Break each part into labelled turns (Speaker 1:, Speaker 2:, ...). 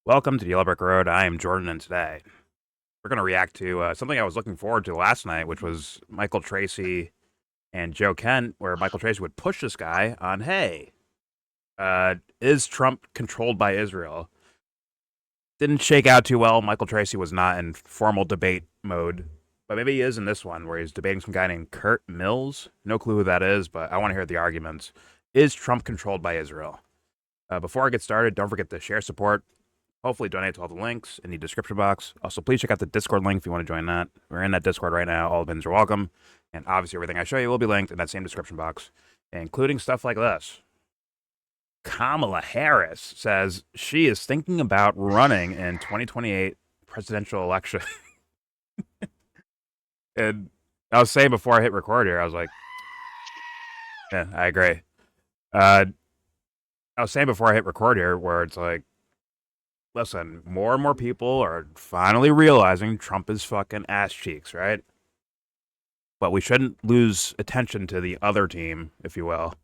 Speaker 1: Welcome to the YellBro Road. I am Jordan, and today we're going to react to something I was looking forward to last night, which was Michael Tracey and Joe Kent, where Michael Tracey would push this guy on, hey, is Trump controlled by Israel? Didn't shake out too well. Michael Tracey was not in formal debate mode, but maybe he is in this one, where he's debating some guy named Curt Mills. No clue who that is, but I want to hear the arguments. Is Trump controlled by Israel? Before I get started, don't forget to share support. Hopefully donate to all the links in the description box. Also, please check out the Discord link if you want to join that. We're in that Discord right now. All bins are welcome. And obviously, everything I show you will be linked in that same description box, including stuff like this. Kamala Harris says she is thinking about running in 2028 presidential election. And I was saying before I hit record here, I was like, yeah, I agree. I was saying before I hit record here, where it's like, listen, more and more people are finally realizing Trump is fucking ass cheeks, right? But we shouldn't lose attention to the other team, if you will.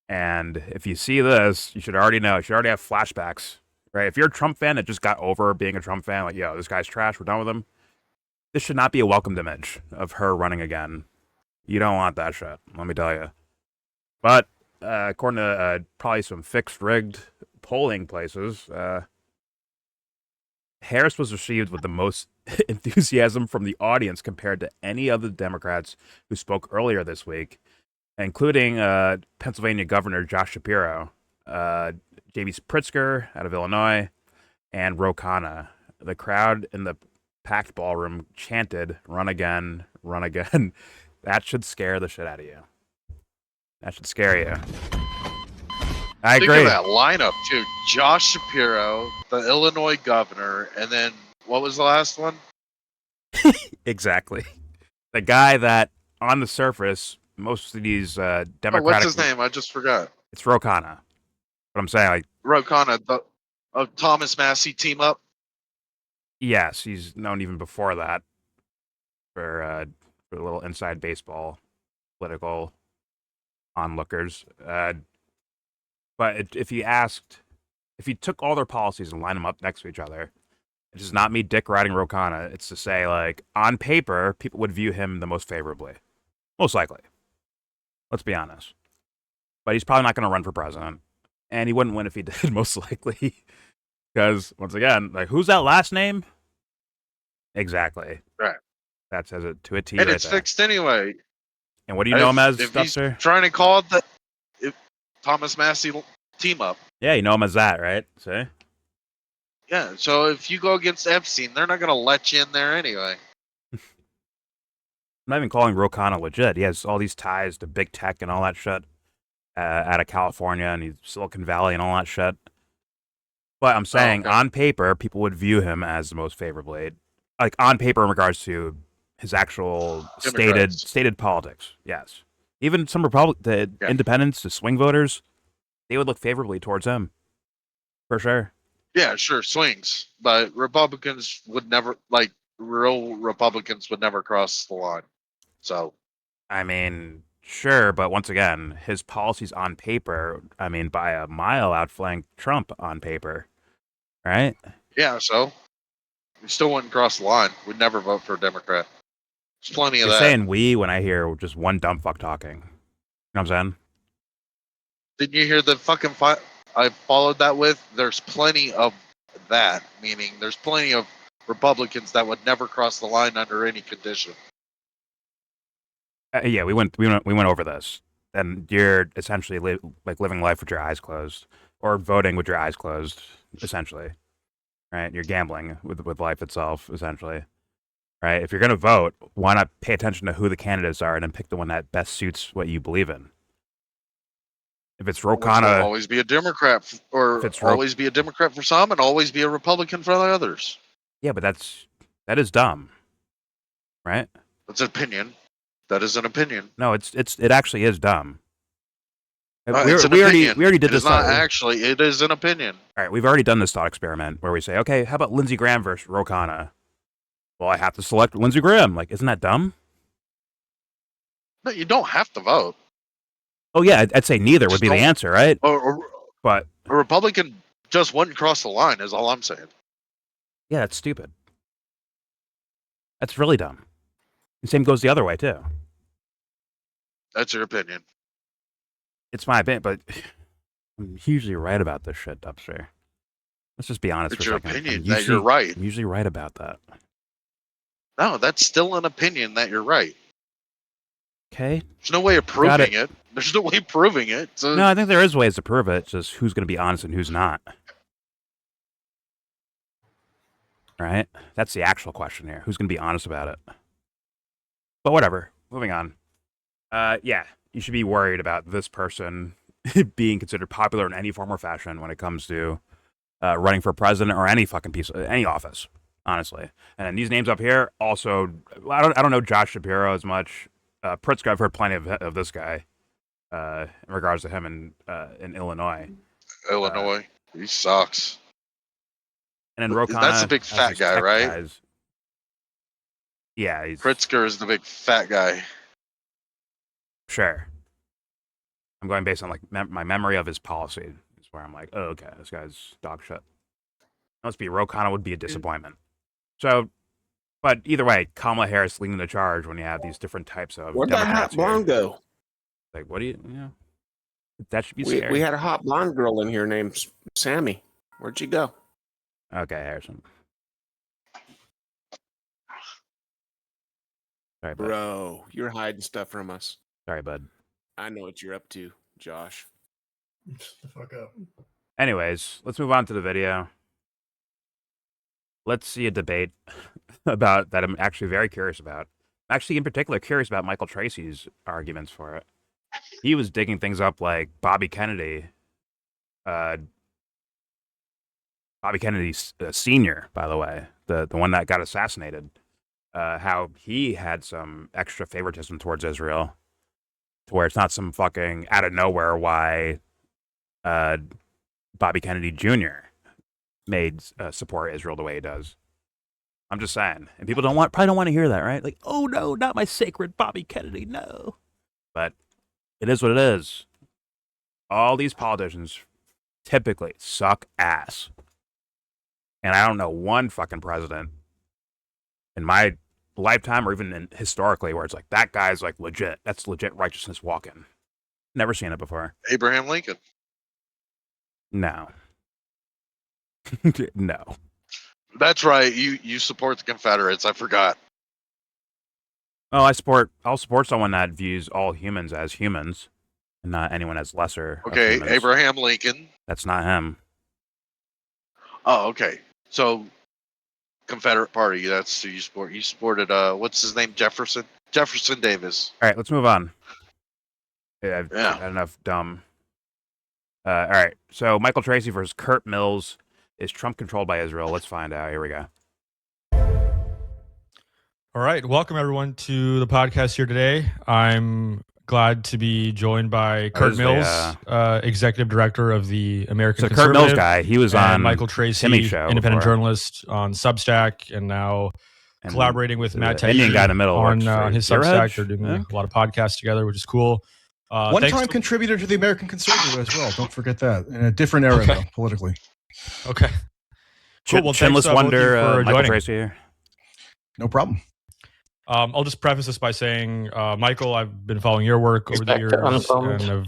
Speaker 1: And if you see this, you should already know. You should already have flashbacks, right? If you're a Trump fan that just got over being a Trump fan, like, yo, this guy's trash, we're done with him. This should not be a welcomed image of her running again. You don't want that shit, let me tell you. But according to probably some fixed, rigged polling places, Harris was received with the most enthusiasm from the audience compared to any other Democrats who spoke earlier this week, including Pennsylvania Governor Josh Shapiro, J.B. Pritzker out of Illinois, and Ro Khanna. The crowd in the packed ballroom chanted, "Run again, run again." That should scare the shit out of you. That should scare you. I agree.
Speaker 2: Think of that lineup too: Josh Shapiro, the Illinois governor, and then what was the last one?
Speaker 1: Exactly. The guy that, on the surface, most of these Democratic...
Speaker 2: what's his name? I just forgot.
Speaker 1: It's Ro Khanna. But I'm saying, like...
Speaker 2: Ro Khanna, the Thomas Massey team up?
Speaker 1: Yes, he's known even before that for a little inside baseball political onlookers. But if you took all their policies and lined them up next to each other, it is not me dick riding Ro Khanna. It's to say, like, on paper, people would view him the most favorably. Most likely. Let's be honest. But he's probably not going to run for president. And he wouldn't win if he did, most likely. Because, once again, like, who's that last name? Exactly.
Speaker 2: Right.
Speaker 1: That says it to a T.
Speaker 2: And
Speaker 1: right
Speaker 2: it's
Speaker 1: there.
Speaker 2: fixed anyway.
Speaker 1: And what do you know him as,
Speaker 2: if he's
Speaker 1: Dubster?
Speaker 2: trying to call it the Thomas Massey team up.
Speaker 1: Yeah, you know him as that, right? See?
Speaker 2: Yeah, so if you go against Epstein, they're not going to let you in there anyway.
Speaker 1: I'm not even calling Ro Khanna legit. He has all these ties to big tech and all that shit out of California and he's Silicon Valley and all that shit. But I'm saying, on paper, people would view him as the most favorably. Like, on paper in regards to his actual stated politics. Yes. Even some independents, the swing voters, they would look favorably towards him. For sure.
Speaker 2: Yeah, sure, swings. But Republicans would never, like, real Republicans would never cross the line. So.
Speaker 1: I mean, sure, but once again, his policies on paper, I mean, by a mile outflank Trump on paper. Right?
Speaker 2: Yeah, so. We still wouldn't cross the line. We'd never vote for a Democrat. There's plenty of that.
Speaker 1: You're saying we when I hear just one dumb fuck talking. You know what I'm saying?
Speaker 2: Didn't you hear the fucking I followed that with? There's plenty of that, meaning there's plenty of Republicans that would never cross the line under any condition.
Speaker 1: Yeah, we went over this, and you're essentially living life with your eyes closed, or voting with your eyes closed, essentially. Right? You're gambling with life itself, essentially. Right? If you're going to vote, why not pay attention to who the candidates are and then pick the one that best suits what you believe in? If it's Ro Khanna...
Speaker 2: always be a Democrat, or always be a Democrat for some and always be a Republican for the others.
Speaker 1: Yeah, but that is dumb. Right?
Speaker 2: That's an opinion. That is an opinion.
Speaker 1: No, it actually is dumb.
Speaker 2: We already
Speaker 1: did this.
Speaker 2: It is an opinion.
Speaker 1: All right, we've already done this thought experiment where we say, okay, how about Lindsey Graham versus Ro Khanna? Well, I have to select Lindsey Graham. Like, isn't that dumb?
Speaker 2: No, you don't have to vote.
Speaker 1: Oh yeah, I'd say neither would be the answer, right?
Speaker 2: But a Republican Just wouldn't cross the line is all I'm saying.
Speaker 1: Yeah, that's stupid. That's really dumb. The same goes the other way, too.
Speaker 2: That's your opinion.
Speaker 1: It's my opinion, but I'm usually right about this shit, Dubster. Let's just be honest
Speaker 2: It's
Speaker 1: for a
Speaker 2: your
Speaker 1: second.
Speaker 2: opinion that you're right.
Speaker 1: I'm usually right about that.
Speaker 2: No, that's still an opinion that you're right.
Speaker 1: Okay?
Speaker 2: There's no way of proving it. There's no way of proving it. So
Speaker 1: No, I think there is ways to prove it. It's just who's going to be honest and who's not. Right? That's the actual question here. Who's going to be honest about it? But whatever. Moving on. Yeah, you should be worried about this person being considered popular in any form or fashion when it comes to running for president or any fucking any office, honestly. And these names up here also, I don't know Josh Shapiro as much. Pritzker, I've heard plenty of this guy in regards to him in Illinois.
Speaker 2: Illinois, he sucks.
Speaker 1: And then Rokana,
Speaker 2: that's a big fat guy, right?
Speaker 1: Guys. Yeah,
Speaker 2: Pritzker is the big fat guy.
Speaker 1: Sure. I'm going based on like my memory of his policy. Is where I'm like, oh, okay, this guy's dog shit. Must be Rokana would be a disappointment. So, but either way, Kamala Harris leading the charge when you have these different types of
Speaker 3: Where'd that hot blonde go?
Speaker 1: Like, what do you know? That should be scary.
Speaker 3: We had a hot blonde girl in here named Sammy. Where'd she go?
Speaker 1: Okay, Harrison. Sorry, bud.
Speaker 3: Bro, you're hiding stuff from us.
Speaker 1: Sorry, bud.
Speaker 3: I know what you're up to, Josh.
Speaker 4: Shut the fuck up.
Speaker 1: Anyways, let's move on to the video. Let's see a debate about that I'm actually very curious about. I'm actually, in particular, curious about Michael Tracey's arguments for it. He was digging things up like Bobby Kennedy. Bobby Kennedy Sr., by the way, the one that got assassinated. How he had some extra favoritism towards Israel, to where it's not some fucking out of nowhere why Bobby Kennedy Jr. made support Israel the way he does. I'm just saying, and people probably don't want to hear that, right? Like, oh no, not my sacred Bobby Kennedy, no. But it is what it is. All these politicians typically suck ass, and I don't know one fucking president in my lifetime or even historically where it's like that guy's like legit. That's legit righteousness walking. Never seen it before.
Speaker 2: Abraham Lincoln.
Speaker 1: No. No.
Speaker 2: That's right. You support the Confederates. I forgot.
Speaker 1: Oh, I'll support someone that views all humans as humans and not anyone as lesser.
Speaker 2: Okay, Abraham Lincoln.
Speaker 1: That's not him.
Speaker 2: Oh, okay. So Confederate Party, that's who you support. You supported what's his name? Jefferson Davis.
Speaker 1: All right, let's move on. Yeah, I've had enough dumb. All right, so Michael Tracey versus Curt Mills. Is Trump controlled by Israel? Let's find out. Here we go.
Speaker 5: All right, welcome everyone to the podcast here today. I'm glad to be joined by Curt Mills, executive director of the American Conservative.
Speaker 1: Curt Mills guy, he was on
Speaker 5: Michael Tracey, independent journalist on Substack, and now collaborating with Matt Taibbi
Speaker 1: Indian guy in the middle
Speaker 5: on his Substack. They're doing a lot of podcasts together, which is cool.
Speaker 4: One-time contributor to the American Conservative as well. Don't forget that. In a different era, though, politically.
Speaker 5: Okay.
Speaker 1: Cool. Well, Chinless Wonder, Michael Tracey here.
Speaker 4: No problem.
Speaker 5: I'll just preface this by saying, Michael, I've been following your work over the years, and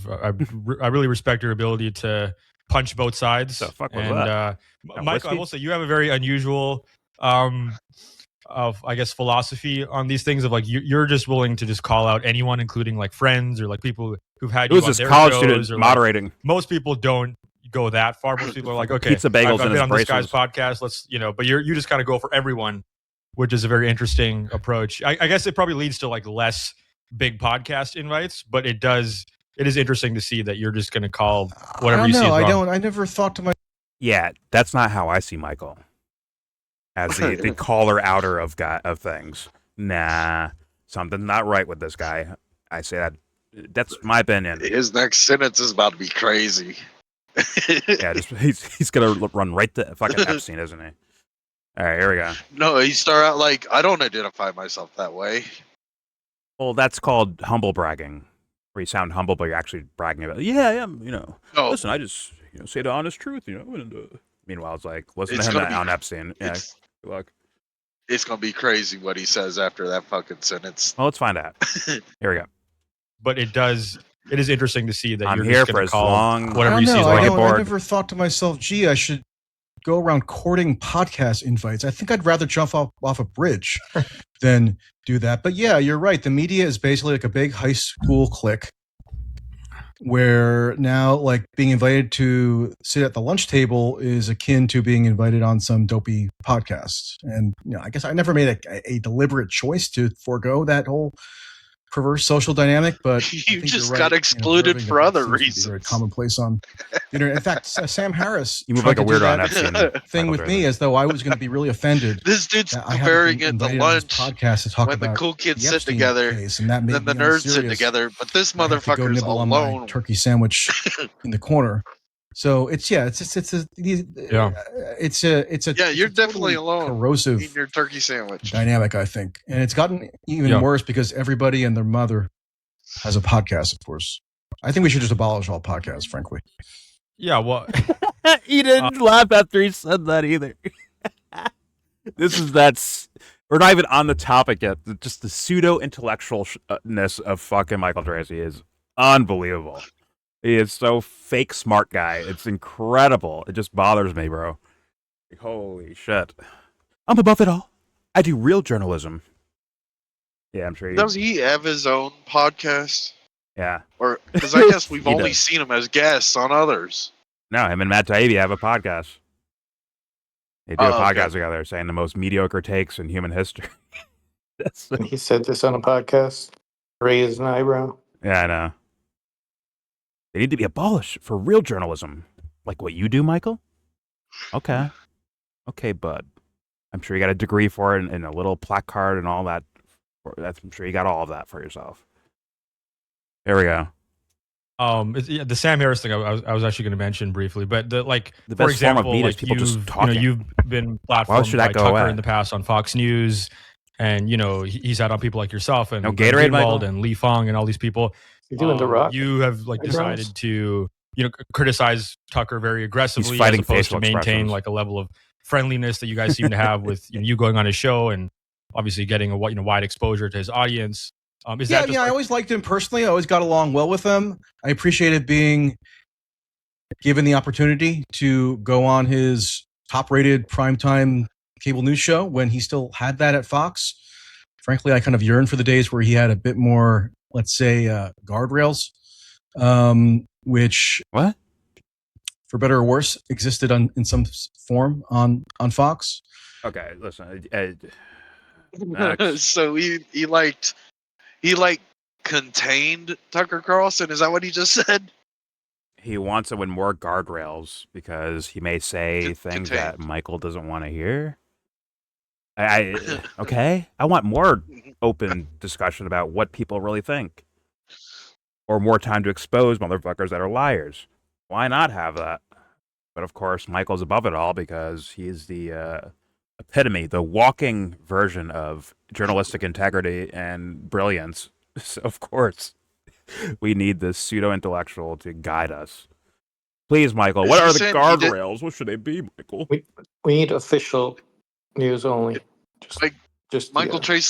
Speaker 5: I really respect your ability to punch both sides. And Michael, I will say you have a very unusual, philosophy on these things. Of like you're just willing to just call out anyone, including like friends or like people who've had you on their
Speaker 1: college
Speaker 5: shows.
Speaker 1: Student moderating.
Speaker 5: Like, most people don't go that far. Most people are like, okay,
Speaker 1: pizza bagels
Speaker 5: I've been on
Speaker 1: braces.
Speaker 5: This guy's podcast. Let's but you just kind of go for everyone, which is a very interesting approach. I guess it probably leads to like less big podcast invites, but it is interesting to see that you're just going to call whatever you see is wrong.
Speaker 4: I never thought to myself.
Speaker 1: Yeah, that's not how I see Michael. As the caller outer of things. Nah, something's not right with this guy. I say that. That's my opinion.
Speaker 2: His next sentence is about to be crazy.
Speaker 1: Yeah, he's gonna run right to fucking Epstein, isn't he? All right, here we go.
Speaker 2: No, he start out like, I don't identify myself that way.
Speaker 1: Well, that's called humble bragging, where you sound humble, but you're actually bragging about, yeah, I am,
Speaker 2: No.
Speaker 1: Listen, I just say the honest truth, And meanwhile, it's like listen
Speaker 2: It's
Speaker 1: to him
Speaker 2: gonna be-
Speaker 1: on Epstein. Yeah,
Speaker 2: It's,
Speaker 1: good luck.
Speaker 2: it's gonna be crazy what he says after that fucking sentence.
Speaker 1: Well, let's find out. Here we go.
Speaker 5: But it is interesting to see that
Speaker 1: I'm
Speaker 5: you're
Speaker 1: here
Speaker 5: just
Speaker 1: for
Speaker 5: going
Speaker 1: as
Speaker 5: to call
Speaker 1: long-
Speaker 4: I
Speaker 5: whatever
Speaker 4: don't
Speaker 5: you see
Speaker 4: know.
Speaker 5: is
Speaker 1: I
Speaker 5: wrong.
Speaker 1: get
Speaker 4: I
Speaker 1: bored.
Speaker 4: never thought to myself, gee, I should go around courting podcast invites. I think I'd rather jump off a bridge than do that. But yeah, you're right. The media is basically like a big high school clique where now like being invited to sit at the lunch table is akin to being invited on some dopey podcast. And I guess I never made a deliberate choice to forego that whole perverse social dynamic, but I
Speaker 2: You
Speaker 4: think
Speaker 2: just
Speaker 4: you're right
Speaker 2: got
Speaker 4: in
Speaker 2: excluded
Speaker 4: observing
Speaker 2: for
Speaker 4: that
Speaker 2: other
Speaker 4: seems to be
Speaker 2: reasons.
Speaker 4: very commonplace on the internet. In fact, Sam Harris
Speaker 1: You move
Speaker 4: tried
Speaker 1: like a
Speaker 4: to do
Speaker 1: weirdo on
Speaker 4: that
Speaker 1: Epstein.
Speaker 4: thing
Speaker 1: Michael
Speaker 4: with
Speaker 1: Jordan.
Speaker 4: me as though I was going to be really offended
Speaker 2: This dude's
Speaker 4: that I haven't
Speaker 2: comparing
Speaker 4: been
Speaker 2: it to
Speaker 4: invited on this
Speaker 2: lunch
Speaker 4: podcast to talk
Speaker 2: when the
Speaker 4: about
Speaker 2: cool kids
Speaker 4: the
Speaker 2: sit
Speaker 4: Epstein
Speaker 2: together,
Speaker 4: case, and that made
Speaker 2: then the
Speaker 4: me
Speaker 2: nerds sit
Speaker 4: unserious.
Speaker 2: together, but this
Speaker 4: I had to go
Speaker 2: motherfucker's
Speaker 4: nibble on my
Speaker 2: alone.
Speaker 4: turkey sandwich in the corner. So it's a
Speaker 2: You're definitely alone
Speaker 4: corrosive
Speaker 2: eating your turkey sandwich.
Speaker 4: dynamic, I think, and it's gotten even worse because everybody and their mother has a podcast. Of course, I think we should just abolish all podcasts. Frankly,
Speaker 5: Yeah, well,
Speaker 1: He didn't laugh after he said that either. We're not even on the topic yet. Just the pseudo intellectualness of fucking Michael Tracey is unbelievable. He is so fake smart guy. It's incredible. It just bothers me, bro. Like, holy shit. I'm above it all. I do real journalism. Yeah, I'm sure.
Speaker 2: Does he have his own podcast?
Speaker 1: Yeah.
Speaker 2: Or because I guess we've
Speaker 1: He
Speaker 2: only
Speaker 1: does.
Speaker 2: seen him as guests on others.
Speaker 1: No, him and Matt Taibbi have a podcast. They do a
Speaker 2: Oh, okay.
Speaker 1: podcast together saying the most mediocre takes in human history. That's
Speaker 6: And he said this on a podcast. Raise an eyebrow.
Speaker 1: Yeah, I know. They need to be abolished for real journalism. Like what you do, Michael? Okay. Okay, bud. I'm sure you got a degree for it and a little placard and all that. I'm sure you got all of that for yourself. There we go.
Speaker 5: the Sam Harris thing I was actually going to mention briefly, but
Speaker 1: The
Speaker 5: for
Speaker 1: best form of
Speaker 5: example,
Speaker 1: media is
Speaker 5: like
Speaker 1: people just talking.
Speaker 5: you've been platformed
Speaker 1: should that
Speaker 5: by
Speaker 1: go
Speaker 5: Tucker
Speaker 1: away?
Speaker 5: in the past on Fox News, and he's had on people like yourself and
Speaker 1: No Gatorade,
Speaker 5: Greenwald
Speaker 1: Michael?
Speaker 5: and Lee Fong and all these people.
Speaker 6: You doing the rock?
Speaker 5: You have
Speaker 6: Eyebrows?
Speaker 5: decided to criticize Tucker very aggressively,
Speaker 1: fighting
Speaker 5: as opposed
Speaker 1: facial
Speaker 5: to maintain
Speaker 1: expressions.
Speaker 5: like a level of friendliness that you guys seem to have with you going on his show and obviously getting a wide exposure to his audience. Is that just
Speaker 4: I always liked him personally. I always got along well with him. I appreciated being given the opportunity to go on his top-rated primetime cable news show when he still had that at Fox. Frankly, I kind of yearn for the days where he had a bit more, let's say, guardrails, which,
Speaker 1: What?
Speaker 4: for better or worse, existed in some form on Fox.
Speaker 1: Okay, listen.
Speaker 2: So he contained Tucker Carlson. Is that what he just said?
Speaker 1: He wants it with more guardrails because he may say things that
Speaker 2: Contained.
Speaker 1: Michael doesn't want to hear. Okay. I want more open discussion about what people really think, or more time to expose motherfuckers that are liars. Why not have that? But of course, Michael's above it all because he's the epitome, the walking version of journalistic integrity and brilliance. So of course, we need this pseudo-intellectual to guide us. Please, Michael,
Speaker 2: Is
Speaker 1: what
Speaker 2: he
Speaker 1: are the
Speaker 2: saying he did-
Speaker 1: guardrails? What should they be, Michael?
Speaker 6: We need official news only. Just
Speaker 2: Michael Tracy's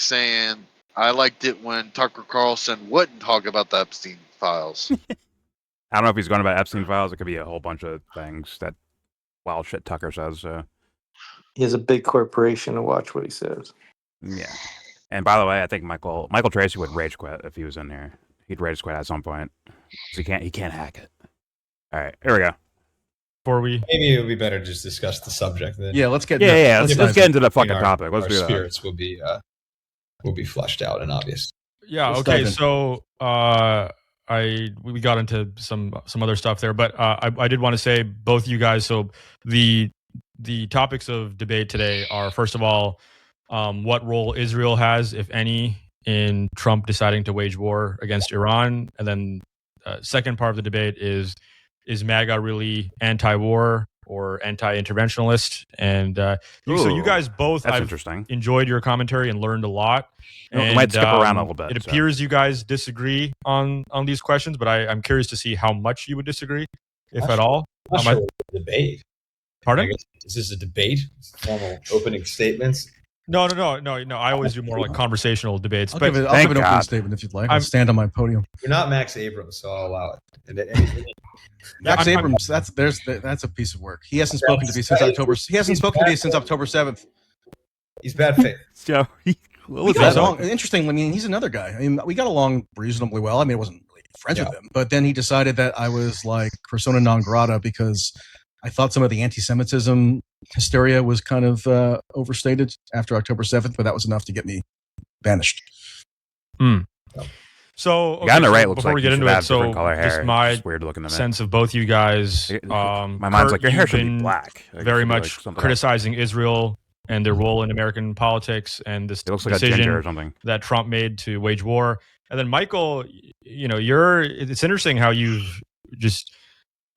Speaker 2: saying, I liked it when Tucker Carlson wouldn't talk about the Epstein files.
Speaker 1: I don't know if he's going about Epstein files. It could be a whole bunch of things that wild shit Tucker says. So
Speaker 6: he has a big corporation to watch what he says.
Speaker 1: yeah. And by the way, I think Michael Tracey would rage quit if he was in here. He'd rage quit at some point. 'Cause he can't hack it. All right, here we go.
Speaker 5: before we
Speaker 7: Maybe it would be better to just discuss the subject. Then
Speaker 4: Yeah, let's get
Speaker 1: Let's
Speaker 4: dive
Speaker 1: get into the
Speaker 7: I
Speaker 1: fucking
Speaker 7: mean,
Speaker 1: topic. Let's
Speaker 7: our
Speaker 1: do that.
Speaker 7: spirits will be flushed out and obvious.
Speaker 5: Yeah.
Speaker 4: Let's
Speaker 5: Okay.
Speaker 4: dive in.
Speaker 5: So we got into some other stuff there, but I did want to say both you guys. So the topics of debate today are, first of all, what role Israel has, if any, in Trump deciding to wage war against Iran, and then second part of the debate is MAGA really anti-war, or anti-interventionalist. And so you
Speaker 1: Ooh,
Speaker 5: guys both,
Speaker 1: That's
Speaker 5: I've
Speaker 1: interesting.
Speaker 5: enjoyed your commentary and learned a lot.
Speaker 1: We
Speaker 5: And
Speaker 1: might skip around a little bit.
Speaker 5: It
Speaker 1: so.
Speaker 5: appears you guys disagree on these questions, but I'm curious to see how much you would disagree, if at all.
Speaker 7: I'm not sure what the debate.
Speaker 5: Pardon?
Speaker 7: I guess, is this a debate? Formal opening statements?
Speaker 5: No. I always do more like conversational debates.
Speaker 4: I'll
Speaker 5: But
Speaker 4: give an
Speaker 1: Thank
Speaker 4: opening
Speaker 1: God.
Speaker 4: statement if you'd like.
Speaker 5: I'm-
Speaker 4: I'll stand on my podium.
Speaker 7: You're not Max Abrams, so I'll allow it.
Speaker 4: Max
Speaker 5: I'm-
Speaker 4: Abrams, that's a piece of work. He hasn't spoken to me since October. He hasn't spoken to me since October 7th.
Speaker 7: He's bad faith.
Speaker 1: So, what
Speaker 4: We
Speaker 1: was
Speaker 4: got
Speaker 1: that?
Speaker 4: along. Interestingly, I mean, he's another guy. I mean, we got along reasonably well. I mean, I wasn't really friends with him, but then he decided that I was like persona non grata because I thought some of the anti-Semitism hysteria was kind of overstated after October 7th, but that was enough to get me banished.
Speaker 5: So,
Speaker 1: The guy on the
Speaker 5: so
Speaker 1: right looks
Speaker 5: before
Speaker 1: like
Speaker 5: we
Speaker 1: he
Speaker 5: get
Speaker 1: should
Speaker 5: into
Speaker 1: have
Speaker 5: it, so
Speaker 1: different color hair.
Speaker 5: just my
Speaker 1: It's weird looking to me.
Speaker 5: sense of both you guys.
Speaker 1: My mind's
Speaker 5: Kurt,
Speaker 1: like, your hair
Speaker 5: you've
Speaker 1: should be
Speaker 5: been
Speaker 1: black. Like, it
Speaker 5: very
Speaker 1: should be, like,
Speaker 5: much
Speaker 1: something
Speaker 5: criticizing Israel and their role in American politics and this
Speaker 1: else. It looks like a ginger
Speaker 5: decision
Speaker 1: or something.
Speaker 5: that Trump made to wage war. And then Michael, it's interesting how you've just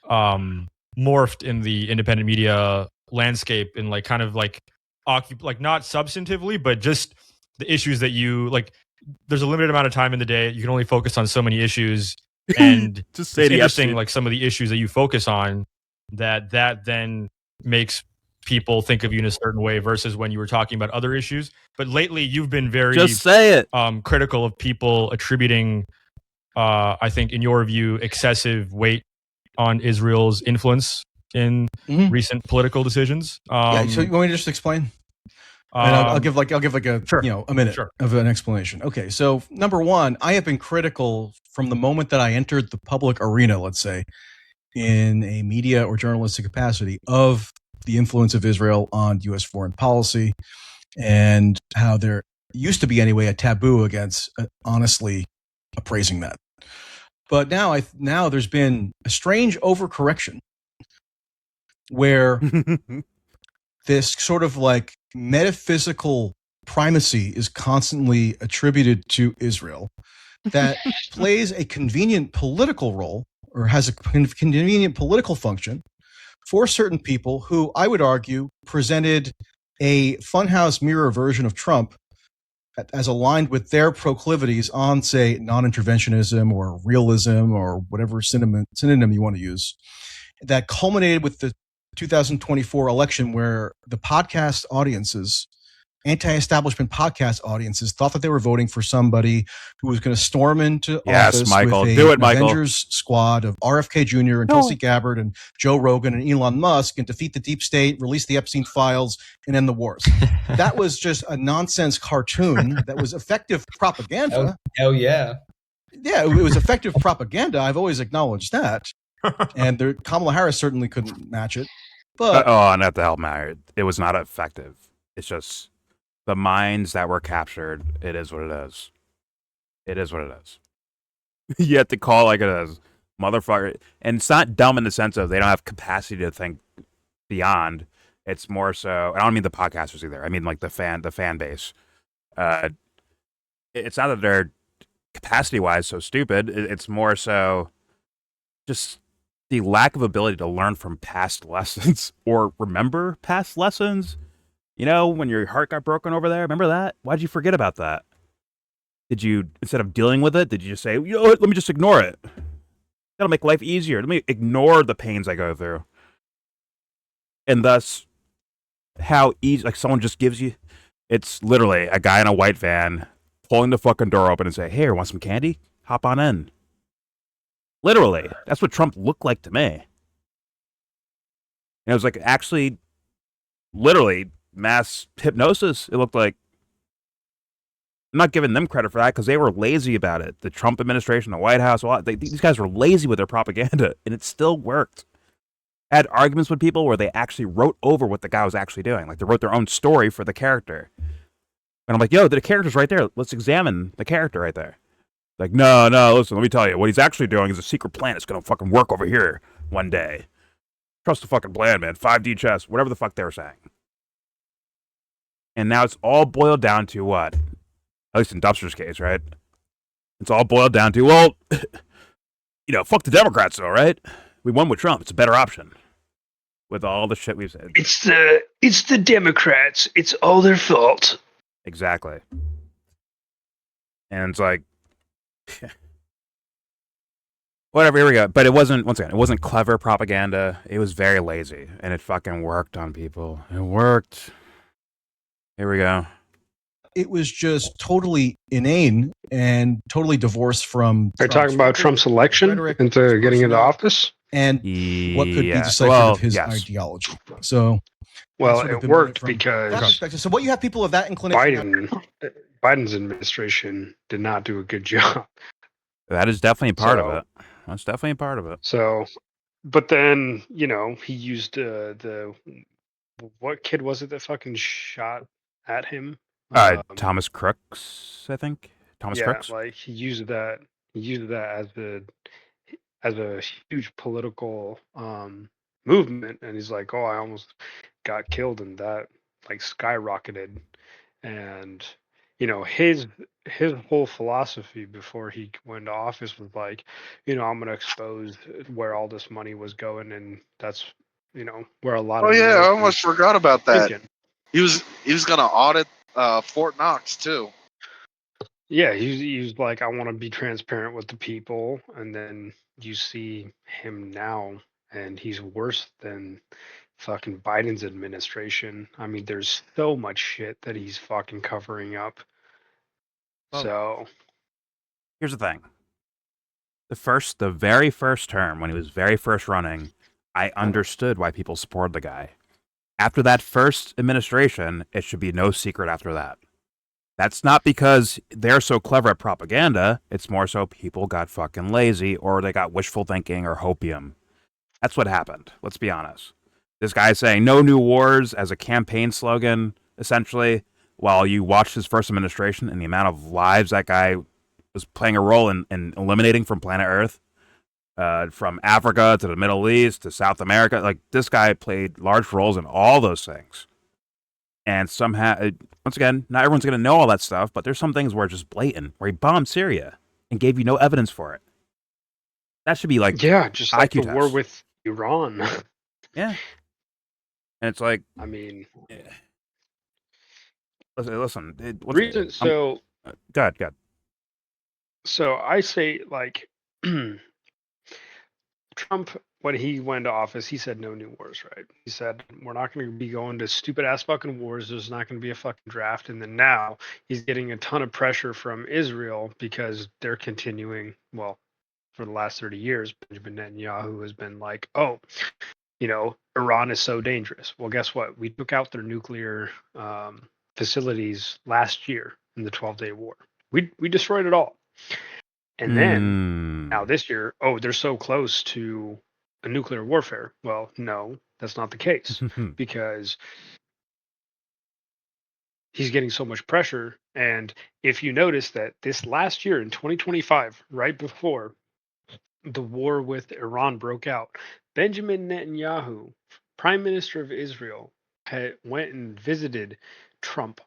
Speaker 5: morphed in the independent media landscape and like kind of like like not substantively, but just the issues that you like. There's a limited amount of time in the day. You can only focus on so many issues. And
Speaker 1: Just say
Speaker 5: it's
Speaker 1: the
Speaker 5: interesting,
Speaker 1: Epstein.
Speaker 5: like some of the issues that you focus on that then makes people think of you in a certain way versus when you were talking about other issues. But lately you've been very
Speaker 1: Just say it.
Speaker 5: critical of people attributing, I think, in your view, excessive weight on Israel's influence in recent political decisions.
Speaker 4: Yeah, so you want me to just explain? And I'll give like a
Speaker 5: sure.
Speaker 4: a minute
Speaker 5: Sure.
Speaker 4: of an explanation. Okay, so number one, I have been critical from the moment that I entered the public arena, let's say, in a media or journalistic capacity, of the influence of Israel on U.S. foreign policy, and how there used to be anyway a taboo against honestly appraising that. But now there's been a strange overcorrection where this sort of like metaphysical primacy is constantly attributed to Israel that plays a convenient political role or has a convenient political function for certain people who I would argue presented a funhouse mirror version of Trump as aligned with their proclivities on, say, non-interventionism or realism or whatever synonym you want to use, that culminated with the 2024 election, where the podcast audiences, anti-establishment podcast audiences, thought that they were voting for somebody who was going to storm into office
Speaker 1: Michael.
Speaker 4: with
Speaker 1: Do it,
Speaker 4: an
Speaker 1: Michael.
Speaker 4: Avengers squad of RFK Jr. and Tulsi Gabbard and Joe Rogan and Elon Musk and defeat the deep state, release the Epstein files, and end the wars. That was just a nonsense cartoon that was effective propaganda.
Speaker 7: Hell yeah.
Speaker 4: Yeah, it was effective propaganda. I've always acknowledged that. And Kamala Harris certainly couldn't match it. But
Speaker 1: not the help matter. It was not effective. It's just the minds that were captured. It is what it is. It is what it is. You have to call like it is, motherfucker. And it's not dumb in the sense of they don't have capacity to think beyond. It's more so. I don't mean the podcasters either. I mean like the fan base. It's not that they're capacity wise so stupid. It's more so just the lack of ability to learn from past lessons or remember past lessons. You know, when your heart got broken over there, remember that? Why'd you forget about that? Did you, instead of dealing with it, did you just say, you know what, let me just ignore it? That'll make life easier. Let me ignore the pains I go through. And thus, how easy, like someone just gives you, it's literally a guy in a white van pulling the fucking door open and say, hey, want some candy? Hop on in. Literally, that's what Trump looked like to me. And it was like actually, literally, mass hypnosis. It looked like. I'm not giving them credit for that because they were lazy about it. The Trump administration, the White House, these guys were lazy with their propaganda, and it still worked. I had arguments with people where they actually wrote over what the guy was actually doing. Like they wrote their own story for the character. And I'm like, yo, the character's right there. Let's examine the character right there. Like, no, listen, let me tell you. What he's actually doing is a secret plan that's going to fucking work over here one day. Trust the fucking plan, man. 5D chess, whatever the fuck they were saying. And now it's all boiled down to what? At least in Dubster's case, right? It's all boiled down to, well, fuck the Democrats, though, right? We won with Trump. It's a better option. with all the shit we've said.
Speaker 8: It's the Democrats. It's all their fault.
Speaker 1: Exactly. And it's like, whatever, here we go. But it wasn't, once again, it wasn't clever propaganda. It was very lazy. And it fucking worked on people. It worked. Here we go.
Speaker 4: It was just totally inane and totally divorced from.
Speaker 8: They're talking about Trump's election
Speaker 4: rhetoric,
Speaker 8: into getting into
Speaker 4: personnel,
Speaker 8: office.
Speaker 4: and what could be deciphered of his ideology. So,
Speaker 8: well,
Speaker 4: sort of
Speaker 8: it
Speaker 4: been
Speaker 8: worked
Speaker 4: from
Speaker 8: because
Speaker 4: that perspective. So, what you have people of that inclination.
Speaker 8: Biden's administration did not do a good job.
Speaker 1: That is definitely part of it. That's definitely a part of it.
Speaker 8: So, but then, you know, he used the what kid was it that fucking shot at him?
Speaker 1: Thomas Crooks, I think. Thomas Crooks.
Speaker 8: Like he used that as a huge political movement, and he's like, oh, I almost got killed, and that like skyrocketed. And you know, his whole philosophy before he went to office was like, you know, I'm going to expose where all this money was going, and that's, you know, where a lot of
Speaker 2: I almost forgot about that.
Speaker 8: thinking.
Speaker 2: He was going to audit Fort Knox too.
Speaker 8: Yeah, he was like, I want to be transparent with the people, and then you see him now, and he's worse than fucking Biden's administration. I mean, there's so much shit that he's fucking covering up.
Speaker 1: Well,
Speaker 8: so
Speaker 1: here's the thing. The very first term, when he was very first running, I understood why people supported the guy. After that first administration, it should be no secret after that. That's not because they're so clever at propaganda. It's more so people got fucking lazy, or they got wishful thinking or hopium. That's what happened. Let's be honest. This guy saying no new wars as a campaign slogan, essentially, while you watched his first administration and the amount of lives that guy was playing a role in eliminating from planet Earth, from Africa to the Middle East to South America. Like, this guy played large roles in all those things. And somehow, once again, not everyone's going to know all that stuff, but there's some things where it's just blatant, where he bombed Syria and gave you no evidence for it. That should be like,
Speaker 8: just like
Speaker 1: IQ
Speaker 8: the war with Iran.
Speaker 1: Yeah. And it's like,
Speaker 8: I mean,
Speaker 1: listen.
Speaker 8: Go
Speaker 1: ahead.
Speaker 8: So I say, like, Trump, when he went to office, he said no new wars, right? He said, we're not going to be going to stupid ass fucking wars. There's not going to be a fucking draft. And then now he's getting a ton of pressure from Israel because they're continuing, well, for the last 30 years, Benjamin Netanyahu has been like, oh, you know, Iran is so dangerous. Well, guess what? We took out their nuclear facilities last year in the 12-day war. We destroyed it all. And then now this year, oh, they're so close to a nuclear warfare. Well, no, that's not the case because he's getting so much pressure. And if you notice that this last year in 2025, right before the war with Iran broke out, Benjamin Netanyahu, Prime Minister of Israel, went and visited Trump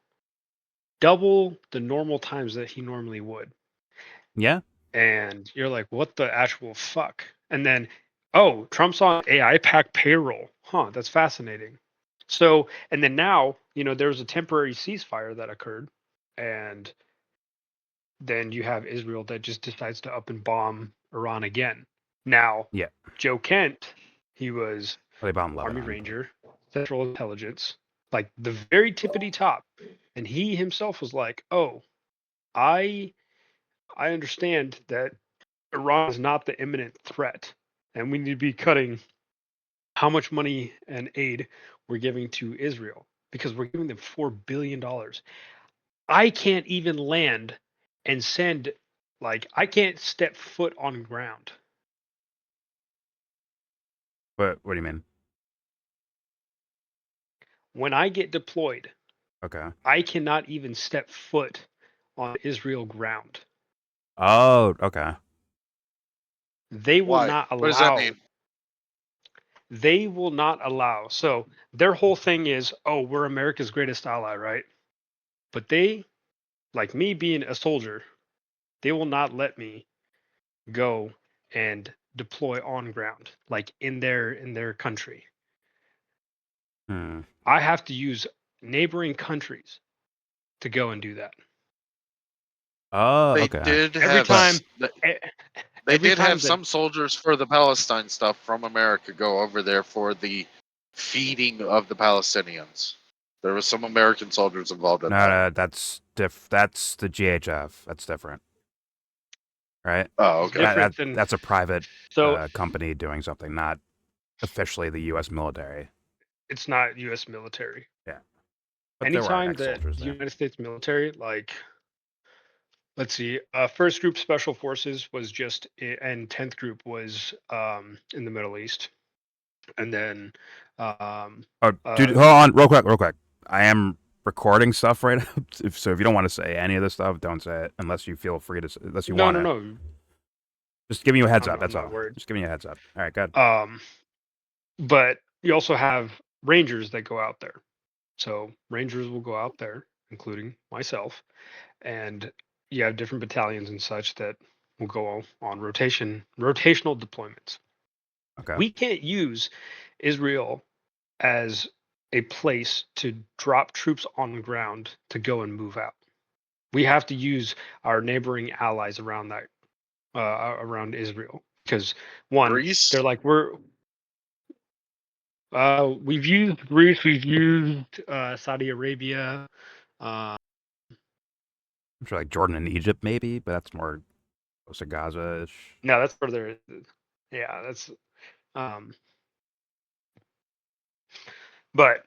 Speaker 8: double the normal times that he normally would.
Speaker 1: Yeah.
Speaker 8: And you're like, what the actual fuck? And then, oh, Trump's on AI pack payroll. Huh, that's fascinating. So, and then now, you know, there's a temporary ceasefire that occurred. And then you have Israel that just decides to up and bomb Iran again. Now, Joe Kent, he was Army Ranger, Central Intelligence, like the very tippity top. And he himself was like, oh, I understand that Iran is not the imminent threat, and we need to be cutting how much money and aid we're giving to Israel because we're giving them $4 billion. I can't even land and send, like, I can't step foot on ground.
Speaker 1: What do you mean?
Speaker 8: When I get deployed,
Speaker 1: okay,
Speaker 8: I cannot even step foot on Israel ground.
Speaker 1: Oh, okay.
Speaker 8: They will not allow.
Speaker 2: What does that mean?
Speaker 8: They will not allow. So their whole thing is, oh, we're America's greatest ally, right? But they, like me being a soldier, they will not let me go and deploy on ground, like in their country. I have to use neighboring countries to go and do that.
Speaker 1: Oh,
Speaker 2: They
Speaker 1: okay.
Speaker 2: did
Speaker 8: Every
Speaker 2: have
Speaker 8: time,
Speaker 2: they
Speaker 8: every
Speaker 2: did
Speaker 8: time
Speaker 2: have some soldiers for the Palestine stuff from America go over there for the feeding of the Palestinians. There was some American soldiers involved in
Speaker 1: No,
Speaker 2: that.
Speaker 1: no, that's the GHF. That's different, right?
Speaker 2: Oh, okay.
Speaker 8: different than
Speaker 1: That's a private
Speaker 8: so.
Speaker 1: company doing something, not officially the U.S. military.
Speaker 8: It's not U.S. military.
Speaker 1: Yeah, but there were
Speaker 8: Anytime that
Speaker 1: ex-soldiers
Speaker 8: the
Speaker 1: there.
Speaker 8: United States military, like, let's see, first group special forces was just, and 10th group was in the Middle East, and then
Speaker 1: Oh, dude, hold on, real quick. I am recording stuff right now, so if you don't want to say any of this stuff, don't say it unless you feel free to. Unless you want to.
Speaker 8: no.
Speaker 1: Just giving you a heads
Speaker 8: I'm
Speaker 1: up. That's
Speaker 8: not
Speaker 1: all.
Speaker 8: worried.
Speaker 1: Just giving you a heads up. All right, good.
Speaker 8: But you also have rangers that go out there. So rangers will go out there, including myself, and you have different battalions and such that will go on rotational deployments.
Speaker 1: Okay.
Speaker 8: We can't use Israel as a place to drop troops on the ground to go and move out. We have to use our neighboring allies around that, around Israel, because one,
Speaker 2: Greece?
Speaker 8: they're like we've used Greece, we've used Saudi Arabia.
Speaker 1: I'm sure like Jordan and Egypt maybe, but that's more close to Gaza-ish.
Speaker 8: No, that's where they're. Yeah, that's. But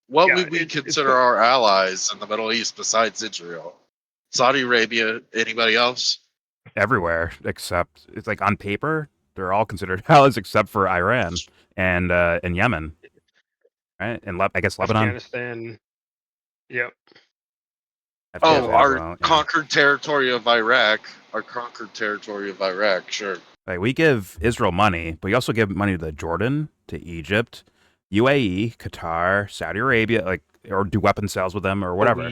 Speaker 2: What
Speaker 8: yeah,
Speaker 2: would we
Speaker 8: it's
Speaker 2: consider our allies in the Middle East besides Israel? Saudi Arabia, anybody else?
Speaker 1: Everywhere except it's like on paper they're all considered allies except for Iran and Yemen, right? And I guess Lebanon.
Speaker 8: Afghanistan. Yep.
Speaker 1: Afghanistan
Speaker 2: Oh,
Speaker 1: as
Speaker 2: our
Speaker 1: well, yeah.
Speaker 2: conquered territory of Iraq. Our conquered territory of Iraq, sure.
Speaker 1: Like we give Israel money, but we also give money to Jordan, to Egypt, UAE, Qatar, Saudi Arabia, like or do weapon sales with them or whatever.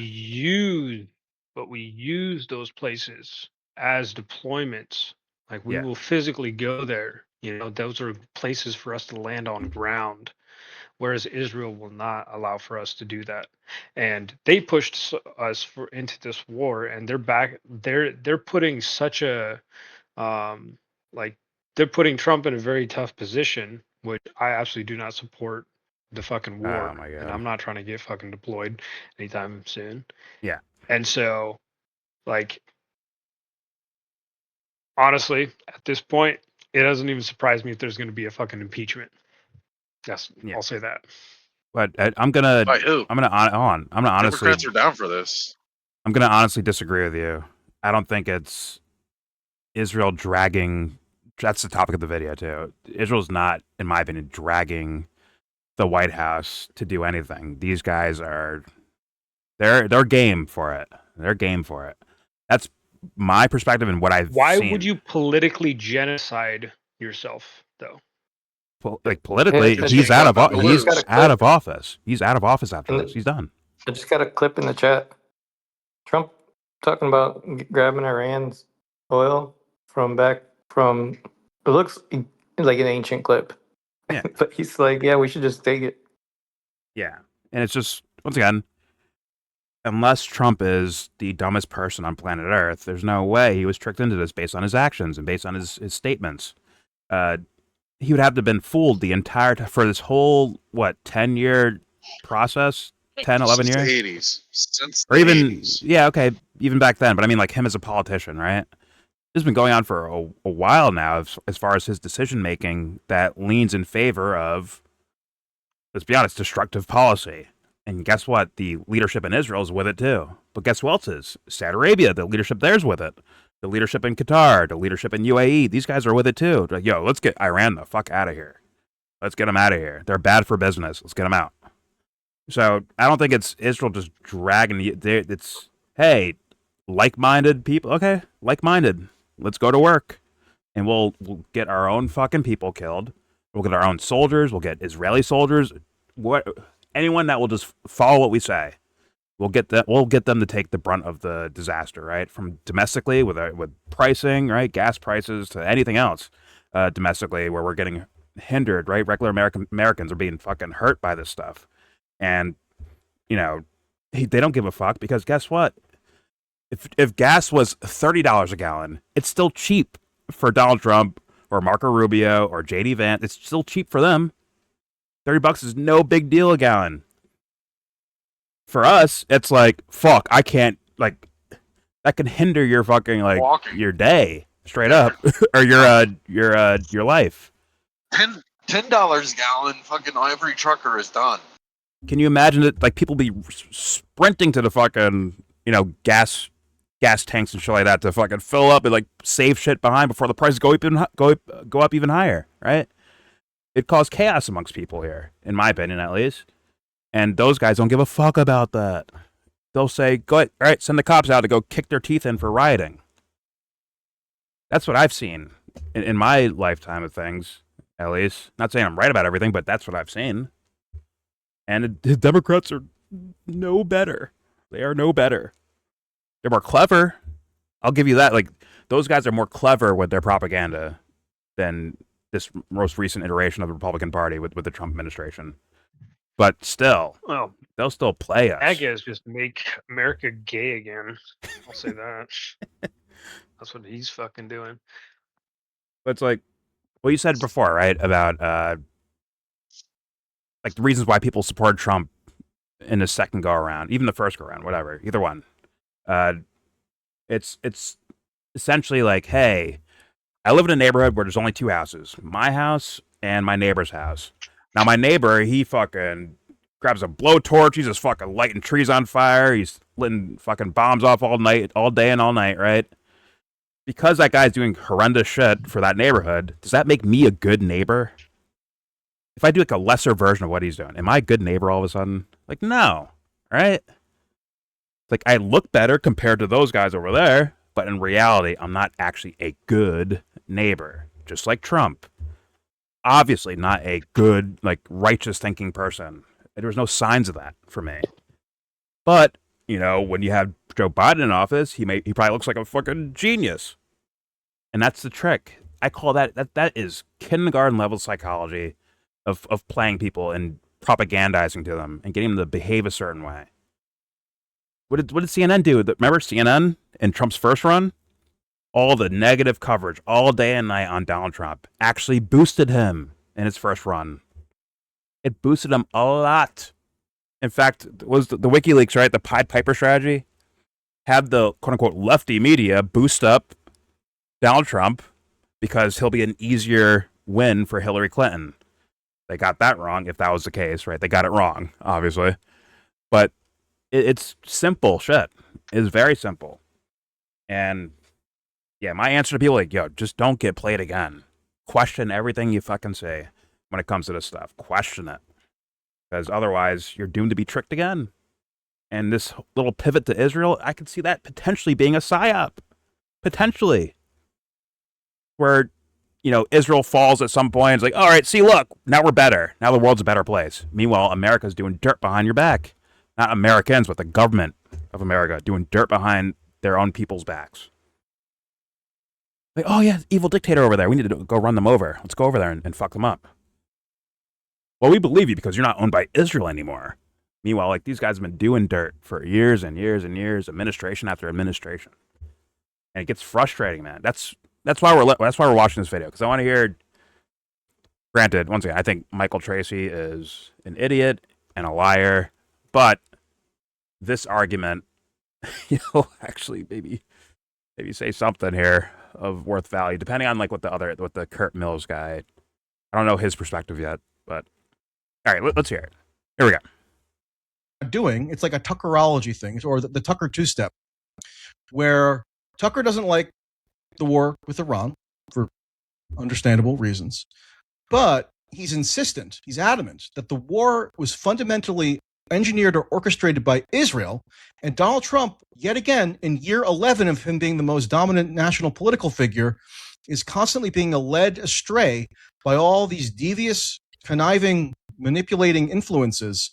Speaker 8: But we use those places as deployments. Like we
Speaker 1: Yeah.
Speaker 8: will physically go there. You know, those are places for us to land on ground, whereas Israel will not allow for us to do that. And they pushed us into this war, and they're back. They're putting such a like they're putting Trump in a very tough position, which I absolutely do not support the fucking war.
Speaker 1: Oh my
Speaker 8: And
Speaker 1: God.
Speaker 8: I'm not trying to get fucking deployed anytime soon.
Speaker 1: Yeah.
Speaker 8: And so, like, honestly, at this point, it doesn't even surprise me if there's going to be a fucking impeachment. Yes,
Speaker 1: Yeah.
Speaker 8: I'll say that.
Speaker 1: But I'm gonna
Speaker 2: By who?
Speaker 1: I'm gonna honestly
Speaker 2: Democrats are down for this.
Speaker 1: I'm gonna honestly disagree with you. I don't think it's Israel dragging. That's the topic of the video too. Israel's not, in my opinion, dragging the White House to do anything. These guys are they're game for it. They're game for it. That's my perspective and what I've
Speaker 8: Why
Speaker 1: seen.
Speaker 8: would you politically genocide yourself, though?
Speaker 1: Like politically,
Speaker 6: Yeah,
Speaker 1: he's out of
Speaker 2: he's
Speaker 1: he's
Speaker 6: got a
Speaker 1: out
Speaker 6: clip.
Speaker 1: of office. He's out of office after
Speaker 6: And
Speaker 1: this. He's done.
Speaker 6: I just got a clip in the chat. Trump talking about grabbing Iran's oil from it looks like an ancient clip.
Speaker 1: Yeah.
Speaker 6: But he's like, yeah, we should just take it.
Speaker 1: Yeah, and it's just once again, unless Trump is the dumbest person on planet Earth, there's no way he was tricked into this based on his actions and based on his statements. He would have to have been fooled the entire time for this whole 10-year process, 10, 11
Speaker 2: Since
Speaker 1: years,
Speaker 2: the 80s. Since
Speaker 1: or
Speaker 2: the
Speaker 1: even
Speaker 2: 80s.
Speaker 1: yeah, okay, even back then. But I mean, like him as a politician, right? This has been going on for a while now, as far as his decision making that leans in favor of, let's be honest, destructive policy. And guess what? The leadership in Israel is with it too. But guess who else is? Saudi Arabia. The leadership there's with it. The leadership in Qatar. The leadership in UAE. These guys are with it too. Like, yo, let's get Iran the fuck out of here. Let's get them out of here. They're bad for business. Let's get them out. So I don't think it's Israel just dragging. It's, hey, like-minded people. Okay, like-minded. Let's go to work. And we'll get our own fucking people killed. We'll get our own soldiers. We'll get Israeli soldiers. Anyone that will just follow what we say, we'll get them to take the brunt of the disaster, right? From domestically with pricing, right, gas prices to anything else, domestically where we're getting hindered, right? Regular Americans are being fucking hurt by this stuff. And, you know, they don't give a fuck because guess what? If gas was $30 a gallon, it's still cheap for Donald Trump or Marco Rubio or JD Vance. It's still cheap for them. $30 is no big deal a gallon. For us, it's like, fuck, I can't, like, that can hinder your fucking, like,
Speaker 2: Walking.
Speaker 1: your day, straight up, or your life.
Speaker 2: $10 a gallon. Fucking every trucker is done.
Speaker 1: Can you imagine it? Like, people be sprinting to the fucking, you know, gas tanks and shit like that to fucking fill up and, like, save shit behind before the prices go up even higher, right? It caused chaos amongst people here, in my opinion, at least. And those guys don't give a fuck about that. They'll say, "Go ahead, all right, send the cops out to go kick their teeth in for rioting." That's what I've seen in my lifetime of things, at least. Not saying I'm right about everything, but that's what I've seen. And the Democrats are no better. They are no better. They're more clever. I'll give you that. Like, those guys are more clever with their propaganda than this most recent iteration of the Republican Party with the Trump administration. But still,
Speaker 8: Well,
Speaker 1: they'll still play us.
Speaker 8: AGA is just make America gay again. I'll say that. That's what he's fucking doing.
Speaker 1: But it's like what you said before, right? About like the reasons why people support Trump in the second go around, even the first go around, whatever, either one. It's essentially like, hey, I live in a neighborhood where there's only two houses, my house and my neighbor's house. Now, my neighbor, he fucking grabs a blowtorch. He's just fucking lighting trees on fire. He's letting fucking bombs off all night, all day and all night, right? Because that guy's doing horrendous shit for that neighborhood, does that make me a good neighbor? If I do like a lesser version of what he's doing, am I a good neighbor all of a sudden? Like, no, right? Like, I look better compared to those guys over there, but in reality, I'm not actually a good neighbor, just like Trump. Obviously not a good, like, righteous thinking person. There was no signs of that for me. But, you know, when you have Joe Biden in office, he probably looks like a fucking genius. And that's the trick. I call that is kindergarten level psychology of playing people and propagandizing to them and getting them to behave a certain way. What did CNN do? Remember CNN in Trump's first run? All the negative coverage all day and night on Donald Trump actually boosted him in his first run. It boosted him a lot. In fact, it was the WikiLeaks, right? The Pied Piper strategy had the quote-unquote lefty media boost up Donald Trump because he'll be an easier win for Hillary Clinton. They got that wrong, if that was the case, right? They got it wrong, obviously. But it's simple shit. It's very simple. And yeah, my answer to people like, yo, just don't get played again. Question everything you fucking say when it comes to this stuff. Question it. Because otherwise, you're doomed to be tricked again. And this little pivot to Israel, I could see that potentially being a psyop. Potentially. Where, you know, Israel falls at some point. It's like, all right, see, look, now we're better. Now the world's a better place. Meanwhile, America's doing dirt behind your back. Not Americans, but the government of America doing dirt behind their own people's backs. Like, oh yeah, evil dictator over there. We need to go run them over. Let's go over there and fuck them up. Well, we believe you because you're not owned by Israel anymore. Meanwhile, like, these guys have been doing dirt for years and years and years, administration after administration, and it gets frustrating, man. That's why we're watching this video, because I want to hear. Granted, once again, I think Michael Tracey is an idiot and a liar, but this argument, you'll actually maybe say something here of worth value, depending on like what the Curt Mills guy. I don't know his perspective yet, but all right, let's hear it. Here we go.
Speaker 4: Doing it's like a Tuckerology thing, or the Tucker two-step, where Tucker doesn't like the war with Iran for understandable reasons, but he's insistent, he's adamant that the war was fundamentally engineered or orchestrated by Israel, and Donald Trump, yet again, in year 11 of him being the most dominant national political figure, is constantly being led astray by all these devious, conniving, manipulating influences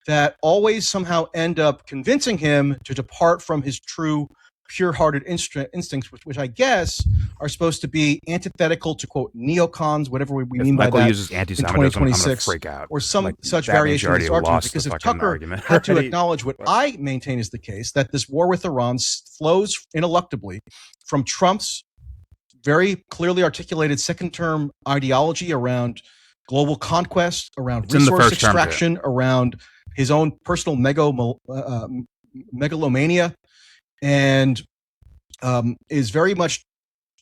Speaker 4: that always somehow end up convincing him to depart from his true pure-hearted instincts, which I guess are supposed to be antithetical to quote neocons, whatever we
Speaker 1: If
Speaker 4: mean by
Speaker 1: Michael
Speaker 4: that,
Speaker 1: uses
Speaker 4: in
Speaker 1: anti-Semitism, I'm gonna
Speaker 4: 2026,
Speaker 1: freak out.
Speaker 4: or some
Speaker 1: Like,
Speaker 4: such
Speaker 1: that means
Speaker 4: variation
Speaker 1: you
Speaker 4: of this
Speaker 1: already
Speaker 4: argument.
Speaker 1: lost the
Speaker 4: Because if
Speaker 1: fucking
Speaker 4: Tucker
Speaker 1: argument
Speaker 4: had to
Speaker 1: already.
Speaker 4: acknowledge what I maintain is the case, that this war with Iran flows ineluctably from Trump's very clearly articulated second-term ideology around global conquest, around
Speaker 1: It's in the
Speaker 4: resource
Speaker 1: first term, too.
Speaker 4: extraction, around his own personal megalomania, and is very much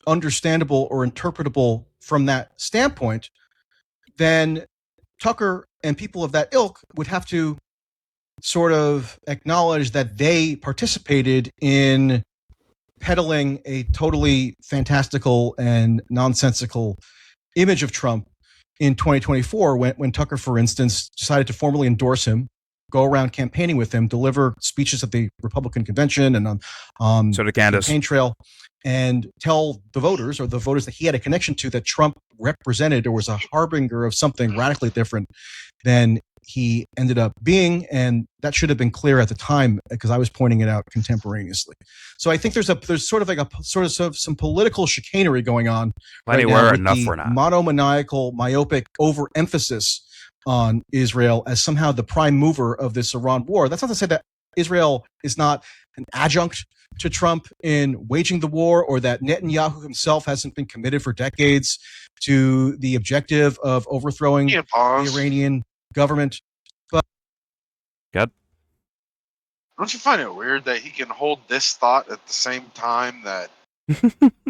Speaker 4: understandable or interpretable from that standpoint, then Tucker and people of that ilk would have to sort of acknowledge that they participated in peddling a totally fantastical and nonsensical image of Trump in 2024 when Tucker, for instance, decided to formally endorse him, go around campaigning with him, deliver speeches at the Republican convention and on
Speaker 1: So did Candace.
Speaker 4: campaign trail, and tell the voters, or the voters that he had a connection to, that Trump represented or was a harbinger of something radically different than he ended up being. And that should have been clear at the time, because I was pointing it out contemporaneously. So I think there's sort of some political chicanery going on
Speaker 1: Plenty
Speaker 4: right now
Speaker 1: were,
Speaker 4: with
Speaker 1: enough
Speaker 4: the
Speaker 1: were not.
Speaker 4: monomaniacal, myopic overemphasis on Israel as somehow the prime mover of this Iran war. That's not to say that Israel is not an adjunct to Trump in waging the war, or that Netanyahu himself hasn't been committed for decades to the objective of overthrowing
Speaker 2: Yeah,
Speaker 4: the
Speaker 2: pause.
Speaker 4: Iranian government.
Speaker 1: Good.
Speaker 2: Don't you find it weird that he can hold this thought at the same time that,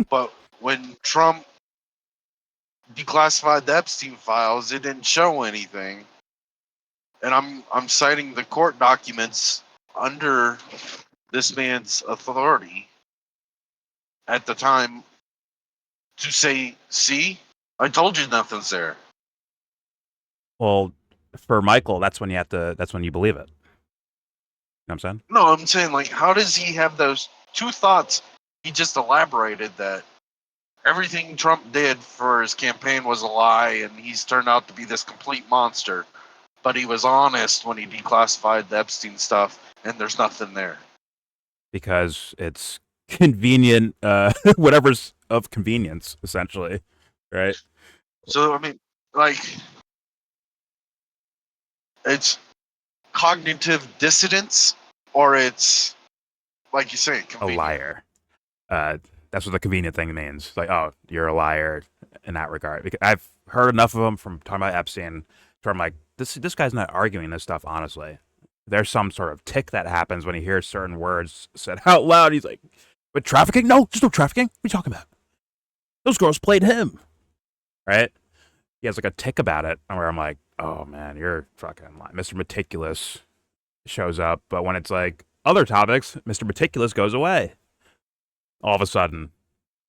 Speaker 2: but when Trump declassified the Epstein files, it didn't show anything, and I'm citing the court documents under this man's authority at the time to say, see, I told you nothing's there.
Speaker 1: Well, for Michael, that's when you believe it. You know what I'm saying?
Speaker 2: No, I'm saying, like, how does he have those two thoughts? He just elaborated that everything Trump did for his campaign was a lie, and he's turned out to be this complete monster. But he was honest when he declassified the Epstein stuff, and there's nothing there.
Speaker 1: Because it's convenient, whatever's of convenience, essentially, right?
Speaker 2: So, I mean, like, it's cognitive dissonance, or it's, like you say,
Speaker 1: A
Speaker 2: convenient.
Speaker 1: liar. That's what the convenient thing means. Like, oh, you're a liar in that regard. Because I've heard enough of them from talking about Epstein, where I'm like, this guy's not arguing this stuff honestly. There's some sort of tick that happens when he hears certain words said out loud. He's like, but trafficking? No, there's no trafficking. What are you talking about? Those girls played him. Right? He has like a tick about it where I'm like, oh man, you're fucking lying. Mr. Meticulous shows up, but when it's like other topics, Mr. Meticulous goes away all of a sudden.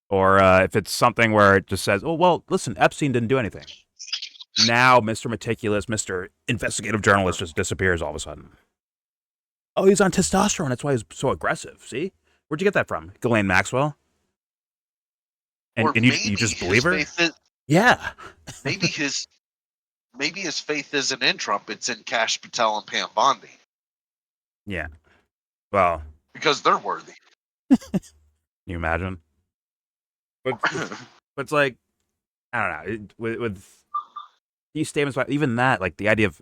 Speaker 1: Or if it's something where it just says, oh, well, listen, Epstein didn't do anything. Now Mr. Meticulous, Mr. Investigative Journalist just disappears all of a sudden. Oh, he's on testosterone. That's why he's so aggressive. See? Where'd you get that from? Ghislaine Maxwell?
Speaker 2: Or
Speaker 1: And you just
Speaker 2: maybe
Speaker 1: believe her?
Speaker 2: his faith
Speaker 1: Yeah.
Speaker 2: maybe his faith isn't in Trump, it's in Cash Patel and Pam Bondi,
Speaker 1: Yeah. Well,
Speaker 2: because they're worthy.
Speaker 1: can you imagine? But it's like, I don't know. With these statements, even that, like the idea of,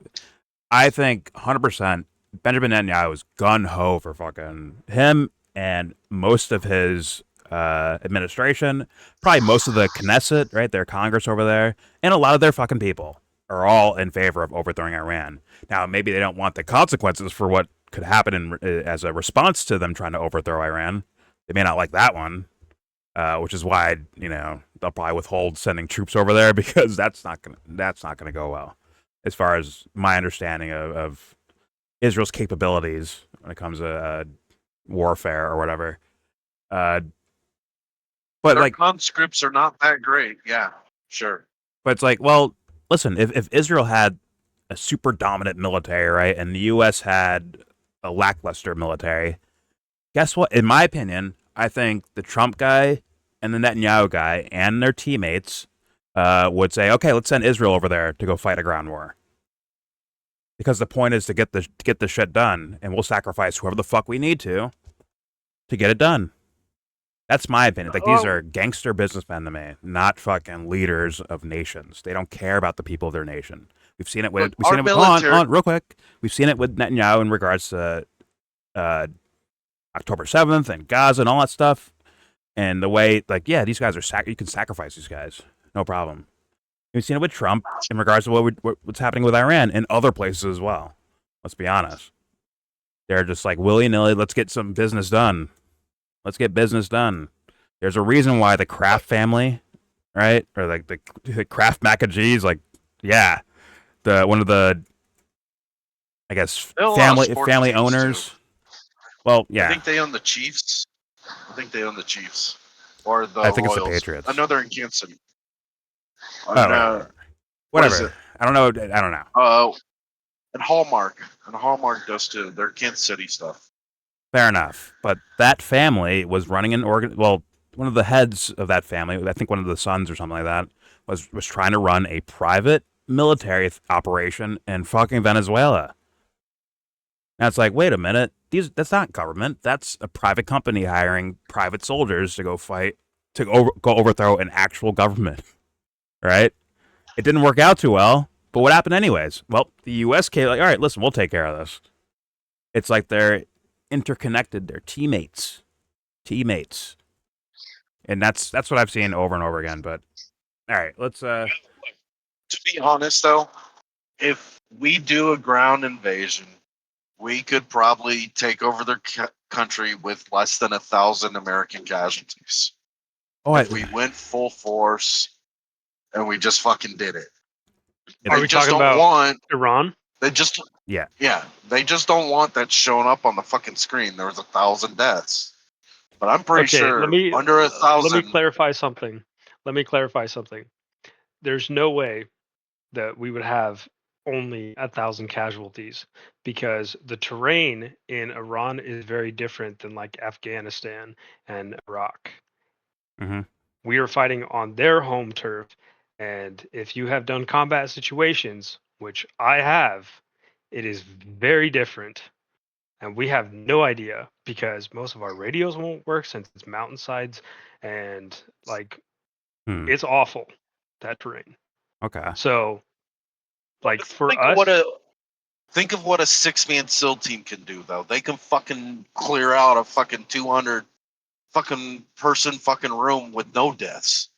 Speaker 1: I think 100% Benjamin Netanyahu is gun-ho for fucking him and most of his administration, probably most of the Knesset, right, their Congress over there, and a lot of their fucking people are all in favor of overthrowing Iran. Now, maybe they don't want the consequences for what could happen as a response to them trying to overthrow Iran. They may not like that one, which is why, you know, they'll probably withhold sending troops over there, because that's not gonna go well, as far as my understanding of Israel's capabilities when it comes to warfare or whatever. But
Speaker 2: Their
Speaker 1: like,
Speaker 2: conscripts are not that great. Yeah, sure.
Speaker 1: but it's like, well, listen, if Israel had a super dominant military, right, and the U.S. had a lackluster military, guess what? In my opinion, I think the Trump guy and the Netanyahu guy and their teammates would say, okay, let's send Israel over there to go fight a ground war. Because the point is to get the shit done, and we'll sacrifice whoever the fuck we need to get it done. That's my opinion. Like these
Speaker 8: Oh.
Speaker 1: are gangster businessmen to me, not fucking leaders of nations. They don't care about the people of their nation. We've seen it with.
Speaker 2: Look,
Speaker 1: We've seen
Speaker 2: our
Speaker 1: it with.
Speaker 2: military-
Speaker 1: Real quick. We've seen it with Netanyahu in regards to October 7th and Gaza and all that stuff. And the way, like, yeah, these guys are you can sacrifice these guys, no problem. We've seen it with Trump in regards to what's happening with Iran and other places as well. Let's be honest. They're just like willy-nilly, let's get some business done. Let's get business done. There's a reason why the Kraft family, right? Or like the Kraft mac and cheese, like, yeah. One of the, I guess,
Speaker 2: There are a lot of sports
Speaker 1: family
Speaker 2: teams,
Speaker 1: owners.
Speaker 2: too.
Speaker 1: Well,
Speaker 2: I
Speaker 1: yeah.
Speaker 2: think they own the Chiefs. Or the
Speaker 1: I think
Speaker 2: Royals.
Speaker 1: it's the Patriots.
Speaker 2: I know they're in Kansas City.
Speaker 1: Whatever.
Speaker 2: what is
Speaker 1: Whatever. I don't know.
Speaker 2: And Hallmark does too. They're Kansas City stuff.
Speaker 1: Fair enough. But that family was running an well, one of the heads of that family, I think one of the sons or something like that, was trying to run a private military operation in fucking Venezuela. Now it's like, wait a minute, that's not government. That's a private company hiring private soldiers to go fight, to go overthrow an actual government, right? It didn't work out too well, but what happened anyways? Well, the U.S. came like, all right, listen, we'll take care of this. It's like they're interconnected. They're teammates, and that's what I've seen over and over again. But all right, let's.
Speaker 2: To be honest, though, if we do a ground invasion, we could probably take over their country with less than 1,000 American casualties. If we went full force and we just fucking did it.
Speaker 8: Are we talking about Iran?
Speaker 2: They just
Speaker 1: yeah.
Speaker 2: They just don't want that showing up on the fucking screen. There was 1,000 deaths, but I'm pretty sure under 1,000.
Speaker 8: Let me clarify something. There's no way that we would have only 1,000 casualties because the terrain in Iran is very different than like Afghanistan and Iraq.
Speaker 1: Mm-hmm.
Speaker 8: We are fighting on their home turf, and if you have done combat situations, which I have, it is very different. And we have no idea because most of our radios won't work since it's mountainsides and like it's awful, that terrain.
Speaker 1: Okay.
Speaker 8: So like for
Speaker 2: think
Speaker 8: us,
Speaker 2: think of what a 6-man SEAL team can do though. They can fucking clear out a fucking 200 fucking person fucking room with no deaths.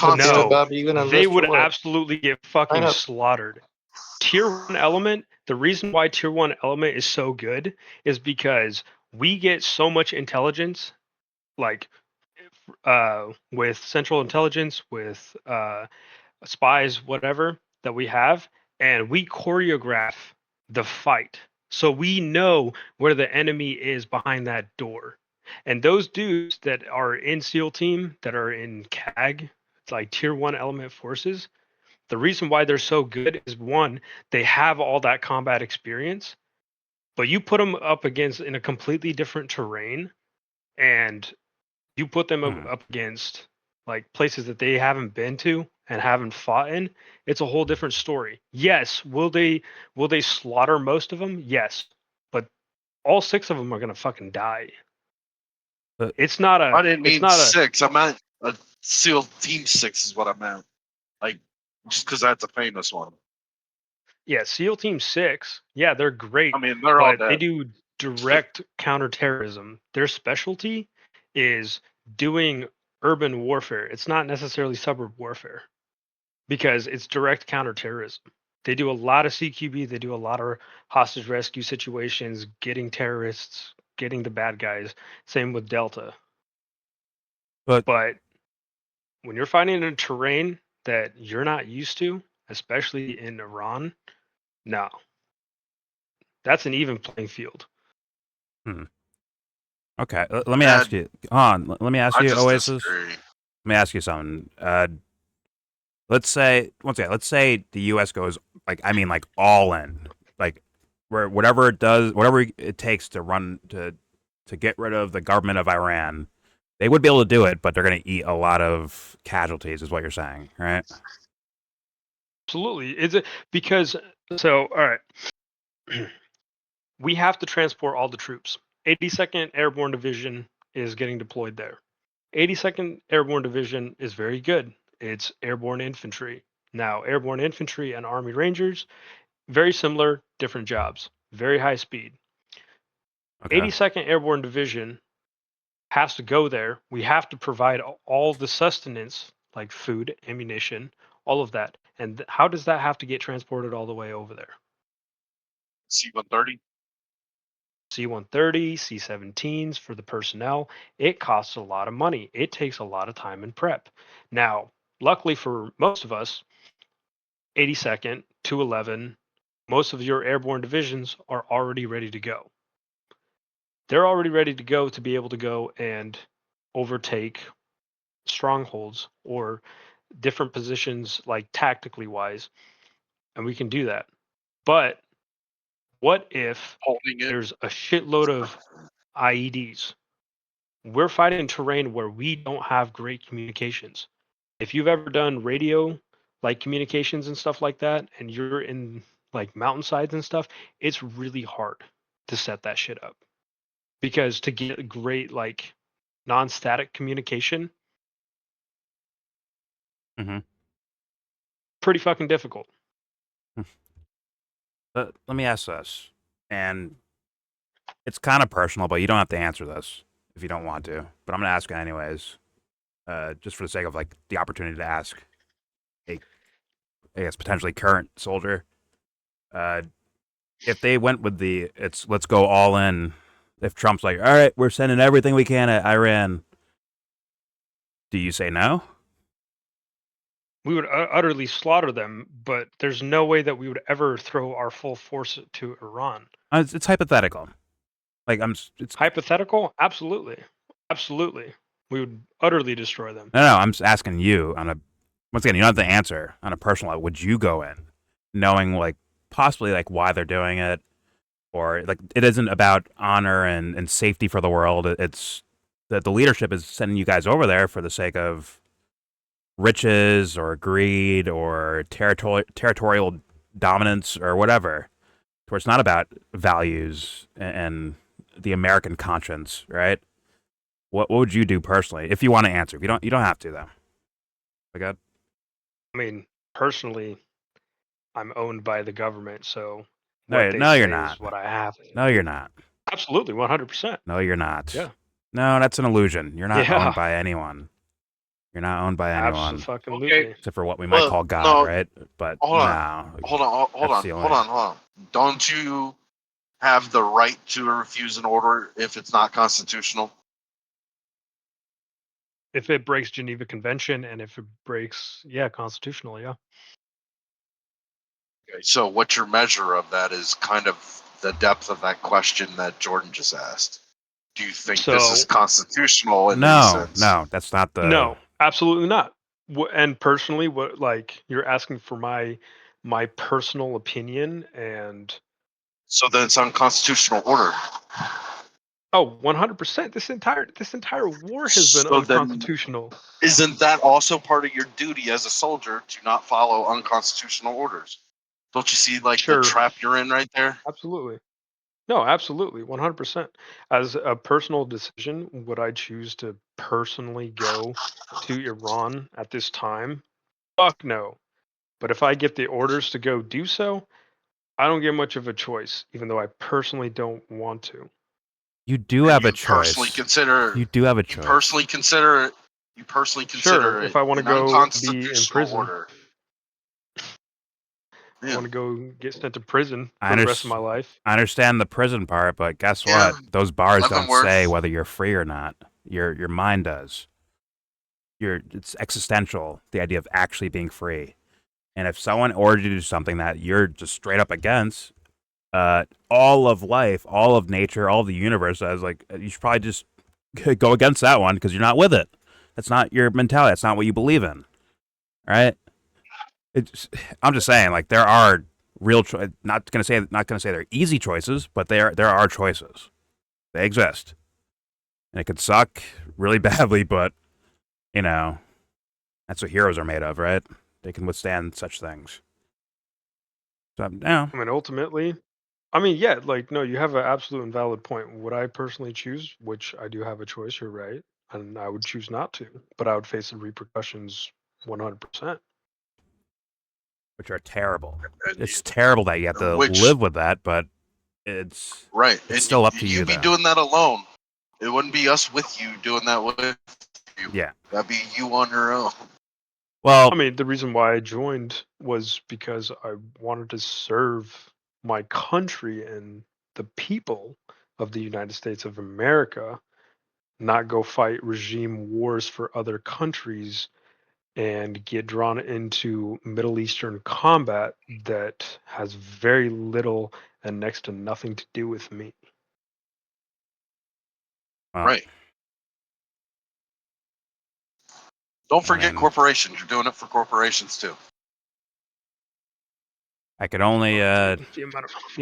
Speaker 8: No,
Speaker 6: Bob, you gonna
Speaker 8: they
Speaker 6: list
Speaker 8: would
Speaker 6: or what?
Speaker 8: absolutely get fucking slaughtered. Tier 1 element, the reason why Tier 1 element is so good is because we get so much intelligence, like with central intelligence, with spies, whatever that we have, and we choreograph the fight. So we know where the enemy is behind that door. And those dudes that are in SEAL team, that are in CAG, it's like Tier 1 element forces, the reason why they're so good is one, they have all that combat experience, but you put them up against in a completely different terrain, and you put them up against like places that they haven't been to and haven't fought in, it's a whole different story. Yes, will they slaughter most of them? Yes, but all 6 of them are gonna fucking die. It's not a.
Speaker 2: I didn't mean
Speaker 8: it's not
Speaker 2: 6. I meant a SEAL Team 6 is what I meant. Like, just because that's a famous one.
Speaker 8: Yeah, SEAL Team 6. Yeah, they're great.
Speaker 2: I mean, they're all
Speaker 8: but
Speaker 2: dead.
Speaker 8: they do direct counterterrorism. Their specialty is doing urban warfare. It's not necessarily suburb warfare because it's direct counterterrorism. They do a lot of CQB. They do a lot of hostage rescue situations, getting terrorists, getting the bad guys. Same with Delta. But when you're fighting in a terrain that you're not used to, especially in Iran, no. That's an even playing field.
Speaker 1: Okay, let me ask you. Let me ask you, Oasis.
Speaker 2: Disagree.
Speaker 1: Let me ask you something. Let's say the U.S. goes like all in, like where whatever it does, whatever it takes to run to get rid of the government of Iran. They would be able to do it, but they're going to eat a lot of casualties, is what you're saying, right?
Speaker 8: Absolutely. Is it because all right. We have to transport all the troops. 82nd Airborne Division is getting deployed there. 82nd Airborne Division is very good. It's airborne infantry. Now, airborne infantry and Army Rangers, very similar, different jobs, very high speed.
Speaker 1: Okay.
Speaker 8: 82nd Airborne Division has to go there. We have to provide all the sustenance, like food, ammunition, all of that. And how does that have to get transported all the way over there?
Speaker 2: C-130.
Speaker 8: C-130, C-17s for the personnel. It costs a lot of money. It takes a lot of time and prep. Now, luckily for most of us, 82nd, 211, most of your airborne divisions are already ready to go. They're already ready to go to be able to go and overtake strongholds or different positions, like tactically wise, and we can do that. But what if
Speaker 2: Holding it.
Speaker 8: there's a shitload of IEDs? We're fighting terrain where we don't have great communications. If you've ever done radio like communications and stuff like that, and you're in like mountainsides and stuff, it's really hard to set that shit up. Because to get great like non-static communication,
Speaker 1: Mhm.
Speaker 8: pretty fucking difficult.
Speaker 1: Let me ask this, and it's kind of personal, but you don't have to answer this if you don't want to. But I'm gonna ask it anyways, just for the sake of like the opportunity to ask a, I guess potentially current soldier, if they went with the let's go all in. If Trump's like, all right, we're sending everything we can at Iran, do you say no?
Speaker 8: We would utterly slaughter them, but there's no way that we would ever throw our full force to Iran.
Speaker 1: It's hypothetical. Like it's
Speaker 8: Hypothetical? Absolutely. Absolutely. We would utterly destroy them.
Speaker 1: no. I'm just asking you on a. Once again, you don't have to answer on a personal level. Would you go in, knowing like possibly like why they're doing it, or like it isn't about honor and safety for the world. It's that the leadership is sending you guys over there for the sake of riches or greed or territorial dominance or whatever. Where it's not about values and the American conscience, right? What would you do personally if you want to answer? If you don't have to though. I got.
Speaker 8: I mean, personally, I'm owned by the government, so
Speaker 1: No,
Speaker 8: what they
Speaker 1: no, you're
Speaker 8: say
Speaker 1: not.
Speaker 8: is what I have.
Speaker 1: No, you're not.
Speaker 8: Absolutely, 100%.
Speaker 1: No, you're not.
Speaker 8: Yeah.
Speaker 1: No, that's an illusion. You're not
Speaker 8: Yeah.
Speaker 1: owned by anyone. You're not owned by anyone.
Speaker 8: Absolutely.
Speaker 2: Okay.
Speaker 1: Except for what we might
Speaker 2: Well,
Speaker 1: call God,
Speaker 2: no.
Speaker 1: right? But
Speaker 2: Hold on.
Speaker 1: no.
Speaker 2: Hold
Speaker 1: That's the only-
Speaker 2: on. Don't you have the right to refuse an order if it's not constitutional?
Speaker 8: If it breaks Geneva Convention and if it breaks, constitutional, yeah.
Speaker 2: Okay, so what's your measure of that is kind of the depth of that question that Jordan just asked. Do you think this is
Speaker 8: So-
Speaker 2: constitutional in any
Speaker 1: No,
Speaker 2: sense?
Speaker 1: no, that's not the.
Speaker 8: No, absolutely not. And personally, what like you're asking for my personal opinion, and
Speaker 2: So then it's unconstitutional order.
Speaker 8: 100%. This entire war has been
Speaker 2: So then-
Speaker 8: unconstitutional.
Speaker 2: Isn't that also part of your duty as a soldier to not follow unconstitutional orders? Don't you see like
Speaker 8: Sure.
Speaker 2: the trap you're in right there?
Speaker 8: Absolutely. No, absolutely, 100%. As a personal decision, would I choose to personally go to Iran at this time? Fuck no. But if I get the orders to go do so, I don't get much of a choice, even though I personally don't want to.
Speaker 1: You do have a
Speaker 2: You personally
Speaker 1: choice.
Speaker 2: consider.
Speaker 1: You do have a
Speaker 2: You
Speaker 1: choice.
Speaker 2: personally consider it. You personally consider
Speaker 8: Sure,
Speaker 2: it
Speaker 8: if I wanna
Speaker 2: an
Speaker 8: go be in
Speaker 2: unconstitutional
Speaker 8: prison.
Speaker 2: order.
Speaker 8: I
Speaker 2: Yeah.
Speaker 8: want to go get sent to prison
Speaker 1: I
Speaker 8: for the rest of my life.
Speaker 1: I understand the prison part, but guess
Speaker 2: Yeah,
Speaker 1: what? Those bars
Speaker 2: nothing
Speaker 1: don't
Speaker 2: worth-
Speaker 1: say whether you're free or not. Your mind does. It's existential, the idea of actually being free. And if someone ordered you to do something that you're just straight up against, all of life, all of nature, all of the universe says like you should probably just go against that one because you're not with it. That's not your mentality. That's not what you believe in. Right? I'm just saying, like there are real not gonna say they're easy choices, but there are choices. They exist, and it could suck really badly, but you know that's what heroes are made of, right? They can withstand such things. So now,
Speaker 8: I mean, ultimately, I mean, yeah, like no, you have an absolute and valid point. Would I personally choose, which I do have a choice, you're right, and I would choose not to, but I would face the repercussions 100%.
Speaker 1: which are terrible.
Speaker 2: And
Speaker 1: It's terrible that you have to
Speaker 2: which
Speaker 1: live with that, but it's
Speaker 2: right,
Speaker 1: it's
Speaker 2: and
Speaker 1: still up to you,
Speaker 2: you'd be
Speaker 1: though.
Speaker 2: doing that alone. It wouldn't be us with you doing that with you.
Speaker 1: Yeah.
Speaker 2: That'd be you on your own.
Speaker 1: Well,
Speaker 8: I mean, the reason why I joined was because I wanted to serve my country and the people of the United States of America, not go fight regime wars for other countries and get drawn into Middle Eastern combat that has very little and next to nothing to do with me.
Speaker 2: Right. Don't
Speaker 1: I
Speaker 2: forget
Speaker 1: mean,
Speaker 2: corporations. You're doing it for corporations too.
Speaker 1: I could only
Speaker 8: The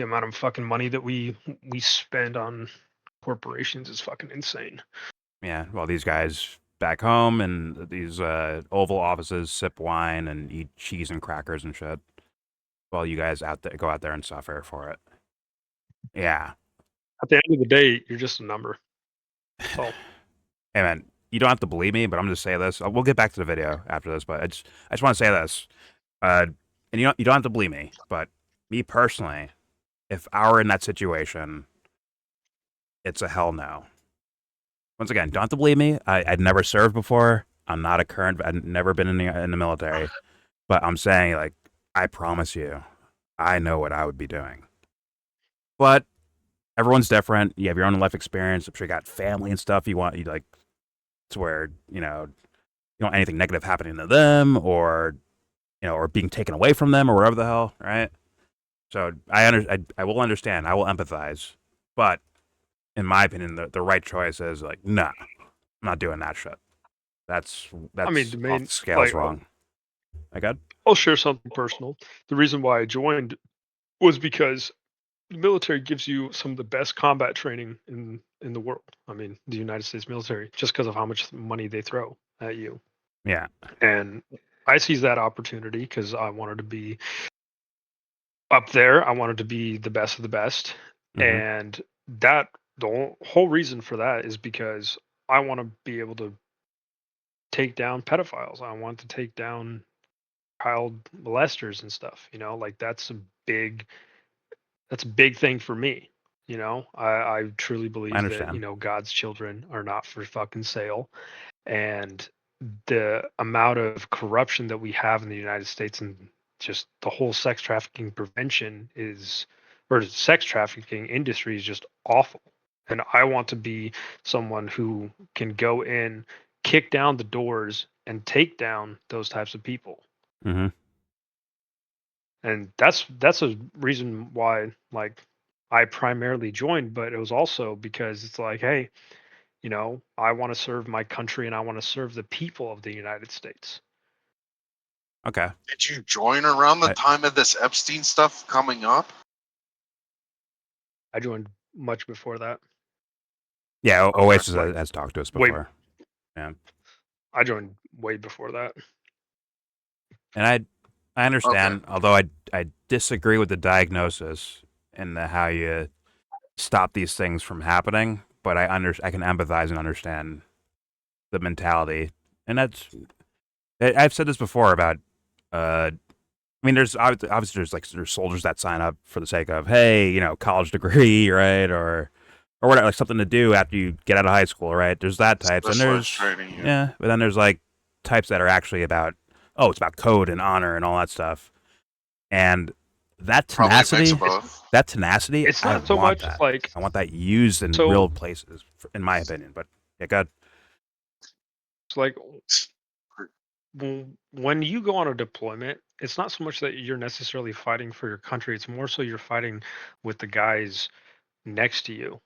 Speaker 8: amount of fucking money that we spend on corporations is fucking insane.
Speaker 1: yeah, well, these guys back home and these Oval offices sip wine and eat cheese and crackers and shit, while you guys go out there and suffer for it. Yeah.
Speaker 8: At the end of the day, you're just a number. That's all.
Speaker 1: Hey man, you don't have to believe me, but I'm just saying this. We'll get back to the video after this, but I just want to say this. And you don't have to believe me, but me personally, if I were in that situation, it's a hell no. Once again, don't have to believe me. I'd never served before. I'm not a current. I've never been in the military, but I'm saying, like, I promise you, I know what I would be doing. But everyone's different. You have your own life experience. I'm sure you got family and stuff. You like to where you don't want anything negative happening to them, or or being taken away from them, or whatever the hell, right? So I will understand. I will empathize, but in my opinion, the right choice is like, nah, I'm not doing that shit. That's
Speaker 8: I mean, the
Speaker 1: off
Speaker 8: main
Speaker 1: the scales
Speaker 8: like
Speaker 1: wrong. I got.
Speaker 8: I'll share something personal. The reason why I joined was because the military gives you some of the best combat training in the world. I mean, the United States military, just because of how much money they throw at you.
Speaker 1: Yeah.
Speaker 8: And I seized that opportunity because I wanted to be up there. I wanted to be the best of the best.
Speaker 1: Mhm.
Speaker 8: And that the whole reason for that is because I want to be able to take down pedophiles. I want to take down child molesters and stuff. Like that's a big thing for me. I truly
Speaker 1: I
Speaker 8: believe that,
Speaker 1: understand.
Speaker 8: God's children are not for fucking sale. And the amount of corruption that we have in the United States and just the whole sex trafficking prevention or sex trafficking industry is just awful. And I want to be someone who can go in, kick down the doors, and take down those types of people.
Speaker 1: Mm-hmm.
Speaker 8: And that's a reason why, like, I primarily joined, but it was also because it's like, hey, I want to serve my country and I want to serve the people of the United States.
Speaker 1: Okay.
Speaker 2: Did you join around the time of this Epstein stuff coming up?
Speaker 8: I joined much before that.
Speaker 1: Yeah,
Speaker 2: Okay,
Speaker 1: Oasis
Speaker 2: like-
Speaker 1: has talked to us
Speaker 8: Wait.
Speaker 1: before. Yeah.
Speaker 8: I joined way before that.
Speaker 1: And I understand, although I disagree with the diagnosis and how you stop these things from happening, but I can empathize and understand the mentality. And I've said this before about I mean, there's obviously there's soldiers that sign up for the sake of, hey, college degree, right, or whatever, like something to do after you get out of high school, right? There's that types, and there's
Speaker 2: training,
Speaker 1: yeah, but then there's like types that are actually about, oh, it's about code and honor and all that stuff, and that tenacity,
Speaker 8: It's
Speaker 1: I
Speaker 8: not so
Speaker 1: want
Speaker 8: much
Speaker 1: that.
Speaker 8: like
Speaker 1: I want that used in real places, in my opinion. But yeah, good.
Speaker 8: It's like when you go on a deployment, it's not so much that you're necessarily fighting for your country. It's more so you're fighting with the guys next to you,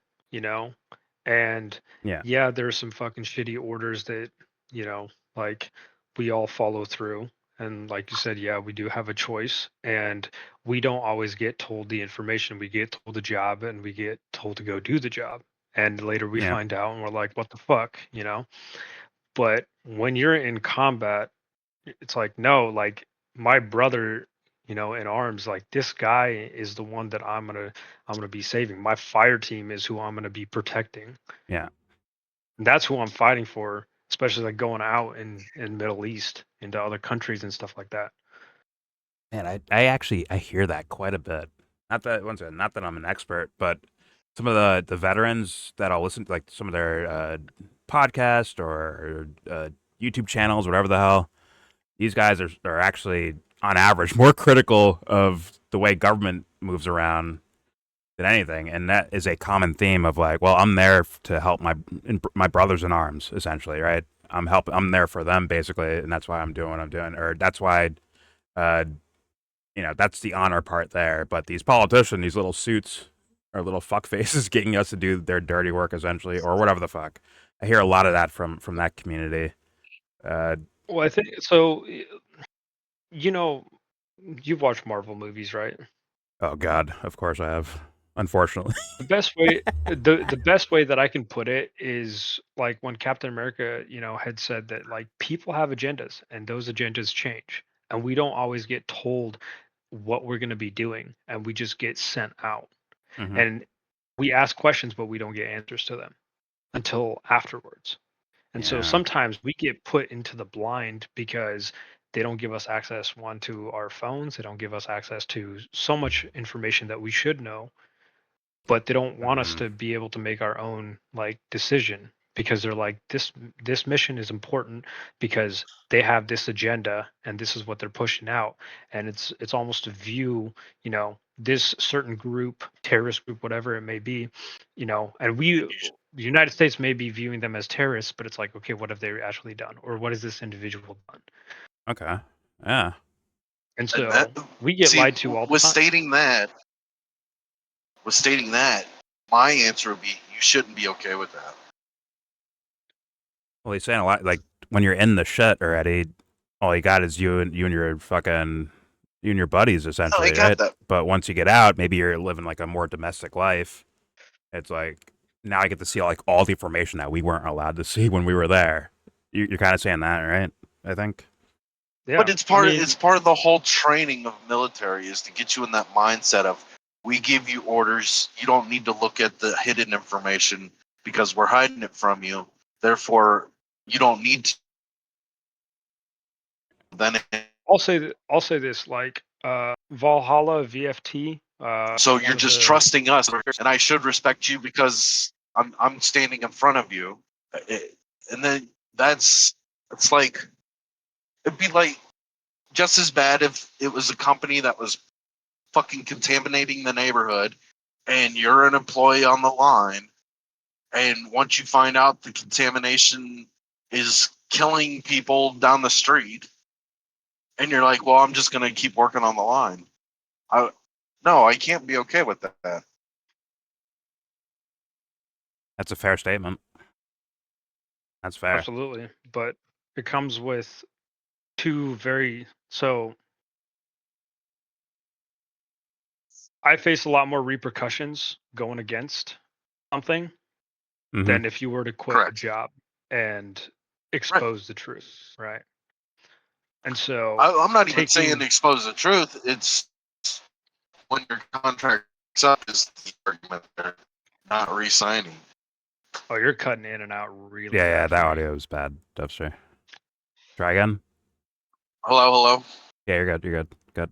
Speaker 8: And
Speaker 1: Yeah,
Speaker 8: there's some fucking shitty orders that, like we all follow through. And like you said, yeah, we do have a choice, and we don't always get told the information. We get told the job, and we get told to go do the job. And later we
Speaker 1: Yeah.
Speaker 8: find out, and we're like, what the fuck, But when you're in combat, it's like, no, like my brother, in arms, like this guy is the one that I'm gonna be saving. My fire team is who I'm gonna be protecting.
Speaker 1: Yeah.
Speaker 8: And that's who I'm fighting for, especially like going out in Middle East into other countries and stuff like that.
Speaker 1: Man, I hear that quite a bit. Not that I'm an expert, but some of the veterans that I'll listen to, like some of their podcast or YouTube channels, whatever the hell. These guys are actually on average more critical of the way government moves around than anything, and that is a common theme of like, well, I'm there to help my brothers in arms, essentially, right? I'm there for them basically, and that's why I'm doing what I'm doing, or that's why, uh, that's the honor part there. But these politicians, these little suits, are little fuck faces getting us to do their dirty work essentially, or whatever the fuck. I hear a lot of that from that community.
Speaker 8: Well, I think so. You know, you've watched Marvel movies, right?
Speaker 1: Oh God, of course I have. Unfortunately.
Speaker 8: The best way the best way that I can put it is like when Captain America, had said that like people have agendas and those agendas change. And we don't always get told what we're going to be doing, and we just get sent out.
Speaker 1: Mhm.
Speaker 8: And we ask questions, but we don't get answers to them until afterwards. And so
Speaker 1: Yeah.
Speaker 8: sometimes we get put into the blind because they don't give us access, one, to our phones. They don't give us access to so much information that we should know, but they don't want us
Speaker 1: Mhm.
Speaker 8: to be able to make our own like decision, because they're like, this mission is important because they have this agenda and this is what they're pushing out. And it's almost to view, this certain group, terrorist group, whatever it may be, and the United States may be viewing them as terrorists, but it's like, okay, what have they actually done, or what has this individual done?
Speaker 1: Okay. Yeah.
Speaker 8: And
Speaker 2: And
Speaker 8: so
Speaker 2: that,
Speaker 8: we get
Speaker 2: see,
Speaker 8: lied to all the
Speaker 2: with
Speaker 8: time.
Speaker 2: stating that, my answer would be you shouldn't be okay with that.
Speaker 1: Well, he's saying a lot. Like when you're in the shit already, all you got is you and your buddies,
Speaker 2: No, I
Speaker 1: essentially,
Speaker 2: got
Speaker 1: right?
Speaker 2: that.
Speaker 1: But once you get out, maybe you're living like a more domestic life. It's like now I get to see like all the information that we weren't allowed to see when we were there. You're kind of saying that, right? I think.
Speaker 8: Yeah,
Speaker 2: But it's
Speaker 8: I
Speaker 2: part
Speaker 8: mean,
Speaker 2: it's part of the whole training of military is to get you in that mindset of we give you orders. You don't need to look at the hidden information because we're hiding it from you. Therefore, you don't need to. Then,
Speaker 8: I'll say this, like Valhalla VFT.
Speaker 2: so
Speaker 8: One
Speaker 2: you're
Speaker 8: of
Speaker 2: just
Speaker 8: the
Speaker 2: trusting us, and I should respect you because I'm standing in front of you. And then it's like it'd be like just as bad if it was a company that was fucking contaminating the neighborhood and you're an employee on the line, and once you find out the contamination is killing people down the street, and you're like, well, I'm just going to keep working on the line. No, I can't be okay with that.
Speaker 1: That's a fair statement. That's fair.
Speaker 8: Absolutely, but it comes with two very so. I face a lot more repercussions going against something
Speaker 1: Mhm.
Speaker 8: than if you were to quit a
Speaker 2: Correct.
Speaker 8: job and expose the truth, right? And so
Speaker 2: I'm not even saying
Speaker 8: taking
Speaker 2: expose the truth. It's when your contract's up is the argument they're not re-signing.
Speaker 8: oh, you're cutting in and out really
Speaker 1: Yeah,
Speaker 8: bad
Speaker 1: that
Speaker 8: for me.
Speaker 1: audio was bad, Dubster. Try again.
Speaker 2: Hello.
Speaker 1: Yeah, you're good. You're good. Good.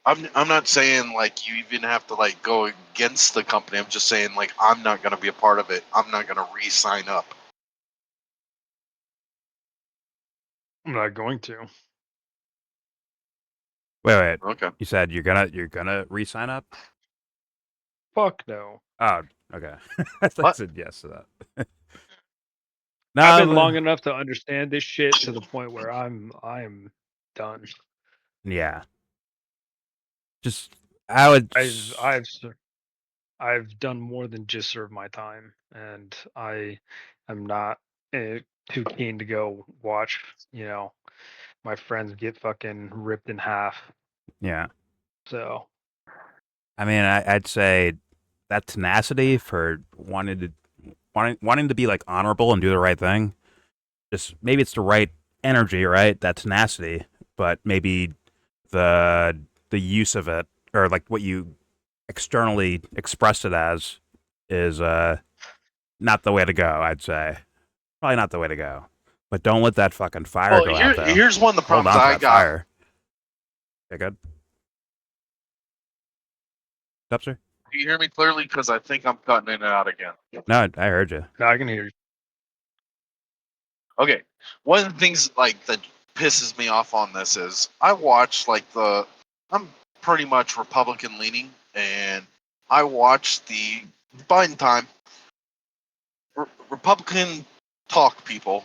Speaker 2: I'm not saying like you even have to like go against the company. I'm just saying like I'm not going to be a part of it. I'm not going to re-sign up.
Speaker 8: I'm not going to.
Speaker 1: Wait.
Speaker 2: Okay.
Speaker 1: You said you're gonna re-sign up?
Speaker 8: Fuck no.
Speaker 1: Oh, okay. I thought you
Speaker 2: What?
Speaker 1: said yes to that. No,
Speaker 8: I've been long enough to understand this shit to the point where I am done.
Speaker 1: yeah. Just I would.
Speaker 8: I've done more than just serve my time, and I am not too keen to go watch, my friends get fucking ripped in half.
Speaker 1: Yeah.
Speaker 8: So
Speaker 1: I mean, I'd say that tenacity for wanting to be like honorable and do the right thing. Just maybe it's the right energy, right? That tenacity. but maybe the use of it, or like what you externally expressed it as, is not the way to go. I'd say probably not the way to go. But don't let that fucking fire
Speaker 2: Well,
Speaker 1: go out, though.
Speaker 2: here's one of the
Speaker 1: Hold
Speaker 2: problems
Speaker 1: on to
Speaker 2: I
Speaker 1: that
Speaker 2: got.
Speaker 1: fire. Okay, good. Up, sir?
Speaker 2: Do you hear me clearly? Because I think I'm cutting in and out again.
Speaker 1: No, I heard you.
Speaker 8: Now I can hear you.
Speaker 2: Okay, one of the things like that pisses me off on this is I watch I'm pretty much Republican leaning, and I watch the Biden time Republican talk people,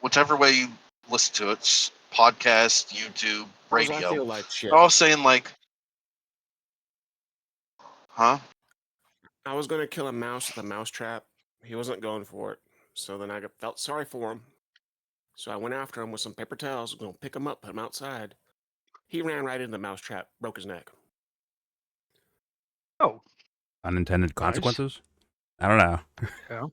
Speaker 2: whichever way you listen to it, podcast, YouTube,
Speaker 3: Those I
Speaker 2: radio.
Speaker 3: feel like shit.
Speaker 2: They're all saying like, huh?
Speaker 3: I was going to kill a mouse with a mousetrap. He wasn't going for it. So then I felt sorry for him. So I went after him with some paper towels. Going to pick him up, put him outside. He ran right into the mousetrap, broke his neck.
Speaker 8: Oh,
Speaker 1: Unintended
Speaker 8: Nice.
Speaker 1: consequences? I don't know.
Speaker 8: yeah.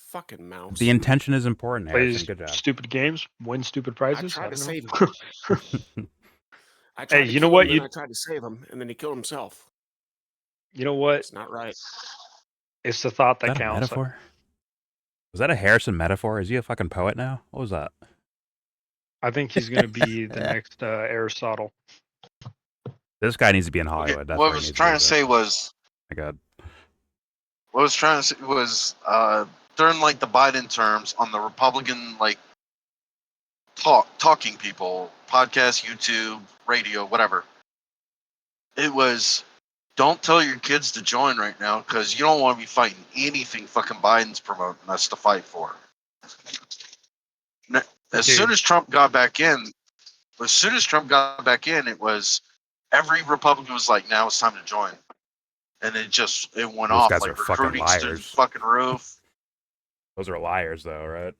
Speaker 3: Fucking mouse.
Speaker 1: The intention is important,
Speaker 8: Plays
Speaker 1: Harrison. Good job.
Speaker 8: stupid games, win stupid prizes.
Speaker 3: tried to
Speaker 8: don't
Speaker 3: save
Speaker 8: know.
Speaker 3: I tried to
Speaker 8: you know
Speaker 3: kill
Speaker 8: what?
Speaker 3: him, then I tried to save him, and then he killed himself.
Speaker 8: You know what?
Speaker 3: It's not right.
Speaker 8: It's the thought
Speaker 1: Is
Speaker 8: that
Speaker 1: that a
Speaker 8: counts.
Speaker 1: metaphor? Was that a Harrison metaphor? Is he a fucking poet now? What was that?
Speaker 8: I think he's going to be the next Aristotle.
Speaker 1: This guy needs to be in Hollywood. That's
Speaker 2: What I
Speaker 1: where he
Speaker 2: was
Speaker 1: needs
Speaker 2: trying
Speaker 1: to
Speaker 2: to say was,
Speaker 1: My God.
Speaker 2: what I was trying to say was, during like the Biden terms on the Republican like talking people, podcast, YouTube, radio, whatever. It was, don't tell your kids to join right now because you don't want to be fighting anything fucking Biden's promoting us to fight for. As soon as Trump got back in, it was every Republican was like, now it's time to join. And it went
Speaker 1: Those
Speaker 2: off
Speaker 1: guys
Speaker 2: like
Speaker 1: are fucking
Speaker 2: recruiting through the
Speaker 1: liars.
Speaker 2: fucking roof.
Speaker 1: Those are liars, though, right?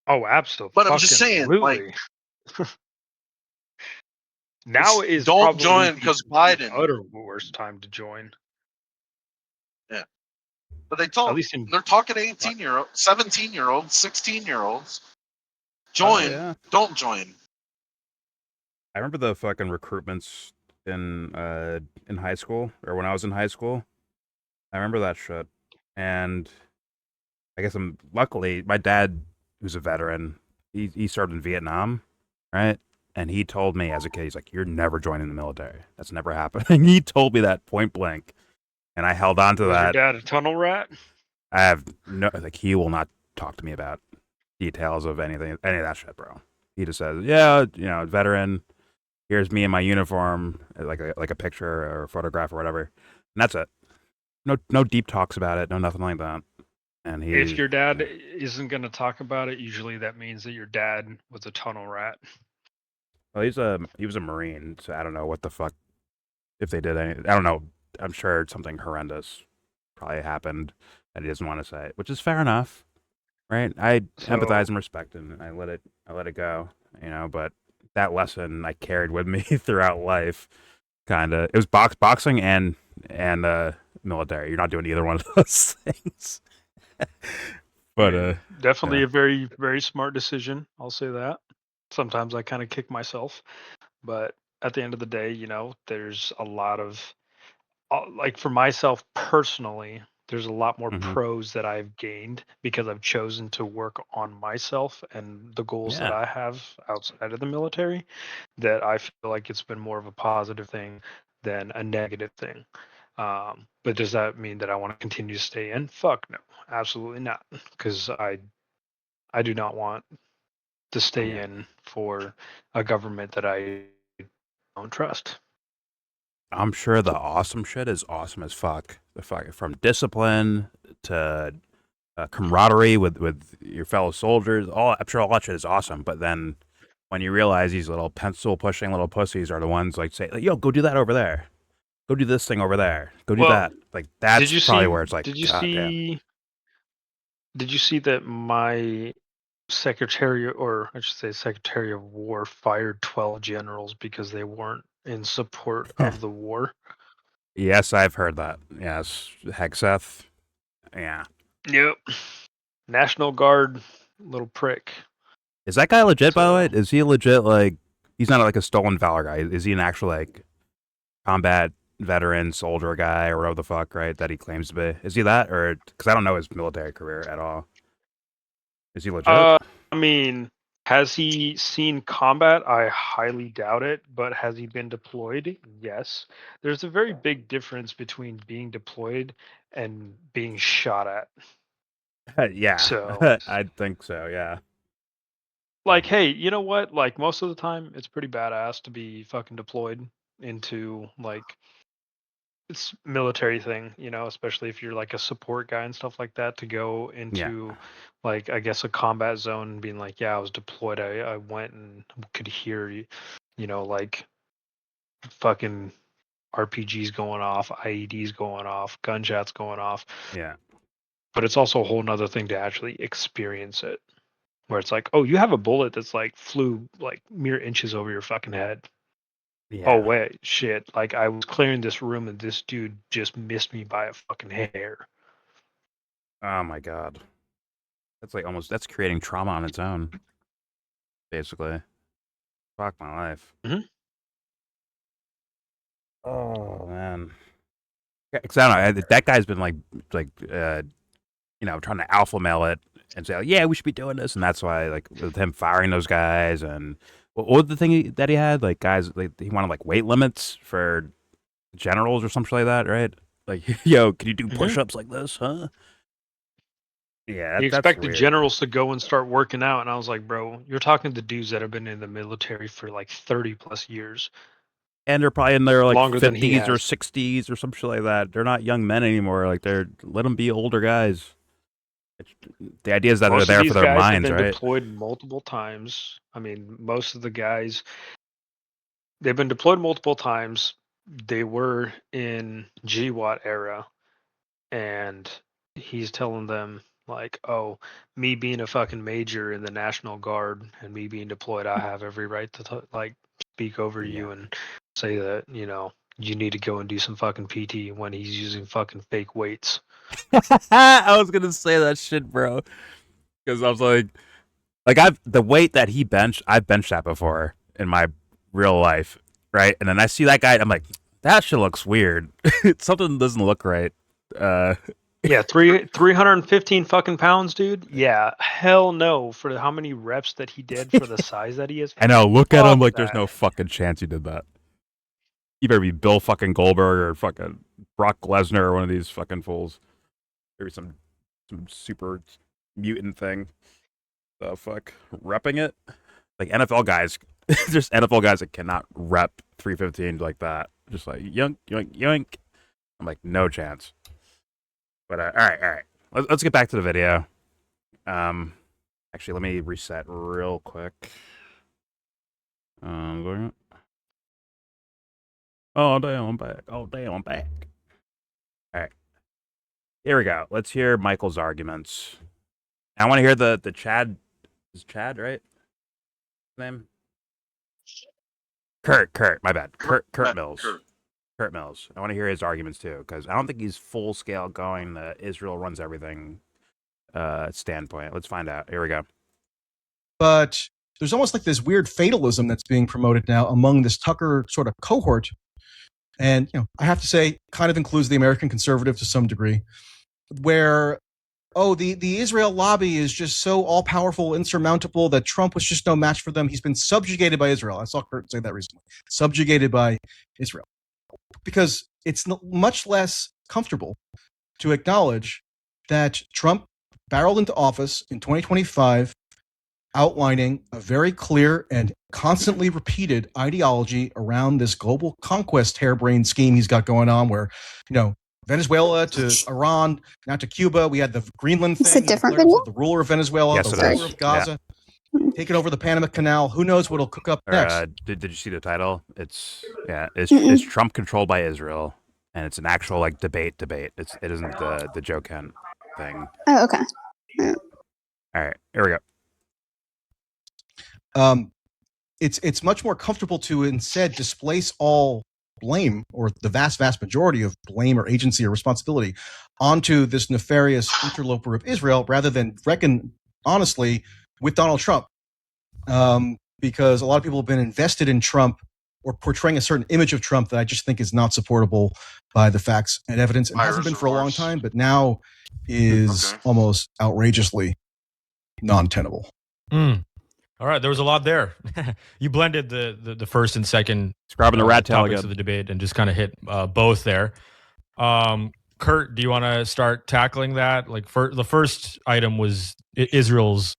Speaker 8: Oh, absolutely.
Speaker 2: But I'm just saying, like,
Speaker 8: now is
Speaker 2: don't
Speaker 8: probably
Speaker 2: join because Biden.
Speaker 8: utter worst time to join.
Speaker 2: Yeah, but they
Speaker 8: At
Speaker 2: told
Speaker 8: least in
Speaker 2: they're talking to 18-year-olds, 17-year-olds, 16-year-olds. Join,
Speaker 1: Oh, yeah.
Speaker 2: don't join.
Speaker 1: I remember the fucking recruitments in high school, or when I was in high school. I remember that shit. And I guess luckily, my dad, who's a veteran, he served in Vietnam, right? And he told me as a kid, he's like, you're never joining the military. That's never happening. He told me that point blank. And I held on to
Speaker 8: was
Speaker 1: that.
Speaker 8: your dad a tunnel rat?
Speaker 1: I have he will not talk to me about details of any of that shit, bro. He just says, yeah, veteran, here's me in my uniform, like a picture or a photograph or whatever. And that's it. No deep talks about it, no nothing like that. And
Speaker 8: If your dad isn't going to talk about it, usually that means that your dad was a tunnel rat.
Speaker 1: Well, he was a Marine, so I don't know what the fuck if they did any. I don't know. I'm sure something horrendous probably happened that he doesn't want to say, which is fair enough, right? I empathize and respect, and I let it go, But that lesson I carried with me throughout life. Kind of, it was boxing and military. You're not doing either one of those things. But
Speaker 8: definitely
Speaker 1: yeah.
Speaker 8: a very, very smart decision. I'll say that. Sometimes I kind of kick myself, but at the end of the day, there's a lot of like for myself personally, there's a lot more
Speaker 1: Mhm.
Speaker 8: pros that I've gained because I've chosen to work on myself and the goals that
Speaker 1: Yeah.
Speaker 8: I have outside of the military, that I feel like it's been more of a positive thing than a negative thing. But does that mean that I want to continue to stay in? Fuck no, absolutely not. Because I do not want to stay
Speaker 1: Yeah.
Speaker 8: in for a government that I don't trust.
Speaker 1: I'm sure the awesome shit is awesome as fuck. From discipline to camaraderie with your fellow soldiers. I'm sure all that shit is awesome. But then when you realize these little pencil pushing little pussies are the ones like say, yo, go do that over there. Go do this thing over there. Go do that. Like that's probably where it's like,
Speaker 8: Did you
Speaker 1: God damn.
Speaker 8: see? Did you see that my secretary, or I should say Secretary of War, fired 12 generals because they weren't in support of the war?
Speaker 1: Yes, I've heard that. Yes, Hegseth. Yeah.
Speaker 8: Yep. National Guard, little prick.
Speaker 1: Is that guy legit, by the way? Is he legit, like, he's not like a stolen valor guy? Is he an actual, like, combat veteran, soldier guy, or whatever the fuck, right, that he claims to be? Is he that? Or, because I don't know his military career at all. Is he legit?
Speaker 8: I mean, has he seen combat? I highly doubt it. But has he been deployed? Yes. There's a very big difference between being deployed and being shot at.
Speaker 1: Yeah.
Speaker 8: So,
Speaker 1: I think so, yeah.
Speaker 8: like, hey, you know what? Like, most of the time, it's pretty badass to be fucking deployed into, like, it's military thing, you know, especially if you're like a support guy and stuff like that, to go into like, I guess, a combat zone and being like, yeah, I was deployed. I went and could hear you know, like fucking RPGs going off, IEDs going off, gunshots going off.
Speaker 1: Yeah.
Speaker 8: But it's also a whole nother thing to actually experience it, where it's like, oh, you have a bullet that's like flew like mere inches over your fucking head.
Speaker 1: Yeah.
Speaker 8: Oh wait, shit! Like, I was clearing this room and this dude just missed me by a fucking hair.
Speaker 1: Oh my god. That's like that's creating trauma on its own. Basically. Fuck my life.
Speaker 8: Mhm.
Speaker 1: Oh man. Because I don't know, that guy's been like you know, trying to alpha male it and say, yeah, we should be doing this, and that's why, like, with him firing those guys, and what was the thing that he had? Like, guys, like, he wanted like weight limits for generals or something like that, right? Like, yo, can you do push-ups like this, huh? Yeah,
Speaker 8: He
Speaker 1: that's
Speaker 8: expected
Speaker 1: weird.
Speaker 8: generals to go and start working out, and I was like, bro, you're talking to dudes that have been in the military for like 30 plus years.
Speaker 1: And they're probably in their like
Speaker 8: Longer than he
Speaker 1: 50s or
Speaker 8: has.
Speaker 1: 60s or some shit like that. They're not young men anymore. Like, let them be older guys. The idea is that
Speaker 8: Most
Speaker 1: they're
Speaker 8: of
Speaker 1: there
Speaker 8: these
Speaker 1: for their
Speaker 8: guys
Speaker 1: minds,
Speaker 8: have been
Speaker 1: right?
Speaker 8: deployed multiple times. I mean, most of the guys, they've been deployed multiple times. They were in GWAT era, and he's telling them like, oh, me being a fucking major in the National Guard and me being deployed, I have every right to like speak over you and say that, you know, you need to go and do some fucking PT, when he's using fucking fake weights.
Speaker 1: I was gonna say that shit, bro, because I was like the weight that he benched, I've benched that before in my real life, right? And then I see that guy, I'm like, that shit looks weird. Something doesn't look right.
Speaker 8: Yeah, 315 fucking pounds, dude. Yeah, hell no, for how many reps that he did for the size that he is.
Speaker 1: I know. Look at him
Speaker 8: Fuck
Speaker 1: like there's
Speaker 8: that.
Speaker 1: no fucking chance he did that. You better be Bill fucking Goldberg or fucking Brock Lesnar or one of these fucking fools. Maybe some super mutant thing. The fuck, repping it like NFL guys. There's NFL guys that cannot rep 315 like that. Just like yoink yoink yoink. I'm like, no chance. But all right. Let's get back to the video. Actually, let me reset real quick. Oh damn, I'm back. Oh damn, I'm back. All right, here we go. Let's hear Michael's arguments. I want to hear the Chad. Is Chad right? His name? Curt. My bad. Curt Mills. Curt Mills. I want to hear his arguments too, because I don't think he's full scale going the Israel runs everything standpoint. Let's find out. Here we go.
Speaker 4: But there's almost like this weird fatalism that's being promoted now among this Tucker sort of cohort. And, you know, I have to say, kind of includes the American conservative to some degree, where, oh, the Israel lobby is just so all-powerful, insurmountable, that Trump was just no match for them. He's been subjugated by Israel. I saw Curt say that recently. Subjugated by Israel. Because it's much less comfortable to acknowledge that Trump barreled into office in 2025 outlining a very clear and constantly repeated ideology around this global conquest harebrained scheme he's got going on, where, you know, Venezuela to Iran, now to Cuba. We had the Greenland thing.
Speaker 9: It's a different
Speaker 4: He declared
Speaker 9: video?
Speaker 4: himself the ruler of Venezuela,
Speaker 1: Yes,
Speaker 4: the
Speaker 1: it
Speaker 4: ruler
Speaker 1: is.
Speaker 4: of Gaza, taking over the Panama Canal. Who knows what'll cook up next?
Speaker 1: Did you see the title? It's Trump controlled by Israel, and it's an actual like debate. It isn't the Joe Kent thing.
Speaker 9: Oh, okay.
Speaker 1: All right, here we go.
Speaker 4: It's much more comfortable to instead displace all blame, or the vast majority of blame or agency or responsibility, onto this nefarious interloper of Israel, rather than reckon honestly with Donald Trump. because a lot of people have been invested in Trump or portraying a certain image of Trump that I just think is not supportable by the facts and evidence, and hasn't been for a long time, but now is almost outrageously non-tenable.
Speaker 5: All right, there was a lot there. You blended the first and second
Speaker 1: grabbing the rat tail
Speaker 5: topics
Speaker 1: again
Speaker 5: of the debate and just kind of hit both there. Curt, do you want to start tackling that? Like, the first item was Israel's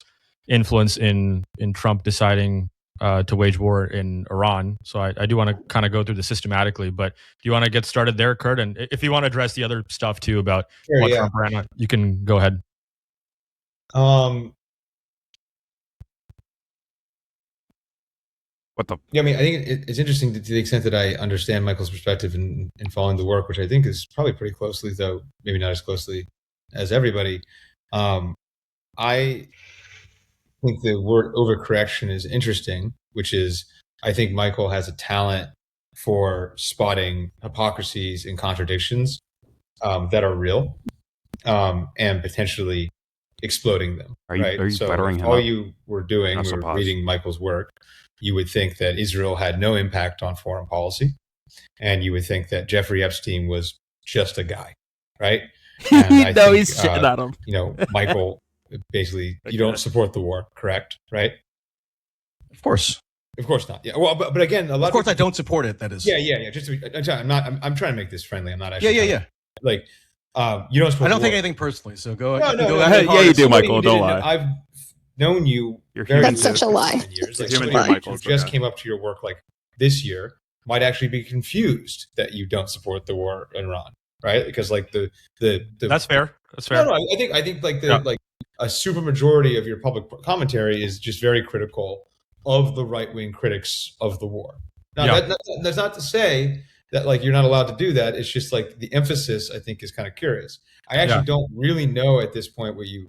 Speaker 5: influence in Trump deciding to wage war in Iran. So I do want to kind of go through this systematically, but do you want to get started there, Curt? And if you want to address the other stuff too about Trump ran on, you can go ahead.
Speaker 7: Yeah, I mean, I think it's interesting to the extent that I understand Michael's perspective in following the work, which I think is probably pretty closely, though maybe not as closely as everybody. I think the word overcorrection is interesting, which is, I think Michael has a talent for spotting hypocrisies and contradictions that are real and potentially exploding them.
Speaker 1: Are you
Speaker 7: so
Speaker 1: buttering him
Speaker 7: all
Speaker 1: up?
Speaker 7: you were doing or reading Michael's work, you would think that Israel had no impact on foreign policy, and you would think that Jeffrey Epstein was just a guy, right? And
Speaker 1: no, he's shitting at him.
Speaker 7: You know, Michael, basically, you don't support the war, correct? Right?
Speaker 4: Of course
Speaker 7: not. Yeah. Well, but again, a lot
Speaker 4: of course, I don't support it. That is.
Speaker 7: Yeah. Just to be, I'm trying to make this friendly. I'm not actually.
Speaker 4: Yeah.
Speaker 7: Like, you don't support.
Speaker 4: I don't think anything personally. So go.
Speaker 7: No.
Speaker 1: Yeah, you do, Michael. Don't lie.
Speaker 7: I've known you.
Speaker 9: That's such a lie.
Speaker 7: Years. Like, somebody who just came up to your work like this year might actually be confused that you don't support the war in Iran, right? Because like the
Speaker 5: that's fair. That's fair.
Speaker 7: No, I think like like a super majority of your public commentary is just very critical of the right wing critics of the war. Now that's not to say that like you're not allowed to do that. It's just like the emphasis I think is kind of curious. I actually don't really know at this point what you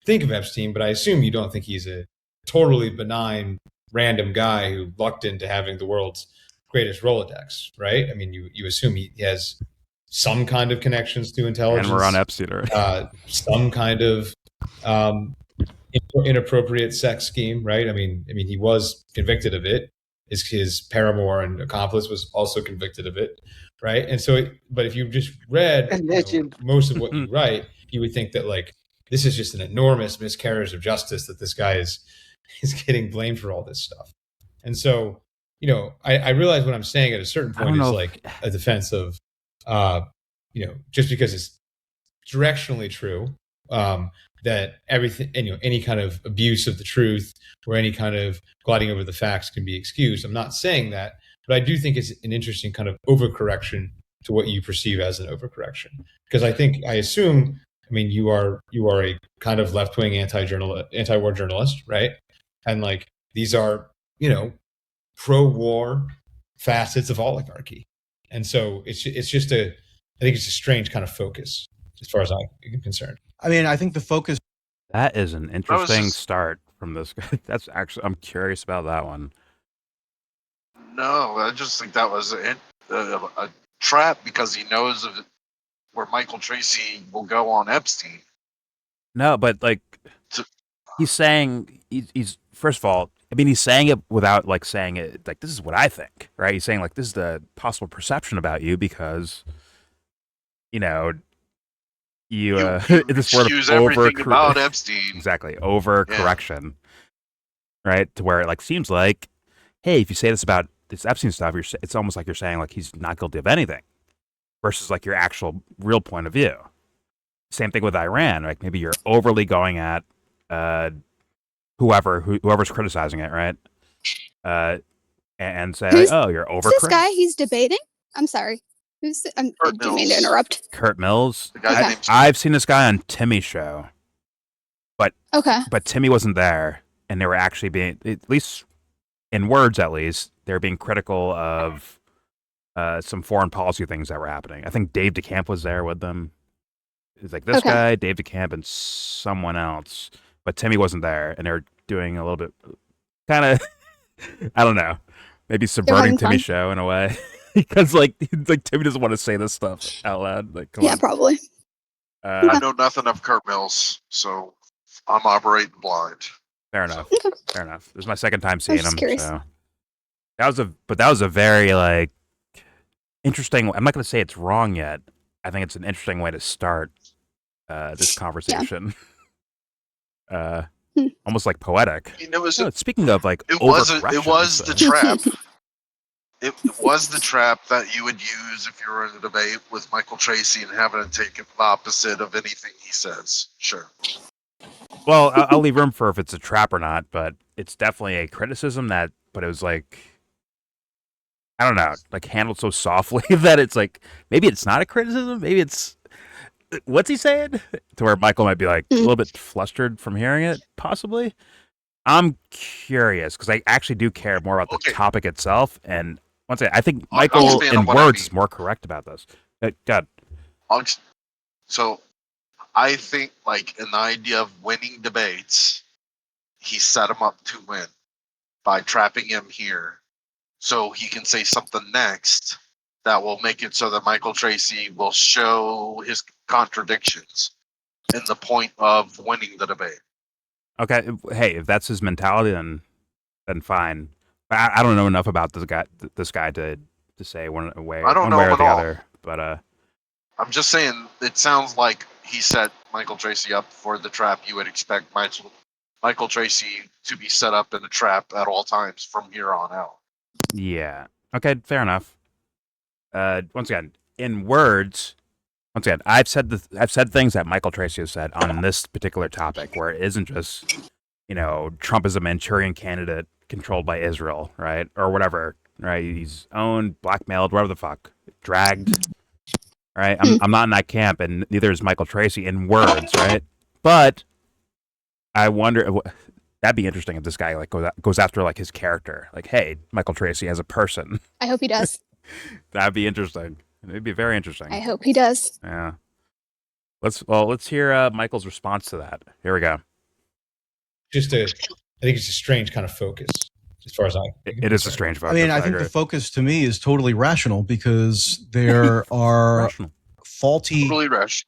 Speaker 7: think of Epstein, but I assume you don't think he's a totally benign, random guy who lucked into having the world's greatest Rolodex, right? I mean, you assume he has some kind of connections to intelligence.
Speaker 1: And we're on Epstein, right?
Speaker 7: Some kind of inappropriate sex scheme, right? I mean, he was convicted of it. His paramour and accomplice was also convicted of it, right? And so, but if you just read most of what you write, you would think that like this is just an enormous miscarriage of justice that this guy is getting blamed for all this stuff. And so, you know, I realize what I'm saying at a certain point is like a defense of, you know, just because it's directionally true, that everything, you know, any kind of abuse of the truth or any kind of gliding over the facts can be excused. I'm not saying that, but I do think it's an interesting kind of overcorrection to what you perceive as an overcorrection. Because I assume, I mean, you are a kind of left-wing anti-war journalist, right? And like these are, you know, pro-war facets of oligarchy. And so I think it's a strange kind of focus as far as I'm concerned.
Speaker 4: I mean, I think the focus.
Speaker 1: That is an interesting start from this guy. That's actually, I'm curious about that one.
Speaker 2: No, I just think that was a trap because he knows of where Michael Tracey will go on Epstein.
Speaker 1: No, but like he's saying he's first of all, I mean, he's saying it without like saying it like this is what I think, right? He's saying like this is the possible perception about you because, you know, you this word of
Speaker 2: everything about Epstein.
Speaker 1: Exactly, overcorrection, right? To where it like seems like, hey, if you say this about this Epstein stuff, it's almost like you're saying like he's not guilty of anything, versus like your actual real point of view. Same thing with Iran. Like maybe you're overly going at whoever's criticizing it, right? And say, like, oh, you're over.
Speaker 9: This guy he's debating. I'm sorry. I didn't mean to interrupt.
Speaker 1: Curt Mills. I've seen this guy on Timmy's show, but Timmy wasn't there, and they were actually being, at least in words, they were being critical of some foreign policy things that were happening. I think Dave DeCamp was there with them. It's like this guy, Dave DeCamp, and someone else, but Timmy wasn't there, and they were doing a little bit, kind of, I don't know, maybe subverting Timmy's show in a way. Because like Timmy doesn't want to say this stuff out loud. Like, come on.
Speaker 9: Probably.
Speaker 2: I know nothing of Curt Mills, so I'm operating blind.
Speaker 1: Fair enough.
Speaker 9: Okay.
Speaker 1: Fair enough. This is my second time
Speaker 9: I
Speaker 1: seeing
Speaker 9: was just
Speaker 1: him.
Speaker 9: curious.
Speaker 1: So that was a very like interesting. I'm not going to say it's wrong yet. I think it's an interesting way to start this conversation. Almost like poetic.
Speaker 2: I mean, it was
Speaker 1: Speaking of like
Speaker 2: it was the
Speaker 1: overcorrections,
Speaker 2: trap. It was the trap that you would use if you were in a debate with Michael Tracey and having to take the opposite of anything he says. Sure.
Speaker 1: well, I'll leave room for if it's a trap or not, but it's definitely a criticism but it was like, I don't know, like handled so softly that it's like, maybe it's not a criticism. Maybe it's, what's he saying? To where Michael might be like a little bit flustered from hearing it, possibly. I'm curious because I actually do care more about the topic itself. And once again, I think Michael,
Speaker 2: understand
Speaker 1: in
Speaker 2: what I
Speaker 1: words,
Speaker 2: mean.
Speaker 1: is more correct about this. God.
Speaker 2: So I think, like, in the idea of winning debates, he set him up to win by trapping him here so he can say something next that will make it so that Michael Tracey will show his contradictions in the point of winning the debate.
Speaker 1: Okay, hey, if that's his mentality, then fine. I don't know enough about this guy to say one way
Speaker 2: I don't
Speaker 1: one
Speaker 2: know
Speaker 1: way
Speaker 2: him
Speaker 1: or
Speaker 2: at
Speaker 1: the
Speaker 2: all.
Speaker 1: other. But
Speaker 2: I'm just saying, it sounds like he set Michael Tracey up for the trap you would expect Michael Tracey to be set up in a trap at all times from here on out.
Speaker 1: yeah, okay, fair enough. Once again, in words, once again, I've said things that Michael Tracey has said on this particular topic, where it isn't just Trump is a Manchurian candidate controlled by Israel, right, or whatever, right? He's owned, blackmailed, whatever the fuck, dragged. Right, I'm not in that camp, and neither is Michael Tracey in words, right? But I wonder, that'd be interesting if this guy like goes after like his character, like, hey, Michael Tracey as a person.
Speaker 9: I hope he does.
Speaker 1: That'd be interesting. It'd be very interesting.
Speaker 9: I hope he does.
Speaker 1: Yeah. Let's hear Michael's response to that. Here we go.
Speaker 7: I think it's a strange kind of focus, as far as
Speaker 1: it is a strange focus.
Speaker 4: I mean, I think the focus to me is totally rational because there are faulty,
Speaker 2: Totally rash.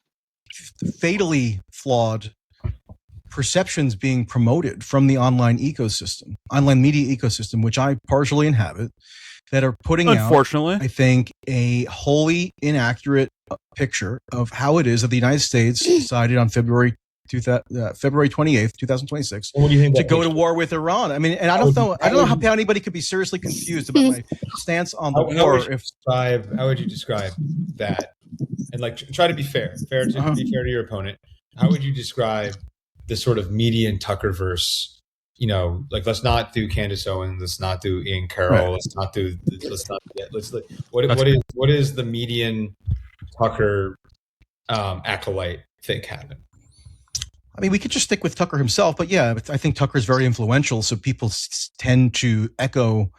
Speaker 4: fatally flawed perceptions being promoted from the online media ecosystem, which I partially inhabit, that are putting
Speaker 1: unfortunately,
Speaker 4: out, I think, a wholly inaccurate picture of how it is that the United States decided on February 28th, 2026, to go to war with Iran. I mean, and I don't know how anybody could be seriously confused about my stance on the war.
Speaker 7: How would you describe that? And like, try to be fair to be fair to your opponent. How would you describe the sort of media and Tuckerverse? Like, let's not do Candace Owens, let's not do Ian Carroll, right. What is the median Tucker acolyte think happened?
Speaker 4: I mean, we could just stick with Tucker himself, but yeah, I think Tucker's very influential, so people tend to echo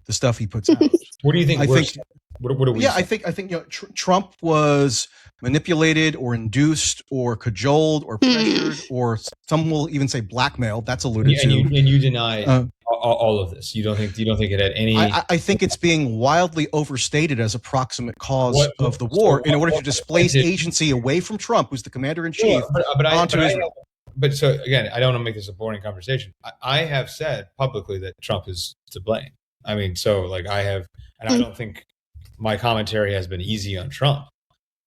Speaker 4: the stuff he puts out.
Speaker 7: What do you think?
Speaker 4: I think.
Speaker 7: What do we?
Speaker 4: Yeah,
Speaker 7: say?
Speaker 4: I think Trump was manipulated or induced or cajoled or pressured or some will even say blackmailed. That's alluded to.
Speaker 7: And you deny all of this. You don't think it had any?
Speaker 4: I think it's being wildly overstated as a proximate cause of the war in order to displace agency away from Trump, who's the commander in chief, onto Israel.
Speaker 7: But so again, I don't want to make this a boring conversation. I have said publicly that Trump is to blame. I mean, so like I have, and I don't think my commentary has been easy on Trump,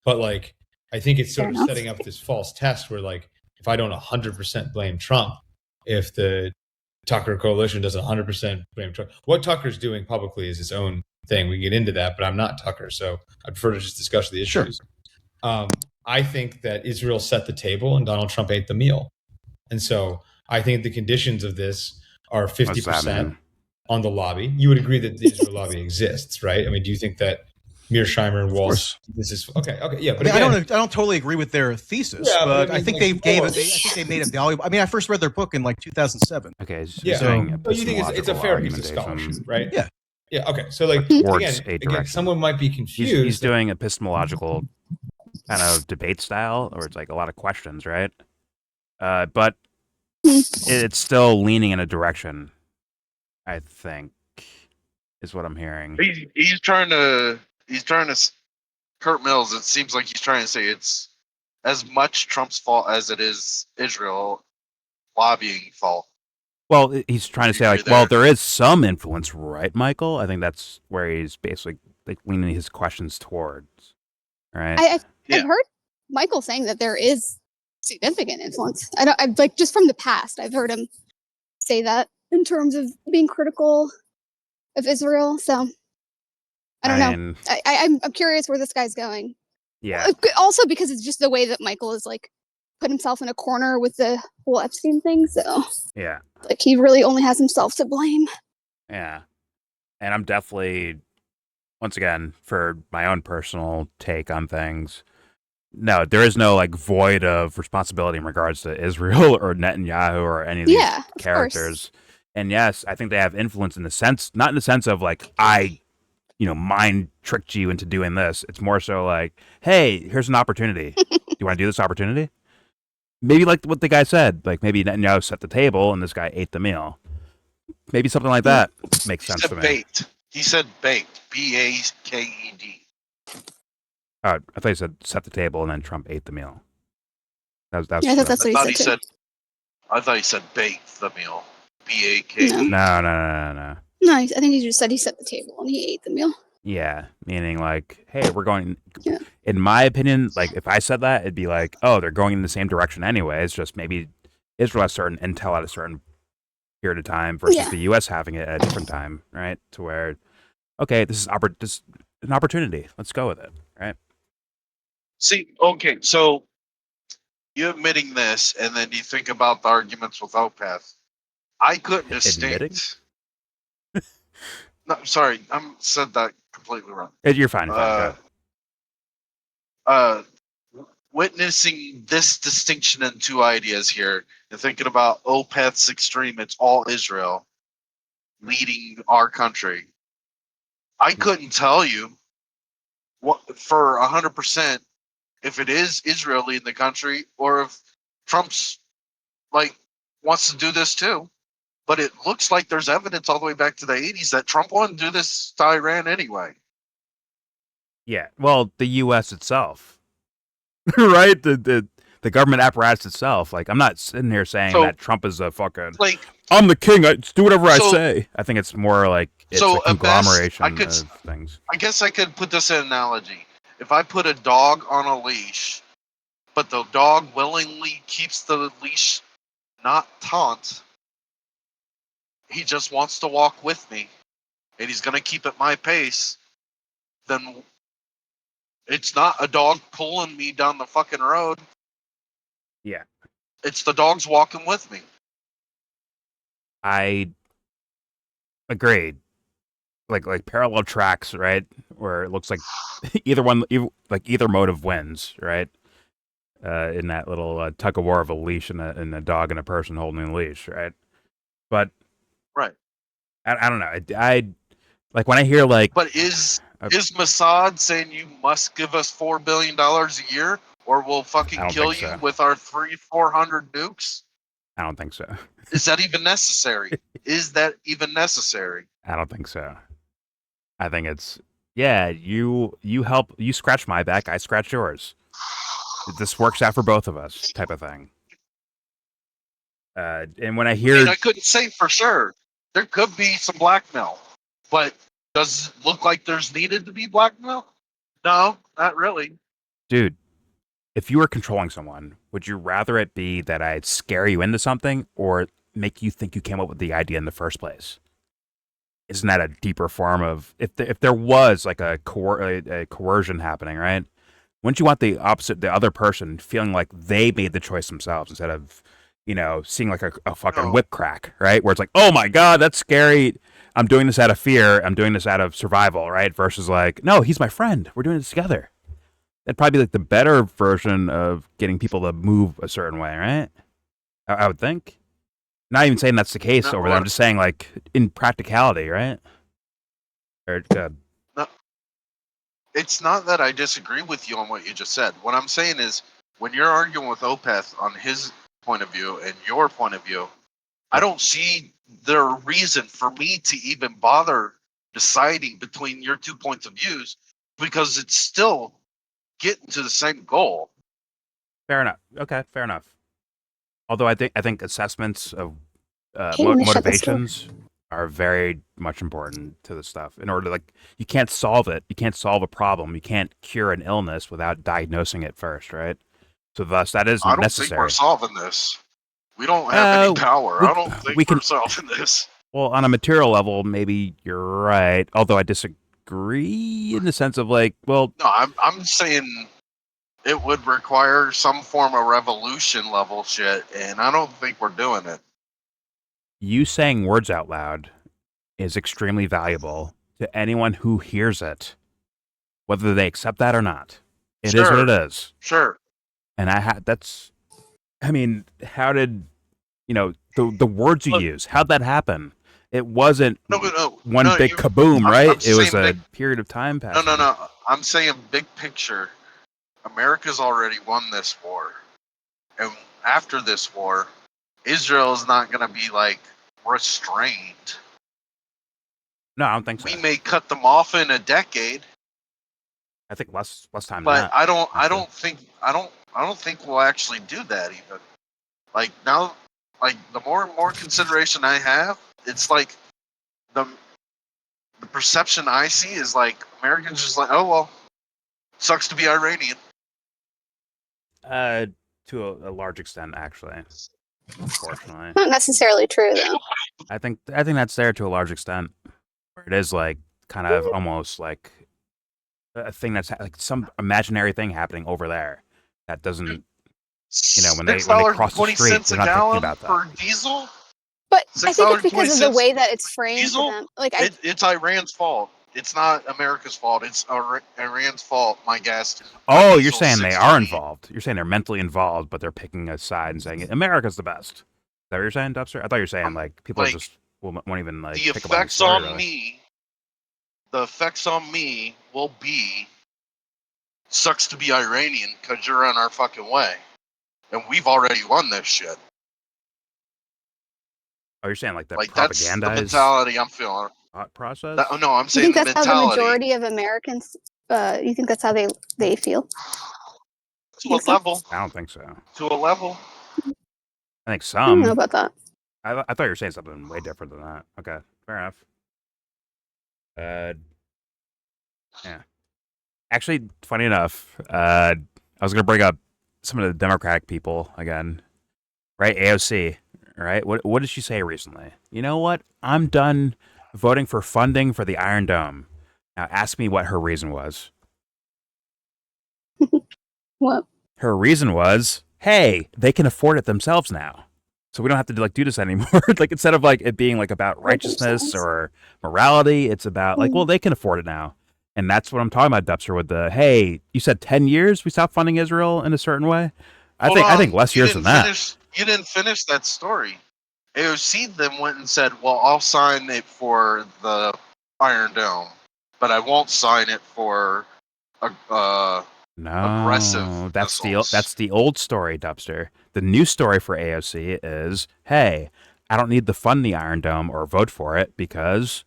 Speaker 7: but like I think it's sort of setting up this false test where like if I don't 100% blame Trump, if the Tucker coalition doesn't 100% blame Trump, what Tucker's doing publicly is its own thing. We can get into that, but I'm not Tucker, so I prefer to just discuss the issues. Sure. I think that Israel set the table and Donald Trump ate the meal. And so I think the conditions of this are 50% on the lobby. You would agree that the Israel lobby exists, right? I mean, do you think that Mearsheimer and Walsh, this is okay, yeah. But
Speaker 4: I don't totally agree with their thesis, but I think they made a valuable. I mean, I first read their book in like 2007.
Speaker 1: Okay,
Speaker 7: so you think it's a fair piece of scholarship, right? Yeah. Okay, so like again, someone might be confused.
Speaker 1: He's doing epistemological kind of debate style, or it's like a lot of questions, right? But it's still leaning in a direction, I think, is what I'm hearing.
Speaker 2: He's trying to Curt Mills, it seems like he's trying to say it's as much Trump's fault as it is Israel lobbying fault.
Speaker 1: Well, he's trying to say like, well, there is some influence, right, Michael? I think that's where he's basically like leaning his questions towards, right?
Speaker 9: I've heard Michael saying that there is significant influence. I've like just from the past, I've heard him say that in terms of being critical of Israel. So I don't know. I'm curious where this guy's going.
Speaker 1: Yeah.
Speaker 9: Also because it's just the way that Michael is like put himself in a corner with the whole Epstein thing. So
Speaker 1: yeah,
Speaker 9: like he really only has himself to blame.
Speaker 1: Yeah, and I'm definitely, once again, for my own personal take on things. No, there is no like void of responsibility in regards to Israel or Netanyahu or any of these characters. And yes, I think they have influence in the sense, not in the sense of like mind tricked you into doing this. It's more so like, hey, here's an opportunity. Do you want to do this opportunity? Maybe like what the guy said, like maybe Netanyahu set the table and this guy ate the meal. Maybe something like that makes sense to me.
Speaker 2: Bait. He said bait. BAKED.
Speaker 1: Oh, I thought he said set the table and then Trump ate the meal. That's
Speaker 9: I thought that's what he said.
Speaker 2: I thought he said bake the meal. BAKED.
Speaker 1: No.
Speaker 9: No, I think he just said he set the table and he ate the meal.
Speaker 1: Yeah, meaning like, hey, we're going. Yeah. In my opinion, like if I said that, it'd be like, oh, they're going in the same direction anyway. It's just maybe Israel has certain intel at a certain period of time versus the U.S. having it at a different time, right? To where, okay, this is an opportunity. Let's go with it, right?
Speaker 2: See, okay, so you admitting this, and then you think about the arguments with Opeth. I couldn't distinct. No, sorry, I said that completely wrong.
Speaker 1: You're fine.
Speaker 2: Witnessing this distinction in two ideas here, and thinking about Opeth's extreme, it's all Israel leading our country. I couldn't tell you what for 100% if it is Israel leading the country or if Trump's like wants to do this too. But it looks like there's evidence all the way back to the 80s that Trump wanted to do this to Iran anyway.
Speaker 1: Yeah, well, the U.S. itself, right? The government apparatus itself. Like, I'm not sitting here saying that Trump is a fucking I'm the king. I do whatever I say. I think it's more like it's a conglomeration of things.
Speaker 2: I guess I could put this in an analogy. If I put a dog on a leash, but the dog willingly keeps the leash not taut, he just wants to walk with me, and he's going to keep at my pace, then it's not a dog pulling me down the fucking road.
Speaker 1: Yeah.
Speaker 2: It's the dog's walking with me.
Speaker 1: I agreed. Like parallel tracks, right? Where it looks like either motive wins, right? In that little tug of war of a leash and a dog and a person holding a leash, right? But
Speaker 2: right,
Speaker 1: I don't know. I like when I hear like.
Speaker 2: But is Mossad saying you must give us $4 billion a year, or we'll fucking kill you with our 400 nukes?
Speaker 1: I don't think so.
Speaker 2: Is that even necessary? Is that even necessary?
Speaker 1: I don't think so. I think it's you help, you scratch my back, I scratch yours. This works out for both of us, type of thing. And when I hear,
Speaker 2: I couldn't say for sure. There could be some blackmail, but does it look like there's needed to be blackmail? No, not really.
Speaker 1: Dude, if you were controlling someone, would you rather it be that I'd scare you into something or make you think you came up with the idea in the first place? Isn't that a deeper form of if there was like a coercion happening, right? Wouldn't you want the other person feeling like they made the choice themselves instead of, seeing like a fucking whip crack, right? Where it's like, oh my God, that's scary. I'm doing this out of fear. I'm doing this out of survival, right? Versus like, no, he's my friend. We're doing this together. That'd probably be like the better version of getting people to move a certain way, right? I would think. Not even saying that's the case over there. I'm just saying, like, in practicality, right?
Speaker 2: No, it's not that I disagree with you on what you just said. What I'm saying is, when you're arguing with Opeth on his point of view and your point of view, I don't see the reason for me to even bother deciding between your 2 points of views because it's still getting to the same goal.
Speaker 1: Fair enough. Okay, fair enough. Although I think assessments of
Speaker 9: Hate when they shut the store.
Speaker 1: motivations are very much important to this stuff. In order to you can't solve it. You can't solve a problem. You can't cure an illness without diagnosing it first, right? So thus, that is
Speaker 2: I don't
Speaker 1: necessary.
Speaker 2: think we're solving this. We don't have any power. I don't think
Speaker 1: we
Speaker 2: we're
Speaker 1: can
Speaker 2: solving this.
Speaker 1: Well, on a material level, maybe you're right. Although I disagree in the sense of
Speaker 2: No, I'm saying it would require some form of revolution level shit, and I don't think we're doing it.
Speaker 1: You saying words out loud is extremely valuable to anyone who hears it, whether they accept that or not. It is what it is.
Speaker 2: Sure.
Speaker 1: And I mean, how did, the words you use, how'd that happen? It wasn't one big kaboom, right? It was a period of time passing.
Speaker 2: No. I'm saying big picture. America's already won this war. And after this war, Israel is not going to be, restrained.
Speaker 1: No, I don't think so.
Speaker 2: We may cut them off in a decade.
Speaker 1: I think less time
Speaker 2: but
Speaker 1: than that.
Speaker 2: I don't think we'll actually do that even. Now, the more and more consideration I have, it's the perception I see is Americans just oh well, sucks to be Iranian.
Speaker 1: To a large extent, actually. Unfortunately,
Speaker 9: not necessarily true though.
Speaker 1: I think that's there to a large extent. It is kind of almost like a thing that's some imaginary thing happening over there that doesn't, when they cross the street, they're not thinking about that.
Speaker 2: For diesel.
Speaker 9: But I think it's because of the way that it's framed.
Speaker 2: Diesel,
Speaker 9: to them.
Speaker 2: It's Iran's fault. It's not America's fault. It's Iran's fault. My gas.
Speaker 1: Oh, you're saying they are involved. You're saying they're mentally involved, but they're picking a side and saying America's the best. Is that what you're saying, Dubster? I thought you were saying people just won't even
Speaker 2: the
Speaker 1: pick
Speaker 2: effects
Speaker 1: up on
Speaker 2: on me. The effects on me will be sucks to be Iranian because you're on our fucking way, and we've already won this shit.
Speaker 1: Oh, you're saying the
Speaker 2: that's
Speaker 1: propagandized
Speaker 2: the mentality I'm feeling.
Speaker 1: Process?
Speaker 2: No, I'm saying
Speaker 9: you think that's
Speaker 2: mentality.
Speaker 9: how the majority of Americans. You think that's how they feel?
Speaker 2: To a level.
Speaker 1: I don't think so.
Speaker 2: To a level.
Speaker 1: I think some.
Speaker 9: I don't know about that.
Speaker 1: I thought you were saying something way different than that. Okay, fair enough. Yeah. Actually, funny enough, I was going to bring up some of the Democratic people again, right? AOC, right? What did she say recently? You know what? I'm done voting for funding for the Iron Dome. Now, ask me what her reason was.
Speaker 9: What?
Speaker 1: Her reason was, hey, they can afford it themselves now. So we don't have to do this anymore. Instead of it being about righteousness or morality, it's about well, they can afford it now. And that's what I'm talking about, Dubster, with the, hey, you said 10 years we stopped funding Israel in a certain way? I think less years than that.
Speaker 2: You didn't finish that story. AOC then went and said, well, I'll sign it for the Iron Dome, but I won't sign it for aggressive missiles.
Speaker 1: That's the old story, Dubster. The new story for AOC is, hey, I don't need to fund the Iron Dome or vote for it because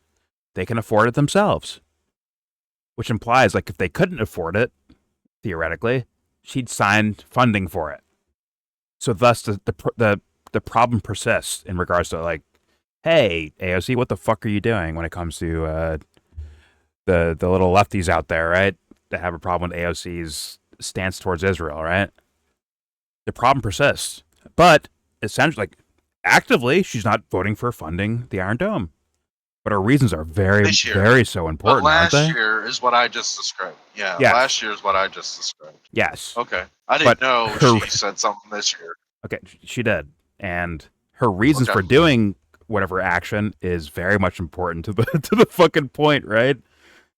Speaker 1: they can afford it themselves. Which implies, if they couldn't afford it, theoretically, she'd sign funding for it. So thus, the problem persists in regards to hey, AOC, what the fuck are you doing when it comes to the little lefties out there, right? That have a problem with AOC's stance towards Israel, right? The problem persists, but essentially, actively, she's not voting for funding the Iron Dome. But her reasons are very so important, aren't they?
Speaker 2: Last year is what I just described. Yeah, yes. Last year is what I just described.
Speaker 1: Yes.
Speaker 2: Okay. I didn't know she said something this year.
Speaker 1: Okay, she did. And her reasons for doing whatever action is very much important to the fucking point, right?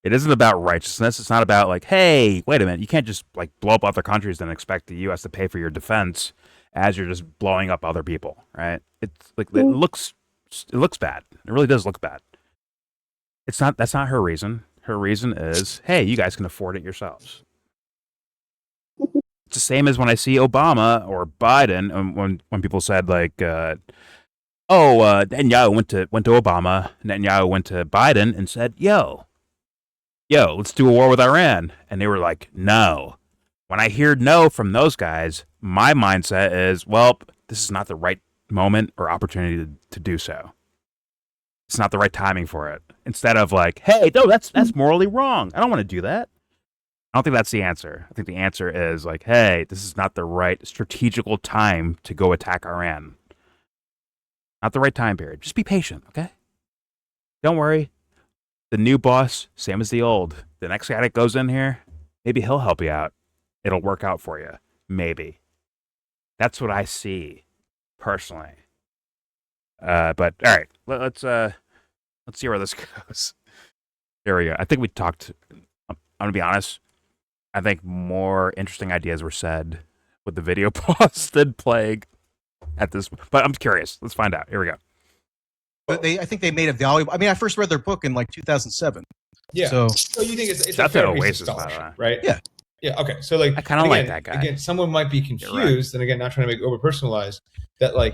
Speaker 1: It isn't about righteousness. It's not about hey, wait a minute, you can't just blow up other countries and expect the U.S. to pay for your defense as you're just blowing up other people, right? It's it looks bad. It really does look bad. That's not her reason. Her reason is, hey, you guys can afford it yourselves. It's the same as when I see Obama or Biden, when people said Netanyahu went to Obama, Netanyahu went to Biden and said, yo, let's do a war with Iran. And they were like, no. When I hear no from those guys, my mindset is, well, this is not the right moment or opportunity to do so. It's not the right timing for it. Instead of like, hey, no, that's morally wrong. I don't want to do that. I don't think that's the answer. I think the answer is like, hey, this is not the right strategical time to go attack Iran. Not the right time period. Just be patient, okay? Don't worry. The new boss, same as the old. The next guy that goes in here, maybe he'll help you out. It'll work out for you. Maybe. That's what I see, personally. But all right, let's see where this goes. Here we go. I think we talked. I'm gonna be honest. I think more interesting ideas were said with the video pause than playing at this. But I'm curious. Let's find out. Here we go.
Speaker 4: But I think they made a valuable. I mean, I first read their book in like 2007.
Speaker 7: Yeah.
Speaker 4: So
Speaker 7: you think it's a
Speaker 1: Shout
Speaker 7: fair
Speaker 1: out to
Speaker 7: piece of
Speaker 1: Oasis, by the
Speaker 7: scholarship,
Speaker 1: way.
Speaker 7: right?
Speaker 4: Yeah.
Speaker 7: Yeah. Okay. So like,
Speaker 1: I kind of like that guy.
Speaker 7: Again, someone might be confused, and again, not trying to make it over personalized. That like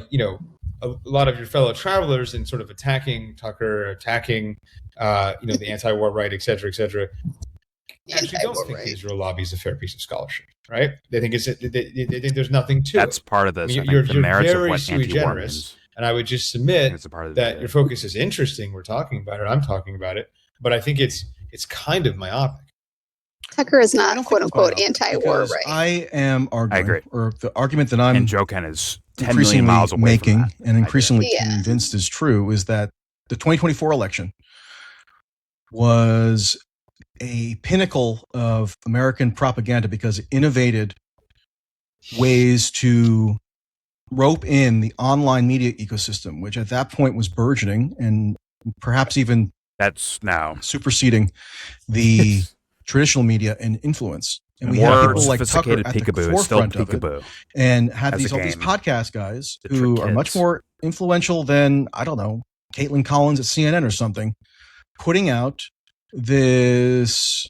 Speaker 7: a lot of your fellow travelers in sort of attacking Tucker, attacking the anti-war right, et cetera, actually don't think the Israel lobby is a fair piece of scholarship, right? They think they think there's nothing to
Speaker 1: That's
Speaker 7: it.
Speaker 1: part of this.
Speaker 7: I mean,
Speaker 1: I
Speaker 7: you're
Speaker 1: think the merits of
Speaker 7: very
Speaker 1: what
Speaker 7: sui
Speaker 1: anti-war
Speaker 7: generis,
Speaker 1: means.
Speaker 7: and I would just
Speaker 1: I
Speaker 7: submit
Speaker 1: think it's a part of
Speaker 7: that
Speaker 1: the
Speaker 7: your focus is interesting. We're talking about it. I'm talking about it, but I think it's kind of myopic.
Speaker 9: Tucker is
Speaker 4: I
Speaker 9: not
Speaker 4: don't
Speaker 9: quote
Speaker 4: think it's
Speaker 9: unquote
Speaker 4: myopic,
Speaker 9: anti-war,
Speaker 4: because
Speaker 9: right?
Speaker 4: I am arguing,
Speaker 1: agree.
Speaker 4: or the argument that I'm
Speaker 1: And Joe Ken is 10 million
Speaker 4: increasingly
Speaker 1: miles away
Speaker 4: making
Speaker 1: from that
Speaker 4: and increasingly
Speaker 9: Yeah.
Speaker 4: convinced is true is that the 2024 election was a pinnacle of American propaganda because it innovated ways to rope in the online media ecosystem, which at that point was burgeoning and perhaps even
Speaker 1: That's now
Speaker 4: superseding the traditional media and influence. And we
Speaker 1: more
Speaker 4: had people like Tucker
Speaker 1: sophisticated
Speaker 4: at the
Speaker 1: peekaboo is still
Speaker 4: forefront of it,
Speaker 1: peekaboo.
Speaker 4: and had
Speaker 1: as a
Speaker 4: all these
Speaker 1: game
Speaker 4: podcast guys
Speaker 1: to
Speaker 4: who
Speaker 1: trick
Speaker 4: are much
Speaker 1: kids.
Speaker 4: more influential than, I don't know, Caitlin Collins at CNN or something, putting out this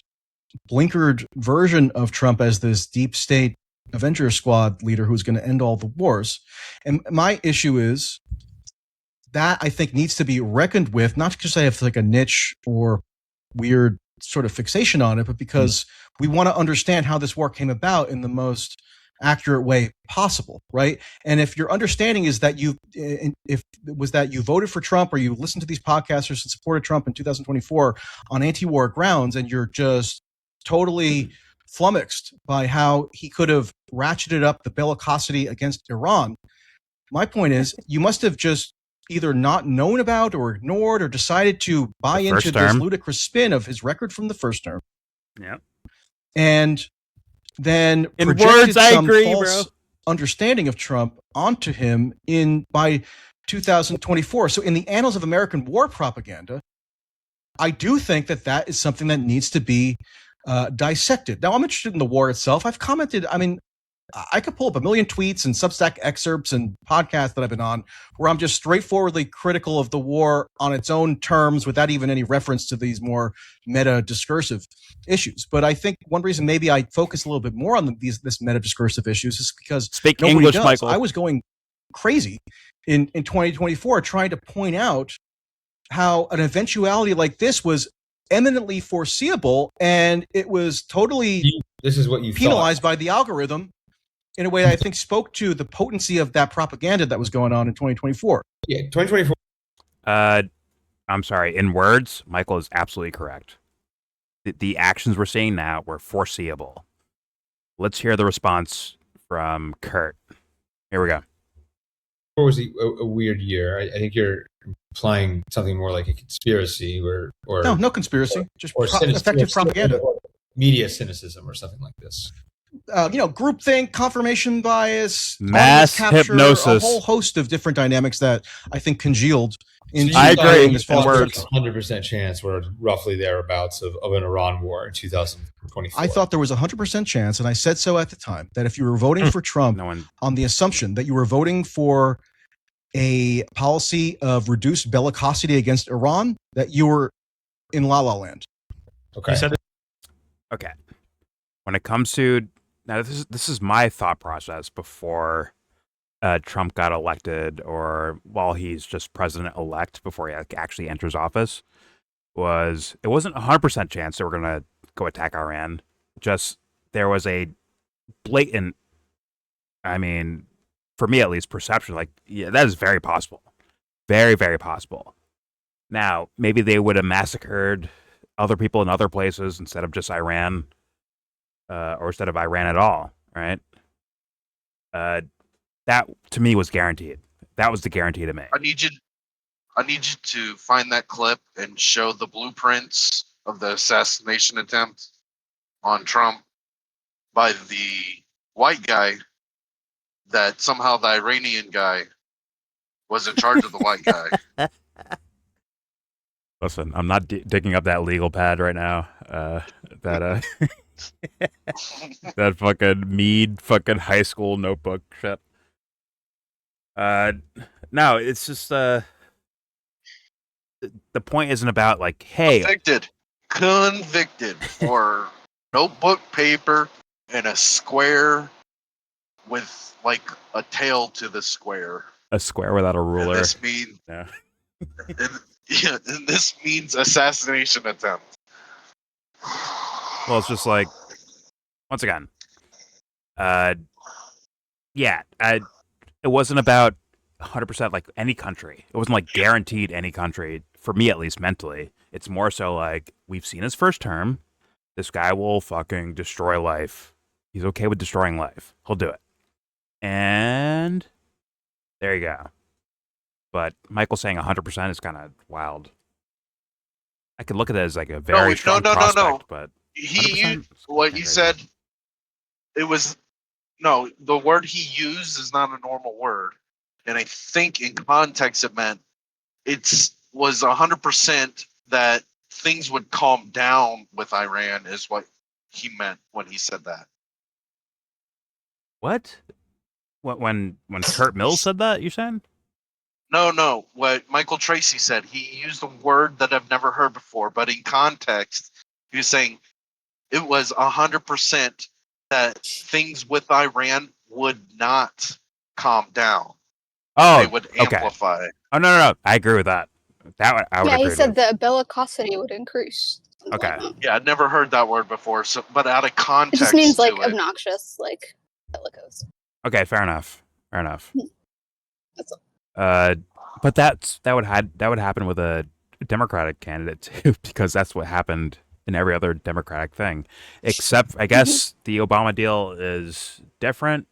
Speaker 4: blinkered version of Trump as this deep state Avenger Squad leader who's going to end all the wars. And my issue is that I think needs to be reckoned with, not because I have like a niche or weird sort of fixation on it, but because we want to understand how this war came about in the most accurate way possible, right? And if your understanding is that you voted for Trump or you listened to these podcasters and supported Trump in 2024 on anti-war grounds, and you're just totally flummoxed by how he could have ratcheted up the bellicosity against Iran, my point is you must have just either not known about or ignored or decided to buy
Speaker 1: The
Speaker 4: into
Speaker 1: first
Speaker 4: this
Speaker 1: term.
Speaker 4: ludicrous spin of his record from the first term.
Speaker 1: Yeah.
Speaker 4: And then
Speaker 1: In
Speaker 4: projected
Speaker 1: words, I
Speaker 4: some
Speaker 1: agree,
Speaker 4: false
Speaker 1: bro.
Speaker 4: understanding of Trump onto him by 2024. So in the annals of American war propaganda, I do think that is something that needs to be dissected. Now, I'm interested in the war itself. I've commented, I mean, I could pull up a million tweets and Substack excerpts and podcasts that I've been on where I'm just straightforwardly critical of the war on its own terms without even any reference to these more meta discursive issues. But I think one reason maybe I focus a little bit more on this meta discursive issues is because
Speaker 1: Speak
Speaker 4: nobody
Speaker 1: English,
Speaker 4: does.
Speaker 1: Michael.
Speaker 4: I was going crazy in 2024 trying to point out how an eventuality like this was eminently foreseeable, and it was totally
Speaker 7: This is what you
Speaker 4: penalized by the algorithm in a way that I think spoke to the potency of that propaganda that was going on in 2024.
Speaker 7: Yeah, 2024.
Speaker 1: I'm sorry. In words, Michael is absolutely correct. The actions we're seeing now were foreseeable. Let's hear the response from Curt. Here we go.
Speaker 7: What was a weird year? I think you're implying something more like a conspiracy or
Speaker 4: No conspiracy, just
Speaker 7: cynicism,
Speaker 4: effective propaganda.
Speaker 7: or media cynicism or something like this.
Speaker 4: Groupthink, confirmation bias,
Speaker 1: Mass
Speaker 4: audience capture,
Speaker 1: hypnosis.
Speaker 4: a whole host of different dynamics that I think congealed into
Speaker 1: I agree.
Speaker 4: this
Speaker 1: In
Speaker 4: false
Speaker 1: words.
Speaker 7: 100% chance we're roughly thereabouts of an Iran war in 2024.
Speaker 4: I thought there was a 100% chance, and I said so at the time, that if you were voting for Trump
Speaker 1: No one.
Speaker 4: on the assumption that you were voting for a policy of reduced bellicosity against Iran, that you were in La La Land.
Speaker 7: Okay.
Speaker 5: He said that
Speaker 1: Okay. When it comes to now, this is my thought process before Trump got elected, or while he's just president-elect before he actually enters office. It wasn't 100% chance they were going to go attack Iran. Just there was a blatant, I mean, for me at least, perception. Like, yeah, that is very possible. Very, very possible. Now, maybe they would have massacred other people in other places instead of just Iran, or instead of Iran at all, right? That to me was guaranteed. That was the guarantee to me.
Speaker 2: I need you to find that clip and show the blueprints of the assassination attempt on Trump by the white guy, that somehow the Iranian guy was in charge of the white guy.
Speaker 1: Listen, I'm not digging up that legal pad right now. That that fucking Mead fucking high school notebook shit. No, it's just the point isn't about like, hey,
Speaker 2: convicted for notebook paper and a square with like a tail to the square.
Speaker 1: A square without a ruler.
Speaker 2: And this means,
Speaker 1: yeah.
Speaker 2: and this means assassination attempt.
Speaker 1: Well, it's just like, once again, yeah, it wasn't about 100% like any country. It wasn't like guaranteed any country, for me at least mentally. It's more so like, we've seen his first term. This guy will fucking destroy life. He's okay with destroying life. He'll do it. And there you go. But Michael saying 100% is kind of wild. I could look at it as like a very strong prospect, but
Speaker 2: he used what he said. It was the word he used is not a normal word, and I think in context it meant was 100% that things would calm down with Iran is what he meant when he said that.
Speaker 1: What? When Curt Mills said that, you saying?
Speaker 2: No. What Michael Tracey said, he used a word that I've never heard before, but in context, he was saying it was 100% that things with Iran would not calm down.
Speaker 1: Oh,
Speaker 2: they would amplify.
Speaker 1: Okay. Oh no! I agree with that. I would agree.
Speaker 9: He said the bellicosity would increase.
Speaker 1: Okay.
Speaker 2: Yeah, I'd never heard that word before. So, but out of context,
Speaker 9: it just means like obnoxious, like bellicose.
Speaker 1: Okay, fair enough.
Speaker 9: That's all.
Speaker 1: But that would happen with a Democratic candidate too, because that's what happened in every other Democratic thing, except I guess the Obama deal is different.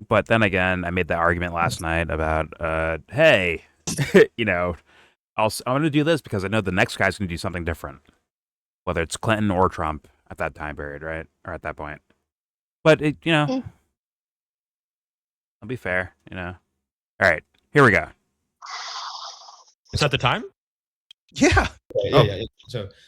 Speaker 1: But then again, I made that argument last night about, hey, I'm going to do this because I know the next guy's going to do something different, whether it's Clinton or Trump at that time period, right, or at that point. But I'll be fair, All right, here we go.
Speaker 5: Is that the time?
Speaker 4: Yeah.
Speaker 7: Yeah.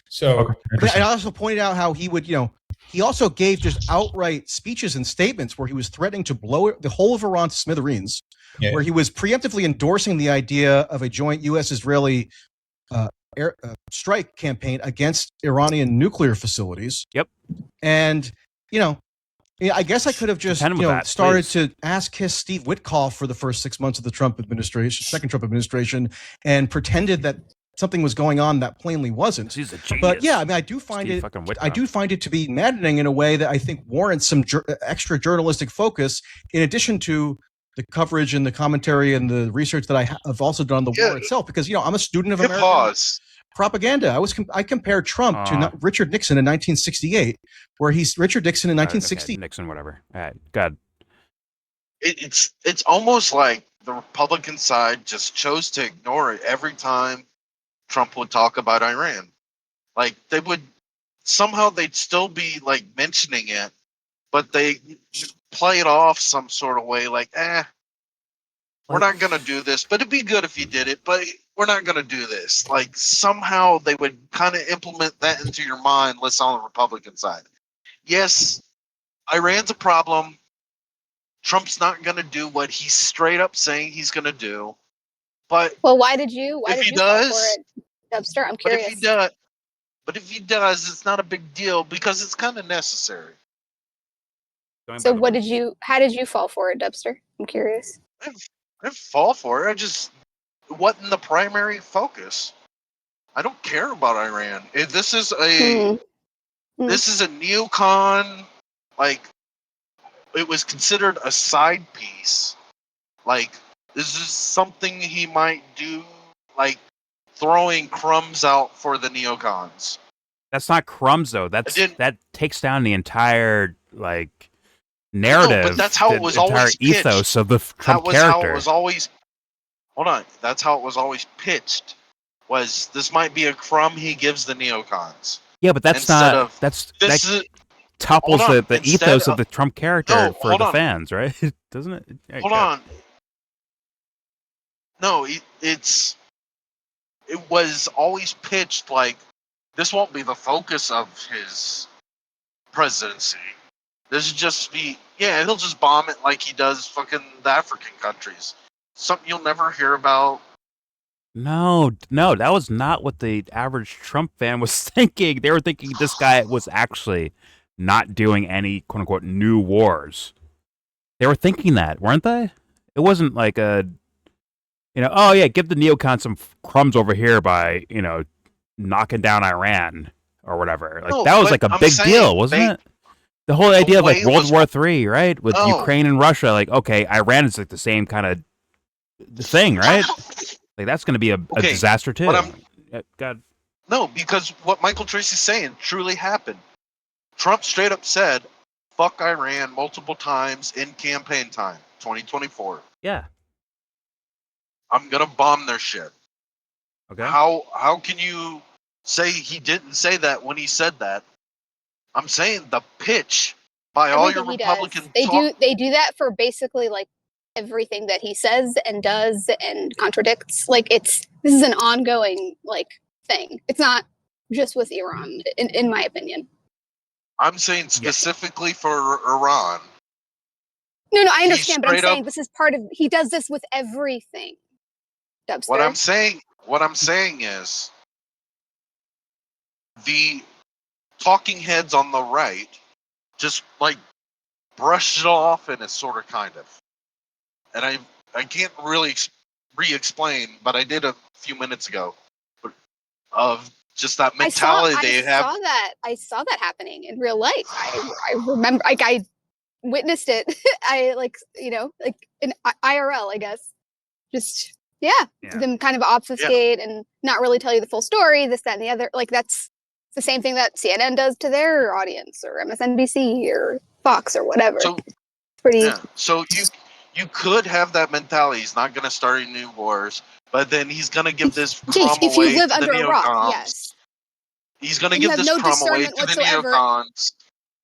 Speaker 7: So
Speaker 4: okay. I also pointed out how he would, he also gave just outright speeches and statements where he was threatening to blow the whole of Iran to smithereens, where he was preemptively endorsing the idea of a joint U.S.-Israeli strike campaign against Iranian nuclear facilities.
Speaker 1: Yep.
Speaker 4: And, I guess I could have just started to ask kiss Steve Witkoff for the first 6 months of the second Trump administration, and pretended that something was going on that plainly wasn't.
Speaker 1: He's a genius.
Speaker 4: But yeah, I mean, I do find it to be maddening in a way that I think warrants some extra journalistic focus, in addition to the coverage and the commentary and the research that I have also done on the war itself. Because I'm a student of American propaganda. I compared Trump to Richard Nixon in 1968, where Richard Nixon in 1960.
Speaker 1: Okay, Nixon, whatever. All right, good.
Speaker 2: It's almost like the Republican side just chose to ignore it every time Trump would talk about Iran. Like they'd still be like mentioning it, but they play it off some sort of way, like, we're not gonna do this, but it'd be good if you did it, but we're not gonna do this. Like somehow they would kind of implement that into your mind, let's on the Republican side. Yes, Iran's a problem. Trump's not gonna do what he's straight up saying he's gonna do. But
Speaker 9: why did you fall for it, Dubster? I'm curious.
Speaker 2: But if he does, it's not a big deal because it's kind of necessary.
Speaker 9: So how did you fall for it, Dubster? I'm curious.
Speaker 2: I didn't fall for it. It wasn't the primary focus. I don't care about Iran. This is a neocon, like, it was considered a side piece Like, this is something he might do, like throwing crumbs out for the neocons.
Speaker 1: That's not crumbs though. That takes down the entire like narrative.
Speaker 2: No, but that's how it was always pitched.
Speaker 1: Ethos of the Trump
Speaker 2: that was
Speaker 1: character.
Speaker 2: How it was always. Hold on. That's how it was always pitched. Was this might be a crumb he gives the neocons?
Speaker 1: Yeah, but that's
Speaker 2: Instead
Speaker 1: not.
Speaker 2: of,
Speaker 1: That's
Speaker 2: this
Speaker 1: that
Speaker 2: is,
Speaker 1: topples
Speaker 2: hold on,
Speaker 1: the
Speaker 2: instead
Speaker 1: ethos of
Speaker 2: of-
Speaker 1: the Trump character
Speaker 2: No,
Speaker 1: for
Speaker 2: hold
Speaker 1: the
Speaker 2: on.
Speaker 1: fans, right? Doesn't it? Yeah,
Speaker 2: Hold
Speaker 1: go.
Speaker 2: on. No, it was always pitched like this won't be the focus of his presidency. This would just be he'll just bomb it like he does fucking the African countries. Something you'll never hear about.
Speaker 1: No, that was not what the average Trump fan was thinking. They were thinking this guy was actually not doing any quote unquote new wars. They were thinking that, weren't they? It wasn't like oh yeah, give the neocons some crumbs over here by, knocking down Iran or whatever. Like
Speaker 2: No,
Speaker 1: that was
Speaker 2: but
Speaker 1: like a
Speaker 2: I'm
Speaker 1: big
Speaker 2: saying
Speaker 1: deal, wasn't it? The whole idea of like
Speaker 2: way
Speaker 1: World
Speaker 2: was-
Speaker 1: War III, right? With
Speaker 2: No.
Speaker 1: Ukraine and Russia, like okay, Iran is like the same kind of thing, right? Like that's going to be a
Speaker 2: Okay,
Speaker 1: disaster too.
Speaker 2: but
Speaker 1: God,
Speaker 2: No, because what Michael Tracy's saying truly happened. Trump straight up said, "Fuck Iran" multiple times in campaign time, 2024.
Speaker 1: yeah,
Speaker 2: I'm gonna bomb their shit.
Speaker 1: okay.
Speaker 2: How can you say he didn't say that when he said that? I'm saying the pitch by all your
Speaker 9: Everything he
Speaker 2: Republican
Speaker 9: does. They do that for basically like everything that he says and does and contradicts. Like this is an ongoing like thing. It's not just with Iran, in my opinion.
Speaker 2: I'm saying specifically for Iran.
Speaker 9: No, I
Speaker 2: He
Speaker 9: understand, but I'm
Speaker 2: straight
Speaker 9: saying
Speaker 2: up-
Speaker 9: this is part of. He does this with everything. Dubster.
Speaker 2: What I'm saying is the talking heads on the right just like brushed it off and it's sort of kind of. And I can't really re-explain, but I did a few minutes ago of just that mentality they have.
Speaker 9: I saw that happening in real life. I remember, like I witnessed it. I like in IRL, I guess. Just them kind of obfuscate and not really tell you the full story. This, that, and the other. Like that's the same thing that CNN does to their audience, or MSNBC, or Fox, or whatever.
Speaker 2: So
Speaker 9: it's pretty.
Speaker 2: yeah, so you could have that mentality. He's not going to start any new wars, but then he's going to give this crumb
Speaker 9: If
Speaker 2: away
Speaker 9: you live
Speaker 2: to
Speaker 9: under
Speaker 2: the
Speaker 9: a rock,
Speaker 2: neocons.
Speaker 9: yes.
Speaker 2: He's going to
Speaker 9: And you
Speaker 2: give
Speaker 9: have
Speaker 2: this
Speaker 9: no
Speaker 2: crumb away
Speaker 9: discernment
Speaker 2: to the
Speaker 9: whatsoever.
Speaker 2: neocons.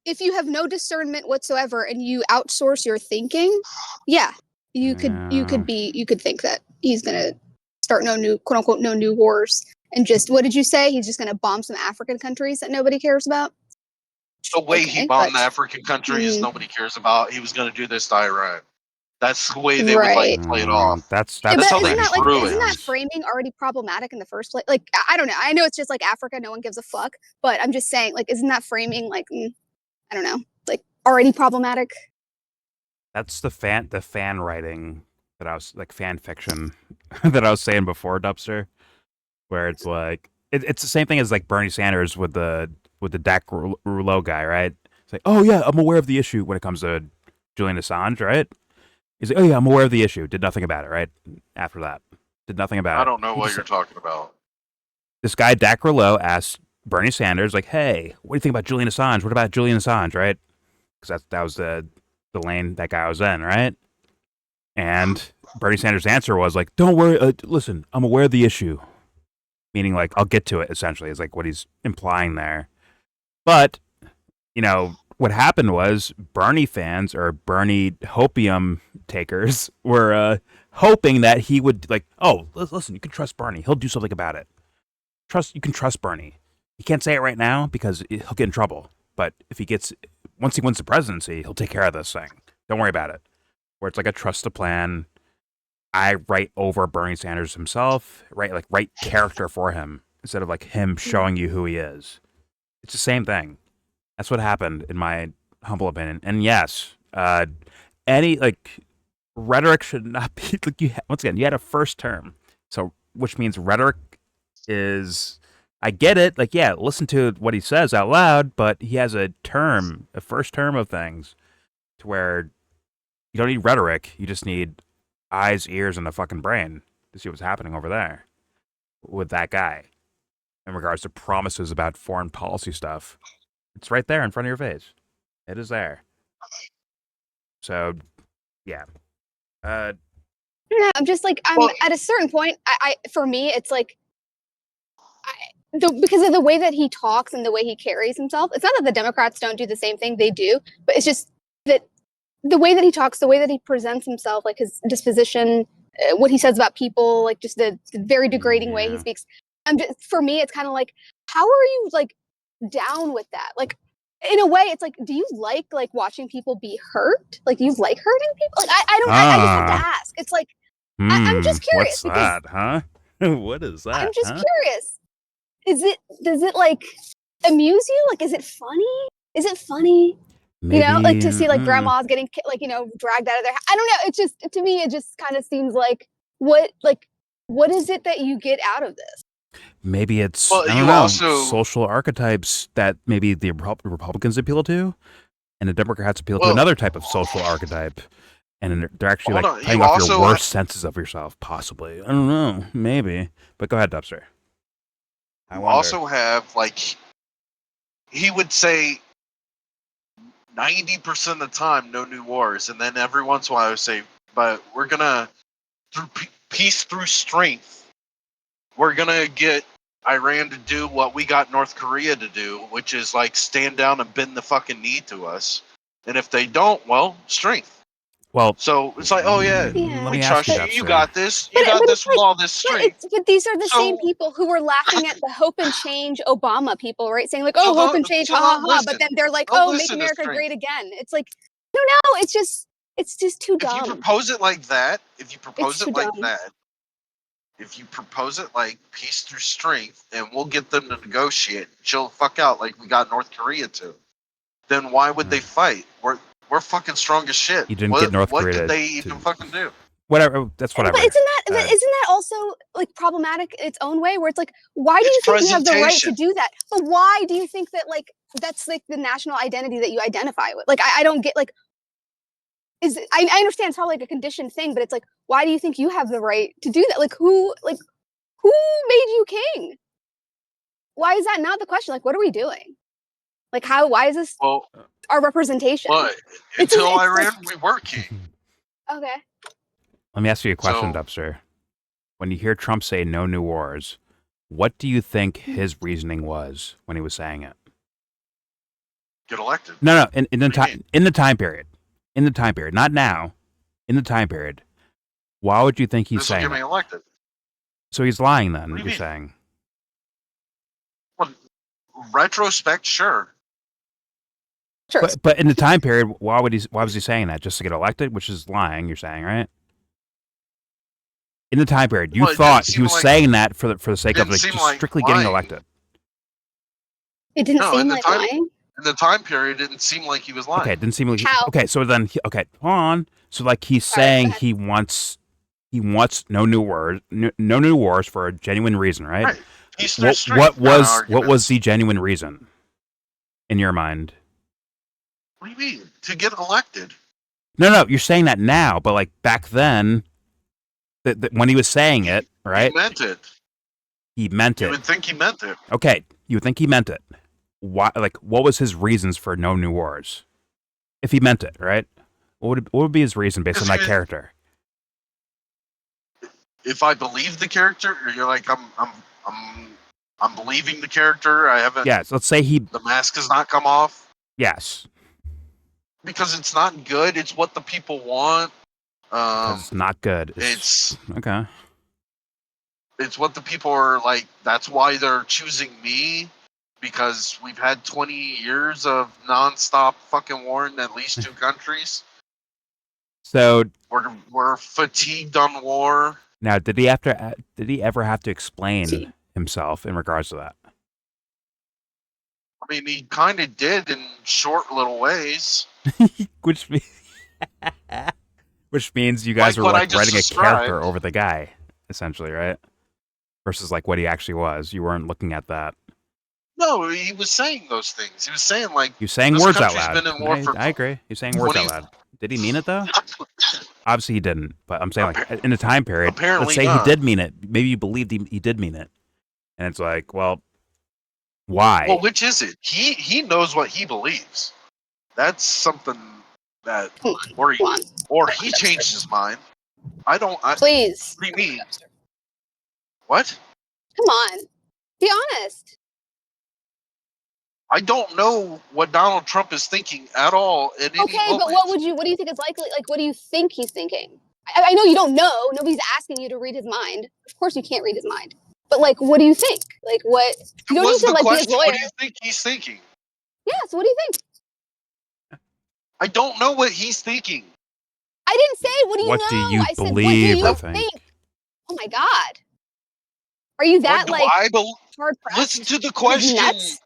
Speaker 9: If you have no discernment whatsoever and you outsource your thinking, you could think that he's gonna start no new quote unquote no new wars and just what did you say? He's just gonna bomb some African countries that nobody cares about.
Speaker 2: The way he bombed the
Speaker 9: but-
Speaker 2: African countries nobody cares about. He was going to do this to Iran. That's the way they would like play it off.
Speaker 1: That's
Speaker 9: Yeah, but
Speaker 2: how they
Speaker 9: isn't that
Speaker 2: screw
Speaker 9: like
Speaker 2: it.
Speaker 9: isn't that framing already problematic in the first place? Like I don't know. I know it's just like Africa, no one gives a fuck. But I'm just saying, like, isn't that framing like I don't know, like already problematic?
Speaker 1: That's the fan writing that I was like fan fiction that I was saying before, Dubster, where it's like it's the same thing as like Bernie Sanders with the Dak Rouleau guy, right? It's like, oh yeah, I'm aware of the issue when it comes to Julian Assange, right? He's like, oh yeah, I'm aware of the issue. Did nothing about it, right? After that, did nothing about it.
Speaker 2: I don't know what you're talking about.
Speaker 1: This guy Dak Rouleau asked Bernie Sanders, like, hey, what do you think about Julian Assange? What about Julian Assange, right? Because that was the lane that guy was in, right? And Bernie Sanders' answer was like, don't worry, listen, I'm aware of the issue. Meaning like, I'll get to it, essentially, is like what he's implying there. But, what happened was Bernie fans or Bernie hopium takers were hoping that he would like, oh, listen, you can trust Bernie. He'll do something about it. You can trust Bernie. He can't say it right now because he'll get in trouble. But once he wins the presidency, he'll take care of this thing. Don't worry about it. Where it's like a trust the plan. I write over Bernie Sanders himself, write character for him instead of like him showing you who he is. It's the same thing. That's what happened in my humble opinion. And yes, any like rhetoric should not be like once again, you had a first term. So which means rhetoric is I get it, like yeah, listen to what he says out loud, but he has a first term of things to where you don't need rhetoric, you just need eyes, ears, and a fucking brain to see what's happening over there with that guy in regards to promises about foreign policy stuff. It's right there in front of your face. It is there. So, yeah.
Speaker 9: No, I'm just like
Speaker 2: Well-
Speaker 9: at a certain point. I for me, it's like because of the way that he talks and the way he carries himself. It's not that the Democrats don't do the same thing; they do, but it's just that the way that he talks, the way that he presents himself, like his disposition, what he says about people, like just the very degrading way he
Speaker 1: Yeah.
Speaker 9: speaks. For me, it's kind of like, how are you like down with that? Like, in a way, it's like, do you like watching people be hurt? Like, do you like hurting people? Like, I don't. I just have to ask. It's like I'm just curious
Speaker 1: What's
Speaker 9: because
Speaker 1: that, huh? What is that?
Speaker 9: I'm just
Speaker 1: huh?
Speaker 9: curious. Does it like amuse you? Like, is it funny? Is it funny?
Speaker 1: Maybe,
Speaker 9: You know, like to see like grandmas getting like, you know, dragged out of their. I don't know. It's just, to me, it just kind of seems like what is it that you get out of this?
Speaker 1: Maybe it's
Speaker 2: Well,
Speaker 1: I don't
Speaker 2: you
Speaker 1: know,
Speaker 2: also-
Speaker 1: social archetypes that maybe the Republicans appeal to, and the Democrats appeal to
Speaker 2: Well-
Speaker 1: another type of social archetype, and they're actually
Speaker 2: Hold
Speaker 1: like
Speaker 2: on,
Speaker 1: playing
Speaker 2: you
Speaker 1: off your
Speaker 2: also-
Speaker 1: worst senses of yourself, possibly. I don't know, maybe. But go ahead, Dubster. I
Speaker 2: You
Speaker 1: wonder.
Speaker 2: also have like he would say 90% of the time no new wars, and then every once in a while I would say, but we're gonna through peace through strength, we're gonna get Iran to do what we got North Korea to do, which is like stand down and bend the fucking knee to us. And if they don't, well, strength.
Speaker 1: Well,
Speaker 2: So it's like, oh yeah,
Speaker 9: Yeah.
Speaker 1: let
Speaker 2: we
Speaker 1: me ask
Speaker 2: trust
Speaker 1: you,
Speaker 2: you.
Speaker 1: Dubster.
Speaker 2: You got this.
Speaker 9: But-
Speaker 2: You got
Speaker 9: but
Speaker 2: this
Speaker 9: it's
Speaker 2: with
Speaker 9: like-
Speaker 2: all this strength.
Speaker 9: But these are the same
Speaker 2: So-
Speaker 9: people who were laughing at the Hope and Change Obama people, right? Saying like, oh,
Speaker 2: So
Speaker 9: Hope
Speaker 2: don't-
Speaker 9: and Change,
Speaker 2: so
Speaker 9: ha ha
Speaker 2: don't
Speaker 9: ha. But
Speaker 2: listen.
Speaker 9: then they're like,
Speaker 2: Don't
Speaker 9: oh, make
Speaker 2: listen to
Speaker 9: America
Speaker 2: strength.
Speaker 9: great again. It's like, no, it's just too
Speaker 2: If you
Speaker 9: dumb.
Speaker 2: propose it like that, if you propose
Speaker 9: It's
Speaker 2: it
Speaker 9: too
Speaker 2: like
Speaker 9: dumb.
Speaker 2: that, if you propose it like peace through strength, and we'll get them to negotiate, chill the fuck out like we got North Korea to, then why would they fight? We're fucking strong as shit.
Speaker 1: You didn't
Speaker 2: what,
Speaker 1: get North
Speaker 2: what
Speaker 1: Korea
Speaker 2: could they
Speaker 1: to-
Speaker 2: even fucking do?
Speaker 1: Whatever. That's whatever.
Speaker 9: But isn't
Speaker 1: Uh,
Speaker 9: that also like problematic in its own way? Where it's like, why do you
Speaker 2: It's
Speaker 9: think you have the right to
Speaker 2: presentation.
Speaker 9: do that? But why do you think that like that's like the national identity that you identify with? Like, I don't get like. I understand it's probably like a conditioned thing, but it's like, why do you think you have the right to do that? Like, who made you king? Why is that not the question? Like, what are we doing? Like, why is this
Speaker 2: Well,
Speaker 9: our representation?
Speaker 2: but
Speaker 9: It's
Speaker 2: until
Speaker 9: like-
Speaker 2: Iran, we were king.
Speaker 9: Okay.
Speaker 1: Let me ask you a question,
Speaker 2: So-
Speaker 1: Dubster. When you hear Trump say no new wars, what do you think his reasoning was when he was saying it?
Speaker 2: Get elected.
Speaker 1: No, in the
Speaker 2: What do you
Speaker 1: time
Speaker 2: mean?
Speaker 1: in the time period, not now, in the time period. Why would you think he's
Speaker 2: This will
Speaker 1: saying
Speaker 2: get me
Speaker 1: it?
Speaker 2: elected.
Speaker 1: So he's lying then,
Speaker 2: What do
Speaker 1: you're
Speaker 2: you mean?
Speaker 1: saying.
Speaker 2: Well, retrospect, sure.
Speaker 9: Sure.
Speaker 1: But in the time period, why was he saying that? Just to get elected, which is lying, you're saying, right? In the time period, you
Speaker 2: Well, it
Speaker 1: thought
Speaker 2: didn't
Speaker 1: he was
Speaker 2: seem like-
Speaker 1: saying that for the sake of
Speaker 2: didn't
Speaker 1: like
Speaker 2: seem
Speaker 1: just
Speaker 2: like
Speaker 1: strictly getting
Speaker 2: lying.
Speaker 1: elected.
Speaker 9: It didn't
Speaker 2: No,
Speaker 9: seem
Speaker 2: in the
Speaker 9: like
Speaker 2: time-
Speaker 9: lying.
Speaker 2: In the time period, it didn't seem like he was lying.
Speaker 1: Okay, it didn't seem like
Speaker 9: How?
Speaker 1: okay. So then, okay, hold on. So like he's
Speaker 9: Sorry, go
Speaker 1: saying
Speaker 9: ahead.
Speaker 1: he wants no new wars for a genuine reason, right?
Speaker 2: Right. Peace through strength
Speaker 1: What
Speaker 2: kind of
Speaker 1: was
Speaker 2: arguments.
Speaker 1: the genuine reason in your mind?
Speaker 2: What do you mean? To get elected.
Speaker 1: No, you're saying that now, but like back then, that when he was saying it, right?
Speaker 2: He meant it.
Speaker 1: He meant
Speaker 2: You
Speaker 1: it.
Speaker 2: would think he meant it.
Speaker 1: Okay, you would think he meant it. Why? Like, what was his reasons for no new wars? If he meant it, right? What would be his reason based on
Speaker 2: Because
Speaker 1: that
Speaker 2: he-
Speaker 1: character?
Speaker 2: If I believe the character, or you're like, I'm believing the character. I haven't.
Speaker 1: Yes. Let's say he.
Speaker 2: The mask has not come off
Speaker 1: Yes.
Speaker 2: because it's not good. It's what the people want.
Speaker 1: 'Cause it's not good.
Speaker 2: It's
Speaker 1: Okay.
Speaker 2: it's what the people are like. That's why they're choosing me, because we've had 20 years of nonstop fucking war in at least two countries.
Speaker 1: So
Speaker 2: We're fatigued on war.
Speaker 1: now, did he ever have to explain himself in regards to that?
Speaker 2: I mean, he kind of did in short little ways.
Speaker 1: which means you guys
Speaker 2: Like
Speaker 1: were
Speaker 2: what I
Speaker 1: like
Speaker 2: just
Speaker 1: writing a
Speaker 2: described.
Speaker 1: character over the guy, essentially, right? Versus like what he actually was. You weren't looking at that.
Speaker 2: No, he was saying those things. He was saying like
Speaker 1: You're saying
Speaker 2: This
Speaker 1: words out
Speaker 2: country's
Speaker 1: loud.
Speaker 2: been in war for
Speaker 1: I agree. You're saying words
Speaker 2: 20
Speaker 1: out loud. Did he mean it though? Obviously, he didn't. But I'm saying, like, in a time period,
Speaker 2: Apparently
Speaker 1: let's say
Speaker 2: not.
Speaker 1: he did mean it. Maybe you believed he did mean it, and it's like, well, why?
Speaker 2: Well, which is it? He knows what he believes. That's something that,
Speaker 9: Come on.
Speaker 2: or he,
Speaker 9: Come on.
Speaker 2: or
Speaker 9: Come
Speaker 2: he
Speaker 9: on,
Speaker 2: changed
Speaker 9: Dexter.
Speaker 2: his mind.
Speaker 9: Please.
Speaker 2: What do you mean?
Speaker 9: Dexter.
Speaker 2: What?
Speaker 9: Come on. Be honest.
Speaker 2: I don't know what Donald Trump is thinking at all at any
Speaker 9: Okay,
Speaker 2: moment.
Speaker 9: but what do you think is likely? Like, what do you think he's thinking? I know you don't know. Nobody's asking you to read his mind. Of course, you can't read his mind. But like, what do you think? Like, what? You don't
Speaker 2: What's
Speaker 9: need to
Speaker 2: the
Speaker 9: like be his
Speaker 2: question?
Speaker 9: lawyer.
Speaker 2: What do you think he's thinking?
Speaker 9: Yeah. So what do you think?
Speaker 2: I don't know what he's thinking.
Speaker 9: I didn't say what do you
Speaker 1: What
Speaker 9: know.
Speaker 1: do you
Speaker 9: I said what do
Speaker 1: believe
Speaker 9: you
Speaker 1: or think?
Speaker 9: Oh my god. Are you that
Speaker 2: What do
Speaker 9: like
Speaker 2: I believe?
Speaker 9: hard pressed?
Speaker 2: Listen to the
Speaker 9: Is
Speaker 2: question.
Speaker 9: nuts?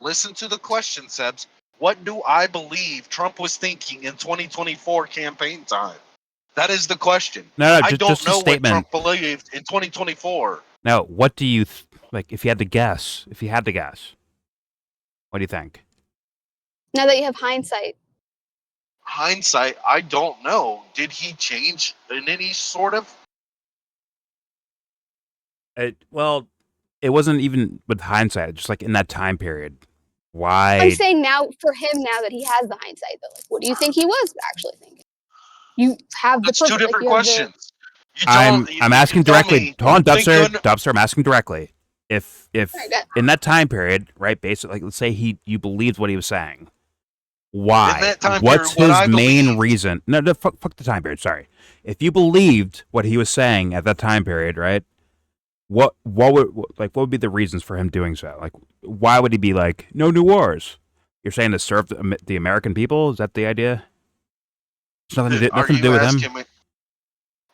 Speaker 2: Listen to the question, Sebs. What do I believe Trump was thinking in 2024 campaign time? That is the question.
Speaker 1: No,
Speaker 2: I don't
Speaker 1: just a
Speaker 2: know what
Speaker 1: statement.
Speaker 2: Trump believed in 2024.
Speaker 1: No, what do you like? If you had to guess, what do you think?
Speaker 9: Now that you have hindsight.
Speaker 2: Hindsight, I don't know. Did he change in any sort of?
Speaker 1: Well, it wasn't even with hindsight. Just like in that time period, why?
Speaker 9: I'm saying now for him now that he has the hindsight though. Like, what do you think he was actually thinking? You have the
Speaker 2: That's two
Speaker 9: perfect
Speaker 2: different
Speaker 9: like, you have the
Speaker 2: questions.
Speaker 1: I'm asking directly. Hold on, Dubster.
Speaker 2: Thinking,
Speaker 1: Dubster, I'm asking directly. If
Speaker 9: Alright, good.
Speaker 1: in that time period, right? Basically, like, let's say you believed what he was saying. Why?
Speaker 2: In that time
Speaker 1: What's
Speaker 2: period, what
Speaker 1: his
Speaker 2: I
Speaker 1: main
Speaker 2: believe-
Speaker 1: reason? No, fuck the time period. Sorry. If you believed what he was saying at that time period, right? What would be the reasons for him doing so? Like, why would he be like, no new wars? You're saying to serve the American people? Is that the idea? It's nothing to do with him.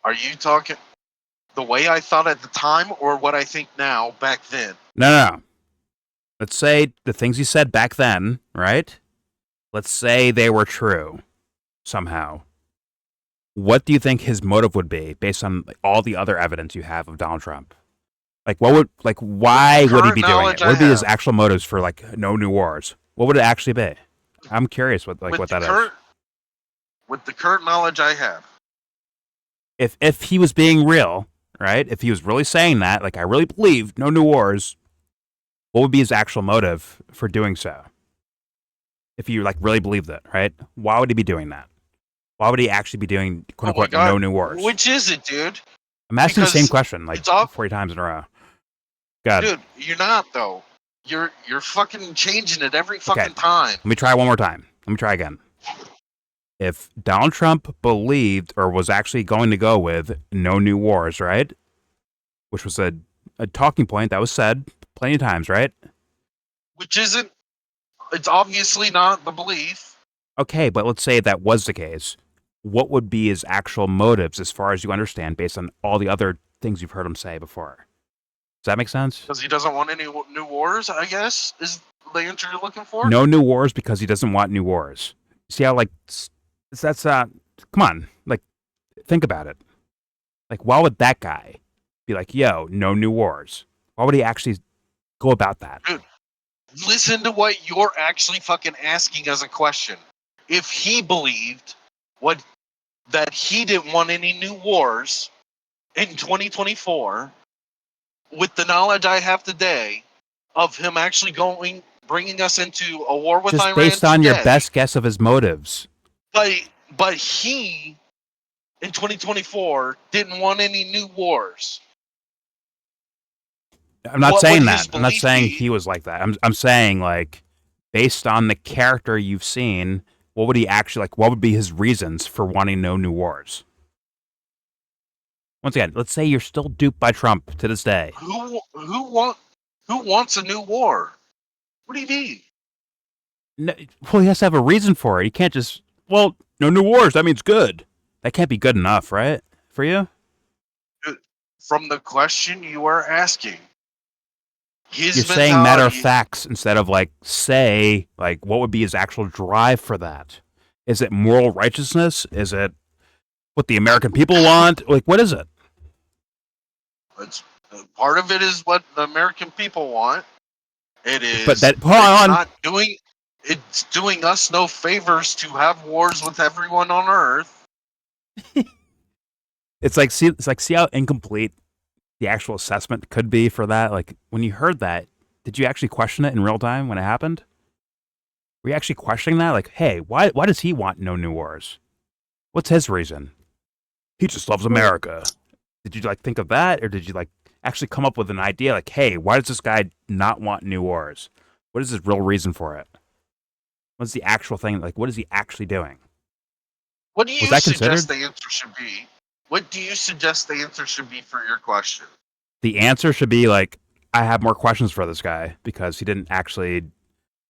Speaker 2: Are you talking the way I thought at the time, or what I think now back then?
Speaker 1: No. Let's say the things he said back then, right? Let's say they were true somehow. What do you think his motive would be based on all the other evidence you have of Donald Trump? Like, why would he be doing it? What would be his actual motives for like no new wars? What would it actually be? I'm curious what that is.
Speaker 2: With the current knowledge I have,
Speaker 1: If he was being real, right? If he was really saying that, like I really believe no new wars, what would be his actual motive for doing so? If you like really believed it, right? Why would he be doing that? Why would he actually be doing quote unquote no new wars?
Speaker 2: Which is it, dude?
Speaker 1: I'm asking the same question like 40 times in a row. God.
Speaker 2: Dude, you're not though. You're fucking changing it every fucking time.
Speaker 1: Let me try one more time. Let me try again. If Donald Trump believed or was actually going to go with no new wars, right? Which was a talking point that was said plenty of times, right?
Speaker 2: Which isn't, it's obviously not the belief.
Speaker 1: Okay, but let's say that was the case. What would be his actual motives as far as you understand based on all the other things you've heard him say before? Does that make sense?
Speaker 2: Because he doesn't want any new wars, I guess, is the answer you're looking for?
Speaker 1: No new wars because he doesn't want new wars. See how, like, that's come on, like, think about it. Like, why would that guy be like, yo, no new wars? Why would he actually go about that?
Speaker 2: Dude, listen to what you're actually fucking asking as a question. If he believed that he didn't want any new wars in 2024, with the knowledge I have today of him actually bringing us into a war with
Speaker 1: Just
Speaker 2: Iran
Speaker 1: based on
Speaker 2: today,
Speaker 1: your best guess of his motives.
Speaker 2: but he in 2024 didn't want any new wars.
Speaker 1: I'm not
Speaker 2: What
Speaker 1: saying
Speaker 2: would
Speaker 1: that.
Speaker 2: his
Speaker 1: I'm not
Speaker 2: belief
Speaker 1: saying
Speaker 2: be?
Speaker 1: he was like that. I'm saying, like, based on the character you've seen, what would he actually like? What would be his reasons for wanting no new wars? Once again, let's say you're still duped by Trump to this day.
Speaker 2: Who wants a new war? What do you mean?
Speaker 1: No, well, he has to have a reason for it. He can't just, well, no new wars. That means good. That can't be good enough, right? For you?
Speaker 2: From the question you are asking,
Speaker 1: You're saying matter of facts instead of like say like what would be his actual drive for that? Is it moral righteousness? Is it what the American people want? Like, what is it?
Speaker 2: It's, part of it is what the American people want. It is,
Speaker 1: but that hold on.
Speaker 2: Not doing. It's doing us no favors to have wars with everyone on Earth.
Speaker 1: It's like see how incomplete the actual assessment could be for that. Like when you heard that, did you actually question it in real time when it happened? Were you actually questioning that? Like, hey, why does he want no new wars? What's his reason? He just loves America. Did you like think of that, or did you like actually come up with an idea? Like, hey, why does this guy not want new wars? What is his real reason for it? What's the actual thing? Like, what is he actually doing?
Speaker 2: What do you
Speaker 1: Was that
Speaker 2: suggest
Speaker 1: considered?
Speaker 2: the answer should be? What do you suggest the answer should be for your question?
Speaker 1: The answer should be like, I have more questions for this guy because he didn't actually.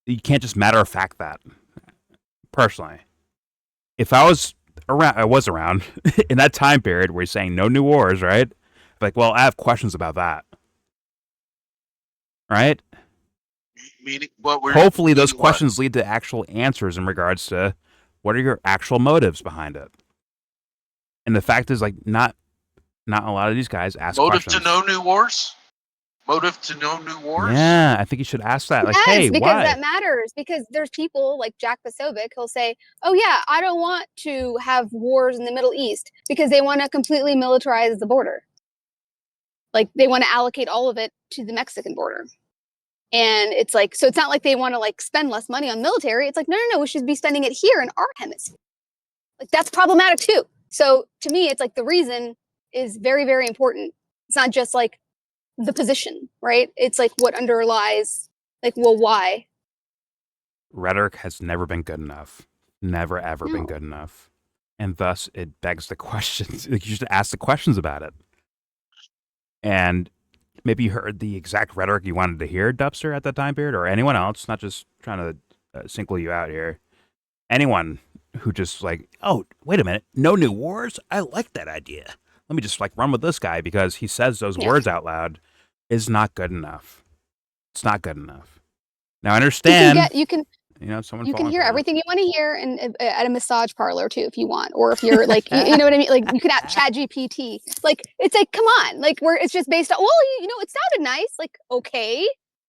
Speaker 1: You can't just matter of fact that. Personally, if I was around in that time period where he's saying no new wars, right? Like, well, I have questions about that, right?
Speaker 2: Meaning, what were
Speaker 1: Hopefully, those
Speaker 2: meaning what?
Speaker 1: questions lead to actual answers in regards to what are your actual motives behind it. And the fact is, like, not a lot of these guys ask
Speaker 2: Motive
Speaker 1: questions.
Speaker 2: to no new wars? Motive to no new wars?
Speaker 1: Yeah, I think you should ask that. Like,
Speaker 9: Yes,
Speaker 1: hey,
Speaker 9: because
Speaker 1: why?
Speaker 9: that matters. Because there's people like Jack Posobiec, he'll say, "Oh yeah, I don't want to have wars in the Middle East because they want to completely militarize the border. Like they want to allocate all of it to the Mexican border." And it's like, so it's not like they want to like spend less money on military. It's like, no, we should be spending it here in our hemisphere. Like that's problematic too. So to me, it's like the reason is very, very important. It's not just like the position, right? It's like what underlies, like, well, why?
Speaker 1: Rhetoric has never been good enough. Never, ever been
Speaker 9: No.
Speaker 1: good enough. And thus, it begs the questions. Like, you should ask the questions about it. And maybe you heard the exact rhetoric you wanted to hear, Dubster, at that time period, or anyone else, not just trying to single you out here. Anyone who just like, oh, wait a minute, no new wars? I like that idea. Let me just like run with this guy because he says those
Speaker 9: Yeah.
Speaker 1: words out loud is not good enough. It's not good enough. Now I understand.
Speaker 9: You can
Speaker 1: Someone
Speaker 9: you can
Speaker 1: falling
Speaker 9: hear
Speaker 1: for it.
Speaker 9: everything you want to hear and at a massage parlor too if you want, or if you're like you know what I mean, like you could have Chat GPT. Like it's like, come on, like where it's just based on, well, it sounded nice, like, okay,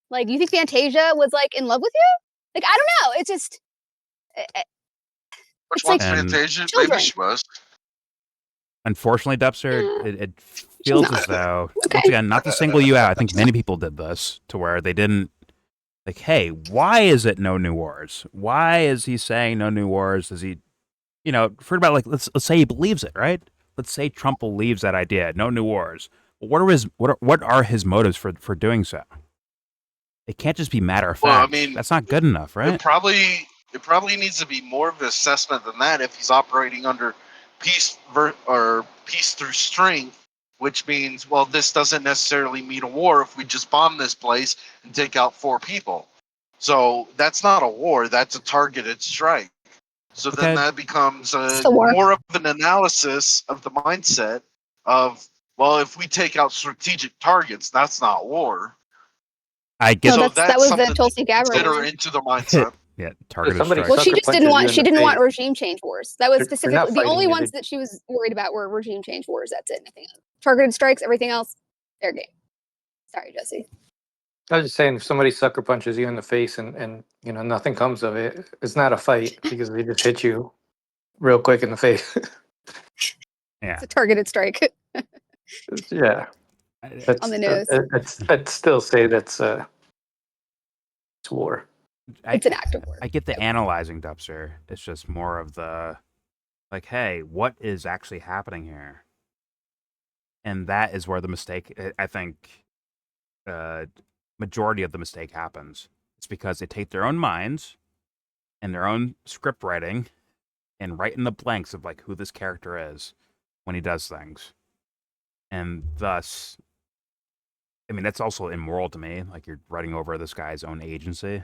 Speaker 9: like you think Fantasia was like in love with you? Like I don't know, it's just
Speaker 2: Which
Speaker 9: it's
Speaker 2: one's
Speaker 9: like
Speaker 2: Fantasia?
Speaker 9: children.
Speaker 2: Maybe she was.
Speaker 1: Unfortunately, Dubster, it feels as though,
Speaker 9: Okay.
Speaker 1: once again, not to single you out, I think many people did this to where they didn't, like, hey, why is it no new wars? Why is he saying no new wars? Does he, for about, like, let's say he believes it, right? Let's say Trump believes that idea, no new wars. What are his motives for doing so? It can't just be matter of fact.
Speaker 2: Well, I mean,
Speaker 1: that's not good enough, right?
Speaker 2: It probably needs to be more of an assessment than that if he's operating under peace through strength, which means, well, this doesn't necessarily mean a war if we just bomb this place and take out 4 people. So that's not a war, that's a targeted strike. So then that becomes more of an analysis of the mindset of, well, if we take out strategic targets, that's not war.
Speaker 1: I get
Speaker 9: that was
Speaker 2: something
Speaker 9: the Tulsi Gabbard
Speaker 2: consider
Speaker 9: one.
Speaker 2: into the mindset.
Speaker 1: Yeah, targeted
Speaker 6: somebody
Speaker 1: strike.
Speaker 9: Well, she
Speaker 6: sucker
Speaker 9: just didn't
Speaker 6: punches you
Speaker 9: want
Speaker 6: in the face.
Speaker 9: regime change wars. That was
Speaker 6: They're
Speaker 9: specifically
Speaker 6: not
Speaker 9: the only
Speaker 6: fighting you,
Speaker 9: ones that she was worried about were regime change wars. That's it. Nothing else. Targeted strikes, everything else, fair game. Sorry, Jesse.
Speaker 6: I was just saying, if somebody sucker punches you in the face and nothing comes of it, it's not a fight because they just hit you real quick in the face.
Speaker 1: Yeah,
Speaker 9: It's a targeted strike.
Speaker 6: Yeah,
Speaker 9: On the nose.
Speaker 6: I'd still say that's it's war.
Speaker 9: It's an act of war.
Speaker 1: I get the analyzing, Dubster. It's just more of the, like, hey, what is actually happening here? And that is where the mistake, I think, majority of the mistake happens. It's because they take their own minds and their own script writing and write in the blanks of, like, who this character is when he does things. And thus, I mean, that's also immoral to me. Like, you're writing over this guy's own agency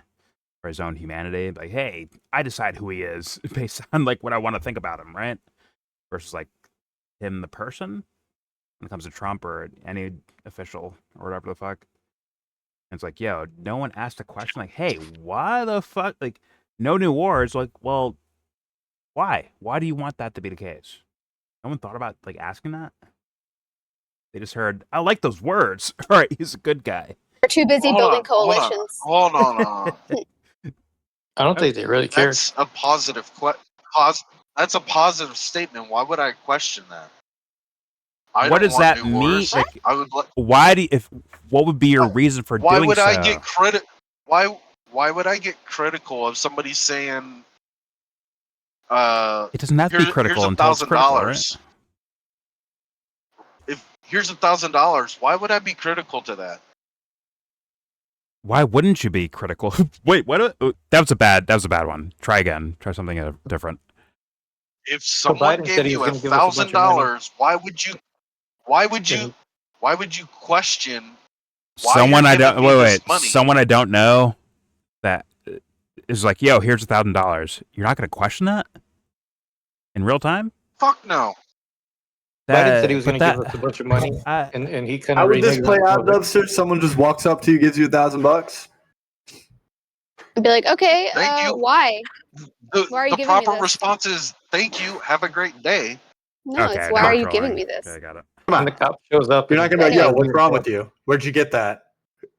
Speaker 1: or his own humanity. Like, hey, I decide who he is based on, like, what I want to think about him, right? Versus, like, him, the person, when it comes to Trump or any official or whatever the fuck. And it's like, yo, no one asked a question like, hey, why the fuck? Like, no new wars. Like, well, why? Why do you want that to be the case? No one thought about, like, asking that? They just heard, I like those words. All right, he's a good guy.
Speaker 9: They're too busy building coalitions.
Speaker 2: Hold on.
Speaker 6: I don't think they really care.
Speaker 2: That's a positive That's a positive statement. Why would I question that? I
Speaker 1: What
Speaker 2: don't
Speaker 1: does
Speaker 2: want
Speaker 1: that
Speaker 2: new
Speaker 1: mean?
Speaker 2: wars.
Speaker 1: Like,
Speaker 2: I would.
Speaker 1: why do you, if what would be your reason for
Speaker 2: Why
Speaker 1: doing
Speaker 2: would
Speaker 1: so?
Speaker 2: I get credit? Why would I get critical of somebody saying,
Speaker 1: It doesn't have to be critical
Speaker 2: here's
Speaker 1: until it's critical, right?
Speaker 2: If here's $1,000, why would I be critical to that?
Speaker 1: Why wouldn't you be critical? Wait, what? That was a bad one. Try again. Try something different.
Speaker 2: If someone
Speaker 6: Biden said
Speaker 2: gave
Speaker 6: he
Speaker 2: you
Speaker 6: was gonna give us a bunch of money.
Speaker 2: $1,000, why would you question why
Speaker 1: Someone
Speaker 2: you're
Speaker 1: I don't
Speaker 2: giving me this
Speaker 1: wait.
Speaker 2: money?
Speaker 1: Someone I don't know that is like, yo, here's $1,000. You're not going to question that in real time?
Speaker 2: Fuck no.
Speaker 6: Biden said he was going to give us a bunch of money, and he kind of.
Speaker 10: How would this play out, Dubster? Someone just walks up to you, gives you $1,000.
Speaker 9: I'd be like, okay,
Speaker 2: Thank you.
Speaker 9: why? Why are you
Speaker 2: The
Speaker 9: giving me
Speaker 2: proper
Speaker 9: this?
Speaker 2: response is thank you. Have a great day.
Speaker 9: No,
Speaker 1: Okay,
Speaker 9: it's why are you
Speaker 1: controlling.
Speaker 9: giving me this?
Speaker 1: Okay, got it.
Speaker 10: Come
Speaker 6: And the
Speaker 10: on.
Speaker 6: cop shows up.
Speaker 10: You're not going to be like, yo, what's wrong with you? Where'd you get that?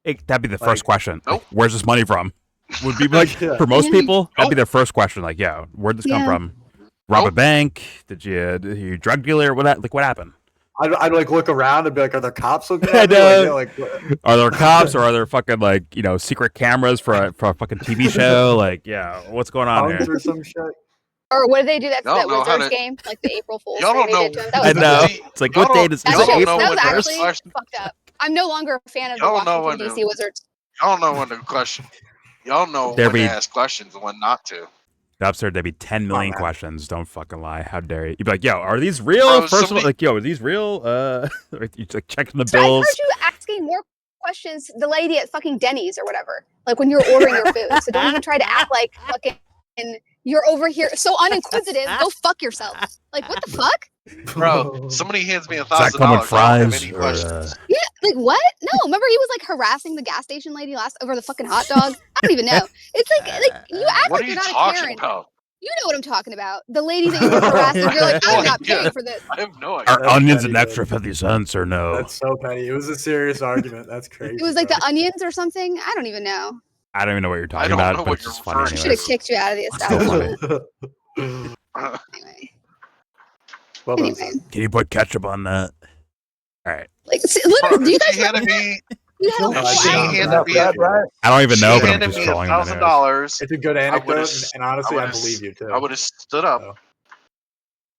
Speaker 1: That'd be the
Speaker 10: Like,
Speaker 1: first question.
Speaker 2: nope.
Speaker 1: Like, where's this money from? Would be like
Speaker 10: Yeah.
Speaker 1: for most people, that'd be
Speaker 2: Nope.
Speaker 1: their first question. Like, yo, where'd this come
Speaker 9: Yeah.
Speaker 1: from? Rob a
Speaker 2: Nope.
Speaker 1: bank? Did you drug dealer? What happened?
Speaker 10: I'd like look around and be like, are there cops looking
Speaker 1: I
Speaker 10: at me?
Speaker 1: know.
Speaker 10: Like, what?
Speaker 1: Are there cops or are there fucking like secret cameras for a fucking TV show? Like, yeah, what's going on
Speaker 10: Punks
Speaker 1: here?
Speaker 10: or some shit?
Speaker 9: Or what did they do? That
Speaker 2: Y'all know how
Speaker 9: Wizards
Speaker 2: to-
Speaker 9: game, like the April Fool's
Speaker 2: Y'all
Speaker 9: thing
Speaker 2: don't
Speaker 9: they did
Speaker 2: know.
Speaker 9: to him. That
Speaker 1: I
Speaker 9: was
Speaker 1: know.
Speaker 2: See,
Speaker 1: It's like
Speaker 2: y'all
Speaker 1: what
Speaker 2: don't-
Speaker 1: date is
Speaker 9: That
Speaker 2: y'all
Speaker 9: was,
Speaker 2: don't
Speaker 1: April
Speaker 2: know
Speaker 9: that was
Speaker 2: when
Speaker 1: first?
Speaker 2: to
Speaker 9: actually
Speaker 2: question.
Speaker 9: fucked up. I'm no longer a fan of the
Speaker 2: Y'all know
Speaker 9: Washington
Speaker 2: when
Speaker 9: D.C.
Speaker 2: to-
Speaker 9: Wizards.
Speaker 2: Y'all know when to question. Y'all know
Speaker 1: There
Speaker 2: when
Speaker 1: be-
Speaker 2: to ask questions and when not to.
Speaker 1: Upstairs, there'd be 10 million
Speaker 10: man.
Speaker 1: questions. Don't fucking lie. How dare you? You'd be like, yo, are these real?
Speaker 2: Bro,
Speaker 1: First of all,
Speaker 2: somebody-
Speaker 1: like, yo, are these real? You like checking the
Speaker 9: So I
Speaker 1: bills.
Speaker 9: heard you asking more questions to the lady at fucking Denny's or whatever. Like when you're ordering your food. So don't even try to act like fucking you're over here so uninquisitive. Go fuck yourself. Like what the fuck?
Speaker 2: Bro, somebody hands me
Speaker 1: Does that
Speaker 2: $1,000.
Speaker 1: come with
Speaker 2: I don't have
Speaker 1: fries?
Speaker 2: any
Speaker 1: Or,
Speaker 2: questions.
Speaker 9: Yeah, like what? No, remember he was like harassing the gas station lady last over the fucking hot dog. I don't even know. It's like you act
Speaker 2: What
Speaker 9: like
Speaker 2: are
Speaker 9: you're
Speaker 2: you
Speaker 9: not a
Speaker 2: talking
Speaker 9: Karen.
Speaker 2: about?
Speaker 9: You know what I'm talking about. The lady that you were harassing. You're like, I'm not paying for this.
Speaker 2: I have no idea.
Speaker 1: are
Speaker 10: That's
Speaker 1: onions
Speaker 10: petty,
Speaker 1: an
Speaker 10: dude.
Speaker 1: extra 50 cents or no?
Speaker 10: That's so petty. It was a serious argument. That's crazy.
Speaker 9: It was like
Speaker 10: bro.
Speaker 9: the onions or something. I don't even know.
Speaker 1: I don't even know what you're talking
Speaker 2: don't
Speaker 1: about,
Speaker 2: know
Speaker 1: but
Speaker 2: what
Speaker 1: it's
Speaker 2: you're
Speaker 1: just funny
Speaker 2: referring
Speaker 9: I should have
Speaker 1: anyways.
Speaker 9: kicked you out of the
Speaker 1: Still
Speaker 9: establishment.
Speaker 1: funny.
Speaker 9: Anyway,
Speaker 10: Well done,
Speaker 9: anyway.
Speaker 10: son.
Speaker 1: Can you put ketchup on that? All right.
Speaker 9: Like, literally, do you guys
Speaker 2: She handed
Speaker 9: remember
Speaker 2: me.
Speaker 9: you had a
Speaker 10: No,
Speaker 9: whole
Speaker 10: I
Speaker 2: She
Speaker 10: did not.
Speaker 9: attitude?
Speaker 2: handed me.
Speaker 1: I don't even
Speaker 2: She
Speaker 1: know, but I'm
Speaker 2: handed
Speaker 1: just
Speaker 2: me
Speaker 1: trolling them anyways.
Speaker 2: $1,000.
Speaker 10: It's a good
Speaker 2: I
Speaker 10: anecdote,
Speaker 2: would've-
Speaker 10: and honestly, I
Speaker 2: would've-
Speaker 10: believe you too.
Speaker 2: I would have stood up.
Speaker 10: So.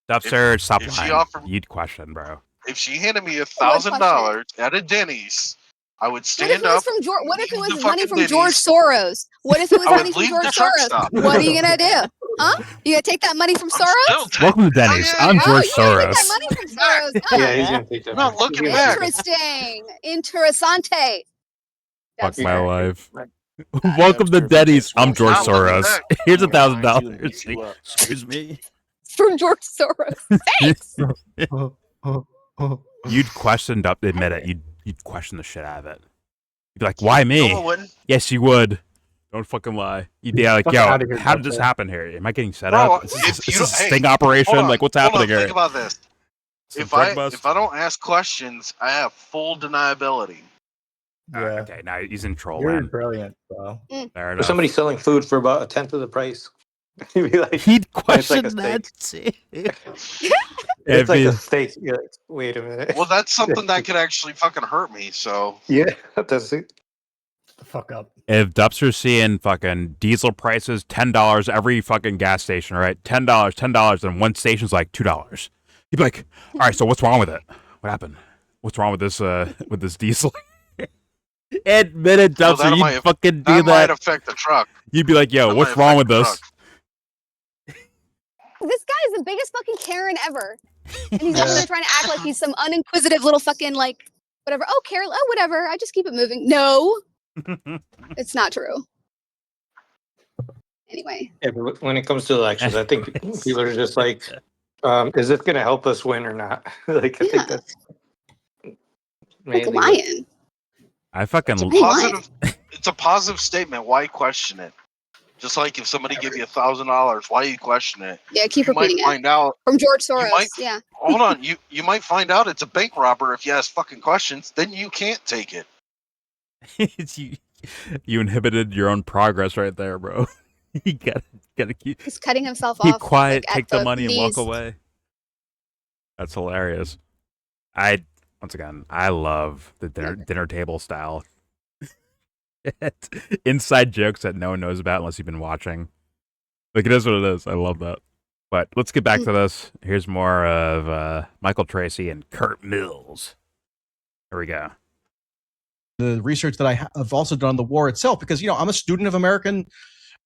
Speaker 1: Upstairs, stop
Speaker 2: if she
Speaker 1: lying.
Speaker 2: offered-
Speaker 1: You'd question, bro.
Speaker 2: If she handed me
Speaker 9: question
Speaker 2: $1,000 at a Denny's, I would
Speaker 9: What if
Speaker 2: stand
Speaker 9: it was
Speaker 2: up.
Speaker 9: from George? What if it
Speaker 2: leave
Speaker 9: was
Speaker 2: the
Speaker 9: money
Speaker 2: fucking
Speaker 9: from George
Speaker 2: Denny's.
Speaker 9: Soros? What if it was
Speaker 2: I would
Speaker 9: money from
Speaker 2: leave
Speaker 9: George
Speaker 2: the truck
Speaker 9: Soros?
Speaker 2: stop.
Speaker 9: What are you gonna do? Huh? You gonna take that money from
Speaker 2: I'm still
Speaker 9: Soros?
Speaker 1: Welcome to Denny's.
Speaker 2: yeah,
Speaker 1: I'm
Speaker 2: yeah.
Speaker 1: George
Speaker 9: Oh, you gonna take
Speaker 1: Soros.
Speaker 9: that money from Soros? Huh?
Speaker 6: Yeah, he's gonna take that.
Speaker 2: I'm not
Speaker 6: money.
Speaker 2: looking
Speaker 6: He's
Speaker 2: back.
Speaker 6: gonna take
Speaker 9: Interesting. Interessante.
Speaker 1: Fuck
Speaker 9: That's
Speaker 1: my
Speaker 9: it.
Speaker 1: life. Welcome to Denny's. I'm George
Speaker 2: Not looking
Speaker 1: Soros.
Speaker 2: back.
Speaker 1: Here's
Speaker 11: I'm gonna find you and
Speaker 1: $1,000.
Speaker 11: beat you up.
Speaker 1: Excuse me.
Speaker 9: From George Soros. Thanks.
Speaker 1: You'd question up. Admit it. You'd question the shit out of it. You'd be like, "Why me?"
Speaker 2: No, I wouldn't.
Speaker 1: Yes, you would. Don't fucking lie. You'd be like,
Speaker 10: Fuck
Speaker 1: "Yo,
Speaker 10: outta here,
Speaker 1: how did this
Speaker 10: Dubster.
Speaker 1: happen here? Am I getting set
Speaker 2: Bro,
Speaker 1: up? Is
Speaker 2: if
Speaker 1: this,
Speaker 2: you
Speaker 1: is
Speaker 2: don't-
Speaker 1: this a
Speaker 2: hey,
Speaker 1: sting operation?
Speaker 2: Hold on,
Speaker 1: Like, what's
Speaker 2: hold
Speaker 1: happening
Speaker 2: on,
Speaker 1: here?"
Speaker 2: Think about this.
Speaker 1: Some
Speaker 2: If
Speaker 1: drug bust?
Speaker 2: I don't ask questions, I have full deniability.
Speaker 10: Yeah.
Speaker 1: Okay, now he's in troll
Speaker 10: You're
Speaker 1: land.
Speaker 10: brilliant, bro.
Speaker 1: Fair
Speaker 6: Or
Speaker 1: enough.
Speaker 6: somebody selling food for about a tenth of the price. You'd be like,
Speaker 1: He'd
Speaker 6: it's
Speaker 1: question
Speaker 6: like a
Speaker 1: that.
Speaker 6: it's like
Speaker 1: you-
Speaker 6: a steak. You're like, wait a minute.
Speaker 2: Well, that's something that could actually fucking hurt me. So
Speaker 6: Yeah, that's it.
Speaker 10: The fuck up.
Speaker 1: If Dubster's seeing fucking diesel prices $10 every fucking gas station, right? $10, and one station's like $2. He'd be like, "All right, so what's wrong with it? What happened? What's wrong with this diesel?" Admit it,
Speaker 2: Well,
Speaker 1: Dubster.
Speaker 2: that
Speaker 1: You'd
Speaker 2: might-
Speaker 1: fucking do
Speaker 2: that might
Speaker 1: that.
Speaker 2: affect the truck.
Speaker 1: You'd be like, "Yo,
Speaker 2: That
Speaker 1: what's
Speaker 2: might
Speaker 1: wrong with
Speaker 2: affect the
Speaker 1: this?"
Speaker 2: truck.
Speaker 9: This guy is the biggest fucking Karen ever. And he's over there trying to act like he's some uninquisitive little fucking like whatever. Oh, Karen, oh whatever. I just keep it moving. No, it's not true. Anyway.
Speaker 6: Yeah, but when it comes to elections, I think people are just like, is this going to help us win or not? Like, I
Speaker 9: Yeah.
Speaker 6: think that's
Speaker 9: Like
Speaker 6: mainly what-
Speaker 9: lying.
Speaker 1: I fucking
Speaker 9: Hey, lying.
Speaker 2: Positive. It's a positive statement. Why question it? Just like if somebody give you $1,000, why you question it?
Speaker 9: Yeah, keep
Speaker 2: You might
Speaker 9: repeating it.
Speaker 2: find out.
Speaker 9: From George Soros.
Speaker 2: might-
Speaker 9: Yeah.
Speaker 2: Hold on. You might find out it's a bank robber if you ask fucking questions. Then you can't take it.
Speaker 1: you inhibited your own progress right there, bro. he gotta keep
Speaker 9: cutting himself
Speaker 1: keep
Speaker 9: off.
Speaker 1: quiet,
Speaker 9: like,
Speaker 1: take
Speaker 9: at
Speaker 1: the money, and walk
Speaker 9: knees.
Speaker 1: away. That's hilarious. Once again, I love the dinner table style. Inside jokes that no one knows about unless you've been watching. Like, it is what it is. I love that. But let's get back to this. Here's more of Michael Tracey and Curt Mills. Here we go.
Speaker 4: The research that I have also done on the war itself, because I'm a student of American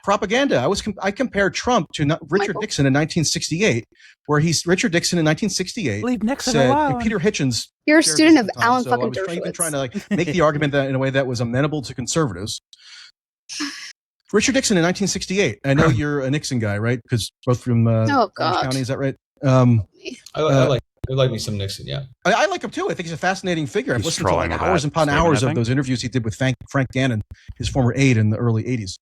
Speaker 4: propaganda. I compared Trump to Richard Nixon in 1968, where Richard Nixon in 1968
Speaker 1: Leave Nixon
Speaker 4: said,
Speaker 1: alone.
Speaker 4: Peter Hitchens.
Speaker 9: You're a student of Alan
Speaker 4: so
Speaker 9: fucking
Speaker 4: I was even
Speaker 9: Dershowitz.
Speaker 4: trying to make the argument that in a way that was amenable to conservatives. Richard Nixon in 1968. I know you're a Nixon guy, right? Because both from Orange County, is that right?
Speaker 7: I like me some Nixon, yeah.
Speaker 4: I like him too. I think he's a fascinating figure. I've
Speaker 1: He's
Speaker 4: listened to like
Speaker 1: trolling
Speaker 4: hours
Speaker 1: that
Speaker 4: upon
Speaker 1: statement,
Speaker 4: hours
Speaker 1: I
Speaker 4: of
Speaker 1: think.
Speaker 4: those interviews he did with Frank Gannon, his former aide in the early 80s.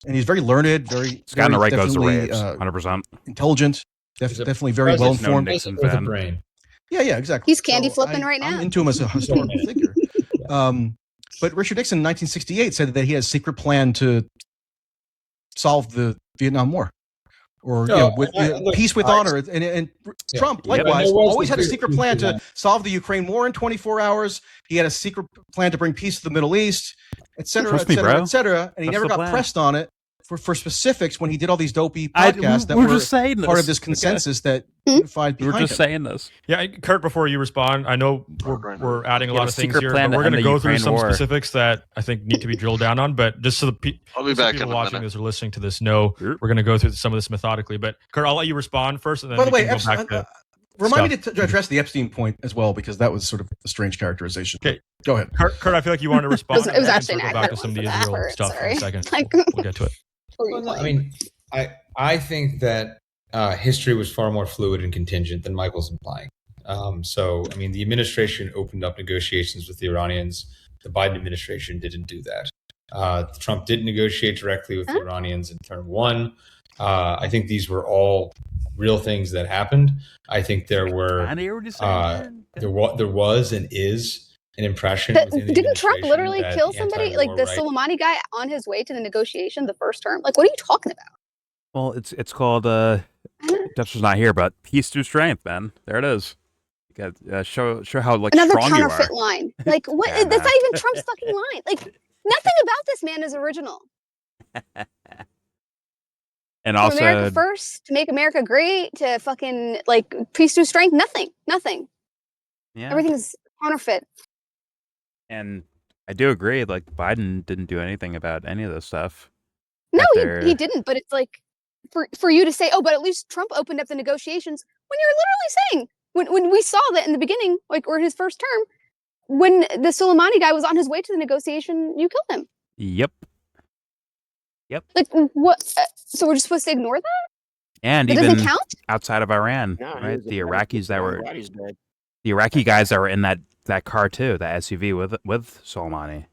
Speaker 4: And he's very learned, very
Speaker 1: This guy on the right goes to
Speaker 4: definitely,
Speaker 1: raves, 100%.
Speaker 4: intelligent,
Speaker 7: He's a
Speaker 4: definitely very well
Speaker 7: president,
Speaker 4: informed.
Speaker 1: no Nixon
Speaker 7: with a
Speaker 1: fan.
Speaker 7: brain.
Speaker 4: Yeah, exactly.
Speaker 9: He's candy flipping right
Speaker 4: I'm
Speaker 9: now.
Speaker 4: into him as a historical figure. But Richard Nixon in 1968 said that he had a secret plan to solve the Vietnam War, or with peace with honor. And Trump, likewise, always had a secret plan to solve the Ukraine war in 24 hours. He had a secret plan to bring peace to the Middle East, et cetera,
Speaker 1: Trust
Speaker 4: et
Speaker 1: me,
Speaker 4: cetera,
Speaker 1: bro.
Speaker 4: et cetera. And he
Speaker 1: That's
Speaker 4: never
Speaker 1: the
Speaker 4: got
Speaker 1: plan.
Speaker 4: pressed on it for specifics when he did all these dopey podcasts that
Speaker 1: we're
Speaker 4: were
Speaker 1: just saying
Speaker 4: part
Speaker 1: this.
Speaker 4: of this
Speaker 1: Okay.
Speaker 4: consensus that unified
Speaker 1: We were
Speaker 4: behind
Speaker 1: just
Speaker 4: him.
Speaker 1: saying this.
Speaker 5: Yeah, Kurt, before you respond, I know we're adding a
Speaker 1: He had
Speaker 5: lot
Speaker 1: a
Speaker 5: of things
Speaker 1: secret
Speaker 5: here,
Speaker 1: plan
Speaker 5: but
Speaker 1: to
Speaker 5: we're going
Speaker 1: end
Speaker 5: to
Speaker 1: the
Speaker 5: go through
Speaker 1: Ukraine
Speaker 5: some
Speaker 1: war.
Speaker 5: specifics that I think need to be drilled down on. But just so the
Speaker 2: I'll be back in
Speaker 5: people
Speaker 2: a
Speaker 5: watching
Speaker 2: minute.
Speaker 5: this or listening to this know,
Speaker 1: Sure.
Speaker 5: we're going to go through some of this methodically. But Kurt, I'll let you respond first, and then
Speaker 4: By the
Speaker 5: we
Speaker 4: way,
Speaker 5: can go back to
Speaker 4: remind me
Speaker 5: stuff.
Speaker 4: to address the Epstein point as well, because that was sort of a strange characterization.
Speaker 5: Okay.
Speaker 4: Go ahead.
Speaker 5: Kurt, I feel like you wanted to respond.
Speaker 9: It was
Speaker 5: and we can
Speaker 9: actually an
Speaker 5: circle back to
Speaker 9: accurate
Speaker 5: some of the
Speaker 9: one for
Speaker 5: Israel
Speaker 9: that
Speaker 5: stuff in
Speaker 9: part,
Speaker 5: a
Speaker 9: sorry.
Speaker 5: second.
Speaker 9: Like,
Speaker 5: We'll get to it.
Speaker 7: Well, no, I mean, I think that history was far more fluid and contingent than Michael's implying. So, I mean, the administration opened up negotiations with the Iranians. The Biden administration didn't do that. Trump didn't negotiate directly with the Iranians in term one. I think these were all real things that happened. I think there were
Speaker 1: I hear what you're saying.
Speaker 7: there was and is an impression within the
Speaker 9: Didn't Trump
Speaker 7: administration
Speaker 9: literally
Speaker 7: that
Speaker 9: kill
Speaker 7: the
Speaker 9: somebody,
Speaker 7: anti-war
Speaker 9: like the
Speaker 7: right-
Speaker 9: Soleimani guy, on his way to the negotiation the first term? Like, what are you talking about?
Speaker 1: Well, it's called Dexter's not here, but peace through strength, man. There it is. You got show how
Speaker 9: Another
Speaker 1: strong you are.
Speaker 9: counterfeit line. Like, what?
Speaker 1: Yeah,
Speaker 9: That's
Speaker 1: nah.
Speaker 9: not even Trump's fucking line. Like, nothing about this man is original.
Speaker 1: And
Speaker 9: From
Speaker 1: also,
Speaker 9: America first, to make America great, to fucking like peace through strength. Nothing.
Speaker 1: yeah.
Speaker 9: Everything is counterfeit.
Speaker 1: And I do agree. Like, Biden didn't do anything about any of this stuff.
Speaker 9: No,
Speaker 1: That
Speaker 9: he didn't. But it's like for you to say, oh, but at least Trump opened up the negotiations, when you're literally saying, when we saw that in the beginning, like, or his first term, when the Soleimani guy was on his way to the negotiation, you killed him.
Speaker 1: Yep.
Speaker 9: Like, what? So we're just supposed to ignore that?
Speaker 1: And
Speaker 9: That
Speaker 1: even
Speaker 9: doesn't count?
Speaker 1: outside of Iran,
Speaker 3: No, he
Speaker 1: right?
Speaker 3: was a
Speaker 1: The
Speaker 3: very
Speaker 1: Iraqis
Speaker 3: good
Speaker 1: that
Speaker 3: man.
Speaker 1: were
Speaker 3: Glad he's dead.
Speaker 1: the Iraqi guys that were in that car too, that SUV with Soleimani,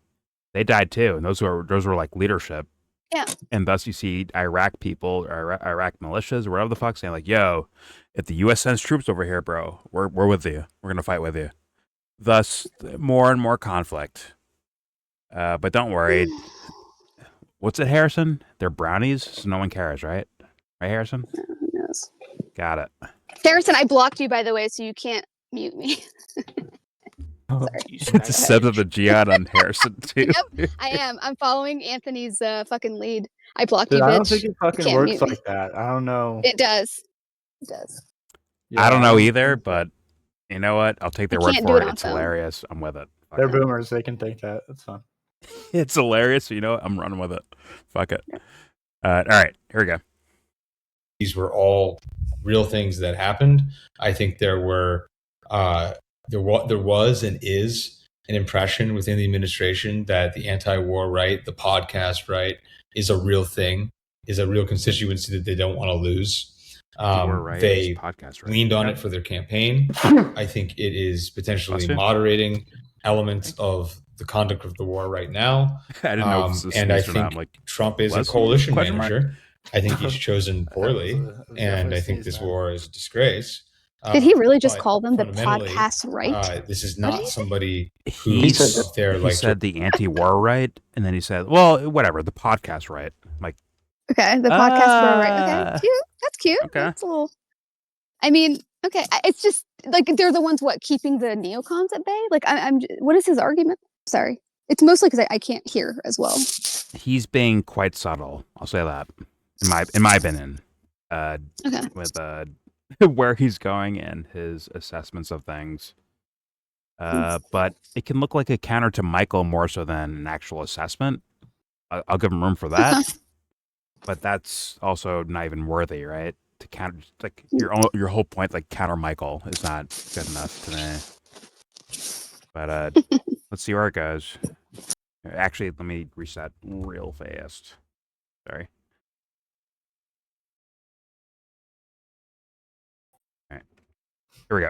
Speaker 1: they died too, and those were like leadership.
Speaker 9: Yeah.
Speaker 1: And thus you see Iraq people, or Iraq militias, or whatever the fuck, saying like, "Yo, if the U.S. sends troops over here, bro, we're with you. We're gonna fight with you." Thus, more and more conflict. But don't worry. What's it, Harrison? They're brownies, so no one cares, right? Right, Harrison?
Speaker 9: Who knows?
Speaker 1: Got it.
Speaker 9: Harrison, I blocked you, by the way, so you can't mute me.
Speaker 1: It's a sub of the jihad on Harrison too.
Speaker 9: Yep, I am. I'm following Anthony's fucking lead. I blocked
Speaker 10: Dude,
Speaker 9: you,
Speaker 10: I
Speaker 9: bitch.
Speaker 10: don't think it fucking
Speaker 9: can't
Speaker 10: works
Speaker 9: mute me.
Speaker 10: like that. I don't know.
Speaker 9: It does. It does.
Speaker 1: I don't
Speaker 10: Yeah,
Speaker 1: know either, but you know what? I'll take their
Speaker 9: I
Speaker 1: word
Speaker 9: can't
Speaker 1: for
Speaker 9: do
Speaker 1: it.
Speaker 9: it on
Speaker 1: It's
Speaker 9: phone.
Speaker 1: hilarious. I'm with it. Fuck
Speaker 10: They're
Speaker 1: it.
Speaker 10: boomers. They can think that. That's fine.
Speaker 1: It's hilarious. You know what? I'm running with it. Fuck it. All right, here we go.
Speaker 7: These were all real things that happened. I think there was and is an impression within the administration that the anti-war right, the podcast right, is a real thing, is a real constituency that they don't want to lose.
Speaker 1: War right
Speaker 7: They
Speaker 1: is podcast right.
Speaker 7: leaned on it for their campaign. I think it is potentially
Speaker 1: Bless you.
Speaker 7: moderating elements of the conduct of the war right now.
Speaker 1: I didn't know if this was
Speaker 7: And I
Speaker 1: sneezed or not.
Speaker 7: think
Speaker 1: I'm like,
Speaker 7: Trump is a
Speaker 1: bless you?
Speaker 7: coalition
Speaker 1: Question mark.
Speaker 7: manager. I think he's chosen poorly, and I think this war is a disgrace.
Speaker 9: Did he really just
Speaker 7: but
Speaker 9: call them the
Speaker 7: fundamentally,
Speaker 9: podcast right?
Speaker 7: This is
Speaker 9: What did
Speaker 7: not
Speaker 9: he say?
Speaker 7: somebody
Speaker 1: He
Speaker 7: who's
Speaker 1: said,
Speaker 7: up there
Speaker 1: he
Speaker 7: like
Speaker 1: said the anti-war right, and then he said, well, whatever, the podcast right. I'm like,
Speaker 9: Okay, the podcast bro, right? Okay, cute. That's cute.
Speaker 1: Okay.
Speaker 9: That's a little. I mean, okay. It's just like they're the ones keeping the neocons at bay. Like I'm. What is his argument? Sorry, it's mostly because I can't hear as well.
Speaker 1: He's being quite subtle. I'll say that. In my opinion,
Speaker 9: Okay.
Speaker 1: with where he's going and his assessments of things. But it can look like a counter to Michael more so than an actual assessment. I'll give him room for that. But that's also not even worthy, right? To counter, like your whole point, like counter Michael is not good enough to me. But let's see where it goes. Actually, let me reset real fast. Sorry. All right, here we go.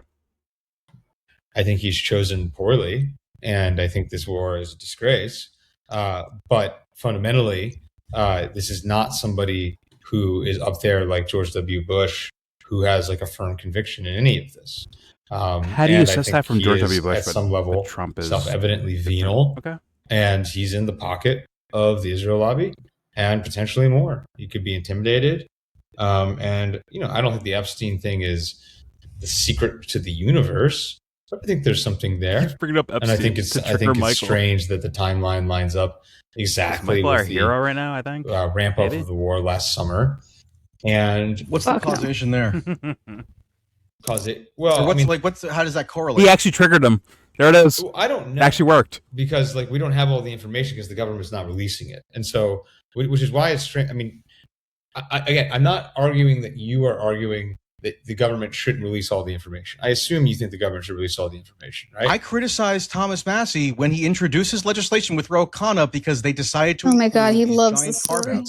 Speaker 7: I think he's chosen poorly, and I think this war is a disgrace. But fundamentally, this is not somebody who is up there like George W. Bush, who has like a firm conviction in any of this.
Speaker 1: How do you assess that from George W. Bush?
Speaker 7: At some level,
Speaker 1: Trump is
Speaker 7: self-evidently venal.
Speaker 1: Okay.
Speaker 7: And he's in the pocket of the Israel lobby and potentially more. He could be intimidated. And, I don't think the Epstein thing is the secret to the universe. But I think there's something there.
Speaker 1: Bringing up Epstein,
Speaker 7: and I think it's strange that the timeline lines up exactly
Speaker 1: with
Speaker 7: with
Speaker 1: our hero right now, I think.
Speaker 7: Ramp up of the war last summer. And
Speaker 4: what's the causation there?
Speaker 7: How does that correlate?
Speaker 1: He actually triggered him. There it is.
Speaker 7: Well, I don't know.
Speaker 1: It actually worked.
Speaker 7: Because we don't have all the information because the government's not releasing it. And so, which is why it's strange. I mean, again, I'm not arguing that you are arguing that the government shouldn't release all the information. I assume you think the government should release all the information, right?
Speaker 4: I criticized Thomas Massey when he introduced his legislation with Ro Khanna because they decided to.
Speaker 9: Oh my God, he loves this story.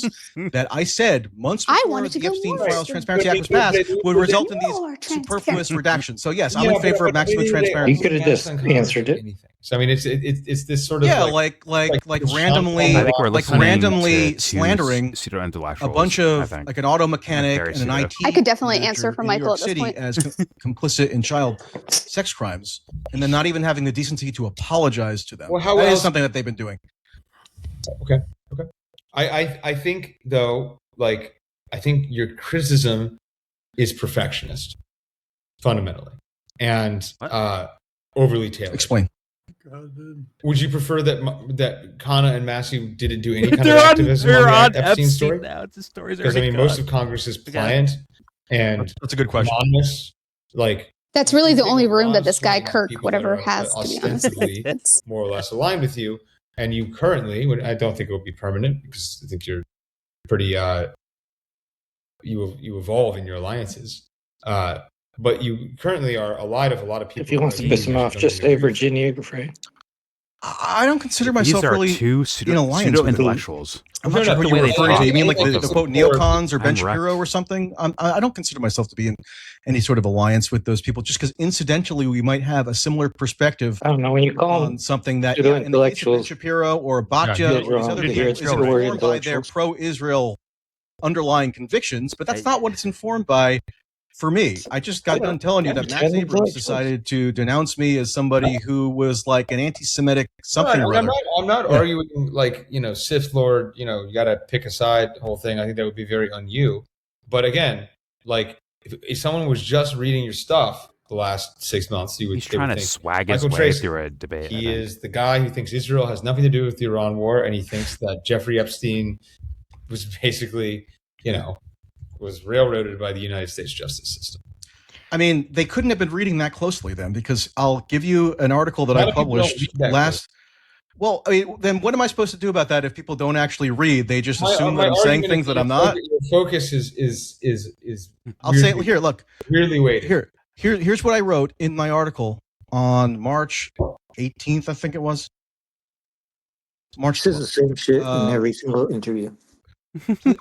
Speaker 4: That I said months before the Epstein Files Transparency Act was passed would result in these superfluous redactions. So yes, I'm in favor of maximum transparency.
Speaker 6: You could have just answered it.
Speaker 7: So I mean, it's this sort of
Speaker 4: like randomly slandering a bunch of like an auto mechanic and an IT.
Speaker 9: I could definitely answer for Michael at this
Speaker 4: City
Speaker 9: point.
Speaker 4: as complicit in child sex crimes, and then not even having the decency to apologize to them.
Speaker 7: Well,
Speaker 4: that is something that they've been doing.
Speaker 7: Okay. I think though, I think your criticism is perfectionist, fundamentally, and overly tailored.
Speaker 4: Explain.
Speaker 7: Would you prefer that Khanna and Massey didn't do any kind of activism on the Epstein story?
Speaker 1: Now. It's the story's
Speaker 7: because most of Congress is pliant and
Speaker 5: that's a good question.
Speaker 7: Anonymous,
Speaker 9: that's really the only room that this guy Curt, whatever, has. To be honest,
Speaker 7: it's more or less aligned with you. And you currently, I don't think it will be permanent because I think you're pretty. You evolve in your alliances. But you currently are allied of a lot of people.
Speaker 6: If he wants to piss him off, just say Virginia Giuffre.
Speaker 4: I don't consider myself really
Speaker 1: two
Speaker 4: in alliance with
Speaker 1: intellectuals.
Speaker 4: I'm not sure who you're referring to. You mean like the quote neocons or Ben Shapiro or something? I don't consider myself to be in any sort of alliance with those people, just because incidentally we might have a similar perspective.
Speaker 6: I don't know when you call
Speaker 4: on something that
Speaker 6: in the case of Ben
Speaker 4: Shapiro or Batya or these other people is informed by their pro-Israel underlying convictions, but that's not what it's informed by. For me, I just got done telling you that Max Abrams decided to denounce me as somebody who was like an anti-Semitic something or other.
Speaker 7: I'm not arguing Sith Lord, you got to pick a side whole thing. I think that would be very on you. But again, if someone was just reading your stuff the last 6 months, you would.
Speaker 1: He's trying to swag his way through a debate.
Speaker 7: He is the guy who thinks Israel has nothing to do with the Iran war, and he thinks that Jeffrey Epstein was basically, was railroaded by the United States justice system.
Speaker 4: I mean, they couldn't have been reading that closely then, because I'll give you an article that I published last. Well, I mean, then what am I supposed to do about that if people don't actually read? They just assume that I'm saying things that I'm not.
Speaker 7: Your focus is.
Speaker 4: I'll say it here. Look,
Speaker 7: weirdly weighted.
Speaker 4: Here's what I wrote in my article on March 18th. I think it was. March.
Speaker 6: This is the same shit in every single interview.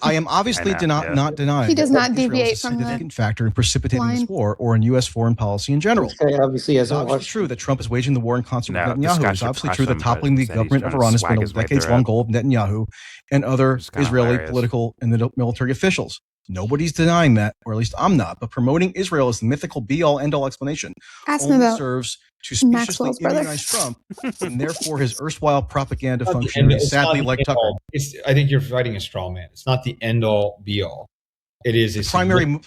Speaker 4: I am obviously not denying.
Speaker 9: He does not deviate
Speaker 4: from
Speaker 9: the
Speaker 4: significant factor in precipitating this war or in U.S. foreign policy in general.
Speaker 6: Okay, obviously,
Speaker 4: it's obviously true that Trump is waging the war in concert with Netanyahu. It's obviously true that toppling the government of Iran has been a decades-long goal of Netanyahu and other Israeli political and military officials. Nobody's denying that, or at least I'm not, but promoting Israel as the mythical be-all, end-all explanation
Speaker 9: Ask me
Speaker 4: only
Speaker 9: about
Speaker 4: serves to speciously
Speaker 9: Maxwell's brother.
Speaker 4: immunize Trump, and therefore his erstwhile propaganda
Speaker 7: It's not the
Speaker 4: functionary,
Speaker 7: it's not
Speaker 4: sadly
Speaker 7: the
Speaker 4: like
Speaker 7: end
Speaker 4: Tucker.
Speaker 7: all. I think you're fighting a straw man. It's not the end all be all. It is a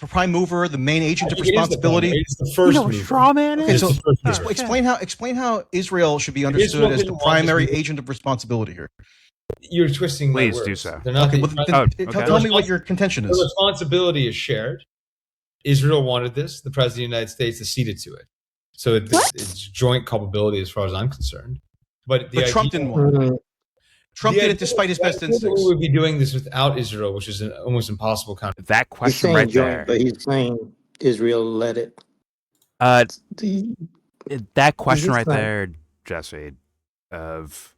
Speaker 4: Prime mover, the main agent of
Speaker 7: I think it is the
Speaker 4: responsibility.
Speaker 7: primary. It's the first
Speaker 1: You know what
Speaker 7: mover.
Speaker 1: straw man
Speaker 4: Okay,
Speaker 1: is?
Speaker 4: so
Speaker 7: It's the first mover.
Speaker 4: explain how Israel should be understood
Speaker 7: Israel
Speaker 4: as the
Speaker 7: didn't want
Speaker 4: primary
Speaker 7: this-
Speaker 4: agent of responsibility here.
Speaker 7: You're twisting my
Speaker 1: Please
Speaker 7: words.
Speaker 1: do so.
Speaker 7: They're not
Speaker 4: Okay,
Speaker 7: the,
Speaker 4: well,
Speaker 1: Oh,
Speaker 4: then
Speaker 1: okay.
Speaker 4: tell me what your contention
Speaker 7: the
Speaker 4: is.
Speaker 7: responsibility is shared. Israel wanted this. The president of the United States acceded to it. So it's joint culpability as far as I'm concerned. But
Speaker 4: Trump didn't want it.
Speaker 6: Mhm.
Speaker 4: Trump
Speaker 7: the
Speaker 4: did it
Speaker 7: idea-
Speaker 4: despite his best
Speaker 7: the idea that
Speaker 4: instincts.
Speaker 7: We would be doing this without Israel, which is an almost impossible counter.
Speaker 1: That
Speaker 6: He's
Speaker 1: question
Speaker 6: saying
Speaker 1: right
Speaker 6: joint,
Speaker 1: there.
Speaker 6: but he's saying Israel led it.
Speaker 1: Uh,
Speaker 6: The-
Speaker 1: that question
Speaker 6: just
Speaker 1: right
Speaker 6: not-
Speaker 1: there, Jesse, of,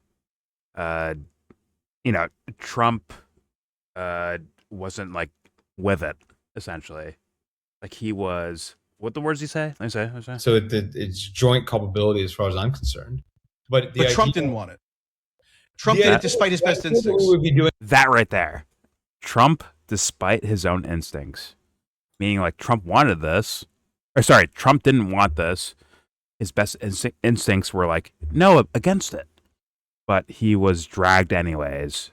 Speaker 1: Trump, wasn't like with it essentially. Like he was. What the words he say? Let me say.
Speaker 7: So it's joint culpability as far as I'm concerned. But
Speaker 4: Trump didn't want it. Trump did it despite his best instincts.
Speaker 7: We would be doing
Speaker 1: That right there. Trump, despite his own instincts, meaning like Trump wanted this, or sorry, Trump didn't want this. His best instincts were like, no, against it. But he was dragged anyways.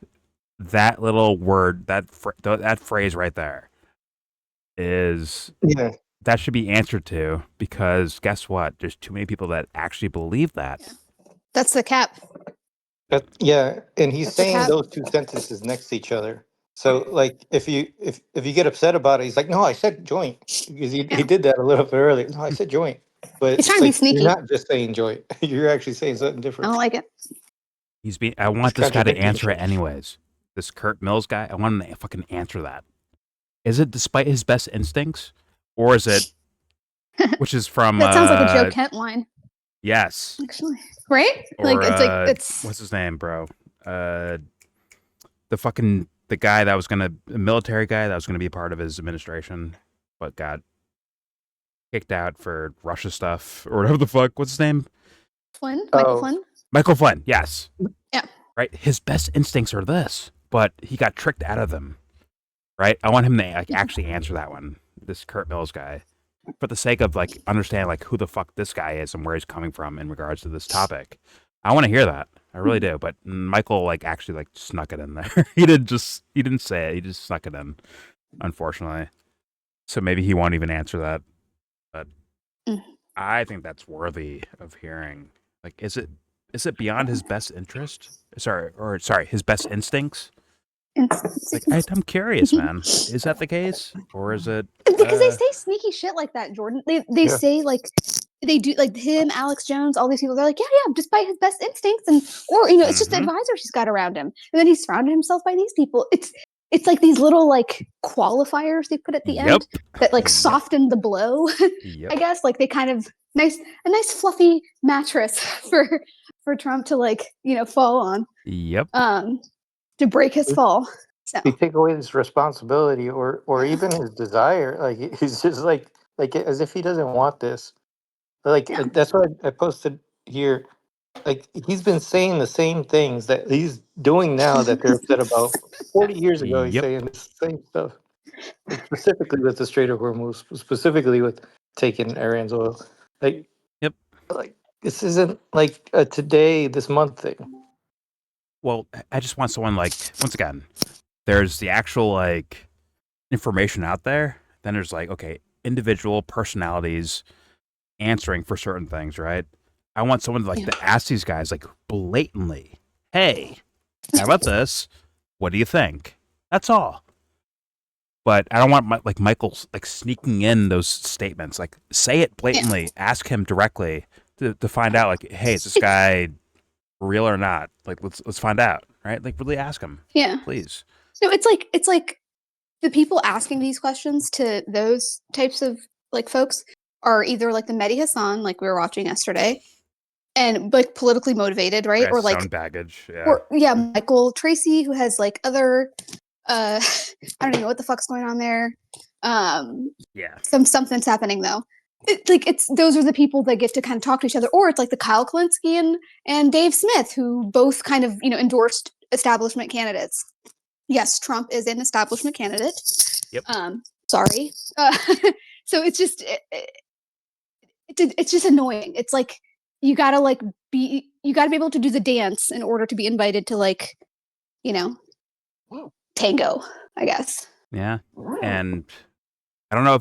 Speaker 1: That little word, that phrase right there is
Speaker 6: yeah.
Speaker 1: that should be answered to, because guess what? There's too many people that actually believe that.
Speaker 9: That's the cap.
Speaker 6: Yeah, and he's
Speaker 9: That's the
Speaker 6: saying
Speaker 9: cap.
Speaker 6: those two sentences next to each other. So, like, if you get upset about it, he's like, "No, I said joint," because he did that a little bit earlier. No, I said joint, but
Speaker 9: He's trying to be sneaky.
Speaker 6: You're not just saying joint; you're actually saying something
Speaker 9: I
Speaker 6: different.
Speaker 9: don't like it.
Speaker 1: I want this guy to
Speaker 6: contradicting
Speaker 1: answer it
Speaker 6: himself.
Speaker 1: anyways. This Curt Mills guy, I want him to fucking answer that. Is it despite his best instincts, or is it, which is from
Speaker 9: That sounds like a Joe Kent line,
Speaker 1: yes,
Speaker 9: actually. Right?
Speaker 1: or
Speaker 9: it's
Speaker 1: what's his name, bro? The guy that was the military guy that was gonna be a part of his administration, but got kicked out for Russia stuff or whatever the fuck. What's his name?
Speaker 9: Flynn, Michael
Speaker 6: Oh.
Speaker 9: Flynn.
Speaker 1: Michael Flynn. Yes.
Speaker 9: Yeah.
Speaker 1: Right. His best instincts are this, but he got tricked out of them. Right. I want him to actually answer that one. This Curt Mills guy, for the sake of understanding who the fuck this guy is and where he's coming from in regards to this topic. I want to hear that. I really do. But Michael actually snuck it in there. He didn't say it. He just snuck it in, unfortunately. So maybe he won't even answer that. But I think that's worthy of hearing. Is it beyond his best interest? Sorry, his best instincts? I'm curious, man. Is that the case, or is it?
Speaker 9: Because they say sneaky shit like that, Jordan. They say they do him, Alex Jones, all these people. They're like, yeah, despite his best instincts, or it's just the advisors he's got around him, and then he's surrounded himself by these people. It's like these little qualifiers they put at the end that soften the blow.
Speaker 1: Yep.
Speaker 9: I guess they kind of a nice fluffy mattress for Trump to fall on.
Speaker 1: Yep.
Speaker 9: To break his fall. So
Speaker 6: You take away his responsibility or even his desire. He's just like as if he doesn't want this. That's why I posted here. He's been saying the same things that he's doing now that they're upset about. 40 years ago, he's
Speaker 1: Yep.
Speaker 6: saying the same stuff. Specifically with the Strait of Hormuz, specifically with taking Iran's oil.
Speaker 1: Yep.
Speaker 6: This isn't this month thing.
Speaker 1: Well, I just want someone once again, there's the actual information out there. Then there's individual personalities answering for certain things, right? I want someone to ask these guys blatantly, "Hey, how about this? What do you think?" That's all. But I don't want Michael sneaking in those statements. Say it blatantly. Ask him directly to find out hey, is this guy real or not? Let's find out, right? Really ask him.
Speaker 9: Yeah.
Speaker 1: Please.
Speaker 9: No, it's like the people asking these questions to those types of folks are either the Mehdi Hassan, we were watching yesterday, and politically motivated, right?
Speaker 1: Yeah,
Speaker 9: Or
Speaker 1: sound baggage. Yeah.
Speaker 9: or Michael Tracey, who has other I don't even know what the fuck's going on there.
Speaker 1: Yeah.
Speaker 9: Something's happening though. It's those are the people that get to kind of talk to each other, or it's the Kyle Klinsky and Dave Smith, who both kind of endorsed establishment candidates. Yes, Trump is an establishment candidate.
Speaker 1: Yep.
Speaker 9: Sorry. So it's just it's just annoying. It's like you gotta be able to do the dance in order to be invited to tango, I guess.
Speaker 1: Yeah. And I don't know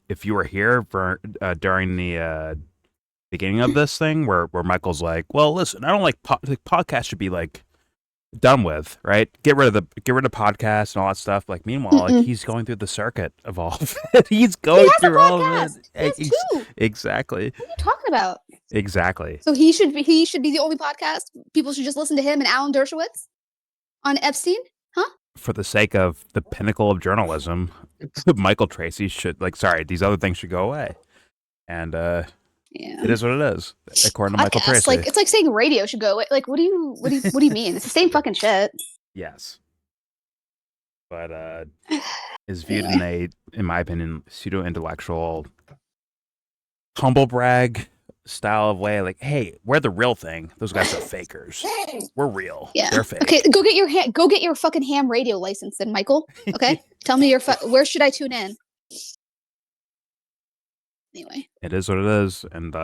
Speaker 1: if you were here for during the beginning of this thing where Michael's like, well, listen, I don't like podcasts should be like done with, right? Get rid of podcasts and all that stuff. Like, meanwhile, like, he's going through the circuit of all of it. He's going through all of it.
Speaker 9: He has two.
Speaker 1: Exactly.
Speaker 9: What are you talking about?
Speaker 1: Exactly.
Speaker 9: So he should be the only podcast. People should just listen to him and Alan Dershowitz on Epstein, huh?
Speaker 1: For the sake of the pinnacle of journalism, Michael Tracey should these other things should go away. And it is what it is, according to Michael Tracey.
Speaker 9: Like, it's like saying radio should go away. Like, what do you mean? It's the same fucking shit.
Speaker 1: Yes. But is viewed in my opinion, pseudo-intellectual, humble brag style of way. Like, hey, we're the real thing. Those guys are fakers. We're real.
Speaker 9: Yeah.
Speaker 1: They're fake.
Speaker 9: Okay, go get your fucking ham radio license then, Michael. Okay? Tell me where should I tune in? Anyway.
Speaker 1: It is what it is, and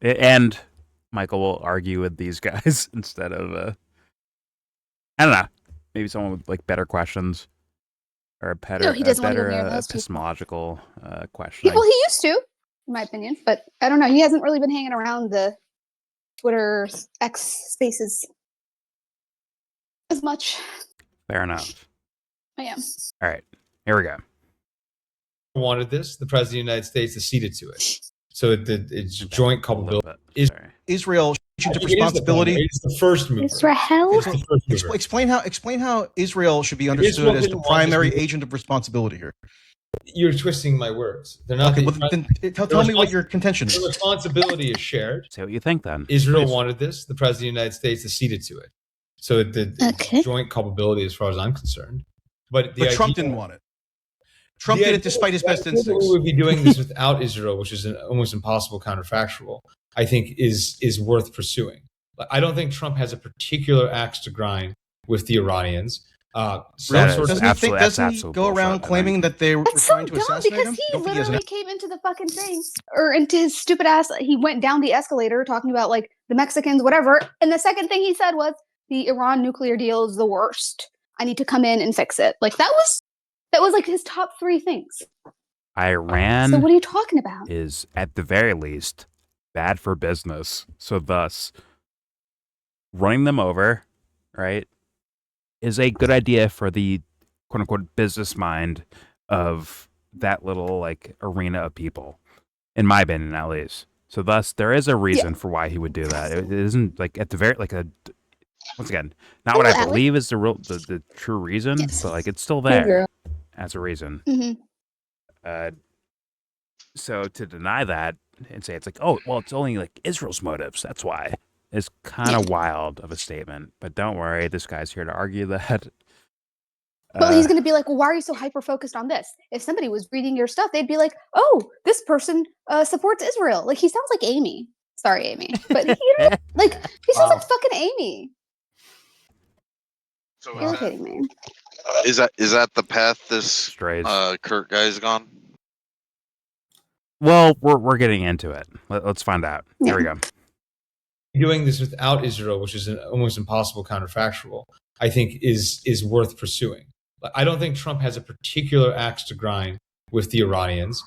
Speaker 1: and Michael will argue with these guys instead of I don't know, maybe someone with like better questions or a better epistemological question.
Speaker 9: Yeah, well, he used to, in my opinion, but I don't know. He hasn't really been hanging around the Twitter X spaces as much.
Speaker 1: Fair enough.
Speaker 9: I am.
Speaker 1: All right, here we go.
Speaker 7: Wanted this, the president of the United States acceded to it. So it's joint culpability.
Speaker 4: Israel should take responsibility.
Speaker 7: It's the first move.
Speaker 4: Explain how Israel should be understood as the primary agent of responsibility here.
Speaker 7: You're twisting my words. They're not.
Speaker 4: Okay, then tell me what your contention is.
Speaker 7: The responsibility is shared.
Speaker 1: Say what you think then.
Speaker 7: Israel wanted this. The president of the United States acceded to it. So it's joint culpability as far as I'm concerned. But
Speaker 4: Trump didn't want it. Trump did it despite his best instincts.
Speaker 7: We would be doing this without Israel, which is an almost impossible counterfactual, I think is worth pursuing. I don't think Trump has a particular axe to grind with the Iranians.
Speaker 4: Doesn't he go around claiming that they were trying to assassinate him?
Speaker 9: Because he literally came into the fucking thing, or into his stupid ass, he went down the escalator talking about like the Mexicans, whatever, and the second thing he said was, the Iran nuclear deal is the worst. I need to come in and fix it. Like that was like his top 3 things.
Speaker 1: Iran.
Speaker 9: So what are you talking about?
Speaker 1: Is at the very least bad for business. So thus, running them over, right, is a good idea for the quote unquote business mind of that little like arena of people, in my opinion, at least. So thus, there is a reason for why he would do that. It isn't like at the very once again, not what I believe is the true reason, but like it's still there as a reason.
Speaker 9: Mm-hmm.
Speaker 1: So to deny that and say it's like, oh, well, it's only like Israel's motives, that's why, is kind of wild of a statement. But don't worry, this guy's here to argue that.
Speaker 9: Well, he's going to be like, well, why are you so hyper-focused on this? If somebody was reading your stuff, they'd be like, oh, this person supports Israel. Like, he sounds like Amy. Sorry, Amy. But, like, he sounds like fucking Amy.
Speaker 2: So
Speaker 9: irritating me.
Speaker 2: Is that the path this Curt guy's gone?
Speaker 1: Well, we're getting into it. Let's find out. Here we go.
Speaker 7: Doing this without Israel, which is an almost impossible counterfactual, I think is worth pursuing. I don't think Trump has a particular axe to grind with the Iranians.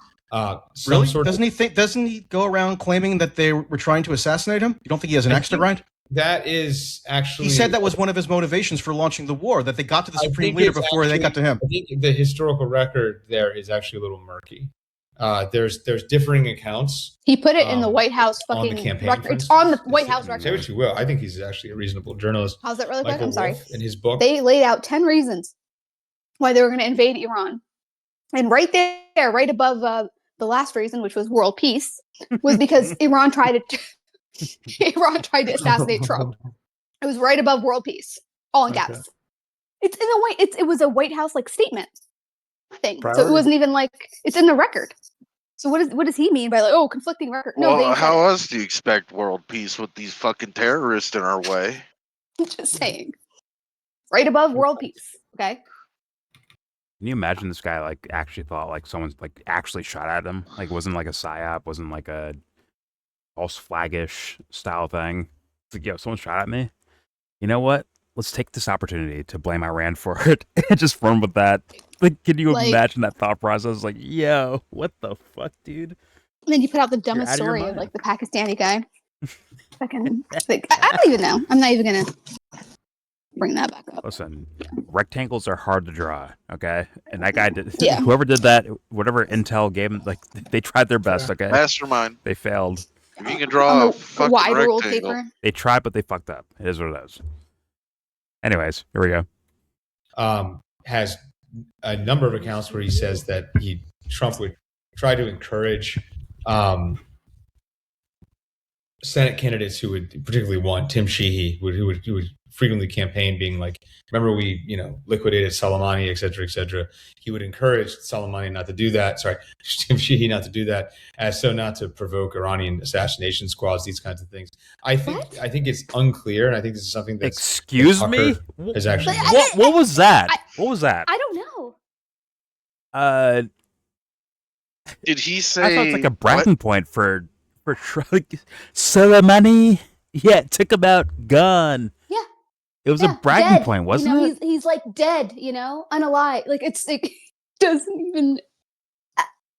Speaker 4: Really? Doesn't he go around claiming that they were trying to assassinate him? You don't think he has an axe to grind?
Speaker 7: That is actually...
Speaker 4: He said that was one of his motivations for launching the war, that they got to the supreme leader before they got to him.
Speaker 7: I think the historical record there is actually a little murky. There's differing accounts.
Speaker 9: He put it in the White House fucking
Speaker 7: on the campaign
Speaker 9: record. It's on the White House record.
Speaker 7: Say what you will. I think he's actually a reasonable journalist.
Speaker 9: How's that really quick?
Speaker 7: Michael
Speaker 9: I'm sorry.
Speaker 7: Wolff, in his book,
Speaker 9: they laid out 10 reasons why they were going to invade Iran. And right there, right above the last reason, which was world peace, was because Iran tried to assassinate Trump. It was right above world peace, all in caps. It's in the it was a White House like statement thing.
Speaker 10: Priority.
Speaker 9: So it wasn't even like it's in the record. So what does he mean by like conflicting record? No,
Speaker 2: well, how else do you expect world peace with these fucking terrorists in our way?
Speaker 9: I'm just saying, right above world peace. Okay.
Speaker 1: Can you imagine this guy like actually thought like someone's like actually shot at him? Like it wasn't like a psyop, wasn't like a false flagish style thing. It's like, yo, someone shot at me. You know what? Let's take this opportunity to blame Iran for it and just run with that. Like, can you
Speaker 9: Like-
Speaker 1: imagine that thought process? Like, yo, what the fuck, dude?
Speaker 9: And then you put out the
Speaker 1: You're
Speaker 9: dumbest
Speaker 1: out of your
Speaker 9: story of
Speaker 1: mind.
Speaker 9: like the Pakistani guy. Fucking, like, I don't even know. I'm not even gonna bring that back up.
Speaker 1: Listen, rectangles are hard to draw, okay? And that guy did.
Speaker 9: Yeah.
Speaker 1: Whoever did that, whatever intel gave him, like they tried their best, okay?
Speaker 2: Mastermind.
Speaker 1: They failed.
Speaker 2: If you can draw a
Speaker 9: On the
Speaker 2: fucking
Speaker 9: wide ruled
Speaker 2: rectangle.
Speaker 9: paper.
Speaker 1: They tried, but they fucked up. It is what it is. Anyways, here we go.
Speaker 7: Has a number of accounts where he says that Trump would try to encourage Senate candidates who would particularly want Tim Sheehy, who would frequently campaign, being like, "Remember we liquidated Soleimani, et cetera, et cetera." He would encourage Soleimani not to do that. Sorry, Tim Sheehy not to do that, as so not to provoke Iranian assassination squads, these kinds of things. I think it's unclear, and I think this is something that's
Speaker 1: Excuse me?
Speaker 7: is actually
Speaker 1: What was that? What was that?
Speaker 9: I don't know.
Speaker 2: Did he say?
Speaker 1: I thought it's like a bragging point for Soleimani. Yeah, it took him out, gone.
Speaker 9: Yeah.
Speaker 1: It was
Speaker 9: Yeah,
Speaker 1: a bragging
Speaker 9: dead.
Speaker 1: point, wasn't
Speaker 9: you know,
Speaker 1: it?
Speaker 9: He's like dead, unalive. Like it's like doesn't even.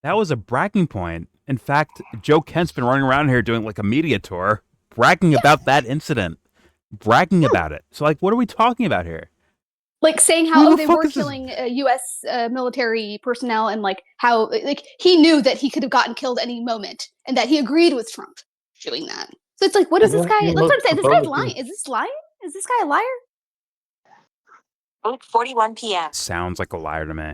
Speaker 1: That was a bragging point. In fact, Joe Kent's been running around here doing like a media tour, bragging about that incident, bragging about it. So, like, what are we talking about here?
Speaker 9: Like saying
Speaker 1: Who
Speaker 9: how
Speaker 1: the
Speaker 9: they
Speaker 1: fuck
Speaker 9: were
Speaker 1: is this?
Speaker 9: killing U.S. Military personnel and like how like he knew that he could have gotten killed any moment and that he agreed with Trump doing that. So it's like, what is this guy? That's what I'm saying. This guy's lying. Is this lying? Is this guy a liar?
Speaker 11: 8:41 p.m.
Speaker 1: Sounds like a liar to me.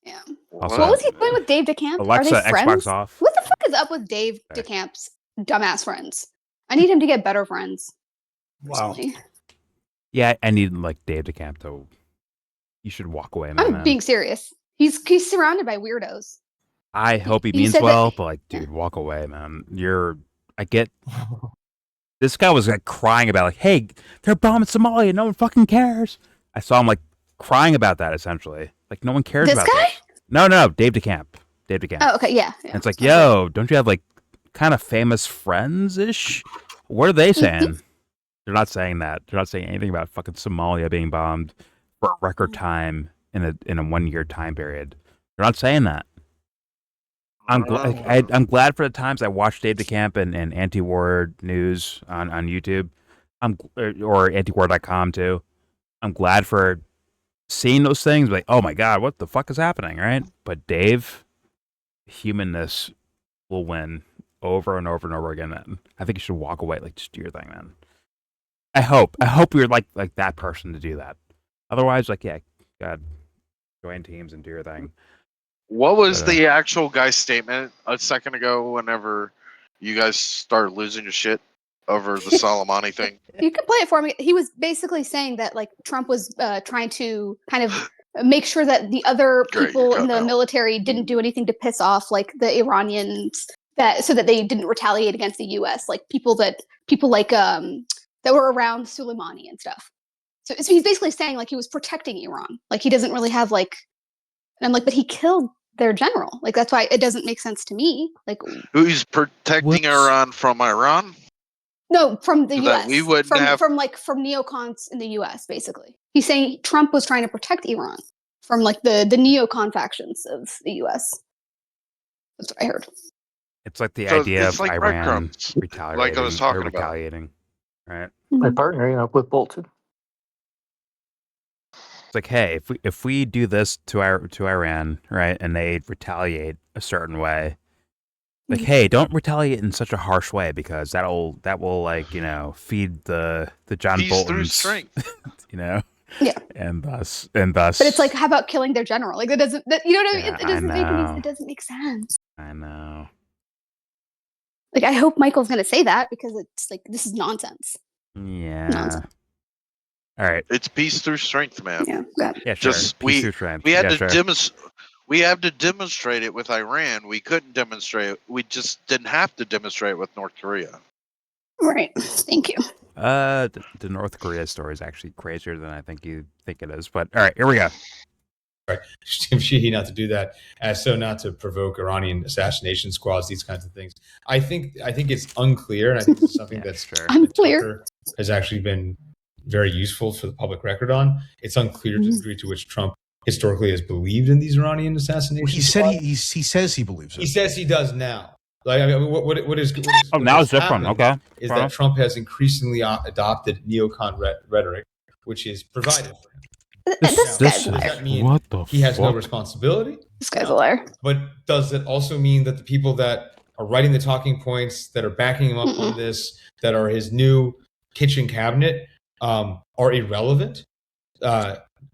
Speaker 9: Yeah.
Speaker 1: Also,
Speaker 9: What was he doing with Dave DeCamp?
Speaker 1: Alexa,
Speaker 9: Are they
Speaker 1: Xbox
Speaker 9: friends?
Speaker 1: off.
Speaker 9: What the fuck is up with Dave
Speaker 1: Okay.
Speaker 9: DeCamp's dumbass friends? I need him to get better friends.
Speaker 10: Wow.
Speaker 9: personally.
Speaker 1: Yeah, I need like Dave DeCamp to. You should walk away, man.
Speaker 9: I'm being serious. He's surrounded by weirdos.
Speaker 1: I hope he
Speaker 9: he
Speaker 1: means
Speaker 9: said that-
Speaker 1: well, but like, dude, walk away, man. I get. This guy was like crying about like, hey, they're bombing Somalia. No one fucking cares. I saw him like crying about that essentially. Like no one cares
Speaker 9: This
Speaker 1: about
Speaker 9: guy?
Speaker 1: this. No, Dave DeCamp. Dave DeCamp.
Speaker 9: Oh, okay, yeah.
Speaker 1: And it's like, yo, don't you have like kind of famous friends ish? What are they saying? They're not saying that. They're not saying anything about fucking Somalia being bombed for a record time in a 1 year time period. They're not saying that. I'm glad for the times I watched Dave DeCamp and anti-war news on YouTube, or antiwar.com too. I'm glad for seeing those things. Like, oh my god, what the fuck is happening, right? But Dave, humanness will win over and over and over again. Man, I think you should walk away. Like, just do your thing, man. I hope you're like that person to do that. Otherwise, like, yeah, God, join teams and do your thing.
Speaker 2: What was
Speaker 1: But,
Speaker 2: the actual guy's statement a second ago whenever you guys start losing your shit over the Soleimani thing?
Speaker 9: You can play it for me. He was basically saying that like Trump was trying to kind of make sure that the other
Speaker 2: Great,
Speaker 9: people
Speaker 2: you're
Speaker 9: in the
Speaker 2: cut out.
Speaker 9: military didn't do anything to piss off like the Iranians, so that they didn't retaliate against the U.S. Like people like that were around Soleimani and stuff. So he's basically saying like he was protecting Iran. Like he doesn't really have like, and I'm like, but he killed their general. Like that's why it doesn't make sense to me. Like
Speaker 2: Who's protecting
Speaker 1: Whoops.
Speaker 2: Iran from Iran?
Speaker 9: no, from the
Speaker 2: So
Speaker 9: U.S.
Speaker 2: that we wouldn't
Speaker 9: from
Speaker 2: have-
Speaker 9: from neocons in the U.S. Basically, he's saying Trump was trying to protect Iran from like the neocon factions of the U.S. That's what I heard.
Speaker 1: It's like the
Speaker 2: So
Speaker 1: idea
Speaker 2: it's
Speaker 1: of
Speaker 2: like
Speaker 1: Iran
Speaker 2: breadcrumbs,
Speaker 1: retaliating,
Speaker 2: like I was talking
Speaker 1: or
Speaker 2: about.
Speaker 1: retaliating, right?
Speaker 6: By partnering up with Bolton.
Speaker 1: It's like, hey, if we do this to Iran, right, and they retaliate a certain way, like, hey, don't retaliate in such a harsh way because that will like feed the John
Speaker 2: Peace through
Speaker 1: Boltons,
Speaker 2: strength.
Speaker 1: Yeah, and thus.
Speaker 9: But it's like, how about killing their general? Like that doesn't, you know what I mean?
Speaker 1: Yeah,
Speaker 9: It doesn't make
Speaker 1: know.
Speaker 9: it doesn't make sense.
Speaker 1: I know.
Speaker 9: Like I hope Michael's gonna say that because it's like this is nonsense.
Speaker 1: Yeah.
Speaker 9: Nonsense.
Speaker 1: All right.
Speaker 2: It's peace through strength, man.
Speaker 9: Yeah, got it.
Speaker 1: Yeah, sure.
Speaker 2: Just
Speaker 1: Peace through strength.
Speaker 2: we had
Speaker 1: Yeah,
Speaker 2: to
Speaker 1: sure.
Speaker 2: we had to demonstrate it with Iran. We couldn't demonstrate it. We just didn't have to demonstrate it with North Korea.
Speaker 9: Right. Thank you.
Speaker 1: The North Korea story is actually crazier than I think you think it is. But all right, here we go.
Speaker 7: Sheehy not to do that, as so not to provoke Iranian assassination squads, these kinds of things. I think it's unclear, and I think this is something that's
Speaker 1: sure.
Speaker 7: that
Speaker 9: Unclear.
Speaker 7: Tucker has actually been very useful for the public record on. It's unclear to the degree to which Trump historically has believed in these Iranian assassinations.
Speaker 4: Well, he said he says he believes it.
Speaker 7: He says he does now. Like, I mean, what is
Speaker 1: Oh, now it's different.
Speaker 7: happened
Speaker 1: Okay.
Speaker 7: Is that Trump has increasingly adopted neocon rhetoric, which is provided for him.
Speaker 9: This
Speaker 7: Now,
Speaker 9: guy's a
Speaker 7: does
Speaker 9: liar.
Speaker 7: that mean
Speaker 1: What the
Speaker 7: he has no
Speaker 1: fuck?
Speaker 7: responsibility?
Speaker 9: This guy's a liar.
Speaker 7: But does it also mean that the people that are writing the talking points, that are backing him up on this, that are his new kitchen cabinet, are irrelevant?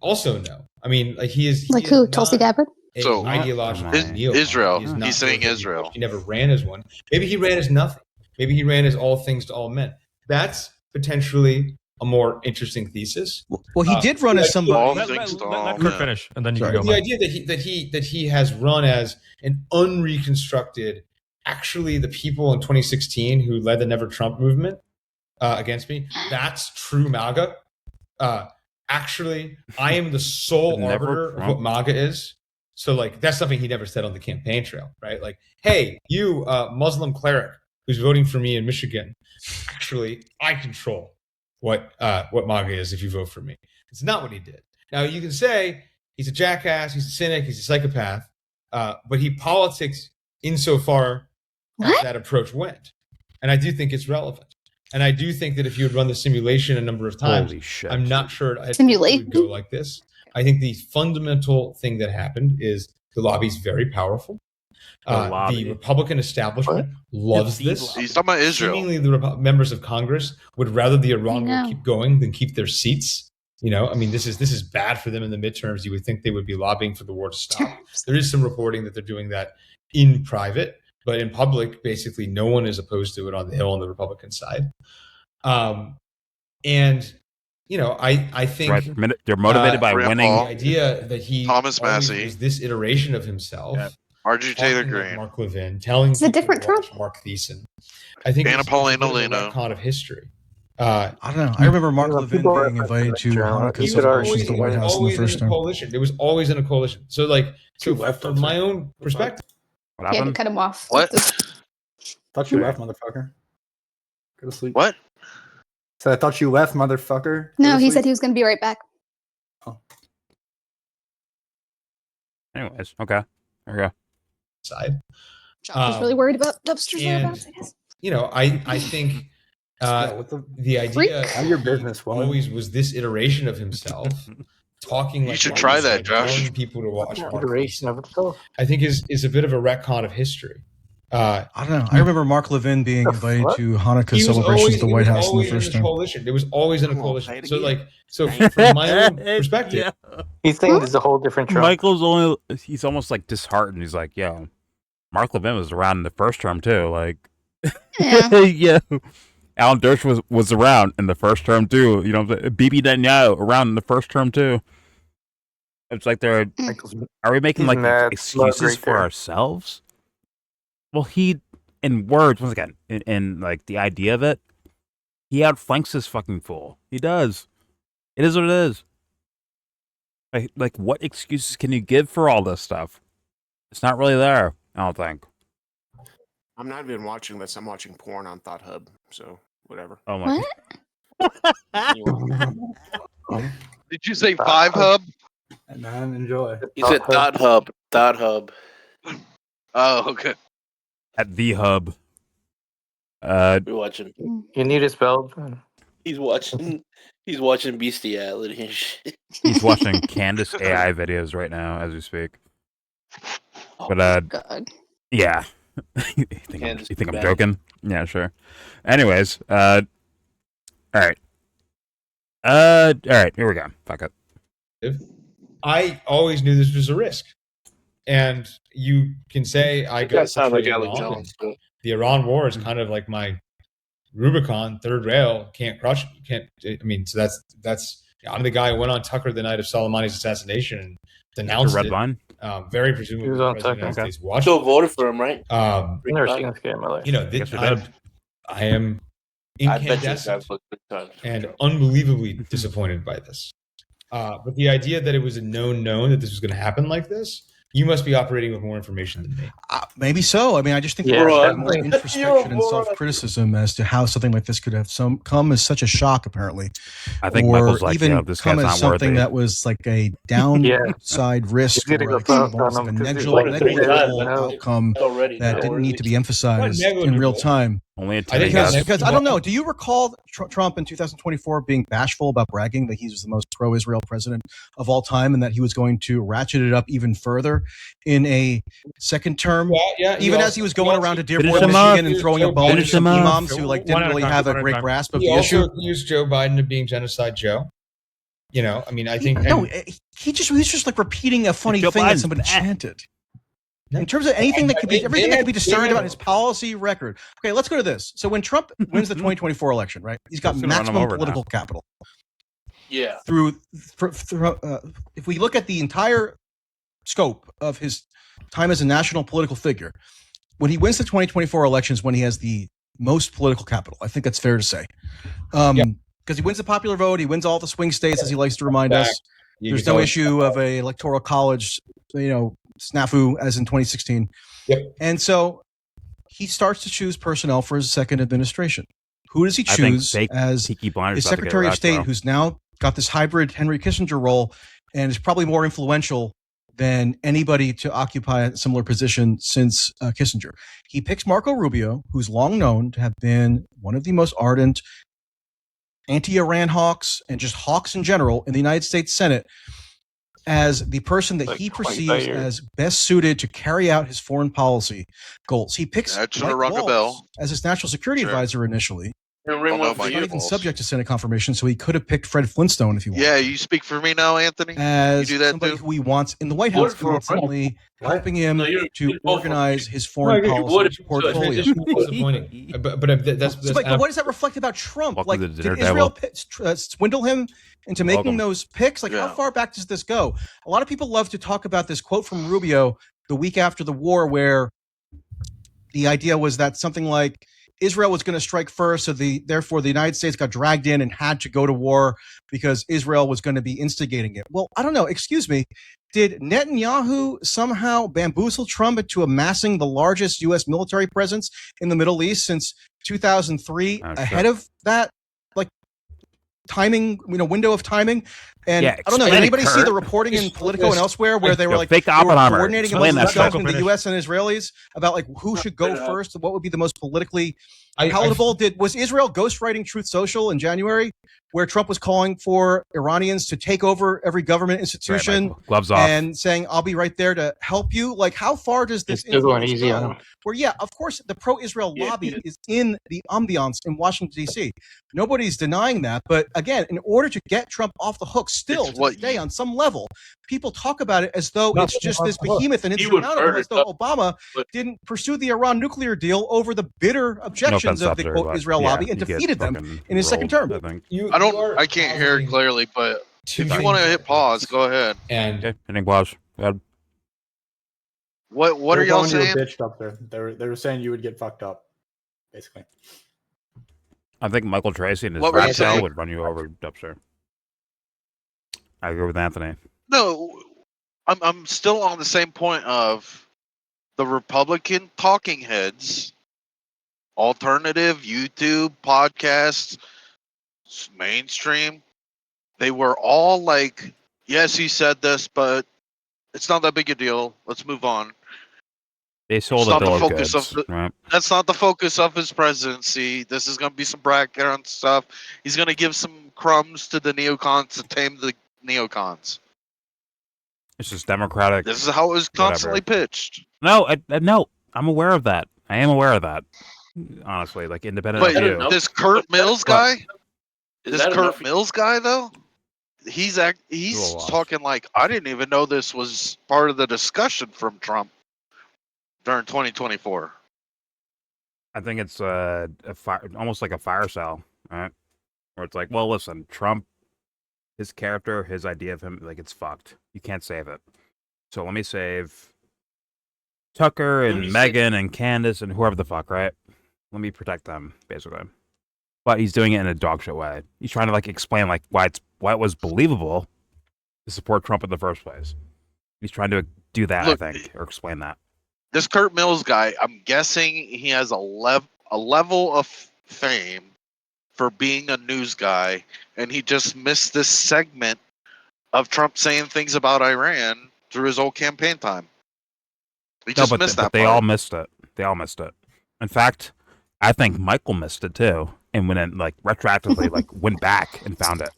Speaker 7: Also, no. I mean, like he is
Speaker 9: Like who? Tulsi Gabbard?
Speaker 2: So,
Speaker 7: ideological
Speaker 1: is-
Speaker 7: neocon.
Speaker 2: Israel.
Speaker 7: He is not
Speaker 2: He's saying
Speaker 7: worth it.
Speaker 2: Israel.
Speaker 7: He never ran as one. Maybe he ran as nothing. Maybe he ran as all things to all men. That's potentially a more interesting thesis.
Speaker 4: Well, he did run as
Speaker 2: All
Speaker 4: somebody.
Speaker 2: things to
Speaker 5: Let
Speaker 2: all
Speaker 5: Curt
Speaker 2: men.
Speaker 5: finish, and then you
Speaker 4: Sorry.
Speaker 5: can go.
Speaker 7: The
Speaker 5: Mike.
Speaker 7: idea that he has run as an unreconstructed, actually the people in 2016 who led the Never Trump movement against me, that's true MAGA. Actually, I am the sole
Speaker 1: Never
Speaker 7: arbiter of
Speaker 1: Trump.
Speaker 7: what MAGA is. So, like, that's something he never said on the campaign trail, right? Like, hey, you Muslim cleric who's voting for me in Michigan, actually, I control what MAGA is if you vote for me. It's not what he did. Now, you can say he's a jackass, he's a cynic, he's a psychopath, but he politics insofar as
Speaker 9: What?
Speaker 7: that approach went. And I do think it's relevant. And I do think that if you had run the simulation a number of times,
Speaker 1: Holy shit.
Speaker 7: I'm not sure it
Speaker 9: Simulation?
Speaker 7: would go like this. I think the fundamental thing that happened is the lobby's very powerful.
Speaker 1: lobby.
Speaker 7: The Republican establishment loves
Speaker 1: The
Speaker 7: this.
Speaker 2: He's talking about Israel.
Speaker 7: Seemingly, the members of Congress would rather the Iran war
Speaker 9: know.
Speaker 7: keep going than keep their seats. You know, I mean, this is bad for them in the midterms. You would think they would be lobbying for the war to stop. There is some reporting that they're doing that in private, but in public, basically, no one is opposed to it on the Hill on the Republican side. And you know, I think
Speaker 1: Right. They're motivated by
Speaker 2: Grandpa.
Speaker 1: winning.
Speaker 7: the idea that he
Speaker 2: Thomas
Speaker 7: always
Speaker 2: Massey.
Speaker 7: was this iteration of himself.
Speaker 1: Yeah.
Speaker 2: Marjorie Taylor
Speaker 7: talking like
Speaker 2: Greene.
Speaker 7: Mark Levin, telling
Speaker 9: It's a
Speaker 7: people
Speaker 9: different
Speaker 7: to watch
Speaker 9: Trump.
Speaker 7: Mark Thiessen. I think
Speaker 2: Anna
Speaker 7: it's
Speaker 2: Paulina
Speaker 7: a bit of a
Speaker 2: Leno.
Speaker 7: retcon of history.
Speaker 4: I don't know. I remember Mark
Speaker 6: You know,
Speaker 4: Levin
Speaker 6: people are
Speaker 4: being invited to
Speaker 6: journalists.
Speaker 4: Hanukkah
Speaker 6: You could argue
Speaker 4: celebrations at the White House in the
Speaker 7: always
Speaker 4: first
Speaker 7: in a
Speaker 4: time.
Speaker 7: coalition. It was always in a coalition. So, like,
Speaker 11: You left
Speaker 7: from
Speaker 11: us.
Speaker 7: my own perspective,
Speaker 1: What
Speaker 9: He had to
Speaker 1: happened?
Speaker 9: cut him off.
Speaker 2: What?
Speaker 10: Thought you left, motherfucker. Go to sleep.
Speaker 2: What?
Speaker 10: So I thought you left, motherfucker. Go
Speaker 9: No,
Speaker 10: to
Speaker 9: he
Speaker 10: sleep.
Speaker 9: said he was going to be right back.
Speaker 1: Anyways, okay. There we go.
Speaker 7: side,
Speaker 9: Josh was really worried about dumpsters
Speaker 7: and-
Speaker 9: thereabouts, I guess.
Speaker 7: you know, I think
Speaker 10: Yeah, what
Speaker 7: the idea
Speaker 10: Mind your business, woman.
Speaker 7: always was this iteration of himself talking.
Speaker 2: You
Speaker 7: like
Speaker 2: should
Speaker 7: Mark
Speaker 2: try
Speaker 7: Thiessen,
Speaker 2: that, Josh.
Speaker 7: telling people to watch Mark
Speaker 6: Iteration
Speaker 7: Thiessen,
Speaker 6: of itself.
Speaker 7: I think is a bit of a retcon of history.
Speaker 4: I don't know. I remember Mark Levin being
Speaker 6: The
Speaker 4: invited
Speaker 6: fuck?
Speaker 4: to Hanukkah
Speaker 7: He was
Speaker 4: celebrations at the
Speaker 7: he
Speaker 4: White
Speaker 7: was
Speaker 4: House in the
Speaker 7: always
Speaker 4: first
Speaker 7: a
Speaker 4: time.
Speaker 7: coalition. It was always in a
Speaker 11: Come on,
Speaker 7: coalition.
Speaker 11: say it
Speaker 7: So,
Speaker 11: again.
Speaker 7: like, so from my own perspective,
Speaker 6: He's saying this is a whole different Trump.
Speaker 1: He's almost like disheartened. He's like, yo, Mark Levin was around in the first term too. Like,
Speaker 9: Yeah.
Speaker 1: yeah. Alan Dersh was around in the first term too. You know, Bibi Netanyahu around in the first term too. It's like they're. Are we making
Speaker 6: He's
Speaker 1: like
Speaker 6: mad
Speaker 1: excuses
Speaker 6: smug right
Speaker 1: for
Speaker 6: there.
Speaker 1: ourselves? Well, he, in words, once again, in like the idea of it, he outflanks this fucking fool. He does. It is what it is. Like, what excuses can you give for all this stuff? It's not really there, I don't think.
Speaker 3: I'm not even watching this. I'm watching porn on Thought Hub. So whatever.
Speaker 1: Oh my.
Speaker 9: What?
Speaker 2: Did you say Five Hub?
Speaker 10: Man, enjoy.
Speaker 11: He said Dot Hub. Dot Hub.
Speaker 2: Oh, okay.
Speaker 1: At the hub.
Speaker 11: We're watching.
Speaker 6: You need it spelled.
Speaker 11: He's watching. He's watching Bestiality and shit.
Speaker 1: He's watching Candace AI videos right now as we speak.
Speaker 11: Oh,
Speaker 1: But
Speaker 9: God.
Speaker 1: yeah. you
Speaker 11: Candace
Speaker 1: think I'm
Speaker 11: back.
Speaker 1: joking? Yeah, sure. Anyways, all right. All right, here we go. Fuck it.
Speaker 7: I always knew this was a risk. And you can say I got
Speaker 11: That sounds like
Speaker 7: portrayed
Speaker 11: Alex
Speaker 7: wrong,
Speaker 11: Jones.
Speaker 7: and the Iran war is kind of like my Rubicon, third rail, can't crush it. You can't. I mean, so that's. I'm the guy who went on Tucker the night of Soleimani's assassination and
Speaker 1: The
Speaker 7: denounced
Speaker 1: red
Speaker 7: it.
Speaker 1: line.
Speaker 7: Very presumably,
Speaker 6: He was
Speaker 7: the
Speaker 6: on
Speaker 7: president of the
Speaker 6: Tucker.
Speaker 7: United States watched.
Speaker 11: Still voted for him, right?
Speaker 6: I've never seen this guy in my life.
Speaker 7: You know,
Speaker 1: Guess we
Speaker 7: I
Speaker 1: did.
Speaker 7: am
Speaker 11: I bet you
Speaker 7: incandescent
Speaker 11: guys look good times.
Speaker 7: and unbelievably disappointed by this. But the idea that it was a known that this was going to happen like this, you must be operating with more information than me.
Speaker 4: Maybe so. I mean, I just think
Speaker 6: Yeah,
Speaker 4: there's
Speaker 6: definitely.
Speaker 4: more introspection and self-criticism as to how something like this could have come as such a shock, apparently.
Speaker 1: I think
Speaker 4: or
Speaker 1: Michael's like,
Speaker 4: even
Speaker 1: this
Speaker 4: come
Speaker 1: guy's
Speaker 4: as
Speaker 1: not
Speaker 4: something
Speaker 1: worthy.
Speaker 4: that was like a downside risk
Speaker 6: He's getting
Speaker 4: or
Speaker 6: the funk on
Speaker 4: almost like a
Speaker 6: him 'cause he's like,
Speaker 4: negligible
Speaker 6: no.
Speaker 4: outcome
Speaker 11: Already
Speaker 4: that didn't need to be emphasized in real
Speaker 7: negligible.
Speaker 4: time.
Speaker 1: Only a
Speaker 7: I think
Speaker 1: tinny
Speaker 4: Because I don't know. Do you recall Trump in 2024 being bashful about bragging that he was the most pro-Israel president of all time and that he was going to ratchet it up even further in a second term? Even as he was going around to Dearborn,
Speaker 1: Finish him
Speaker 4: Michigan,
Speaker 1: up.
Speaker 4: and throwing a bone to
Speaker 1: Finish
Speaker 4: some
Speaker 1: him up.
Speaker 4: imams who like didn't really have a great grasp of
Speaker 7: He
Speaker 4: the
Speaker 7: also
Speaker 4: issue.
Speaker 7: accused Joe Biden of being genocide Joe. You know, I mean, I think
Speaker 4: No, he was just like repeating a funny
Speaker 1: Joe
Speaker 4: thing that
Speaker 1: Biden's
Speaker 4: somebody
Speaker 1: bad.
Speaker 4: chanted. In terms of anything that could be, everything that could be discerned
Speaker 7: they
Speaker 4: about
Speaker 7: had-
Speaker 4: his policy record. Okay, let's go to this. So when Trump wins the 2024 election, right, he's got
Speaker 1: Just gonna run him
Speaker 4: maximum
Speaker 1: over now.
Speaker 4: political capital.
Speaker 11: Yeah.
Speaker 4: If we look at the entire scope of his time as a national political figure, when he wins the 2024 elections, when he has the most political capital, I think that's fair to say. Because he wins the popular vote, he wins all the swing states, as he likes to remind us. There's no issue of a electoral college, snafu as in 2016.
Speaker 7: Yep.
Speaker 4: And so he starts to choose personnel for his second administration. Who does he
Speaker 1: I think
Speaker 4: choose
Speaker 1: fake
Speaker 4: as
Speaker 1: Peaky Blinders
Speaker 4: his
Speaker 1: about to get
Speaker 4: Secretary of
Speaker 1: wrecked,
Speaker 4: State,
Speaker 1: bro.
Speaker 4: who's now got this hybrid Henry Kissinger role and is probably more influential than anybody to occupy a similar position since Kissinger? He picks Marco Rubio, who's long known to have been one of the most ardent anti-Iran hawks and just hawks in general in the United States Senate, as the person that he perceives as best suited to carry out his foreign policy goals. He picks
Speaker 2: That should have
Speaker 4: Mike
Speaker 2: rung a
Speaker 4: Waltz
Speaker 2: bell.
Speaker 4: as his national security
Speaker 2: Sure.
Speaker 4: advisor initially.
Speaker 2: Don't know
Speaker 4: He's
Speaker 2: about
Speaker 4: not
Speaker 2: you,
Speaker 4: even
Speaker 2: Waltz.
Speaker 4: subject to Senate confirmation, so he could have picked Fred Flintstone if he wanted.
Speaker 2: Yeah, you speak for me now, Anthony.
Speaker 4: As
Speaker 2: you do that
Speaker 4: somebody
Speaker 2: too?
Speaker 4: who he wants in the White
Speaker 11: Voted
Speaker 4: House,
Speaker 11: for him, right?
Speaker 4: constantly helping him
Speaker 11: No, you're
Speaker 4: to
Speaker 11: both for
Speaker 4: organize
Speaker 11: me.
Speaker 4: his foreign policy portfolio.
Speaker 7: disappointing. But that's
Speaker 4: But what does that reflect about Trump?
Speaker 1: Welcome
Speaker 4: Like,
Speaker 1: to the
Speaker 4: did
Speaker 1: dinner
Speaker 4: Israel
Speaker 1: table.
Speaker 4: swindle him into making
Speaker 1: Welcome.
Speaker 4: those picks? Like, how far back does this go? A lot of people love to talk about this quote from Rubio the week after the war, where the idea was that something like Israel was going to strike first, so therefore the United States got dragged in and had to go to war because Israel was going to be instigating it. Well, I don't know. Excuse me. Did Netanyahu somehow bamboozle Trump into amassing the largest U.S. military presence in the Middle East since 2003, ahead of that, like, timing, window of timing? And
Speaker 1: Yeah,
Speaker 4: I don't know. Did
Speaker 1: explain it,
Speaker 4: anybody see
Speaker 1: Curt.
Speaker 4: the reporting in Politico and elsewhere where they were like
Speaker 1: fake
Speaker 4: they were
Speaker 1: Oppenheimer.
Speaker 4: coordinating
Speaker 1: Explain
Speaker 4: amongst
Speaker 1: that
Speaker 4: themselves
Speaker 1: shit.
Speaker 4: between the U.S. and Israelis about like who should go first, what would be the most politically palatable? Was Israel ghostwriting Truth Social in January, where Trump was calling for Iranians to take over every government institution,
Speaker 1: Michael. Gloves off.
Speaker 4: and saying, "I'll be right there to help you"? Like, how far does this
Speaker 6: Still going
Speaker 4: influence
Speaker 6: easy on
Speaker 4: go?
Speaker 6: him.
Speaker 4: Where, yeah, of course, the pro-Israel lobby is in the ambiance in Washington, D.C. Nobody's denying that. But again, in order to get Trump off the hook, still to this day, on some level, people talk about it as though it's just this behemoth and
Speaker 11: He would
Speaker 4: insurmountable,
Speaker 11: murder
Speaker 4: as though
Speaker 11: Trump.
Speaker 4: Obama didn't pursue the Iran nuclear deal over the bitter objections of the quote Israel lobby and defeated them in his second term.
Speaker 2: I can't hear it clearly, but if you want to hit pause, go ahead.
Speaker 7: And
Speaker 1: hitting pause. Go ahead.
Speaker 2: What are y'all saying?
Speaker 12: Bitched up there. They were saying you would get fucked up, basically.
Speaker 1: I think Michael Tracey and his
Speaker 2: What were you
Speaker 1: rap cell
Speaker 2: saying?
Speaker 1: would run you over, Dubster. I agree with Anthony.
Speaker 2: No, I'm still on the same point of the Republican talking heads, alternative YouTube podcasts, mainstream. They were all like, "Yes, he said this, but it's not that big a deal. Let's move on."
Speaker 1: They sold
Speaker 2: It's
Speaker 1: a
Speaker 2: not the
Speaker 1: bill of
Speaker 2: focus
Speaker 1: goods,
Speaker 2: of
Speaker 1: right?
Speaker 2: That's not the focus of his presidency. This is going to be some background stuff. He's going to give some crumbs to the neocons to tame the neocons.
Speaker 1: It's just democratic.
Speaker 2: This is how it was constantly pitched.
Speaker 1: No, no, I'm aware of that. I am aware of that. Honestly, like independent of you.
Speaker 2: But this Curt Mills guy,
Speaker 11: Is
Speaker 2: this
Speaker 11: that enough?
Speaker 2: Curt Mills guy though, he's talking like, I didn't even know this was part of the discussion from Trump during 2024.
Speaker 1: I think it's almost like a fire sale, right? Where it's like, well, listen, Trump, his character, his idea of him, like, it's fucked. You can't save it. So let me save Tucker and Meghan and Candace and whoever the fuck, right? Let me protect them, basically. But he's doing it in a dog shit way. He's trying to like explain like why it was believable, to support Trump in the first place. He's trying to do that,
Speaker 2: Look,
Speaker 1: I think, or explain that.
Speaker 2: This Curt Mills guy, I'm guessing he has a level of fame for being a news guy, and he just missed this segment of Trump saying things about Iran through his whole campaign time. He just missed that
Speaker 1: but they
Speaker 2: part.
Speaker 1: all missed it. They all missed it. In fact, I think Michael missed it too, and when it like retroactively like went back and found it.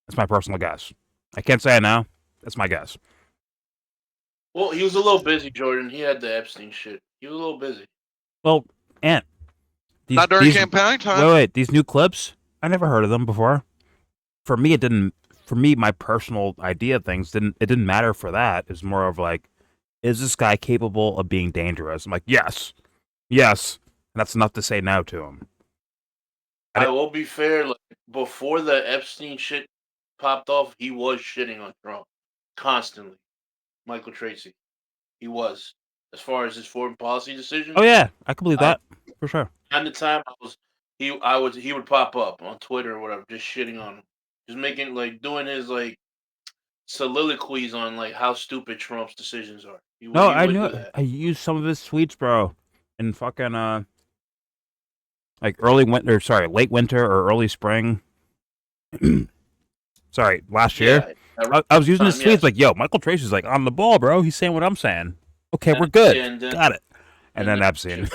Speaker 1: That's my personal guess. I can't say I know. That's my guess.
Speaker 11: Well, he was a little busy, Jordan. He had the Epstein shit. He was a little busy.
Speaker 1: Well, Ant,
Speaker 2: Not during campaign time.
Speaker 1: Wait, these new clips, I never heard of them before. For me, it didn't. For me, my personal idea of things didn't. It didn't matter for that. It's more of like, is this guy capable of being dangerous? I'm like, yes, yes, and that's enough to say no to him.
Speaker 11: I will be fair. Like, before the Epstein shit popped off, he was shitting on Trump constantly. Michael Tracey, he was, as far as his foreign policy decisions.
Speaker 1: Oh yeah, I can believe that for sure.
Speaker 11: At the time, he would pop up on Twitter or whatever, just shitting on him, just making doing his soliloquies on how stupid Trump's decisions are.
Speaker 1: No, I knew it. I used some of his tweets, bro, in fucking late winter or early spring. Sorry, last year. I was using his tweets like, yo, Michael Tracey's like on the ball, bro. He's saying what I'm saying. Okay, we're good. Got it. And then Epstein.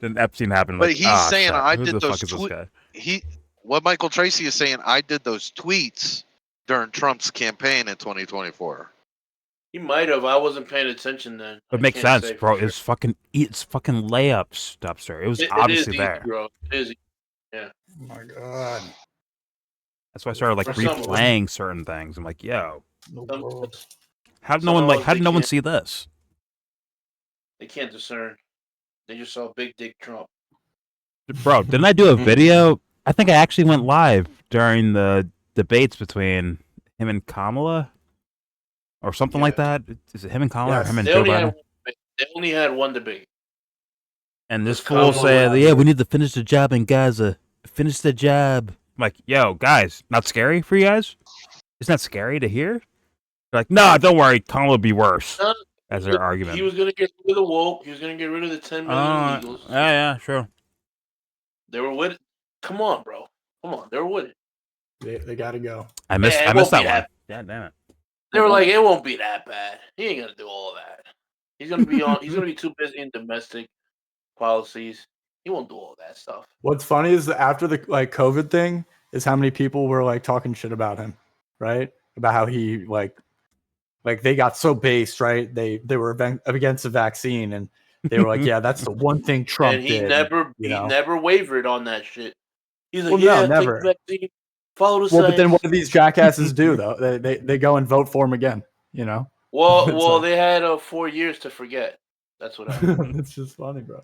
Speaker 1: Then Epstein happened.
Speaker 2: But he's saying
Speaker 1: shit.
Speaker 2: I
Speaker 1: Who
Speaker 2: did
Speaker 1: the
Speaker 2: those
Speaker 1: fuck is this guy?
Speaker 2: What Michael Tracey is saying, I did those tweets during Trump's campaign in 2024.
Speaker 11: He might have. I wasn't paying attention then.
Speaker 1: It makes sense, bro. It's fucking layup stuff, sir. It was obviously
Speaker 11: easy,
Speaker 1: there.
Speaker 11: bro. It is. Yeah.
Speaker 12: Oh my god.
Speaker 1: That's why I started
Speaker 11: For
Speaker 1: replaying certain things. I'm like, yo,
Speaker 12: No,
Speaker 1: how did no one see this?
Speaker 11: They can't discern. They just saw Big Dick Trump.
Speaker 1: Bro, didn't I do a video? I think I actually went live during the debates between him and Kamala, or something like that. Is it him and Kamala or him and Joe Biden?
Speaker 11: They only had one debate.
Speaker 1: And this fool said, "Yeah, we need to finish the job in Gaza. Finish the job." I'm like, yo, guys, not scary for you guys? Isn't that scary to hear? They're like, nah, don't worry, Kamala will be worse. As their argument.
Speaker 11: He was going to get rid of the woke. He was going to get rid of the 10 million illegals.
Speaker 1: Yeah, sure.
Speaker 11: They were with it. Come on, bro. Come on. They were with it.
Speaker 12: They got to go.
Speaker 1: I missed that one. Yeah, damn it.
Speaker 11: They were like, it won't be that bad. He ain't going to do all that. He's going to be he's going to be too busy in domestic policies. He won't do all that stuff.
Speaker 12: What's funny is that after the COVID thing is how many people were talking shit about him, right? About how he they got so based, right? They were against the vaccine, and they were like, yeah, that's the one thing Trump
Speaker 11: and he
Speaker 12: did.
Speaker 11: Never wavered on that shit. He's like,
Speaker 12: no, never.
Speaker 11: Take the vaccine, follow the
Speaker 12: Well, but then
Speaker 11: science.
Speaker 12: what do these jackasses do though? They go and vote for him again,
Speaker 11: Well, they had 4 years to forget. That's what happened.
Speaker 12: It's just funny, bro.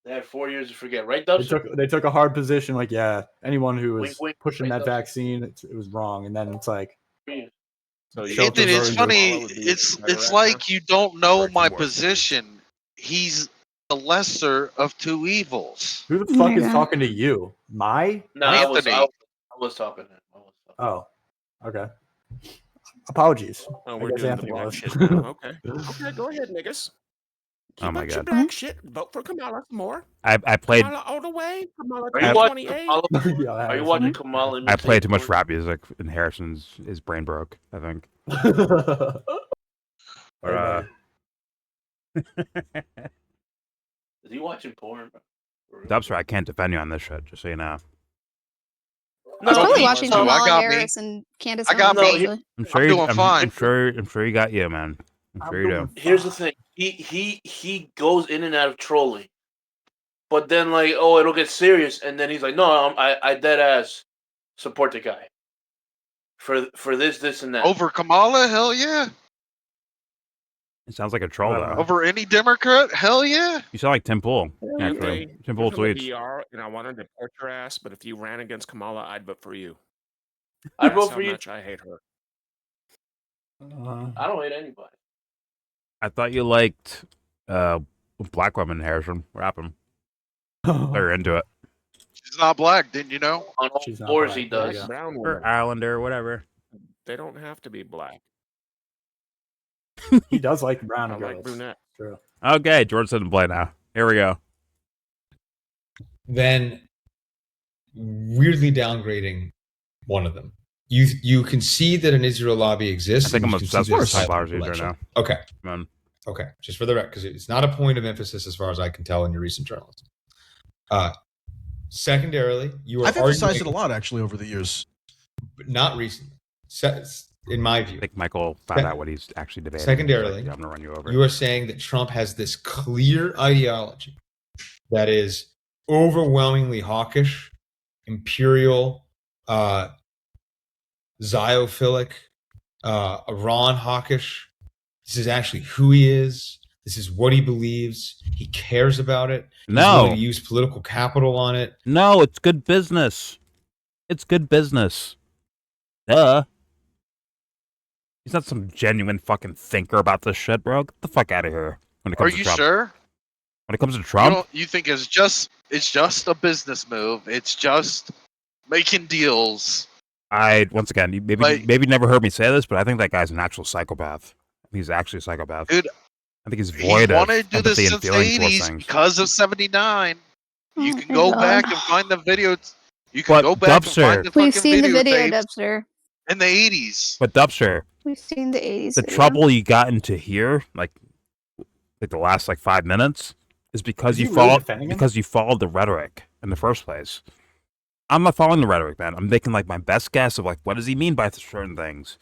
Speaker 11: They had 4 years to forget, right, Dubster?
Speaker 12: They took a hard position, anyone who was pushing
Speaker 11: right,
Speaker 12: that vaccine, it was wrong, and then it's like.
Speaker 2: So it's funny. It's like you don't know my position. He's the lesser of two evils.
Speaker 12: Who the fuck is talking to you?
Speaker 11: No, I was talking to him.
Speaker 12: Oh, okay. Apologies.
Speaker 3: Oh, we're doing the black shit. Okay, go ahead, niggas.
Speaker 1: Oh my god.
Speaker 3: Black shit. Vote for Kamala more.
Speaker 1: I played.
Speaker 3: Kamala all the way. Kamala
Speaker 11: Are you watching Kamala? Are you watching Kamala?
Speaker 1: I played too much rap music, and his brain broke. I think.
Speaker 11: Is he watching porn?
Speaker 1: Dubster, I can't defend you on this shit. Just so you know.
Speaker 9: I was probably watching Kamala Harris and Candace.
Speaker 2: I got me.
Speaker 1: I'm sure you're doing fine. I'm sure you got you, man. I'm sure you do.
Speaker 11: Here's the thing. He goes in and out of trolling, but then it'll get serious, and then he's like, no, I dead ass support the guy for this and that.
Speaker 2: Over Kamala, hell yeah.
Speaker 1: It sounds like a troll though.
Speaker 2: Over any Democrat, hell yeah.
Speaker 1: You sound like Tim Pool. Actually, Tim Pool tweets.
Speaker 3: And I wanted to report your ass, but if you ran against Kamala, I'd vote for you.
Speaker 11: I'd vote for you.
Speaker 3: Much I hate her.
Speaker 11: I don't hate anybody.
Speaker 1: I thought you liked black women, Harrison. Rap him. They're into it.
Speaker 2: She's not black, didn't you know?
Speaker 11: On all floors he does.
Speaker 3: Brown
Speaker 1: or Islander or whatever.
Speaker 3: They don't have to be black.
Speaker 12: He does like brown
Speaker 3: I
Speaker 12: girls.
Speaker 3: like brunette.
Speaker 12: True.
Speaker 1: Okay, George doesn't play now. Here we go.
Speaker 7: Then weirdly downgrading one of them. You can see that an Israel lobby exists.
Speaker 1: I think
Speaker 7: and
Speaker 1: I'm
Speaker 7: you can see
Speaker 1: obsessed
Speaker 7: that
Speaker 1: with
Speaker 7: it's highly
Speaker 1: sunflower seeds right
Speaker 7: influential.
Speaker 1: now.
Speaker 7: Okay.
Speaker 1: Man.
Speaker 7: Okay. Just for the record, because it's not a point of emphasis as far as I can tell in your recent journalism. Secondarily, you are
Speaker 4: I've emphasized it
Speaker 7: arguing,
Speaker 4: a lot actually over the years.
Speaker 7: but not recently. In my view,
Speaker 1: I think Michael found out what he's actually debating.
Speaker 7: Secondarily,
Speaker 1: I'm going to run you over.
Speaker 7: you are saying that Trump has this clear ideology that is overwhelmingly hawkish, imperial, ziophilic, Iran hawkish. This is actually who he is. This is what he believes. He cares about it. He's willing to use political capital on it.
Speaker 1: No, it's good business. It's good business. Duh. He's not some genuine fucking thinker about this shit, bro. Get the fuck out of here. When it
Speaker 2: Are
Speaker 1: comes to
Speaker 2: you
Speaker 1: Trump.
Speaker 2: sure?
Speaker 1: When it comes to Trump,
Speaker 2: You think it's just a business move? It's just making deals.
Speaker 1: once again, you maybe never heard me say this, but I think that guy's an actual psychopath. He's actually a psychopath.
Speaker 2: Dude,
Speaker 1: I think he's
Speaker 2: he
Speaker 1: void of
Speaker 2: wanted to do this
Speaker 1: empathy and
Speaker 2: since the
Speaker 1: feeling towards
Speaker 2: 80s
Speaker 1: things.
Speaker 2: because of 79. You can
Speaker 9: my
Speaker 2: go
Speaker 9: God.
Speaker 2: back and find the video. You can
Speaker 1: But
Speaker 2: go back and find the
Speaker 9: We've
Speaker 2: fucking
Speaker 9: seen the video,
Speaker 2: videotapes
Speaker 9: Dubster.
Speaker 2: in the 80s.
Speaker 1: But Dubster,
Speaker 9: We've seen the 80s.
Speaker 1: the
Speaker 9: video.
Speaker 1: trouble you got into here, like the last 5 minutes, is because
Speaker 12: Is
Speaker 1: you
Speaker 12: he really
Speaker 1: followed
Speaker 12: defending him?
Speaker 1: because you followed the rhetoric in the first place. I'm not following the rhetoric, man. I'm making my best guess of what does he mean by certain things,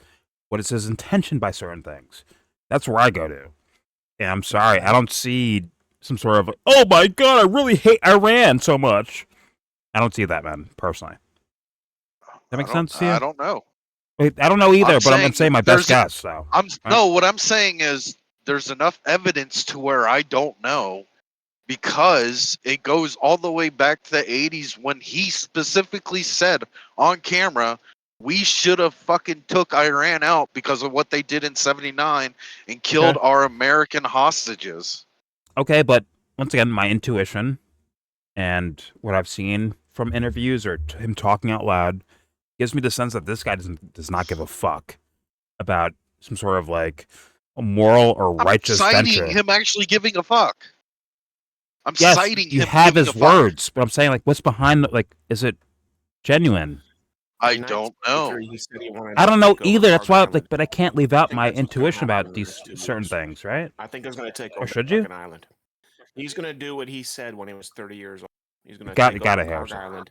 Speaker 1: what is his intention by certain things. That's where I go to. And I'm sorry, I don't see some sort of oh my god, I really hate Iran so much. I don't see that, man. Personally, that makes sense to you?
Speaker 2: I don't know.
Speaker 1: Wait, I don't know either, but I'm gonna say my best
Speaker 2: there's a-
Speaker 1: guess. So
Speaker 2: No, what I'm saying is there's enough evidence to where I don't know, because it goes all the way back to the 80s when he specifically said on camera, we should have fucking took Iran out because of what they did in 79 and killed our American hostages.
Speaker 1: okay, but once again, my intuition and what I've seen from interviews or him talking out loud gives me the sense that this guy does not give a fuck about some sort of a moral or righteous
Speaker 2: I'm
Speaker 1: venture.
Speaker 2: citing him actually giving a fuck. I'm
Speaker 1: Yes,
Speaker 2: citing
Speaker 1: you
Speaker 2: him
Speaker 1: have
Speaker 2: giving
Speaker 1: his
Speaker 2: a fuck.
Speaker 1: words, but I'm saying what's behind is it genuine?
Speaker 2: I don't know.
Speaker 1: I don't know either. That's why but I can't leave out my intuition about these certain things, right?
Speaker 3: I think he's going to take
Speaker 1: Or
Speaker 3: over
Speaker 1: should you?
Speaker 3: fucking island. He's going to do what he said when he was 30 years old. He's going to
Speaker 1: Got
Speaker 3: take
Speaker 1: it,
Speaker 3: over
Speaker 1: Harrison.
Speaker 3: Island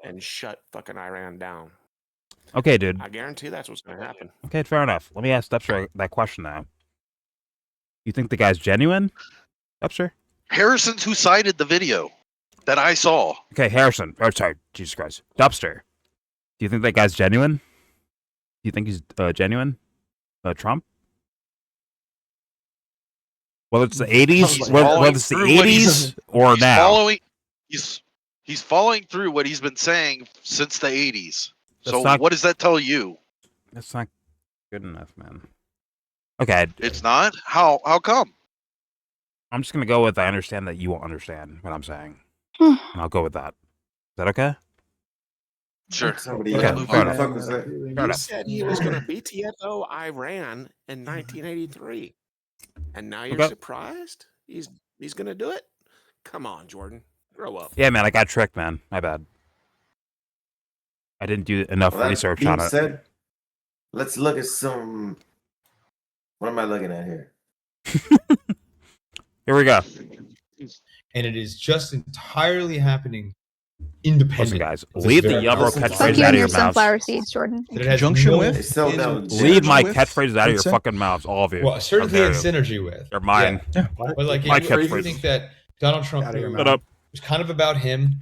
Speaker 3: and shut fucking Iran down.
Speaker 1: Okay, dude.
Speaker 3: I guarantee that's what's going to happen.
Speaker 1: Okay, fair enough. Let me ask Dubster that question now. You think the guy's genuine? Dubster?
Speaker 2: Harrison's who cited the video that I saw.
Speaker 1: Okay, Harrison. Oh, sorry. Jesus Christ. Dubster. Do you think that guy's genuine? Do you think he's genuine? Trump? Whether it's the 80s, whether it's the 80s or now.
Speaker 2: He's following through what he's been saying since the 80s.
Speaker 1: That's
Speaker 2: So
Speaker 1: not-
Speaker 2: what does that tell you?
Speaker 1: That's not good enough, man. Okay.
Speaker 2: It's not? How come?
Speaker 1: I'm just going to go with I understand that you won't understand what I'm saying. And I'll go with that. Is that okay?
Speaker 2: Sure.
Speaker 10: Somebody
Speaker 1: Okay,
Speaker 10: else.
Speaker 1: fair
Speaker 10: Who the
Speaker 1: enough.
Speaker 10: fuck was that?
Speaker 1: Fair
Speaker 3: He
Speaker 1: enough.
Speaker 3: said he was going to BTFO Iran in 1983. And now you're
Speaker 1: Okay.
Speaker 3: surprised? He's going to do it? Come on, Jordan. Grow up.
Speaker 1: Yeah, man, I got tricked, man. My bad. I didn't do enough
Speaker 10: Well, that
Speaker 1: research
Speaker 10: being
Speaker 1: on it.
Speaker 10: said, let's look at some. What am I looking at here?
Speaker 1: Here we go.
Speaker 7: And it is just entirely happening independent.
Speaker 1: Listen, guys,
Speaker 7: of
Speaker 1: leave
Speaker 7: this
Speaker 1: the
Speaker 7: very
Speaker 1: YellBro
Speaker 7: powerful
Speaker 1: catchphrases
Speaker 9: Fuck
Speaker 7: topic.
Speaker 9: you
Speaker 1: out
Speaker 9: and
Speaker 1: of
Speaker 9: your
Speaker 1: your mouths.
Speaker 9: sunflower seeds, Jordan.
Speaker 7: That it has
Speaker 4: Conjunction
Speaker 7: no-
Speaker 4: with?
Speaker 10: They still
Speaker 4: Is
Speaker 10: don't.
Speaker 4: it
Speaker 1: Leave my
Speaker 4: with?
Speaker 1: catchphrases out of
Speaker 4: I'd
Speaker 1: your
Speaker 4: say.
Speaker 1: fucking mouths, all of you.
Speaker 7: Well, certainly
Speaker 1: How
Speaker 7: in
Speaker 1: dare you.
Speaker 7: synergy with.
Speaker 1: They're mine.
Speaker 7: Yeah. But
Speaker 1: My
Speaker 7: if you
Speaker 1: catchphrase.
Speaker 7: think that Donald Trump
Speaker 12: Out of your
Speaker 1: Shut up.
Speaker 7: was kind of about him,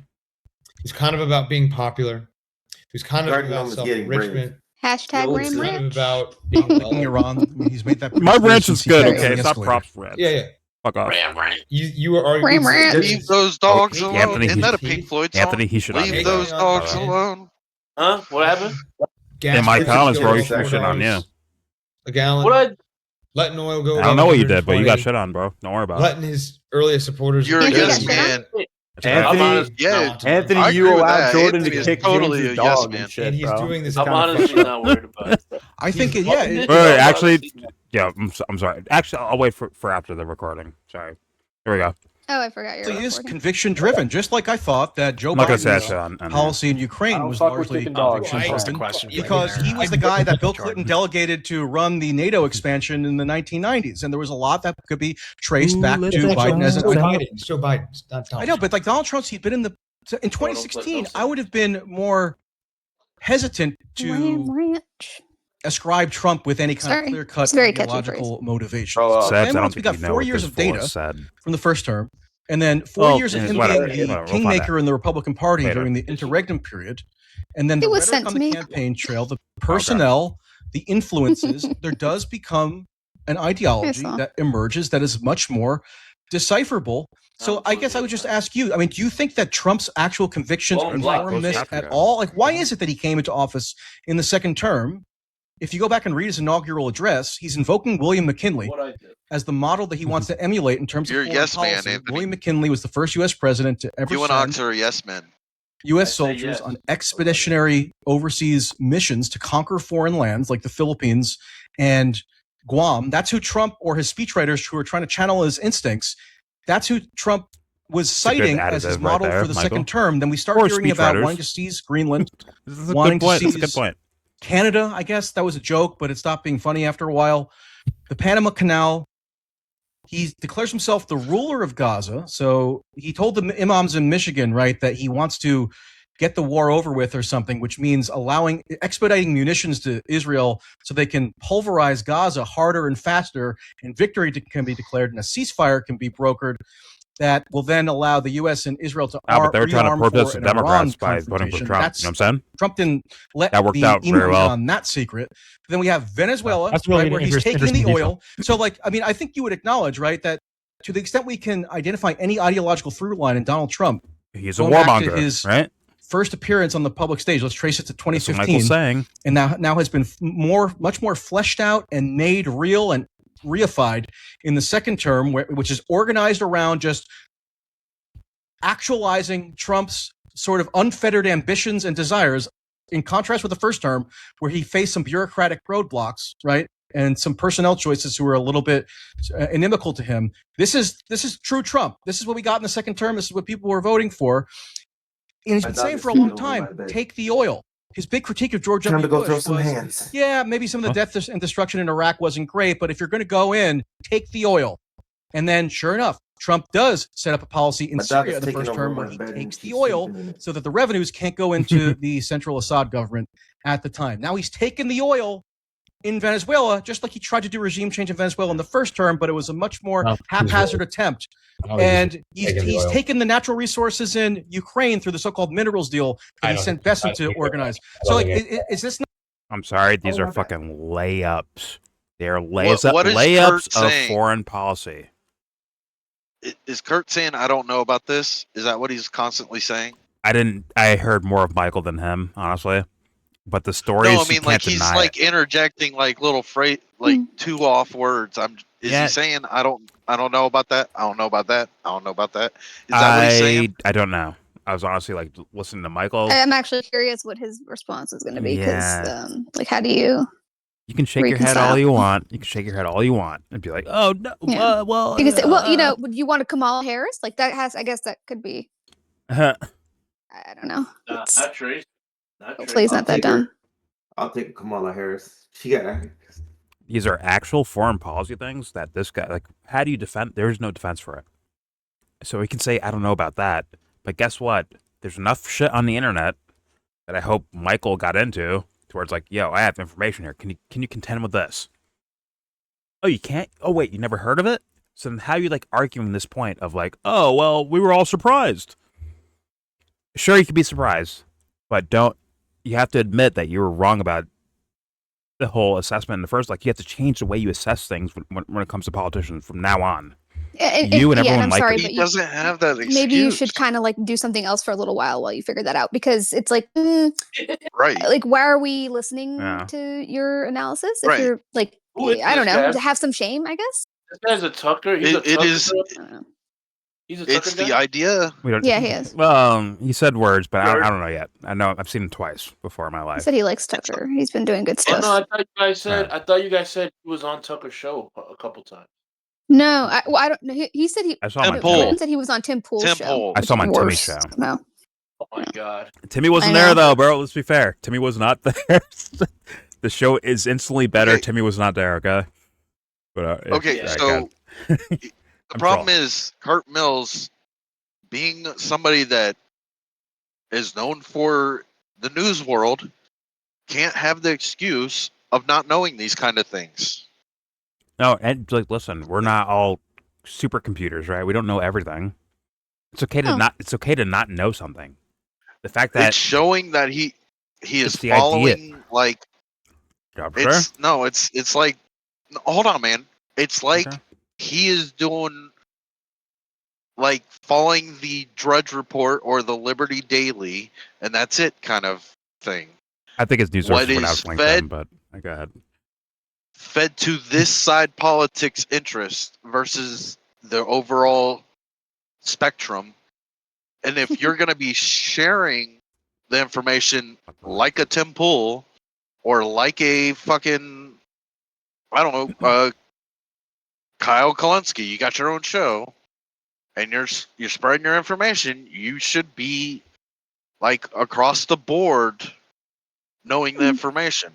Speaker 7: he's kind of about being popular, he's kind of
Speaker 10: Garden
Speaker 7: about
Speaker 10: Gnome is getting brave.
Speaker 7: self-enrichment,
Speaker 9: Hashtag
Speaker 10: No,
Speaker 9: Ram
Speaker 10: it's
Speaker 7: he's kind of
Speaker 9: Ranch.
Speaker 7: about being
Speaker 4: Taking
Speaker 7: wealthy.
Speaker 4: Iran. I mean, he's made that.
Speaker 1: My
Speaker 4: pretty
Speaker 1: ranch
Speaker 4: clear
Speaker 1: is
Speaker 4: since he
Speaker 1: good,
Speaker 4: got on
Speaker 1: okay?
Speaker 4: the
Speaker 1: Stop
Speaker 4: escalator.
Speaker 1: props ranch.
Speaker 7: Yeah.
Speaker 1: Fuck off.
Speaker 7: You were arguing.
Speaker 9: Ram Ranch.
Speaker 2: Leave those dogs alone.
Speaker 1: Anthony,
Speaker 2: Isn't that a
Speaker 7: he-
Speaker 2: Pink Floyd song?
Speaker 1: Anthony, he should not
Speaker 2: Leave
Speaker 1: be
Speaker 2: those
Speaker 1: there.
Speaker 2: dogs
Speaker 7: Alright.
Speaker 2: alone.
Speaker 11: Huh? What happened?
Speaker 7: Gas
Speaker 1: In my
Speaker 7: prices
Speaker 1: comments,
Speaker 7: go
Speaker 1: bro, you
Speaker 7: up
Speaker 1: should shit on you.
Speaker 7: a gallon.
Speaker 11: What I
Speaker 7: Letting oil go.
Speaker 1: I
Speaker 7: above
Speaker 1: don't know what you did, but you got
Speaker 7: 120.
Speaker 1: shit on, bro. Don't worry about it.
Speaker 7: Letting his earliest supporters.
Speaker 2: You're a
Speaker 9: Anthony
Speaker 2: yes
Speaker 9: got shit on?
Speaker 2: man.
Speaker 10: Anthony,
Speaker 11: I'm honest,
Speaker 2: Yeah,
Speaker 10: Anthony,
Speaker 2: I
Speaker 10: you
Speaker 2: agree with
Speaker 10: allowed
Speaker 2: that.
Speaker 10: Jordan
Speaker 2: Anthony
Speaker 10: to
Speaker 2: is
Speaker 10: kick
Speaker 2: totally
Speaker 10: James's
Speaker 2: a yes
Speaker 10: dog
Speaker 2: man.
Speaker 10: and shit,
Speaker 7: and he's
Speaker 10: bro.
Speaker 7: doing this.
Speaker 11: I'm
Speaker 7: kind of
Speaker 11: honestly
Speaker 7: fucked up.
Speaker 11: not worried about it.
Speaker 4: I think it,
Speaker 11: Well,
Speaker 4: yeah.
Speaker 11: we did
Speaker 1: Wait,
Speaker 11: know about
Speaker 1: actually,
Speaker 11: it.
Speaker 1: yeah, I'm sorry. Actually, I'll wait for after the recording. Sorry. Here we go.
Speaker 9: Oh, I forgot you're
Speaker 4: It is
Speaker 9: recording.
Speaker 4: conviction driven, just like I thought that Joe
Speaker 1: I'm not gonna say
Speaker 4: Biden's
Speaker 1: that shit on
Speaker 4: policy in
Speaker 12: I
Speaker 4: Ukraine
Speaker 12: don't
Speaker 4: was
Speaker 12: fuck with
Speaker 4: largely
Speaker 12: chicken dogs.
Speaker 4: conviction
Speaker 13: Why is the
Speaker 4: driven
Speaker 13: question
Speaker 4: because he was the guy that Bill Clinton delegated to run the NATO expansion in the 1990s, and there was a lot that could be traced back to Biden as an
Speaker 7: Joe
Speaker 4: ideal.
Speaker 7: Biden. Joe Biden. Not
Speaker 4: I know, but like Donald Trump's, he'd been in the in 2016. I would have been more hesitant
Speaker 9: Lamb
Speaker 4: to
Speaker 9: Ranch.
Speaker 4: ascribe Trump with any kind
Speaker 9: Sorry.
Speaker 4: of clear-cut
Speaker 9: It's very catchy
Speaker 4: ideological motivation.
Speaker 10: Bro,
Speaker 4: So
Speaker 1: Sebs, I
Speaker 4: then
Speaker 1: don't
Speaker 4: once we
Speaker 1: think
Speaker 4: got
Speaker 1: you know
Speaker 4: 4
Speaker 1: what
Speaker 4: years
Speaker 1: this
Speaker 4: of
Speaker 1: fool
Speaker 4: data
Speaker 1: has said.
Speaker 4: from the first term, and then 4
Speaker 1: Well,
Speaker 4: years of
Speaker 1: yeah,
Speaker 4: him
Speaker 1: whatever.
Speaker 4: being the
Speaker 1: Whatever, we'll find
Speaker 4: kingmaker
Speaker 1: out.
Speaker 4: in the Republican Party
Speaker 1: Later.
Speaker 4: during the interregnum period, and then
Speaker 9: It
Speaker 4: the
Speaker 9: was
Speaker 4: rhetoric
Speaker 9: sent
Speaker 4: on
Speaker 9: to
Speaker 4: the
Speaker 9: me.
Speaker 4: campaign trail, the personnel, the influences, there does become an ideology
Speaker 9: saw.
Speaker 4: that emerges that is much more decipherable. So I guess I would just ask you, I mean, do you think that Trump's actual convictions
Speaker 11: Well, I'm black.
Speaker 4: inform this
Speaker 1: Africa.
Speaker 4: at all? Like, why is it that he came into office in the second term? If you go back and read his inaugural address, he's invoking William McKinley
Speaker 11: What I did.
Speaker 4: as the model that he wants to emulate in terms
Speaker 2: You're
Speaker 4: of
Speaker 2: a
Speaker 4: foreign
Speaker 2: yes man,
Speaker 4: policy.
Speaker 2: Anthony.
Speaker 4: William McKinley was the first U.S. president to ever
Speaker 2: You and
Speaker 4: send
Speaker 2: Ox are yes men.
Speaker 4: U.S.
Speaker 11: I say
Speaker 4: soldiers
Speaker 11: yes.
Speaker 4: on expeditionary overseas missions to conquer foreign lands like the Philippines and Guam. That's who Trump, or his speechwriters who are trying to channel his instincts, that's who Trump was
Speaker 1: a good
Speaker 4: citing as his
Speaker 1: additive right
Speaker 4: model
Speaker 1: there,
Speaker 4: for the
Speaker 1: Michael.
Speaker 4: second term. Then we start
Speaker 1: Or
Speaker 4: hearing about
Speaker 1: speechwriters.
Speaker 4: wanting to seize Greenland,
Speaker 1: This is a
Speaker 4: wanting
Speaker 1: good point.
Speaker 4: to
Speaker 1: That's a good
Speaker 4: seize
Speaker 1: point.
Speaker 4: Canada. I guess that was a joke, but it stopped being funny after a while. The Panama Canal. He declares himself the ruler of Gaza. So he told the imams in Michigan, right, that he wants to get the war over with or something, which means expediting munitions to Israel so they can pulverize Gaza harder and faster, and victory can be declared and a ceasefire can be brokered that will then allow the U.S. and Israel to
Speaker 1: But they were trying to
Speaker 4: rearm
Speaker 1: protest
Speaker 4: for
Speaker 1: the
Speaker 4: an Iran
Speaker 1: Democrats by voting for
Speaker 4: confrontation.
Speaker 1: Trump.
Speaker 4: That's,
Speaker 1: You know what I'm saying?
Speaker 4: Trump didn't let
Speaker 1: That worked
Speaker 4: the
Speaker 1: out very
Speaker 4: imams
Speaker 1: well.
Speaker 4: on that secret. Then we have Venezuela,
Speaker 5: That's really
Speaker 4: right,
Speaker 5: an
Speaker 4: where he's taking
Speaker 5: interesting
Speaker 4: the
Speaker 5: detail.
Speaker 4: oil. So, like, I mean, I think you would acknowledge, right, that to the extent we can identify any ideological through line in Donald Trump,
Speaker 1: He's a
Speaker 4: going back to
Speaker 1: warmonger,
Speaker 4: his
Speaker 1: right?
Speaker 4: first appearance on the public stage, let's trace it to
Speaker 1: That's what
Speaker 4: 2015,
Speaker 1: Michael's saying.
Speaker 4: and now has been much more fleshed out and made real and reified in the second term, which is organized around just actualizing Trump's sort of unfettered ambitions and desires, in contrast with the first term, where he faced some bureaucratic roadblocks, right, and some personnel choices who were a little bit inimical to him. This is true Trump. This is what we got in the second term. This is what people were voting for. And he's been saying for a long time, take the oil. His big critique of George
Speaker 10: Time
Speaker 4: W.
Speaker 10: to go
Speaker 4: Bush
Speaker 10: throw some
Speaker 4: was,
Speaker 10: hands.
Speaker 4: yeah, maybe some of the death and destruction in Iraq wasn't great, but if you're going to go in, take the oil. And then, sure enough, Trump does set up a policy in
Speaker 10: My dog
Speaker 4: Syria
Speaker 10: is
Speaker 4: in the
Speaker 10: taking
Speaker 4: first
Speaker 10: over
Speaker 4: term
Speaker 10: my
Speaker 4: where he
Speaker 10: bed and
Speaker 4: takes the
Speaker 10: she's
Speaker 4: oil
Speaker 10: sleeping in it.
Speaker 4: so that the revenues can't go into the central Assad government at the time. Now he's taken the oil in Venezuela, just like he tried to do regime change in Venezuela in the first term, but it was a much more haphazard attempt. And he's taken the natural resources in Ukraine through the so-called minerals deal that he sent Besson to organize. So, like, is this not?
Speaker 1: I'm sorry, these are
Speaker 10: my
Speaker 1: fucking layups. They're
Speaker 2: What is
Speaker 1: layups
Speaker 2: Curt
Speaker 1: of
Speaker 2: saying?
Speaker 1: foreign policy.
Speaker 2: Is Curt saying I don't know about this? Is that what he's constantly saying?
Speaker 1: I heard more of Michael than him, honestly. But the stories,
Speaker 2: No, I
Speaker 1: you
Speaker 2: mean,
Speaker 1: can't
Speaker 2: like he's
Speaker 1: deny
Speaker 2: like
Speaker 1: it.
Speaker 2: interjecting like little phrase, like two off words. Is
Speaker 1: Yeah.
Speaker 2: he saying I don't know about that? I don't know about that. I don't know about that. Is that what he's saying?
Speaker 1: I don't know. I was honestly like listening to Michael.
Speaker 9: I'm actually curious what his response is going to be because,
Speaker 1: Yeah.
Speaker 9: like, how do you?
Speaker 1: You can shake your head
Speaker 9: reconcile.
Speaker 1: all you want. You can shake your head all you want and be like, "Oh no,
Speaker 9: Yeah.
Speaker 1: well."
Speaker 9: Because, would you want a Kamala Harris? Like that has, I guess that could be. I don't know.
Speaker 11: Not Trace. Not
Speaker 9: Hopefully he's
Speaker 11: Trace.
Speaker 9: not that dumb.
Speaker 10: I'll take Kamala Harris. She got.
Speaker 1: These are actual foreign policy things that this guy, like, how do you defend? There's no defense for it. So he can say, I don't know about that. But guess what? There's enough shit on the internet that I hope Michael got into to where it's like, yo, I have information here. Can you contend with this? Oh, you can't? Oh, wait, you never heard of it? So then how are you, like, arguing this point of, like, oh, well, we were all surprised? Sure, you could be surprised, but you have to admit that you were wrong about the whole assessment in the first. Like, you have to change the way you assess things when it comes to politicians from now on. You and everyone
Speaker 9: I'm
Speaker 1: like
Speaker 9: sorry,
Speaker 1: it.
Speaker 9: but
Speaker 2: He doesn't have that excuse.
Speaker 9: maybe you should kind of like do something else for a little while you figure that out because it's like,
Speaker 2: Right.
Speaker 9: like, why are we listening
Speaker 1: Yeah.
Speaker 9: to your analysis? If
Speaker 2: Right.
Speaker 9: you're like,
Speaker 11: Who is
Speaker 9: I don't
Speaker 11: this
Speaker 9: know,
Speaker 11: guy?
Speaker 9: to have some shame, I guess.
Speaker 11: This guy's a Tucker. He's a
Speaker 2: It
Speaker 11: Tucker.
Speaker 2: is.
Speaker 9: I don't know.
Speaker 11: He's a Tucker
Speaker 2: It's the
Speaker 11: guy?
Speaker 2: idea.
Speaker 1: We don't.
Speaker 9: Yeah, he is.
Speaker 1: Well, he said words, but I
Speaker 11: Word?
Speaker 1: don't know yet. I know I've seen him twice before in my
Speaker 9: He
Speaker 1: life.
Speaker 9: said he likes Tucker. He's been doing good
Speaker 11: Oh
Speaker 9: stuff.
Speaker 11: no, I thought you guys said.
Speaker 1: Yeah.
Speaker 11: I thought you guys said he was on Tucker's show a couple times.
Speaker 9: No, I don't know. He said he.
Speaker 1: I saw him on
Speaker 2: Tim Pool.
Speaker 9: Jordan said he was on Tim Pool's
Speaker 2: Tim
Speaker 9: show.
Speaker 2: Pool.
Speaker 1: I saw him on Timmy's
Speaker 9: Worse
Speaker 1: show.
Speaker 9: somehow.
Speaker 11: Oh my god.
Speaker 1: Timmy wasn't
Speaker 9: I
Speaker 1: there
Speaker 9: know.
Speaker 1: though, bro. Let's be fair. Timmy was not there. The show is instantly better.
Speaker 2: Okay.
Speaker 1: Timmy was not there. Okay. But
Speaker 2: Okay,
Speaker 11: Yeah.
Speaker 2: so the
Speaker 1: I'm
Speaker 2: problem
Speaker 1: trolling.
Speaker 2: is Curt Mills being somebody that is known for the news world can't have the excuse of not knowing these kind of things.
Speaker 1: No, and like, listen, we're not all supercomputers, right? We don't know everything. It's okay to
Speaker 9: No.
Speaker 1: not. It's okay to not know something. The fact that
Speaker 2: It's showing that he is
Speaker 1: It's the idea.
Speaker 2: following like
Speaker 1: Yeah, sure.
Speaker 2: it's like hold on, man. It's like
Speaker 1: Okay.
Speaker 2: he is doing like following the Drudge Report or the Liberty Daily, and that's it kind of thing.
Speaker 1: I think his news
Speaker 2: What
Speaker 1: sources would
Speaker 2: is
Speaker 1: have LinkedIn,
Speaker 2: fed-
Speaker 1: but go ahead.
Speaker 2: Fed to this side politics interest versus the overall spectrum. And if you're going to be sharing the information like a Tim Pool or like a fucking, I don't know, Kyle Kalinske, you got your own show and you're spreading your information, you should be like across the board knowing the information.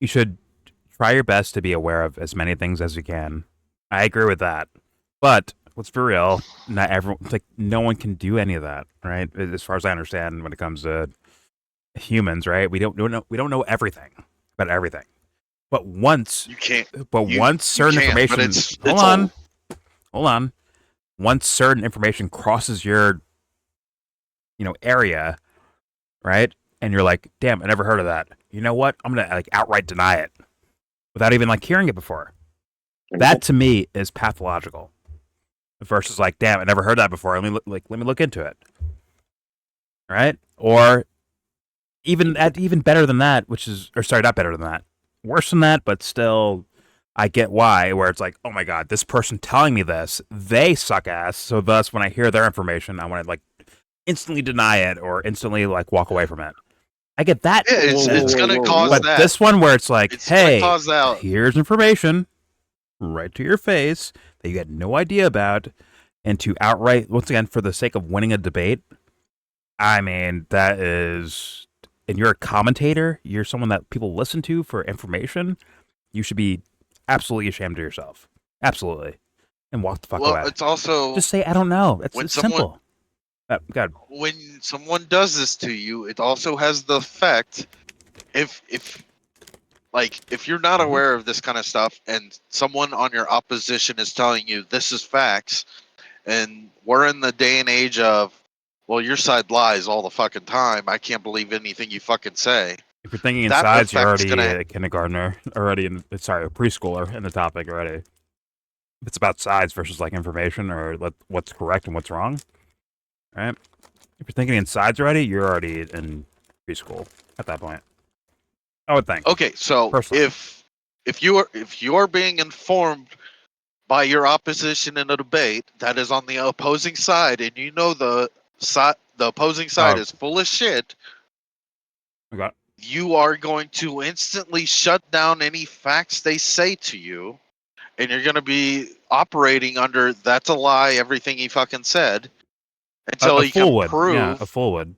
Speaker 1: You should try your best to be aware of as many things as you can. I agree with that, but let's be real. Not everyone, like no one can do any of that, right? As far as I understand, when it comes to humans, right? We don't know everything about everything. But once,
Speaker 2: You can't.
Speaker 1: once certain
Speaker 2: can't, but
Speaker 1: information,
Speaker 2: it's
Speaker 1: hold on. Once certain information crosses your, area, right? And you're like, damn, I never heard of that. You know what? I'm gonna like outright deny it without even like hearing it before. That to me is pathological. Versus like, damn, I never heard that before. Let me look into it. Right? Or even better than that, not better than that. Worse than that, but still I get why, where it's like, oh my god, this person telling me this, they suck ass. So thus when I hear their information, I want to like instantly deny it or instantly like walk away from it. I get that.
Speaker 2: Yeah, it's going to cause
Speaker 1: But
Speaker 2: that.
Speaker 1: this one where it's like,
Speaker 2: It's gonna
Speaker 1: hey,
Speaker 2: cause that.
Speaker 1: here's information right to your face that you had no idea about, and to outright, once again, for the sake of winning a debate, I mean, that is, and you're a commentator, you're someone that people listen to for information, you should be absolutely ashamed of yourself. Absolutely. And walk the fuck
Speaker 2: Well,
Speaker 1: away.
Speaker 2: it's also
Speaker 1: Just say, I don't know. It's
Speaker 2: when
Speaker 1: simple. God.
Speaker 2: when someone does this to you, it also has the effect if you're not aware of this kind of stuff and someone on your opposition is telling you this is facts, and we're in the day and age of, well, your side lies all the fucking time. I can't believe anything you fucking say.
Speaker 1: If you're thinking in
Speaker 2: That
Speaker 1: sides, you're
Speaker 2: effect's
Speaker 1: already a kindergartner, a preschooler in the topic already. If it's about sides versus like information or what's correct and what's wrong, right? If you're thinking in sides already, you're already in preschool at that point. I would think.
Speaker 2: Okay, so
Speaker 1: Personally.
Speaker 2: if you are being informed by your opposition in a debate that is on the opposing side, and you know the opposing side is full of shit,
Speaker 1: Okay.
Speaker 2: you are going to instantly shut down any facts they say to you, and you're going to be operating under that's a lie, everything he fucking said, until
Speaker 1: A
Speaker 2: he
Speaker 1: fool
Speaker 2: can
Speaker 1: would.
Speaker 2: prove
Speaker 1: Yeah, a fool would.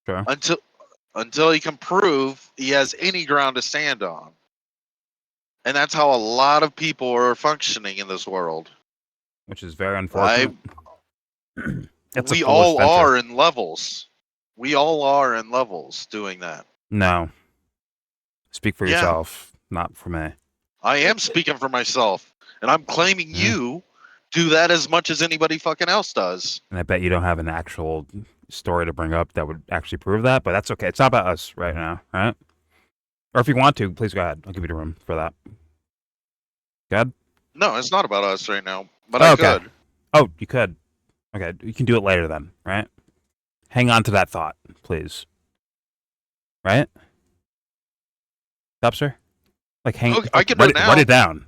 Speaker 1: Sure.
Speaker 2: until he can prove he has any ground to stand on. And that's how a lot of people are functioning in this world.
Speaker 1: Which is very unfortunate.
Speaker 2: We all are in levels. We all are in levels doing that.
Speaker 1: No. Speak for
Speaker 2: Yeah.
Speaker 1: yourself, not for me.
Speaker 2: I am speaking for myself, and I'm claiming you do that as much as anybody fucking else does.
Speaker 1: And I bet you don't have an actual story to bring up that would actually prove that, but that's okay. It's not about us right now, right? Or if you want to, please go ahead. I'll give you the room for that. Good?
Speaker 2: No, it's not about us right now, but I
Speaker 1: okay.
Speaker 2: could.
Speaker 1: Oh, you could. Okay, you can do it later then, right? Hang on to that thought, please. Right? Stop, sir? Like,
Speaker 2: Okay, I can do it now.
Speaker 1: Write it down,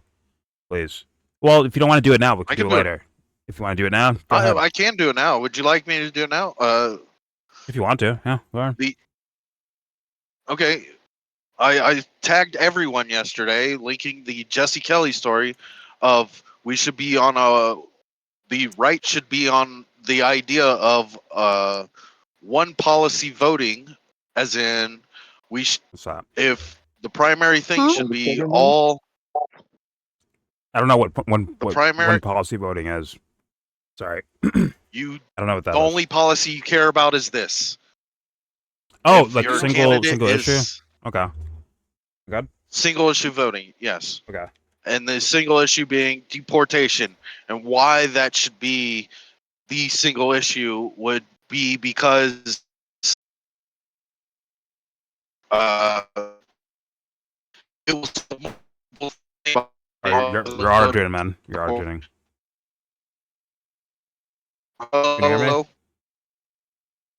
Speaker 1: please. Well, if you don't want to do it now, we
Speaker 2: I
Speaker 1: can do
Speaker 2: can
Speaker 1: it
Speaker 2: do it.
Speaker 1: later. If you want to do it now, go ahead.
Speaker 2: I can do it now. Would you like me to do it now?
Speaker 1: If you want to, yeah. Go on.
Speaker 2: Okay. I tagged everyone yesterday, linking the Jesse Kelly story of we should be on the right should be on the idea of one policy voting, as in
Speaker 1: What's that?
Speaker 2: if the primary thing
Speaker 9: Huh?
Speaker 2: should be all.
Speaker 1: I don't know what one
Speaker 2: primary
Speaker 1: policy voting is. Sorry.
Speaker 2: You
Speaker 1: I don't know what that
Speaker 2: the
Speaker 1: is.
Speaker 2: only policy you care about is this.
Speaker 1: Oh,
Speaker 2: If
Speaker 1: like
Speaker 2: your
Speaker 1: single
Speaker 2: candidate
Speaker 1: issue?
Speaker 2: is
Speaker 1: Okay. Good.
Speaker 2: Single issue voting, yes.
Speaker 1: Okay.
Speaker 2: And the single issue being deportation, and why that should be the single issue would be because it was
Speaker 1: You're arguing, man. You're arguing. Can you hear me?
Speaker 2: Hello?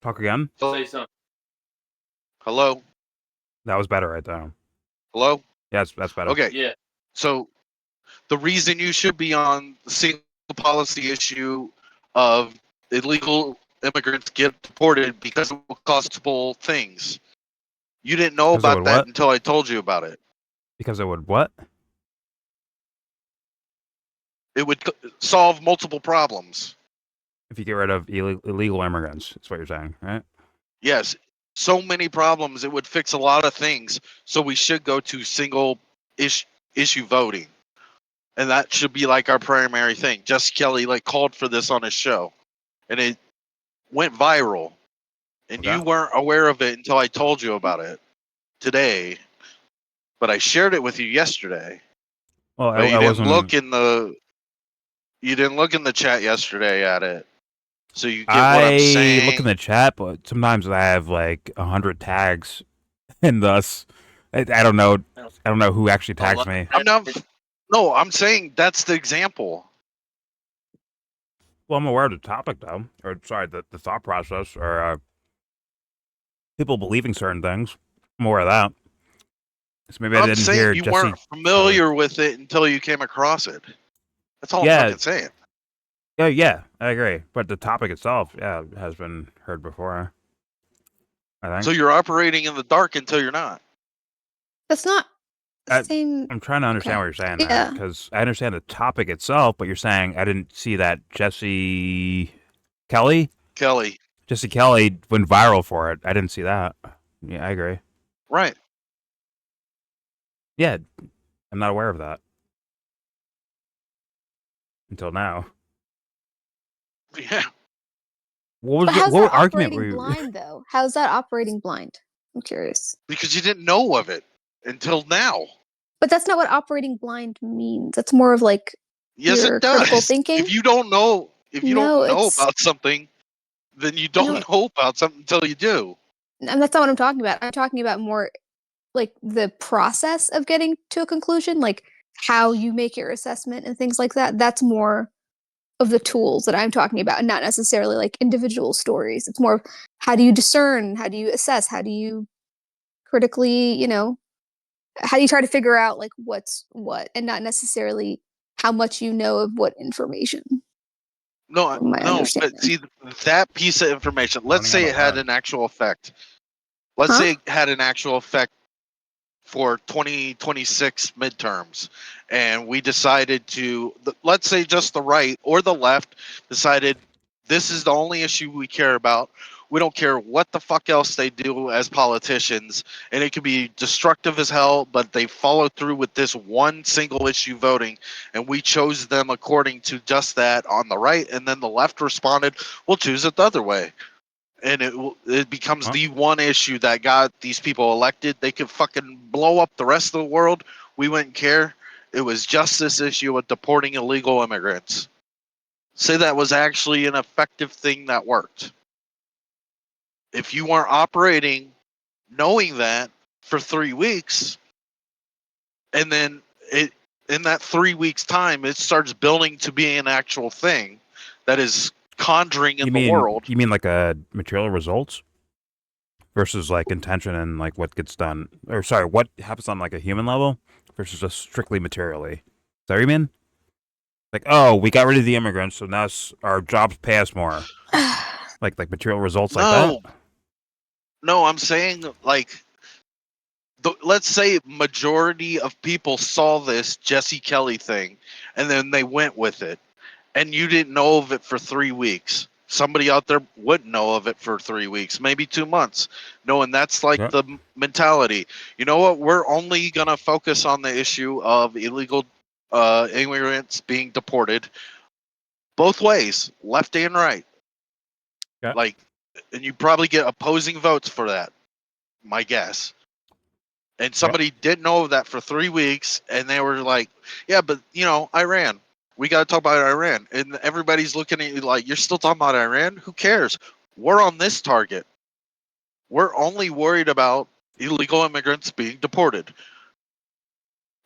Speaker 1: Talk again?
Speaker 11: Say something.
Speaker 2: Hello?
Speaker 1: That was better right there.
Speaker 2: Hello?
Speaker 1: Yes, that's better.
Speaker 2: Okay.
Speaker 11: Yeah.
Speaker 2: So the reason you should be on the single policy issue of illegal immigrants get deported because of multiple things. You didn't know
Speaker 1: Because it
Speaker 2: about
Speaker 1: would
Speaker 2: that
Speaker 1: what?
Speaker 2: until I told you about it.
Speaker 1: Because it would what?
Speaker 2: It would solve multiple problems.
Speaker 1: If you get rid of illegal immigrants, that's what you're saying, right?
Speaker 2: Yes, so many problems. It would fix a lot of things. So we should go to single issue voting, and that should be like our primary thing. Jesse Kelly called for this on his show, and it went viral. And
Speaker 1: Okay.
Speaker 2: you weren't aware of it until I told you about it today. But I shared it with you yesterday.
Speaker 1: Well,
Speaker 2: But
Speaker 1: I wasn't.
Speaker 2: You didn't look in the chat yesterday at it. So you get what I'm saying.
Speaker 1: I look in the chat, but sometimes I have like 100 tags, and thus I don't know. I don't know who actually tags me.
Speaker 2: I'm saying that's the example.
Speaker 1: Well, I'm aware of the topic, though, or sorry, the thought process, or people believing certain things. I'm aware of that. So maybe I
Speaker 2: I'm
Speaker 1: didn't
Speaker 2: saying
Speaker 1: hear
Speaker 2: you
Speaker 1: Jesse.
Speaker 2: weren't familiar with it until you came across it. That's all
Speaker 1: Yeah.
Speaker 2: I'm fucking saying.
Speaker 1: Yeah, I agree. But the topic itself, yeah, has been heard before. I think.
Speaker 2: So you're operating in the dark until you're not.
Speaker 9: That's not the same.
Speaker 1: I'm trying to understand what you're saying there,
Speaker 9: Yeah.
Speaker 1: because I understand the topic itself, but you're saying I didn't see that Jesse Kelly went viral for it. I didn't see that. Yeah, I agree.
Speaker 2: Right.
Speaker 1: Yeah, I'm not aware of that until now.
Speaker 2: Yeah.
Speaker 1: What
Speaker 9: But how's
Speaker 1: what
Speaker 9: that
Speaker 1: argument
Speaker 9: operating
Speaker 1: were you?
Speaker 9: blind though? How's that operating blind? I'm curious.
Speaker 2: Because you didn't know of it until now.
Speaker 9: But that's not what operating blind means. That's more of like
Speaker 2: Yes,
Speaker 9: your
Speaker 2: it does.
Speaker 9: critical thinking.
Speaker 2: If you don't know,
Speaker 9: No, it's-
Speaker 2: about something, then you don't know about something until you do.
Speaker 9: And that's not what I'm talking about. I'm talking about more like the process of getting to a conclusion, like how you make your assessment and things like that. That's more of the tools that I'm talking about, and not necessarily like individual stories. It's more of how do you discern, how do you assess, how do you critically, how do you try to figure out like what's what, and not necessarily how much you know of what information.
Speaker 2: No, but see that piece of information. Let's say it had an actual effect. Let's say it had an actual effect for 2026 midterms, and we decided to, let's say just the right or the left decided this is the only issue we care about. We don't care what the fuck else they do as politicians, and it could be destructive as hell, but they follow through with this one single issue voting, and we chose them according to just that on the right, and then the left responded, we'll choose it the other way. And it becomes the one issue that got these people elected. They could fucking blow up the rest of the world. We wouldn't care. It was just this issue with deporting illegal immigrants. Say that was actually an effective thing that worked. If you weren't operating knowing that for 3 weeks, and then in that 3 weeks time, it starts building to be an actual thing that is conjuring in the world.
Speaker 1: You mean like a material results versus like intention and like what gets done, or sorry, what happens on like a human level versus just strictly materially? Is that what you mean? Like, oh, we got rid of the immigrants, so now our jobs pay us more. like material results like that.
Speaker 2: No, I'm saying like, let's say majority of people saw this Jesse Kelly thing, and then they went with it, and you didn't know of it for 3 weeks. Somebody out there wouldn't know of it for 3 weeks, maybe 2 months. No, and that's like
Speaker 1: Yep.
Speaker 2: the mentality. You know what? We're only gonna focus on the issue of illegal immigrants being deported, both ways, left and right.
Speaker 1: Yeah.
Speaker 2: Like, and you probably get opposing votes for that, my guess. And somebody didn't know of that for 3 weeks, and they were like, yeah, but, Iran. We got to talk about Iran. And everybody's looking at you like, you're still talking about Iran? Who cares? We're on this target. We're only worried about illegal immigrants being deported.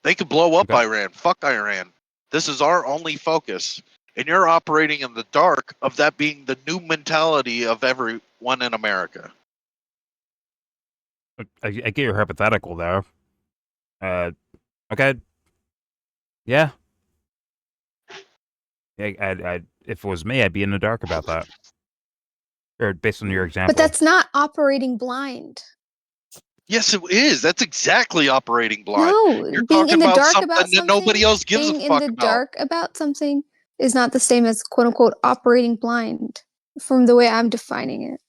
Speaker 2: They could blow up Iran. Fuck Iran. This is our only focus. And you're operating in the dark of that being the new mentality of everyone in America.
Speaker 1: I get your hypothetical though. Okay. Yeah. I if it was me, I'd be in the dark about that. Or based on your example.
Speaker 9: But that's not operating blind.
Speaker 2: Yes, it is. That's exactly operating blind.
Speaker 9: No,
Speaker 2: You're
Speaker 9: being
Speaker 2: talking
Speaker 9: in the
Speaker 2: about
Speaker 9: dark
Speaker 2: something
Speaker 9: about
Speaker 2: that
Speaker 9: something.
Speaker 2: nobody else gives a
Speaker 9: being
Speaker 2: fuck
Speaker 9: in the
Speaker 2: about.
Speaker 9: dark about something is not the same as quote unquote operating blind, from the way I'm defining it.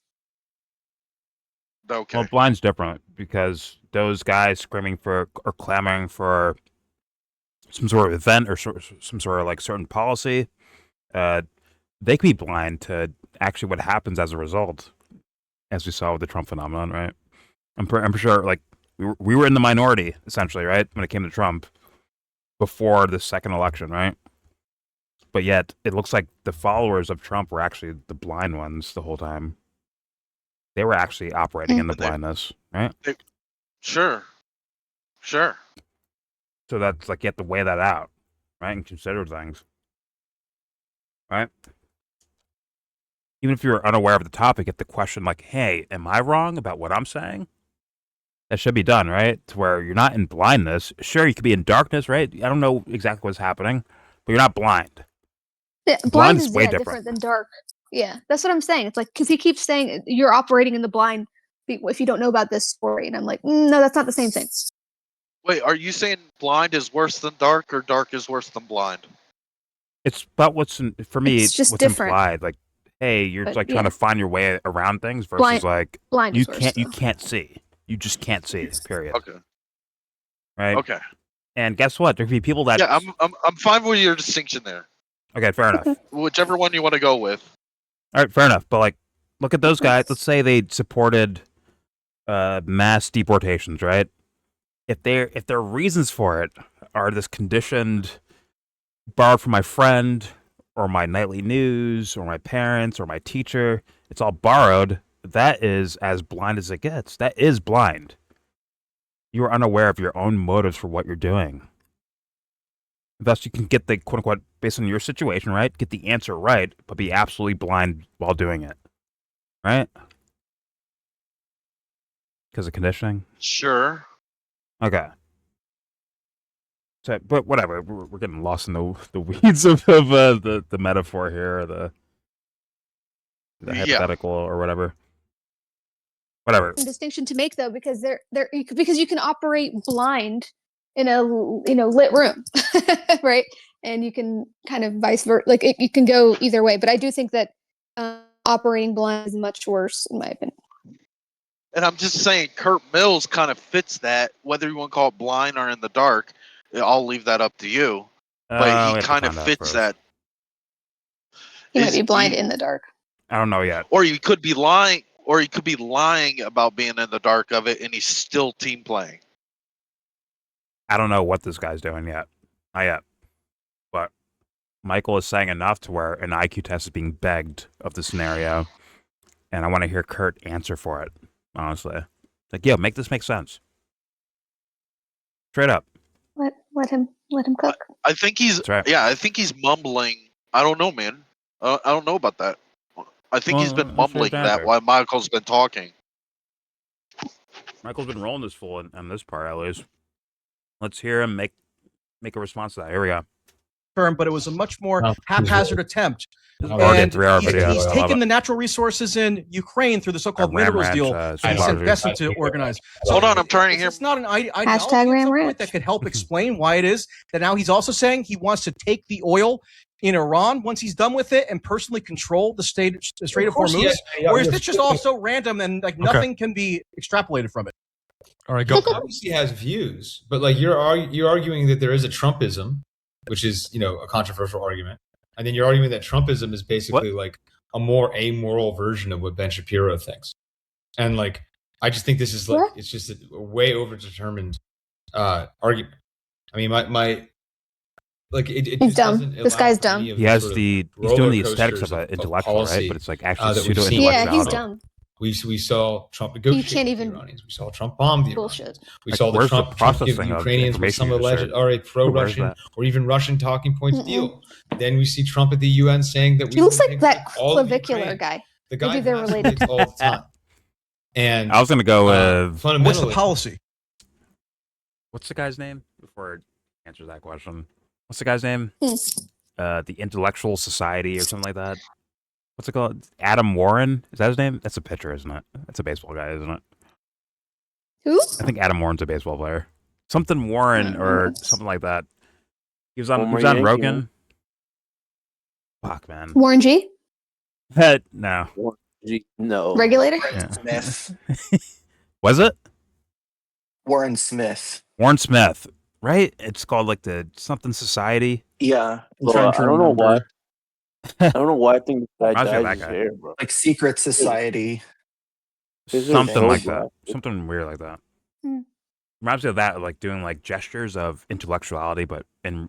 Speaker 2: Okay.
Speaker 1: Well, blind's different because those guys screaming for or clamoring for some sort of event or some sort of like certain policy, they could be blind to actually what happens as a result, as we saw with the Trump phenomenon, right? I'm pretty sure like we were in the minority essentially, right, when it came to Trump before the second election, right? But yet it looks like the followers of Trump were actually the blind ones the whole time. They were actually operating in the blindness, right?
Speaker 2: Sure.
Speaker 1: So that's like you have to weigh that out, right, and consider things, right? Even if you're unaware of the topic, you have to question like, hey, am I wrong about what I'm saying? That should be done, right? To where you're not in blindness. Sure, you could be in darkness, right? I don't know exactly what's happening, but you're not blind.
Speaker 9: Yeah,
Speaker 1: Blind
Speaker 9: blind
Speaker 1: is
Speaker 9: is
Speaker 1: way
Speaker 9: different than dark. Yeah, that's what I'm saying. It's like because he keeps saying you're operating in the blind if you don't know about this story, and I'm like, no, that's not the same thing.
Speaker 2: Wait, are you saying blind is worse than dark, or dark is worse than blind?
Speaker 1: It's about for me.
Speaker 9: It's just
Speaker 1: what's
Speaker 9: different.
Speaker 1: implied. Like, hey, you're
Speaker 9: But,
Speaker 1: like trying
Speaker 9: yeah.
Speaker 1: to find your way around things versus
Speaker 9: blind
Speaker 1: you
Speaker 9: is worse,
Speaker 1: you
Speaker 9: though.
Speaker 1: can't see. You just can't see. Period.
Speaker 2: Okay.
Speaker 1: Right.
Speaker 2: Okay.
Speaker 1: And guess what? There could be people that.
Speaker 2: Yeah, I'm fine with your distinction there.
Speaker 1: Okay, fair enough.
Speaker 2: Whichever one you want to go with.
Speaker 1: All right, fair enough. But like, look at those guys. Let's say they supported mass deportations, right? If their reasons for it are this conditioned, borrowed from my friend or my nightly news or my parents or my teacher, it's all borrowed. That is as blind as it gets. That is blind. You are unaware of your own motives for what you're doing. Thus, you can get the quote unquote, based on your situation, right? Get the answer right, but be absolutely blind while doing it. Right? Because of conditioning?
Speaker 2: Sure.
Speaker 1: Okay. So, but whatever, we're getting lost in the weeds of the metaphor here, or the hypothetical or whatever. Whatever.
Speaker 9: Distinction to make though, because because you can operate blind in a lit room, right? And you can kind of vice versa, like you can go either way. But I do think that operating blind is much worse, in my opinion.
Speaker 2: And I'm just saying, Curt Mills kind of fits that. Whether you want to call it blind or in the dark, I'll leave that up to you. But he kind of fits that.
Speaker 9: He might be blind in the dark.
Speaker 1: I don't know yet.
Speaker 2: Or he could be lying. Or he could be lying about being in the dark of it, and he's still team playing.
Speaker 1: I don't know what this guy's doing yet. Not yet. But Michael is saying enough to where an IQ test is being begged of the scenario. And I want to hear Curt answer for it, honestly. Like, yo, make this make sense. Straight up.
Speaker 9: Let him cook.
Speaker 2: I think he's I think he's mumbling. I don't know, man. I don't know about that. I think he's been mumbling that while Michael's been talking.
Speaker 1: Michael's been rolling this full on this part, at least. Let's hear him make a response to that. Here we go.
Speaker 4: term, but it was a much more
Speaker 7: No,
Speaker 4: haphazard attempt.
Speaker 1: Already a
Speaker 4: And
Speaker 1: 3-hour
Speaker 4: he's,
Speaker 1: video.
Speaker 4: he's
Speaker 1: I love
Speaker 4: taken
Speaker 1: it.
Speaker 4: the natural resources in Ukraine through the so-called
Speaker 1: Ram
Speaker 4: minerals
Speaker 1: Ranch,
Speaker 4: deal
Speaker 1: I
Speaker 4: that he's
Speaker 1: don't
Speaker 4: invested
Speaker 1: know.
Speaker 4: to organize. So
Speaker 2: Hold on, I'm trying to hear.
Speaker 4: it's not an ideology
Speaker 9: Hashtag
Speaker 4: at
Speaker 9: Ram
Speaker 4: some point
Speaker 9: Ranch.
Speaker 4: that could help explain why it is that now he's also saying he wants to take the oil in Iran once he's done with it and personally control the Strait of
Speaker 7: course,
Speaker 4: Hormuz? Or is
Speaker 7: yeah,
Speaker 4: this just also random and like nothing can be extrapolated from it?
Speaker 5: All right, go.
Speaker 7: Trump obviously has views, but like you're arguing that there is a Trumpism, which is a controversial argument, and then you're arguing that Trumpism is basically like a more amoral version of what Ben Shapiro thinks, and like I just think this is like it's just a way overdetermined argument. I mean, my like it
Speaker 9: He's
Speaker 7: just
Speaker 9: dumb.
Speaker 7: doesn't
Speaker 9: This
Speaker 7: allow
Speaker 9: guy's
Speaker 7: for
Speaker 9: dumb.
Speaker 7: any of
Speaker 1: He
Speaker 7: the
Speaker 1: has
Speaker 7: sort of
Speaker 1: the he's
Speaker 7: roller
Speaker 1: doing the aesthetics
Speaker 7: coasters
Speaker 1: of an intellectual,
Speaker 7: policy,
Speaker 1: right? But it's like actually
Speaker 7: that we've
Speaker 1: pseudo
Speaker 7: seen.
Speaker 9: Yeah, he's
Speaker 1: intellectuality.
Speaker 9: dumb.
Speaker 7: We saw Trump negotiate
Speaker 9: can't
Speaker 7: with
Speaker 9: even-
Speaker 7: the Iranians. We saw Trump bomb the
Speaker 9: Bullshit.
Speaker 7: Iranians. We
Speaker 1: Like,
Speaker 7: saw the
Speaker 1: where's the
Speaker 7: Trump give
Speaker 1: processing
Speaker 7: the
Speaker 1: of
Speaker 7: Ukrainians with
Speaker 1: information
Speaker 7: some
Speaker 1: you just
Speaker 7: alleged
Speaker 1: shared?
Speaker 7: are a
Speaker 1: Where's
Speaker 7: pro-Russian
Speaker 1: that?
Speaker 7: or even Russian talking points
Speaker 9: Mm-mm.
Speaker 7: deal. Then we see Trump at the UN saying that we
Speaker 9: He looks
Speaker 7: will
Speaker 9: like
Speaker 7: take
Speaker 9: that
Speaker 7: back all of
Speaker 9: clavicular
Speaker 7: Ukraine.
Speaker 9: guy.
Speaker 7: The guy
Speaker 9: Maybe they're related.
Speaker 7: vacillates all the time. And
Speaker 1: I was gonna go with
Speaker 4: What's
Speaker 7: fundamentally,
Speaker 4: the policy?
Speaker 1: what's the guy's name before I answer that question? What's the guy's name?
Speaker 9: Hmm.
Speaker 1: The Intellectual Society or something like that. What's it called? Adam Warren? Is that his name? That's a pitcher, isn't it? That's a baseball guy, isn't it?
Speaker 9: Who?
Speaker 1: I think Adam Warren's a baseball player. Something Warren or something like that. He was on
Speaker 13: Yankee,
Speaker 1: Rogan. Fuck, man.
Speaker 9: Warren G?
Speaker 1: No.
Speaker 13: No.
Speaker 9: Regulator?
Speaker 1: Yeah.
Speaker 13: Smith.
Speaker 1: Was it?
Speaker 13: Warren Smith.
Speaker 1: Warren Smith, right? It's called like the something society.
Speaker 13: Yeah.
Speaker 12: I'm trying to
Speaker 13: I don't know why.
Speaker 12: remember.
Speaker 13: I don't know why I think this guy
Speaker 1: Reminds me of
Speaker 13: dyes
Speaker 1: that
Speaker 13: his
Speaker 1: guy.
Speaker 13: hair, bro. Like Secret Society. His hair's
Speaker 1: Something
Speaker 13: so
Speaker 1: like
Speaker 13: black.
Speaker 1: that. Something weird like that.
Speaker 9: Hmm.
Speaker 1: Reminds me of that, like doing like gestures of intellectuality, but in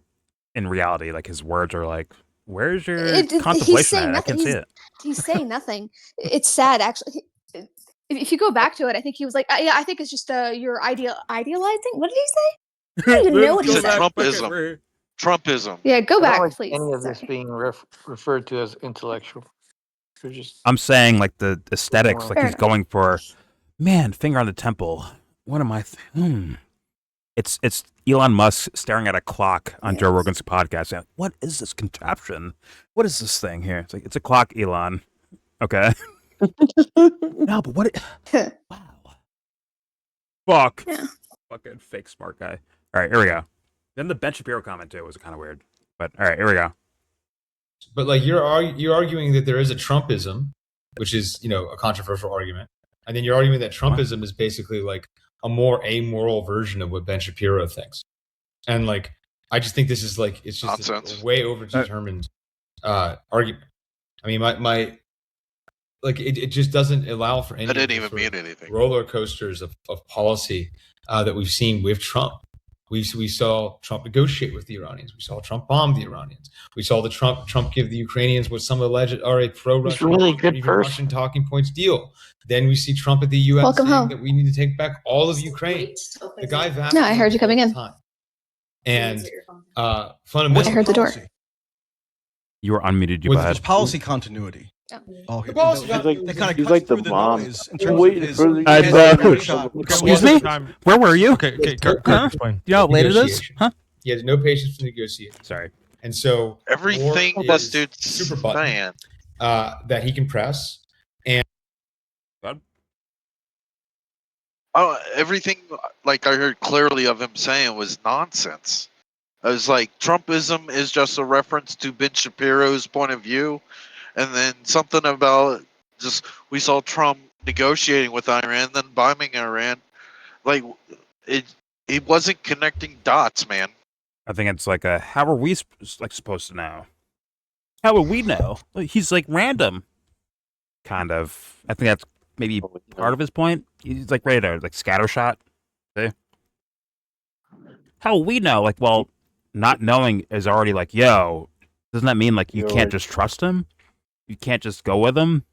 Speaker 1: reality, like his words are like, "Where's your
Speaker 9: He's
Speaker 1: contemplation
Speaker 9: saying
Speaker 1: at? I
Speaker 9: nothing.
Speaker 1: can see it."
Speaker 9: He's saying nothing. It's sad, actually. If you go back to it, I think he was like, "Yeah, I think it's just you're idealizing." What did he say? I don't even know what
Speaker 2: He
Speaker 9: he
Speaker 2: said
Speaker 9: said.
Speaker 2: Trumpism. Trumpism.
Speaker 9: Yeah, go
Speaker 6: I don't
Speaker 9: back,
Speaker 6: like
Speaker 9: please.
Speaker 6: any of this
Speaker 9: Sorry.
Speaker 6: being referred to as intellectual. You're just
Speaker 1: I'm saying like the aesthetics, like
Speaker 9: Fair
Speaker 1: he's
Speaker 9: enough.
Speaker 1: going for, man, finger on the temple. What am I? It's Elon Musk staring at a clock on Joe Rogan's podcast, saying, "What is this contraption? What is this thing here?" It's like it's a clock, Elon. Okay. No, but what? Wow. Fuck.
Speaker 9: Yeah.
Speaker 1: Fucking fake smart guy. All right, here we go. Then the Ben Shapiro comment too was kind of weird, but all right, here we go.
Speaker 7: but like you're arguing that there is a Trumpism, which is a controversial argument, and then you're arguing that Trumpism is basically like a more amoral version of what Ben Shapiro thinks, and like I just think this is like it's just
Speaker 2: Nonsense.
Speaker 7: a way overdetermined argument. I mean, my like it just doesn't allow for any
Speaker 2: I didn't
Speaker 7: of the
Speaker 2: even
Speaker 7: sort
Speaker 2: mean
Speaker 7: of
Speaker 2: anything.
Speaker 7: roller coasters of policy that we've seen with Trump. We saw Trump negotiate with the Iranians. We saw Trump bomb the Iranians. We saw the Trump give the Ukrainians what some alleged are a pro-Russian,
Speaker 6: He's a really
Speaker 7: or
Speaker 6: good
Speaker 7: even
Speaker 6: person.
Speaker 7: Russian talking points deal. Then we see Trump at the UN
Speaker 9: Welcome
Speaker 7: saying
Speaker 9: home.
Speaker 7: that we need to take back all of Ukraine. The guy
Speaker 9: No, I heard you coming in.
Speaker 7: And
Speaker 4: What's
Speaker 7: fundamentally,
Speaker 9: I heard the door.
Speaker 4: policy?
Speaker 1: You were unmuted. You
Speaker 7: With
Speaker 1: go
Speaker 4: There's
Speaker 1: ahead.
Speaker 4: policy continuity. Oh,
Speaker 7: The policy
Speaker 4: they
Speaker 7: continuity.
Speaker 4: kind of
Speaker 13: He's
Speaker 4: cut
Speaker 13: like
Speaker 4: through
Speaker 13: the
Speaker 4: the
Speaker 13: mom.
Speaker 4: noise in
Speaker 13: He's
Speaker 4: terms
Speaker 13: waiting
Speaker 4: of his.
Speaker 13: for the-
Speaker 1: Excuse me? Where were you?
Speaker 5: Okay, Kurt,
Speaker 1: Huh?
Speaker 5: explain.
Speaker 1: You know how late it is?
Speaker 7: Negotiation.
Speaker 1: Huh?
Speaker 7: He has no patience for negotiation.
Speaker 1: Sorry.
Speaker 7: And so
Speaker 2: Everything
Speaker 7: war
Speaker 2: this
Speaker 7: is
Speaker 2: dude's
Speaker 7: super button
Speaker 2: saying.
Speaker 7: that he can press.
Speaker 2: Oh, everything like I heard clearly of him saying was nonsense. I was like, Trumpism is just a reference to Ben Shapiro's point of view, and then something about just we saw Trump negotiating with Iran, then bombing Iran. Like it wasn't connecting dots, man.
Speaker 1: I think it's like how are we supposed to know? How would we know? Like, he's like random, kind of. I think that's maybe part of his point. He's like ready to like scattershot. See? How will we know? Like, well, not knowing is already like, yo, doesn't that mean like you can't just trust him? You can't just go with him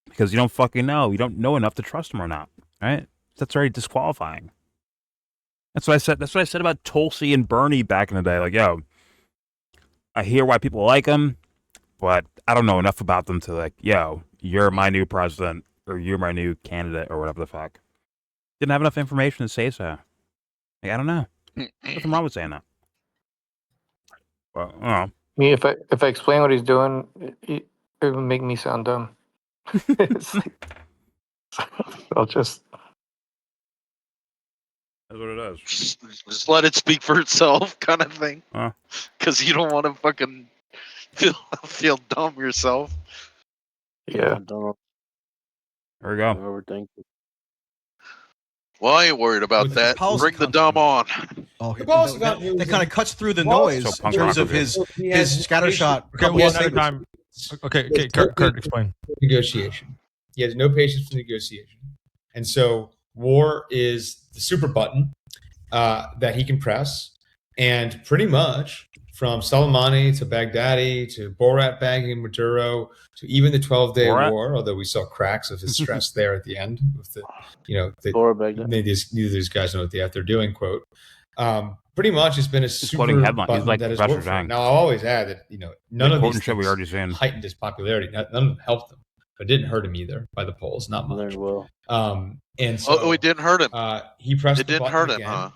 Speaker 1: because you don't fucking know. You don't know enough to trust him or not, right? That's already disqualifying. That's what I said. That's what I said about Tulsi and Bernie back in the day. Like, yo, I hear why people like him, but I don't know enough about them to like, yo, you're my new president or you're my new candidate or whatever the fuck. Didn't have enough information to say so. Like, I don't know. Nothing wrong with saying that. Well,
Speaker 6: Me, if I explain what he's doing, it will make me sound dumb. It's like, I'll just.
Speaker 1: that's what it is.
Speaker 2: Just let it speak for itself, kind of thing.
Speaker 1: Huh.
Speaker 2: Because you don't want to fucking feel dumb yourself.
Speaker 6: Yeah.
Speaker 11: Don't
Speaker 1: There we go.
Speaker 11: overthink it.
Speaker 2: Well, I ain't worried about
Speaker 4: With
Speaker 2: that.
Speaker 4: policy
Speaker 2: Bring the dumb on.
Speaker 4: Oh,
Speaker 7: The policy
Speaker 4: that
Speaker 7: continuity
Speaker 4: kind of
Speaker 7: is-
Speaker 4: cuts through the
Speaker 7: Policy
Speaker 4: noise
Speaker 1: So
Speaker 4: in terms of
Speaker 1: punk
Speaker 4: his scattershot.
Speaker 5: Okay,
Speaker 4: couple
Speaker 5: one
Speaker 4: of
Speaker 5: at a
Speaker 4: statements.
Speaker 5: time. Okay, Kurt, explain.
Speaker 7: Negotiation. He has no patience for negotiation, and so war is the super button that he can press, and pretty much from Soleimani to Baghdadi to Borat bagging Maduro to even the 12-day
Speaker 1: Borat?
Speaker 7: war, although we saw cracks of his stress there at the end with the,
Speaker 11: Laura Baghdadi.
Speaker 7: neither of these guys know what the F they're doing, quote. Pretty much it's been a super
Speaker 1: quoting headline. He's
Speaker 7: button
Speaker 1: like
Speaker 7: that has
Speaker 1: Professor
Speaker 7: worked for him.
Speaker 1: Zhang.
Speaker 7: Now I'll always add that none of
Speaker 1: quoting
Speaker 7: these
Speaker 1: shit we
Speaker 7: things
Speaker 1: already seen.
Speaker 7: heightened his popularity. None of them helped him, but it didn't hurt him either by the polls, not much.
Speaker 11: Very well.
Speaker 7: And so
Speaker 2: Oh, it didn't hurt him.
Speaker 7: he pressed
Speaker 2: It
Speaker 7: the
Speaker 2: didn't
Speaker 7: button
Speaker 2: hurt him,
Speaker 7: again,
Speaker 2: huh?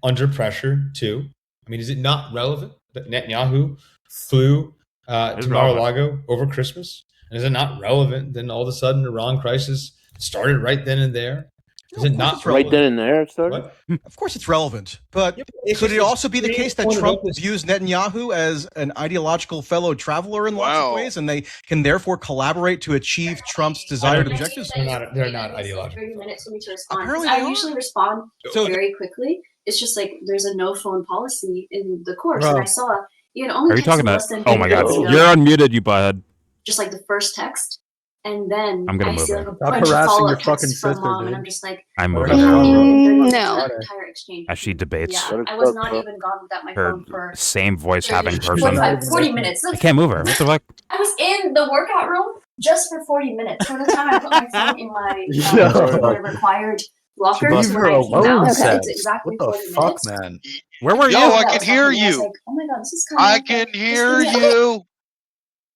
Speaker 7: under pressure too. I mean, is it not relevant that Netanyahu flew to
Speaker 1: It's
Speaker 7: Mar-a-Lago over Christmas? And is it not relevant then all of a sudden the Iran crisis started right then and there? Is it not
Speaker 11: Right then and there it started?
Speaker 7: What?
Speaker 4: Of course, it's relevant, but
Speaker 7: It's
Speaker 4: could
Speaker 7: just
Speaker 4: it also be the
Speaker 7: extreme
Speaker 4: case that
Speaker 7: point of
Speaker 4: Trump
Speaker 7: emphasis.
Speaker 4: views Netanyahu as an ideological fellow traveler in lots of
Speaker 2: Wow.
Speaker 4: ways, and they can therefore collaborate to achieve Trump's desired objectives?
Speaker 7: They're not ideological.
Speaker 14: 30 minutes for me to respond.
Speaker 4: Apparently
Speaker 14: I
Speaker 4: they are.
Speaker 14: usually respond
Speaker 4: So
Speaker 14: very quickly. It's just like there's a no phone policy in the course,
Speaker 12: Bro.
Speaker 14: and I saw you can only
Speaker 1: Are you
Speaker 14: text
Speaker 1: talking
Speaker 14: in
Speaker 1: about?
Speaker 14: less than
Speaker 1: Oh my
Speaker 14: 30
Speaker 1: god,
Speaker 14: minutes, you know?
Speaker 1: you're unmuted, you butthead.
Speaker 14: Just like the first text, and then
Speaker 1: I'm gonna
Speaker 14: I
Speaker 1: move
Speaker 14: see
Speaker 1: her.
Speaker 14: like a
Speaker 12: Stop
Speaker 14: bunch of
Speaker 12: harassing
Speaker 14: follow-up
Speaker 12: your fucking
Speaker 14: texts from
Speaker 12: sister,
Speaker 14: mom, and
Speaker 12: dude.
Speaker 14: I'm just like,
Speaker 1: I'm
Speaker 12: Or
Speaker 1: moving
Speaker 12: her
Speaker 1: her
Speaker 12: phone.
Speaker 14: 30 minutes
Speaker 12: Yeah.
Speaker 14: into that entire exchange.
Speaker 1: as she debates
Speaker 14: Yeah, I was not even gone without my
Speaker 1: her
Speaker 14: phone for
Speaker 1: same voice having
Speaker 14: 30,
Speaker 1: person.
Speaker 14: 45, 40 minutes.
Speaker 1: I can't move her. What the fuck?
Speaker 14: I was in the workout room just for 40 minutes. From the time I put my phone in my
Speaker 12: Yo.
Speaker 14: the required locker
Speaker 12: Leave
Speaker 14: to
Speaker 12: her
Speaker 14: when I came
Speaker 12: alone,
Speaker 14: out,
Speaker 12: Seb.
Speaker 14: it's exactly
Speaker 12: What the
Speaker 14: 40
Speaker 12: fuck,
Speaker 14: minutes.
Speaker 12: man?
Speaker 1: Where were
Speaker 2: Yo,
Speaker 1: you?
Speaker 2: I
Speaker 14: That
Speaker 2: can
Speaker 14: was
Speaker 2: hear
Speaker 14: happening. I was
Speaker 2: you.
Speaker 14: like, oh my god, this is kind
Speaker 2: I
Speaker 14: of
Speaker 2: can
Speaker 14: like,
Speaker 2: hear
Speaker 14: just give me a-
Speaker 2: you.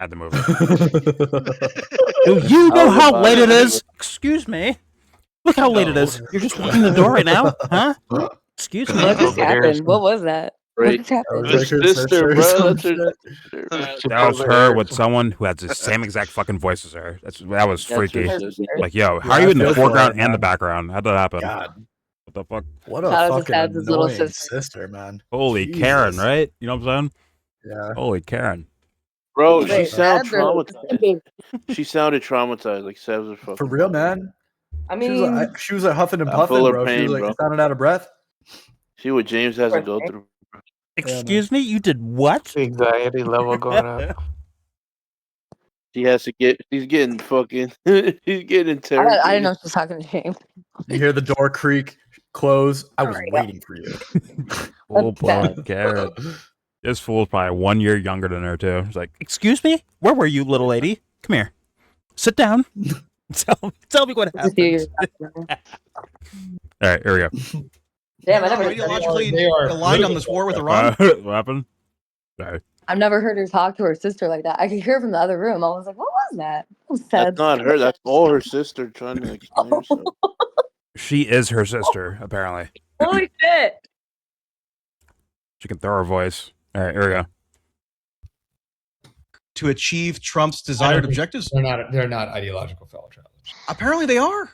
Speaker 1: I had to move her. Do you know how late it is? Excuse me. Look how late it is. You're just walking the door right now, huh? Excuse me.
Speaker 15: What just happened? What was that? What
Speaker 11: Right.
Speaker 15: just happened?
Speaker 12: That was like her
Speaker 11: Sister,
Speaker 12: or
Speaker 11: bro.
Speaker 12: some
Speaker 11: That's her
Speaker 12: shit.
Speaker 11: sister.
Speaker 1: That was her with someone who had the same exact fucking voice as her. That was
Speaker 11: That's
Speaker 1: freaky.
Speaker 11: her sister.
Speaker 1: Like, yo, how
Speaker 12: Yeah,
Speaker 1: are you
Speaker 12: I
Speaker 1: in the
Speaker 12: feel for
Speaker 1: foreground
Speaker 12: her,
Speaker 1: and the
Speaker 12: man.
Speaker 1: background? How'd that happen?
Speaker 12: God,
Speaker 1: What the fuck?
Speaker 12: what a
Speaker 15: Shout out to
Speaker 12: fucking
Speaker 15: Sab's little
Speaker 12: annoying
Speaker 15: sister.
Speaker 12: sister, man.
Speaker 1: Holy
Speaker 12: Jesus.
Speaker 1: Karen, right? You know what I'm saying?
Speaker 12: Yeah.
Speaker 1: Holy Karen.
Speaker 11: Bro, she
Speaker 15: Wait,
Speaker 11: sounded
Speaker 15: Sab's or-
Speaker 11: traumatized. She sounded traumatized, like Seb's was fucking.
Speaker 12: For real, man.
Speaker 15: I
Speaker 12: She
Speaker 15: mean,
Speaker 12: was like huffing and
Speaker 11: I
Speaker 12: puffing,
Speaker 11: feel her
Speaker 12: bro. She
Speaker 11: pain,
Speaker 12: was like
Speaker 11: bro.
Speaker 12: sounding out of breath.
Speaker 11: See what James has to go
Speaker 15: Right.
Speaker 11: through.
Speaker 1: Excuse me, you did what?
Speaker 6: Anxiety level going up.
Speaker 11: She has to get. She's getting fucking. She's getting interrogated.
Speaker 15: I didn't know she was talking to James.
Speaker 12: You hear the door creak, close. I was
Speaker 15: Alright.
Speaker 12: waiting for you.
Speaker 1: Full
Speaker 15: That's bad.
Speaker 1: blown Karen. This fool's probably 1 year younger than her too. He's like, "Excuse me, where were you, little lady? Come here, sit down. tell me what
Speaker 15: Just hear
Speaker 1: happened."
Speaker 15: your-
Speaker 1: All right, here we go.
Speaker 15: Damn, I never,
Speaker 4: Ideologically
Speaker 7: They are
Speaker 4: aligned on this war with Iran.
Speaker 1: What happened? Sorry.
Speaker 15: I've never heard her talk to her sister like that. I could hear from the other room. I was like, what was that? That was sad.
Speaker 11: That's not her. That's all her sister trying to explain herself.
Speaker 1: She is her sister, apparently.
Speaker 15: Holy shit!
Speaker 1: She can throw her voice. All right, here we go.
Speaker 4: To achieve Trump's desired objectives?
Speaker 7: They're not ideological fellow travelers.
Speaker 4: Apparently they are.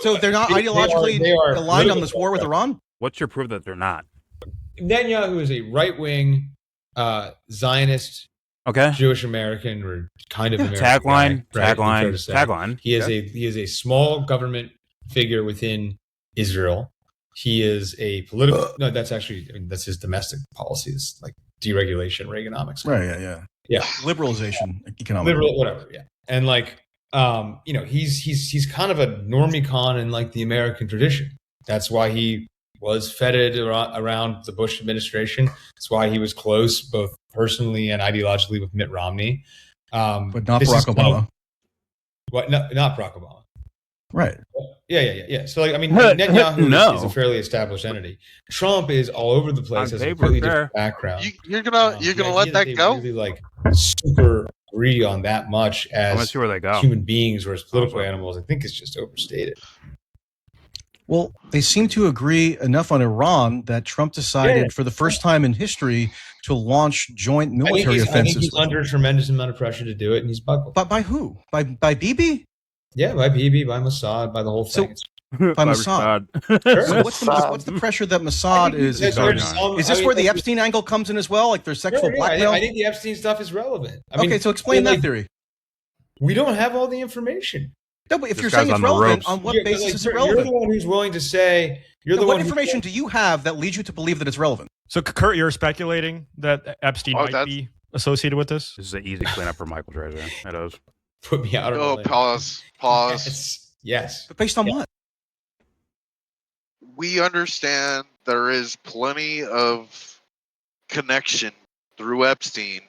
Speaker 4: So they're not
Speaker 7: They
Speaker 4: ideologically
Speaker 7: are
Speaker 4: aligned on
Speaker 7: political
Speaker 4: this war with
Speaker 7: fellow
Speaker 4: Iran?
Speaker 1: What's your proof that they're not?
Speaker 7: Netanyahu is a right-wing Zionist
Speaker 1: Okay.
Speaker 7: Jewish American or kind of American
Speaker 1: Tagline.
Speaker 7: guy, right?
Speaker 1: Tagline.
Speaker 7: Fair to say.
Speaker 1: Tagline.
Speaker 7: He is
Speaker 1: Okay.
Speaker 7: he is a small government figure within Israel. He is a political. No, that's actually that's his domestic policies, like deregulation, Reaganomics.
Speaker 4: Right,
Speaker 7: Yeah.
Speaker 4: Liberalization, economic.
Speaker 7: Liberal, whatever. Yeah, and like he's kind of a normie con in like the American tradition. That's why he was feted around the Bush administration. That's why he was close, both personally and ideologically, with Mitt Romney.
Speaker 4: But not Barack Obama.
Speaker 7: What? No, not Barack Obama.
Speaker 4: Right.
Speaker 7: Yeah. So, like, I mean, Netanyahu
Speaker 1: No.
Speaker 7: is a fairly established entity. Trump is all over the place,
Speaker 1: On
Speaker 7: has a
Speaker 1: paper,
Speaker 7: completely
Speaker 1: fair.
Speaker 7: different background.
Speaker 2: You're gonna let that go?
Speaker 7: Really, like, super agree on that much
Speaker 1: I want to
Speaker 7: as
Speaker 1: see where they go.
Speaker 7: human beings versus political animals. I think it's just overstated.
Speaker 4: Well, they seem to agree enough on Iran that Trump decided for the first time in history to launch joint military
Speaker 7: I think
Speaker 4: offensives.
Speaker 7: he's under a tremendous amount of pressure to do it, and he's buckled.
Speaker 4: But by who? By Bibi?
Speaker 7: Yeah, by Bibi, by Mossad, by the whole thing.
Speaker 4: By Mossad.
Speaker 7: Sure.
Speaker 4: So what's the pressure that Mossad is exerting? Is this where the Epstein angle comes in as well? Like there's sexual blackmail?
Speaker 7: I think the Epstein stuff is relevant.
Speaker 4: Okay, so explain that theory.
Speaker 7: We don't have all the information.
Speaker 4: No, but if you're saying it's relevant, on what basis is it relevant?
Speaker 7: You're the one who's willing to say.
Speaker 4: What information do you have that leads you to believe that it's relevant?
Speaker 5: So, Curt, you're speculating that Epstein might be associated with this?
Speaker 1: This is an easy cleanup for Michael Tracy. It is.
Speaker 7: Put me out of
Speaker 2: Oh, pause.
Speaker 7: Yes.
Speaker 4: But based on what?
Speaker 2: We understand there is plenty of connection through Epstein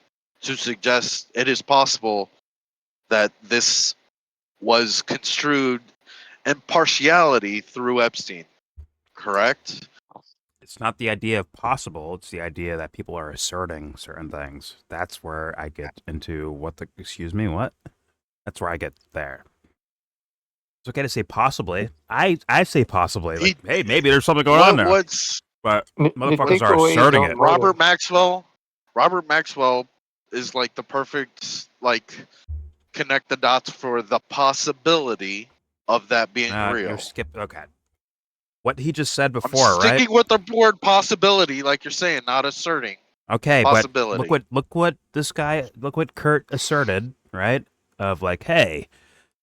Speaker 2: to suggest it is possible that this was construed in partiality through Epstein. Correct?
Speaker 1: It's not the idea of possible. It's the idea that people are asserting certain things. That's where I get into excuse me, what? That's where I get there. It's okay to say possibly. I say possibly. Like, hey, maybe there's something going on there. But motherfuckers are asserting it.
Speaker 2: Robert Maxwell is like the perfect connect the dots for the possibility of that being real.
Speaker 1: Okay. What he just said before, right?
Speaker 2: Sticking with the word possibility, like you're saying, not asserting.
Speaker 1: Okay,
Speaker 2: possibility.
Speaker 1: But look what Curt asserted, right? Of like, hey,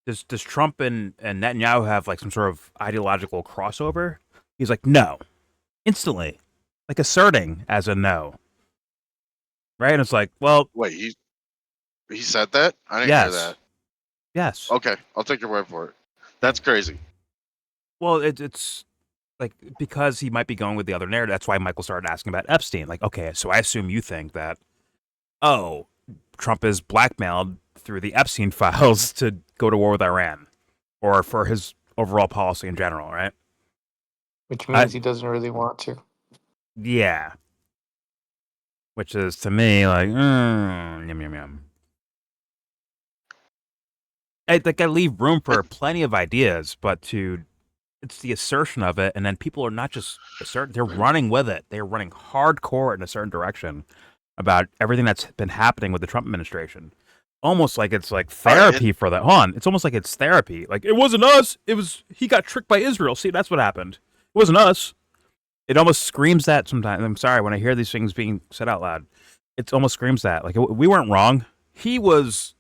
Speaker 1: does Trump and Netanyahu have like some sort of ideological crossover? He's like, no, instantly, like asserting as a no, right? And it's like, well,
Speaker 2: wait, he said that? I didn't hear that.
Speaker 1: Yes.
Speaker 2: Okay, I'll take your word for it. That's crazy.
Speaker 1: Well, it's like because he might be going with the other narrative. That's why Michael started asking about Epstein. Like, okay, so I assume you think that, Trump is blackmailed through the Epstein files to go to war with Iran, or for his overall policy in general, right?
Speaker 6: Which means he doesn't really want to.
Speaker 1: Yeah. Which is to me like, yum yum yum. I leave room for plenty of ideas, but it's the assertion of it, and then people are not just asserting; they're running with it. They're running hardcore in a certain direction about everything that's been happening with the Trump administration. Almost like it's like therapy for that. Hold on, it's almost like it's therapy. Like it wasn't us. He got tricked by Israel. See, that's what happened. It wasn't us. It almost screams that sometimes. I'm sorry when I hear these things being said out loud. It almost screams that. Like we weren't wrong. He was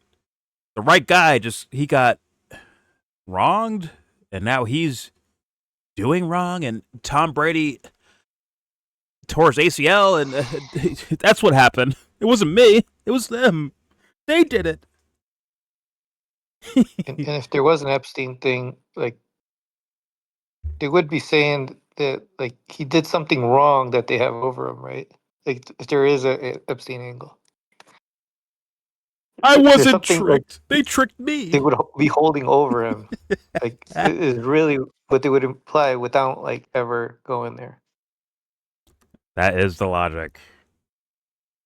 Speaker 1: the right guy. Just he got wronged, and now he's doing wrong. And Tom Brady tore his ACL, and that's what happened. It wasn't me. It was them. They did it.
Speaker 6: and if there was an Epstein thing, like they would be saying that like he did something wrong that they have over him, right? Like if there is a Epstein angle.
Speaker 1: I
Speaker 6: There's
Speaker 1: wasn't
Speaker 6: something,
Speaker 1: tricked. They tricked me.
Speaker 6: They would be holding over him. Like it is really what they would imply without like ever going there.
Speaker 1: That is the logic.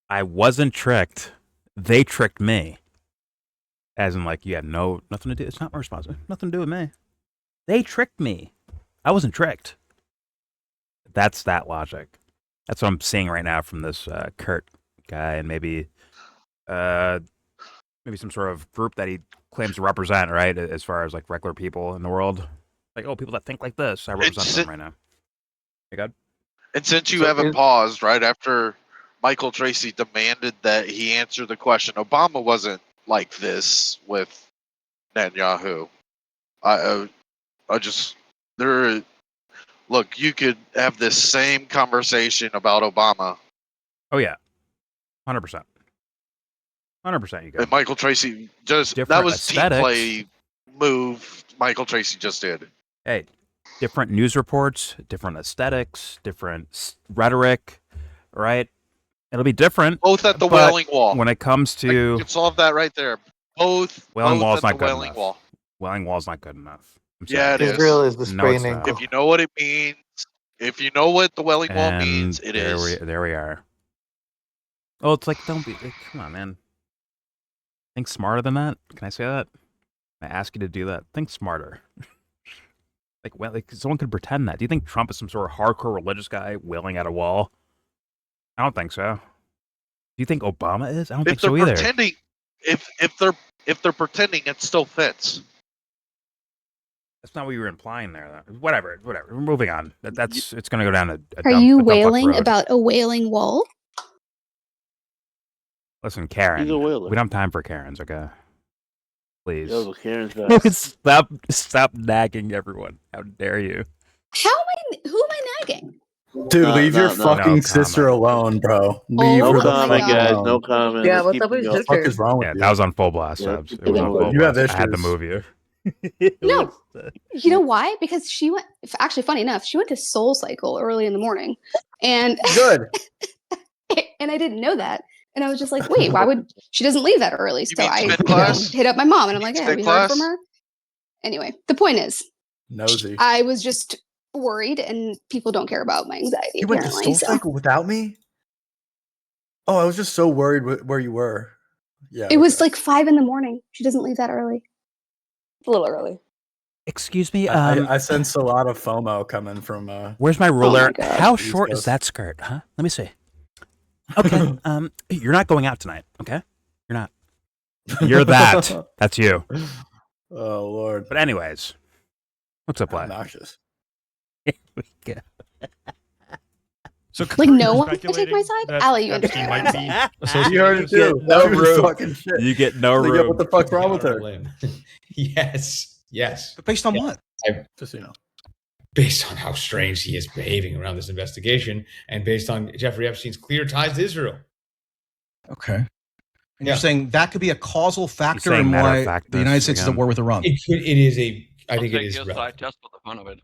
Speaker 1: I wasn't tricked. They tricked me. As in, like, you have nothing to do. It's not my responsibility. Nothing to do with me. They tricked me. I wasn't tricked. That's that logic. That's what I'm seeing right now from this Curt guy, and maybe some sort of group that he claims to represent, right? As far as like regular people in the world, like people that think like this. I represent them right now. Hey, God.
Speaker 2: And since you haven't paused right after Michael Tracy demanded that he answer the question, Obama wasn't like this with Netanyahu. Look, you could have this same conversation about Obama.
Speaker 1: Oh yeah, 100%. 100%. You got.
Speaker 2: And Michael Tracy
Speaker 1: Different
Speaker 2: that was
Speaker 1: aesthetics.
Speaker 2: team play move. Michael Tracy just did.
Speaker 1: Hey, different news reports, different aesthetics, different rhetoric, right? It'll be different.
Speaker 2: Both at the
Speaker 1: but
Speaker 2: Wailing Wall.
Speaker 1: When it comes to
Speaker 2: you can solve that right there. Both.
Speaker 1: Wailing
Speaker 2: both
Speaker 1: Wall's
Speaker 2: at
Speaker 1: not
Speaker 2: the
Speaker 1: good
Speaker 2: Wailing
Speaker 1: enough.
Speaker 2: Wall.
Speaker 1: Wailing Wall's not good enough.
Speaker 2: Yeah, it is.
Speaker 6: Israel is the
Speaker 1: No,
Speaker 6: spraying
Speaker 1: it's not.
Speaker 6: angle.
Speaker 2: If you know what it means, if you know what the Wailing Wall means, it is.
Speaker 1: There we are. Oh, it's like, don't be. Come on, man. Think smarter than that. Can I say that? I ask you to do that. Think smarter. Like someone could pretend that. Do you think Trump is some sort of hardcore religious guy wailing at a wall? I don't think so. Do you think Obama is? I don't think so either.
Speaker 2: Pretending, if they're pretending, it still fits.
Speaker 1: That's not what you were implying there, though. Whatever. We're moving on. It's going to go down a
Speaker 9: Are you wailing about a wailing wall?
Speaker 1: Listen, Karen.
Speaker 11: He's a whaler.
Speaker 1: We don't have time for Karens, okay? Please.
Speaker 11: Yo, Karen's back.
Speaker 1: Stop nagging everyone. How dare you?
Speaker 9: Who am I nagging?
Speaker 12: Dude,
Speaker 11: No,
Speaker 12: leave
Speaker 11: no,
Speaker 12: your
Speaker 11: no,
Speaker 12: fucking
Speaker 1: no
Speaker 12: sister
Speaker 1: comment.
Speaker 12: alone, bro.
Speaker 9: Oh
Speaker 12: Leave
Speaker 11: No
Speaker 12: her the
Speaker 11: comment,
Speaker 12: fuck
Speaker 11: guys.
Speaker 12: alone.
Speaker 11: No comment.
Speaker 15: Yeah,
Speaker 11: Let's
Speaker 15: what's
Speaker 11: keep
Speaker 15: up with
Speaker 11: it
Speaker 15: your
Speaker 11: going.
Speaker 12: What the fuck
Speaker 15: sister?
Speaker 12: is wrong with
Speaker 1: Yeah,
Speaker 12: you?
Speaker 1: that was on full blast,
Speaker 11: Yeah,
Speaker 1: Subs.
Speaker 11: keep
Speaker 1: It was
Speaker 11: it
Speaker 1: on
Speaker 11: going.
Speaker 1: full
Speaker 12: You have
Speaker 1: blast. I had to
Speaker 12: issues.
Speaker 1: move you.
Speaker 9: No. You know why? Because she went. Actually, funny enough, she went to Soul Cycle early in the morning, and
Speaker 12: Good.
Speaker 9: and I didn't know that. And I was just like, wait, why would she doesn't leave that early? So
Speaker 2: mean
Speaker 9: I
Speaker 2: sped class?
Speaker 9: hit up my mom, and I'm like, hey, have
Speaker 2: Sped
Speaker 9: you heard from
Speaker 2: class?
Speaker 9: her? Anyway, the point is,
Speaker 12: Nosy.
Speaker 9: I was just worried, and people don't care about my anxiety.
Speaker 12: You went to
Speaker 9: apparently,
Speaker 12: Soul
Speaker 9: so.
Speaker 12: Cycle without me? Oh, I was just so worried where you were. Yeah.
Speaker 9: It was like 5 in the morning. She doesn't leave that early.
Speaker 15: It's a little early.
Speaker 1: Excuse me.
Speaker 12: I sense a lot of FOMO coming from.
Speaker 1: Where's my ruler?
Speaker 9: God.
Speaker 1: How
Speaker 12: East
Speaker 1: short is
Speaker 12: Coast.
Speaker 1: that skirt? Huh? Let me see. Okay. You're not going out tonight. Okay. You're not. You're that. That's you.
Speaker 12: Oh Lord.
Speaker 1: But anyways, what's up, Lad?
Speaker 12: Obnoxious.
Speaker 1: Here we go.
Speaker 5: So
Speaker 9: Like,
Speaker 5: Curt,
Speaker 9: no
Speaker 5: you're
Speaker 9: one can take my
Speaker 5: speculating
Speaker 9: side?
Speaker 5: that
Speaker 9: Allie, you
Speaker 5: Epstein
Speaker 9: understand
Speaker 5: might
Speaker 9: what
Speaker 5: be associated
Speaker 12: You heard
Speaker 5: with
Speaker 12: it
Speaker 5: this?
Speaker 12: too.
Speaker 1: no
Speaker 12: That was
Speaker 1: room.
Speaker 12: fucking shit.
Speaker 1: You get no
Speaker 12: Like,
Speaker 1: room.
Speaker 12: what the fuck's wrong with
Speaker 7: Out on a
Speaker 12: her?
Speaker 7: limb. Yes.
Speaker 4: But based on
Speaker 7: Yeah.
Speaker 4: what?
Speaker 12: Just
Speaker 7: Based on how strange he is behaving around this investigation, and based on Jeffrey Epstein's clear ties to Israel.
Speaker 4: Okay. And
Speaker 7: Yeah.
Speaker 4: you're saying that could be a causal factor
Speaker 1: saying
Speaker 4: in
Speaker 1: matter of
Speaker 4: why
Speaker 1: fact
Speaker 4: the United
Speaker 1: this
Speaker 4: States is at
Speaker 1: again.
Speaker 4: war with Iran.
Speaker 7: It is a. I think it
Speaker 16: take
Speaker 7: is
Speaker 16: your
Speaker 7: relevant.
Speaker 16: side just for the fun of it.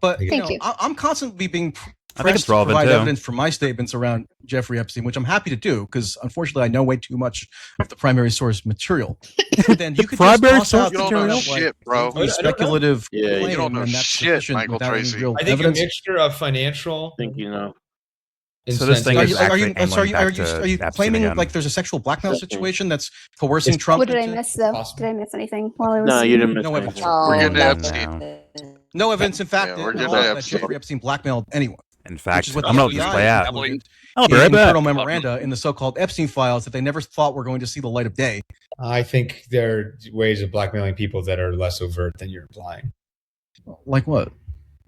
Speaker 4: But
Speaker 9: Thank you.
Speaker 4: I'm constantly being
Speaker 1: I think
Speaker 4: pressed
Speaker 1: it's
Speaker 4: to
Speaker 1: relevant
Speaker 4: provide
Speaker 1: too.
Speaker 4: evidence for my statements around Jeffrey Epstein, which I'm happy to do because unfortunately I know way too much of the primary source material. But then you could just
Speaker 1: primary
Speaker 4: toss
Speaker 1: source
Speaker 4: out
Speaker 2: You don't
Speaker 4: kind
Speaker 2: know
Speaker 4: of
Speaker 2: shit, bro.
Speaker 4: vaguely
Speaker 7: I don't know.
Speaker 4: speculative
Speaker 11: Yeah, you
Speaker 4: claim,
Speaker 2: don't know
Speaker 4: and that's
Speaker 2: shit,
Speaker 4: sufficient
Speaker 2: Michael
Speaker 4: without
Speaker 2: Tracey.
Speaker 4: any real
Speaker 7: I think
Speaker 4: evidence.
Speaker 7: a mixture of financial.
Speaker 11: I think you know.
Speaker 1: So this thing
Speaker 4: Are
Speaker 1: is
Speaker 4: you,
Speaker 1: actually
Speaker 4: I'm sorry,
Speaker 1: angling back
Speaker 4: are you
Speaker 1: to Epstein
Speaker 4: claiming
Speaker 1: again.
Speaker 4: like there's a sexual blackmail
Speaker 11: Definitely.
Speaker 4: situation that's coercing
Speaker 7: It's-
Speaker 4: Trump?
Speaker 9: What did I
Speaker 4: into-
Speaker 9: miss, though?
Speaker 7: Possible.
Speaker 9: Did I miss anything while I was...
Speaker 11: No, you didn't miss
Speaker 4: No
Speaker 11: anything.
Speaker 4: evidence.
Speaker 2: We're getting to
Speaker 1: no.
Speaker 2: Epstein.
Speaker 4: No evidence, in fact,
Speaker 2: Yeah, we're
Speaker 4: at
Speaker 2: getting
Speaker 4: all
Speaker 2: to
Speaker 4: that
Speaker 2: Epstein.
Speaker 4: Jeffrey Epstein blackmailed anyone.
Speaker 1: In
Speaker 4: Which
Speaker 1: fact,
Speaker 4: is what
Speaker 1: I'm
Speaker 4: the
Speaker 1: going to just
Speaker 4: FBI
Speaker 1: play out.
Speaker 4: included
Speaker 1: I'll be
Speaker 4: in
Speaker 1: right back.
Speaker 4: internal memoranda in the so-called Epstein files that they never thought were going to see the light of day.
Speaker 7: I think there are ways of blackmailing people that are less overt than you're implying.
Speaker 4: Like what?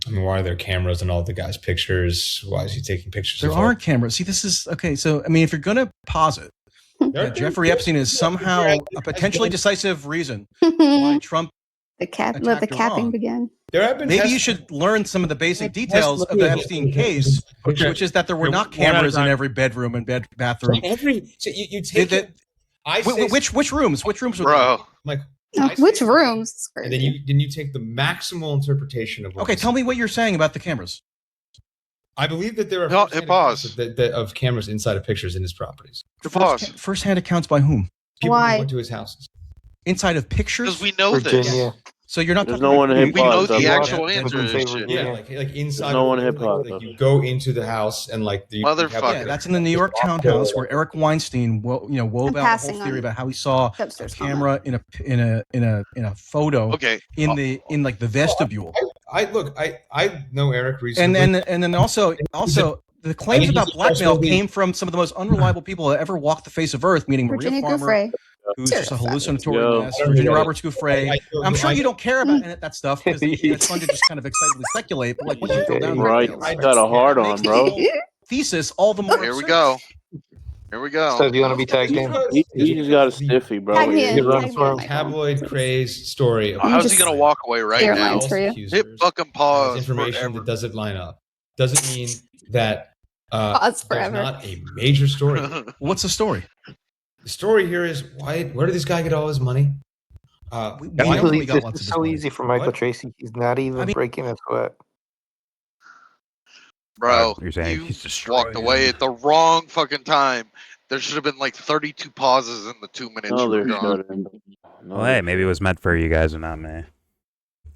Speaker 7: I mean, why are there cameras in all the guys' pictures? Why is he taking pictures?
Speaker 4: There
Speaker 7: of all-
Speaker 4: aren't cameras. See, this is okay. So, I mean, if you're going to posit that Jeffrey Epstein is somehow a potentially decisive reason why Trump
Speaker 9: let the
Speaker 4: attacked
Speaker 9: capping
Speaker 4: Iran,
Speaker 9: begin.
Speaker 7: There have been
Speaker 4: maybe you
Speaker 7: tests-
Speaker 4: should learn some of the basic details of the Epstein case,
Speaker 7: Okay.
Speaker 4: which is that there were
Speaker 7: Yeah,
Speaker 4: not
Speaker 7: one at a
Speaker 4: cameras in
Speaker 7: time.
Speaker 4: every bedroom and bathroom.
Speaker 7: So you take
Speaker 4: That-
Speaker 7: it. I say,
Speaker 4: which rooms? Which rooms were
Speaker 2: Bro.
Speaker 7: Like,
Speaker 9: Oh, which rooms? It's
Speaker 7: and
Speaker 9: crazy.
Speaker 7: then you take the maximal interpretation of. What
Speaker 4: Okay,
Speaker 7: I
Speaker 4: tell
Speaker 7: said.
Speaker 4: me what you're saying about the cameras.
Speaker 7: I believe that there are
Speaker 2: No,
Speaker 7: first-hand
Speaker 2: hit pause.
Speaker 7: accounts of cameras inside of pictures in his properties.
Speaker 2: Pause.
Speaker 4: First-hand accounts by whom?
Speaker 7: People
Speaker 9: Why?
Speaker 7: who went to his houses.
Speaker 4: Inside of pictures?
Speaker 2: Because we know
Speaker 6: Virginia.
Speaker 2: this.
Speaker 4: So you're not
Speaker 11: There's
Speaker 4: talking
Speaker 11: no one
Speaker 4: about
Speaker 11: to
Speaker 2: We
Speaker 11: hit
Speaker 2: know
Speaker 11: pause.
Speaker 2: the
Speaker 11: Doesn't
Speaker 2: actual
Speaker 11: it?
Speaker 2: answer
Speaker 6: Would
Speaker 2: to
Speaker 6: say
Speaker 2: this shit.
Speaker 6: Virginia.
Speaker 7: Yeah, like inside.
Speaker 11: no
Speaker 7: of-
Speaker 11: one hit pause.
Speaker 7: Like you go into the house and like the
Speaker 2: Motherfucker.
Speaker 4: Yeah, that's in the New York townhouse where Eric Weinstein, wove
Speaker 9: I'm
Speaker 4: out the whole
Speaker 9: passing
Speaker 4: theory
Speaker 9: on
Speaker 4: about how he saw a
Speaker 9: Dubster's
Speaker 4: camera in a photo
Speaker 2: Okay.
Speaker 4: in like the vestibule.
Speaker 7: I know Eric recently.
Speaker 4: And then also the claims
Speaker 7: he's
Speaker 4: about
Speaker 7: a
Speaker 4: blackmail
Speaker 7: trustworthy-
Speaker 4: came from some of the most unreliable people that ever walked the face of Earth, meaning Maria
Speaker 9: Virginia
Speaker 4: Farmer,
Speaker 9: Giuffre.
Speaker 4: who's just a hallucinatory
Speaker 11: Yo.
Speaker 4: mess, Virginia
Speaker 7: Yeah.
Speaker 4: Roberts Giuffre. I'm sure you don't care about that stuff because it's fun to just kind of excitedly speculate. But like once you drill down,
Speaker 11: Right.
Speaker 4: details,
Speaker 11: I got a hard on, bro.
Speaker 4: thesis all the more.
Speaker 2: Here we
Speaker 4: absurd.
Speaker 2: go. Here we go.
Speaker 6: So do you want to be tagged in?
Speaker 11: He just got a stiffy, bro.
Speaker 9: Tag me in.
Speaker 6: Good run
Speaker 9: Tag me
Speaker 6: for
Speaker 9: in,
Speaker 6: him.
Speaker 9: Michael.
Speaker 7: tabloid crazed story of
Speaker 2: How's he
Speaker 9: just-
Speaker 2: gonna walk away right
Speaker 9: Clear
Speaker 2: now?
Speaker 9: lines for you.
Speaker 7: accusers
Speaker 2: Hit fucking pause
Speaker 7: information
Speaker 2: forever.
Speaker 7: that doesn't line up. Doesn't mean that
Speaker 9: Pause
Speaker 7: there's
Speaker 9: forever.
Speaker 7: not a major story.
Speaker 4: What's the story?
Speaker 7: The story here is where did this guy get all his money?
Speaker 4: We
Speaker 6: I
Speaker 4: know
Speaker 6: believe
Speaker 4: we got
Speaker 6: this
Speaker 4: lots
Speaker 6: is
Speaker 4: of
Speaker 6: so
Speaker 4: money.
Speaker 6: easy for Michael
Speaker 7: What?
Speaker 6: Tracey. He's not even
Speaker 4: I mean-
Speaker 6: breaking a sweat.
Speaker 2: Bro,
Speaker 1: You're saying
Speaker 2: you
Speaker 1: he's destroying
Speaker 2: walked away at the wrong fucking time. There should have been like 32 pauses in the 2 minutes
Speaker 11: No,
Speaker 2: you were
Speaker 11: there
Speaker 2: gone.
Speaker 11: shouldn't. No,
Speaker 1: Well, hey, maybe it was meant for you guys and not me.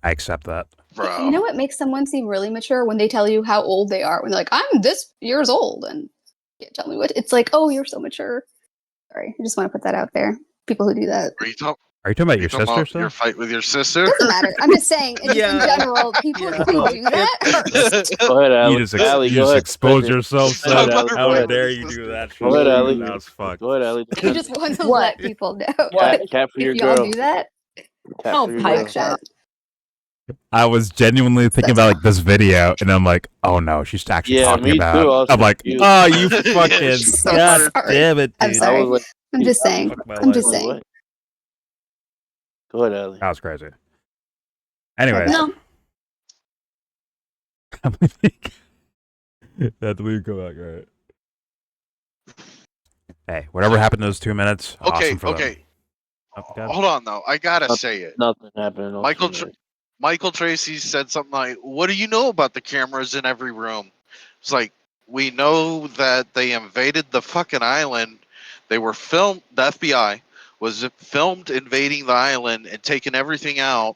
Speaker 1: I accept that.
Speaker 2: Bro.
Speaker 9: You know what makes someone seem really mature when they tell you how old they are? When they're like, I'm this years old, and you can't tell me what. It's like, oh, you're so mature. Sorry, I just want to put that out there. People who do that.
Speaker 2: Are you talking?
Speaker 1: Are you talking about your
Speaker 2: talking
Speaker 1: sister?
Speaker 2: about
Speaker 1: Still?
Speaker 2: your fight with your sister?
Speaker 9: Doesn't matter. I'm just saying, in general, people who do that.
Speaker 16: Go ahead, Allie.
Speaker 1: You just exposed yourself,
Speaker 16: Go ahead,
Speaker 1: son.
Speaker 16: Allie.
Speaker 1: How
Speaker 16: Go ahead.
Speaker 1: dare you do that?
Speaker 16: Go ahead, Allie.
Speaker 1: That was fucked.
Speaker 16: Go ahead, Allie.
Speaker 15: You
Speaker 9: just want to
Speaker 15: What?
Speaker 9: let people know.
Speaker 16: Cat for your
Speaker 15: If y'all
Speaker 16: girl.
Speaker 15: do that,
Speaker 16: Cat
Speaker 15: oh,
Speaker 16: for your
Speaker 15: pipe
Speaker 16: girl.
Speaker 15: shot.
Speaker 1: I was genuinely thinking about like this video, and I'm like, oh no, she's actually
Speaker 16: Yeah,
Speaker 1: talking
Speaker 16: me
Speaker 1: about.
Speaker 16: too. I was
Speaker 1: I'm like,
Speaker 16: confused.
Speaker 1: oh, you fucking
Speaker 9: So
Speaker 1: god
Speaker 9: sorry.
Speaker 1: damn it, dude.
Speaker 9: I'm sorry.
Speaker 16: I was like,
Speaker 9: I'm just saying.
Speaker 1: Fuck my
Speaker 9: I'm just
Speaker 1: life.
Speaker 9: saying.
Speaker 16: what? Go ahead, Allie.
Speaker 1: That was crazy. Anyways,
Speaker 9: No.
Speaker 1: That we come back, right? Hey, whatever happened in those 2 minutes, awesome for them.
Speaker 2: Okay.
Speaker 1: Oh, God.
Speaker 2: Hold on, though. I gotta say it.
Speaker 16: Nothing happened.
Speaker 2: Michael Tracey said something like, "What do you know about the cameras in every room?" It's like, we know that they invaded the fucking island. They were filmed. The FBI was filmed invading the island and taking everything out,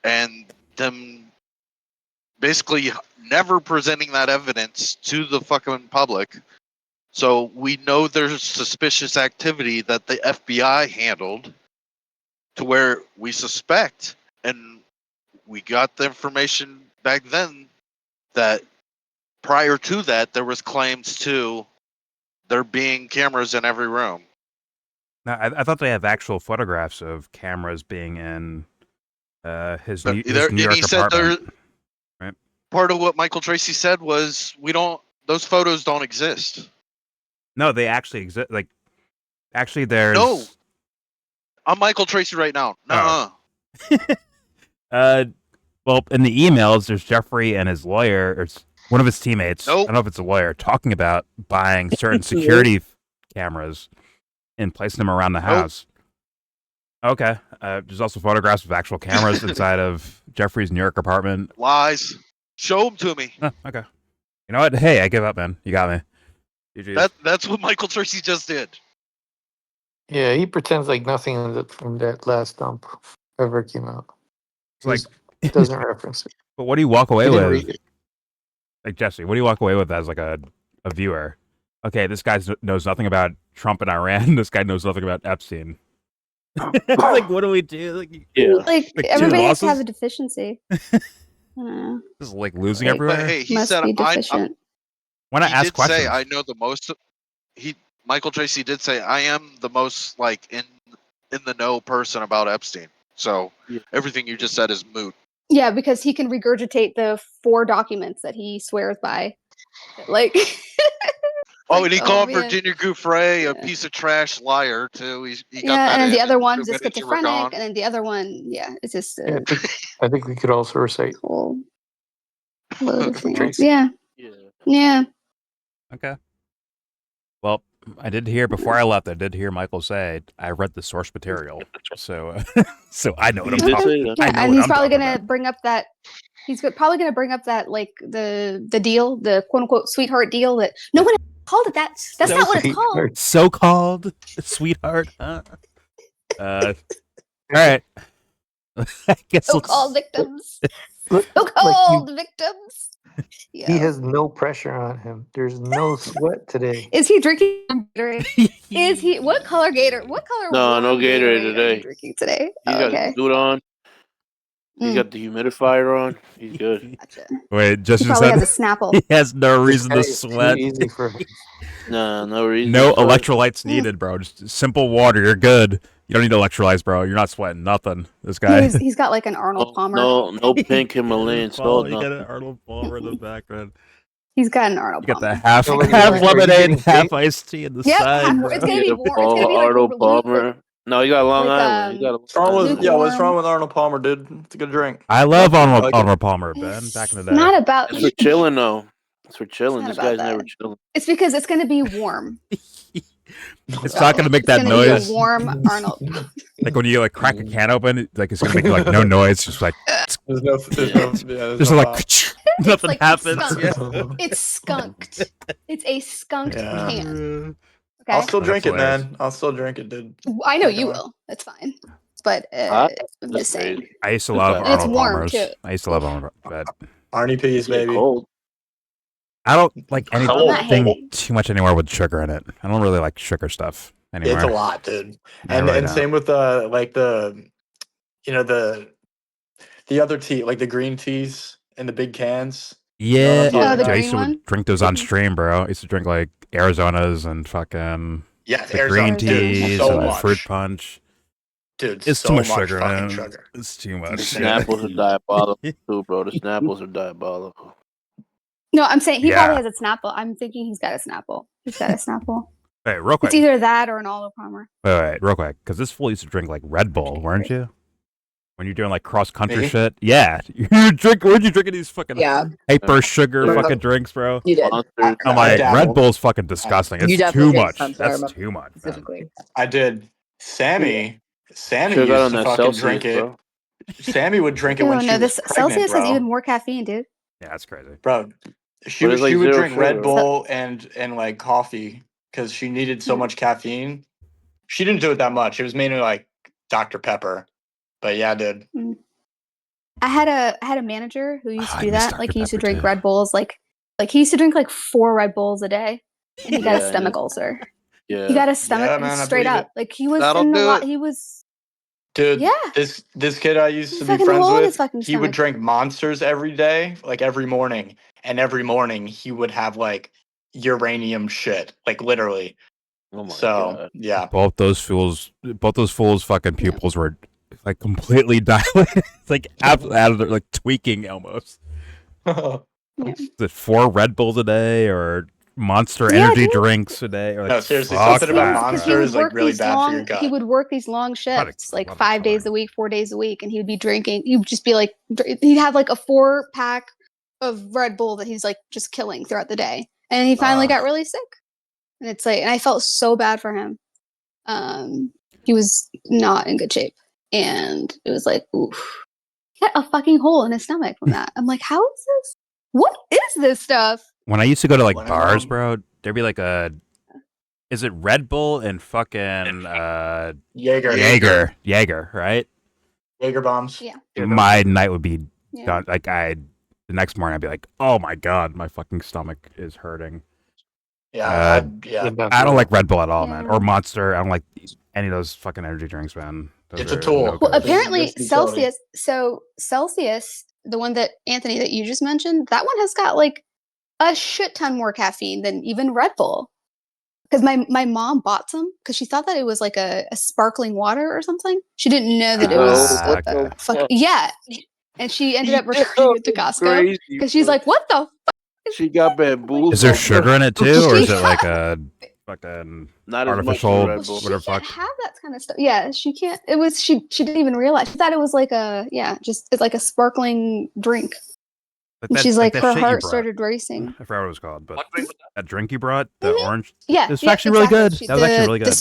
Speaker 2: and them basically never presenting that evidence to the fucking public. So we know there's suspicious activity that the FBI handled to where we suspect, and we got the information back then that prior to that there was claims to there being cameras in every room.
Speaker 1: Now, I thought they have actual photographs of cameras being in his New
Speaker 2: And
Speaker 1: York
Speaker 2: he said
Speaker 1: apartment. Right?
Speaker 2: Part of what Michael Tracey said was those photos don't exist.
Speaker 1: No, they actually exist. Like, actually, there's
Speaker 2: No. I'm Michael Tracey right now. Nuh-uh.
Speaker 1: Well, in the emails, there's Jeffrey and his lawyer, or one of his teammates.
Speaker 2: Nope.
Speaker 1: I don't know if it's a lawyer, talking about buying certain security cameras and placing them around the house. Okay. There's also photographs of actual cameras inside of Jeffrey's New York apartment.
Speaker 2: Lies. Show them to me.
Speaker 1: Oh, okay. You know what? Hey, I give up, man. You got me. GG's.
Speaker 2: That's what Michael Tracey just did.
Speaker 6: Yeah, he pretends like nothing from that last dump ever came out.
Speaker 1: It's like,
Speaker 6: He doesn't reference it.
Speaker 1: but what do you walk away
Speaker 6: I didn't
Speaker 1: with?
Speaker 6: read it.
Speaker 1: Like, Jesse, what do you walk away with as like a viewer? Okay, this guy knows nothing about Trump and Iran. This guy knows nothing about Epstein. Like, what do we do? Like,
Speaker 9: Like
Speaker 1: two
Speaker 9: everybody has to
Speaker 1: losses?
Speaker 9: have a deficiency.
Speaker 1: This is like losing
Speaker 9: Right.
Speaker 1: everywhere.
Speaker 2: But hey, he
Speaker 9: Must
Speaker 2: said
Speaker 9: be
Speaker 2: I
Speaker 9: deficient.
Speaker 1: Why not
Speaker 2: he
Speaker 1: ask
Speaker 2: did
Speaker 1: questions?
Speaker 2: say I know the most. Michael Tracey did say I am the most like in the know person about Epstein. So everything you just said is moot.
Speaker 9: Yeah, because he can regurgitate the 4 documents that he swears by. Like,
Speaker 2: Oh, and he called
Speaker 9: man.
Speaker 2: Virginia Gouffre a piece of trash liar too. He got
Speaker 9: Yeah,
Speaker 2: that
Speaker 9: and then
Speaker 2: in
Speaker 9: the other
Speaker 2: in
Speaker 9: one's
Speaker 2: 2
Speaker 9: just
Speaker 2: minutes you were
Speaker 9: schizophrenic,
Speaker 2: gone.
Speaker 9: and then the other one, yeah, it's just
Speaker 6: Yeah, I think we could also recite.
Speaker 9: whole load of things.
Speaker 6: Tracey.
Speaker 9: Yeah. Yeah.
Speaker 1: Okay. Well, I did hear before I left. I did hear Michael say, "I read the source material," so so I know what I'm talking.
Speaker 9: Yeah,
Speaker 1: I know
Speaker 9: and
Speaker 1: what
Speaker 9: he's
Speaker 1: I'm
Speaker 9: probably
Speaker 1: talking
Speaker 9: gonna
Speaker 1: about.
Speaker 9: bring up that. He's probably gonna bring up that like the deal, the quote unquote sweetheart deal that no one called it that. That's not what it's called.
Speaker 1: So-called sweetheart. Huh? All right. I guess
Speaker 9: So-called victims.
Speaker 6: Like
Speaker 9: So-called victims. Yeah.
Speaker 6: He has no pressure on him. There's no sweat today.
Speaker 9: Is he drinking Gatorade? Is he? What color Gator? What color?
Speaker 16: No, no
Speaker 9: warm
Speaker 16: Gatorade
Speaker 9: Gatorade are you
Speaker 16: today.
Speaker 9: drinking today?
Speaker 16: He
Speaker 9: Oh,
Speaker 16: got
Speaker 9: okay.
Speaker 16: his suit on. He's
Speaker 9: Mm.
Speaker 16: got the humidifier on. He's good.
Speaker 1: Wait,
Speaker 9: He
Speaker 1: Justin
Speaker 9: probably
Speaker 1: said
Speaker 9: has a Snapple.
Speaker 1: he has no reason to
Speaker 6: It's too
Speaker 1: sweat.
Speaker 6: easy for him.
Speaker 16: Nah, no reason.
Speaker 1: No
Speaker 16: to sweat.
Speaker 1: electrolytes needed, bro. Just simple water. You're good. You don't need electrolytes, bro. You're not sweating nothing. This guy.
Speaker 9: He's got like an Arnold Palmer.
Speaker 16: No pink Himalayan salt.
Speaker 1: You got
Speaker 16: Nothing.
Speaker 1: an Arnold Palmer in the background.
Speaker 9: He's got an Arnold
Speaker 1: You got
Speaker 9: Palmer.
Speaker 1: the half
Speaker 6: So, like,
Speaker 1: half
Speaker 6: are you
Speaker 1: lemonade,
Speaker 6: getting
Speaker 1: half
Speaker 6: baked?
Speaker 1: iced tea in the
Speaker 9: Yep,
Speaker 1: side. Bro.
Speaker 9: it's gonna be warm. It's gonna be like
Speaker 16: Arnold
Speaker 9: lu-
Speaker 16: Palmer. No, you got Long
Speaker 9: with,
Speaker 16: Island. You got
Speaker 12: What's wrong with
Speaker 9: lukewarm.
Speaker 12: what's wrong with Arnold Palmer, dude? It's a good drink.
Speaker 1: I love
Speaker 12: I like it.
Speaker 1: Arnold Palmer, Ben. Back in the day.
Speaker 9: Not about.
Speaker 16: It's for chilling though. It's for chilling.
Speaker 9: not
Speaker 16: This
Speaker 9: about
Speaker 16: guy's
Speaker 9: that.
Speaker 16: never chilling.
Speaker 9: It's because it's gonna be warm.
Speaker 1: It's not gonna make
Speaker 9: It's
Speaker 1: that
Speaker 9: gonna be
Speaker 1: noise.
Speaker 9: a warm Arnold.
Speaker 1: Like when you like crack a can open, like it's gonna make like no noise. Just like
Speaker 12: There's no there's
Speaker 1: just
Speaker 12: no
Speaker 1: like
Speaker 12: pop.
Speaker 1: nothing
Speaker 9: like
Speaker 1: happens.
Speaker 9: skunked. It's skunked. It's a skunked
Speaker 12: Yeah.
Speaker 9: can.
Speaker 12: I'll
Speaker 9: Okay.
Speaker 12: still
Speaker 1: That's
Speaker 12: drink it,
Speaker 1: hilarious.
Speaker 12: man. I'll still drink it, dude.
Speaker 9: I know
Speaker 12: Not
Speaker 9: you
Speaker 12: gonna lie.
Speaker 9: will. That's fine. But
Speaker 16: Huh?
Speaker 9: I'm
Speaker 16: That's
Speaker 9: just saying.
Speaker 16: crazy.
Speaker 1: I used to love
Speaker 9: And it's
Speaker 1: Arnold
Speaker 9: warm,
Speaker 1: Palmers.
Speaker 9: too.
Speaker 1: I used to love Arnold, but
Speaker 12: Arnie P's,
Speaker 16: Yeah,
Speaker 12: baby.
Speaker 16: cold.
Speaker 1: I don't like
Speaker 9: I'm not
Speaker 1: anything
Speaker 9: hating.
Speaker 1: too much anymore with sugar in it. I don't really like sugar stuff anymore.
Speaker 12: It's a lot, dude.
Speaker 1: I
Speaker 12: And
Speaker 1: really
Speaker 12: and
Speaker 1: don't.
Speaker 12: same with like the the other tea, like the green teas in the big cans. You know what I'm
Speaker 1: Yeah,
Speaker 12: talking
Speaker 9: Oh, the
Speaker 12: about?
Speaker 1: I
Speaker 9: green
Speaker 1: used to
Speaker 9: one?
Speaker 1: drink those on stream, bro. I used to drink like Arizonas and fucking
Speaker 12: Yes,
Speaker 1: the
Speaker 12: Arizona,
Speaker 1: green
Speaker 12: dude,
Speaker 1: teas
Speaker 12: so
Speaker 1: and the fruit
Speaker 12: much,
Speaker 1: punch.
Speaker 12: dude,
Speaker 1: It's too
Speaker 12: so
Speaker 1: much
Speaker 12: much
Speaker 1: sugar,
Speaker 12: fucking
Speaker 1: man.
Speaker 12: sugar.
Speaker 1: It's too
Speaker 16: The
Speaker 1: much.
Speaker 16: Snapples are diabolical too, bro. The Snapples are diabolical.
Speaker 9: No, I'm saying he probably
Speaker 1: Yeah.
Speaker 9: has a Snapple. I'm thinking he's got a Snapple. He's got a Snapple.
Speaker 1: Hey, real quick.
Speaker 9: It's either that or an Olive Palmer.
Speaker 1: Wait, real quick, because this fool used to drink like Red Bull, weren't you? When you're doing like cross country
Speaker 12: Me?
Speaker 1: shit, yeah. Weren't you drinking these fucking hyper sugar fucking drinks, bro?
Speaker 15: You did.
Speaker 16: Monsters.
Speaker 1: I'm
Speaker 12: I
Speaker 1: like, Red
Speaker 12: dabbled.
Speaker 1: Bull's fucking disgusting.
Speaker 15: You
Speaker 1: It's
Speaker 15: definitely
Speaker 1: too
Speaker 15: did
Speaker 1: much.
Speaker 15: sunflower
Speaker 1: That's too much, man.
Speaker 15: specifically.
Speaker 12: I did. Sammy
Speaker 16: Should've got
Speaker 12: used
Speaker 16: on
Speaker 12: to
Speaker 16: that
Speaker 12: fucking
Speaker 16: Celsius,
Speaker 12: drink it.
Speaker 16: bro.
Speaker 12: Sammy would drink it
Speaker 9: Oh
Speaker 12: when she
Speaker 9: no,
Speaker 12: was
Speaker 9: this
Speaker 12: pregnant,
Speaker 9: Celsius has
Speaker 12: bro.
Speaker 9: even more caffeine, dude.
Speaker 1: Yeah, that's crazy.
Speaker 12: Bro,
Speaker 16: But it's like
Speaker 12: she would
Speaker 16: zero
Speaker 12: drink Red
Speaker 16: sugar.
Speaker 12: Bull and like coffee because she needed so much caffeine. She didn't do it that much. It was mainly like Dr. Pepper. But yeah, dude.
Speaker 9: I had a manager who used to
Speaker 1: I
Speaker 9: do
Speaker 1: miss
Speaker 9: that.
Speaker 1: Dr.
Speaker 9: Like he used to
Speaker 1: Pepper,
Speaker 9: drink
Speaker 1: too.
Speaker 9: Red Bulls. Like he used to drink like 4 Red Bulls a day, and he got a
Speaker 16: Yeah,
Speaker 9: stomach ulcer.
Speaker 16: Yeah.
Speaker 9: He got a stomach
Speaker 12: Yeah, man, I
Speaker 9: straight
Speaker 12: believe
Speaker 9: up.
Speaker 12: it.
Speaker 9: Like he was
Speaker 2: That'll
Speaker 9: in a
Speaker 2: do
Speaker 9: lot.
Speaker 2: it.
Speaker 9: He was
Speaker 12: Dude,
Speaker 9: yeah.
Speaker 12: this kid I used
Speaker 9: He's
Speaker 12: to be
Speaker 9: fucking
Speaker 12: friends
Speaker 9: hole in his
Speaker 12: with,
Speaker 9: fucking
Speaker 12: he would
Speaker 9: stomach.
Speaker 12: drink Monsters every day, like every morning. And every morning he would have like uranium shit, like literally.
Speaker 16: Oh my
Speaker 12: So
Speaker 16: god.
Speaker 12: yeah.
Speaker 1: Both those fools fucking pupils were like completely dilated. It's like out of their, like tweaking almost. Is it 4 Red Bulls a day or Monster
Speaker 9: Yeah,
Speaker 1: energy
Speaker 9: dude.
Speaker 1: drinks a day? Or like,
Speaker 12: No, seriously,
Speaker 1: fuck
Speaker 12: something about
Speaker 1: that,
Speaker 9: Because
Speaker 12: Monster
Speaker 9: he would
Speaker 12: is like
Speaker 9: work
Speaker 12: really
Speaker 9: these
Speaker 12: bad for your
Speaker 9: long. He
Speaker 12: gut.
Speaker 9: would work these long shifts, like 5 days a week, 4 days a week, and he would be drinking. He'd just be like, he'd have like a 4-pack of Red Bull that he's like just killing throughout the day, and he finally got really sick. And it's like, and I felt so bad for him. He was not in good shape, and it was like, oof, he got a fucking hole in his stomach from that. I'm like, how is this? What is this stuff?
Speaker 1: When I used to go to like
Speaker 12: Let it
Speaker 1: bars,
Speaker 12: go.
Speaker 1: bro, there'd be like is it Red Bull and fucking Jaeger, right?
Speaker 12: Jaeger bombs.
Speaker 9: Yeah.
Speaker 1: My night would be
Speaker 9: Yeah.
Speaker 1: done. Like the next morning I'd be like, oh my god, my fucking stomach is hurting.
Speaker 12: Yeah,
Speaker 1: I don't like Red Bull at all, man.
Speaker 9: Yeah.
Speaker 1: Or Monster. I don't like any of those fucking energy drinks, man. Those
Speaker 12: It's a
Speaker 1: are
Speaker 12: tool.
Speaker 1: no
Speaker 9: Well,
Speaker 1: good.
Speaker 9: apparently
Speaker 12: It's utility.
Speaker 9: Celsius. So Celsius, the one that Anthony that you just mentioned, that one has got like a shit ton more caffeine than even Red Bull. Because my mom bought some because she thought that it was like a sparkling water or something. She didn't know that it was
Speaker 16: What the fuck?
Speaker 9: yeah, and she ended up returning it to Costco
Speaker 16: Crazy,
Speaker 9: because she's
Speaker 16: bro.
Speaker 9: like, "What the?"
Speaker 16: She got bamboozled.
Speaker 1: Is there sugar in it too, or is it
Speaker 9: She-
Speaker 1: like a fucking
Speaker 16: Not as much as
Speaker 1: artificial
Speaker 16: Red Bull.
Speaker 9: She
Speaker 1: whatever
Speaker 9: can't
Speaker 1: fuck?
Speaker 9: have that kind of stuff. Yeah, she can't. It was she didn't even realize. She thought it was like it's like a sparkling drink.
Speaker 1: Like
Speaker 9: And
Speaker 1: that,
Speaker 9: she's like,
Speaker 1: that
Speaker 9: her
Speaker 1: shit you
Speaker 9: heart
Speaker 1: brought.
Speaker 9: started racing.
Speaker 1: I forgot what it was called, but that drink you brought, the orange.
Speaker 9: Yeah,
Speaker 1: it's
Speaker 9: yeah,
Speaker 1: actually really
Speaker 9: exactly.
Speaker 1: good.
Speaker 9: She-
Speaker 1: That was actually really good.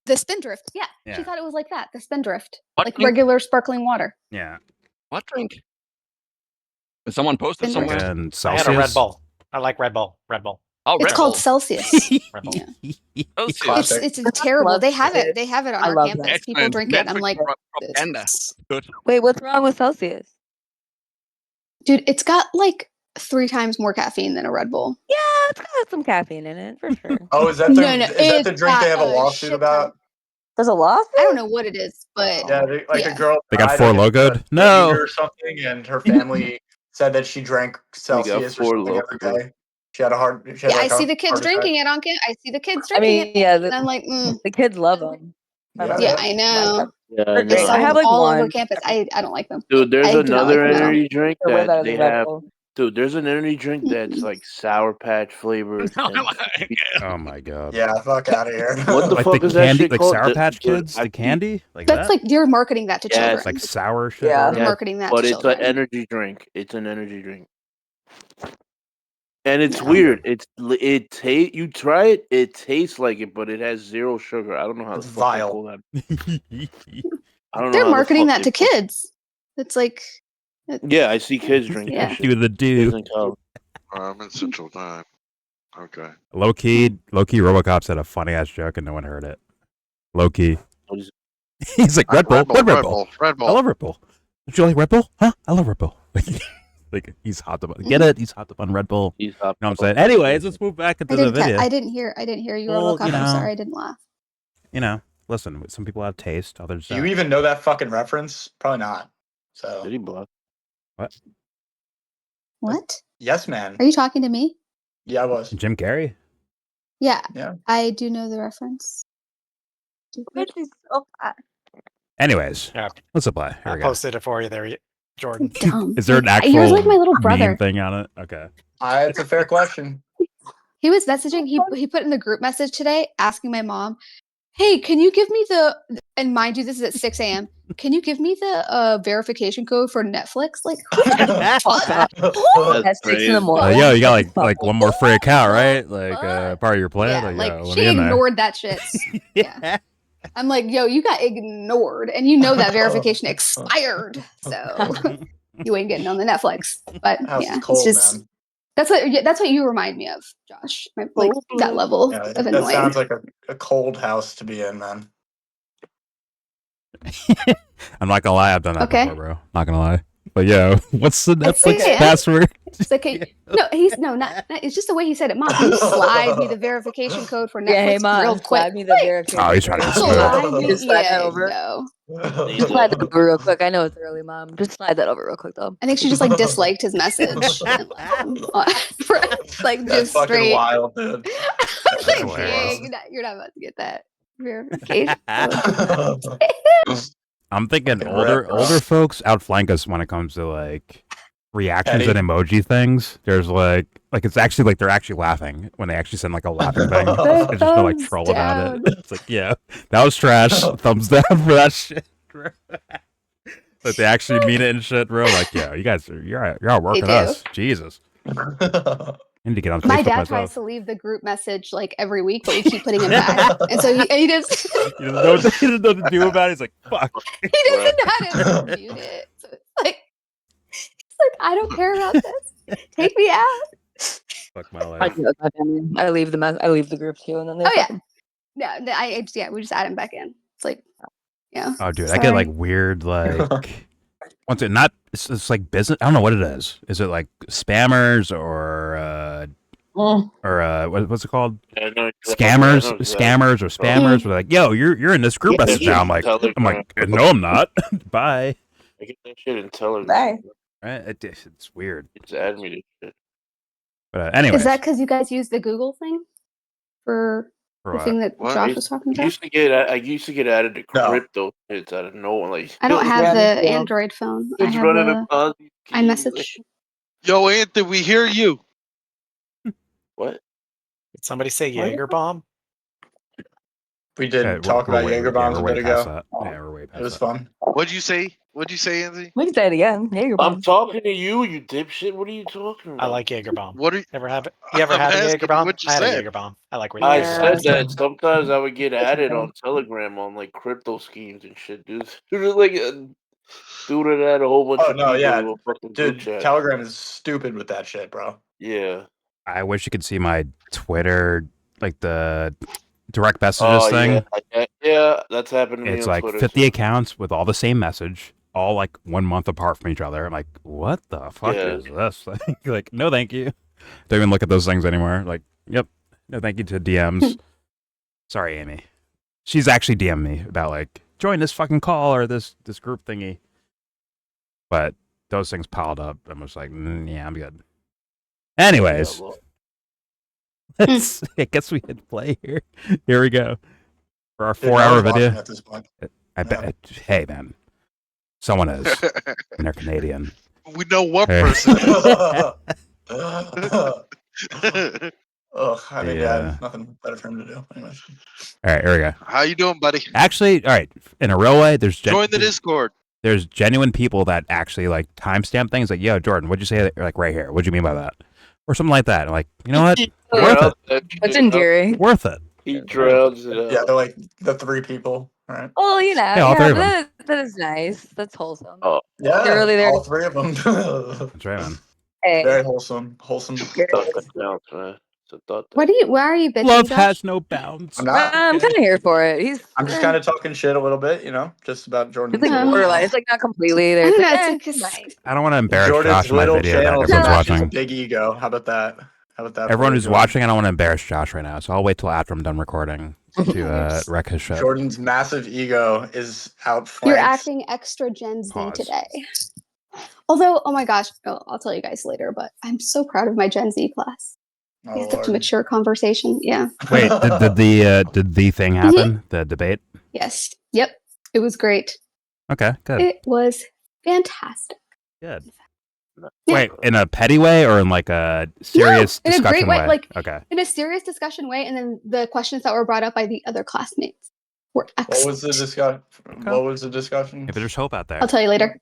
Speaker 9: The Spindrift. Yeah,
Speaker 1: Yeah.
Speaker 9: she thought it was like that. The Spindrift,
Speaker 17: What
Speaker 9: like
Speaker 17: drink?
Speaker 9: regular sparkling water.
Speaker 1: Yeah.
Speaker 17: What drink? Did someone post it somewhere?
Speaker 1: Fucking
Speaker 18: I had
Speaker 1: Celsius.
Speaker 18: a Red Bull. I like Red Bull. Red Bull.
Speaker 17: Oh,
Speaker 9: It's
Speaker 17: Red
Speaker 9: called
Speaker 17: Bull.
Speaker 9: Celsius.
Speaker 18: Red Bull.
Speaker 17: Celsius.
Speaker 9: It's terrible. They have it. They have it on
Speaker 15: I
Speaker 9: our
Speaker 15: love
Speaker 9: campus.
Speaker 15: that.
Speaker 9: People
Speaker 17: Excellent.
Speaker 9: drink it. And I'm
Speaker 17: Netflix
Speaker 9: like,
Speaker 17: propaganda. Good.
Speaker 15: Wait, what's wrong with Celsius?
Speaker 9: dude, it's got like 3 times more caffeine than a Red Bull.
Speaker 15: Yeah, it's got some caffeine in it for sure.
Speaker 12: Oh, is that the
Speaker 9: No, no,
Speaker 12: is that the
Speaker 9: it's
Speaker 12: drink
Speaker 9: got
Speaker 12: they have a
Speaker 9: a
Speaker 12: lawsuit
Speaker 9: shit
Speaker 12: about?
Speaker 15: There's a lawsuit?
Speaker 9: I don't know what it is, but
Speaker 12: Yeah, like
Speaker 9: yeah.
Speaker 12: the girl
Speaker 1: They got
Speaker 12: died,
Speaker 1: 4
Speaker 12: I guess,
Speaker 1: logoed?
Speaker 12: of
Speaker 1: No.
Speaker 12: or something, and her family said that she drank Celsius or
Speaker 16: 4
Speaker 12: something every
Speaker 16: Loco.
Speaker 12: day. She had a heart. She had
Speaker 9: Yeah, I
Speaker 12: like
Speaker 9: see
Speaker 12: a
Speaker 9: the kids
Speaker 12: heart attack.
Speaker 9: drinking it on campus. I see the kids
Speaker 15: I
Speaker 9: drinking
Speaker 15: mean,
Speaker 9: it.
Speaker 15: yeah,
Speaker 9: And I'm like,
Speaker 15: the kids love them.
Speaker 9: yeah, I know.
Speaker 16: Yeah, I
Speaker 15: They're
Speaker 9: They
Speaker 15: great.
Speaker 16: know.
Speaker 9: sell
Speaker 15: I have
Speaker 9: them
Speaker 15: like
Speaker 9: all over
Speaker 15: one.
Speaker 9: campus. I don't like them.
Speaker 16: Dude, there's
Speaker 9: I do not like
Speaker 16: another
Speaker 9: them at all.
Speaker 16: energy drink
Speaker 15: They're way
Speaker 16: that
Speaker 15: better
Speaker 16: they
Speaker 15: than Red
Speaker 16: have.
Speaker 15: Bull.
Speaker 16: Dude, there's an energy drink that's like Sour Patch flavored.
Speaker 1: Oh my god.
Speaker 12: Yeah, fuck out of here.
Speaker 16: What the
Speaker 1: Like
Speaker 16: fuck
Speaker 1: the
Speaker 16: is that
Speaker 1: candy,
Speaker 16: shit
Speaker 1: like
Speaker 16: called?
Speaker 1: Sour Patch
Speaker 16: Dude,
Speaker 1: Kids, the candy, like
Speaker 9: That's
Speaker 1: that.
Speaker 9: like you're marketing that to children.
Speaker 16: Yes.
Speaker 1: Like sour shit.
Speaker 15: Yeah.
Speaker 1: or
Speaker 9: You're
Speaker 1: whatever?
Speaker 9: marketing that
Speaker 16: But
Speaker 9: to
Speaker 16: it's
Speaker 9: children.
Speaker 16: an energy drink. It's an energy drink. And it's
Speaker 9: No.
Speaker 16: weird. You try it, it tastes like it, but it has 0 sugar. I don't know how
Speaker 12: It's
Speaker 16: the fuck they
Speaker 12: vile.
Speaker 16: pull that. I don't know
Speaker 9: They're
Speaker 16: how
Speaker 9: marketing
Speaker 16: the fuck
Speaker 9: that to
Speaker 16: they pull-
Speaker 9: kids. It's like
Speaker 16: Yeah, I see kids drinking
Speaker 9: Yeah.
Speaker 16: that shit.
Speaker 1: Do the
Speaker 16: Kids
Speaker 1: do.
Speaker 16: in college.
Speaker 2: I'm in Central Time. Okay.
Speaker 1: Low key, RoboCop said a funny ass joke and no one heard it. Low key.
Speaker 16: What is
Speaker 1: He's like Red Bull. What Red Bull?
Speaker 2: Red
Speaker 1: I
Speaker 2: Bull.
Speaker 1: love Red Bull. Don't you like Red Bull? Huh? I love Red Bull. Like he's hopped up. Get it? He's hopped up on Red Bull.
Speaker 16: He's
Speaker 1: You know what I'm saying? Anyways, let's move back into the video.
Speaker 9: I didn't hear you,
Speaker 1: Well,
Speaker 9: RoboCop.
Speaker 1: you
Speaker 9: I'm
Speaker 1: know.
Speaker 9: sorry, I didn't laugh.
Speaker 1: you know, listen, some people have taste, others
Speaker 12: Do you
Speaker 1: don't.
Speaker 12: even know that fucking reference? Probably not. So
Speaker 16: Did he block?
Speaker 1: What?
Speaker 9: What?
Speaker 12: Yes, man.
Speaker 9: Are you talking to me?
Speaker 12: Yeah, I was.
Speaker 1: Jim Carrey?
Speaker 9: Yeah.
Speaker 12: Yeah.
Speaker 9: I do know the reference.
Speaker 15: Which is so fat.
Speaker 1: Anyways,
Speaker 18: Yeah.
Speaker 1: let's apply. Here
Speaker 18: I
Speaker 1: we go.
Speaker 18: posted it for you there, Jordan.
Speaker 9: Dumb.
Speaker 1: Is there an
Speaker 9: Like,
Speaker 1: actual
Speaker 9: you're like my little
Speaker 1: meme
Speaker 9: brother.
Speaker 1: thing on it? Okay.
Speaker 12: It's a fair question.
Speaker 9: He was messaging. He put in the group message today asking my mom, "Hey, can you give me the?" And mind you, this is at 6 a.m. Can you give me the verification code for Netflix? Like, who the fuck?
Speaker 15: At 6 in the morning.
Speaker 1: Yo, you got like one more free account, right? Like part of your plan.
Speaker 9: Yeah,
Speaker 1: like,
Speaker 9: like
Speaker 1: yo, let
Speaker 9: she
Speaker 1: me in there.
Speaker 9: ignored that shit. Yeah. I'm like, yo, you got ignored, and you know that verification expired, so you ain't getting on the Netflix. But
Speaker 12: House
Speaker 9: yeah,
Speaker 12: is cold,
Speaker 9: it's just
Speaker 12: man.
Speaker 9: that's what you remind me of, Josh. Like that level
Speaker 12: Yeah,
Speaker 9: of
Speaker 12: that
Speaker 9: annoying.
Speaker 12: sounds like a cold house to be in, man.
Speaker 1: I'm not gonna lie, I've done that
Speaker 9: Okay.
Speaker 1: before, bro. Not gonna lie. But yo, what's the
Speaker 9: It's
Speaker 1: Netflix
Speaker 9: okay.
Speaker 1: password?
Speaker 9: It's like, not. It's just the way he said it. Mom, can you slide me the verification code for Netflix
Speaker 15: Yeah, hey, Mom,
Speaker 9: real quick?
Speaker 15: slide me the verification.
Speaker 1: Oh, he's trying to be
Speaker 15: code.
Speaker 1: smooth.
Speaker 9: Slide me,
Speaker 15: Just slide that
Speaker 9: yeah,
Speaker 15: over.
Speaker 9: no.
Speaker 15: Just slide that over real quick. I know it's early, Mom. Just slide that over real quick, though.
Speaker 9: I think she just like disliked his message and left him. Like
Speaker 12: That's
Speaker 9: just
Speaker 12: fucking
Speaker 9: straight.
Speaker 12: wild, dude.
Speaker 9: I was like,
Speaker 1: hilarious.
Speaker 9: dang, you're not about to get that verification code.
Speaker 1: I'm thinking
Speaker 12: Fucking
Speaker 1: older
Speaker 12: rep, bro.
Speaker 1: older folks outflank us when it comes to like reactions
Speaker 12: Petty.
Speaker 1: and emoji things. There's like it's actually like they're actually laughing when they actually send like a laughing thing. There's just no like
Speaker 9: Thumbs
Speaker 1: troll about it.
Speaker 9: down.
Speaker 1: It's like, yeah, that was trash. Thumbs down for that shit. Bro. But they actually mean it and shit, bro. Like, yeah, you guys you're out working
Speaker 9: do.
Speaker 1: us. Jesus. I need to get on Facebook
Speaker 9: My dad
Speaker 1: myself.
Speaker 9: tries to leave the group message like every week, but we keep putting him back. And so he just
Speaker 1: He doesn't know what to do about it. He's like, fuck.
Speaker 9: he doesn't know how to mute it. So it's like I don't care about this. Take me out.
Speaker 1: Fuck my
Speaker 15: I
Speaker 1: life.
Speaker 15: do it with my family. I leave the group too, and then they.
Speaker 9: Oh yeah.
Speaker 15: fucking-
Speaker 9: We just add him back in. It's like, yeah.
Speaker 1: Oh, dude, I get like
Speaker 9: sorry.
Speaker 1: weird, like, once it not, it's like business. I don't know what it is. Is it like spammers or what's it called?
Speaker 11: Yeah, no,
Speaker 1: Scammers,
Speaker 11: I know exactly.
Speaker 1: scammers or spammers. Were like, yo, you're in this group
Speaker 11: Yeah,
Speaker 1: message
Speaker 11: yeah,
Speaker 1: now. I'm like,
Speaker 11: Telegram.
Speaker 1: no, I'm not. Bye.
Speaker 11: I get that shit in Telegram.
Speaker 15: Bye.
Speaker 1: Right? It's weird.
Speaker 11: It's add me to shit.
Speaker 1: But anyway,
Speaker 9: Is that because you guys use the Google thing for the thing that
Speaker 11: What?
Speaker 9: Josh was talking
Speaker 11: I
Speaker 9: about?
Speaker 11: used to get added to
Speaker 12: No.
Speaker 11: crypto shits out of nowhere. Like
Speaker 9: I don't have
Speaker 15: Yeah,
Speaker 9: the
Speaker 15: me too.
Speaker 9: Android phone. I
Speaker 11: it's
Speaker 9: have
Speaker 11: running
Speaker 9: the
Speaker 11: across these keys,
Speaker 9: iMessage.
Speaker 2: Yo, Anthony, we hear you.
Speaker 11: What?
Speaker 18: Did somebody say
Speaker 15: What?
Speaker 18: Jaeger bomb?
Speaker 12: We did talk about Jaeger bombs a bit ago.
Speaker 1: Yeah, we're way past
Speaker 12: It was
Speaker 1: that.
Speaker 12: fun.
Speaker 2: What'd you say? What'd you say, Anthony?
Speaker 15: We can say it again. Jaeger
Speaker 11: I'm
Speaker 15: bomb.
Speaker 11: talking to you, you dipshit. What are you talking about?
Speaker 18: I like Jaeger bomb.
Speaker 2: What are you?
Speaker 18: Ever have it? You ever
Speaker 2: I'm
Speaker 18: had a
Speaker 2: asking
Speaker 18: Jaeger
Speaker 2: you
Speaker 18: bomb?
Speaker 2: what you
Speaker 18: I had a
Speaker 2: said.
Speaker 18: Jaeger bomb. I like what
Speaker 11: I
Speaker 18: you
Speaker 11: said
Speaker 18: said.
Speaker 11: that sometimes I would get added on Telegram on like crypto schemes and shit, dude. There's like a dude that had a whole bunch
Speaker 12: Oh
Speaker 11: of
Speaker 12: no,
Speaker 11: people
Speaker 12: yeah,
Speaker 11: in a fucking group
Speaker 12: dude.
Speaker 11: chat.
Speaker 12: Telegram is stupid with that shit, bro.
Speaker 11: Yeah.
Speaker 1: I wish you could see my Twitter, like the direct messages
Speaker 11: Oh
Speaker 1: thing.
Speaker 11: yeah, that's happened to me
Speaker 1: It's
Speaker 11: on
Speaker 1: like
Speaker 11: Twitter.
Speaker 1: 50
Speaker 11: too.
Speaker 1: accounts with all the same message, all like 1 month apart from each other. I'm like, what the fuck
Speaker 11: Yeah.
Speaker 1: is this? Like, no, thank you. Don't even look at those things anymore. Like, yep, no, thank you to DMs. Sorry, Amy. She's actually DM'd me about like join this fucking call or this group thingy. But those things piled up. I was like, yeah, I'm good. Anyways, I guess we hit play here. Here we go for our
Speaker 12: Dude,
Speaker 1: 4-hour
Speaker 12: no one's watching
Speaker 1: video.
Speaker 12: at this point.
Speaker 1: I bet. Hey, man, someone is, and they're Canadian.
Speaker 2: We know one
Speaker 1: Hey.
Speaker 2: person.
Speaker 12: Ugh, I mean,
Speaker 1: Yeah.
Speaker 12: nothing better for him to do. Anyways.
Speaker 1: All right, here we go.
Speaker 2: How you doing, buddy?
Speaker 1: Actually, all right. In a real way, there's
Speaker 2: Join the Discord.
Speaker 1: There's genuine people that actually like timestamp things. Like, yo, Jordan, what'd you say? Like right here. What'd you mean by that? Or something like that. I'm like, you know what? Worth it.
Speaker 15: That's endearing.
Speaker 1: Worth it.
Speaker 11: He drowns it out.
Speaker 12: Yeah, they're like the 3 people, right?
Speaker 15: Well, you know,
Speaker 1: Yeah, all 3 of them.
Speaker 15: that is nice. That's wholesome.
Speaker 11: Oh,
Speaker 12: Yeah,
Speaker 15: They're really there.
Speaker 12: all 3 of them.
Speaker 1: That's right, man.
Speaker 15: Hey.
Speaker 12: Very wholesome. Wholesome.
Speaker 11: Thought that counts, man. So thought that.
Speaker 9: Why are you bitching?
Speaker 1: Love
Speaker 9: Josh?
Speaker 1: has no bounds.
Speaker 12: I'm not.
Speaker 15: I'm kind of here for it.
Speaker 12: I'm just kind of talking shit a little bit, just about Jordan.
Speaker 15: It's like borderline. It's like not completely there.
Speaker 9: I
Speaker 15: It's
Speaker 9: don't
Speaker 15: like,
Speaker 9: know,
Speaker 15: eh,
Speaker 9: it's
Speaker 15: it's
Speaker 9: like-
Speaker 15: nice.
Speaker 1: I don't want to embarrass
Speaker 12: Jordan's
Speaker 1: Josh in my
Speaker 12: little
Speaker 1: video that
Speaker 12: channel
Speaker 1: everyone's
Speaker 12: matches a
Speaker 1: watching.
Speaker 12: big ego. How about that? How about that?
Speaker 1: Everyone
Speaker 12: for you,
Speaker 1: who's
Speaker 12: Jordan?
Speaker 1: watching, I don't want to embarrass Josh right now, so I'll wait till after I'm done recording. to wreck his ship.
Speaker 13: Jordan's massive ego is outflanked.
Speaker 9: You're acting extra Gen Z
Speaker 1: Pause.
Speaker 9: today. Although, oh my gosh, I'll tell you guys later, but I'm so proud of my Gen Z class.
Speaker 13: Oh,
Speaker 9: We had such a
Speaker 13: Lord.
Speaker 9: mature conversation. Yeah.
Speaker 1: Wait, did the thing happen? The debate?
Speaker 9: Yes. Yep. It was great.
Speaker 1: Okay, good.
Speaker 9: It was fantastic.
Speaker 1: Good. Wait, in a petty way or in like a serious
Speaker 9: in a
Speaker 1: discussion
Speaker 9: great way, like
Speaker 1: okay.
Speaker 9: in a serious discussion way, and then the questions that were brought up by the other classmates were excellent.
Speaker 13: What was the discussion? What was the discussion?
Speaker 1: Maybe there's hope out there.
Speaker 9: I'll tell you later.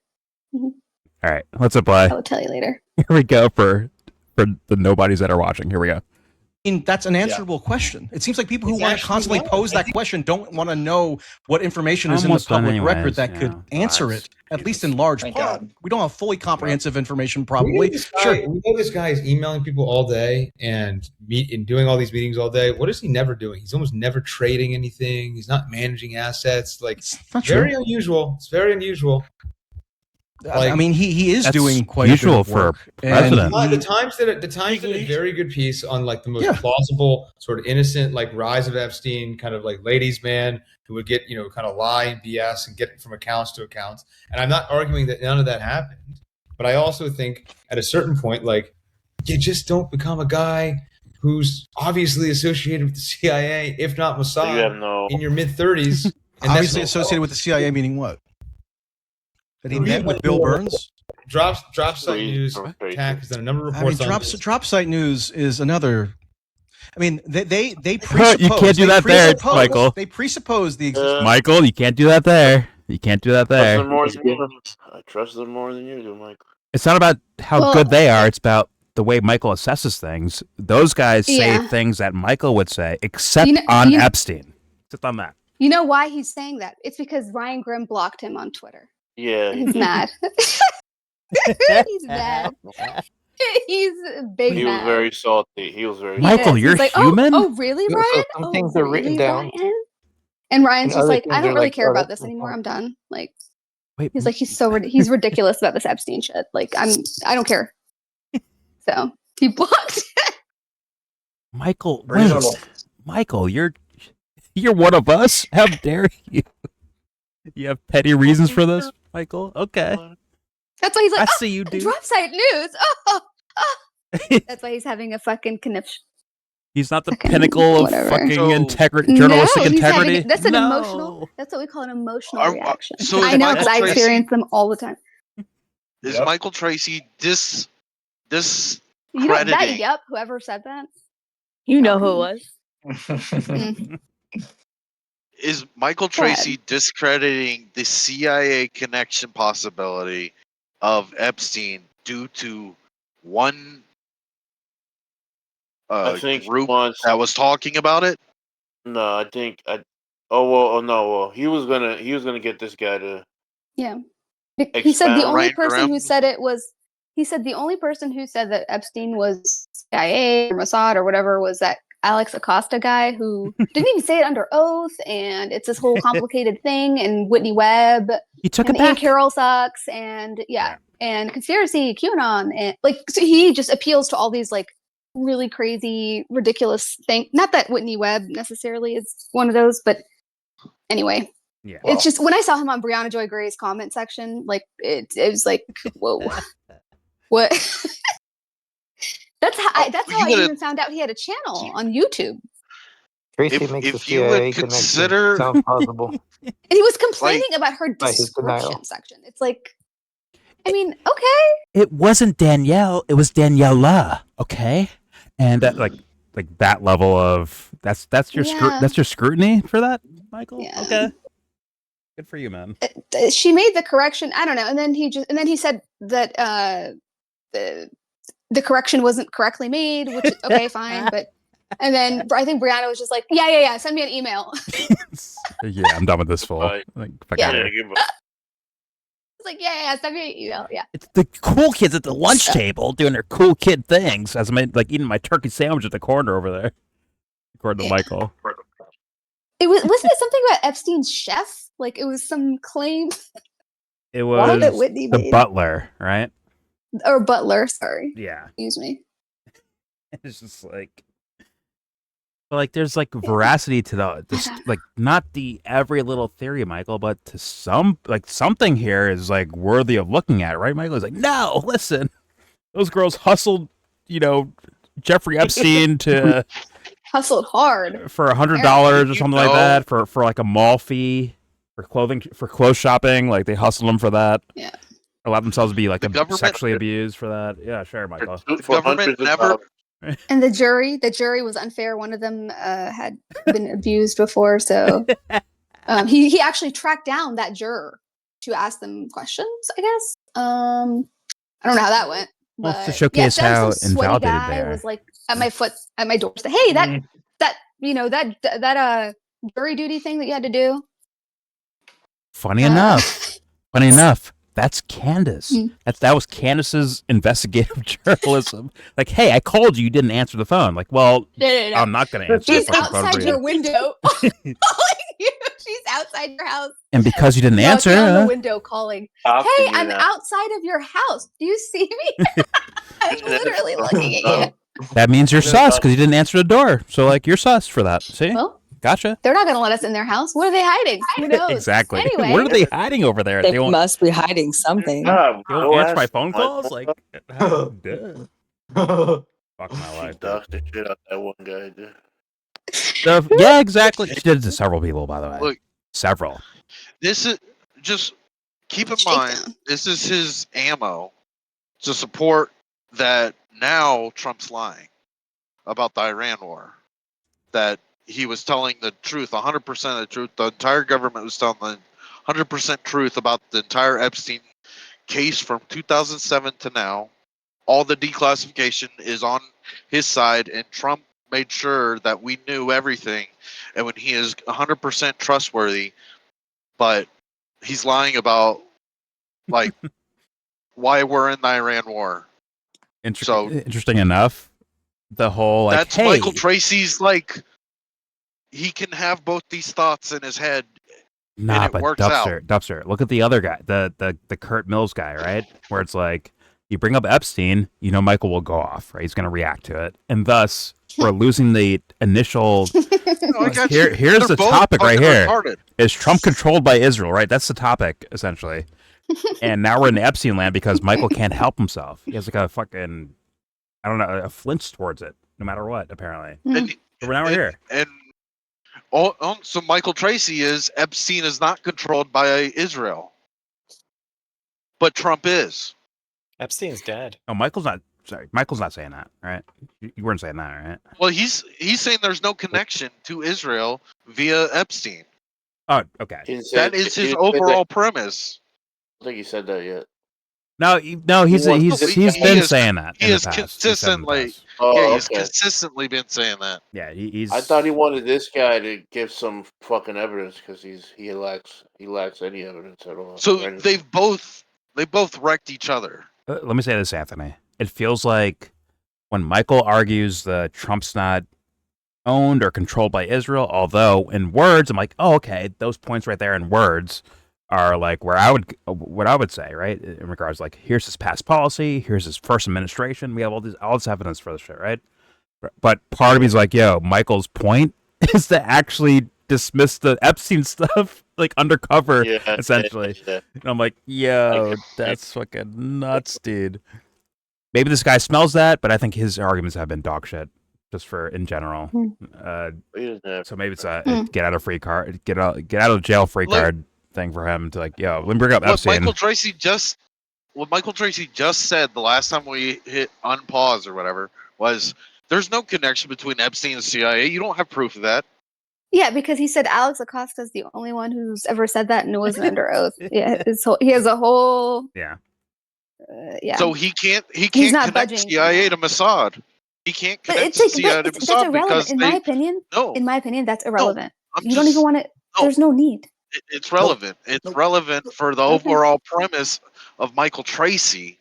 Speaker 1: All right, let's apply.
Speaker 9: I'll tell you later.
Speaker 1: Here we go for the nobodies that are watching. Here we go.
Speaker 4: I mean, that's an answerable question. It seems like people who want to constantly pose that question don't want to know what information is in the
Speaker 1: Almost done
Speaker 4: public record
Speaker 1: anyways,
Speaker 4: that
Speaker 1: yeah.
Speaker 4: could answer it, at least in large
Speaker 13: Thank
Speaker 4: part.
Speaker 13: God.
Speaker 4: We don't have fully comprehensive information,
Speaker 7: We
Speaker 4: probably.
Speaker 7: know this guy,
Speaker 4: Sure.
Speaker 7: we know this guy is emailing people all day and doing all these meetings all day. What is he never doing? He's almost never trading anything. He's not managing assets. Like,
Speaker 4: It's not
Speaker 7: very
Speaker 4: true.
Speaker 7: unusual. It's very unusual. Like,
Speaker 4: I mean, he is
Speaker 1: That's
Speaker 4: doing quite
Speaker 1: usual
Speaker 4: a bit of
Speaker 1: for
Speaker 4: work.
Speaker 1: a president.
Speaker 7: The Times did a very good piece on like the most
Speaker 4: Yeah.
Speaker 7: plausible sort of innocent like rise of Epstein, kind of like ladies' man who would get kind of lie and BS and get from accounts to accounts. And I'm not arguing that none of that happened, but I also think at a certain point, like you just don't become a guy who's obviously associated with the CIA, if not Mossad,
Speaker 11: You have no.
Speaker 7: in your mid 30s.
Speaker 4: Obviously associated with the CIA, meaning what? That he met with Bill Burns?
Speaker 7: Drop site news. TAC has done a number of
Speaker 4: I mean,
Speaker 7: reports on this.
Speaker 4: drop site news is another. I mean, they presuppose.
Speaker 1: You can't do that there, Michael.
Speaker 4: They presuppose the existence.
Speaker 1: Michael, you can't do that there. You can't do that
Speaker 11: Trust them
Speaker 1: there.
Speaker 11: more than you. I trust them more than you do, Michael.
Speaker 1: It's not about how good they are. It's about the way Michael assesses things. Those guys say things that Michael would say, except on Epstein. Except on that.
Speaker 9: You know why he's saying that? It's because Ryan Grimm blocked him on Twitter.
Speaker 11: Yeah.
Speaker 9: He's mad. He's mad. He's big
Speaker 11: He was
Speaker 9: mad.
Speaker 11: very salty. He was very.
Speaker 1: Michael,
Speaker 11: salty.
Speaker 1: you're
Speaker 9: He's like,
Speaker 1: human?
Speaker 9: Oh, really,
Speaker 6: So
Speaker 9: Ryan?
Speaker 6: some things are written
Speaker 9: really,
Speaker 6: down.
Speaker 9: Ryan? And Ryan's
Speaker 6: And
Speaker 9: just
Speaker 6: other
Speaker 9: like,
Speaker 6: things
Speaker 9: I don't
Speaker 6: are
Speaker 9: really
Speaker 6: like,
Speaker 9: care
Speaker 6: oh,
Speaker 9: about
Speaker 6: that's
Speaker 9: this anymore. I'm done. Like,
Speaker 1: Wait,
Speaker 9: he's like, he's ridiculous about this Epstein shit. Like, I don't care. So he blocked.
Speaker 1: Michael,
Speaker 13: Reasonable.
Speaker 1: wait. Michael, you're one of us. How dare you? You have petty reasons for this, Michael? Okay.
Speaker 9: That's why he's like,
Speaker 1: I see you, dude.
Speaker 9: drop site news. That's why he's having a fucking conniption.
Speaker 1: He's not the pinnacle of
Speaker 9: whatever.
Speaker 1: fucking
Speaker 2: So-
Speaker 1: journalistic
Speaker 9: he's
Speaker 1: integrity.
Speaker 9: having, that's an
Speaker 1: No.
Speaker 9: emotional. That's what we call an emotional
Speaker 2: Are-
Speaker 9: reaction.
Speaker 2: so
Speaker 9: I
Speaker 2: is
Speaker 9: know
Speaker 2: Michael
Speaker 9: because I
Speaker 2: Tracy-
Speaker 9: experience them all the time.
Speaker 2: Is Michael Tracy this
Speaker 9: You know that?
Speaker 2: crediting?
Speaker 9: Yep. Whoever said that.
Speaker 15: You know who it was.
Speaker 9: Mm.
Speaker 2: Is Michael
Speaker 9: Go ahead.
Speaker 2: Tracy discrediting the CIA connection possibility of Epstein due to one
Speaker 11: I think he
Speaker 2: group
Speaker 11: wants-
Speaker 2: that was talking about it?
Speaker 11: No, I think. Well, he was gonna get this guy to.
Speaker 9: Yeah. He said the
Speaker 11: Expound.
Speaker 9: only
Speaker 2: Ryan
Speaker 9: person
Speaker 2: Grimm?
Speaker 9: who said it was. He said the only person who said that Epstein was CIA or Mossad or whatever was that Alex Acosta guy who didn't even say it under oath, and it's this whole complicated thing. And Whitney Webb,
Speaker 1: He took
Speaker 9: and
Speaker 1: it back.
Speaker 9: Ian Carroll sucks, and and conspiracy, QAnon, and like so he just appeals to all these like really crazy, ridiculous things. Not that Whitney Webb necessarily is one of those, but anyway.
Speaker 1: Yeah.
Speaker 9: It's just when I saw him on Brianna Joy Gray's comment section, like it was like, whoa, what? That's how I even found out he had a channel on YouTube,
Speaker 6: Tracy makes the
Speaker 2: if you would
Speaker 6: CIA connection
Speaker 2: consider-
Speaker 6: sound plausible.
Speaker 9: and he was complaining about her
Speaker 6: by his denial.
Speaker 9: description section. It's like, I mean, okay,
Speaker 1: It wasn't Danielle. It was Daniela. Okay, and that like that level of that's your
Speaker 9: Yeah.
Speaker 1: that's your scrutiny for that, Michael.
Speaker 9: Yeah.
Speaker 1: Okay. Good for you, man.
Speaker 9: she made the correction. I don't know, and then he said that the correction wasn't correctly made, which okay, fine, but. And then I think Brianna was just like, yeah, send me an email.
Speaker 1: Yeah, I'm done with this fool.
Speaker 11: Right.
Speaker 1: Like, fuck
Speaker 9: Yeah.
Speaker 1: outta
Speaker 11: Yeah,
Speaker 1: here.
Speaker 11: give up.
Speaker 9: It's like, yeah, send me an email. Yeah.
Speaker 1: It's the cool kids at the lunch table doing their cool kid things as I'm like eating my turkey sandwich at the corner over there. According to Michael.
Speaker 9: Wasn't it something about Epstein's chef? Like it was some claim
Speaker 1: It
Speaker 9: Why
Speaker 1: was
Speaker 9: that Whitney
Speaker 1: the
Speaker 9: made?
Speaker 1: butler, right?
Speaker 9: or butler, sorry.
Speaker 1: Yeah.
Speaker 9: Excuse me.
Speaker 1: It's just like But like, there's like veracity to this, like not the every little theory, Michael, but to some, like something here is like worthy of looking at, right? Michael is like, no, listen, those girls hustled, Jeffrey Epstein to
Speaker 9: Hustled hard
Speaker 1: for $100 or something like that for like a mall fee for clothes shopping. Like they hustled them for that.
Speaker 9: Yeah.
Speaker 1: Allowed themselves to be like sexually abused for that. Yeah, sure, Michael.
Speaker 2: The government never.
Speaker 9: And the jury was unfair. One of them had been abused before, so he actually tracked down that juror to ask them questions. I guess. I don't know how that went.
Speaker 1: Well,
Speaker 9: But
Speaker 1: to showcase how
Speaker 9: some sweaty
Speaker 1: invalidated
Speaker 9: guy
Speaker 1: they are.
Speaker 9: was like at my door. Said, hey, that jury duty thing that you had to do.
Speaker 1: Funny enough, that's Candace. That was Candace's investigative journalism. Like, hey, I called you, you didn't answer the phone. Like, well,
Speaker 9: No.
Speaker 1: I'm not going to answer the
Speaker 9: She's
Speaker 1: fucking phone
Speaker 9: outside
Speaker 1: for
Speaker 9: your
Speaker 1: you.
Speaker 9: window calling you. She's outside your house.
Speaker 1: And because you didn't answer,
Speaker 9: on the window calling.
Speaker 11: Talking
Speaker 9: Hey,
Speaker 11: you
Speaker 9: I'm
Speaker 11: now.
Speaker 9: outside of your house. Do you see me? I'm literally looking at you.
Speaker 1: that means you're sus because you didn't answer the door. So, like, you're sus for that. See?
Speaker 9: Well,
Speaker 1: gotcha.
Speaker 9: They're not going to let us in their house. What are they hiding? Who knows?
Speaker 1: Exactly.
Speaker 9: Anyway.
Speaker 1: What are they hiding over there?
Speaker 15: They
Speaker 1: won't,
Speaker 15: must be hiding something.
Speaker 11: God,
Speaker 1: they won't answer my phone calls? Like, duh. Fuck my life.
Speaker 11: Docked the shit out that one guy, dude.
Speaker 1: Yeah, exactly. She did it to several people, by the way.
Speaker 2: Look,
Speaker 1: several.
Speaker 2: This is just keep in mind. This is his ammo to support that. Now Trump's lying about the Iran war. That he was telling the truth, 100% of the truth. The entire government was telling the 100% truth about the entire Epstein case from 2007 to now. All the declassification is on his side, and Trump made sure that we knew everything. And when he is 100% trustworthy, but he's lying about like why we're in the Iran war.
Speaker 1: Interesting enough, the whole like,
Speaker 2: that's
Speaker 1: hey,
Speaker 2: Michael Tracey's like he can have both these thoughts in his head.
Speaker 1: Nah,
Speaker 2: and it
Speaker 1: but
Speaker 2: works out.
Speaker 1: Dubster. Look at the other guy, the Curt Mills guy, right? Where it's like you bring up Epstein, Michael will go off, right? He's going to react to it, and thus we're losing the initial. Here's the topic right here: retarded. Is Trump controlled by Israel? Right, that's the topic essentially. And now we're in the Epstein land because Michael can't help himself. He has like a fucking, I don't know, a flinch towards it, no matter what. Apparently, so now we're here.
Speaker 2: And so Michael Tracey is Epstein is not controlled by Israel, but Trump is.
Speaker 18: Epstein's dead.
Speaker 1: Oh, Michael's not saying that, right? You weren't saying that, right?
Speaker 2: Well, he's saying there's no connection to Israel via Epstein.
Speaker 1: Oh, okay.
Speaker 2: That is his overall premise.
Speaker 11: I don't think he said that yet.
Speaker 1: No, he's been saying that.
Speaker 2: He has consistently. He's consistently been saying that.
Speaker 1: Yeah, he's.
Speaker 11: I thought he wanted this guy to give some fucking evidence because he lacks any evidence at all.
Speaker 2: So they both wrecked each other.
Speaker 1: Let me say this, Anthony. It feels like when Michael argues that Trump's not owned or controlled by Israel, although in words, I'm like, oh, okay, those points right there in words are like what I would say, right? In regards like, here's his past policy, here's his first administration. We have all this evidence for this shit, right? But part of me's like, yo, Michael's point is to actually dismiss the Epstein stuff, like undercover, essentially. Yeah. And I'm like, yo, that's fucking nuts, dude. Maybe this guy smells that, but I think his arguments have been dog shit, just for in general. So maybe it's a get out of jail free card thing for him to like, yo, let me bring up Epstein.
Speaker 2: What Michael Tracey just said the last time we hit unpause or whatever was there's no connection between Epstein and CIA. You don't have proof of that.
Speaker 9: Yeah, because he said Alex Acosta is the only one who's ever said that and it wasn't under oath. Yeah, he has a whole.
Speaker 1: Yeah.
Speaker 9: Yeah.
Speaker 2: So he can't connect CIA to Mossad. He can't connect CIA to Mossad because
Speaker 9: in my opinion, that's irrelevant. You don't even want to.
Speaker 2: No.
Speaker 9: There's no need.
Speaker 2: It's relevant. It's relevant for the overall premise of Michael Tracey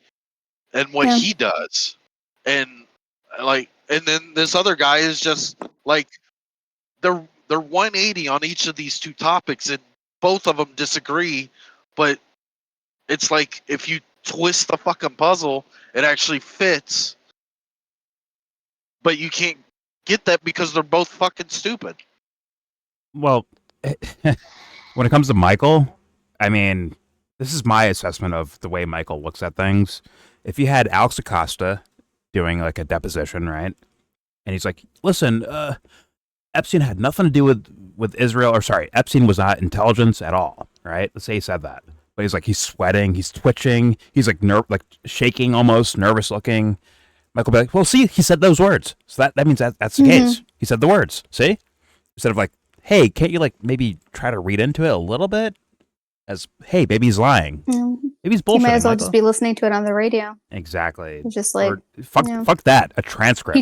Speaker 2: and what he does, and then this other guy is just like they're 180 on each of these two topics, and both of them disagree. But it's like if you twist the fucking puzzle, it actually fits. But you can't get that because they're both fucking stupid.
Speaker 1: Well, when it comes to Michael, I mean, this is my assessment of the way Michael looks at things. If you had Alex Acosta doing like a deposition, right? And he's like, listen, Epstein had nothing to do with Israel, or sorry, Epstein was not intelligence at all, right? Let's say he said that. But he's like, he's sweating, he's twitching, he's like shaking almost, nervous looking. Michael will be like, well, see, he said those words. So that means that's the case. He said the words, see? Instead of like, hey, can't you like maybe try to read into it a little bit? As, hey, maybe he's lying. Maybe he's bullshitting.
Speaker 9: He might as well
Speaker 1: Michael.
Speaker 9: just be listening to it on the radio.
Speaker 1: Exactly.
Speaker 9: Just like,
Speaker 1: fuck that. A transcript.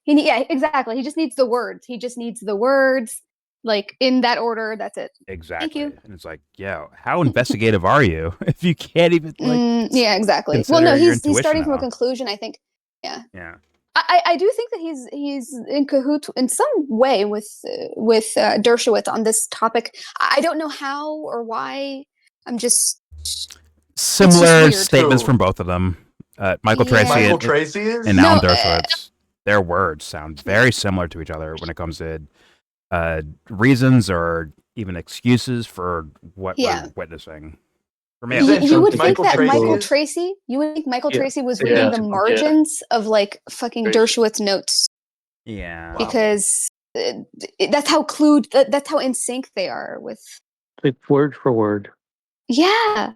Speaker 9: Yeah, exactly. He just needs the words. He just needs the words, like in that order. That's it.
Speaker 1: Exactly.
Speaker 9: Thank you.
Speaker 1: And it's like, yo, how investigative are you if you can't even like?
Speaker 9: Yeah, exactly. Well, no, he's starting from a conclusion. I think. Yeah.
Speaker 1: Yeah.
Speaker 9: I do think that he's in cahoots in some way with Dershowitz on this topic. I don't know how or why. I'm just
Speaker 1: similar statements from both of them. Michael Tracey and Alan Dershowitz. Their words sound very similar to each other when it comes to reasons or even excuses for what we're witnessing. For me,
Speaker 9: you would think that Michael Tracey was reading the margins of like fucking Dershowitz notes.
Speaker 1: Yeah,
Speaker 9: because that's how clued. That's how in sync they are with.
Speaker 6: Like word for word.
Speaker 9: Yeah.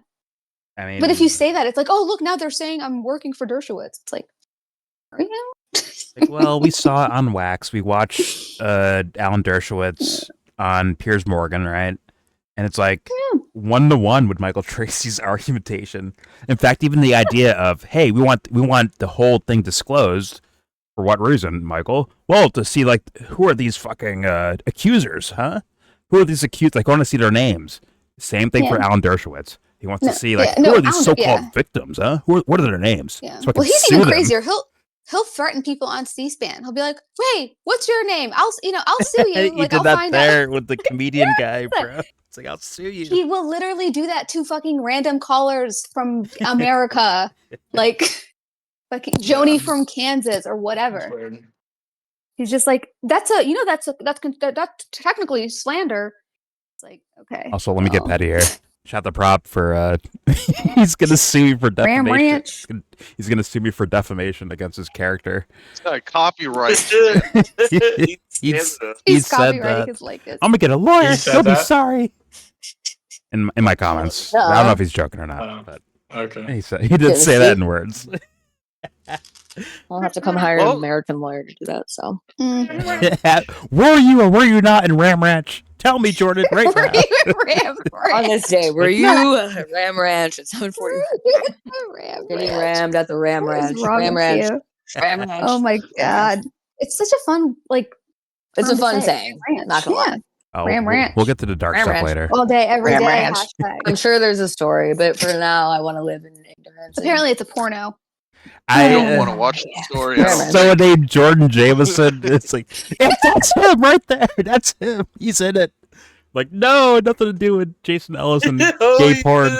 Speaker 1: I mean,
Speaker 9: but if you say that, it's like, oh look, now they're saying I'm working for Dershowitz. It's like, are you?
Speaker 1: Like, well, we saw it on wax. We watched Alan Dershowitz on Piers Morgan, right? And it's like 1-to-1 with Michael Tracey's argumentation. In fact, even the idea of, hey, we want the whole thing disclosed. For what reason, Michael? Well, to see like who are these fucking accusers, huh? Who are these accused? Like, I want to see their names. Same thing for Alan Dershowitz. He wants to see like who are these so-called victims, huh? What are their names?
Speaker 9: Yeah.
Speaker 1: So
Speaker 9: well, he's even crazier. He'll threaten people on C-SPAN. He'll be like, "Hey, what's your name? I'll sue you.
Speaker 1: He
Speaker 9: like,
Speaker 1: did
Speaker 9: I'll
Speaker 1: that
Speaker 9: find
Speaker 1: there
Speaker 9: out."
Speaker 1: with the comedian guy, bro. It's like, I'll sue you.
Speaker 9: He will literally do that to fucking random callers from America, like Joni from Kansas or whatever. He's just like, that's technically slander. It's like, okay.
Speaker 1: Also, let me get petty here. Shot the prop for he's gonna sue me for defamation.
Speaker 9: Ranch.
Speaker 1: He's gonna sue me for defamation against his character.
Speaker 2: It's not copyright.
Speaker 9: He's
Speaker 1: said
Speaker 9: copywriting
Speaker 1: that.
Speaker 9: his like this.
Speaker 1: I'm gonna get a lawyer.
Speaker 12: He said
Speaker 1: He'll be
Speaker 12: that?
Speaker 1: sorry. In my comments, I don't know if he's joking or not, but
Speaker 12: Okay.
Speaker 1: he did say that in words.
Speaker 15: I'll have to come hire an American lawyer to do that. So,
Speaker 1: were you or were you not in Ram Ranch? Tell me, Jordan, right now.
Speaker 15: on this day, were you at Ram Ranch at 7:40? Getting rammed at the Ram Ranch. Ram Ranch. Ram Ranch.
Speaker 9: Oh my god, it's such a fun
Speaker 15: It's a
Speaker 9: term to
Speaker 15: fun
Speaker 9: say.
Speaker 15: saying. Not gonna lie.
Speaker 1: Oh,
Speaker 9: Ram Ranch.
Speaker 1: We'll get to the dark
Speaker 15: Ram
Speaker 1: stuff
Speaker 15: Ranch.
Speaker 1: later.
Speaker 9: All day, every
Speaker 15: Ram
Speaker 9: day.
Speaker 15: Ranch.
Speaker 9: Hashtag.
Speaker 15: I'm sure there's a story, but for now, I want to live in ignorance.
Speaker 9: Apparently, it's a porno.
Speaker 2: I don't want to watch the story.
Speaker 1: So named Jordan Jameson. It's like, that's him right there. That's him. He's in it. Like, no, nothing to do with Jason Ellis and gay porn.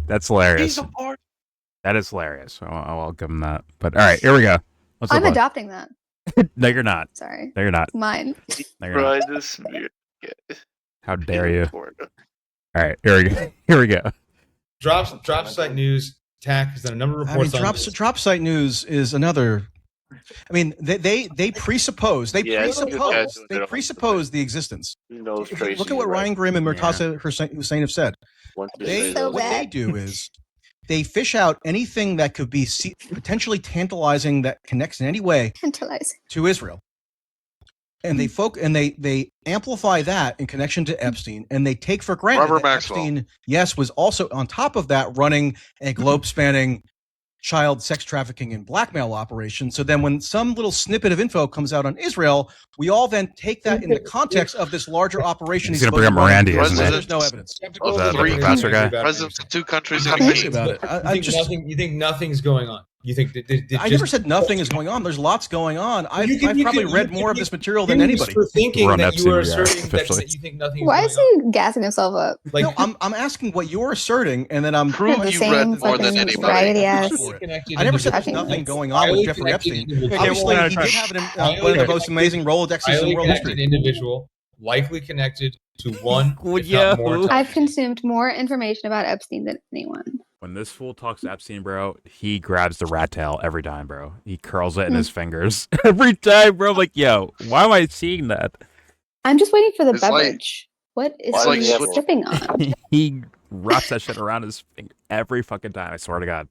Speaker 1: That's hilarious. That is hilarious. I'll give him that. But all right, here we go.
Speaker 9: I'm adopting that.
Speaker 1: No, you're not.
Speaker 9: Sorry.
Speaker 1: No, you're not.
Speaker 9: It's mine.
Speaker 1: No, you're not. How dare you? All right, here we go. Here we go.
Speaker 7: Drop site news. TAC has done a number of reports on this.
Speaker 4: Drop site news is another. I mean, they presuppose the existence. Look at what Ryan Grimm and Murtaza Hussein have said. What they do is they fish out anything that could be potentially tantalizing that connects in any way to Israel. And they amplify that in connection to Epstein, and they take for granted that Epstein, yes, was also on top of that running a globe-spanning child sex trafficking and blackmail operation. So then when some little snippet of info comes out on Israel, we all then take that in the context of this larger operation.
Speaker 1: He's going to bring up Morandi, isn't he?
Speaker 4: There's no evidence.
Speaker 1: The professor guy?
Speaker 2: Presidents of two countries.
Speaker 7: You think nothing's going on? You think
Speaker 4: I never said nothing is going on. There's lots going on. I've probably read more of this material than anybody.
Speaker 7: For thinking that you are asserting that you think nothing is
Speaker 9: Why
Speaker 7: going
Speaker 9: is he gassing himself up?
Speaker 7: Like,
Speaker 4: no, I'm asking what you're asserting, and then I'm
Speaker 2: Prove you read more than anybody.
Speaker 4: I never said there's nothing going on with Jeffrey Epstein. Obviously, he did have one of the most amazing Rolodexes in world history.
Speaker 7: Individual, likely connected to one, if not more.
Speaker 9: I've consumed more information about Epstein than anyone.
Speaker 1: When this fool talks to Epstein, bro, he grabs the rat tail every time, bro. He curls it in his fingers every time, bro. I'm like, yo, why am I seeing that?
Speaker 9: I'm just waiting for the
Speaker 2: It's like-
Speaker 9: beverage. What is
Speaker 2: It's like
Speaker 9: he
Speaker 2: switch-
Speaker 9: sipping on?
Speaker 1: He wraps that shit around his finger every fucking time. I swear to God.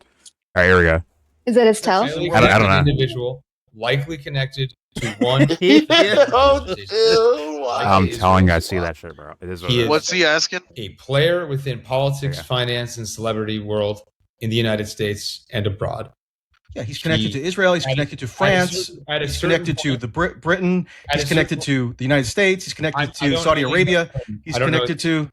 Speaker 1: All right, here we go.
Speaker 9: Is that his tail?
Speaker 7: Highly
Speaker 1: I don't know.
Speaker 7: Individual, likely connected to one.
Speaker 1: I'm telling you, I see that shit, bro. It is. What it is.
Speaker 2: What's he asking?
Speaker 7: A player within politics, finance, and celebrity world in the United States and abroad.
Speaker 4: Yeah, he's connected to Israel. He's connected to France. He's connected to the Britain. He's connected to the United States. He's connected to Saudi Arabia. He's connected to.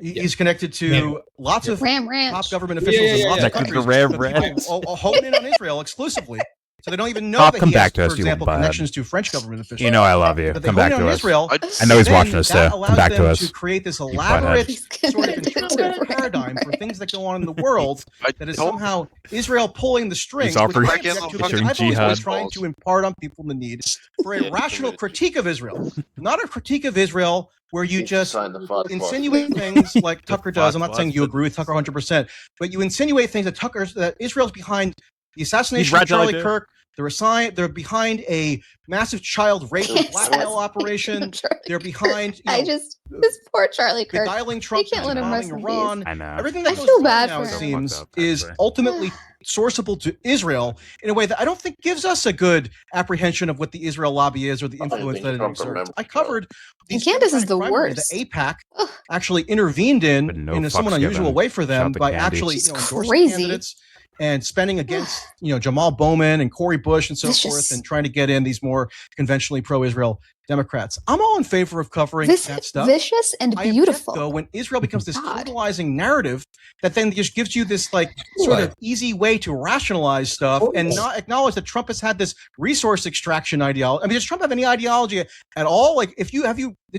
Speaker 4: He's connected to lots of
Speaker 9: Ram Ranch.
Speaker 4: top government officials in lots of countries.
Speaker 1: Ram
Speaker 4: So
Speaker 1: Ranch.
Speaker 4: people hone in on Israel exclusively, so they don't even know
Speaker 1: Oh,
Speaker 4: that
Speaker 1: come
Speaker 4: he has,
Speaker 1: back to us,
Speaker 4: for
Speaker 1: you
Speaker 4: example,
Speaker 1: bud.
Speaker 4: connections to French government officials.
Speaker 1: You know I love you.
Speaker 4: But they
Speaker 1: Come
Speaker 4: hone
Speaker 1: back
Speaker 4: in
Speaker 1: to
Speaker 4: on
Speaker 1: us.
Speaker 4: Israel.
Speaker 1: I know he's
Speaker 4: then
Speaker 1: watching us
Speaker 4: that
Speaker 1: too.
Speaker 4: allows
Speaker 1: Come back to
Speaker 4: them
Speaker 1: us.
Speaker 4: to create this
Speaker 1: butthead.
Speaker 4: elaborate sort of interpretive paradigm for things that go on in the world that is somehow Israel pulling the strings.
Speaker 1: He's
Speaker 4: Which
Speaker 1: offering-
Speaker 4: I object to because
Speaker 1: offering
Speaker 4: I've always
Speaker 1: jihad.
Speaker 4: been trying to impart on people the need for a rational critique of Israel, not a critique of Israel where you just insinuate things like Tucker does. I'm not saying you agree with Tucker 100%, but you insinuate things that Israel's behind the assassination of Charlie Kirk. They're behind a massive child rape and blackmail operation. They're behind.
Speaker 9: This poor Charlie Kirk.
Speaker 4: Dialing Trump
Speaker 9: can't let him
Speaker 4: bombing
Speaker 9: rest in
Speaker 4: Iran.
Speaker 9: peace.
Speaker 1: I know.
Speaker 4: Everything that
Speaker 9: I
Speaker 4: goes
Speaker 9: feel
Speaker 4: on
Speaker 9: bad
Speaker 4: now,
Speaker 9: for
Speaker 4: it
Speaker 9: him.
Speaker 4: seems, is ultimately sourceable to Israel in a way that I don't think gives us a good apprehension of what the Israel lobby is or the influence that it exerts. I covered
Speaker 9: And Candace is the
Speaker 4: primaries
Speaker 9: worst.
Speaker 4: that AIPAC actually intervened in a somewhat
Speaker 1: fucks
Speaker 4: unusual
Speaker 1: given.
Speaker 4: way for them
Speaker 1: Shout to
Speaker 4: by
Speaker 1: Candy.
Speaker 4: actually
Speaker 9: She's
Speaker 4: endorsing
Speaker 9: crazy.
Speaker 4: candidates and spending against Jamal Bowman and Cory Bush and so
Speaker 9: Vicious.
Speaker 4: forth, and trying to get in these more conventionally pro-Israel Democrats. I'm all in favor of covering that stuff.
Speaker 9: Vicious and
Speaker 4: I object,
Speaker 9: beautiful.
Speaker 4: though, when Israel becomes this
Speaker 9: God.
Speaker 4: totalizing narrative that then just gives you this sort of easy way to rationalize stuff and not acknowledge that Trump has had this resource extraction ideology. I mean, does Trump have any ideology at all? Like, did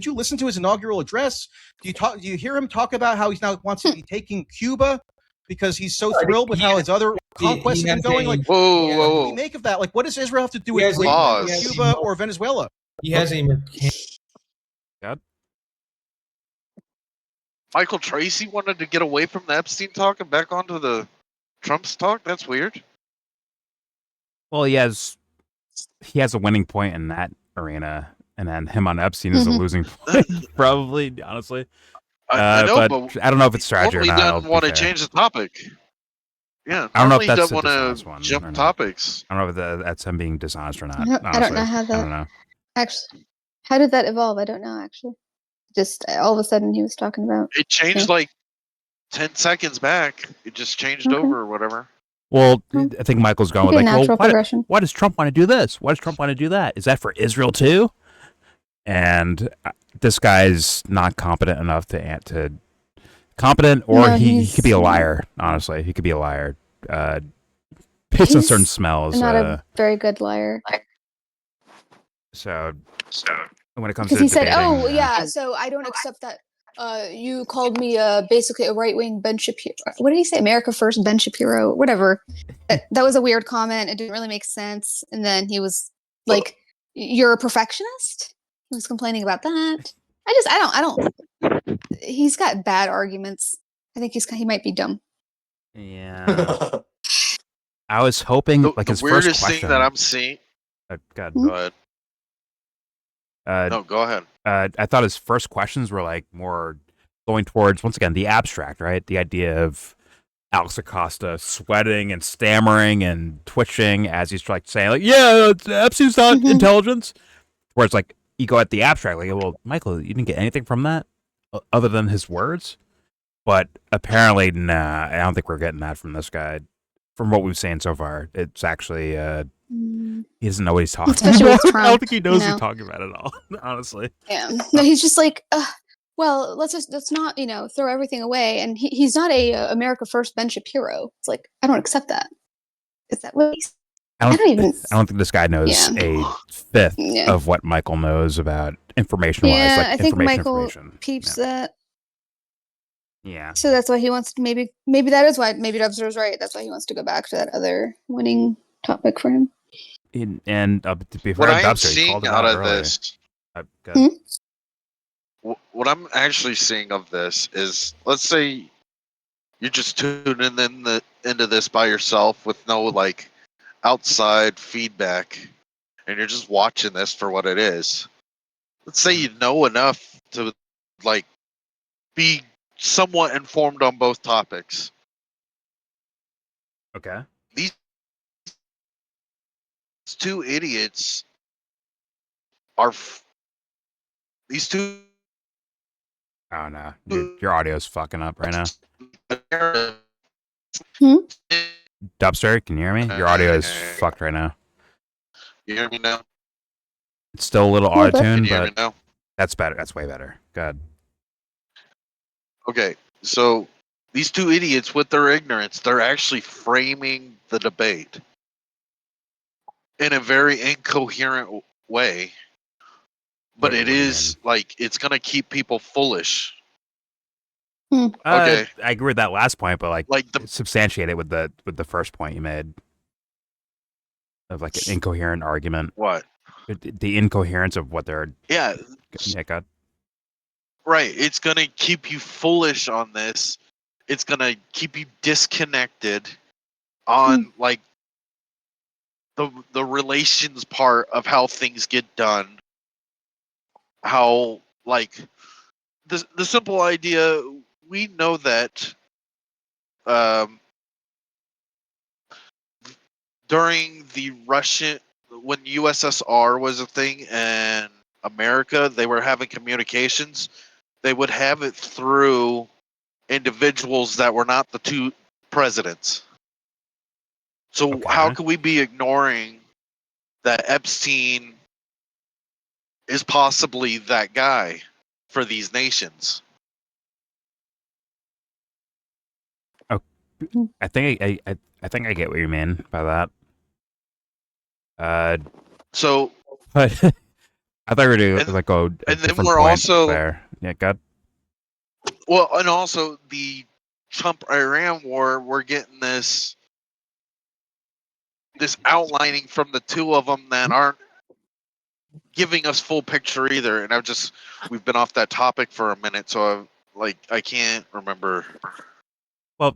Speaker 4: you listen to his inaugural address? Do you hear him talk about how he now wants to be taking Cuba because he's so thrilled with how his other conquests have been going? Like,
Speaker 2: whoa,
Speaker 4: what do we make of that? Like, what does Israel have to do with Cuba or Venezuela?
Speaker 7: He has a
Speaker 2: Michael Tracey wanted to get away from the Epstein talk and back onto the Trump's talk? That's weird.
Speaker 1: Well, he has a winning point in that arena, and then him on Epstein is a losing point, probably, honestly.
Speaker 2: I know,
Speaker 1: but I don't know if it's strategy or
Speaker 2: He
Speaker 1: not.
Speaker 2: doesn't want to change the topic. Yeah,
Speaker 1: I don't know if
Speaker 2: he
Speaker 1: that's
Speaker 2: doesn't
Speaker 1: a
Speaker 2: want
Speaker 1: dishonest
Speaker 2: to
Speaker 1: one
Speaker 2: jump
Speaker 1: or not.
Speaker 2: topics.
Speaker 1: I don't know if that's him being dishonest or not.
Speaker 9: I don't know
Speaker 1: honestly.
Speaker 9: how that.
Speaker 1: I don't know.
Speaker 9: Actually, how did that evolve? I don't know. Actually, just all of a sudden he was talking about.
Speaker 2: It changed like 10 seconds back. It just changed over or whatever.
Speaker 1: Well, I think Michael's going with
Speaker 9: Maybe a
Speaker 1: like, well,
Speaker 9: natural progression.
Speaker 1: why does Trump want to do this? Why does Trump want to do that? Is that for Israel too? And this guy's not competent enough to competent, or
Speaker 9: No,
Speaker 1: he
Speaker 9: he's-
Speaker 1: could be a liar. Honestly, he could be a liar. Based on
Speaker 9: He's
Speaker 1: certain smells.
Speaker 9: Not a very good liar.
Speaker 1: So when it comes to
Speaker 9: Because he said,
Speaker 1: debating,
Speaker 9: "Oh yeah, so I don't accept that. You called me basically a right-wing Ben Shapiro. What did he say? America First Ben Shapiro, whatever. That was a weird comment. It didn't really make sense. And then he was like, "You're a perfectionist." He was complaining about that. I don't. He's got bad arguments. I think he might be dumb.
Speaker 1: yeah. I was hoping like
Speaker 2: The
Speaker 1: his
Speaker 2: weirdest
Speaker 1: first question
Speaker 2: thing that I'm seeing.
Speaker 1: God.
Speaker 2: Go ahead. No, go ahead.
Speaker 1: I thought his first questions were like more going towards, once again, the abstract, right? The idea of Alex Acosta sweating and stammering and twitching as he's like saying, like, yeah, Epstein's not intelligence. Where it's like, you go at the abstract, like, well, Michael, you didn't get anything from that other than his words? But apparently, nah, I don't think we're getting that from this guy. From what we've seen so far, it's actually he doesn't know what he's talking
Speaker 9: Especially
Speaker 1: about.
Speaker 9: with Trump,
Speaker 1: I don't think he knows
Speaker 9: you
Speaker 1: what
Speaker 9: know?
Speaker 1: he's talking about at all, honestly.
Speaker 9: Yeah. No, he's just like, well, let's not, throw everything away. And he's not a America First Ben Shapiro. It's like, I don't accept that. Is that what he's?
Speaker 1: I
Speaker 9: don't even.
Speaker 1: don't think this guy knows a fifth of what Michael knows about information-wise.
Speaker 9: Yeah,
Speaker 1: like
Speaker 9: I think Michael
Speaker 1: information.
Speaker 9: peeps that.
Speaker 1: Yeah.
Speaker 9: So that's why he wants to maybe that is why maybe Dubster's right. That's why he wants to go back to that other winning topic for him.
Speaker 1: And to be
Speaker 2: What
Speaker 1: fair,
Speaker 2: I am
Speaker 1: Dubster, he
Speaker 2: seeing
Speaker 1: called it
Speaker 2: out
Speaker 1: out
Speaker 2: of
Speaker 1: early.
Speaker 2: this,
Speaker 1: Good.
Speaker 2: what I'm actually seeing of this is, let's say you're just tuning into this by yourself with no like outside feedback, and you're just watching this for what it is. Let's say you know enough to like be somewhat informed on both topics.
Speaker 1: Okay.
Speaker 2: These two idiots are these two.
Speaker 1: Oh no, your audio's fucking up right now. Dubster, can you hear me? Your audio is fucked right now.
Speaker 2: You hear me now?
Speaker 1: It's still a little
Speaker 2: Can
Speaker 1: auto-tuned,
Speaker 2: you hear me
Speaker 1: but
Speaker 2: now?
Speaker 1: that's better. That's way better. Good.
Speaker 2: Okay, so these two idiots, with their ignorance, they're actually framing the debate in a very incoherent way. But
Speaker 1: What
Speaker 2: it
Speaker 1: do you
Speaker 2: is like it's gonna keep people foolish.
Speaker 9: Hmm.
Speaker 2: Okay.
Speaker 1: I agree with that last point, but
Speaker 2: like
Speaker 1: substantiate it with the first point you made of like an incoherent argument.
Speaker 2: What?
Speaker 1: The incoherence of what they're.
Speaker 2: Yeah.
Speaker 1: Yeah, God.
Speaker 2: Right. It's gonna keep you foolish on this. It's gonna keep you disconnected on like the relations part of how things get done. How like the simple idea, we know that during the Russian, when USSR was a thing and America, they were having communications, they would have it through individuals that were not the two presidents. So how can we be ignoring that Epstein is possibly that guy for these nations?
Speaker 1: I think I think I get what you mean by that.
Speaker 2: So,
Speaker 1: but I thought we were going to like go a
Speaker 2: and then
Speaker 1: different
Speaker 2: we're
Speaker 1: point
Speaker 2: also
Speaker 1: there. Yeah, God.
Speaker 2: Well, and also the Trump-Iran war, we're getting this outlining from the two of them that aren't giving us full picture either. And we've been off that topic for a minute, so I can't remember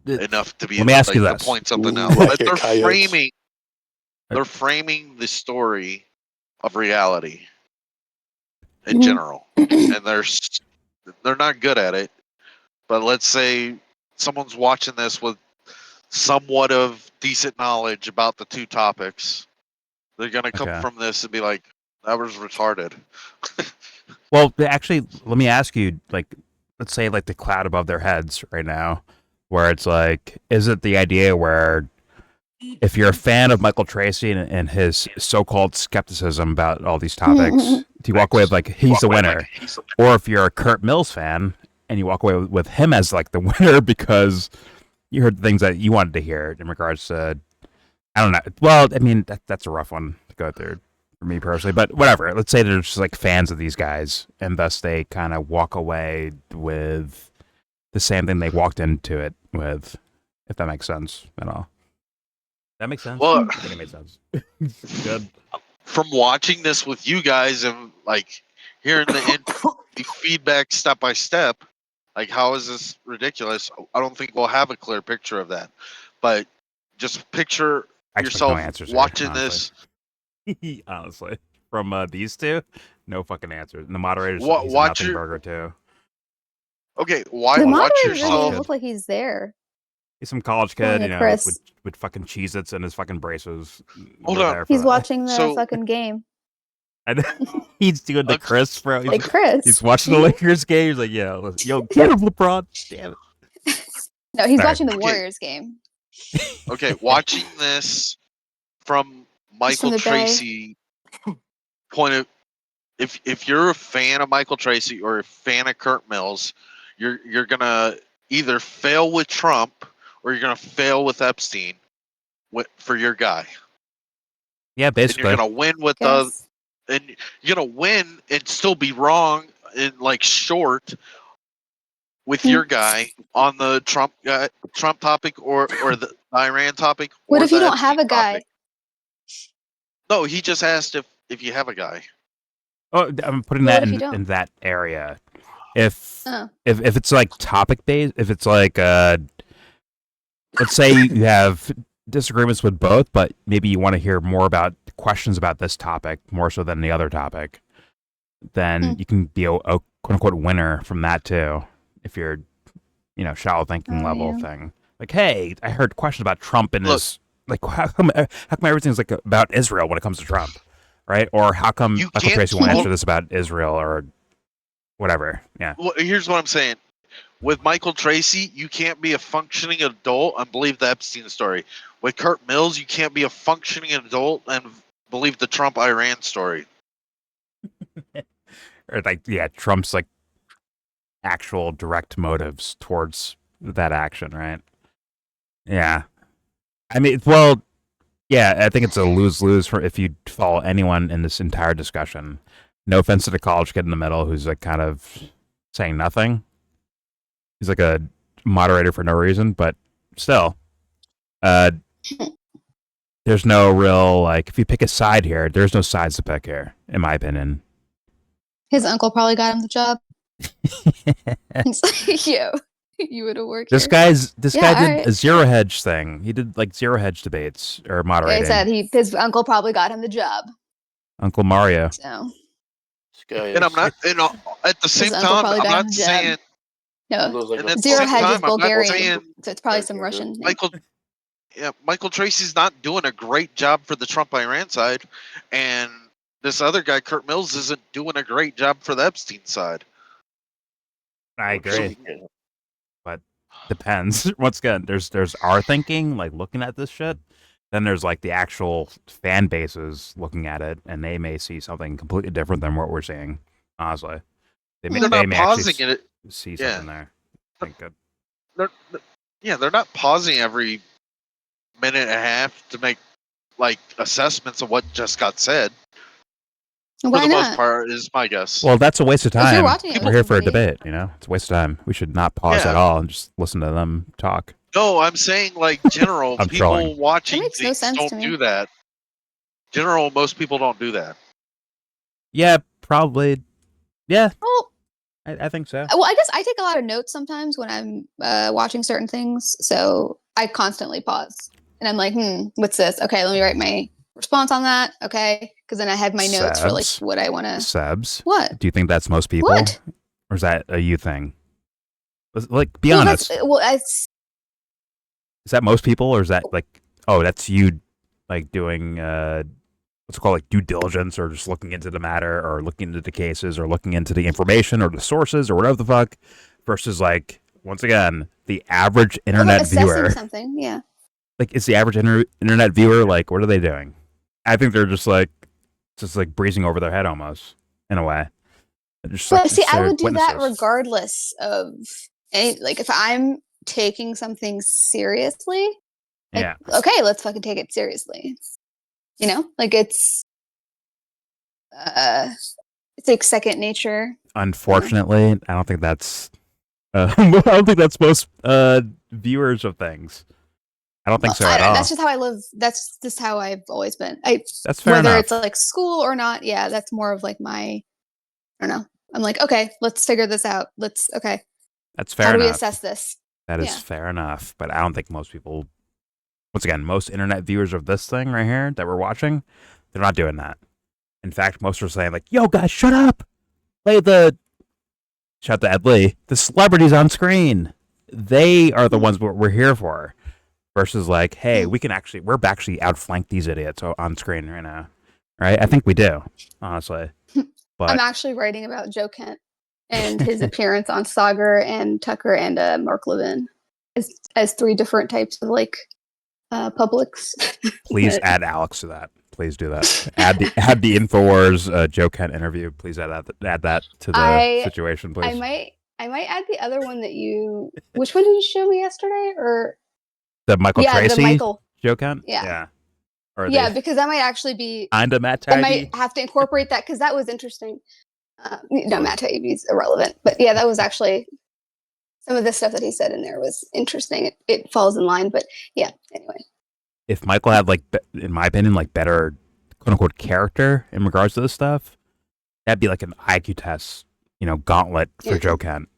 Speaker 2: enough to be
Speaker 1: let me ask you
Speaker 2: to
Speaker 1: this.
Speaker 2: point something out.
Speaker 13: Like
Speaker 2: But
Speaker 13: a coyote.
Speaker 2: they're framing the story of reality in general, and they're not good at it. But let's say someone's watching this with somewhat of decent knowledge about the two topics. They're gonna come
Speaker 1: Okay.
Speaker 2: from this and be like, "That was retarded."
Speaker 1: Well, actually, let me ask you, like, let's say, like, the cloud above their heads right now, where it's like, is it the idea where if you're a fan of Michael Tracey and his so-called skepticism about all these topics, do you walk away with, like, he's the winner? Or if you're a Curt Mills fan and you walk away with him as, like, the winner because you heard the things that you wanted to hear in regards to, I don't know. Well, I mean, that's a rough one to go through for me personally, but whatever. Let's say they're just like fans of these guys, and thus they kind of walk away with the same thing they walked into it with, if that makes sense at all. That makes sense.
Speaker 2: Well,
Speaker 1: I think it makes sense. Good.
Speaker 2: From watching this with you guys and like hearing the feedback step by step, like how is this ridiculous? I don't think we'll have a clear picture of that, but just picture yourself watching this.
Speaker 1: Honestly, from these two, no fucking answers. And the moderator's
Speaker 2: Watch
Speaker 1: he's a nothing burger too.
Speaker 2: Okay,
Speaker 9: The
Speaker 2: watch
Speaker 9: moderator doesn't
Speaker 2: yourself.
Speaker 9: even look like he's there.
Speaker 1: He's some college
Speaker 9: Pulling
Speaker 1: kid,
Speaker 9: a
Speaker 1: you know,
Speaker 9: Chris.
Speaker 1: with fucking Cheez-Its and his fucking braces.
Speaker 2: Hold
Speaker 1: We're
Speaker 2: on.
Speaker 1: there for
Speaker 9: He's
Speaker 1: that.
Speaker 9: watching the fucking game.
Speaker 1: And he's doing the Chris, bro.
Speaker 9: Like Chris.
Speaker 1: He's watching the Lakers game. He's like, yo, get him, LeBron. Damn it.
Speaker 9: No, he's
Speaker 1: Sorry.
Speaker 9: watching the Warriors game.
Speaker 2: Okay, watching this from Michael
Speaker 9: the Bay.
Speaker 2: Tracey point of, if you're a fan of Michael Tracey or a fan of Curt Mills, you're gonna either fail with Trump or you're gonna fail with Epstein. for your guy.
Speaker 1: Yeah,
Speaker 2: And
Speaker 1: basically.
Speaker 2: you're gonna win with the, and you're gonna win and still be wrong in like short with your guy on the Trump topic or the Iran topic.
Speaker 9: What
Speaker 2: or
Speaker 9: if you
Speaker 2: the
Speaker 9: don't have a
Speaker 2: Epstein
Speaker 9: guy?
Speaker 2: topic. No, he just asked if you have a guy.
Speaker 1: Oh, I'm putting
Speaker 9: Well,
Speaker 1: that
Speaker 9: what if you don't?
Speaker 1: in that area. If
Speaker 9: Oh.
Speaker 1: if it's like topic based, if it's like let's say you have disagreements with both, but maybe you want to hear more about questions about this topic more so than the other topic, then you can be a quote unquote winner from that too. If you're, shallow thinking level thing. Like, hey, I heard questions about Trump and his, like, how come everything's like about Israel when it comes to Trump, right? Or how come Michael Tracey won't answer this about Israel or whatever? Yeah.
Speaker 2: Well, here's what I'm saying. With Michael Tracey, you can't be a functioning adult and believe the Epstein story. With Curt Mills, you can't be a functioning adult and believe the Trump-Iran story.
Speaker 1: Or like, yeah, Trump's like actual direct motives towards that action, right? Yeah. I mean, well, yeah, I think it's a lose-lose for if you follow anyone in this entire discussion. No offense to the college kid in the middle who's like kind of saying nothing. He's like a moderator for no reason, but still, there's no real, like, if you pick a side here, there's no sides to pick here, in my opinion.
Speaker 9: His uncle probably got him the job. He's like, yo, you would have worked
Speaker 1: This
Speaker 9: here.
Speaker 1: guy did
Speaker 9: alright.
Speaker 1: a zero hedge thing. He did like zero hedge debates or
Speaker 9: Yeah,
Speaker 1: moderating.
Speaker 9: he said his uncle probably got him the job.
Speaker 1: Uncle Mario.
Speaker 9: So
Speaker 2: And I'm not, at the same
Speaker 9: uncle
Speaker 2: time,
Speaker 9: probably
Speaker 2: I'm
Speaker 9: got him
Speaker 2: not
Speaker 9: the
Speaker 2: saying.
Speaker 9: job. No,
Speaker 2: And at the
Speaker 9: zero
Speaker 2: same
Speaker 9: hedge is
Speaker 2: time, I'm not
Speaker 9: Bulgarian,
Speaker 2: saying
Speaker 9: so it's probably some Russian.
Speaker 2: Michael Tracy's not doing a great job for the Trump-Iran side, and this other guy, Curt Mills, isn't doing a great job for the Epstein side.
Speaker 1: I agree. But depends. Once again, there's our thinking, like looking at this shit. Then there's like the actual fan bases looking at it, and they may see something completely different than what we're seeing. Honestly, they may,
Speaker 2: They're
Speaker 1: they
Speaker 2: not
Speaker 1: may
Speaker 2: pausing
Speaker 1: actually
Speaker 2: it.
Speaker 1: see something there. I think good.
Speaker 2: They're not pausing every minute and a half to make like assessments of what just got said.
Speaker 9: Why
Speaker 2: for the most
Speaker 9: not?
Speaker 2: part, is my guess.
Speaker 1: Well, that's a waste of
Speaker 9: If you're
Speaker 1: time.
Speaker 9: watching it
Speaker 1: We're
Speaker 9: with
Speaker 1: here for a
Speaker 9: somebody-
Speaker 1: debate. It's a waste of time. We should not pause
Speaker 2: Yeah.
Speaker 1: at all and just listen to them talk.
Speaker 2: No, I'm saying like general
Speaker 1: I'm
Speaker 2: people
Speaker 1: trolling.
Speaker 2: watching
Speaker 9: That makes no
Speaker 2: things
Speaker 9: sense to
Speaker 2: don't
Speaker 9: me.
Speaker 2: do that. General, most people don't do that.
Speaker 1: Yeah, probably. Yeah,
Speaker 9: Well,
Speaker 1: I think so.
Speaker 9: well, I guess I take a lot of notes sometimes when I'm watching certain things, so I constantly pause and I'm like, what's this? Okay, let me write my response on that. Okay, because then I have my notes for like
Speaker 1: Sebs.
Speaker 9: what I want to.
Speaker 1: Sebs.
Speaker 9: What?
Speaker 1: Do you think that's most people?
Speaker 9: What?
Speaker 1: Or is that a you thing? Like, be
Speaker 9: Well,
Speaker 1: honest.
Speaker 9: it's
Speaker 1: Is that most people, or is that like, oh, that's you, like doing what's it called, like due diligence, or just looking into the matter, or looking into the cases, or looking into the information, or the sources, or whatever the fuck, versus like, once again, the average internet
Speaker 9: assessing
Speaker 1: viewer.
Speaker 9: something. Yeah.
Speaker 1: Like, is the average internet viewer like, what are they doing? I think they're just like breezing over their head almost in a way. Just,
Speaker 9: But
Speaker 1: like,
Speaker 9: see, I
Speaker 1: they're
Speaker 9: would do that
Speaker 1: witnesses.
Speaker 9: regardless of any. Like, if I'm taking something seriously, like,
Speaker 1: Yeah.
Speaker 9: okay, let's fucking take it seriously. You know, like it's like second nature.
Speaker 1: Unfortunately, I don't think that's. I don't think that's most viewers of things. I don't think so at all.
Speaker 9: That's just how I live. That's just how I've always been.
Speaker 1: That's fair
Speaker 9: whether
Speaker 1: enough.
Speaker 9: it's like school or not. Yeah, that's more of like my. I don't know. I'm like, okay, let's figure this out. Okay.
Speaker 1: That's fair
Speaker 9: How do we
Speaker 1: enough.
Speaker 9: assess this?
Speaker 1: That is
Speaker 9: Yeah.
Speaker 1: fair enough, but I don't think most people. Once again, most internet viewers of this thing right here that we're watching, they're not doing that. In fact, most are saying like, "Yo, guys, shut up! Shout to Ed Lee. The celebrities on screen. They are the ones we're here for." Versus like, hey, we're actually outflank these idiots on screen right now, right? I think we do, honestly. But
Speaker 9: I'm actually writing about Joe Kent and his appearance on Sagar and Tucker and Mark Levin as three different types of like publics.
Speaker 1: please add Alex to that. Please do that. Add the Infowars Joe Kent interview. Please add that to the situation, please.
Speaker 9: I might add the other one that you. Which one did you show me yesterday? Or
Speaker 1: The Michael Tracey.
Speaker 9: the Michael.
Speaker 1: Joe Kent?
Speaker 9: Yeah.
Speaker 1: Or
Speaker 9: Yeah,
Speaker 1: they
Speaker 9: because that might actually be.
Speaker 1: kinda Matt
Speaker 9: I
Speaker 1: Taibbi?
Speaker 9: might have to incorporate that because that was interesting. No, Matt Taibbi's irrelevant, but yeah, that was actually some of the stuff that he said in there was interesting. It falls in line, but yeah. Anyway,
Speaker 1: If Michael had like, in my opinion, like better quote unquote character in regards to this stuff, that'd be like an IQ test, gauntlet for Joe Kent.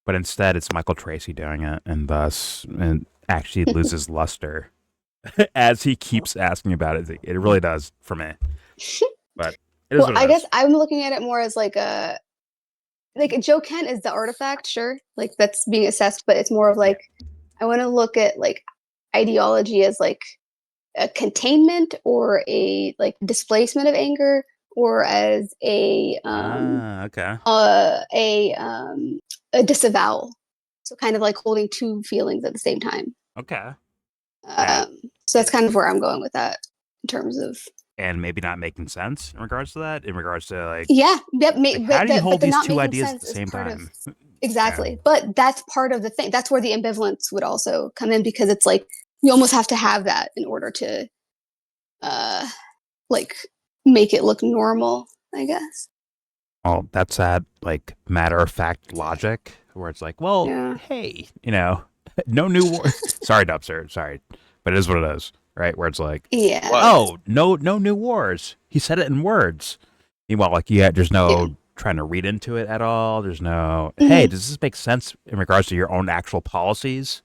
Speaker 1: But instead, it's Michael Tracey doing it, and thus, and actually loses luster as he keeps asking about it. It really does for me. But it is
Speaker 9: well,
Speaker 1: what it
Speaker 9: I
Speaker 1: is.
Speaker 9: guess I'm looking at it more as like Joe Kent is the artifact, sure, like that's being assessed, but it's more of like I want to look at like ideology as like a containment or a like displacement of anger or as a
Speaker 1: okay.
Speaker 9: A disavowal. So kind of like holding two feelings at the same time.
Speaker 1: Okay.
Speaker 9: So that's kind of where I'm going with that in terms of.
Speaker 1: And maybe not making sense in regards to that, in regards to like.
Speaker 9: Yeah. Yep.
Speaker 1: How do you hold
Speaker 9: the
Speaker 1: these
Speaker 9: not
Speaker 1: two
Speaker 9: making
Speaker 1: ideas at
Speaker 9: sense
Speaker 1: the
Speaker 9: is
Speaker 1: same
Speaker 9: part
Speaker 1: time?
Speaker 9: Exactly. But that's part of the thing. That's where the ambivalence would also come in because it's like you almost have to have that in order to like make it look normal, I guess.
Speaker 1: Well, that's that like matter of fact logic where it's like, well, hey, no new wars. Sorry, Dubster. Sorry, but it is what it is, right? Where it's like, oh, no new wars. He said it in words. Meanwhile, like, there's no trying to read into it at all. There's no, hey, does this make sense in regards to your own actual policies?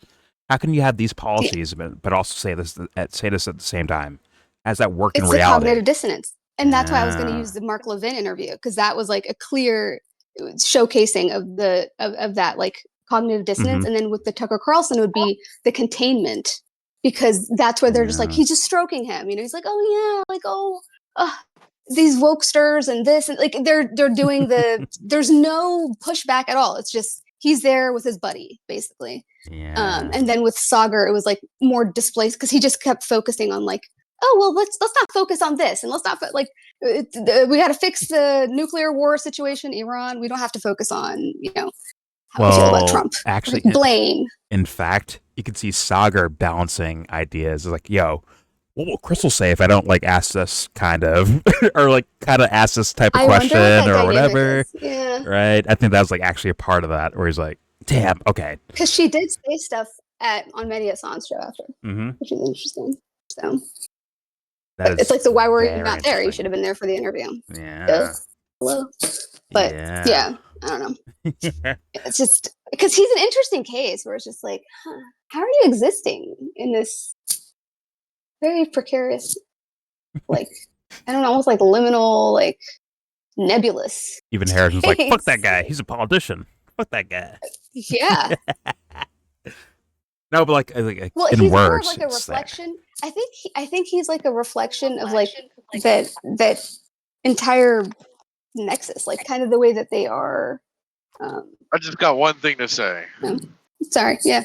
Speaker 1: How can you have these policies but also say this at the same time? Has that work in
Speaker 9: It's
Speaker 1: reality?
Speaker 9: the cognitive dissonance. And that's why I was going to use the Mark Levin interview because that was like a clear showcasing of that like cognitive dissonance. And then with the Tucker Carlson, it would be the containment because that's where they're just like, he's just stroking him. He's like, oh yeah, like, these wokesters and this, and like they're doing there's no pushback at all. It's just, he's there with his buddy basically. And then with Sagar, it was like more displaced because he just kept focusing on like, oh well, let's not focus on this, and let's not we got to fix the nuclear war situation, Iran. We don't have to focus on how we feel about Trump.
Speaker 1: Actually,
Speaker 9: blame.
Speaker 1: In fact, you can see Sagar balancing ideas. It's like, yo, what will Crystal say if I don't like ask this kind of or like kind of ask this type of question or whatever? Right? I think that was like actually a part of that, where he's like, damn, okay.
Speaker 9: Because she did say stuff on Mehdi Hassan's show after, which is interesting. So. It's like why were you not there? You should have been there for the interview.
Speaker 1: Yeah.
Speaker 9: Hello. But yeah, I don't know. It's just because he's an interesting case where it's just like, how are you existing in this very precarious, like, I don't know, almost like liminal, like nebulous.
Speaker 1: Even Harrison's like, fuck that guy. He's a politician. Fuck that guy.
Speaker 9: Yeah.
Speaker 1: No, but like
Speaker 9: well,
Speaker 1: in
Speaker 9: he's
Speaker 1: words,
Speaker 9: more of like a reflection. I think he's like a reflection of like that entire nexus, like kind of the way that they are.
Speaker 2: I just got one thing to say.
Speaker 9: Sorry, yeah.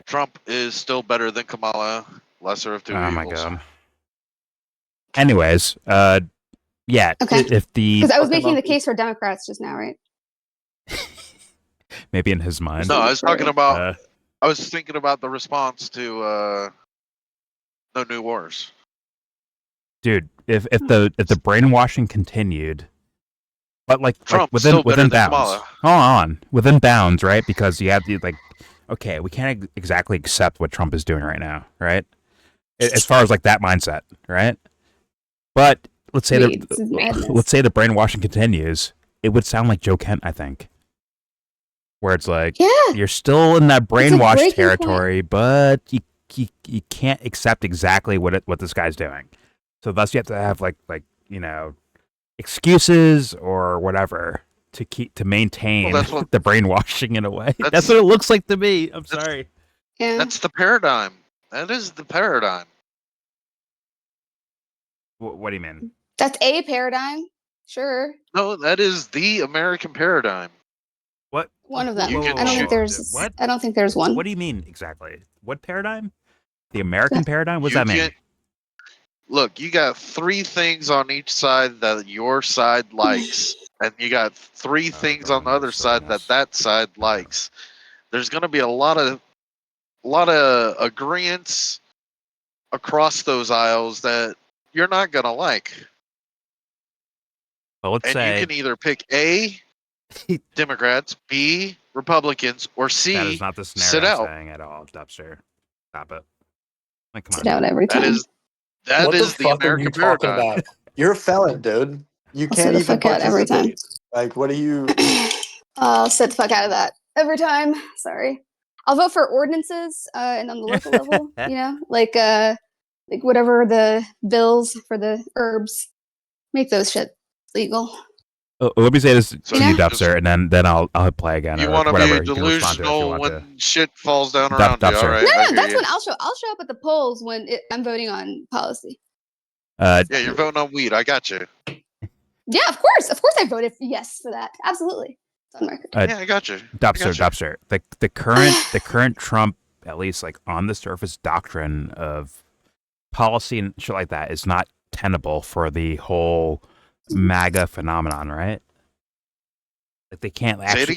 Speaker 2: Trump is still better than Kamala. Lesser of two evils.
Speaker 1: Oh my god. Anyways, yeah.
Speaker 9: Okay.
Speaker 1: If the
Speaker 9: because I was making the case for Democrats just now, right?
Speaker 1: Maybe in his mind.
Speaker 2: No, I was talking about. I was thinking about the response to No New Wars.
Speaker 1: Dude, if the brainwashing continued, but like
Speaker 2: within
Speaker 1: bounds.
Speaker 2: Kamala.
Speaker 1: Hold on, within bounds, right? Because you have the like, okay, we can't exactly accept what Trump is doing right now, right? As far as like that mindset, right? But let's say the brainwashing continues, it would sound like Joe Kent, I think. Where it's like, you're still in that brainwash territory, but you can't accept exactly what this guy's doing. So thus you have to have like excuses or whatever to maintain the brainwashing in a way. That's what it looks like to me. I'm sorry.
Speaker 9: Yeah.
Speaker 2: That's the paradigm. That is the paradigm.
Speaker 1: What do you mean?
Speaker 9: That's a paradigm. Sure.
Speaker 2: No, that is the American paradigm.
Speaker 1: What?
Speaker 9: One of them.
Speaker 2: You
Speaker 9: I don't think there's.
Speaker 1: What?
Speaker 9: I don't think there's one.
Speaker 1: What do you mean exactly? What paradigm? The American paradigm? What does that mean?
Speaker 2: Look, you got three things on each side that your side likes, and you got three things on the other side that side likes. There's going to be a lot of agreements across those aisles that you're not gonna like.
Speaker 1: Well, let's
Speaker 2: And
Speaker 1: say
Speaker 2: you can either pick A, Democrats, B, Republicans, or C,
Speaker 1: that is not the
Speaker 2: sit
Speaker 1: scenario I'm
Speaker 2: out.
Speaker 1: saying at all, Dubster. Stop it. Like, come
Speaker 9: Sit
Speaker 1: on.
Speaker 9: out every time.
Speaker 2: That
Speaker 13: What the
Speaker 2: is the
Speaker 13: fuck are you
Speaker 2: American
Speaker 13: talking
Speaker 2: paradigm.
Speaker 13: about? You're a felon, dude. You
Speaker 9: I'll sit
Speaker 13: can't
Speaker 9: the
Speaker 13: even
Speaker 9: fuck out every time.
Speaker 13: participate. Like, what are you?
Speaker 9: I'll sit the fuck out of that every time. Sorry. I'll vote for ordinances and on the local level, you know, like whatever the bills for the herbs, make those shit legal.
Speaker 1: Let me say this to
Speaker 9: You
Speaker 1: you,
Speaker 9: know?
Speaker 1: Dubster, and then I'll play again
Speaker 2: You
Speaker 1: or
Speaker 2: want to
Speaker 1: whatever.
Speaker 2: be
Speaker 1: You can respond to it if you
Speaker 2: delusional
Speaker 1: want to.
Speaker 2: when shit falls down around you. All
Speaker 1: Dubster.
Speaker 2: right,
Speaker 9: No,
Speaker 2: I hear
Speaker 9: that's
Speaker 2: you.
Speaker 9: when I'll show up at the polls when I'm voting on policy.
Speaker 2: Yeah, you're voting on weed. I got you.
Speaker 9: Yeah, of course I voted yes for that. Absolutely, it's on record.
Speaker 2: Yeah, I got you.
Speaker 1: Dubster. The current Trump, at least like on the surface doctrine of policy and shit like that, is not tenable for the whole MAGA phenomenon, right? Like they can't actually
Speaker 2: Say it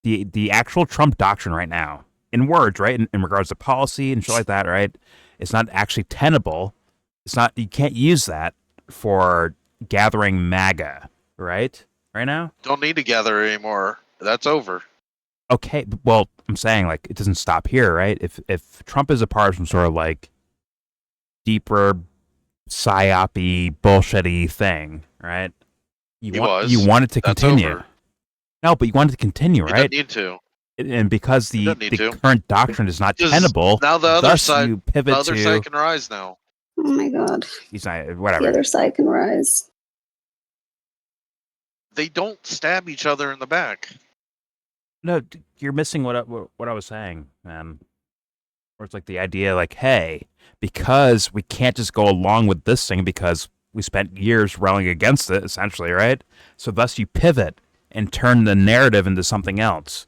Speaker 2: again.
Speaker 1: The actual Trump doctrine right now, in words, right, in regards to policy and shit like that, right? It's not actually tenable. It's not. You can't use that for gathering MAGA, right? Right now.
Speaker 2: Don't need to gather anymore. That's over.
Speaker 1: Okay, well, I'm saying like it doesn't stop here, right? If Trump is a part of some sort of like deeper psyopy bullshitty thing, right? You want it to continue.
Speaker 2: Over.
Speaker 1: No, but you want it to continue,
Speaker 2: You
Speaker 1: right?
Speaker 2: don't need to.
Speaker 1: And because the current doctrine is not tenable,
Speaker 2: now the other
Speaker 1: thus
Speaker 2: side,
Speaker 1: you pivot
Speaker 2: the other
Speaker 1: to.
Speaker 2: side can rise now.
Speaker 9: Oh my god.
Speaker 1: He's not whatever.
Speaker 9: The other side can rise.
Speaker 2: They don't stab each other in the back.
Speaker 1: No, you're missing what I was saying, man. Where it's like the idea, like, hey, because we can't just go along with this thing because we spent years railing against it, essentially, right? So thus you pivot and turn the narrative into something else.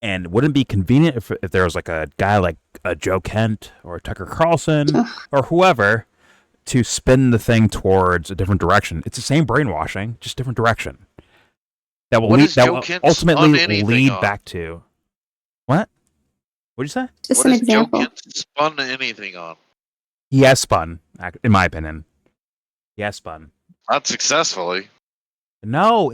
Speaker 1: And wouldn't it be convenient if there was like a guy like Joe Kent or Tucker Carlson or whoever to spin the thing towards a different direction? It's the same brainwashing, just different direction. That will ultimately lead back to what? What'd you say?
Speaker 9: Just an example.
Speaker 2: Joe Kent spun anything on?
Speaker 1: He has spun, in my opinion. He has spun.
Speaker 2: Not successfully.
Speaker 1: No,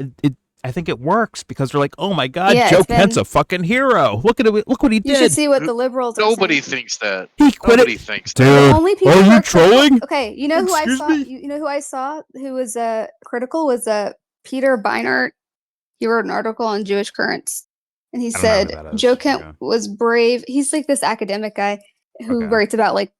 Speaker 1: I think it works because they're like, oh my god,
Speaker 9: Yeah,
Speaker 1: Joe Kent's a fucking hero. Look at it. Look what he did.
Speaker 9: You should see what the liberals are
Speaker 2: Nobody
Speaker 9: saying.
Speaker 2: thinks that.
Speaker 1: He quit
Speaker 2: Nobody
Speaker 1: it.
Speaker 2: thinks
Speaker 1: Dude,
Speaker 2: that.
Speaker 9: The only people
Speaker 1: are
Speaker 9: who
Speaker 1: you
Speaker 9: are critical-
Speaker 1: trolling?
Speaker 9: Okay, you know who
Speaker 1: Excuse
Speaker 9: I saw?
Speaker 1: me?
Speaker 9: You know who I saw who was critical was Peter Beinart. He wrote an article on Jewish currents, and he
Speaker 1: I don't know who
Speaker 9: said
Speaker 1: that is.
Speaker 9: Joe Kent was brave. He's like this academic guy who writes about like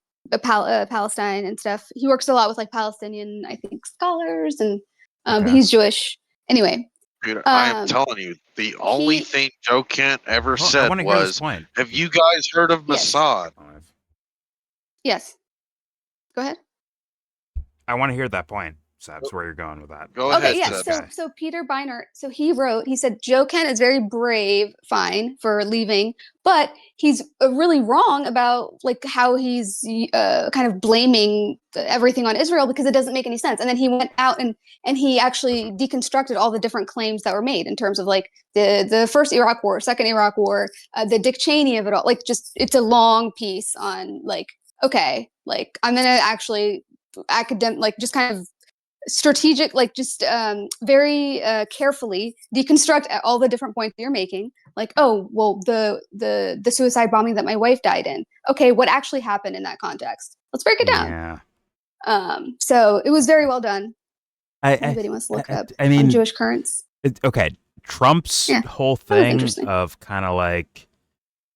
Speaker 9: Palestine and stuff. He works a lot with like Palestinian, I think, scholars, and but he's Jewish. Anyway,
Speaker 2: Dude, I am telling you, the only thing Joe Kent ever said was, "Have you guys heard of Mossad?"
Speaker 9: Yes. Go ahead.
Speaker 1: I want to hear that point. So that's where you're going with that.
Speaker 2: Go
Speaker 9: Okay, yeah. So Peter Beinart, so he said Joe Kent is very brave, fine, for leaving, but he's really wrong about like how he's kind of blaming everything on Israel because it doesn't make any sense. And then he went out and he actually deconstructed all the different claims that were made in terms of like the first Iraq War, second Iraq War, the Dick Cheney of it all. Like just it's a long piece on like, okay, like I'm gonna actually like just kind of strategic, like just very carefully deconstruct all the different points that you're making. Like, oh, well, the suicide bombing that my wife died in. Okay, what actually happened in that context? Let's break it down.
Speaker 1: Yeah.
Speaker 9: So it was very well done. Anybody wants to look it up?
Speaker 1: I mean,
Speaker 9: on Jewish currents.
Speaker 1: Okay, Trump's whole thing of kind of like,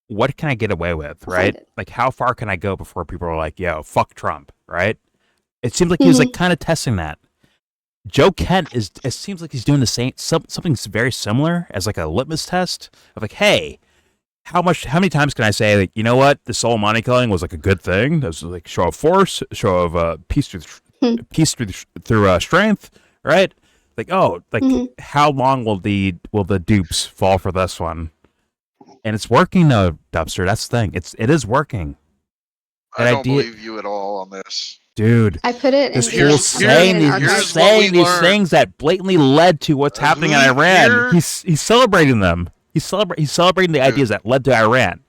Speaker 1: what can I get away with, right? Like, how far can I go before people are like, yo, fuck Trump, right? It seems like he was like kind of testing that. Joe Kent it seems like he's doing the same, something very similar as like a litmus test of like, hey, how many times can I say like, you know what, the Soleimani killing was like a good thing? That was like show of force, show of peace through strength, right? Like, oh, like how long will the dupes fall for this one? And it's working though, Dubster. That's the thing. It is working.
Speaker 2: I don't believe you at all on this.
Speaker 1: Dude,
Speaker 9: I put it
Speaker 1: this
Speaker 9: in
Speaker 1: fool's saying these things that blatantly led to what's happening in Iran. He's celebrating them. He's celebrating the ideas that led to Iran,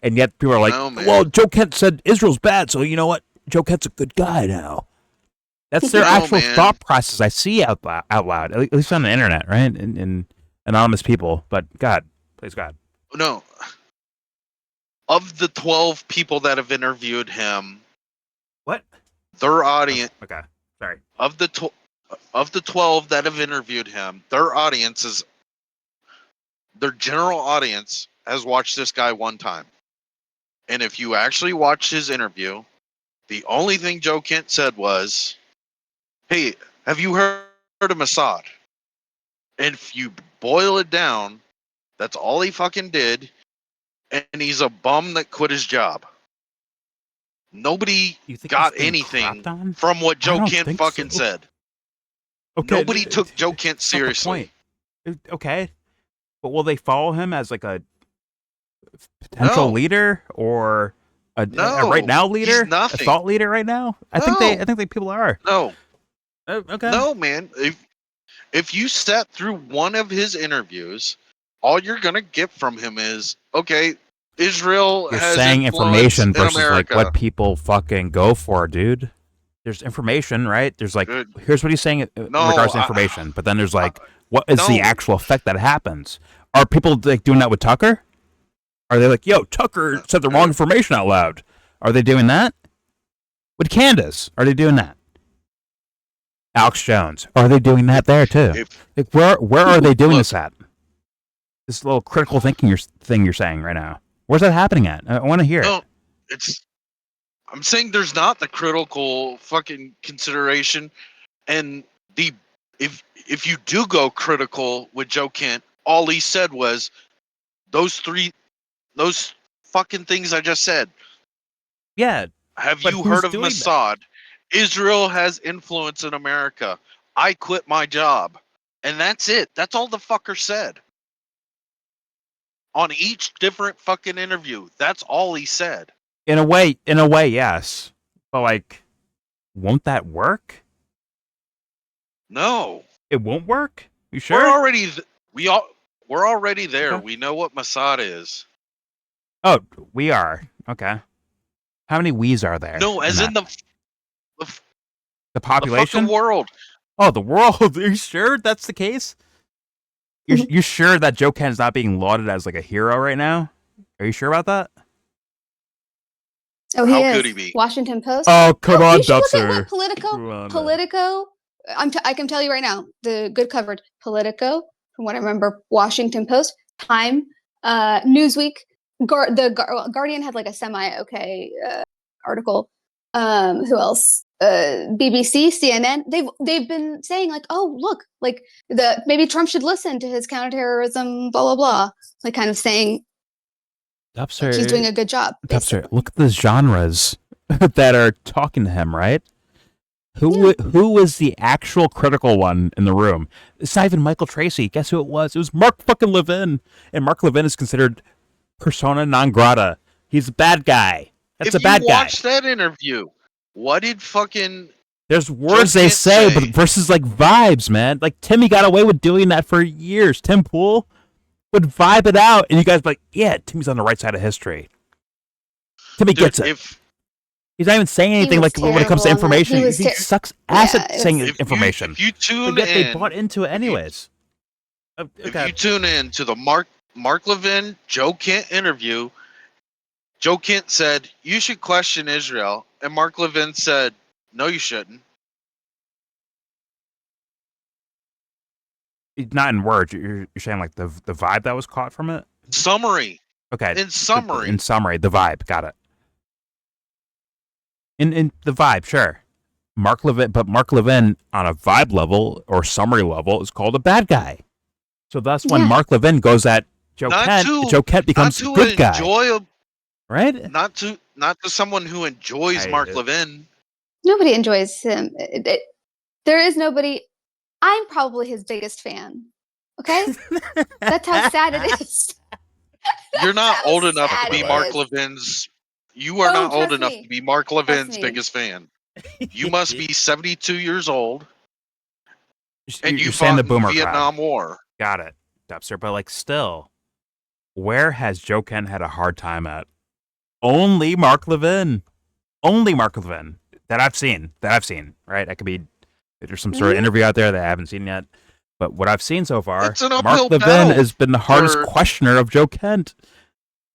Speaker 1: and yet people are like, "Well, Joe Kent said Israel's bad, so you know what? Joe Kent's a good guy now. That's their
Speaker 2: No,
Speaker 1: actual
Speaker 2: man.
Speaker 1: thought process I see out loud, at least on the internet, right? In anonymous people. But God, please God.
Speaker 2: No. Of the 12 people that have interviewed him,
Speaker 1: what?
Speaker 2: Their audience.
Speaker 1: Okay, sorry.
Speaker 2: Of the 12 that have interviewed him, their audience is their general audience has watched this guy one time. And if you actually watch his interview, the only thing Joe Kent said was, "Hey, have you heard of Mossad?" And if you boil it down, that's all he fucking did. And he's a bum that quit his job. Nobody got anything from what Joe Kent fucking said.
Speaker 1: Okay,
Speaker 2: Nobody took Joe Kent
Speaker 1: that's not the
Speaker 2: seriously.
Speaker 1: point. Okay, but will they follow him as like a potential leader or a right now leader,
Speaker 2: he's nothing.
Speaker 1: a thought leader right now? I think they people are.
Speaker 2: No.
Speaker 1: Okay.
Speaker 2: No, man. If you sat through one of his interviews, all you're gonna get from him is, okay, Israel
Speaker 1: You're
Speaker 2: has
Speaker 1: saying
Speaker 2: influence
Speaker 1: information
Speaker 2: in
Speaker 1: versus
Speaker 2: America.
Speaker 1: like what people fucking go for, dude. There's information, right? There's like, here's what he's saying in regards to information, but then there's like, what is the actual effect that happens? Are people like doing that with Tucker? Are they like, yo, Tucker said the wrong information out loud? Are they doing that? With Candace, are they doing that? Alex Jones, are they doing that there too? Like, where are they doing this at? This little critical thinking thing you're saying right now. Where's that happening at? I want to hear it.
Speaker 2: I'm saying there's not the critical fucking consideration, and if you do go critical with Joe Kent, all he said was those fucking things I just said.
Speaker 1: Yeah.
Speaker 2: Have you heard of Mossad? Israel has influence in America. I quit my job. And that's it. That's all the fucker said. On each different fucking interview. That's all he said.
Speaker 1: In a way, yes. But like, won't that work?
Speaker 2: No.
Speaker 1: It won't work? You sure?
Speaker 2: We're already there. Okay. We know what Mossad is.
Speaker 1: Oh, we are. Okay. How many we's are there?
Speaker 2: No, as in the
Speaker 1: population?
Speaker 2: The fucking world.
Speaker 1: Oh, the world. Are you sure that's the case? You're sure that Joe Kent is not being lauded as like a hero right now? Are you sure about that?
Speaker 9: Oh, How could he be? Washington Post.
Speaker 1: Oh, come on,
Speaker 9: you should look
Speaker 1: Dubster.
Speaker 9: at what Politico. I can tell you right now, the good coverage. Politico, from what I remember, Washington Post, Time, Newsweek, Guardian had like a semi-okay article. Who else? BBC, CNN. They've been saying like, oh look, like maybe Trump should listen to his counterterrorism, blah blah blah. Like kind of saying.
Speaker 1: Dubster,
Speaker 9: he's doing a good job.
Speaker 1: Dubster, look at the genres that are talking to him, right? Who was the actual critical one in the room? It's not even Michael Tracey. Guess who it was? It was Mark fucking Levin. And Mark Levin is considered persona non grata. He's a bad guy. That's a bad guy.
Speaker 2: If you watch that interview, what did fucking...
Speaker 1: There's words they say, but versus like vibes, man. Like Timmy got away with doing that for years. Tim Pool would vibe it out, and you guys be like, yeah, Timmy's on the right side of history. Timmy gets it. He's not even saying anything like when it comes to information. He sucks ass at saying information.
Speaker 2: If you tune
Speaker 1: but yet
Speaker 2: in,
Speaker 1: they bought into it anyways.
Speaker 2: If you tune in to the Mark Levin, Joe Kent interview, Joe Kent said, you should question Israel. And Mark Levin said, no, you shouldn't.
Speaker 1: Not in words. You're saying like the vibe that was caught from it?
Speaker 2: Summary.
Speaker 1: Okay.
Speaker 2: In summary.
Speaker 1: In summary, the vibe. Got it. In the vibe, sure. Mark Levin on a vibe level or summary level is called a bad guy. So thus when Mark Levin goes at Joe Kent becomes a good guy. Right?
Speaker 2: Not to someone who enjoys Mark Levin.
Speaker 9: Nobody enjoys him. There is nobody. I'm probably his biggest fan. Okay? That's how sad it is.
Speaker 2: You're not old enough to be Mark Levin's. You are not old enough to be Mark Levin's biggest fan. You must be 72 years old. And you fought in the Vietnam War.
Speaker 1: Got it, Dubster. But like still, where has Joe Kent had a hard time at? Only Mark Levin. Only Mark Levin. I've seen, right? That could be there's some sort of interview out there that I haven't seen yet. But what I've seen so far,
Speaker 2: It's an
Speaker 1: Mark
Speaker 2: uphill
Speaker 1: Levin
Speaker 2: battle
Speaker 1: has been the hardest
Speaker 2: for-
Speaker 1: questioner of Joe Kent,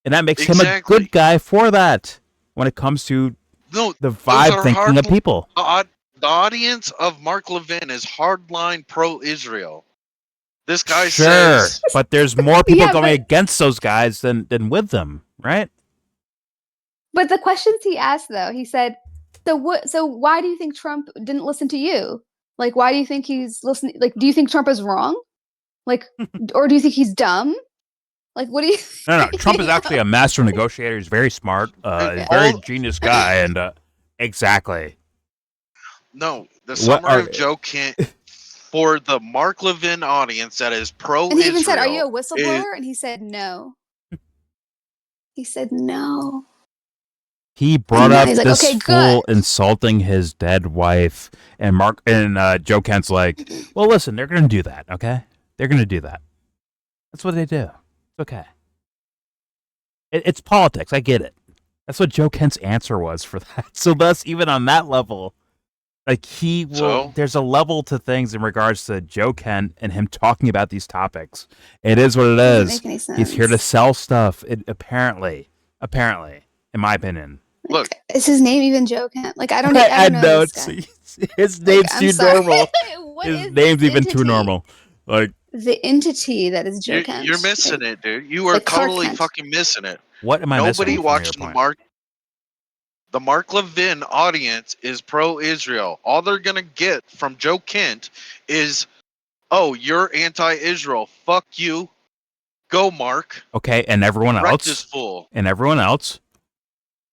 Speaker 1: and that makes him a
Speaker 2: Exactly.
Speaker 1: good guy for that when it comes to
Speaker 2: No,
Speaker 1: the
Speaker 2: those
Speaker 1: vibe
Speaker 2: are
Speaker 1: thinking of people.
Speaker 2: The audience of Mark Levin is hardline pro-Israel. This guy
Speaker 1: Sure,
Speaker 2: says,
Speaker 1: but there's more people
Speaker 9: Yeah,
Speaker 1: going
Speaker 9: but-
Speaker 1: against those guys than with them, right?
Speaker 9: But the questions he asked, though, he said, "So what? So why do you think Trump didn't listen to you? Like, why do you think he's listening? Like, do you think Trump is wrong? Like, or do you think he's dumb? Like, what do you?"
Speaker 1: No. Trump is actually a master negotiator. He's very smart. He's a very genius guy, and exactly.
Speaker 2: no, the
Speaker 1: What
Speaker 2: summary
Speaker 1: are-
Speaker 2: of Joe Kent for the Mark Levin audience that is pro-Israel.
Speaker 9: And he even said, "Are you a whistleblower?" And he said, "No." He said, "No."
Speaker 1: He brought
Speaker 9: And
Speaker 1: up
Speaker 9: he's like,
Speaker 1: this
Speaker 9: "Okay,
Speaker 1: fool insulting his dead wife, and Joe Kent's like, "Well, listen, they're going to do that, okay? They're going to do that. That's what they do. It's okay. It's politics. I get it." That's what Joe Kent's answer was for that. So thus, even on that level, like he will.
Speaker 2: So?
Speaker 1: There's a level to things in regards to Joe Kent and him talking about these topics. It is what it
Speaker 9: Doesn't
Speaker 1: is.
Speaker 9: make any
Speaker 1: He's here to
Speaker 9: sense.
Speaker 1: sell stuff. Apparently, in my opinion.
Speaker 2: Look,
Speaker 9: Is his name even Joe Kent? Like, I don't know this guy.
Speaker 1: His name's
Speaker 9: I'm
Speaker 1: too
Speaker 9: sorry.
Speaker 1: normal.
Speaker 9: What
Speaker 1: His
Speaker 9: is
Speaker 1: name's
Speaker 9: this
Speaker 1: even too
Speaker 9: entity?
Speaker 1: normal. Like,
Speaker 9: The entity that is Joe Kent.
Speaker 2: you're missing it, dude. You are
Speaker 9: like Clark
Speaker 2: totally
Speaker 9: Kent.
Speaker 2: fucking missing it.
Speaker 1: what am I
Speaker 2: Nobody
Speaker 1: missing?
Speaker 2: watching
Speaker 1: From your point?
Speaker 2: the Mark Levin audience is pro-Israel. All they're gonna get from Joe Kent is, "Oh, you're anti-Israel. Fuck you. Go, Mark.
Speaker 1: Okay, and everyone
Speaker 2: Wreck
Speaker 1: else,
Speaker 2: this fool."
Speaker 1: and everyone else,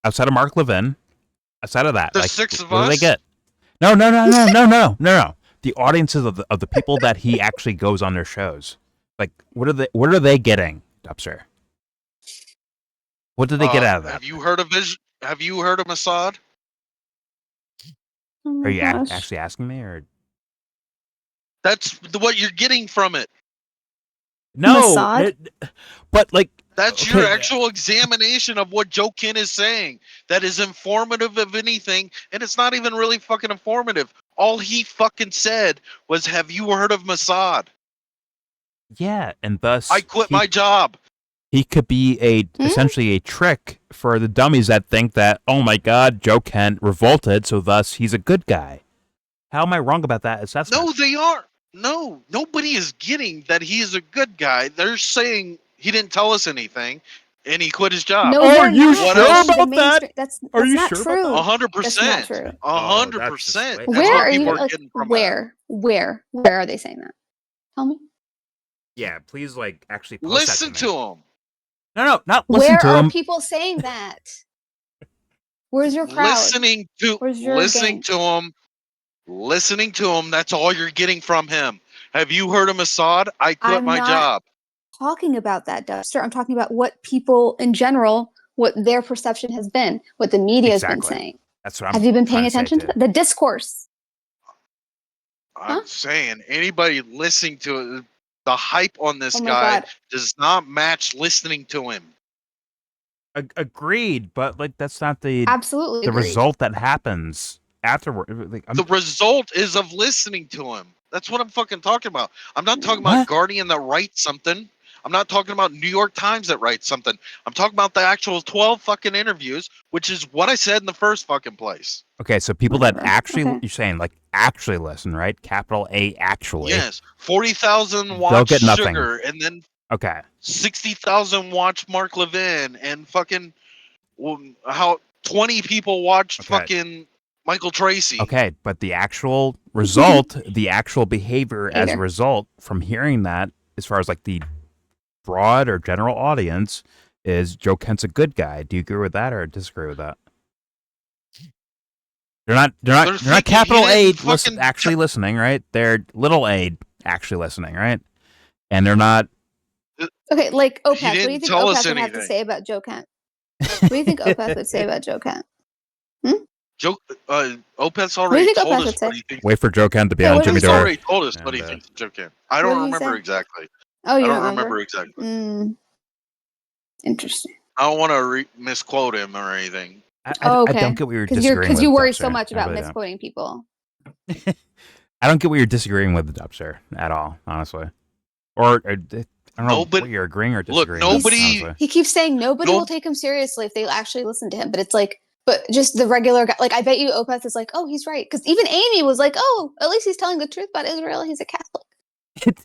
Speaker 1: outside of Mark Levin, outside of that,
Speaker 2: The
Speaker 1: like,
Speaker 2: six of
Speaker 1: what do they
Speaker 2: us?
Speaker 1: get? No. The audiences of the people that he actually goes on their shows. Like, what are they getting, Dubster? What did they get out of that?
Speaker 2: Have you heard of Mossad?
Speaker 9: Oh
Speaker 1: Are
Speaker 9: my
Speaker 1: you
Speaker 9: gosh.
Speaker 1: actually asking me, or
Speaker 2: That's what you're getting from it.
Speaker 1: no?
Speaker 9: Mossad?
Speaker 1: But like,
Speaker 2: That's
Speaker 1: okay,
Speaker 2: your actual examination of what Joe Kent is saying. That is informative of anything, and it's not even really fucking informative. All he fucking said was, "Have you heard of Mossad?
Speaker 1: yeah, and thus
Speaker 2: I quit my job."
Speaker 1: he could be essentially a trick for the dummies that think that, oh my God, Joe Kent revolted, so thus he's a good guy. How am I wrong about that assessment?
Speaker 2: No, they are. No, nobody is getting that he is a good guy. They're saying he didn't tell us anything, and he quit his job.
Speaker 9: No,
Speaker 1: Are
Speaker 9: they're
Speaker 1: you
Speaker 9: not.
Speaker 1: sure
Speaker 9: That's the
Speaker 1: about that?
Speaker 9: mainstream- That's
Speaker 1: Are you
Speaker 9: not
Speaker 1: sure
Speaker 9: true.
Speaker 1: about that?
Speaker 2: 100%.
Speaker 9: That's not true.
Speaker 2: 100%. That's
Speaker 9: Where
Speaker 2: what
Speaker 9: are
Speaker 2: people
Speaker 9: you?
Speaker 2: are
Speaker 9: Like,
Speaker 2: getting from
Speaker 9: where are they saying that? Tell me.
Speaker 1: Yeah, please, like, actually post
Speaker 2: Listen
Speaker 1: that to me.
Speaker 2: to him.
Speaker 1: No, not listen
Speaker 9: Where
Speaker 1: to
Speaker 9: are
Speaker 1: him.
Speaker 9: people saying that? Where's your crowd?
Speaker 2: Listening to
Speaker 9: Where's your
Speaker 2: listening
Speaker 9: gang?
Speaker 2: to him. Listening to him. That's all you're getting from him. Have you heard of Mossad? I quit
Speaker 9: I'm
Speaker 2: my
Speaker 9: not
Speaker 2: job.
Speaker 9: talking about that, Duster. I'm talking about what people in general, what their perception has been, what the media has been
Speaker 1: Exactly.
Speaker 9: saying.
Speaker 1: That's what I'm
Speaker 9: Have you been
Speaker 1: trying
Speaker 9: paying
Speaker 1: to say,
Speaker 9: attention to
Speaker 1: too.
Speaker 9: that? The discourse?
Speaker 2: I'm saying anybody listening to it, the hype on this
Speaker 9: Oh my
Speaker 2: guy
Speaker 9: God.
Speaker 2: does not match listening to him.
Speaker 1: Agreed, but like that's not the
Speaker 9: Absolutely agreed.
Speaker 1: result that happens afterward. Like,
Speaker 2: The result is of listening to him. That's what I'm fucking talking about. I'm not talking about
Speaker 1: What?
Speaker 2: Guardian that writes something. I'm not talking about New York Times that writes something. I'm talking about the actual 12 fucking interviews, which is what I said in the first fucking place.
Speaker 1: okay, so people that
Speaker 9: Whatever.
Speaker 1: actually,
Speaker 9: Okay.
Speaker 1: you're saying like actually listen, right? Capital A, actually.
Speaker 2: Yes, 40,000
Speaker 1: They'll
Speaker 2: watch
Speaker 1: get nothing.
Speaker 2: Sugar, and then
Speaker 1: Okay.
Speaker 2: 60,000 watch Mark Levin, and fucking how 20 people watched
Speaker 1: Okay.
Speaker 2: fucking Michael Tracey.
Speaker 1: Okay, but the actual result, the actual behavior as a
Speaker 9: Hater.
Speaker 1: result from hearing that, as far as like the broad or general audience, is Joe Kent's a good guy. Do you agree with that or disagree with that? They're not
Speaker 2: thinking
Speaker 1: capital
Speaker 2: he
Speaker 1: A
Speaker 2: didn't fucking
Speaker 1: actually listening, right? They're little A actually listening, right? And they're not.
Speaker 9: Okay, like
Speaker 2: He
Speaker 9: Opeth. What do you
Speaker 2: didn't
Speaker 9: think
Speaker 2: tell
Speaker 9: Opeth
Speaker 2: us
Speaker 9: would have to
Speaker 2: anything.
Speaker 9: say about Joe Kent? What do you think Opeth would say about Joe Kent?
Speaker 2: Joe, Opeth's
Speaker 9: What do
Speaker 2: already
Speaker 9: you think
Speaker 2: told
Speaker 9: Opeth
Speaker 2: us
Speaker 9: would say?
Speaker 2: what he thinks.
Speaker 1: Wait for Joe Kent to be
Speaker 9: Yeah,
Speaker 1: on
Speaker 9: what did
Speaker 1: Jimmy
Speaker 9: he
Speaker 2: He's
Speaker 9: say?
Speaker 1: Dore.
Speaker 2: already told us what he
Speaker 1: And,
Speaker 2: thinks of Joe Kent. I
Speaker 9: What
Speaker 2: don't
Speaker 9: did he
Speaker 2: remember
Speaker 9: say?
Speaker 2: exactly.
Speaker 9: Oh, you
Speaker 2: I
Speaker 9: don't
Speaker 2: don't remember exactly.
Speaker 9: Interesting.
Speaker 2: I don't want to misquote him or anything.
Speaker 1: I don't get what you're disagreeing with.
Speaker 9: Because you worry so
Speaker 1: Dubster.
Speaker 9: much
Speaker 1: I
Speaker 9: about
Speaker 1: really don't.
Speaker 9: misquoting people.
Speaker 1: I don't get what you're disagreeing with, Dubster, at all, honestly. Or I don't know what you're agreeing or disagreeing with, honestly.
Speaker 9: He keeps saying nobody will take him seriously if they actually listen to him. But it's like, but just the regular guy. Like, I bet you Opeth is like, oh, he's right. Because even Amy was like, oh, at least he's telling the truth about Israel. He's a Catholic.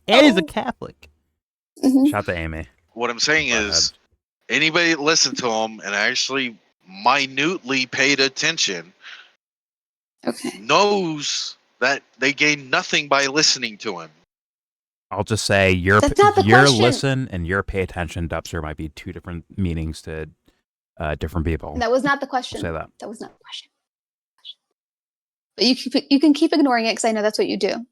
Speaker 1: And he's a Catholic.
Speaker 9: Mm-hmm.
Speaker 1: Shout to Amy.
Speaker 2: What I'm saying is, anybody that listened to him and actually minutely paid attention knows that they gain nothing by listening to him.
Speaker 1: I'll just say your listen and your pay attention, Dubster, might be two different meanings to different people.
Speaker 9: That was not the question.
Speaker 1: I'll say that.
Speaker 9: That was not the question. But you can keep ignoring it because I know that's what you do.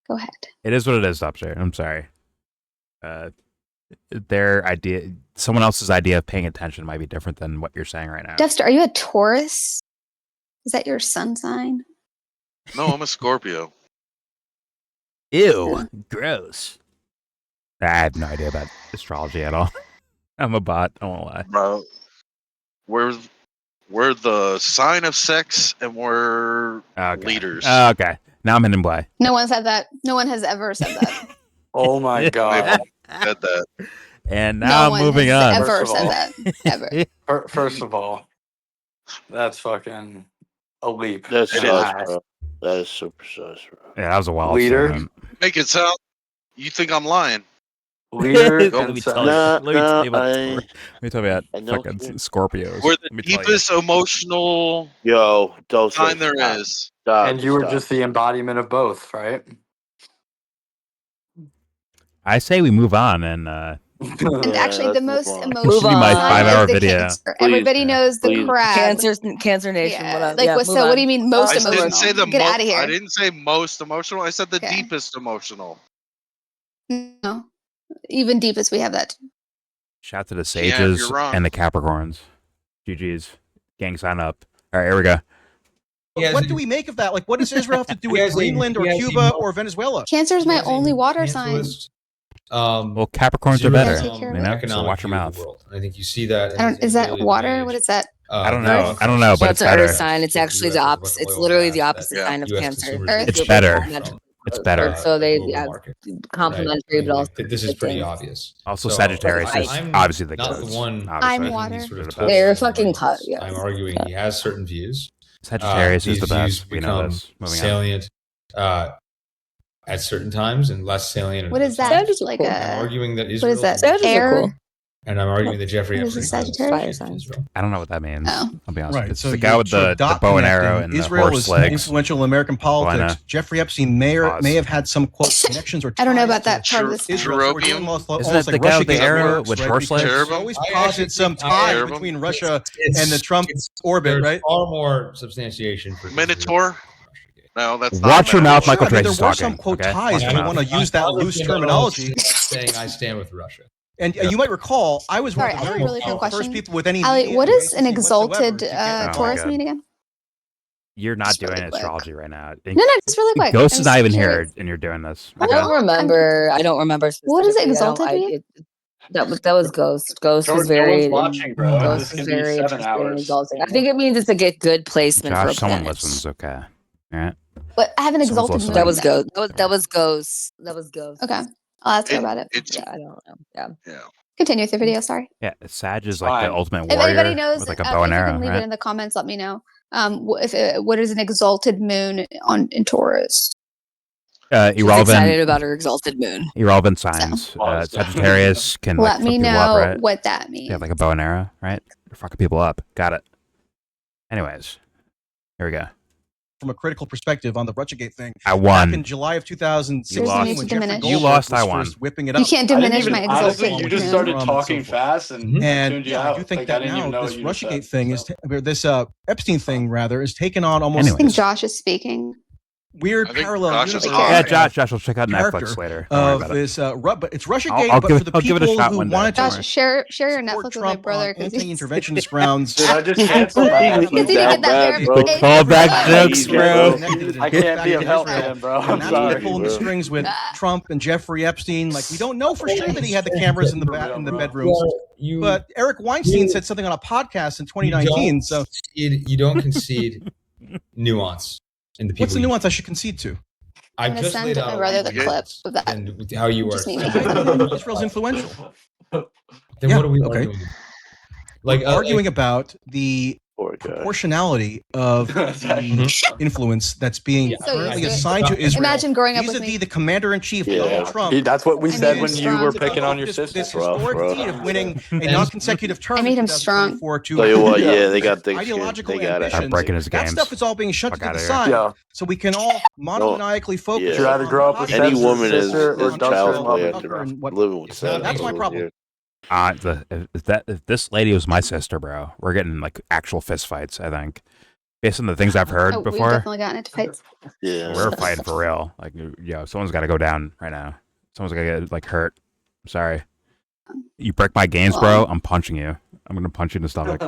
Speaker 9: Go ahead.
Speaker 1: It is what it is, Dubster. I'm sorry. Their idea, someone else's idea of paying attention might be different than what you're saying right now.
Speaker 9: Dubster, are you a Taurus? Is that your sun sign?
Speaker 2: No, I'm a Scorpio.
Speaker 1: Ew, gross. I have no idea about astrology at all. I'm a bot. I won't lie.
Speaker 2: Bro, we're the sign of sex and we're leaders.
Speaker 1: Okay. Now I'm in play.
Speaker 9: No one said that. No one has ever said that.
Speaker 12: Oh my god.
Speaker 2: Said that.
Speaker 1: And now I'm moving on.
Speaker 9: Ever said that. Ever.
Speaker 12: First of all, that's fucking a leap.
Speaker 11: That's
Speaker 12: and a
Speaker 11: sus,
Speaker 12: half.
Speaker 11: bro. That is super sus, bro.
Speaker 1: Yeah, that was a wild
Speaker 12: Leader.
Speaker 1: statement.
Speaker 2: Make it sound. You think I'm lying?
Speaker 12: Leader
Speaker 1: Let
Speaker 12: and
Speaker 1: me
Speaker 12: sex.
Speaker 1: tell you. Let me tell you about
Speaker 11: I-
Speaker 1: let me tell you about
Speaker 11: I know
Speaker 1: fucking
Speaker 11: you.
Speaker 1: Scorpios.
Speaker 2: We're
Speaker 1: Let
Speaker 2: the
Speaker 1: me tell you.
Speaker 2: deepest emotional
Speaker 11: Yo, don't
Speaker 2: sign
Speaker 11: say
Speaker 2: there
Speaker 11: stop.
Speaker 2: is.
Speaker 11: Stop,
Speaker 12: And you were
Speaker 11: stop.
Speaker 12: just the embodiment of both, right?
Speaker 1: I say we move on and
Speaker 9: And actually, the
Speaker 11: let's
Speaker 9: most
Speaker 11: move on.
Speaker 9: emotional
Speaker 1: Should be my
Speaker 9: sign
Speaker 1: 5-hour
Speaker 9: is the
Speaker 1: video.
Speaker 9: Cancer. Everybody knows the
Speaker 11: Please.
Speaker 9: crab.
Speaker 15: Cancer Nation.
Speaker 9: Yeah,
Speaker 15: What up?
Speaker 9: like,
Speaker 15: Yeah,
Speaker 9: what,
Speaker 15: move
Speaker 9: so what
Speaker 15: on.
Speaker 9: do you mean most
Speaker 2: I
Speaker 9: emotional?
Speaker 2: didn't say the
Speaker 9: Get out of here.
Speaker 2: I didn't say most emotional. I said the
Speaker 9: Okay.
Speaker 2: deepest emotional.
Speaker 9: No, even deepest we have that.
Speaker 1: shout to the
Speaker 2: Yeah,
Speaker 1: Sages
Speaker 2: you're wrong.
Speaker 1: and the Capricorns. GG's. Gang sign up. All right, here we go.
Speaker 4: What do we make of that? Like, what does Israel have to do with Greenland or Cuba or Venezuela?
Speaker 9: Cancer is my only water sign.
Speaker 1: Well, Capricorns are better.
Speaker 9: Take care of
Speaker 1: You
Speaker 9: it.
Speaker 1: know, so
Speaker 7: economic
Speaker 1: watch your
Speaker 7: view of
Speaker 1: mouth.
Speaker 7: the world. I think you see that.
Speaker 9: I don't, is that water? What is that?
Speaker 1: I don't know. I don't know, but
Speaker 15: That's
Speaker 1: it's
Speaker 15: an
Speaker 1: better.
Speaker 15: earth sign. It's actually the opposite. It's literally the opposite sign of Cancer.
Speaker 1: It's better. It's better.
Speaker 15: So they complementary, but also
Speaker 7: this is pretty obvious.
Speaker 1: Also,
Speaker 7: So,
Speaker 1: Sagittarius is
Speaker 7: I'm
Speaker 1: obviously the
Speaker 7: not
Speaker 1: goats.
Speaker 7: the one.
Speaker 9: I'm
Speaker 7: making
Speaker 9: water.
Speaker 7: these sort of
Speaker 15: They're
Speaker 7: totals
Speaker 15: fucking
Speaker 7: and
Speaker 15: hot.
Speaker 7: arguments.
Speaker 15: Yeah.
Speaker 7: I'm arguing he has certain views.
Speaker 1: Sagittarius is
Speaker 7: These
Speaker 1: the
Speaker 7: views
Speaker 1: best. We know
Speaker 7: become
Speaker 1: this. Moving on.
Speaker 7: salient at certain times and less salient at
Speaker 9: What
Speaker 7: other
Speaker 9: is that?
Speaker 7: times.
Speaker 9: Like
Speaker 7: I'm arguing that
Speaker 9: what
Speaker 7: Israel
Speaker 9: is that?
Speaker 15: Sagittarius are
Speaker 9: Air?
Speaker 15: cool.
Speaker 7: and I'm arguing that Jeffrey
Speaker 9: What is
Speaker 7: Epstein
Speaker 9: a
Speaker 7: has
Speaker 9: Sagittarius?
Speaker 7: association with Israel.
Speaker 1: I don't know what that means.
Speaker 9: Oh.
Speaker 1: I'll be honest.
Speaker 4: Right.
Speaker 1: It's
Speaker 4: So
Speaker 1: the guy with
Speaker 4: sort
Speaker 1: the
Speaker 4: of dot
Speaker 1: bow and arrow
Speaker 4: connecting.
Speaker 1: and the
Speaker 4: Israel
Speaker 1: horse
Speaker 4: is
Speaker 1: legs.
Speaker 4: influential in American politics.
Speaker 1: Why not?
Speaker 4: Jeffrey Epstein may have had some quote connections or
Speaker 9: I don't know
Speaker 4: ties
Speaker 9: about that
Speaker 4: to
Speaker 9: part of this.
Speaker 4: Israel. So we're doing almost
Speaker 1: Isn't
Speaker 4: like
Speaker 1: it the guy with the
Speaker 4: Russiagate
Speaker 1: arrow
Speaker 4: works,
Speaker 1: with
Speaker 4: right?
Speaker 1: horse
Speaker 4: Because
Speaker 1: legs?
Speaker 4: you always
Speaker 7: I
Speaker 4: posit
Speaker 7: actually
Speaker 4: some
Speaker 7: think-
Speaker 4: tie
Speaker 2: Cherubim?
Speaker 4: between Russia
Speaker 7: It's-
Speaker 4: and the Trump orbit,
Speaker 7: There's
Speaker 4: right?
Speaker 7: far more substantiation for
Speaker 2: Minotaur? No, that's not.
Speaker 1: Watch your mouth,
Speaker 2: Minotaur.
Speaker 1: Michael
Speaker 4: Sure, I mean,
Speaker 1: Tracy's
Speaker 4: there were
Speaker 1: talking.
Speaker 4: some quote
Speaker 1: okay?
Speaker 4: ties,
Speaker 1: Watch
Speaker 4: if
Speaker 1: your
Speaker 4: you
Speaker 1: mouth.
Speaker 4: want to use that loose terminology.
Speaker 7: Saying I stand with Russia.
Speaker 4: And you might recall, I was one
Speaker 9: Sorry,
Speaker 4: of
Speaker 9: I
Speaker 4: the
Speaker 9: have
Speaker 4: very
Speaker 9: a really quick
Speaker 4: first
Speaker 9: question.
Speaker 4: people with any
Speaker 9: Ali,
Speaker 4: media
Speaker 9: what is an
Speaker 4: adjacency whatsoever
Speaker 9: exalted
Speaker 4: to get
Speaker 1: Oh,
Speaker 9: Taurus
Speaker 1: God.
Speaker 9: mean again?
Speaker 1: You're not
Speaker 9: Just
Speaker 1: doing
Speaker 9: really quick.
Speaker 1: astrology right now.
Speaker 9: No, just really quick.
Speaker 1: Ghost
Speaker 9: I'm
Speaker 1: is not even
Speaker 9: curious.
Speaker 1: here, and you're doing this.
Speaker 15: I
Speaker 1: Okay?
Speaker 15: don't remember. I don't remember.
Speaker 9: What does
Speaker 15: specifically.
Speaker 9: exalted mean?
Speaker 15: That was Ghost. Ghost
Speaker 12: George,
Speaker 15: was very.
Speaker 12: no one's watching, bro.
Speaker 15: Ghost
Speaker 12: This
Speaker 15: was
Speaker 12: can be
Speaker 15: very
Speaker 12: 7
Speaker 15: interesting and
Speaker 12: hours.
Speaker 15: exalting. I think it means it's a good placement for a
Speaker 1: Josh, someone
Speaker 15: planet.
Speaker 1: listens. Okay. All right.
Speaker 9: But I have an
Speaker 1: Someone's
Speaker 9: exalted
Speaker 1: listening.
Speaker 9: moon.
Speaker 15: That was
Speaker 9: then.
Speaker 15: Ghost. That was Ghost. That was Ghost.
Speaker 9: Okay. I'll ask her about it.
Speaker 15: Yeah, I don't know. Yeah.
Speaker 9: Continue with your video. Sorry.
Speaker 1: Yeah, Sag is like the
Speaker 12: Fine.
Speaker 1: ultimate
Speaker 9: If
Speaker 1: warrior
Speaker 9: anybody knows,
Speaker 1: with like a bow and
Speaker 9: if you
Speaker 1: arrow,
Speaker 9: can leave
Speaker 1: right?
Speaker 9: it in the comments, let me know. What is an exalted moon in Taurus?
Speaker 15: She's
Speaker 1: Irrelevant.
Speaker 15: excited about her exalted moon.
Speaker 1: Irrelevant signs. Sagittarius can like,
Speaker 9: Let me
Speaker 1: fuck people
Speaker 9: know
Speaker 1: up, right?
Speaker 9: what that means.
Speaker 1: Yeah, like a bow and arrow, right? They're fucking people up. Got it. Anyways, here we go.
Speaker 4: From a critical perspective on the Russiagate thing.
Speaker 1: I won.
Speaker 4: Back in July of 2016,
Speaker 1: You lost.
Speaker 4: when Jeffrey
Speaker 9: diminish.
Speaker 1: You
Speaker 4: Goldberg
Speaker 1: lost,
Speaker 4: was
Speaker 1: I won.
Speaker 4: first whipping it
Speaker 9: You
Speaker 4: up.
Speaker 9: can't
Speaker 12: I didn't
Speaker 9: diminish
Speaker 12: even,
Speaker 9: my
Speaker 12: honestly,
Speaker 9: exalted
Speaker 12: you just
Speaker 9: moon.
Speaker 12: started
Speaker 4: From
Speaker 12: talking
Speaker 4: so forth.
Speaker 12: fast and
Speaker 4: And
Speaker 12: tuned you
Speaker 4: yeah, I
Speaker 12: out.
Speaker 4: do think
Speaker 12: Like, I
Speaker 4: that
Speaker 12: didn't even
Speaker 4: now
Speaker 12: know
Speaker 4: this
Speaker 12: what you just
Speaker 4: Russiagate
Speaker 12: said.
Speaker 4: thing is this Epstein thing rather is taken on almost.
Speaker 1: Anyway.
Speaker 9: I think Josh is speaking.
Speaker 4: weird
Speaker 2: I think
Speaker 4: parallel
Speaker 2: Josh is
Speaker 4: universe.
Speaker 2: hot.
Speaker 1: Yeah, Josh will check out
Speaker 4: character
Speaker 1: Netflix later. Don't worry
Speaker 4: Of
Speaker 1: about it.
Speaker 4: this, but it's Russia
Speaker 1: I'll-
Speaker 4: Gate,
Speaker 1: I'll
Speaker 4: but
Speaker 1: give-
Speaker 4: for the
Speaker 1: I'll give
Speaker 4: people
Speaker 1: it a shot
Speaker 4: who
Speaker 1: one day.
Speaker 4: wanted to
Speaker 9: Josh, share your
Speaker 4: support
Speaker 9: Netflix with my
Speaker 4: Trump
Speaker 9: brother
Speaker 4: on
Speaker 9: because
Speaker 4: anti-interventionist grounds.
Speaker 12: Dude, I just canceled my
Speaker 9: Because he
Speaker 12: Netflix.
Speaker 9: didn't get that
Speaker 16: bro.
Speaker 9: verification.
Speaker 1: Callback jokes, bro.
Speaker 12: I can't be of help, man, bro.
Speaker 4: And
Speaker 12: I'm
Speaker 4: that's what
Speaker 12: sorry.
Speaker 4: pulling the strings with Trump and Jeffrey Epstein. Like we don't know for sure that he had the cameras in the bedrooms. But Eric Weinstein said something on a podcast in 2019. So
Speaker 7: you don't concede nuance in the people.
Speaker 4: what's the nuance I should concede to?
Speaker 9: I'm gonna send my brother the clip of that.
Speaker 7: And how you are.
Speaker 9: Just need
Speaker 4: Israel's influential.
Speaker 7: Then
Speaker 4: Yeah,
Speaker 7: what are we
Speaker 4: okay.
Speaker 7: arguing?
Speaker 4: We're arguing about the proportionality of the influence that's being
Speaker 9: So
Speaker 4: currently
Speaker 9: used to it.
Speaker 4: assigned to Israel.
Speaker 9: Imagine growing up with
Speaker 4: vis-a-vis
Speaker 9: me.
Speaker 4: the commander-in-chief, Donald Trump.
Speaker 12: That's what we
Speaker 9: I made
Speaker 12: said
Speaker 9: him
Speaker 12: when you
Speaker 9: strong.
Speaker 12: were picking on your
Speaker 4: This
Speaker 12: sister.
Speaker 4: historic feat of winning a non-consecutive term.
Speaker 9: I made him
Speaker 4: in
Speaker 9: strong.
Speaker 4: 2024 to
Speaker 16: Tell you what, yeah, they got things.
Speaker 4: ideological
Speaker 16: They got it.
Speaker 4: ambitions.
Speaker 1: breaking his
Speaker 4: That
Speaker 1: games.
Speaker 4: stuff is all being shut to
Speaker 1: Fuck
Speaker 4: the
Speaker 1: outta here.
Speaker 4: side,
Speaker 12: Yeah.
Speaker 4: so we can all monomaniacally focus.
Speaker 16: Would
Speaker 12: you rather
Speaker 4: on
Speaker 12: grow up with
Speaker 4: positive
Speaker 16: Any
Speaker 12: Seb's
Speaker 16: woman is
Speaker 12: sister or Doug's
Speaker 16: child's
Speaker 12: mother?
Speaker 16: play
Speaker 4: Tucker
Speaker 16: after
Speaker 4: and what-
Speaker 16: living with
Speaker 7: not-
Speaker 4: That's my problem.
Speaker 1: If this lady was my sister, bro, we're getting like actual fist fights. I think, based on the things I've heard
Speaker 9: We've
Speaker 1: before,
Speaker 9: definitely gotten into fights.
Speaker 16: Yeah,
Speaker 1: we're fighting for real. Like, someone's got to go down right now. Someone's got to get like hurt. I'm sorry. You break my games, bro. I'm punching you. I'm gonna punch you in the stomach.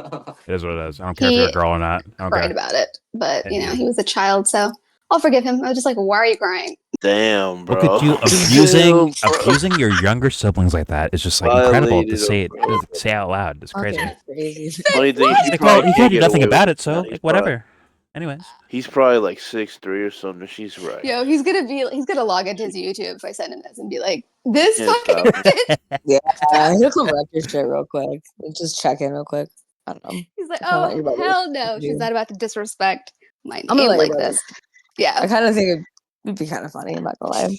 Speaker 1: It is what it is. I don't care if you're a girl or not. I don't
Speaker 9: Cried
Speaker 1: care.
Speaker 9: about it, but he was a child, so I'll forgive him. I was just like, why are you crying?
Speaker 16: Damn, bro.
Speaker 1: Look at you abusing your younger siblings like that. It's just like incredible to
Speaker 16: Violated
Speaker 1: say out loud. It's crazy.
Speaker 16: Funny thing,
Speaker 1: Like,
Speaker 16: she
Speaker 1: well,
Speaker 16: probably
Speaker 1: you can't
Speaker 16: can't
Speaker 1: do
Speaker 16: get
Speaker 1: nothing
Speaker 16: away
Speaker 1: about
Speaker 16: with
Speaker 1: it, so
Speaker 16: He's
Speaker 1: like, whatever. Anyways,
Speaker 16: he's probably like 6'3" or something. She's right.
Speaker 9: Yo, he's gonna log into his YouTube if I send him this and be like, this
Speaker 16: Can't
Speaker 9: fucking
Speaker 16: stop
Speaker 9: bitch.
Speaker 15: Yeah, he'll come wreck your shit real quick. Just check in real quick. I don't know.
Speaker 9: He's like,
Speaker 15: I'll let your
Speaker 9: oh
Speaker 15: brother
Speaker 9: hell no,
Speaker 15: do.
Speaker 9: she's not about to disrespect my
Speaker 15: I'm gonna
Speaker 9: name
Speaker 15: let
Speaker 9: like
Speaker 15: your brother.
Speaker 9: this. Yeah,
Speaker 15: I kind of think it would be kind of funny. I'm not gonna lie.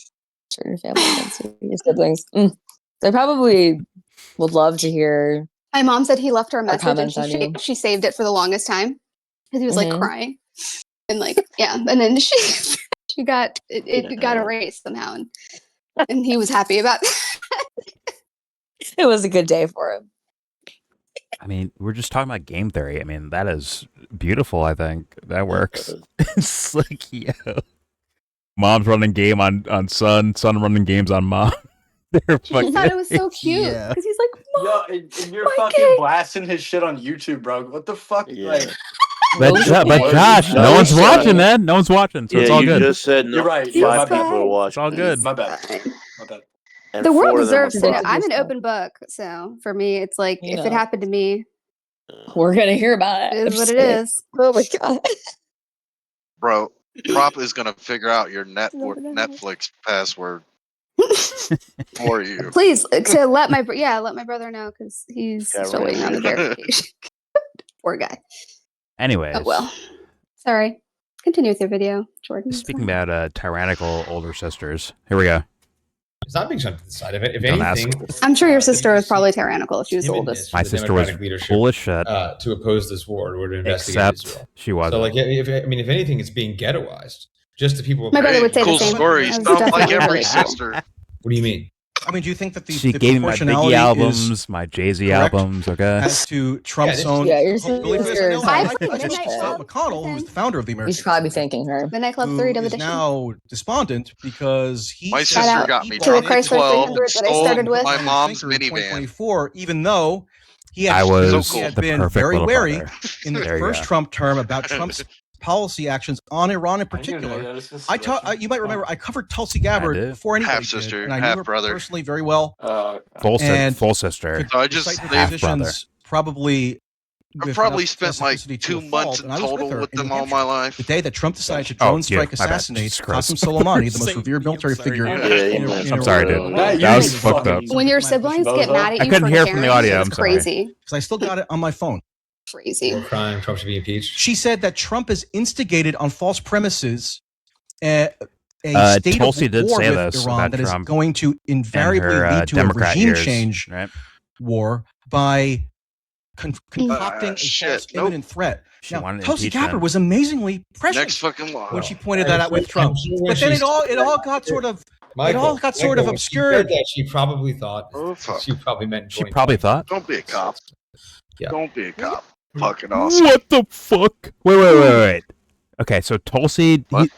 Speaker 15: Turn your family against your siblings. They probably would love to hear.
Speaker 9: my mom said he left her a message and
Speaker 15: comments on you.
Speaker 9: she saved it for the longest time because he was like
Speaker 15: Mhm.
Speaker 9: crying and like and then she got it got erased somehow and he was happy about that.
Speaker 15: It was a good day for him.
Speaker 1: I mean, we're just talking about game theory. I mean, that is beautiful. I think that works. It's like, mom's running game on son running games on mom. They're
Speaker 9: She just thought it was so cute
Speaker 1: Yeah.
Speaker 9: because he's like,
Speaker 12: Yo, and you're fucking blasting his shit on YouTube, bro. What the fuck? Like,
Speaker 1: But Josh, no one's watching, man. No one's watching, so
Speaker 16: Yeah,
Speaker 1: it's all
Speaker 16: you
Speaker 1: good.
Speaker 16: just said no.
Speaker 12: You're right.
Speaker 16: 5
Speaker 12: My
Speaker 16: people
Speaker 12: bad.
Speaker 16: are watching.
Speaker 1: It's all good.
Speaker 12: My bad. My bad.
Speaker 16: And
Speaker 9: the world
Speaker 16: 4 of them are
Speaker 9: deserves to know.
Speaker 16: fucking-
Speaker 9: I'm an open book, so for me, it's like
Speaker 15: You
Speaker 9: if it
Speaker 15: know.
Speaker 9: happened to me,
Speaker 15: We're gonna hear about it.
Speaker 9: it is
Speaker 15: I'm
Speaker 9: what it
Speaker 15: saying.
Speaker 9: is.
Speaker 15: Oh my god.
Speaker 2: Bro, Prop is gonna figure out your Netflix password for you.
Speaker 9: Please to let my brother know because he's
Speaker 2: Yeah,
Speaker 9: still
Speaker 2: right.
Speaker 9: waiting on the verification. Poor guy.
Speaker 1: Anyways,
Speaker 9: Oh well. Sorry. Continue with your video, Jordan.
Speaker 1: speaking about tyrannical older sisters, here we go.
Speaker 7: It's not being shut to the side of it. If
Speaker 1: Don't
Speaker 7: anything,
Speaker 9: I'm sure your sister was probably tyrannical if she was the oldest.
Speaker 1: My
Speaker 7: the
Speaker 1: sister was
Speaker 7: Democratic leadership,
Speaker 1: full of shit.
Speaker 7: to oppose this war or to investigate
Speaker 1: Except
Speaker 7: Israel.
Speaker 1: she wasn't.
Speaker 7: So, like, if anything, it's being ghettoized. Just the people.
Speaker 9: My brother would say the
Speaker 2: Cool
Speaker 9: same.
Speaker 2: story.
Speaker 9: That was
Speaker 2: Sounds like
Speaker 9: definitely
Speaker 2: every
Speaker 9: really cool.
Speaker 2: sister.
Speaker 7: What do you mean?
Speaker 4: I mean, do you think that
Speaker 1: She
Speaker 4: the
Speaker 1: gave me my Biggie
Speaker 4: proportionality
Speaker 1: albums,
Speaker 4: is
Speaker 1: my Jay-Z
Speaker 4: correct
Speaker 1: albums, okay?
Speaker 4: as to Trump's
Speaker 7: Yeah,
Speaker 4: own?
Speaker 15: Yeah, your
Speaker 4: belief
Speaker 15: sister
Speaker 4: system?
Speaker 15: is
Speaker 4: No, I
Speaker 15: like-
Speaker 4: think Scott McConnell, who's the founder of the
Speaker 15: You
Speaker 4: American,
Speaker 15: should probably be thanking her.
Speaker 9: Midnight Club
Speaker 4: who
Speaker 9: 3
Speaker 4: is
Speaker 9: edition.
Speaker 4: now despondent because he
Speaker 2: My
Speaker 4: said
Speaker 2: sister
Speaker 9: out
Speaker 2: got me
Speaker 9: to a
Speaker 2: drunk
Speaker 9: Chrysler
Speaker 2: at 12
Speaker 9: 300 that I
Speaker 2: stole
Speaker 9: started with.
Speaker 2: my mom's
Speaker 4: Thinker in
Speaker 2: minivan.
Speaker 4: 2024, even though he had,
Speaker 1: I was
Speaker 4: he had
Speaker 1: the
Speaker 4: been
Speaker 1: perfect
Speaker 4: very
Speaker 1: little
Speaker 4: wary
Speaker 1: brother.
Speaker 4: in the
Speaker 1: There you
Speaker 4: first
Speaker 1: go.
Speaker 4: Trump term about Trump's policy actions on Iran in particular. You might remember I covered Tulsi Gabbard
Speaker 1: do.
Speaker 4: before anybody
Speaker 2: Half sister,
Speaker 4: did, and I knew
Speaker 2: half
Speaker 4: her
Speaker 2: brother.
Speaker 4: personally very well.
Speaker 1: Full
Speaker 4: And
Speaker 1: sister.
Speaker 2: So I
Speaker 4: To
Speaker 2: just
Speaker 4: cite her
Speaker 2: they-
Speaker 1: half brother.
Speaker 4: positions probably
Speaker 2: I've
Speaker 4: with
Speaker 2: probably
Speaker 4: enough
Speaker 2: spent like
Speaker 4: specificity to
Speaker 2: 2
Speaker 4: a fault,
Speaker 2: months in
Speaker 4: and I was with
Speaker 2: total
Speaker 4: her
Speaker 2: with
Speaker 4: in
Speaker 2: them
Speaker 4: New
Speaker 2: all my
Speaker 4: Hampshire.
Speaker 2: life.
Speaker 4: The day that Trump decided to
Speaker 1: Oh,
Speaker 4: drone
Speaker 1: yeah,
Speaker 4: strike
Speaker 1: my bad.
Speaker 4: assassinate
Speaker 1: Jesus Christ.
Speaker 4: Qasem Soleimani, the most
Speaker 1: Same.
Speaker 4: revered military figure.
Speaker 16: Yeah,
Speaker 1: I'm sorry, dude. That was fucked up.
Speaker 9: When your siblings get mad at you
Speaker 1: I couldn't
Speaker 9: for
Speaker 1: hear from the
Speaker 9: caring,
Speaker 1: audio,
Speaker 9: it's
Speaker 1: I'm sorry.
Speaker 9: crazy.
Speaker 4: Because I still got it on my phone.
Speaker 9: Crazy.
Speaker 7: War crime. Trump should be impeached.
Speaker 4: She said that Trump has instigated on false premises a state
Speaker 1: Tulsi
Speaker 4: of
Speaker 1: did
Speaker 4: war
Speaker 1: say
Speaker 4: with
Speaker 1: this
Speaker 4: Iran
Speaker 1: about
Speaker 4: that is
Speaker 1: Trump
Speaker 4: going to invariably
Speaker 1: her,
Speaker 4: lead to
Speaker 1: Democrat
Speaker 4: a regime
Speaker 1: years,
Speaker 4: change
Speaker 1: right?
Speaker 4: war by concocting a
Speaker 2: shit,
Speaker 4: false
Speaker 2: nope.
Speaker 4: imminent threat.
Speaker 1: She
Speaker 4: Now,
Speaker 1: wanted
Speaker 4: Tulsi
Speaker 1: impeachment.
Speaker 4: Gabbard was amazingly prescient
Speaker 2: Next fucking law.
Speaker 4: when she pointed that out with Trump.
Speaker 7: I'm sure when
Speaker 4: But then
Speaker 7: she's-
Speaker 4: it all got sort of
Speaker 7: Michael,
Speaker 4: it all got sort of
Speaker 7: when she said
Speaker 4: obscured.
Speaker 7: that, she probably thought.
Speaker 2: Oh, fuck.
Speaker 7: She probably meant.
Speaker 1: She probably thought.
Speaker 2: Don't be a cop.
Speaker 7: Yeah.
Speaker 2: Don't be a cop. Fucking awesome.
Speaker 1: What the fuck? Wait. Okay, so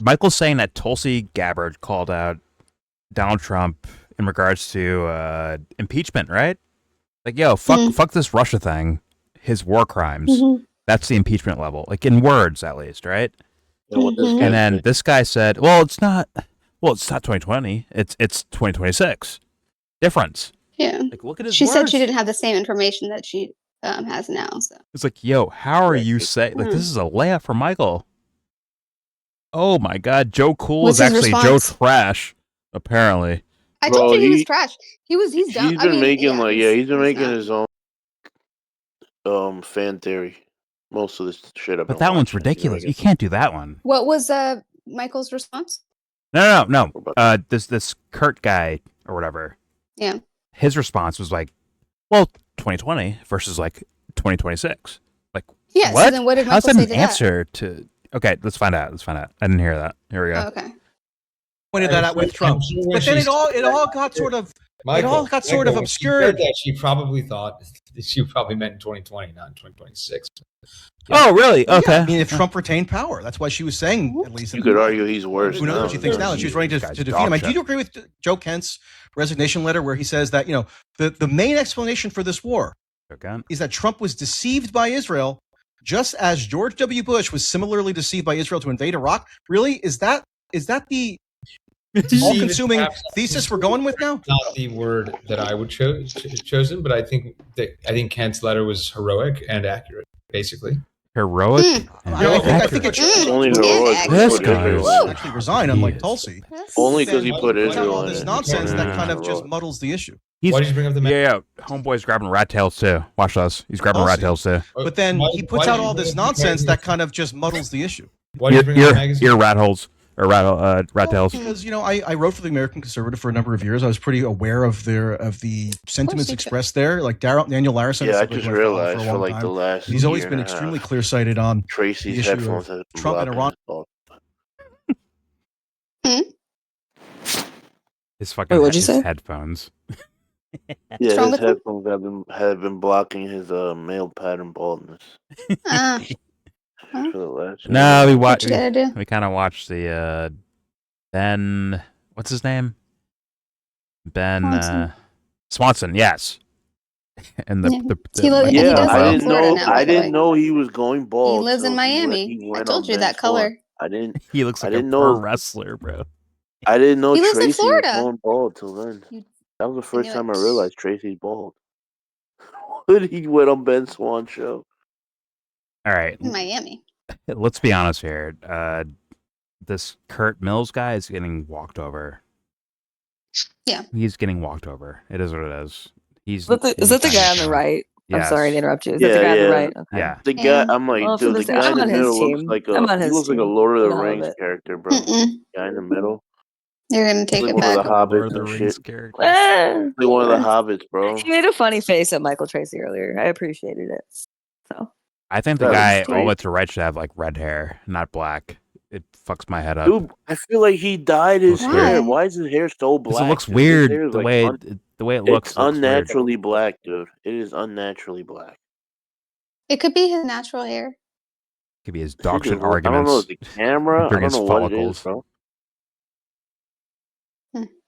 Speaker 1: Michael's saying that Tulsi Gabbard called out Donald Trump in regards to impeachment, right? Like, yo, fuck this Russia thing, his war crimes. That's the impeachment level, like in words at least, right? And then this guy said, well, it's not 2020. It's 2026. Difference.
Speaker 9: Yeah.
Speaker 1: Like, look at his
Speaker 9: She
Speaker 1: words.
Speaker 9: said she didn't have the same information that she has now. So
Speaker 1: It's like, yo, how are you saying? Like, this is a layup for Michael. Oh my God, Joe Cool
Speaker 9: What's
Speaker 1: is
Speaker 9: his
Speaker 1: actually
Speaker 9: response?
Speaker 1: Joe Trash, apparently.
Speaker 9: I told you he was trash. He's done.
Speaker 16: He's been making he's been making
Speaker 9: done.
Speaker 16: his own fan theory. Most of this shit I've
Speaker 1: But
Speaker 16: been
Speaker 1: that one's
Speaker 16: watching,
Speaker 1: ridiculous. You can't do that one.
Speaker 9: What was Michael's response?
Speaker 1: No. This Curt guy or whatever.
Speaker 9: Yeah.
Speaker 1: His response was like, well, 2020 versus like 2026. Like,
Speaker 9: Yeah, so
Speaker 1: what?
Speaker 9: then what did
Speaker 1: How's
Speaker 9: Michael
Speaker 1: that
Speaker 9: say
Speaker 1: an
Speaker 9: to that?
Speaker 1: answer to? Okay, let's find out. I didn't hear that. Here we go.
Speaker 9: Oh, okay.
Speaker 4: Pointed that out with Trump, but then it all got sort of
Speaker 7: Michael,
Speaker 4: when she
Speaker 7: said
Speaker 4: obscured.
Speaker 7: that she probably thought that she probably meant in 2020, not in 2026.
Speaker 1: Oh, really? Okay.
Speaker 4: Yeah, I mean, if Trump retained power, that's why she was saying, at least.
Speaker 16: You could argue he's worse.
Speaker 4: Who knows what she thinks now? And she's ready to defeat him. And do you agree with Joe Kent's resignation letter where he says that, the main explanation for this war is that Trump was deceived by Israel, just as George W. Bush was similarly deceived by Israel to invade Iraq? Really? Is that the all-consuming thesis we're going with now?
Speaker 7: Not the word that I would chosen, but I think Kent's letter was heroic and accurate, basically.
Speaker 1: Heroic?
Speaker 4: I think it's
Speaker 16: only heroic.
Speaker 1: This guy is
Speaker 4: actually resign, unlike Tulsi.
Speaker 16: Only because he put
Speaker 4: All
Speaker 16: Israel in
Speaker 4: this
Speaker 16: it.
Speaker 4: nonsense that kind of just muddles the issue.
Speaker 7: Why did you bring up the
Speaker 1: yeah. Homeboy's grabbing rat tails too. Watch this. He's grabbing rat tails too.
Speaker 4: But then he puts out all this nonsense that kind of just muddles the issue.
Speaker 7: Why did you bring up the magazine?
Speaker 1: Ear rat holes or rat tails.
Speaker 4: Because I wrote for the American Conservative for a number of years. I was pretty aware of the sentiments expressed there. Like Daniel Larison.
Speaker 16: Yeah, I just realized for like the last.
Speaker 4: He's always
Speaker 16: year
Speaker 4: been
Speaker 16: and a
Speaker 4: extremely
Speaker 16: half,
Speaker 4: clear-sighted on
Speaker 16: Tracy's
Speaker 4: the issue
Speaker 16: headphones
Speaker 4: of
Speaker 16: have been
Speaker 4: Trump and
Speaker 16: blocking
Speaker 4: Iran.
Speaker 1: His fucking
Speaker 15: what'd you say?
Speaker 1: headphones.
Speaker 16: Yeah, his headphones have been blocking his male pattern baldness. For the last
Speaker 1: No,
Speaker 16: year.
Speaker 1: we watched.
Speaker 9: you gotta do?
Speaker 1: We kind of watched the Ben. What's his name? Ben Swanson. Yes. And
Speaker 9: He does live in Florida now, by
Speaker 16: I
Speaker 9: the way.
Speaker 16: didn't know he was going bald.
Speaker 9: He lives in
Speaker 16: till
Speaker 9: Miami.
Speaker 16: he
Speaker 9: I
Speaker 16: went
Speaker 9: told
Speaker 16: on
Speaker 9: you
Speaker 16: Ben
Speaker 9: that color.
Speaker 16: Swan. I didn't.
Speaker 1: He looks
Speaker 16: I
Speaker 1: like a
Speaker 16: didn't
Speaker 1: pro
Speaker 16: know.
Speaker 1: wrestler, bro.
Speaker 16: I didn't know
Speaker 9: He lives in
Speaker 16: Tracy was
Speaker 9: Florida.
Speaker 16: going bald till then. That was the first
Speaker 9: knew
Speaker 16: time
Speaker 9: it.
Speaker 16: I realized Tracy's bald. When he went on Ben Swan's show.
Speaker 1: All right.
Speaker 9: In Miami.
Speaker 1: Let's be honest here. This Curt Mills guy is getting walked over.
Speaker 9: Yeah.
Speaker 1: He's getting walked over. It is what it is.
Speaker 15: Is that the guy on the right? I'm
Speaker 1: Yes.
Speaker 15: sorry to interrupt you. Is that the guy on the right? Okay.
Speaker 1: Yeah.
Speaker 16: The guy, I'm like,
Speaker 15: Well,
Speaker 16: dude, the
Speaker 15: listen,
Speaker 16: guy in
Speaker 15: I'm
Speaker 16: the
Speaker 15: on his
Speaker 16: middle looks
Speaker 15: team.
Speaker 16: like
Speaker 15: I'm on
Speaker 16: he
Speaker 15: his
Speaker 16: looks like a
Speaker 15: team.
Speaker 16: Lord of the
Speaker 15: You know, a little
Speaker 16: Rings
Speaker 15: bit.
Speaker 16: character, bro. Guy in the middle.
Speaker 9: They're gonna take
Speaker 16: Like
Speaker 9: it
Speaker 16: one of
Speaker 9: back.
Speaker 16: the hobbits
Speaker 1: Lord of the
Speaker 16: and
Speaker 1: Rings
Speaker 16: shit.
Speaker 1: character.
Speaker 16: Like one of the hobbits, bro.
Speaker 15: He made a funny face at Michael Tracey earlier. I appreciated it. So
Speaker 1: I think the
Speaker 16: That was
Speaker 1: guy
Speaker 16: sweet.
Speaker 1: all the way to the right should have like red hair, not black. It fucks my head up.
Speaker 16: Dude, I feel like he dyed his
Speaker 1: Why?
Speaker 16: hair. Why is his hair so
Speaker 1: Because
Speaker 16: black?
Speaker 1: it looks
Speaker 16: dude?
Speaker 1: weird
Speaker 16: His hair is,
Speaker 1: the
Speaker 16: like,
Speaker 1: way the way it looks.
Speaker 16: It's
Speaker 1: looks weird.
Speaker 16: unnaturally black, dude. It is unnaturally black.
Speaker 9: It could be his natural hair.
Speaker 1: Could be his dog
Speaker 16: Dude,
Speaker 1: shit
Speaker 16: I don't know,
Speaker 1: arguments.
Speaker 16: the camera. I
Speaker 1: during
Speaker 16: don't
Speaker 1: his
Speaker 16: know what it
Speaker 1: follicles.
Speaker 16: is, bro.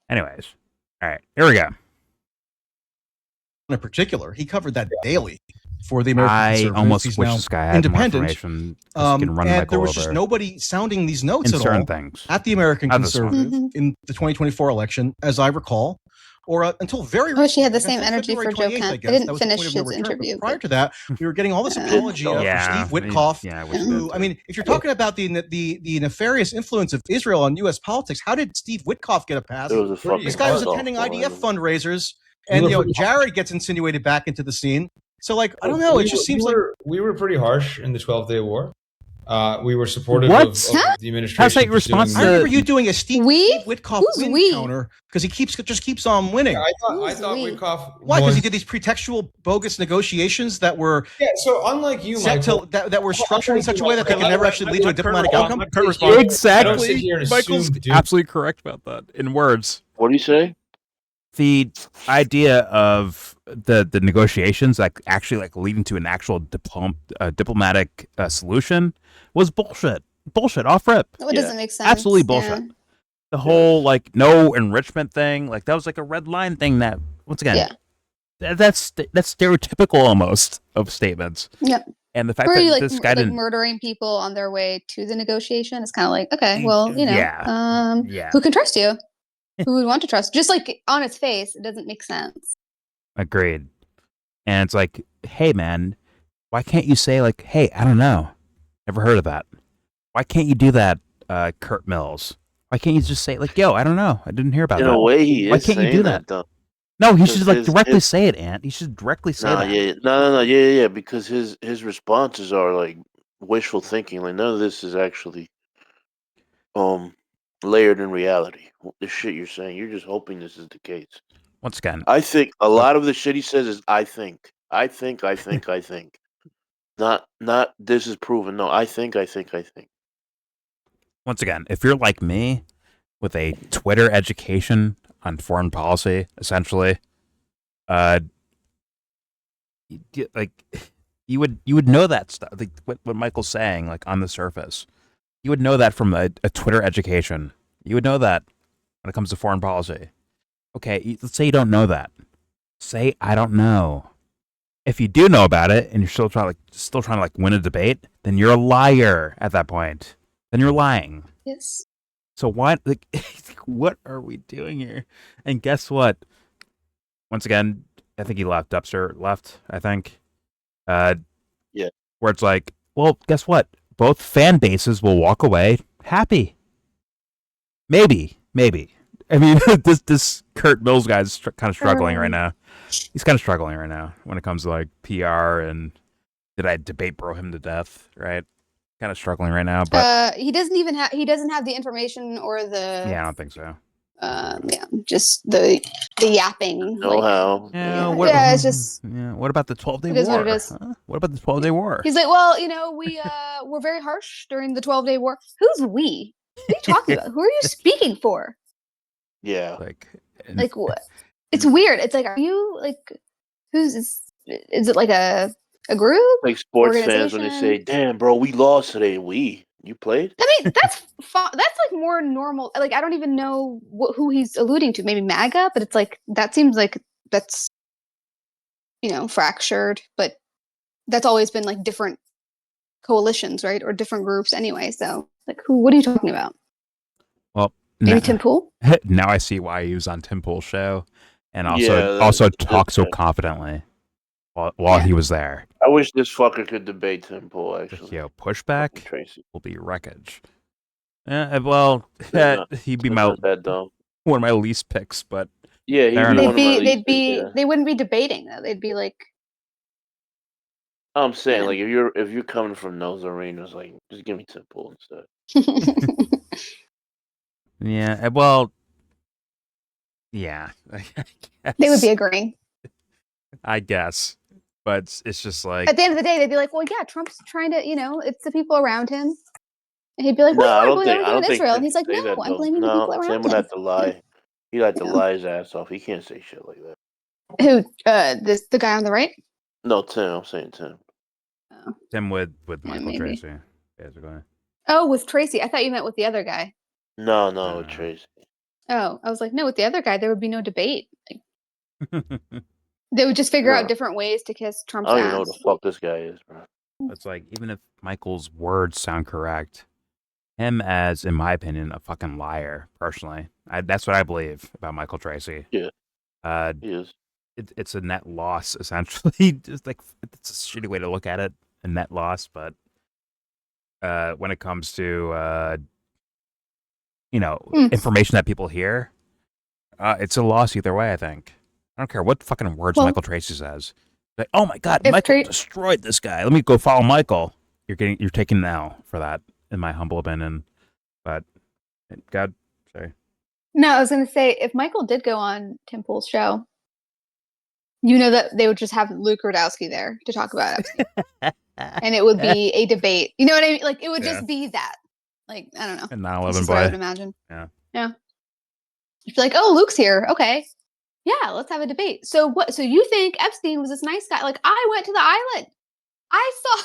Speaker 1: Anyways, all right, here we go.
Speaker 4: In particular, he covered that daily for the American
Speaker 1: I
Speaker 4: Conservative.
Speaker 1: almost
Speaker 4: He's
Speaker 1: wish
Speaker 4: now
Speaker 1: this guy had more
Speaker 4: independent.
Speaker 1: information. Just can run
Speaker 4: And
Speaker 1: Michael
Speaker 4: there was
Speaker 1: over
Speaker 4: just nobody sounding these notes
Speaker 1: in
Speaker 4: at
Speaker 1: certain
Speaker 4: all
Speaker 1: things.
Speaker 4: at the American
Speaker 1: Not this one.
Speaker 4: Conservative in the 2024 election, as I recall, or until very
Speaker 9: I wish he had the
Speaker 4: recently,
Speaker 9: same
Speaker 4: until
Speaker 9: energy for
Speaker 4: February
Speaker 9: Joe
Speaker 4: 28th,
Speaker 9: Kent.
Speaker 4: I
Speaker 9: I
Speaker 4: guess.
Speaker 9: didn't
Speaker 4: That was the
Speaker 9: finish
Speaker 4: point of no
Speaker 9: his
Speaker 4: return. But
Speaker 9: interview.
Speaker 4: prior to that, we were getting all this apology for Steve Witkoff. Who, I mean, if you're talking about the nefarious influence of Israel on U.S. politics, how did Steve Witkoff get a pass?
Speaker 16: It was a fucking
Speaker 4: This guy was
Speaker 16: softball,
Speaker 4: attending
Speaker 16: I
Speaker 4: IDF
Speaker 16: mean.
Speaker 4: fundraisers, and Jared gets insinuated back into the scene. So, like, I don't know. It just seems like
Speaker 7: we were pretty harsh in the 12-day war. We were supportive
Speaker 1: What?
Speaker 7: of
Speaker 1: Huh?
Speaker 7: the administration.
Speaker 1: How's that your response
Speaker 7: pursuing-
Speaker 4: I remember you doing a Steve Witkoff
Speaker 9: Who's
Speaker 4: win
Speaker 9: we?
Speaker 4: counter because he just keeps on winning.
Speaker 7: I thought Witkoff.
Speaker 4: Why? Because
Speaker 7: was-
Speaker 4: he did these pretextual, bogus negotiations that were
Speaker 7: so unlike you,
Speaker 4: set
Speaker 7: Michael,
Speaker 4: to, that were structured in such a way that they could never actually lead to a diplomatic outcome.
Speaker 7: Kurt responds. I don't
Speaker 1: Exactly.
Speaker 7: sit here and
Speaker 1: Michael's
Speaker 7: assume, dude.
Speaker 1: absolutely correct about that. In words,
Speaker 16: What do you say?
Speaker 1: the idea of the negotiations like actually like leading to an actual diplomatic solution was bullshit. bullshit off rip.
Speaker 9: It doesn't make sense.
Speaker 1: Absolutely bullshit.
Speaker 9: Yeah.
Speaker 1: The whole like no enrichment thing, like that was like a red line thing that once again, that's stereotypical almost of statements.
Speaker 9: Yep.
Speaker 1: And the fact
Speaker 9: Or
Speaker 1: that
Speaker 9: you, like,
Speaker 1: this guy
Speaker 9: like
Speaker 1: didn't
Speaker 9: murdering people on their way to the negotiation. It's kind of like, okay, well, you know,
Speaker 1: yeah.
Speaker 9: who can trust you? Who would want to trust? Just like on its face, it doesn't make sense.
Speaker 1: Agreed. And it's like, hey man, why can't you say like, hey, I don't know, never heard of that? Why can't you do that, Curt Mills? Why can't you just say like, yo, I don't know, I didn't hear about that.
Speaker 16: In a way, he
Speaker 1: Why
Speaker 16: is
Speaker 1: can't you
Speaker 16: saying
Speaker 1: do
Speaker 16: that though.
Speaker 1: No, he
Speaker 16: Because
Speaker 1: should like directly say it, Ant. He should directly say
Speaker 16: Nah,
Speaker 1: that.
Speaker 16: yeah, no, yeah, because his responses are like wishful thinking. Like none of this is actually layered in reality. The shit you're saying, you're just hoping this is the case.
Speaker 1: Once again,
Speaker 16: I think a lot of the shit he says is I think. Not this is proven. No, I think.
Speaker 1: Once again, if you're like me, with a Twitter education on foreign policy, essentially, like you would know that stuff. Like what Michael's saying, like on the surface, you would know that from a Twitter education. You would know that when it comes to foreign policy. Okay, let's say you don't know that. Say I don't know. If you do know about it and you're still trying to like win a debate, then you're a liar at that point. Then you're lying.
Speaker 9: Yes.
Speaker 1: So why? Like, what are we doing here? And guess what? Once again, I think he left. Dubster left. I think.
Speaker 16: Yeah.
Speaker 1: Where it's like, well, guess what? Both fan bases will walk away happy. Maybe. I mean, this Curt Mills guy's kind of struggling right now. He's kind of struggling right now when it comes to like PR and did I debate bro him to death? Right. Kind of struggling right now, but
Speaker 9: he doesn't have the information or the
Speaker 1: yeah, I don't think so.
Speaker 9: Just the yapping.
Speaker 16: Know-how.
Speaker 1: Yeah,
Speaker 9: it's just
Speaker 1: what about the 12-day
Speaker 9: it
Speaker 1: war?
Speaker 9: is what it is.
Speaker 1: Huh? What about the 12-day war?
Speaker 9: He's like, well, you know, we're very harsh during the 12-day war. Who's we? What are you talking about? Who are you speaking for?
Speaker 16: Yeah.
Speaker 9: Like what? It's weird. It's like, are you like, is it like a group?
Speaker 16: Like sports fans when they say, "Damn, bro, we lost today." You played?
Speaker 9: I mean, that's that's like more normal. Like, I don't even know who he's alluding to. Maybe MAGA, but it's like that seems like that's, you know, fractured. But that's always been like different coalitions, right, or different groups anyway. So, like, what are you talking about?
Speaker 1: Well,
Speaker 9: maybe Tim Pool.
Speaker 1: Now I see why he was on Tim Pool's show, and also talked so confidently while he was there.
Speaker 16: I wish this fucker could debate Tim Pool. Actually,
Speaker 1: yo, pushback
Speaker 16: Tracey
Speaker 1: will be wreckage. Well, he'd be one of my least picks, but
Speaker 16: yeah,
Speaker 9: they wouldn't be debating though. They'd be like,
Speaker 16: I'm saying, like, if you're coming from those arenas, like, just give me Tim Pool instead.
Speaker 1: Yeah, well, yeah,
Speaker 9: they would be agreeing.
Speaker 1: I guess, but it's just like
Speaker 9: at the end of the day, they'd be like, well, yeah, Trump's trying to, you know, it's the people around him, and he'd be like, well,
Speaker 16: I don't think
Speaker 9: Israel, and he's like, no, I'm blaming the people around
Speaker 16: Tim
Speaker 9: him.
Speaker 16: would have to lie. He'd have to lie his ass off. He can't say shit like that.
Speaker 9: Who? The guy on the right?
Speaker 16: No, Tim. I'm saying Tim.
Speaker 9: Oh.
Speaker 1: Tim with Michael Tracey, basically.
Speaker 9: Oh, with Tracey. I thought you meant with the other guy.
Speaker 16: No, with Tracey.
Speaker 9: Oh, I was like, no, with the other guy, there would be no debate. Like, they would just figure out different ways to kiss Trump's ass.
Speaker 16: I don't even know who the fuck this guy is, bro.
Speaker 1: It's like, even if Michael's words sound correct, him as, in my opinion, a fucking liar, personally. That's what I believe about Michael Tracey.
Speaker 16: Yeah. He is.
Speaker 1: It's a net loss, essentially. Just like, it's a shitty way to look at it, a net loss, but when it comes to information that people hear, it's a loss either way, I think. I don't care what fucking words Michael Tracey says. Like, oh my God, Michael destroyed this guy. Let me go follow Michael. You're taking now for that, in my humble opinion. But God, sorry.
Speaker 9: No, I was gonna say, if Michael did go on Tim Pool's show, you know that they would just have Luke Rudowski there to talk about it. And it would be a debate. You know what I mean? Like, it would just be that. Like, I don't know.
Speaker 1: And 9/11
Speaker 9: boy. I would imagine. Yeah. You'd be like, oh, Luke's here. Okay. Yeah, let's have a debate. So what? So you think Epstein was this nice guy? Like, I went to the island. I saw.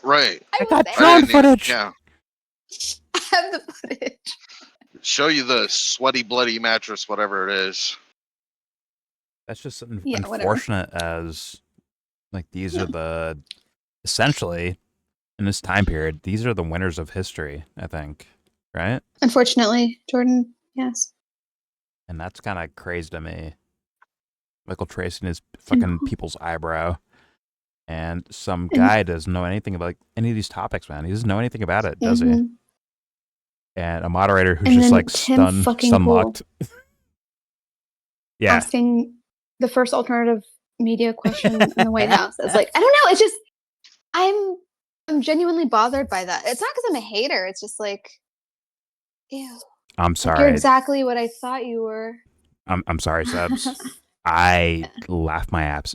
Speaker 2: Right.
Speaker 1: I got drone footage.
Speaker 2: Yeah.
Speaker 9: I have the footage.
Speaker 2: Show you the sweaty, bloody mattress, whatever it is.
Speaker 1: That's just
Speaker 9: Yeah, whatever.
Speaker 1: unfortunate as like these are the essentially in this time period, these are the winners of history, I think. Right?
Speaker 9: Unfortunately, Jordan, yes.
Speaker 1: And that's kind of crazy to me. Michael Tracey and his fucking people's eyebrow. And some guy doesn't know anything about like, any of these topics, man. He doesn't know anything about it, does he? And a moderator who's just like stun locked. Yeah.
Speaker 9: Asking the first alternative media question in the White House. It's like, I don't know. It's just, I'm genuinely bothered by that. It's not because I'm a hater. It's just like, ew.
Speaker 1: I'm
Speaker 9: Like,
Speaker 1: sorry.
Speaker 9: you're exactly what I thought you were.
Speaker 1: I'm sorry, Sebs. I laugh my ass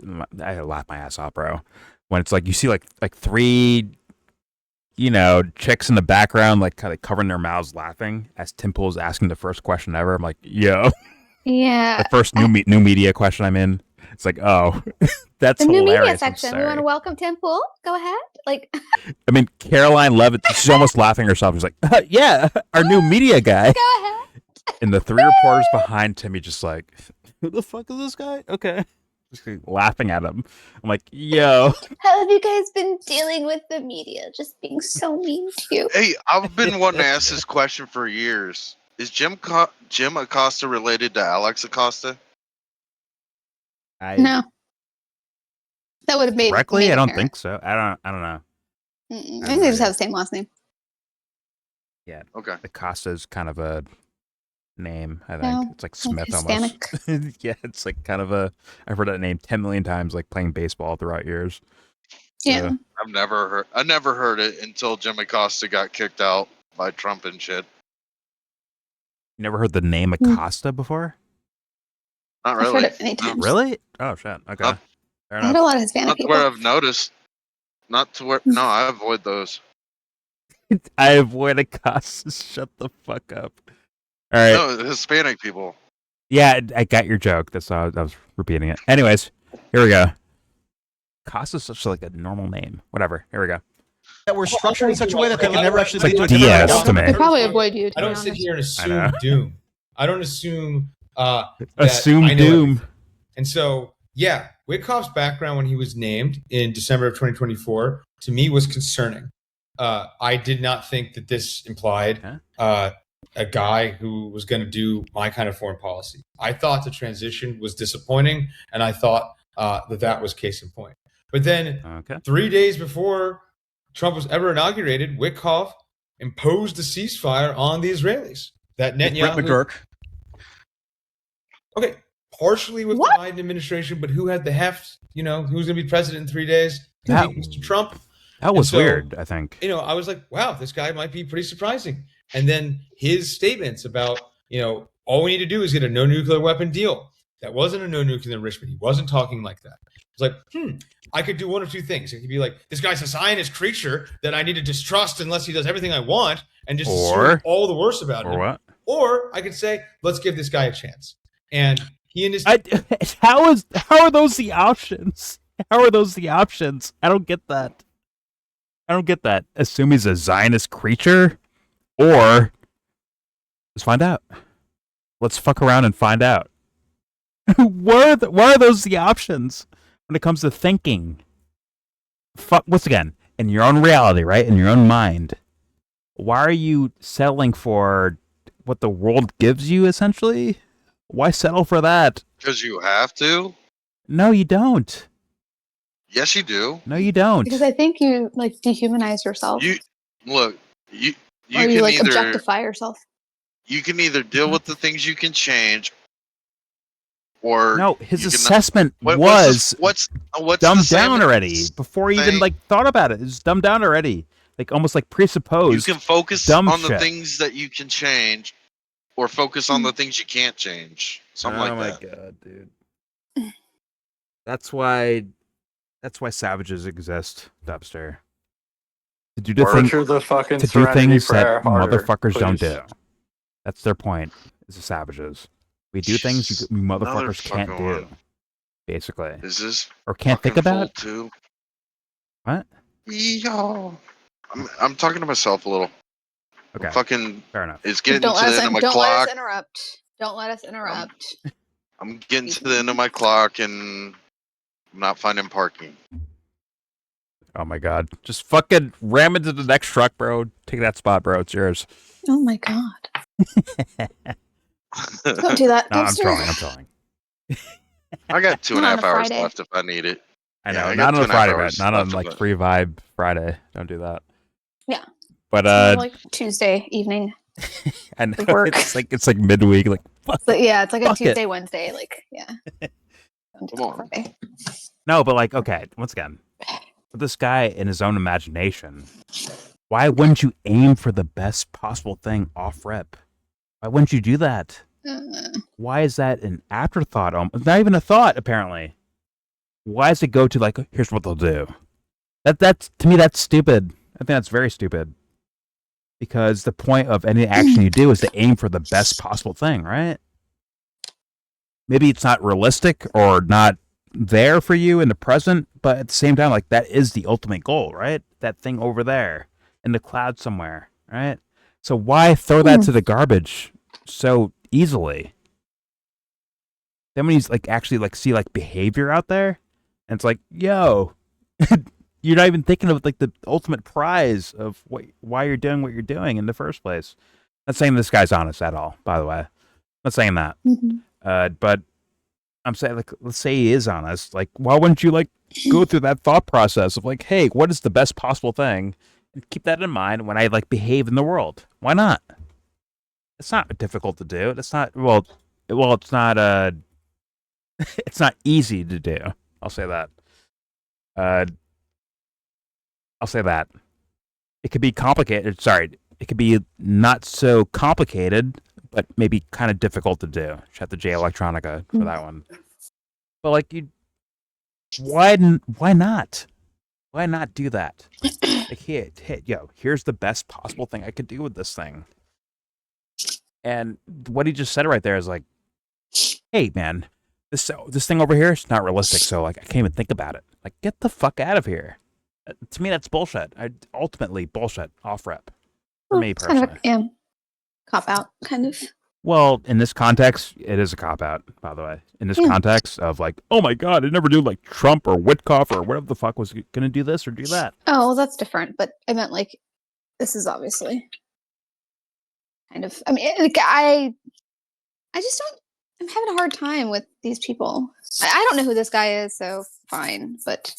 Speaker 1: off, bro. When it's like you see like three, chicks in the background like kind of covering their mouths laughing as Tim Pool is asking the first question ever. I'm like, yo.
Speaker 9: Yeah.
Speaker 1: The first new media question I'm in. It's like, oh, that's
Speaker 9: the new
Speaker 1: hilarious.
Speaker 9: media section. We want to welcome Tim Pool. Go ahead. Like,
Speaker 1: I mean, Caroline Levitt, she's almost laughing herself. She's like, yeah, our new media guy.
Speaker 9: Go ahead.
Speaker 1: And the three reporters behind Timmy just like, who the fuck is this guy? Okay. Just like, laughing at him. I'm like, yo.
Speaker 9: How have you guys been dealing with the media? Just being so mean to you.
Speaker 2: Hey, I've been wanting to ask this question for years. Is Jim Acosta related to Alex Acosta?
Speaker 9: No. That would have made
Speaker 1: correctly. I don't
Speaker 9: apparent.
Speaker 1: think so. I don't know.
Speaker 9: I think they just have the same last name.
Speaker 1: Yeah.
Speaker 2: Okay.
Speaker 1: Acosta is kind of a name. I think
Speaker 9: No,
Speaker 1: it's like
Speaker 9: like
Speaker 1: Smith
Speaker 9: Hispanic.
Speaker 1: almost. Yeah, it's like kind of a. I've heard that name 10 million times, like playing baseball throughout years.
Speaker 9: Yeah.
Speaker 1: So,
Speaker 2: I never heard it until Jim Acosta got kicked out by Trump and shit.
Speaker 1: you never heard the name Acosta before?
Speaker 2: Not
Speaker 9: I've
Speaker 2: really.
Speaker 9: heard it many times.
Speaker 1: Really? Oh shit. Okay.
Speaker 2: Not-
Speaker 1: Fair
Speaker 9: I had a
Speaker 1: enough.
Speaker 9: lot of Hispanic
Speaker 2: Not to
Speaker 9: people.
Speaker 2: where I've noticed. Not to where. No, I avoid those.
Speaker 1: I avoid Acosta. Shut the fuck up. All right.
Speaker 2: No, Hispanic people.
Speaker 1: Yeah, I got your joke. That's why I was repeating it. Anyways, here we go. Acosta's such like a normal name. Whatever. Here we go.
Speaker 4: That we're structured in such a way that they can never actually
Speaker 1: It's like
Speaker 4: lead to a different
Speaker 1: Diaz to
Speaker 4: outcome.
Speaker 1: me.
Speaker 9: They probably avoid you. To
Speaker 7: I
Speaker 9: be
Speaker 7: don't sit
Speaker 9: honest.
Speaker 7: here and
Speaker 1: I
Speaker 7: assume
Speaker 1: know.
Speaker 7: doom. I don't assume that
Speaker 1: Assume
Speaker 7: I know
Speaker 1: doom.
Speaker 7: everything. And so, yeah, Witkoff's background when he was named in December of 2024 to me was concerning. I did not think that this implied a guy who was going to do my kind of foreign policy. I thought the transition was disappointing, and I thought that was case in point. But then 3 days before Trump was ever inaugurated, Witkoff imposed a ceasefire on the Israelis. That
Speaker 4: Brett
Speaker 7: Netanyahu.
Speaker 4: McGurk.
Speaker 7: Okay, partially with the Biden administration, but who had the heft? Who's going to be president in 3 days?
Speaker 1: That-
Speaker 7: Mr. Trump.
Speaker 1: That was
Speaker 7: And so,
Speaker 1: weird, I think.
Speaker 7: I was like, wow, this guy might be pretty surprising. And then his statements about, all we need to do is get a no nuclear weapon deal. That wasn't a no nuclear enrichment. He wasn't talking like that. It's like, I could do one of two things. It could be like, this guy's a Zionist creature that I need to distrust unless he does everything I want and just assume all the worst about him.
Speaker 1: Or what?
Speaker 7: Or I could say, let's give this guy a chance. And he and his
Speaker 1: How are those the options? How are those the options? I don't get that. Assume he's a Zionist creature, or let's find out. Let's fuck around and find out. Why are those the options when it comes to thinking? Once again, in your own reality, right? In your own mind. Why are you settling for what the world gives you, essentially? Why settle for that?
Speaker 2: Because you have to.
Speaker 1: No, you don't.
Speaker 2: Yes, you do.
Speaker 1: No, you don't.
Speaker 9: Because I think you like dehumanize yourself.
Speaker 2: You look. You
Speaker 9: or you
Speaker 2: can
Speaker 9: like
Speaker 2: either
Speaker 9: objectify yourself.
Speaker 2: you can either deal with the things you can change, or
Speaker 1: No, his
Speaker 2: you can-
Speaker 1: assessment
Speaker 2: what's
Speaker 1: was
Speaker 2: the
Speaker 1: dumbed
Speaker 2: same
Speaker 1: down already before he even
Speaker 2: thing?
Speaker 1: like thought about it. It's dumbed down already, like almost like presupposed.
Speaker 2: You can focus
Speaker 1: dumb
Speaker 2: on the
Speaker 1: shit.
Speaker 2: things that you can change, or focus on the things you can't change. Something like that.
Speaker 1: God, dude. That's why savages exist, Dubster. To do
Speaker 12: Torture the fucking
Speaker 1: to do
Speaker 12: Serenity
Speaker 1: things
Speaker 12: Prayer
Speaker 1: that
Speaker 12: harder,
Speaker 1: motherfuckers don't
Speaker 12: please.
Speaker 1: do. That's their point. Is the savages. We do things you motherfuckers can't
Speaker 2: fucking
Speaker 1: do.
Speaker 2: one.
Speaker 1: Basically.
Speaker 2: Is this
Speaker 1: Or can't think
Speaker 2: fucking
Speaker 1: about.
Speaker 2: full too?
Speaker 1: What?
Speaker 2: Yo, I'm talking to myself a little.
Speaker 1: Okay.
Speaker 2: Fucking
Speaker 1: fair enough.
Speaker 2: it's getting
Speaker 9: Don't
Speaker 2: to the end of my
Speaker 9: let
Speaker 2: clock.
Speaker 9: us interrupt. Don't let us interrupt.
Speaker 2: I'm getting to the end of my clock and I'm not finding parking.
Speaker 1: Oh my god. Just fucking ram into the next truck, bro. Take that spot, bro. It's yours.
Speaker 9: Oh my god. Don't do that.
Speaker 1: No, I'm
Speaker 9: Dexter.
Speaker 1: trolling.
Speaker 2: I got 2.5
Speaker 9: Not on a
Speaker 2: hours
Speaker 9: Friday.
Speaker 2: left if I need it.
Speaker 1: I
Speaker 2: Yeah,
Speaker 1: know.
Speaker 2: I
Speaker 1: Not
Speaker 2: got
Speaker 1: on a
Speaker 2: 2.5
Speaker 1: Friday, man.
Speaker 2: hours
Speaker 1: Not on
Speaker 2: left
Speaker 1: like
Speaker 2: of it.
Speaker 1: free vibe Friday. Don't do that.
Speaker 9: Yeah.
Speaker 1: But
Speaker 9: It's more like Tuesday evening.
Speaker 1: and
Speaker 9: work.
Speaker 1: it's like midweek. Like fuck.
Speaker 9: So yeah, it's like a
Speaker 1: Fuck it.
Speaker 9: Tuesday, Wednesday. Like yeah. Don't do
Speaker 2: Come
Speaker 9: that
Speaker 2: on.
Speaker 9: Friday.
Speaker 1: No, but like okay. Once again, with this guy in his own imagination, why wouldn't you aim for the best possible thing off rep? Why wouldn't you do that? Why is that an afterthought? Not even a thought, apparently. Why does it go to like, here's what they'll do? That's to me, that's stupid. I think that's very stupid. Because the point of any action you do is to aim for the best possible thing, right? Maybe it's not realistic or not there for you in the present, but at the same time, like that is the ultimate goal, right? That thing over there in the cloud somewhere, right? So why throw that to the garbage so easily? Then when he's like actually like see like behavior out there, and it's like, yo, you're not even thinking of like the ultimate prize of why you're doing what you're doing in the first place. Not saying this guy's honest at all, by the way. Not saying that. But I'm saying like, let's say he is honest. Like, why wouldn't you like go through that thought process of like, hey, what is the best possible thing? And keep that in mind when I like behave in the world. Why not? It's not difficult to do. It's not it's not it's not easy to do. I'll say that. I'll say that. It could be complicated. Sorry, it could be not so complicated, but maybe kind of difficult to do. Shout out to J Electronica for that one. But like, why not? Why not do that? Like, here's the best possible thing I could do with this thing. And what he just said right there is like, hey man, this thing over here is not realistic, so like I can't even think about it. Like, get the fuck out of here. To me, that's bullshit. Ultimately, bullshit. Off rep. For me
Speaker 9: It's kind
Speaker 1: personally.
Speaker 9: of a cop out, kind of.
Speaker 1: Well, in this context, it is a cop out. By the way, in this context of like, oh my god, I never knew like Trump or Witkoff or whatever the fuck was going to do this or do that.
Speaker 9: Oh, well, that's different. But I meant like, this is obviously kind of. I mean, like I just don't. I'm having a hard time with these people. I don't know who this guy is, so fine. But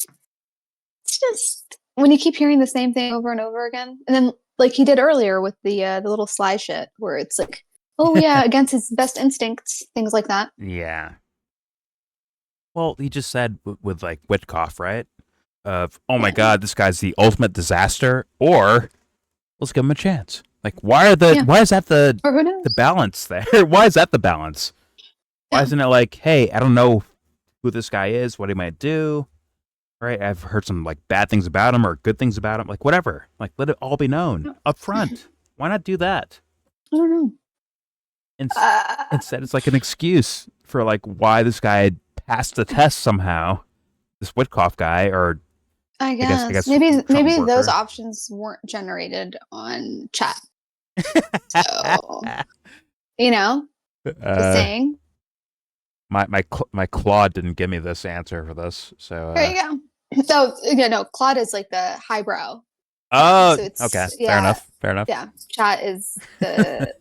Speaker 9: it's just when you keep hearing the same thing over and over again, and then like he did earlier with the little sly shit, where it's like, oh yeah, against his best instincts, things like that.
Speaker 1: Yeah. Well, he just said with like Witkoff, right? Of oh my god, this guy's the ultimate disaster, or let's give him a chance. Like, why is that the balance there? Why is that the balance? Why isn't it like, hey, I don't know who this guy is, what he might do, right? I've heard some like bad things about him or good things about him, like whatever. Like, let it all be known up front. Why not do that?
Speaker 9: I don't know.
Speaker 1: Instead, it's like an excuse for like why this guy passed the test somehow. This Witkoff guy, or
Speaker 9: I guess maybe those options weren't generated on chat. So, just saying.
Speaker 1: My Claude didn't give me this answer for this, so
Speaker 9: There you go. So Claude is like the highbrow.
Speaker 1: Oh,
Speaker 9: so
Speaker 1: okay, fair enough.
Speaker 9: Yeah, chat is the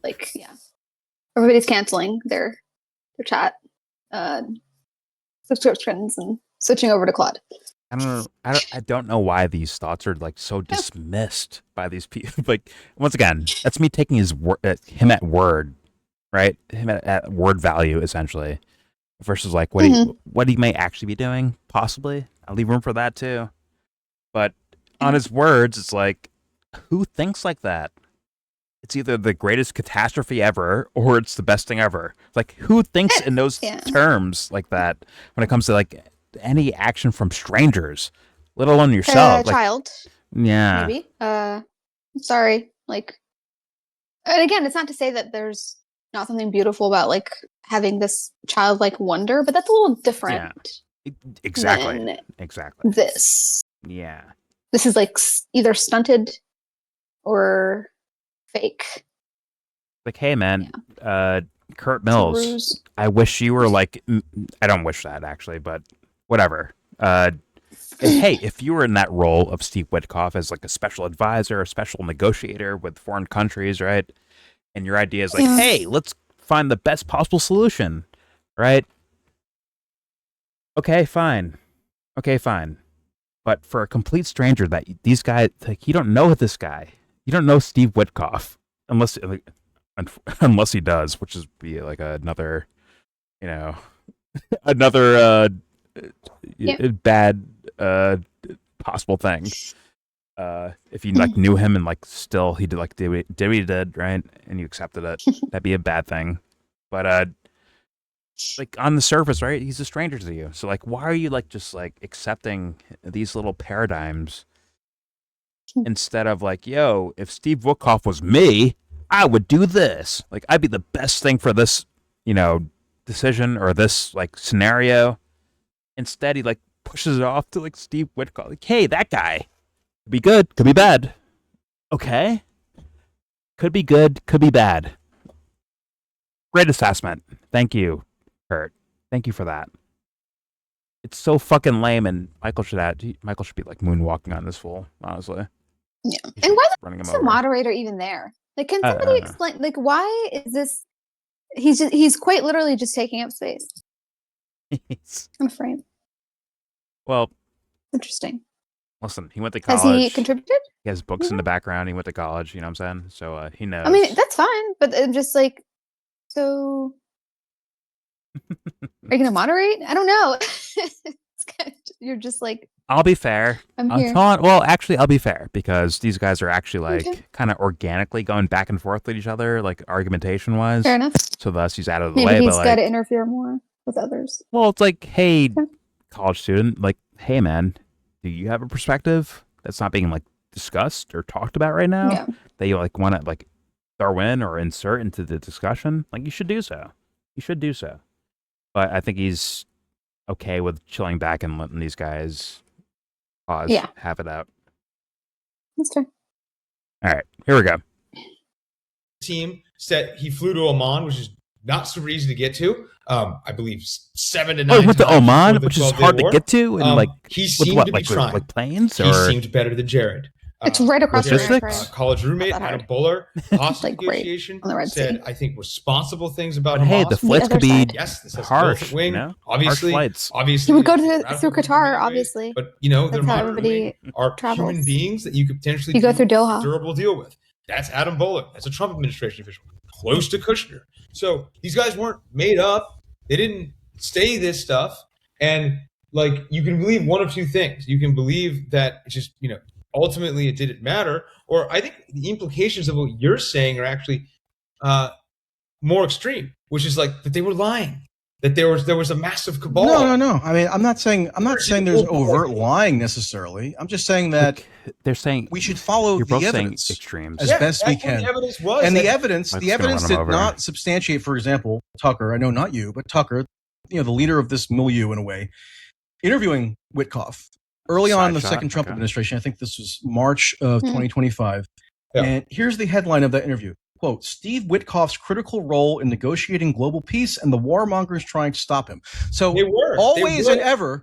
Speaker 9: everybody's canceling their chat subscriptions and switching over to Claude.
Speaker 1: I don't know why these thoughts are like so dismissed by these people. Like, once again, that's me taking him at word, right? Him at word value essentially, versus like what he may actually be doing. Possibly, I'll leave room for that too. But on his words, it's like, who thinks like that? It's either the greatest catastrophe ever or it's the best thing ever. Like, who thinks in those terms like that when it comes to like any action from strangers, let alone yourself?
Speaker 9: Child.
Speaker 1: Yeah.
Speaker 9: Maybe. Sorry. Like, and again, it's not to say that there's not something beautiful about like having this childlike wonder, but that's a little different.
Speaker 1: Yeah. Exactly.
Speaker 9: This.
Speaker 1: Yeah.
Speaker 9: This is like either stunted or fake.
Speaker 1: Like, hey, man, Curt Mills,
Speaker 9: ruse.
Speaker 1: I wish you were like, I don't wish that actually, but whatever. Hey, if you were in that role of Steve Witkoff as like a special advisor, a special negotiator with foreign countries, right? And your idea is like, hey, let's find the best possible solution, right? Okay, fine. But for a complete stranger, that these guys, like, you don't know this guy. You don't know Steve Witkoff unless he does, which is be like another, another bad possible thing. If you like knew him and like still he did what he did, right, and you accepted it, that'd be a bad thing. But like on the surface, right, he's a stranger to you. So like, why are you like just like accepting these little paradigms instead of like, yo, if Steve Witkoff was me, I would do this. Like, I'd be the best thing for this, decision or this like scenario. Instead, he like pushes it off to like Steve Witkoff. Like, hey, that guy could be good, could be bad. Okay, could be good, could be bad. Great assessment. Thank you, Curt. Thank you for that. It's so fucking lame, and Michael should be like moonwalking on this fool, honestly.
Speaker 9: Yeah. And why
Speaker 1: running
Speaker 9: is
Speaker 1: him
Speaker 9: the
Speaker 1: over.
Speaker 9: moderator even there? Like, can somebody explain? Like, why is this? He's quite literally just taking up space. I'm afraid.
Speaker 1: Well,
Speaker 9: interesting.
Speaker 1: Listen, he went to college.
Speaker 9: Has he contributed?
Speaker 1: He has books in the background. He went to college. You know what I'm saying? So he knows.
Speaker 9: I mean, that's fine, but just like, so are you gonna moderate? I don't know. You're just like,
Speaker 1: I'll be fair.
Speaker 9: I'm here.
Speaker 1: Well, actually, I'll be fair because these guys are actually like kind of organically going back and forth with each other, like argumentation wise.
Speaker 9: Fair enough.
Speaker 1: So thus he's out of the
Speaker 9: Maybe
Speaker 1: way.
Speaker 9: he's
Speaker 1: But
Speaker 9: got to
Speaker 1: like,
Speaker 9: interfere more with others.
Speaker 1: well, it's like, hey, college student, like, hey, man, do you have a perspective that's not being like discussed or talked about right now?
Speaker 9: Yeah.
Speaker 1: That you like want to like throw in or insert into the discussion? Like, you should do so. You should do so. But I think he's okay with chilling back and letting these guys have it out.
Speaker 9: That's fair.
Speaker 1: All right, here we go.
Speaker 7: Team said he flew to Oman, which is not super easy to get to. I believe 7 to 9.
Speaker 1: Oh, he went to
Speaker 7: times
Speaker 1: Oman,
Speaker 7: before the
Speaker 1: which is
Speaker 7: 12-day
Speaker 1: hard to
Speaker 7: war.
Speaker 1: get to, and like
Speaker 7: he
Speaker 1: with
Speaker 7: seemed
Speaker 1: what,
Speaker 7: to be
Speaker 1: like
Speaker 7: trying.
Speaker 1: like planes
Speaker 7: He
Speaker 1: or
Speaker 7: seemed better than Jared.
Speaker 9: It's right across the river.
Speaker 7: College roommate Adam Buller, hostage
Speaker 9: Like, right
Speaker 7: negotiation,
Speaker 9: on the Red
Speaker 7: said,
Speaker 9: Sea.
Speaker 7: I think responsible things about
Speaker 1: But hey,
Speaker 7: Hamas.
Speaker 1: the flights could be harsh,
Speaker 7: wing.
Speaker 1: you know?
Speaker 7: Obviously,
Speaker 1: Harsh flights.
Speaker 9: He would go through Qatar, obviously.
Speaker 7: But they're
Speaker 9: That's how
Speaker 7: moderate
Speaker 9: everybody
Speaker 7: are
Speaker 9: travels.
Speaker 7: human beings that you could potentially
Speaker 9: You go
Speaker 7: do
Speaker 9: through Doha.
Speaker 7: a durable deal with. That's Adam Buller. That's a Trump administration official, close to Kushner. So these guys weren't made up. They didn't say this stuff. And like, you can believe one of two things. You can believe that it's just, ultimately it didn't matter. Or I think the implications of what you're saying are actually more extreme, which is like that they were lying, that there was a massive cabal.
Speaker 4: No. I mean, I'm not saying there's overt lying necessarily. I'm just saying that
Speaker 1: they're saying
Speaker 4: we should follow
Speaker 1: you're
Speaker 4: the
Speaker 1: both
Speaker 4: evidence
Speaker 1: saying extremes
Speaker 4: as best we can.
Speaker 7: The evidence was,
Speaker 4: and the
Speaker 7: that-
Speaker 4: evidence
Speaker 1: Mike's gonna run him
Speaker 4: did
Speaker 1: over.
Speaker 4: not substantiate, for example, Tucker. I know not you, but Tucker, the leader of this milieu in a way, interviewing Witkoff early on in the
Speaker 1: Side
Speaker 4: second
Speaker 1: shot,
Speaker 4: Trump
Speaker 1: okay.
Speaker 4: administration. I think this was March of 2025.
Speaker 7: Yeah.
Speaker 4: And here's the headline of that interview. Quote, Steve Witkoff's critical role in negotiating global peace and the warmongers trying to stop him. So always and ever,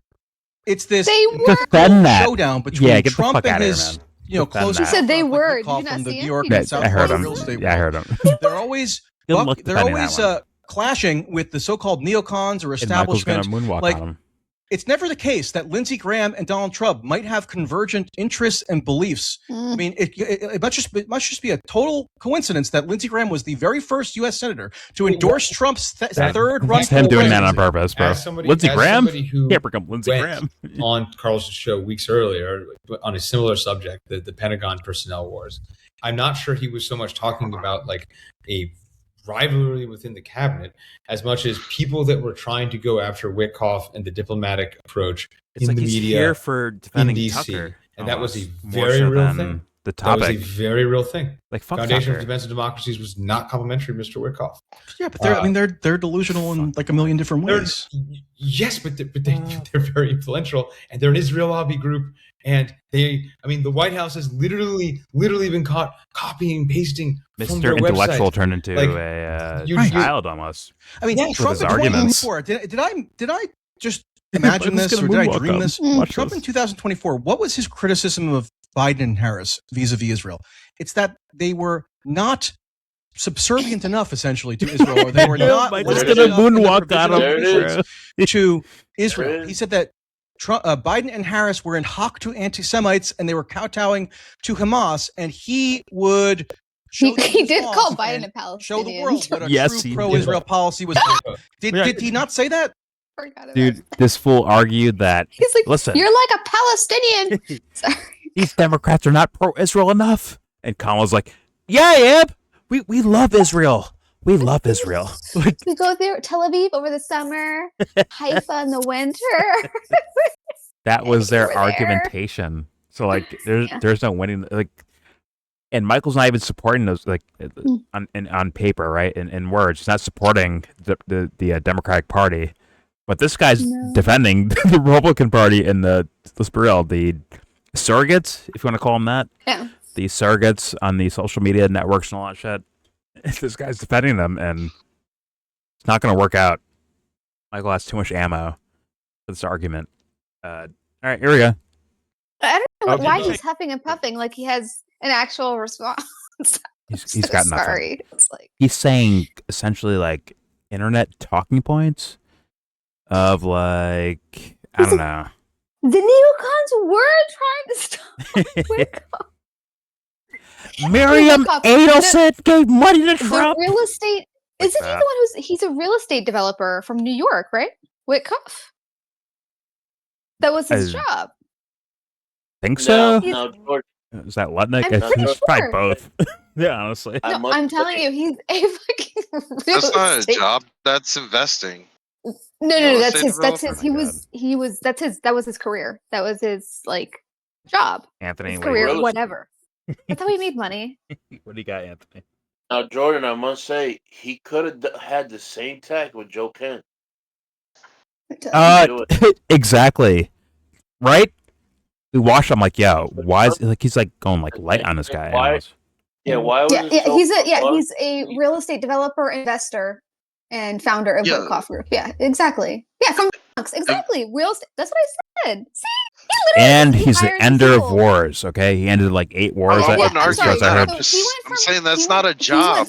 Speaker 4: it's this
Speaker 1: Defend that.
Speaker 4: showdown between
Speaker 1: Yeah, get the
Speaker 4: Trump
Speaker 1: fuck
Speaker 4: and
Speaker 1: outta here,
Speaker 4: his
Speaker 1: man. Defend
Speaker 4: close.
Speaker 1: that.
Speaker 9: She said they were. Did you
Speaker 4: Witkoff
Speaker 9: not
Speaker 4: from the
Speaker 9: see
Speaker 4: New
Speaker 9: him?
Speaker 4: York
Speaker 9: You
Speaker 4: and
Speaker 9: didn't
Speaker 4: South
Speaker 1: I heard
Speaker 4: Florida
Speaker 1: him.
Speaker 4: real estate
Speaker 1: Yeah, I
Speaker 4: world.
Speaker 1: heard him.
Speaker 4: They're always
Speaker 1: Good luck
Speaker 4: they're
Speaker 1: defending
Speaker 4: always
Speaker 1: that one.
Speaker 4: clashing with the so-called neocons or
Speaker 1: And Michael's gonna
Speaker 4: establishment.
Speaker 1: moonwalk
Speaker 4: Like,
Speaker 1: on him.
Speaker 4: it's never the case that Lindsey Graham and Donald Trump might have convergent interests and beliefs. I mean, it must just be a total coincidence that Lindsey Graham was the very first U.S. senator to endorse Trump's third run.
Speaker 1: That's him
Speaker 4: for
Speaker 1: doing that on
Speaker 4: presidency.
Speaker 1: purpose, bro.
Speaker 7: As somebody who
Speaker 1: Can't bring up Lindsey
Speaker 7: went
Speaker 1: Graham.
Speaker 7: on Carlson's show weeks earlier on a similar subject, the Pentagon personnel wars. I'm not sure he was so much talking about like a rivalry within the cabinet as much as people that were trying to go after Witkoff and the diplomatic approach
Speaker 1: It's
Speaker 7: in
Speaker 1: like
Speaker 7: the
Speaker 1: he's
Speaker 7: media
Speaker 1: here for defending
Speaker 7: in DC.
Speaker 1: Tucker,
Speaker 7: And that was a
Speaker 1: almost, more
Speaker 7: very
Speaker 1: so
Speaker 7: real
Speaker 1: than
Speaker 7: thing.
Speaker 1: the
Speaker 7: That was a
Speaker 1: topic.
Speaker 7: very real thing.
Speaker 1: Like fuck
Speaker 7: Foundation
Speaker 1: soccer.
Speaker 7: for Defense of Democracies was not complimentary, Mr. Wickoff.
Speaker 4: Yeah, but they're delusional in like a million different ways.
Speaker 7: Yes, but they're very influential, and they're an Israel lobby group. And the White House has literally been caught copying and pasting from
Speaker 1: Mr.
Speaker 7: their
Speaker 1: Intellectual
Speaker 7: website.
Speaker 1: turned into
Speaker 7: Like,
Speaker 1: a
Speaker 7: you-
Speaker 1: child almost.
Speaker 4: I mean,
Speaker 7: Yes,
Speaker 4: Trump
Speaker 1: with
Speaker 4: in
Speaker 1: his arguments.
Speaker 4: 2024. Did I just imagine
Speaker 1: Michael's
Speaker 4: this, or
Speaker 1: gonna
Speaker 4: did I
Speaker 1: moonwalk
Speaker 4: dream
Speaker 1: up.
Speaker 4: this?
Speaker 1: Watch
Speaker 4: Trump
Speaker 1: this.
Speaker 4: in 2024. What was his criticism of Biden and Harris vis-a-vis Israel? It's that they were not subservient enough, essentially, to Israel, or they were not
Speaker 1: Michael's
Speaker 4: limited
Speaker 1: gonna
Speaker 4: enough in the
Speaker 1: moonwalk
Speaker 4: provision
Speaker 1: on
Speaker 4: of
Speaker 1: him,
Speaker 4: missions
Speaker 1: bro.
Speaker 4: to
Speaker 11: There
Speaker 4: Israel.
Speaker 11: it
Speaker 4: He
Speaker 11: is.
Speaker 4: said that Biden and Harris were in hock to anti-Semites, and they were kowtowing to Hamas, and he would.
Speaker 9: He did call Biden a Palestinian.
Speaker 4: Show the world what a
Speaker 1: Yes, he
Speaker 4: true pro-Israel
Speaker 1: did.
Speaker 4: policy was. Did he not say that?
Speaker 1: Dude, this fool argued that.
Speaker 9: He's like,
Speaker 1: listen,
Speaker 9: you're like a Palestinian. Sorry.
Speaker 1: these Democrats are not pro-Israel enough. And Kamala's like, yeah, Ab, we love Israel. We love Israel.
Speaker 9: We go there, Tel Aviv over the summer, Haifa in the winter.
Speaker 1: That was their
Speaker 9: We're there.
Speaker 1: argumentation. So like, there's no winning. Like, and Michael's not even supporting those like on paper, right? In words, he's not supporting the Democratic Party, but this guy's defending the Republican Party and the let's be real, the surrogates, if you want to call them that.
Speaker 9: Yeah.
Speaker 1: The surrogates on the social media networks and all that shit. This guy's defending them, and it's not going to work out. Michael has too much ammo for this argument. All right, here we go.
Speaker 9: I don't know
Speaker 1: Okay.
Speaker 9: why he's huffing and puffing like he has an actual response.
Speaker 1: He's got nothing.
Speaker 9: Sorry. It's like
Speaker 1: He's saying essentially like internet talking points of like I don't know.
Speaker 9: the neocons were trying to stop Wickoff.
Speaker 1: Miriam
Speaker 9: Wickoff,
Speaker 1: Adelson gave money to
Speaker 9: the
Speaker 1: Trump.
Speaker 9: real estate isn't he the
Speaker 1: that.
Speaker 9: one he's a real estate developer from New York, right? Wickoff. That was his job.
Speaker 1: Think so?
Speaker 11: No, George.
Speaker 1: Is that Lutnick?
Speaker 9: I'm pretty
Speaker 1: It's probably
Speaker 9: sure.
Speaker 1: both. Yeah, honestly.
Speaker 9: No, I'm telling you, he's a fucking real
Speaker 2: That's not a
Speaker 9: estate.
Speaker 2: job. That's investing.
Speaker 9: No,
Speaker 2: Real
Speaker 9: that's
Speaker 2: estate
Speaker 9: his. That's
Speaker 2: developer?
Speaker 9: his. He was. That's his. That was his career. That was his like job.
Speaker 1: Anthony,
Speaker 9: His
Speaker 1: what do you
Speaker 9: career,
Speaker 1: got?
Speaker 9: whatever. That's how he made money.
Speaker 1: What do you got, Anthony?
Speaker 11: Now, Jordan, I must say, he could have had the same tack with Joe Kent.
Speaker 1: Exactly. Right? We watched. I'm like, yo, why is like he's like going like light on this guy?
Speaker 11: Why?
Speaker 1: almost.
Speaker 11: Yeah, why was
Speaker 9: Yeah,
Speaker 11: it
Speaker 9: yeah.
Speaker 11: so
Speaker 9: He's a real estate developer, investor, and founder of Wickoff Group. Yeah, exactly. Yeah, from the Bronx. Exactly. Real estate. That's what I said. See, he literally.
Speaker 1: And
Speaker 9: he
Speaker 1: he's the
Speaker 9: hired
Speaker 1: ender of
Speaker 9: people.
Speaker 1: wars. Okay, he ended like 8 wars.
Speaker 2: I
Speaker 1: that-
Speaker 2: wouldn't
Speaker 1: as
Speaker 2: argue
Speaker 1: far as I
Speaker 2: that.
Speaker 1: heard.
Speaker 2: I'm saying that's not a job.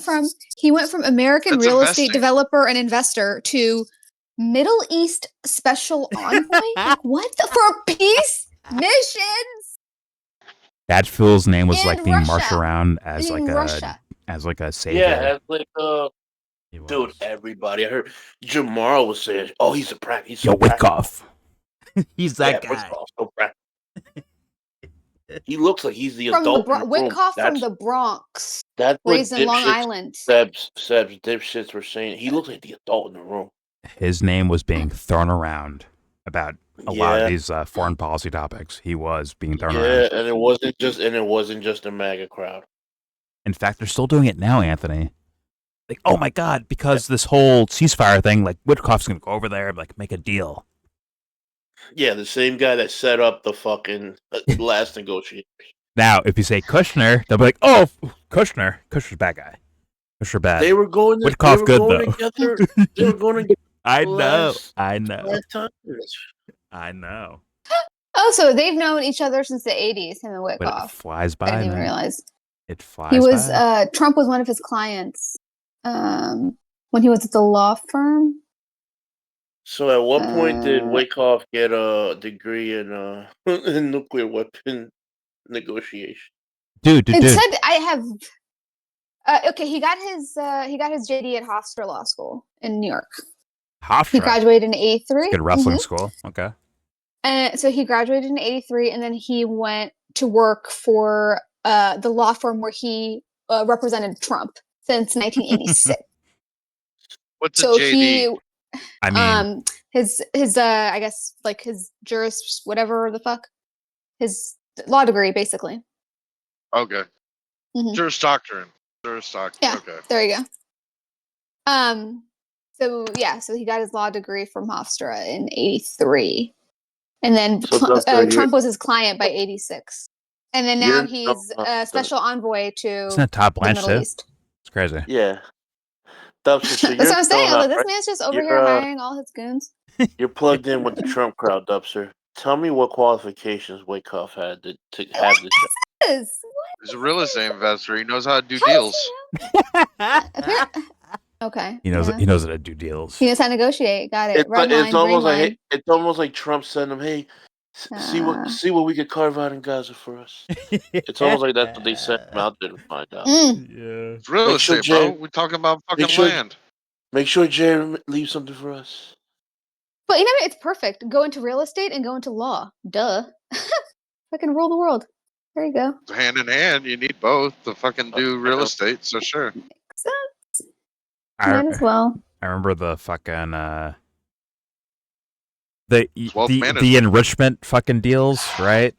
Speaker 9: He went from American
Speaker 2: That's
Speaker 9: real
Speaker 2: investing.
Speaker 9: estate developer and investor to Middle East special envoy. Like, what the, for peace missions?
Speaker 1: That fool's name was
Speaker 9: In
Speaker 1: like being marched
Speaker 9: Russia.
Speaker 1: around as
Speaker 9: In
Speaker 1: like
Speaker 9: Russia.
Speaker 1: a savior.
Speaker 11: Yeah, as like dude, everybody. I heard Jamar was saying, "Oh, he's a prank. He's so
Speaker 1: Yo, Wickoff. He's that
Speaker 11: yeah,
Speaker 1: guy.
Speaker 11: Wickoff, so prank. He looks like he's the
Speaker 9: From the
Speaker 11: adult. in the room.
Speaker 9: Wickoff from
Speaker 11: That's-
Speaker 9: the Bronx,
Speaker 11: That's what
Speaker 9: raised in Long
Speaker 11: dipshits-
Speaker 9: Island.
Speaker 11: Seb's dipshits were saying. He looks like the adult in the room.
Speaker 1: His name was being thrown around about a lot
Speaker 11: Yeah.
Speaker 1: of these foreign policy topics. He was being thrown
Speaker 11: Yeah,
Speaker 1: around.
Speaker 11: and it wasn't just a MAGA crowd.
Speaker 1: In fact, they're still doing it now, Anthony. Like, oh my God, because this whole ceasefire thing, like Wickoff's gonna go over there and like make a deal.
Speaker 11: Yeah, the same guy that set up the fucking last negotiation.
Speaker 1: Now, if you say Kushner, they'll be like, "Oh, Kushner's a bad guy. Kushner bad."
Speaker 11: They were going.
Speaker 1: Wickoff
Speaker 11: they were
Speaker 1: good
Speaker 11: going
Speaker 1: though.
Speaker 11: together. They were going together.
Speaker 1: I know.
Speaker 11: last-
Speaker 1: I know.
Speaker 11: last time.
Speaker 1: I know.
Speaker 9: Oh, so they've known each other since the 80s, him and
Speaker 1: But it
Speaker 9: Wickoff.
Speaker 1: flies
Speaker 9: I
Speaker 1: by.
Speaker 9: didn't even
Speaker 1: man.
Speaker 9: realize.
Speaker 1: It flies
Speaker 9: He was
Speaker 1: by.
Speaker 9: Trump was one of his clients when he was at the law firm.
Speaker 11: So, at what point did
Speaker 9: Uh,
Speaker 11: Wickoff get a degree in in nuclear weapon negotiation?
Speaker 1: Dude.
Speaker 9: It said I have. Okay, he got his JD at Hofstra Law School in New York. He
Speaker 1: Hofstra.
Speaker 9: graduated in '83.
Speaker 1: Good wrestling school. Okay.
Speaker 9: And so he graduated in '83, and then he went to work for the law firm where he represented Trump since 1986.
Speaker 2: What's
Speaker 9: So
Speaker 2: a JD?
Speaker 1: I mean,
Speaker 9: his I guess like his juris whatever the fuck, his law degree basically.
Speaker 2: Okay.
Speaker 9: Mhm.
Speaker 2: Juris Doctrine. Juris Doctrine.
Speaker 9: Yeah.
Speaker 2: Okay.
Speaker 9: There you go. So he got his law degree from Hofstra in '83, and then
Speaker 16: So Dubster,
Speaker 9: Trump was his client by '86, and then now
Speaker 16: you're
Speaker 9: he's a special envoy to
Speaker 1: Isn't that Todd
Speaker 9: the
Speaker 1: Blanche
Speaker 9: Middle
Speaker 1: too?
Speaker 9: East.
Speaker 1: It's crazy.
Speaker 16: Yeah. Dubster, so
Speaker 9: That's
Speaker 16: you're
Speaker 9: what I'm saying.
Speaker 16: going
Speaker 9: I was
Speaker 16: out,
Speaker 9: like, this
Speaker 16: right?
Speaker 9: man's just over
Speaker 16: You're,
Speaker 9: here hiring all his goons.
Speaker 16: You're plugged in with the Trump crowd, Dubster. Tell me what qualifications Wyckoff had to have this job.
Speaker 9: Yes.
Speaker 2: He's a real estate investor. He knows how to do deals.
Speaker 9: Okay.
Speaker 1: He knows.
Speaker 9: yeah.
Speaker 1: He knows how to do deals.
Speaker 9: He knows how to negotiate. Got it.
Speaker 16: It's,
Speaker 9: Red
Speaker 16: it's
Speaker 9: line, green
Speaker 16: almost
Speaker 9: line.
Speaker 16: it's almost like Trump sent him, hey, see what we could carve out in Gaza for us. It's almost like that's what they sent him out there to find out.
Speaker 1: Yeah.
Speaker 2: It's real estate, bro. We're talking about fucking land.
Speaker 16: Make sure Jerry leaves something for us.
Speaker 9: But you know what? It's perfect. Go into real estate and go into law. Duh. Fucking rule the world. There you go.
Speaker 2: Hand in hand, you need both to fucking do real estate. So sure.
Speaker 9: Might as well.
Speaker 1: I remember the fucking the
Speaker 2: management.
Speaker 1: enrichment fucking deals, right?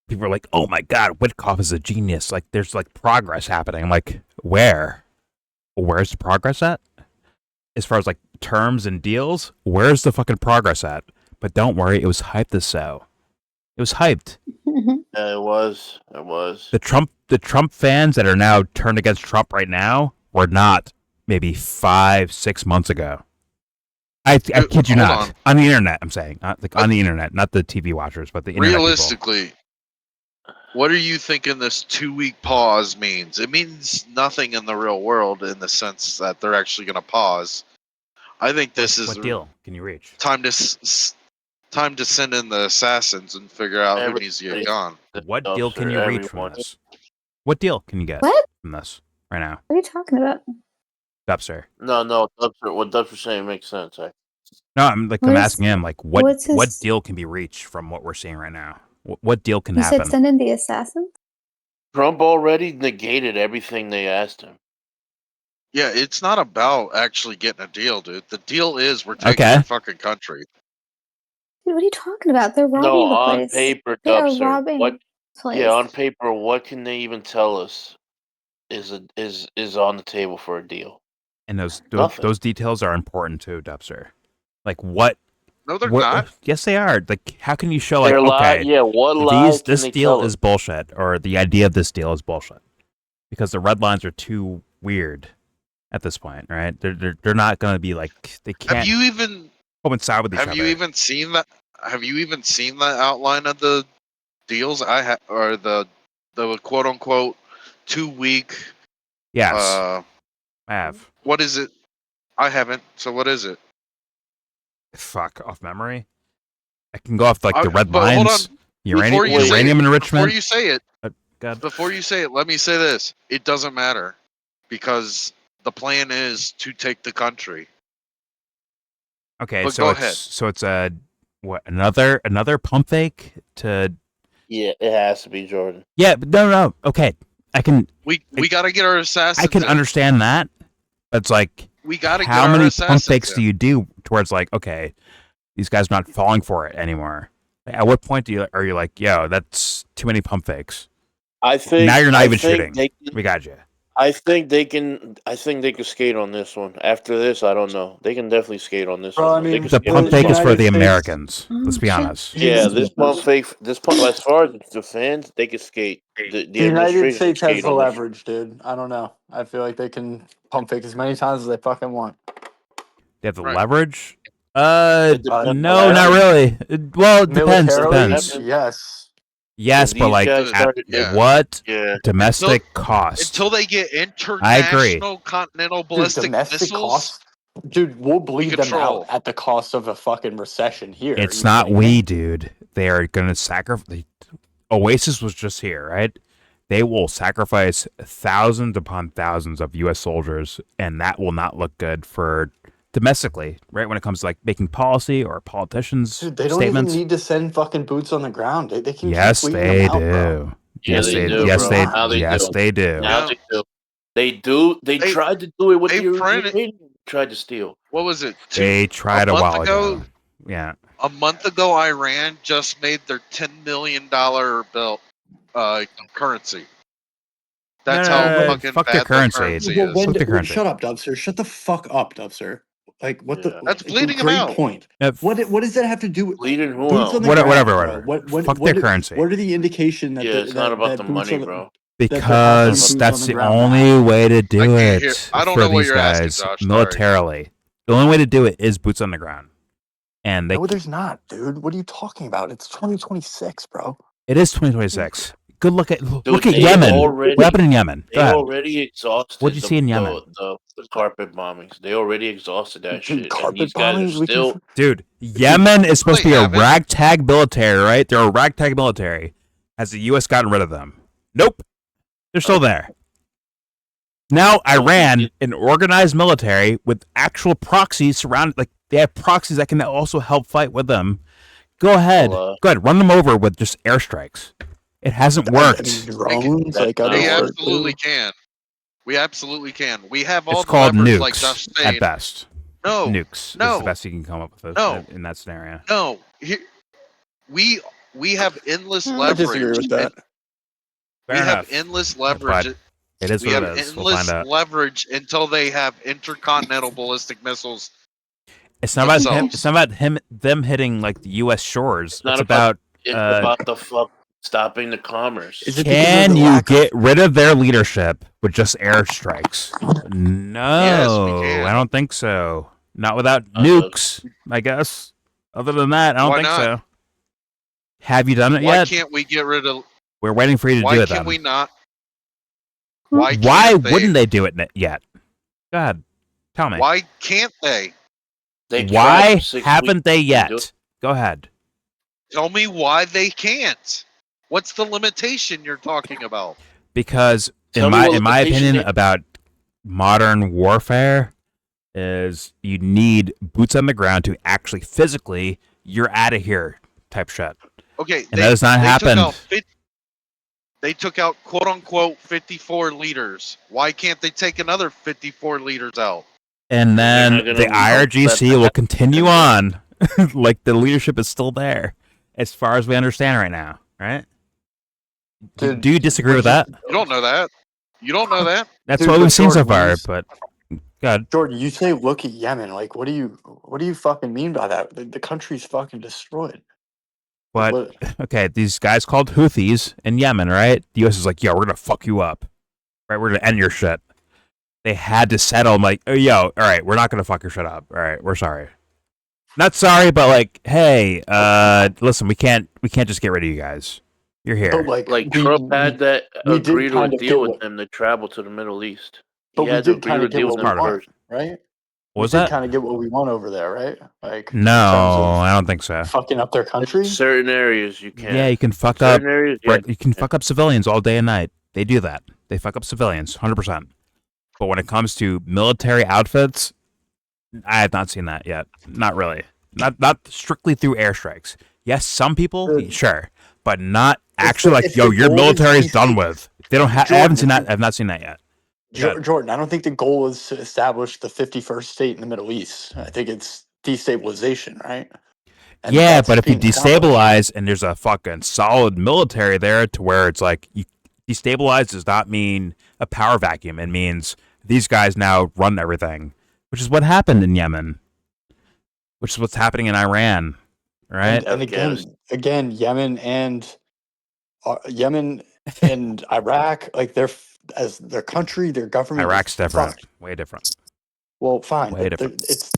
Speaker 1: People are like, "Oh my god, Witkoff is a genius!" Like, there's like progress happening. I'm like, where? Where's the progress at? As far as like terms and deals, where's the fucking progress at? But don't worry, it was hyped as so. It was hyped.
Speaker 16: Yeah, it was. It was.
Speaker 1: The Trump fans that are now turned against Trump right now were not maybe 5-6 months ago. I kid you
Speaker 2: hold
Speaker 1: not. On the internet, I'm saying, like on the internet, not the TV watchers, but the internet people.
Speaker 2: Realistically, what are you thinking this 2-week pause means? It means nothing in the real world in the sense that they're actually going to pause. I think this is
Speaker 1: What deal can you reach?
Speaker 2: time to send in the assassins and figure out who needs to get gone.
Speaker 1: What deal can you reach from this? What deal can you get from this right now?
Speaker 9: What are you talking about?
Speaker 1: Dubster.
Speaker 16: No, Dubster, what Dubster's saying makes sense.
Speaker 1: No, I'm asking him like what
Speaker 9: his-
Speaker 1: deal can be reached from what we're seeing right now? What deal can
Speaker 9: You
Speaker 1: happen?
Speaker 9: said send in the assassins?
Speaker 16: Trump already negated everything they asked him.
Speaker 2: Yeah, it's not about actually getting a deal, dude. The deal is we're taking your fucking country.
Speaker 9: Dude, what are you talking about? They're robbing
Speaker 16: No,
Speaker 9: the
Speaker 16: on
Speaker 9: place.
Speaker 16: paper,
Speaker 9: They are
Speaker 16: Dubster.
Speaker 9: robbing
Speaker 16: What?
Speaker 9: the place.
Speaker 16: Yeah, on paper, what can they even tell us is on the table for a deal?
Speaker 1: And those
Speaker 16: Nothing.
Speaker 1: details are important too, Dubster. Like what?
Speaker 2: No, they're not.
Speaker 1: Yes, they are. Like, how can you show like
Speaker 16: They're
Speaker 1: okay,
Speaker 16: what lies can
Speaker 1: this
Speaker 16: they
Speaker 1: deal
Speaker 16: tell
Speaker 1: is
Speaker 16: us?
Speaker 1: bullshit, or the idea of this deal is bullshit, because the red lines are too weird at this point, right? They're not going to be like they can't.
Speaker 2: Have you even
Speaker 1: coincide with each other?
Speaker 2: Have you even seen that? Have you even seen the outline of the deals or the quote unquote 2-week?
Speaker 1: Yes, I have.
Speaker 2: What is it? I haven't. So what is it?
Speaker 1: Fuck off memory. I can go off like the red
Speaker 2: but hold
Speaker 1: lines.
Speaker 2: on.
Speaker 1: Uranium enrichment.
Speaker 2: Before you say it,
Speaker 1: God.
Speaker 2: Before you say it, let me say this: it doesn't matter because the plan is to take the country.
Speaker 1: Okay,
Speaker 2: But
Speaker 1: so
Speaker 2: go
Speaker 1: it's
Speaker 2: ahead.
Speaker 1: so it's a what another pump fake to.
Speaker 16: Yeah, it has to be Jordan.
Speaker 1: Yeah, but no. Okay, I can.
Speaker 2: We got to get our assassins.
Speaker 1: I can
Speaker 2: in.
Speaker 1: understand that. It's like
Speaker 2: We got to get
Speaker 1: how
Speaker 2: our
Speaker 1: many
Speaker 2: assassins
Speaker 1: pump fakes
Speaker 2: in.
Speaker 1: do you do towards like okay, these guys are not falling for it anymore. At what point are you like, yo, that's too many pump fakes?
Speaker 16: I think
Speaker 1: now you're not
Speaker 16: I
Speaker 1: even
Speaker 16: think
Speaker 1: shooting. We got you.
Speaker 16: I think they can skate on this one. After this, I don't know. They can definitely skate on this
Speaker 12: Bro,
Speaker 16: one.
Speaker 12: I mean,
Speaker 1: The pump fake is for the Americans. Let's be honest.
Speaker 16: Yeah, this pump, as far as the fans, they can skate. The
Speaker 12: The United
Speaker 16: administration
Speaker 12: States
Speaker 16: can
Speaker 12: has
Speaker 16: skate
Speaker 12: the
Speaker 16: on this.
Speaker 12: leverage, dude. I don't know. I feel like they can pump fake as many times as they fucking want.
Speaker 1: They have the leverage.
Speaker 16: depends on
Speaker 1: No,
Speaker 16: the
Speaker 1: not really. Well, it depends.
Speaker 12: Militarily,
Speaker 1: Depends.
Speaker 12: yes.
Speaker 1: Yes, but
Speaker 16: these
Speaker 1: like
Speaker 16: guys
Speaker 1: at
Speaker 16: started-
Speaker 1: what
Speaker 16: Yeah.
Speaker 1: domestic cost?
Speaker 2: Until they get
Speaker 1: I agree.
Speaker 2: international continental
Speaker 12: Dude,
Speaker 2: ballistic
Speaker 12: domestic
Speaker 2: missiles.
Speaker 12: costs. Dude, we'll bleed them
Speaker 2: control.
Speaker 12: out at the cost of a fucking recession here.
Speaker 1: It's
Speaker 12: You
Speaker 1: not
Speaker 12: kidding me?
Speaker 1: we, dude. They are going to sacrifice. Oasis was just here, right? They will sacrifice thousands upon thousands of U.S. soldiers, and that will not look good for domestically, right? When it comes to like making policy or politicians'
Speaker 12: Dude, they don't
Speaker 1: statements.
Speaker 12: even need to send fucking boots on the ground. They can
Speaker 1: Yes,
Speaker 12: keep bleeding
Speaker 1: they
Speaker 12: them out, bro.
Speaker 1: do.
Speaker 16: Yeah,
Speaker 1: Yes,
Speaker 16: they
Speaker 1: they
Speaker 16: do,
Speaker 1: yes,
Speaker 16: bro.
Speaker 1: they
Speaker 16: Now they
Speaker 1: yes,
Speaker 16: do.
Speaker 1: they do.
Speaker 16: Now they do. They do. They tried to do it with the
Speaker 2: printed-
Speaker 16: Iranians tried to steal.
Speaker 2: What was it?
Speaker 1: They tried a
Speaker 2: month
Speaker 1: while ago. Yeah.
Speaker 2: A month ago, Iran just made their $10 million bill currency. That's
Speaker 1: No,
Speaker 2: how
Speaker 1: no, no,
Speaker 2: fucking
Speaker 1: fuck
Speaker 2: bad
Speaker 1: their
Speaker 2: the
Speaker 1: currency.
Speaker 2: currency
Speaker 13: Well,
Speaker 2: is.
Speaker 1: Fuck their currency.
Speaker 13: shut up, Dubster. Shut the fuck up, Dubster. Like what the?
Speaker 2: That's bleeding him
Speaker 13: great
Speaker 2: out.
Speaker 13: point.
Speaker 1: Yeah,
Speaker 13: What does that have to do with
Speaker 16: Bleeding who
Speaker 13: boots
Speaker 16: out?
Speaker 13: on the
Speaker 1: Whatever,
Speaker 13: ground,
Speaker 1: whatever.
Speaker 13: bro?
Speaker 1: Fuck their currency.
Speaker 13: What are the indication that
Speaker 16: Yeah, it's not about the
Speaker 13: boots
Speaker 16: money,
Speaker 13: on the,
Speaker 16: bro.
Speaker 13: that there have to be
Speaker 1: Because
Speaker 13: boots
Speaker 1: that's
Speaker 13: on the
Speaker 1: the
Speaker 13: ground
Speaker 1: only
Speaker 13: now?
Speaker 1: way to do
Speaker 2: can't hear-
Speaker 1: it
Speaker 2: I don't
Speaker 1: for
Speaker 2: know what
Speaker 1: these
Speaker 2: you're asking,
Speaker 1: guys
Speaker 2: Josh, sorry.
Speaker 1: militarily. The only way to do it is boots on the ground. And
Speaker 13: No, there's not, dude. What are you talking about? It's 2026, bro.
Speaker 1: It is 2026. Good look at
Speaker 16: Dude,
Speaker 1: Yemen.
Speaker 16: Already,
Speaker 1: What happened in Yemen? Go
Speaker 16: They
Speaker 1: ahead.
Speaker 16: already exhausted.
Speaker 1: What'd you see in Yemen?
Speaker 16: The carpet bombings. They already exhausted that
Speaker 13: Dude,
Speaker 16: shit.
Speaker 13: carpet
Speaker 16: And these guys
Speaker 13: bombings?
Speaker 16: are
Speaker 13: We can
Speaker 16: still.
Speaker 1: Dude, Yemen is supposed to be a
Speaker 2: haven't.
Speaker 1: ragtag military, right? They're a ragtag military. Has the U.S. gotten rid of them? Nope. They're still there. Now Iran, an organized military with actual proxies surrounded, like they have proxies that can also help fight with them. Go ahead. Go ahead. Run them over with just airstrikes. It hasn't worked.
Speaker 13: Drones, like
Speaker 2: We
Speaker 13: other
Speaker 2: absolutely can. We absolutely can. We have all
Speaker 1: It's
Speaker 2: the
Speaker 1: called
Speaker 2: leverage, like
Speaker 1: nukes
Speaker 2: Josh
Speaker 1: at
Speaker 2: saying.
Speaker 1: best.
Speaker 2: No,
Speaker 1: Nukes is
Speaker 2: no,
Speaker 1: the best you can come up with
Speaker 2: No.
Speaker 1: in that scenario.
Speaker 2: no. We have endless
Speaker 13: I
Speaker 2: leverage.
Speaker 13: disagree with that.
Speaker 2: We
Speaker 1: Fair
Speaker 2: have
Speaker 1: enough.
Speaker 2: endless
Speaker 1: But
Speaker 2: leverage.
Speaker 1: it is
Speaker 2: We
Speaker 1: what
Speaker 2: have
Speaker 1: it is. We'll
Speaker 2: endless
Speaker 1: find out.
Speaker 2: leverage until they have intercontinental ballistic missiles.
Speaker 1: It's not about him.
Speaker 2: themselves.
Speaker 1: It's not about them hitting like the U.S. shores. It's
Speaker 16: not
Speaker 1: about.
Speaker 16: It's about the fuck stopping the commerce.
Speaker 1: Can you get rid of their leadership with just airstrikes? No,
Speaker 2: Yes, we can.
Speaker 1: I don't think so. Not without nukes, I guess. Other than that, I don't
Speaker 2: Why
Speaker 1: think
Speaker 2: not?
Speaker 1: so. Have you done it
Speaker 2: Why
Speaker 1: yet?
Speaker 2: can't we get rid of?
Speaker 1: We're waiting for you to
Speaker 2: Why
Speaker 1: do it.
Speaker 2: can
Speaker 1: Then.
Speaker 2: we not? Why
Speaker 1: wouldn't they do it yet? Go ahead, tell me.
Speaker 2: Why can't they?
Speaker 1: Why haven't they yet? Go ahead.
Speaker 2: Tell me why they can't. What's the limitation you're talking about?
Speaker 1: Because
Speaker 2: Tell
Speaker 1: in
Speaker 2: me
Speaker 1: my
Speaker 2: what
Speaker 1: in my
Speaker 2: limitation
Speaker 1: opinion
Speaker 2: they-
Speaker 1: about modern warfare is you need boots on the ground to actually physically you're out of here type shit.
Speaker 2: Okay,
Speaker 1: And that has not happened.
Speaker 2: They took out quote unquote 54 leaders. Why can't they take another 54 leaders out?
Speaker 1: And then
Speaker 2: not gonna
Speaker 1: the
Speaker 2: help
Speaker 1: IRGC
Speaker 2: that-
Speaker 1: will continue on like the leadership is still there as far as we understand right now, right? Do you disagree with that?
Speaker 2: You don't know that. You don't know that.
Speaker 1: That's
Speaker 13: Dude,
Speaker 1: what
Speaker 13: but
Speaker 1: we've seen so
Speaker 13: Jordan,
Speaker 1: far, but God.
Speaker 13: Jordan, you say look at Yemen. Like, what do you fucking mean by that? The country's fucking destroyed.
Speaker 1: But okay, these guys called Houthis in Yemen, right? The US is like, yo, we're gonna fuck you up. Right, we're gonna end your shit. They had to settle. I'm like, oh yo, all right, we're not gonna fuck your shit up. All right, we're sorry. Not sorry, but like, hey, listen, we can't just get rid of you guys. You're here.
Speaker 16: Like Trump had that
Speaker 13: we did
Speaker 16: agree to a
Speaker 13: kind of
Speaker 16: deal
Speaker 13: get
Speaker 16: with
Speaker 13: what-
Speaker 16: them to travel to the Middle East.
Speaker 13: But
Speaker 16: He
Speaker 13: we
Speaker 16: had to
Speaker 13: did
Speaker 16: agree
Speaker 13: kind
Speaker 16: to
Speaker 13: of
Speaker 16: a
Speaker 13: get
Speaker 16: deal
Speaker 13: what
Speaker 16: with
Speaker 13: we
Speaker 16: them
Speaker 13: want,
Speaker 16: first.
Speaker 13: right?
Speaker 1: What was
Speaker 13: we
Speaker 1: that?
Speaker 13: did kind of get what we want over there, right? Like
Speaker 1: No,
Speaker 13: in terms of
Speaker 1: I don't think so.
Speaker 13: fucking up their country.
Speaker 16: Certain areas you can.
Speaker 1: Yeah, you can fuck up.
Speaker 16: Certain areas, yeah.
Speaker 1: You can fuck up civilians all day and night. They do that. They fuck up civilians, 100%. But when it comes to military outfits, I have not seen that yet. Not really. Not strictly through airstrikes. Yes, some people, sure, but not actually like, yo, your military is done with. They don't have. I haven't seen that. I've not seen that yet.
Speaker 13: Jordan, I don't think the goal is to establish the 51st state in the Middle East. I think it's destabilization, right? And
Speaker 1: Yeah,
Speaker 13: that's
Speaker 1: but if you
Speaker 13: being accomplished.
Speaker 1: destabilize and there's a fucking solid military there to where it's like you destabilize does not mean a power vacuum. It means these guys now run everything, which is what happened in Yemen, which is what's happening in Iran, right?
Speaker 13: And again, Yemen and Iraq, like as their country, their government.
Speaker 1: Iraq's
Speaker 13: is
Speaker 1: different,
Speaker 13: fucked.
Speaker 1: way different.
Speaker 13: Well, fine,
Speaker 1: Way
Speaker 13: but
Speaker 1: different.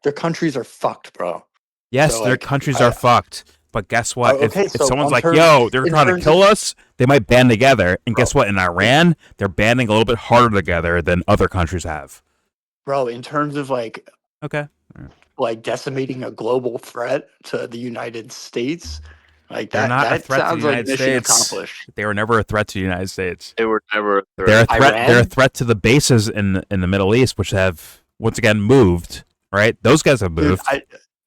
Speaker 13: their countries are fucked, bro.
Speaker 1: Yes,
Speaker 13: So,
Speaker 1: their
Speaker 13: like,
Speaker 1: countries are fucked. But guess what?
Speaker 13: Oh, okay,
Speaker 1: if
Speaker 13: so
Speaker 1: someone's
Speaker 13: on
Speaker 1: like,
Speaker 13: terms-
Speaker 1: yo, they're
Speaker 13: in
Speaker 1: trying to
Speaker 13: terms
Speaker 1: kill
Speaker 13: of-
Speaker 1: us, they might band together. And guess what? In Iran, they're banding a little bit harder together than other countries have.
Speaker 13: Bro, in terms of like decimating a global threat to the United States, like
Speaker 1: They're
Speaker 13: that
Speaker 1: not a
Speaker 13: that
Speaker 1: threat to
Speaker 13: sounds
Speaker 1: the
Speaker 13: like
Speaker 1: United
Speaker 13: mission
Speaker 1: States.
Speaker 13: accomplished.
Speaker 1: They were never a threat to the United States.
Speaker 16: They were never a threat.
Speaker 1: They're a threat.
Speaker 13: Iran?
Speaker 1: They're a threat to the bases in the Middle East, which have once again moved. Right? Those guys have
Speaker 13: Dude,
Speaker 1: moved.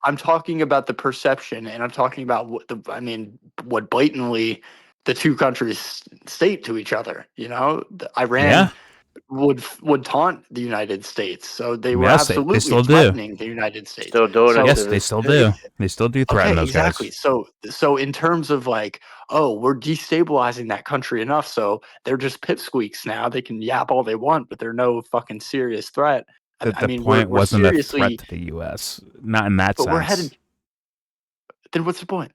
Speaker 13: I'm talking about the perception, and I'm talking about what blatantly the two countries state to each other. You know, Iran.
Speaker 1: Yeah.
Speaker 13: would taunt the United States. So they were
Speaker 1: Yes, they
Speaker 13: absolutely
Speaker 1: still do.
Speaker 13: threatening the United States.
Speaker 7: Still doing it.
Speaker 1: Yes, they still do. They still do threaten
Speaker 13: Okay,
Speaker 1: those
Speaker 13: exactly.
Speaker 1: guys.
Speaker 13: So in terms of like, oh, we're destabilizing that country enough, so they're just pipsqueaks now. They can yap all they want, but they're no fucking serious threat.
Speaker 1: The point wasn't a threat to the U.S. Not in that
Speaker 13: but
Speaker 1: sense.
Speaker 13: we're heading. Then what's the point?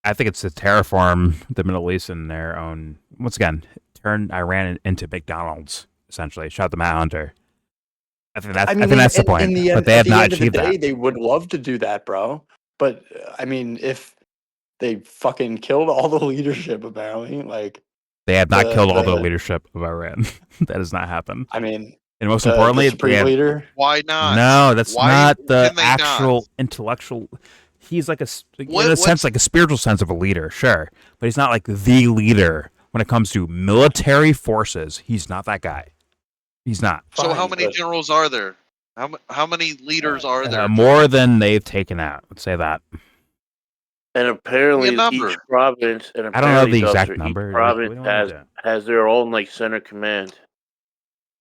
Speaker 1: I think it's to terraform the Middle East in their own. Once again, turn Iran into McDonald's, essentially. Shut them out under. I think that's the point. But they have not achieved that.
Speaker 13: They would love to do that, bro. But I mean, if they fucking killed all the leadership, apparently, like
Speaker 1: they have not killed all the leadership of Iran. That has not happened.
Speaker 13: I mean,
Speaker 1: and most importantly,
Speaker 13: the supreme leader.
Speaker 2: Why not?
Speaker 1: No, that's not the
Speaker 2: can they
Speaker 1: actual
Speaker 2: not?
Speaker 1: intellectual. He's like in a sense, like a spiritual sense of a leader, sure, but he's not like the leader when it comes to military forces. He's not that guy. He's not.
Speaker 2: So how many generals are there? How many leaders are there?
Speaker 1: More than they've taken out. Let's say that.
Speaker 16: And apparently,
Speaker 2: number.
Speaker 16: each province,
Speaker 1: I don't know the exact number.
Speaker 16: Each province has their own like center command.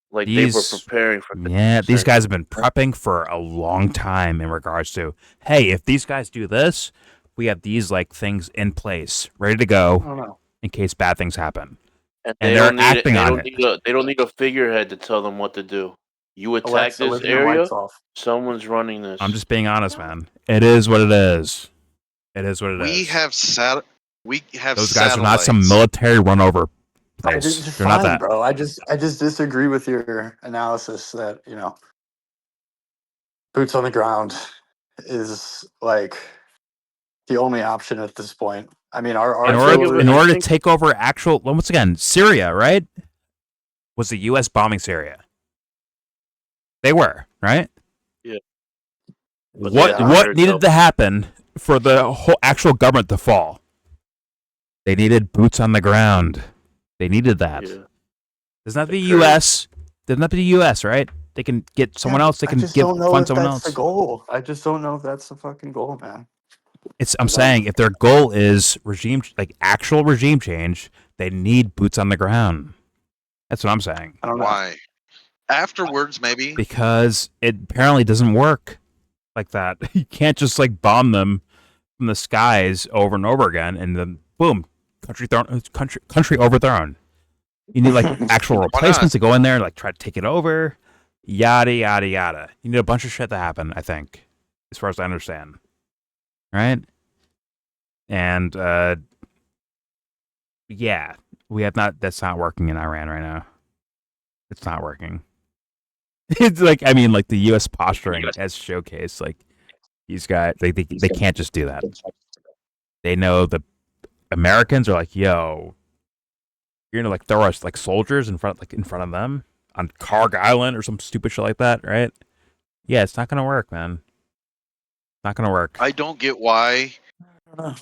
Speaker 16: Like they were preparing for.
Speaker 1: These guys have been prepping for a long time in regards to, hey, if these guys do this, we have these like things in place, ready to go, in case bad things happen.
Speaker 16: And
Speaker 1: they're acting on it.
Speaker 16: They don't need a figurehead to tell them what to do. You attack this area, someone's running this.
Speaker 1: I'm just being honest, man. It is what it is. It is what it is.
Speaker 2: We have
Speaker 1: those guys are not some military run over place. They're not that,
Speaker 13: bro. I just disagree with your analysis that boots on the ground is like the only option at this point. I mean,
Speaker 1: in order to take over actual, once again, Syria, right? Was the U.S. bombing Syria? They were, right?
Speaker 16: Yeah.
Speaker 1: What needed to happen for the whole actual government to fall? They needed boots on the ground. They needed that. Yeah. Doesn't have to be U.S. Doesn't have to be U.S. Right? They can get someone else. They can fund someone else.
Speaker 13: The goal. I just don't know if that's the fucking goal, man.
Speaker 1: I'm saying if their goal is actual regime change, they need boots on the ground. That's what I'm saying.
Speaker 13: I don't know
Speaker 2: why. Afterwards, maybe
Speaker 1: because it apparently doesn't work like that. You can't just like bomb them from the skies over and over again, and then boom, country overthrown. You need like actual replacements to go in there and like try to take it over. Yada yada yada. You need a bunch of shit to happen. I think, as far as I understand, right? And yeah, we have not. That's not working in Iran right now. It's not working. It's like, I mean, like the U.S. posturing as showcased, like these guys, they can't just do that. They know the Americans are like, yo, you're gonna like throw us like soldiers in front of them on Karg Island or some stupid shit like that, right? Yeah, it's not gonna work, man. Not gonna work.
Speaker 2: I don't get why.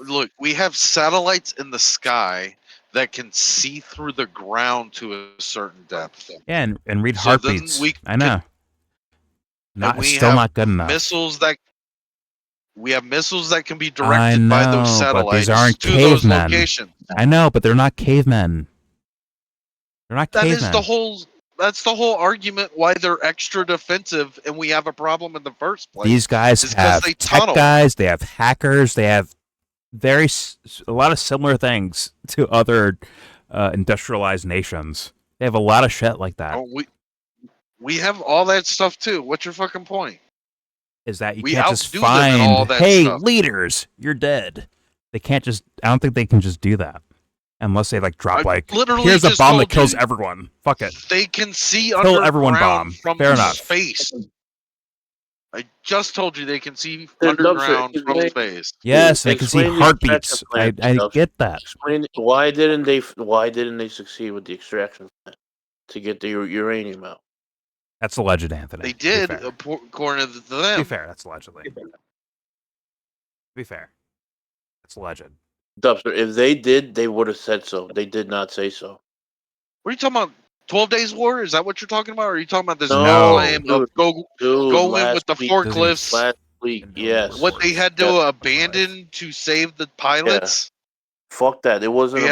Speaker 2: Look, we have satellites in the sky that can see through the ground to a certain depth.
Speaker 1: Yeah, and read heartbeats. I know. Not good enough.
Speaker 2: We have missiles that can be directed by those satellites
Speaker 1: but these aren't
Speaker 2: to those
Speaker 1: cavemen.
Speaker 2: locations.
Speaker 1: I know, but they're not cavemen. They're not cavemen.
Speaker 2: That's the whole argument why they're extra defensive and we have a problem in the first place.
Speaker 1: These guys have tech guys, they have hackers, they have a lot of similar things to other industrialized nations. They have a lot of shit like that.
Speaker 2: Oh, we have all that stuff too. What's your fucking point?
Speaker 1: Is that you can't just find, hey,
Speaker 2: stuff.
Speaker 1: Leaders, you're dead. They can't just, I don't think they can just do that. Unless they like drop here's a bomb that kills everyone. Fuck it.
Speaker 2: They can see
Speaker 1: kill everyone bomb.
Speaker 2: From
Speaker 1: Fair enough.
Speaker 2: Space. I just told you they can see underground from space.
Speaker 1: Yes, they can see heartbeats. I get that.
Speaker 16: Explain why didn't they succeed with the extraction plan to get the uranium out?
Speaker 1: That's alleged, Anthony.
Speaker 2: They did, according to them.
Speaker 1: To be fair, that's allegedly. To be fair, that's alleged.
Speaker 16: Dubster, if they did, they would have said so. They did not say so.
Speaker 2: What are you talking about? 12 Days War? Is that what you're talking about? Or are you talking about this
Speaker 16: claim
Speaker 2: of go in with the forklifts?
Speaker 16: Last week, yes.
Speaker 2: What they had to abandon to save the pilots?
Speaker 16: Yeah. Fuck that. It wasn't.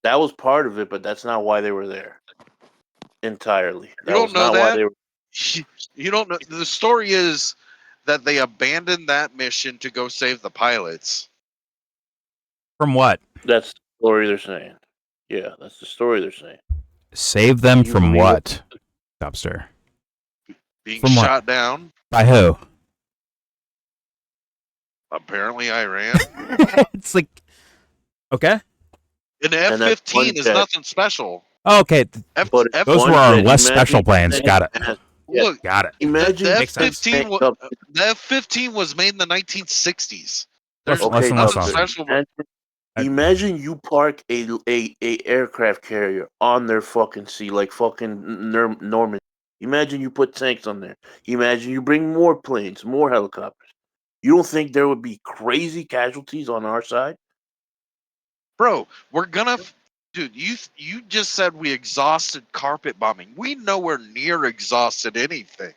Speaker 16: That was part of it, but that's not why they were there. entirely.
Speaker 2: You
Speaker 16: That
Speaker 2: don't
Speaker 16: was
Speaker 2: know
Speaker 16: not why
Speaker 2: that.
Speaker 16: they were.
Speaker 2: You don't know. The story is that they abandoned that mission to go save the pilots.
Speaker 1: From what?
Speaker 16: That's the story they're saying. Yeah, that's the story they're saying.
Speaker 1: Save them
Speaker 16: You
Speaker 1: from
Speaker 16: believe it?
Speaker 1: what? Dubster.
Speaker 2: Being
Speaker 1: From what?
Speaker 2: shot down.
Speaker 1: By who?
Speaker 2: Apparently, Iran.
Speaker 1: It's like, okay.
Speaker 2: An
Speaker 16: And that's one
Speaker 2: F-15 is
Speaker 16: jet.
Speaker 2: nothing special.
Speaker 1: Oh, okay.
Speaker 16: But it's
Speaker 1: Those
Speaker 16: one
Speaker 1: were our
Speaker 16: jet.
Speaker 1: less
Speaker 16: Imagine
Speaker 1: special planes.
Speaker 16: saying
Speaker 1: Got it.
Speaker 16: that-
Speaker 2: Look,
Speaker 1: Got it.
Speaker 16: Imagine
Speaker 2: the
Speaker 1: Makes sense.
Speaker 2: F-15. The F-15 was made in the 1960s. There's
Speaker 16: Okay,
Speaker 2: nothing
Speaker 16: Dubster.
Speaker 2: special.
Speaker 16: Imagine you park a aircraft carrier on their fucking sea, like fucking Norman. Imagine you put tanks on there. Imagine you bring more planes, more helicopters. You don't think there would be crazy casualties on our side?
Speaker 2: Bro, we're gonna, dude. You just said we exhausted carpet bombing. We nowhere near exhausted anything.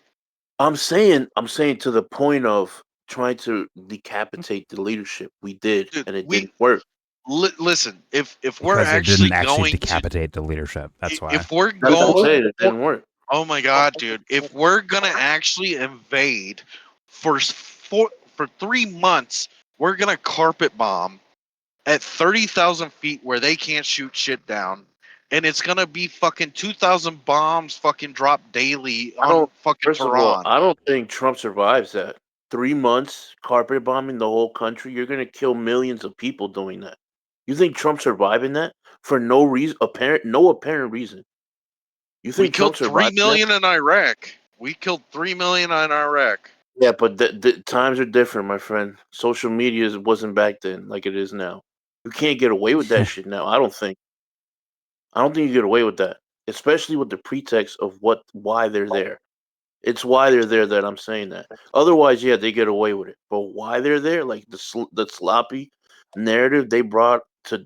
Speaker 16: I'm saying to the point of trying to decapitate the leadership. We did, and it didn't work.
Speaker 2: Listen, if we're
Speaker 1: Because it
Speaker 2: actually
Speaker 1: didn't actually
Speaker 2: going
Speaker 1: decapitate the leadership. That's why.
Speaker 2: if we're
Speaker 16: That's what I'm
Speaker 2: going,
Speaker 16: saying, it didn't work.
Speaker 2: oh my god, dude! If we're gonna actually invade for 3 months, we're gonna carpet bomb at 30,000 feet where they can't shoot shit down, and it's gonna be fucking 2,000 bombs fucking drop daily on fucking
Speaker 16: First of all,
Speaker 2: Tehran.
Speaker 16: I don't think Trump survives that. 3 months carpet bombing the whole country. You're gonna kill millions of people doing that. You think Trump surviving that for no reason? No apparent reason. You
Speaker 2: We
Speaker 16: think
Speaker 2: killed
Speaker 16: Trump
Speaker 2: 3
Speaker 16: survived
Speaker 2: million in Iraq. We killed 3 million in Iraq.
Speaker 16: Yeah, but the times are different, my friend. Social media wasn't back then like it is now. You can't get away with that shit now. I don't think. I don't think you get away with that, especially with the pretext of why they're there. It's why they're there that I'm saying that. Otherwise, yeah, they get away with it. But why they're there, like the sloppy narrative they brought to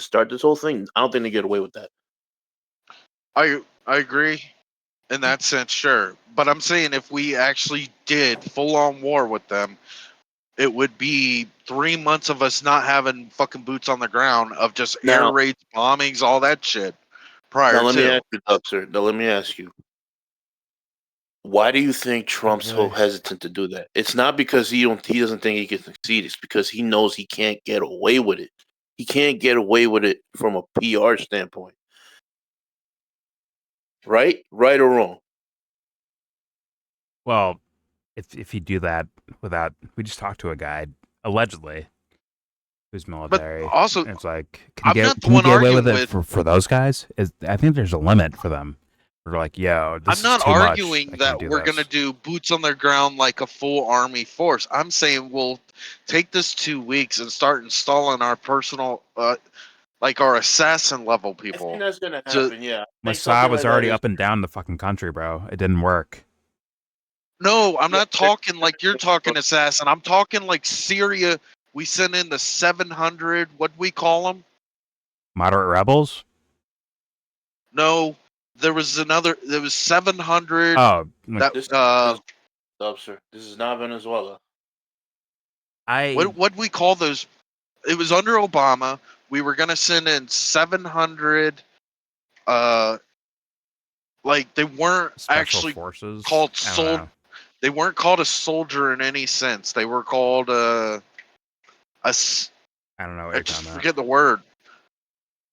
Speaker 16: start this whole thing, I don't think they get away with that.
Speaker 2: I agree in that sense, sure. But I'm saying if we actually did full on war with them, it would be 3 months of us not having fucking boots on the ground, of just air
Speaker 16: Now-
Speaker 2: raids, bombings, all that shit. Prior
Speaker 16: Now let me
Speaker 2: to
Speaker 16: ask you, Doctor. Now let me ask you. Why do you think Trump's so hesitant to do that? It's not because he doesn't think he can succeed. It's because he knows he can't get away with it. He can't get away with it from a PR standpoint. Right? Right or wrong?
Speaker 1: Well, if you do that without, we just talked to a guy allegedly who's military.
Speaker 2: also,
Speaker 1: and it's like,
Speaker 2: I'm
Speaker 1: can
Speaker 2: not the
Speaker 1: you
Speaker 2: one
Speaker 1: get away with
Speaker 2: arguing
Speaker 1: it for those guys? I think there's a limit for them. We're like, yo, this
Speaker 2: I'm not
Speaker 1: is too much.
Speaker 2: arguing
Speaker 1: I can't
Speaker 2: that
Speaker 1: do
Speaker 2: we're
Speaker 1: this.
Speaker 2: going to do boots on the ground like a full army force. I'm saying we'll take this 2 weeks and start installing our personal, like our assassin level people.
Speaker 16: I think that's gonna happen. Yeah.
Speaker 1: Mossad was already up and down the fucking country, bro. It didn't work.
Speaker 2: No, I'm not talking like you're talking assassin. I'm talking like Syria. We sent in the 700. What we call them?
Speaker 1: Moderate rebels?
Speaker 2: No, there was another. There was 700.
Speaker 1: Oh,
Speaker 2: that
Speaker 16: Sir, this is not Venezuela.
Speaker 2: what we call those? It was under Obama. We were gonna send in 700. Like they weren't
Speaker 1: Special
Speaker 2: actually
Speaker 1: forces?
Speaker 2: called
Speaker 1: I don't know.
Speaker 2: They weren't called a soldier in any sense. They were called
Speaker 1: I don't know what
Speaker 2: I
Speaker 1: you're
Speaker 2: just
Speaker 1: talking about.
Speaker 2: forget the word,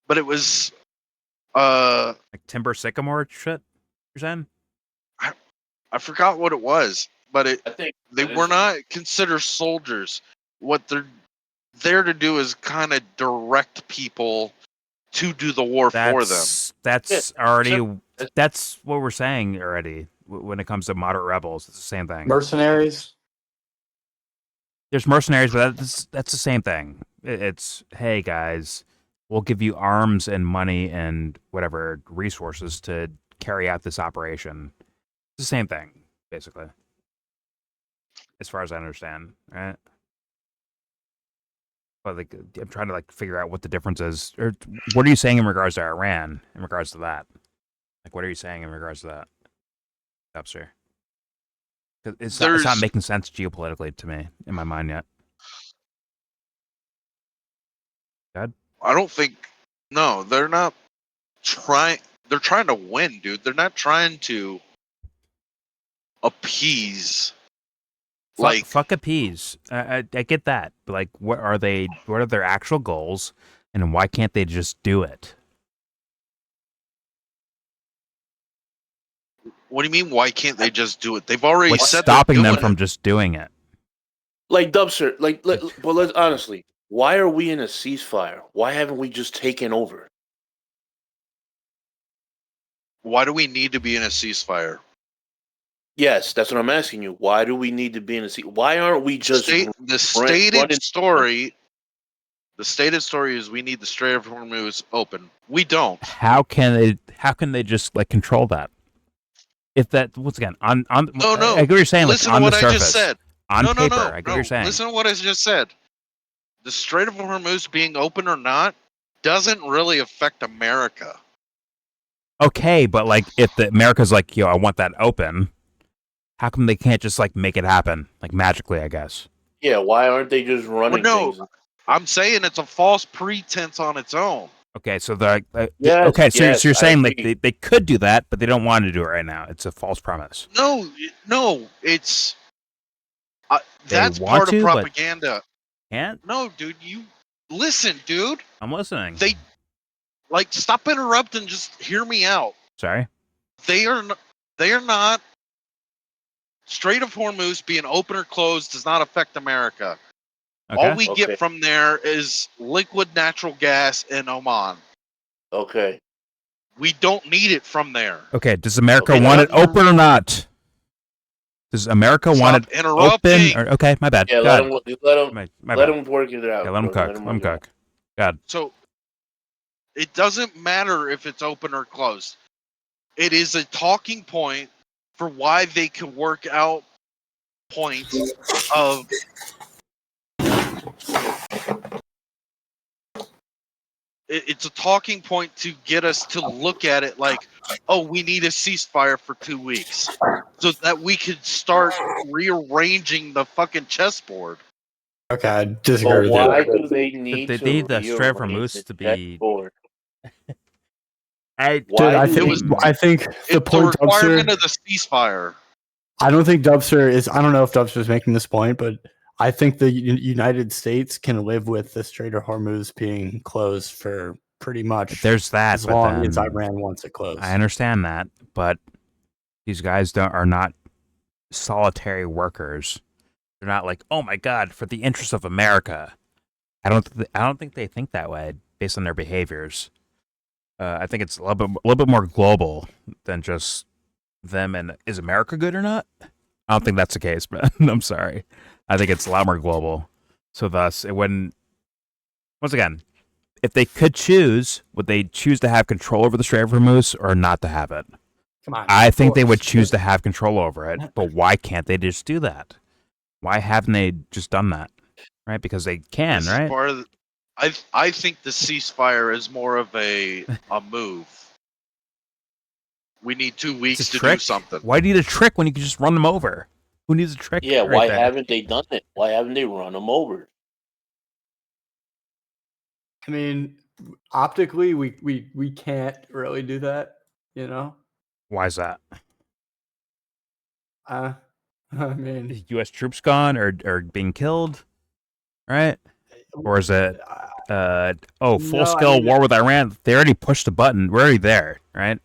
Speaker 2: but it was
Speaker 1: Like timber sycamore shit, you're saying?
Speaker 2: I forgot what it was, but
Speaker 16: I think
Speaker 2: they were not considered soldiers. What they're there to do is kind of direct people to do the war for them.
Speaker 1: That's already, that's what we're saying already when it comes to moderate rebels. It's the same thing.
Speaker 13: Mercenaries.
Speaker 1: There's mercenaries, but that's the same thing. It's, hey guys, we'll give you arms and money and whatever resources to carry out this operation. It's the same thing, basically, as far as I understand, right? But like, I'm trying to like figure out what the difference is, or what are you saying in regards to Iran? In regards to that, like, what are you saying in regards to that, Upster? It's not making sense geopolitically to me in my mind yet. God?
Speaker 2: I don't think. No, they're not trying. they're trying to win, dude. They're not trying to appease.
Speaker 1: Fuck appease. I get that, but like, what are they? What are their actual goals, and why can't they just do it?
Speaker 2: What do you mean? Why can't they just do it? They've already
Speaker 1: What's
Speaker 2: said
Speaker 1: stopping
Speaker 2: they're
Speaker 1: them
Speaker 2: doing
Speaker 1: from
Speaker 2: it.
Speaker 1: just doing it?
Speaker 16: Like Dubster, but let's honestly, why are we in a ceasefire? Why haven't we just taken over?
Speaker 2: Why do we need to be in a ceasefire?
Speaker 16: Yes, that's what I'm asking you. Why do we need to be in a ceasefire? Why aren't we just
Speaker 2: The stated story is we need the Strait of Hormuz open. We don't.
Speaker 1: How can they just like control that? If that once again on
Speaker 2: No.
Speaker 1: I get what you're saying.
Speaker 2: Listen
Speaker 1: like on
Speaker 2: to what
Speaker 1: the surface,
Speaker 2: I just said.
Speaker 1: on
Speaker 2: No,
Speaker 1: paper,
Speaker 2: no.
Speaker 1: I get what you're saying.
Speaker 2: Listen to what I just said. The Strait of Hormuz being open or not doesn't really affect America.
Speaker 1: Okay, but like if America's like, yo, I want that open, how come they can't just like make it happen like magically? I guess.
Speaker 16: Yeah, why aren't they just running things?
Speaker 2: I'm saying it's a false pretense on its own.
Speaker 1: Okay, so they're
Speaker 16: Yes,
Speaker 1: okay. So,
Speaker 16: yes,
Speaker 1: you're
Speaker 16: I
Speaker 1: saying like
Speaker 16: agree.
Speaker 1: they could do that, but they don't want to do it right now. It's a false premise.
Speaker 2: No, it's
Speaker 1: They
Speaker 2: that's
Speaker 1: want
Speaker 2: part
Speaker 1: to,
Speaker 2: of
Speaker 1: but
Speaker 2: propaganda.
Speaker 1: can't.
Speaker 2: No, dude, you listen, dude.
Speaker 1: I'm listening.
Speaker 2: They stop interrupting. Just hear me out.
Speaker 1: Sorry.
Speaker 2: They are not. Strait of Hormuz being open or closed does not affect America.
Speaker 1: Okay.
Speaker 2: All we get from there is liquid natural gas in Oman.
Speaker 16: Okay.
Speaker 2: We don't need it from there.
Speaker 1: Okay. Does America want it open or not? Does America want it
Speaker 2: interrupting.
Speaker 1: open? Or, okay, my bad.
Speaker 16: Yeah,
Speaker 1: God.
Speaker 16: let them
Speaker 1: My
Speaker 16: let
Speaker 1: bad.
Speaker 16: them work it out.
Speaker 1: Yeah, let them
Speaker 16: bro.
Speaker 1: cook. Let them
Speaker 16: work it out.
Speaker 1: cook. God.
Speaker 2: So it doesn't matter if it's open or closed. It is a talking point for why they can work out points of it's a talking point to get us to look at it like, oh, we need a ceasefire for 2 weeks so that we could start rearranging the fucking chessboard.
Speaker 12: Okay, I disagree
Speaker 16: But
Speaker 12: with
Speaker 16: why
Speaker 12: you.
Speaker 16: do they need
Speaker 1: They
Speaker 16: to
Speaker 1: need the Strait of
Speaker 16: rearrange
Speaker 1: Hormuz
Speaker 16: the
Speaker 1: to be.
Speaker 16: chessboard?
Speaker 1: I
Speaker 12: Dude, I
Speaker 2: It
Speaker 12: think the
Speaker 2: it's a
Speaker 12: point
Speaker 2: requirement
Speaker 12: Dubster.
Speaker 2: of the ceasefire.
Speaker 12: I don't think Dubster is. I don't know if Dubster is making this point, but I think the United States can live with the Strait of Hormuz being closed for pretty much
Speaker 1: There's that,
Speaker 12: as
Speaker 1: but
Speaker 12: long as
Speaker 1: then
Speaker 12: Iran wants it closed.
Speaker 1: I understand that, but these guys are not solitary workers. They're not like, oh my god, for the interest of America. I don't think they think that way based on their behaviors. I think it's a little bit more global than just them. And is America good or not? I don't think that's the case, man. I'm sorry. I think it's a lot more global. So thus, it wouldn't. Once again, if they could choose, would they choose to have control over the Strait of Hormuz or not to have it?
Speaker 12: Come on,
Speaker 1: I
Speaker 12: of
Speaker 1: think they would
Speaker 12: course.
Speaker 1: choose to have control over it, but why can't they just do that? Why haven't they just done that? Right? Because they can,
Speaker 2: This is
Speaker 1: right?
Speaker 2: part of I think the ceasefire is more of a move. We need 2
Speaker 1: It's
Speaker 2: weeks
Speaker 1: a
Speaker 2: to
Speaker 1: trick.
Speaker 2: do something.
Speaker 1: Why do you need a trick when you can just run them over? Who needs a trick?
Speaker 16: Yeah,
Speaker 1: right
Speaker 16: why
Speaker 1: there?
Speaker 16: haven't they done it? Why haven't they run them over?
Speaker 12: I mean, optically, we can't really do that. You know.
Speaker 1: Why is that?
Speaker 12: I mean,
Speaker 1: U.S. troops gone or being killed, right? Or is it full scale war with Iran? They already pushed the button. We're already there, right?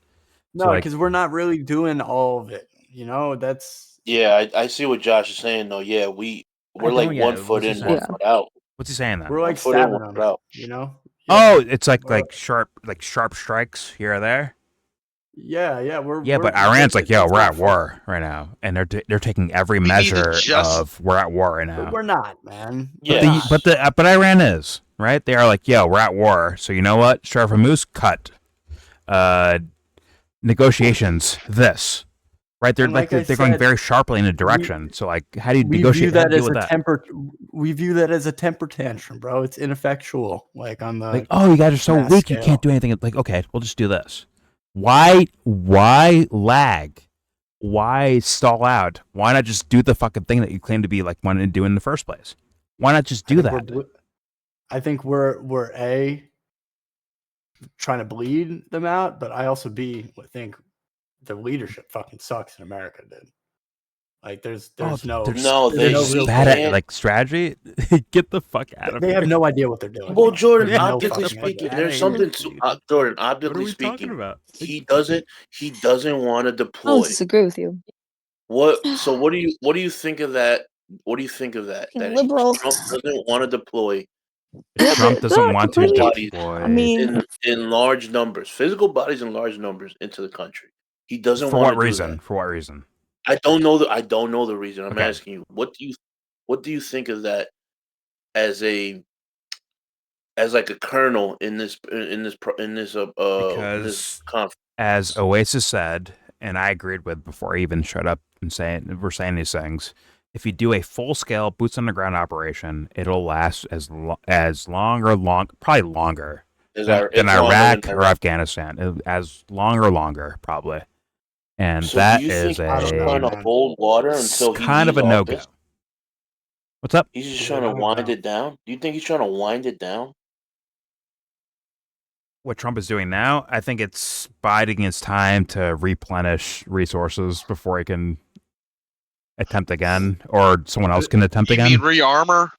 Speaker 12: no, because we're not really doing all of it. You know, that's
Speaker 16: Yeah, I see what Josh is saying though. Yeah, we're like
Speaker 1: don't
Speaker 16: 1
Speaker 1: get it.
Speaker 16: foot
Speaker 1: What's he
Speaker 16: in,
Speaker 1: saying?
Speaker 16: 1 foot out.
Speaker 1: What's he saying then?
Speaker 12: we're like
Speaker 16: 1 foot in,
Speaker 12: stabbing
Speaker 16: 1 foot
Speaker 12: them.
Speaker 16: out.
Speaker 12: You know.
Speaker 1: Oh, it's like sharp strikes here or there.
Speaker 12: Yeah, we're
Speaker 1: But Iran's like, yo, we're at war right now, and they're taking every measure of we're at war right now.
Speaker 12: We're not, man.
Speaker 16: Yeah,
Speaker 1: But Iran is right. They are like, yo, we're at war. So you know what? Strait of Hormuz cut. Negotiations. This. Right, they're
Speaker 12: And like I
Speaker 1: they're going
Speaker 12: said,
Speaker 1: very sharply in a direction. So like, how do you
Speaker 12: we
Speaker 1: negotiate?
Speaker 12: view that
Speaker 1: How do you
Speaker 12: as
Speaker 1: deal
Speaker 12: a
Speaker 1: with that?
Speaker 12: temper. We view that as a temper tantrum, bro. It's ineffectual. Like on the
Speaker 1: Like, oh, you guys are so
Speaker 12: mass
Speaker 1: weak, you
Speaker 12: scale.
Speaker 1: can't do anything. Like, okay, we'll just do this. Why lag? Why stall out? Why not just do the fucking thing that you claim to be like wanting to do in the first place? Why not just do that?
Speaker 12: I think we're trying to bleed them out, but I also think the leadership fucking sucks in America, dude. Like there's no real
Speaker 1: bad
Speaker 12: plan.
Speaker 1: at like strategy. Get the fuck out of
Speaker 12: They
Speaker 1: here.
Speaker 12: have no idea what they're doing.
Speaker 16: Well, Jordan,
Speaker 12: They have no
Speaker 16: optically
Speaker 12: fucking
Speaker 16: speaking,
Speaker 12: idea.
Speaker 16: there's something to Jordan. Optically speaking, he doesn't want to
Speaker 15: I don't
Speaker 16: deploy.
Speaker 15: disagree with you.
Speaker 16: What? So what do you think of that? What do you think of that? That
Speaker 9: Liberal.
Speaker 16: Trump doesn't want to deploy.
Speaker 15: Yeah,
Speaker 1: Trump
Speaker 15: but
Speaker 1: doesn't
Speaker 15: not
Speaker 1: want to
Speaker 15: completely.
Speaker 1: deploy.
Speaker 15: I mean,
Speaker 16: in large numbers, physical bodies in large numbers into the country. He doesn't
Speaker 1: For
Speaker 16: want
Speaker 1: what
Speaker 16: to do
Speaker 1: reason?
Speaker 16: that.
Speaker 1: For what reason?
Speaker 16: I don't know the reason. I'm
Speaker 1: Okay.
Speaker 16: asking you. What do you think of that as like a kernel in this
Speaker 1: Because
Speaker 16: conference?
Speaker 1: as Oasis said, and I agreed with before I even shut up and we're saying these things. If you do a full-scale boots on the ground operation, it'll last probably longer
Speaker 16: It's
Speaker 1: than
Speaker 16: longer
Speaker 1: Iraq
Speaker 16: than
Speaker 1: or Afghanistan. As longer, probably. And
Speaker 16: So
Speaker 1: that
Speaker 16: do you
Speaker 1: is
Speaker 16: think he's trying to hold water until he
Speaker 1: kind of
Speaker 16: leaves
Speaker 1: a no-go.
Speaker 16: office?
Speaker 1: What's up?
Speaker 16: He's just trying to wind it down. Do you think he's trying to wind it down?
Speaker 1: What Trump is doing now, I think it's biding his time to replenish resources before he can attempt again, or someone else can attempt
Speaker 2: You
Speaker 1: again.
Speaker 2: mean rearmor?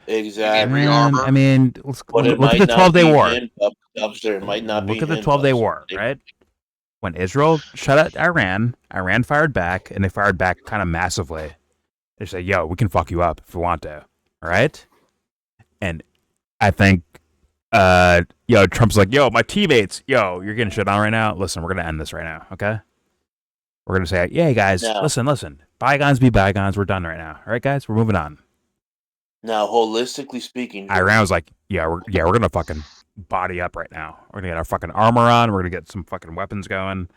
Speaker 16: Exactly.
Speaker 1: And, I mean, look
Speaker 16: But it
Speaker 1: at
Speaker 16: might
Speaker 1: the
Speaker 16: not
Speaker 1: 12-day
Speaker 16: be
Speaker 1: war.
Speaker 16: him, Dubster. It might not be
Speaker 1: Look at the
Speaker 16: him,
Speaker 1: 12-day
Speaker 16: Dubster.
Speaker 1: war, right? When Israel shut out Iran fired back, and they fired back kind of massively. They said, yo, we can fuck you up if we want to, all right? And I think, Trump's like, yo, my teammates, yo, you're getting shit on right now. Listen, we're going to end this right now, okay? We're going to say, yeah, guys,
Speaker 16: Now-
Speaker 1: listen. Bygones be bygones. We're done right now. All right, guys? We're moving on.
Speaker 16: Now, holistically speaking,
Speaker 1: Iran was like, we're going to fucking body up right now. We're going to get our fucking armor on. We're going to get some fucking weapons going.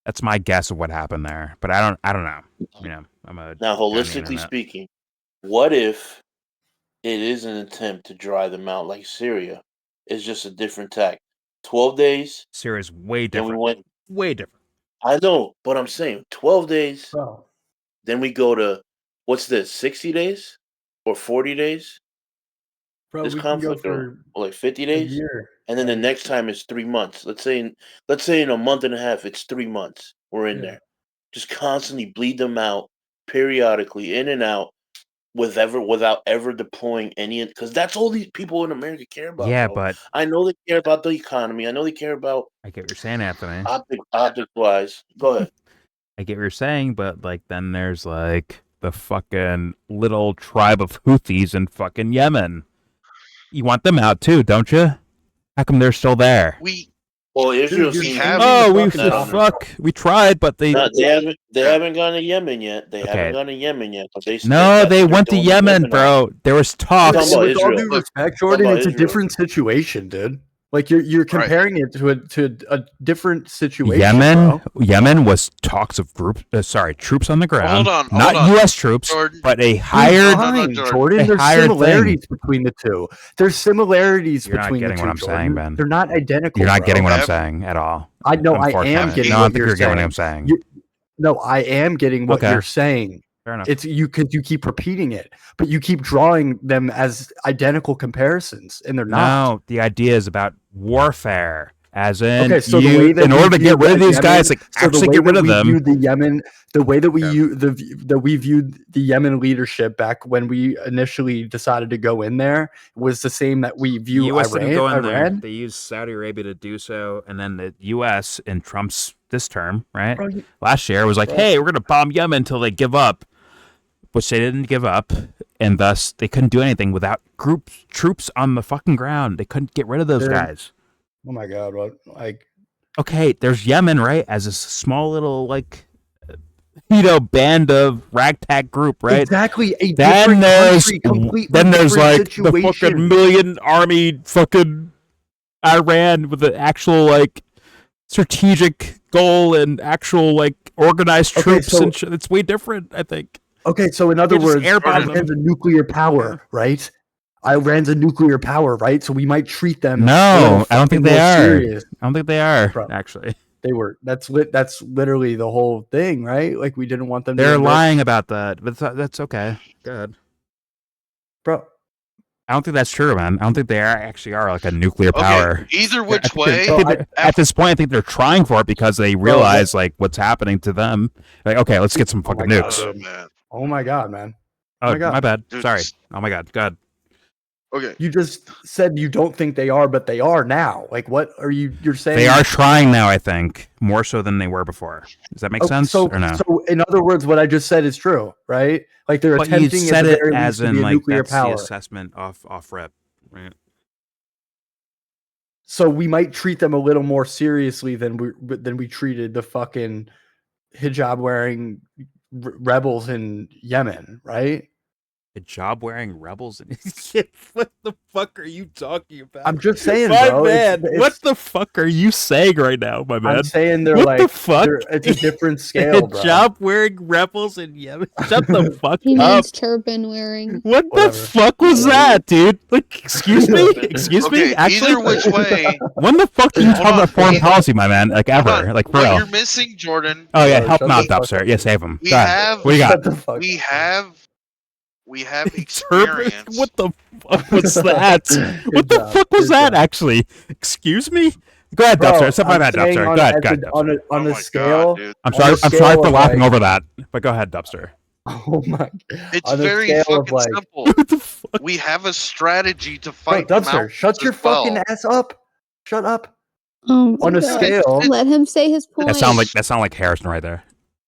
Speaker 1: That's my guess of what happened there. But I don't know. You know, I'm a
Speaker 16: now
Speaker 1: guy on the
Speaker 16: holistically
Speaker 1: internet.
Speaker 16: speaking, what if it is an attempt to dry them out like Syria? It's just a different tack. 12 days.
Speaker 1: Syria's way
Speaker 16: Then we
Speaker 1: different.
Speaker 16: went.
Speaker 1: Way different.
Speaker 16: I know, but I'm saying 12 days.
Speaker 12: Bro.
Speaker 16: Then we go to what's this? 60 days or 40 days?
Speaker 12: Bro,
Speaker 16: This
Speaker 12: we can go
Speaker 16: conflict,
Speaker 12: for
Speaker 16: or like 50
Speaker 12: a
Speaker 16: days,
Speaker 12: year.
Speaker 16: and then the next time is 3 months. Let's say in a month and a half, it's 3 months. We're in
Speaker 12: Yeah.
Speaker 16: there, just constantly bleed them out periodically, in and out, without ever deploying any. Because that's all these people in America care about.
Speaker 1: Yeah,
Speaker 16: bro.
Speaker 1: but
Speaker 16: I know they care about the economy. I know they care about
Speaker 1: I get what you're saying, Anthony.
Speaker 16: optic wise. Go ahead.
Speaker 1: I get what you're saying, but like then there's like the fucking little tribe of Houthis in fucking Yemen. You want them out too, don't you? How come they're still there?
Speaker 16: Well, Israel
Speaker 2: we
Speaker 16: seems
Speaker 2: have-
Speaker 1: Oh, we
Speaker 16: No.
Speaker 1: we tried, but they
Speaker 16: No, they haven't gone to Yemen yet. They
Speaker 1: Okay.
Speaker 16: haven't gone to Yemen yet. But they
Speaker 1: no, they
Speaker 16: they're
Speaker 1: went to
Speaker 16: doing
Speaker 1: Yemen,
Speaker 16: Lebanon.
Speaker 1: bro. There was talks.
Speaker 16: Talking about
Speaker 12: With all
Speaker 16: Israel.
Speaker 12: due respect, Jordan,
Speaker 16: about
Speaker 12: it's a
Speaker 16: Israel.
Speaker 12: different situation, dude. Like you're comparing it to a different situation.
Speaker 1: Yemen was talks of troops on the ground.
Speaker 2: hold
Speaker 1: not
Speaker 2: on,
Speaker 1: U.S. troops,
Speaker 2: Jordan.
Speaker 1: but a hired.
Speaker 12: Fine, Jordan. There's
Speaker 1: hired
Speaker 12: similarities between the two. There's similarities
Speaker 1: You're not
Speaker 12: between the
Speaker 1: getting
Speaker 12: two.
Speaker 1: what I'm
Speaker 12: Jordan.
Speaker 1: saying, Ben.
Speaker 12: They're not identical.
Speaker 1: You're not
Speaker 12: bro.
Speaker 1: getting what I'm saying at all.
Speaker 12: I know I am
Speaker 1: Unfortunately.
Speaker 12: getting.
Speaker 1: No, I
Speaker 12: what
Speaker 1: don't think
Speaker 12: you're
Speaker 1: you're getting what
Speaker 12: saying.
Speaker 1: I'm saying.
Speaker 12: No, I am getting what
Speaker 1: Okay.
Speaker 12: you're saying.
Speaker 1: Fair enough.
Speaker 12: It's because you keep repeating it, but you keep drawing them as identical comparisons, and they're not.
Speaker 1: No, the idea is about warfare. As in,
Speaker 12: Okay, so the way that
Speaker 1: in
Speaker 12: we
Speaker 1: order to
Speaker 12: view
Speaker 1: get rid of
Speaker 12: the
Speaker 1: these guys,
Speaker 12: Yemen-
Speaker 1: like
Speaker 12: so the
Speaker 1: actually
Speaker 12: way
Speaker 1: get rid
Speaker 12: that
Speaker 1: of
Speaker 12: we
Speaker 1: them.
Speaker 12: viewed the Yemen, the way that we viewed the Yemen leadership back when we initially decided to go in there was the same that we view
Speaker 1: U.S. didn't go in there.
Speaker 12: Iran.
Speaker 1: They used Saudi Arabia to do so, and then the U.S. in Trump's this term, right?
Speaker 12: Bro,
Speaker 1: last year was like, hey, we're going to bomb Yemen until they give up, which they didn't give up, and thus they couldn't do anything without troops on the fucking ground. They couldn't get rid of those
Speaker 12: Dude.
Speaker 1: guys.
Speaker 12: Oh my god! What like?
Speaker 1: Okay, there's Yemen, right? As a small little band of ragtag group, right?
Speaker 12: Exactly. A
Speaker 1: Then
Speaker 12: different
Speaker 1: there's
Speaker 12: country, completely
Speaker 1: then there's
Speaker 12: different
Speaker 1: like the fucking
Speaker 12: situation.
Speaker 1: million army fucking Iran with the actual strategic goal and actual organized troops
Speaker 12: so-
Speaker 1: and shit. It's way different, I think.
Speaker 12: Okay, so in other
Speaker 1: You just
Speaker 12: words,
Speaker 1: airbomb
Speaker 12: Iran's a nuclear power, right? Iran's a nuclear power, right? So we might treat them. a little
Speaker 1: No, I don't think
Speaker 12: fucking
Speaker 1: they
Speaker 12: more
Speaker 1: are.
Speaker 12: serious.
Speaker 1: I don't think they are,
Speaker 12: Bro.
Speaker 1: actually.
Speaker 12: They were. That's literally the whole thing, right? Like we didn't want them.
Speaker 1: They're
Speaker 12: to
Speaker 1: lying about that, but that's okay. Go ahead.
Speaker 12: bro.
Speaker 1: I don't think that's true, man. I don't think they actually are like a nuclear power.
Speaker 2: Either which way,
Speaker 1: At this point, I think they're trying for it because they realize like what's happening to them. Like, okay, let's get some fucking nukes.
Speaker 2: Oh man.
Speaker 12: Oh my god, man.
Speaker 1: Oh,
Speaker 12: my God.
Speaker 1: my bad.
Speaker 2: Dude,
Speaker 1: Sorry. Oh my god. God.
Speaker 2: Okay.
Speaker 12: You just said you don't think they are, but they are now. Like, what are you're saying?
Speaker 1: They are trying now, I think, more so than they were before. Does that make sense
Speaker 12: So,
Speaker 1: or no?
Speaker 12: so in other words, what I just said is true, right? Like they're
Speaker 1: But you
Speaker 12: attempting
Speaker 1: said
Speaker 12: at the
Speaker 1: it
Speaker 12: very
Speaker 1: as
Speaker 12: least to
Speaker 1: in
Speaker 12: be a
Speaker 1: like
Speaker 12: nuclear
Speaker 1: that's
Speaker 12: power.
Speaker 1: the assessment off rep, right?
Speaker 12: So we might treat them a little more seriously than we treated the fucking hijab wearing rebels in Yemen, right?
Speaker 1: Hijab wearing rebels. What the fuck are you talking about?
Speaker 12: I'm just saying,
Speaker 1: my
Speaker 12: bro.
Speaker 1: man.
Speaker 12: It's-
Speaker 1: What the fuck are you saying right now, my man?
Speaker 12: I'm saying they're
Speaker 1: what
Speaker 12: like
Speaker 1: the fuck?
Speaker 12: it's a different scale, bro.
Speaker 1: Hijab wearing rebels in Yemen. Shut the fuck
Speaker 9: He
Speaker 1: up.
Speaker 9: means turban wearing.
Speaker 1: What the fuck was that, dude? Like, excuse me? Excuse me? Actually,
Speaker 2: either which way.
Speaker 1: when the fuck do you talk about foreign policy, my man? Like, ever. Like, for
Speaker 2: What
Speaker 1: real.
Speaker 2: you're missing, Jordan.
Speaker 1: Oh, yeah, help
Speaker 12: shut
Speaker 1: him out,
Speaker 12: the fuck
Speaker 1: Dubster.
Speaker 12: up.
Speaker 1: Yeah, save him.
Speaker 2: We
Speaker 1: Go ahead.
Speaker 2: have.
Speaker 1: What do you got?
Speaker 12: Shut the fuck
Speaker 2: We have
Speaker 1: Turban?
Speaker 2: experience.
Speaker 1: What the fuck was that? What the
Speaker 12: job,
Speaker 1: fuck was
Speaker 12: good
Speaker 1: that,
Speaker 12: job.
Speaker 1: actually? Excuse me? Go ahead,
Speaker 12: Bro,
Speaker 1: Dubster. Step my
Speaker 12: I'm
Speaker 1: bad,
Speaker 12: saying
Speaker 1: Dubster.
Speaker 12: on
Speaker 1: Go ahead,
Speaker 12: as
Speaker 1: go ahead,
Speaker 12: a-
Speaker 1: Dubster.
Speaker 12: on a
Speaker 2: God,
Speaker 12: scale.
Speaker 2: dude.
Speaker 1: I'm
Speaker 12: on a
Speaker 1: sorry
Speaker 12: scale
Speaker 1: for
Speaker 12: of,
Speaker 1: laughing
Speaker 12: like-
Speaker 1: over that, but go ahead, Dubster.
Speaker 12: Oh my!
Speaker 2: It's
Speaker 12: on a
Speaker 2: very
Speaker 12: scale of,
Speaker 2: fucking
Speaker 12: like-
Speaker 2: simple.
Speaker 1: What the fuck?
Speaker 2: We have a strategy to
Speaker 12: Bro,
Speaker 2: fight them
Speaker 12: Dubster,
Speaker 2: out.
Speaker 12: shut your fucking ass up! Shut up!
Speaker 9: Oh my
Speaker 12: On a
Speaker 9: God.
Speaker 12: scale,
Speaker 9: Let him say his point.
Speaker 1: That sound like Harrison right there.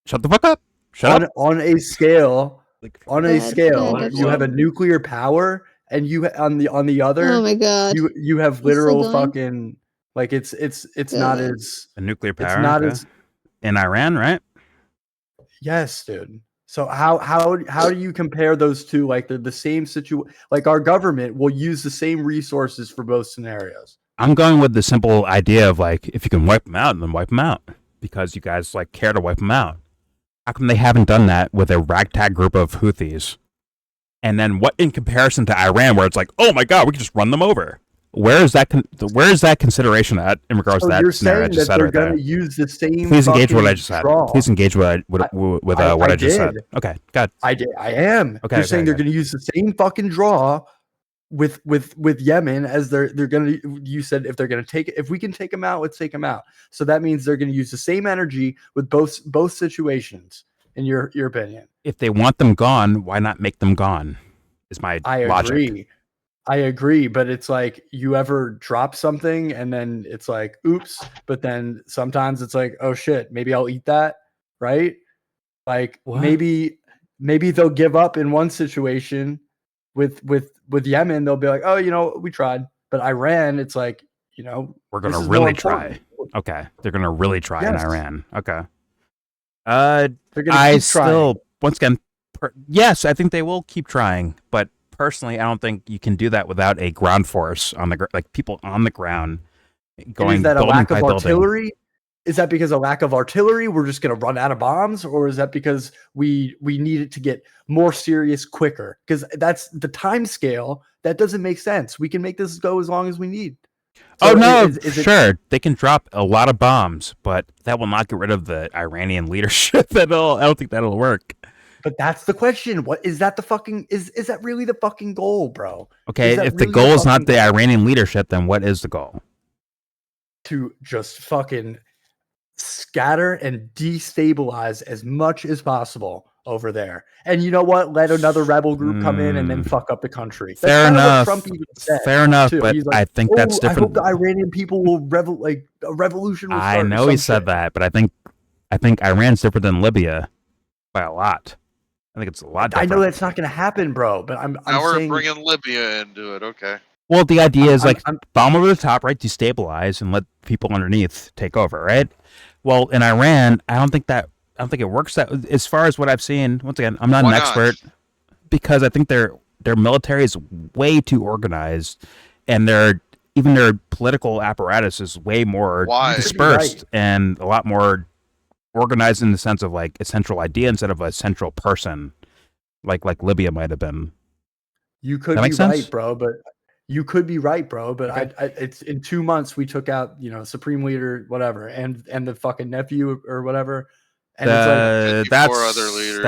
Speaker 1: Shut the fuck up. Shut up.
Speaker 12: on a scale, on
Speaker 9: Go
Speaker 12: a
Speaker 9: ahead,
Speaker 12: scale,
Speaker 9: go ahead,
Speaker 12: you have a
Speaker 9: Dubster.
Speaker 12: nuclear power, and you on the other,
Speaker 9: Oh my God.
Speaker 12: you have
Speaker 9: You still
Speaker 12: literal
Speaker 9: going?
Speaker 12: fucking like it's
Speaker 9: Go
Speaker 12: not
Speaker 9: ahead.
Speaker 12: as
Speaker 1: A nuclear
Speaker 12: it's
Speaker 1: power
Speaker 12: not
Speaker 1: okay.
Speaker 12: as
Speaker 1: in Iran, right?
Speaker 12: yes, dude. So how do you compare those two? Like they're the same situation. Like our government will use the same resources for both scenarios.
Speaker 1: I'm going with the simple idea of like, if you can wipe them out, then wipe them out because you guys like care to wipe them out. How come they haven't done that with a ragtag group of Houthis? And then what in comparison to Iran, where it's like, oh my God, we can just run them over? Where is that consideration at in regards
Speaker 12: So
Speaker 1: to that
Speaker 12: you're
Speaker 1: scenario I
Speaker 12: saying
Speaker 1: just
Speaker 12: that
Speaker 1: said
Speaker 12: they're
Speaker 1: right there?
Speaker 12: going to use the same.
Speaker 1: Please engage with what I
Speaker 12: fucking
Speaker 1: just said.
Speaker 12: draw.
Speaker 1: Please engage with what I just said.
Speaker 12: did.
Speaker 1: Okay, good.
Speaker 12: I did. I am.
Speaker 1: Okay,
Speaker 12: You're saying they're
Speaker 1: okay.
Speaker 12: going to use the same fucking draw with Yemen as they're going to. You said if they're going to take it, if we can take them out, let's take them out. So that means they're going to use the same energy with both situations. In your opinion,
Speaker 1: If they want them gone, why not make them gone? Is my
Speaker 12: I
Speaker 1: logic.
Speaker 12: agree. I agree, but it's like you ever drop something and then it's like, oops. But then sometimes it's like, oh shit, maybe I'll eat that, right? Like
Speaker 1: What?
Speaker 12: maybe they'll give up in one situation with Yemen. They'll be like, oh, we tried. But Iran, it's like,
Speaker 1: We're
Speaker 12: this
Speaker 1: gonna
Speaker 12: is
Speaker 1: really
Speaker 12: more
Speaker 1: try.
Speaker 12: important.
Speaker 1: Okay, they're gonna really try in
Speaker 12: Yes.
Speaker 1: Iran. Okay.
Speaker 12: They're gonna
Speaker 1: I
Speaker 12: keep
Speaker 1: still,
Speaker 12: trying.
Speaker 1: once again, yes, I think they will keep trying. But personally, I don't think you can do that without a ground force on the like people on the ground
Speaker 12: And
Speaker 1: going
Speaker 12: is that a
Speaker 1: building
Speaker 12: lack
Speaker 1: by
Speaker 12: of
Speaker 1: building.
Speaker 12: artillery? Is that because of lack of artillery? We're just going to run out of bombs, or is that because we need it to get more serious quicker? Because that's the time scale. That doesn't make sense. We can make this go as long as we need.
Speaker 1: Oh
Speaker 12: So
Speaker 1: no,
Speaker 12: is it-
Speaker 1: sure, they can drop a lot of bombs, but that will not get rid of the Iranian leadership at all. I don't think that'll work.
Speaker 12: But that's the question. What is that? The fucking is that really the fucking goal, bro?
Speaker 1: Okay,
Speaker 12: Is that
Speaker 1: if the
Speaker 12: really
Speaker 1: goal is not
Speaker 12: fucking
Speaker 1: the
Speaker 12: goal?
Speaker 1: Iranian leadership, then what is the goal?
Speaker 12: To just fucking scatter and destabilize as much as possible over there. And you know what? Let another rebel group come in and then fuck up the country. That's
Speaker 1: Fair
Speaker 12: kind of
Speaker 1: enough.
Speaker 12: what Trump even said.
Speaker 1: Fair enough,
Speaker 12: too.
Speaker 1: but
Speaker 12: He's like,
Speaker 1: I think that's
Speaker 12: I hope
Speaker 1: different.
Speaker 12: the Iranian people will a revolution will start.
Speaker 1: I
Speaker 12: or
Speaker 1: know he
Speaker 12: some
Speaker 1: said
Speaker 12: shit.
Speaker 1: that, but I think Iran's different than Libya by a lot. I think it's a lot
Speaker 12: I
Speaker 1: different.
Speaker 12: know that's not going to happen, bro. But I'm
Speaker 2: Now we're
Speaker 12: saying
Speaker 2: bringing Libya into it. Okay.
Speaker 1: Well, the idea is like
Speaker 12: I'm-
Speaker 1: bomb over the top, right? Destabilize and let people underneath take over, right? Well, in Iran, I don't think it works that. As far as what I've seen, once again, I'm not
Speaker 2: Why
Speaker 1: an
Speaker 2: not?
Speaker 1: expert because I think their military is way too organized, and their political apparatus is way more
Speaker 2: Why?
Speaker 1: dispersed and a lot more organized in the sense of like a central idea instead of a central person, like Libya might have been.
Speaker 12: you could
Speaker 1: That
Speaker 12: be
Speaker 1: make sense?
Speaker 12: right, bro. But you could be right, bro. But
Speaker 1: Okay.
Speaker 12: it's in 2 months we took out Supreme Leader whatever and the fucking nephew or whatever. And it's like
Speaker 2: That's other leaders.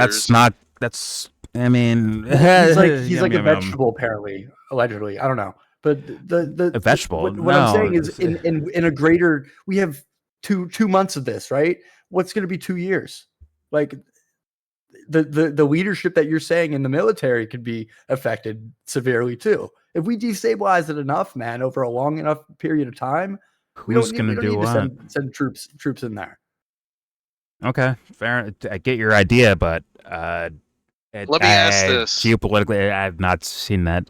Speaker 1: That's I mean,
Speaker 12: he's like a
Speaker 1: yum, yum.
Speaker 12: vegetable, apparently, allegedly. I don't know, but
Speaker 1: A vegetable?
Speaker 12: what I'm saying
Speaker 1: No,
Speaker 12: is, in a greater, we have two months of this, right? What's going to be 2 years? Like the leadership that you're saying in the military could be affected severely too. If we destabilize it enough, man, over a long enough period of time, we don't need to send troops in there.
Speaker 1: Okay, fair. I get your idea, but
Speaker 2: let me ask this.
Speaker 1: Geopolitically, I've not seen that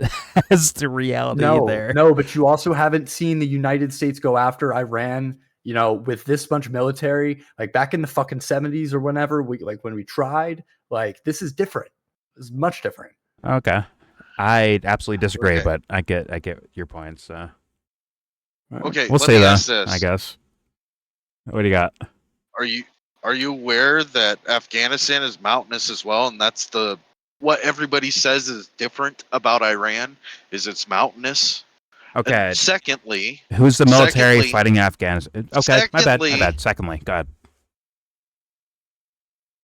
Speaker 1: as the reality there.
Speaker 12: No, but you also haven't seen the United States go after Iran, with this much military, like back in the fucking 70s or whenever, when we tried. Like, this is different. This is much different.
Speaker 1: Okay. I absolutely disagree, but I get your points.
Speaker 2: Okay,
Speaker 1: we'll
Speaker 2: let
Speaker 1: see
Speaker 2: me
Speaker 1: that,
Speaker 2: ask this.
Speaker 1: I guess. What do you got?
Speaker 2: Are you aware that Afghanistan is mountainous as well, and that's what everybody says is different about Iran is it's mountainous.
Speaker 1: Okay.
Speaker 2: And secondly,
Speaker 1: who's the military fighting Afghanistan? Okay, my bad. Secondly, go ahead.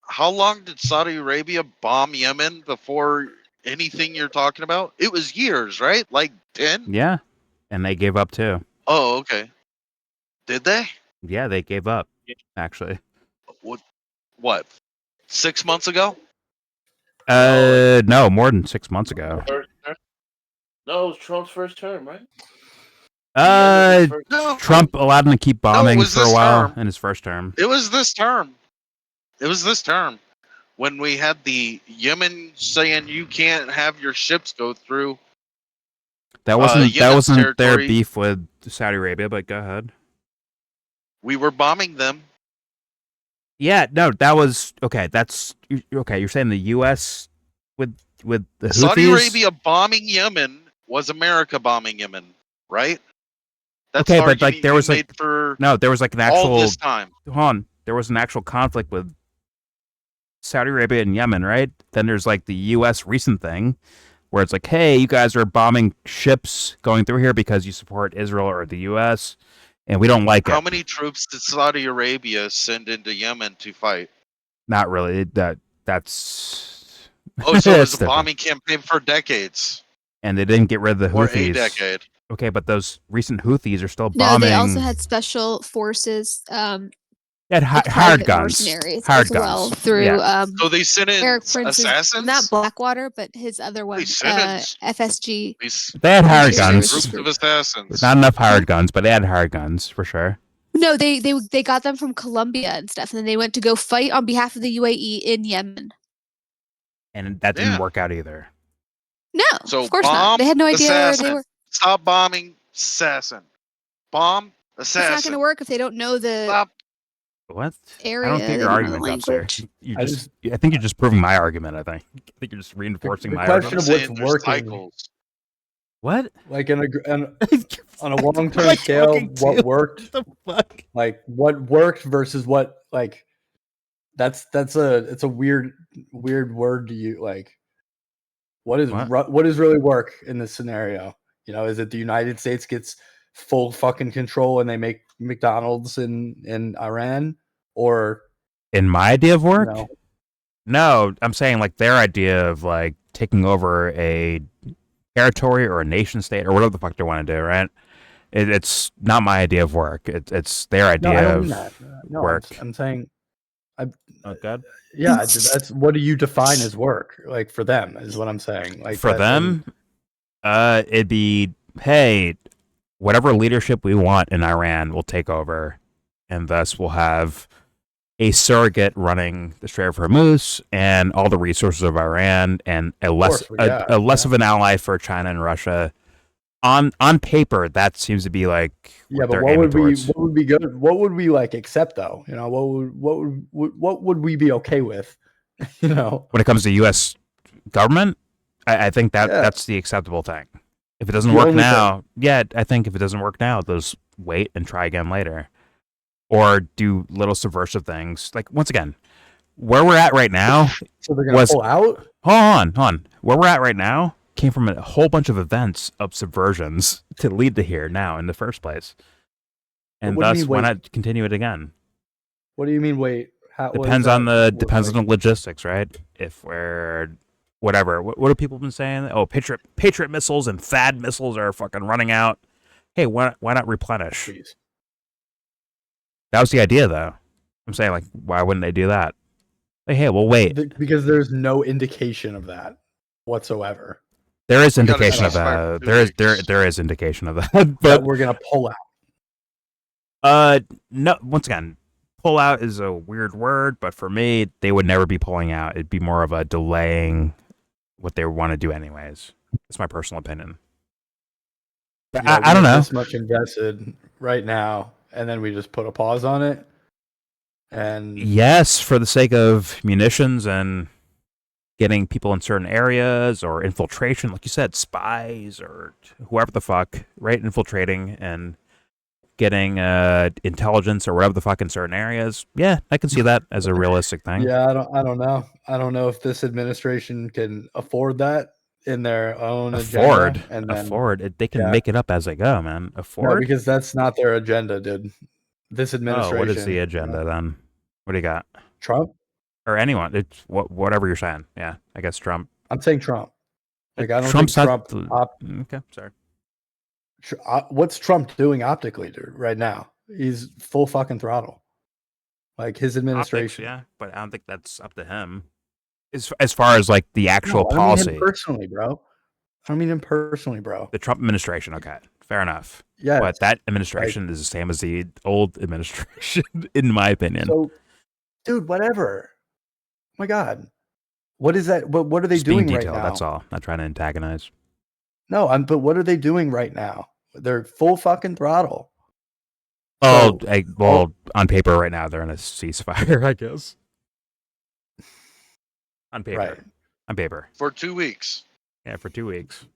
Speaker 2: How long did Saudi Arabia bomb Yemen before anything you're talking about? It was years, right? Like 10?
Speaker 1: Yeah, and they gave up too.
Speaker 2: Oh, okay. Did they?
Speaker 1: Yeah, they gave up, actually.
Speaker 2: What? 6 months ago?
Speaker 1: No, more than 6 months ago.
Speaker 11: No, it was Trump's first term, right?
Speaker 1: Trump allowed him to keep bombing for a while in his first term.
Speaker 2: It was this term. When we had the Yemen saying you can't have your ships go through.
Speaker 1: That wasn't their beef with Saudi Arabia, but go ahead.
Speaker 2: We were bombing them.
Speaker 1: Yeah, no, that was okay. That's okay. You're saying the U.S. with the Houthis?
Speaker 2: Saudi Arabia bombing Yemen was America bombing Yemen, right? That's
Speaker 1: okay, but like there was like
Speaker 2: an
Speaker 1: actual
Speaker 2: all this time.
Speaker 1: Hold on, there was an actual conflict with Saudi Arabia and Yemen, right? Then there's like the U.S. recent thing where it's like, hey, you guys are bombing ships going through here because you support Israel or the U.S. and we don't like it.
Speaker 2: How many troops did Saudi Arabia send into Yemen to fight?
Speaker 1: Not really. That's
Speaker 2: so it was a bombing campaign for decades.
Speaker 1: And they didn't get rid of the Houthis.
Speaker 2: Or a decade.
Speaker 1: Okay, but those recent Houthis are still bombing.
Speaker 9: No, they also had special forces.
Speaker 1: They had hired guns.
Speaker 9: Hired guns through.
Speaker 2: So they sent in
Speaker 9: Eric Prince's,
Speaker 2: assassins.
Speaker 9: Not Blackwater, but his other one, FSG.
Speaker 1: They had hired guns.
Speaker 2: Groups of assassins.
Speaker 1: Not enough hired guns, but they had hired guns for sure.
Speaker 9: No, they got them from Colombia and stuff, and then they went to go fight on behalf of the UAE in Yemen.
Speaker 1: And that didn't work out either.
Speaker 9: No,
Speaker 2: so
Speaker 9: of course not. They had no idea where they were.
Speaker 2: Stop bombing, assassin. Bomb, assassin.
Speaker 9: It's not going to work if they don't know the.
Speaker 2: Stop.
Speaker 1: What?
Speaker 9: Area,
Speaker 1: I don't think your argument up there. I think you're just proving my argument. I think you're just reinforcing my argument.
Speaker 12: The question of what's working.
Speaker 2: Cycles.
Speaker 1: What?
Speaker 12: Like on a long-term scale, what worked?
Speaker 1: What the fuck?
Speaker 12: Like what worked versus what? Like it's a weird word to use. Like what does really work in this scenario? Is it the United States gets full fucking control and they make McDonald's in Iran, or
Speaker 1: in my idea of work? No, I'm saying like their idea of like taking over a territory or a nation state or whatever the fuck they want to do, right? It's not my idea of work. It's their idea of work.
Speaker 12: I'm saying,
Speaker 1: oh God.
Speaker 12: Yeah, that's what do you define as work? Like for them is what I'm saying. Like
Speaker 1: for them, it'd be hey. Whatever leadership we want in Iran will take over, and thus we'll have a surrogate running the Strait of Hormuz and all the resources of Iran, and a less of an ally for China and Russia. On paper, that seems to be like
Speaker 12: but what would be good? What would we like accept though? What would we be okay with? When
Speaker 1: it comes to U.S. government, I think that's the acceptable thing. If it doesn't work now, I think if it doesn't work now, those wait and try again later. Or do little subversive things. Like, once again, where we're at right now
Speaker 12: so they're gonna pull out?
Speaker 1: Hold on. Where we're at right now came from a whole bunch of events of subversions to lead to here now in the first place. And thus, why not continue it again?
Speaker 12: What do you mean, wait?
Speaker 1: Depends on the logistics, right? If we're whatever. What have people been saying? Oh, Patriot missiles and THAAD missiles are fucking running out. Hey, why not replenish?
Speaker 12: Jeez.
Speaker 1: That was the idea, though. I'm saying, like, why wouldn't they do that? Like, hey, we'll wait.
Speaker 12: Because there's no indication of that whatsoever.
Speaker 1: There is
Speaker 2: We got a
Speaker 1: indication of
Speaker 2: ceasefire
Speaker 1: that.
Speaker 2: for 2 weeks.
Speaker 1: There is indication of that.
Speaker 12: But
Speaker 1: But
Speaker 12: we're gonna pull out.
Speaker 1: no. Once again, pull out is a weird word, but for me, they would never be pulling out. It'd be more of a delaying what they want to do, anyways. That's my personal opinion. But
Speaker 12: Yeah,
Speaker 1: I don't know.
Speaker 12: This much invested right now, and then we just put a pause on it. And
Speaker 1: Yes, for the sake of munitions and getting people in certain areas or infiltration, like you said, spies or whoever the fuck, right? Infiltrating and getting intelligence or whatever the fuck in certain areas. Yeah, I can see that as a realistic thing.
Speaker 12: yeah, I don't know. I don't know if this administration can afford that in their own agenda. And then,
Speaker 1: They can
Speaker 12: yeah.
Speaker 1: make it up as they go, man.
Speaker 12: No,
Speaker 1: Afford?
Speaker 12: because that's not their agenda, dude. This administration.
Speaker 1: Oh, what is the agenda then? What do you got?
Speaker 12: Trump?
Speaker 1: Or anyone? It's whatever you're saying. Yeah, I guess Trump.
Speaker 12: I'm saying Trump. Like, I don't
Speaker 1: Trump's
Speaker 12: think
Speaker 1: not
Speaker 12: Trump.
Speaker 1: okay, sorry.
Speaker 12: What's Trump doing optically, dude? Right now, he's full fucking throttle. Like his administration.
Speaker 1: Optics, yeah, but I don't think that's up to him. As far as like the actual
Speaker 12: No, I don't
Speaker 1: policy,
Speaker 12: mean him personally, bro. I don't mean him personally, bro.
Speaker 1: the Trump administration, okay, fair enough.
Speaker 12: Yes,
Speaker 1: but that administration is the same as the old administration, in my opinion.
Speaker 12: So, dude, whatever. Oh my God, what is that? What are they
Speaker 1: Just being
Speaker 12: doing right
Speaker 1: detailed,
Speaker 12: now?
Speaker 1: that's all. Not trying to antagonize.
Speaker 12: No, but what are they doing right now? They're full fucking throttle.
Speaker 1: Oh,
Speaker 12: So-
Speaker 1: on paper right now they're in a ceasefire, I guess. On paper,
Speaker 12: Right.
Speaker 1: On paper,
Speaker 2: For 2 weeks.
Speaker 1: yeah, for 2 weeks.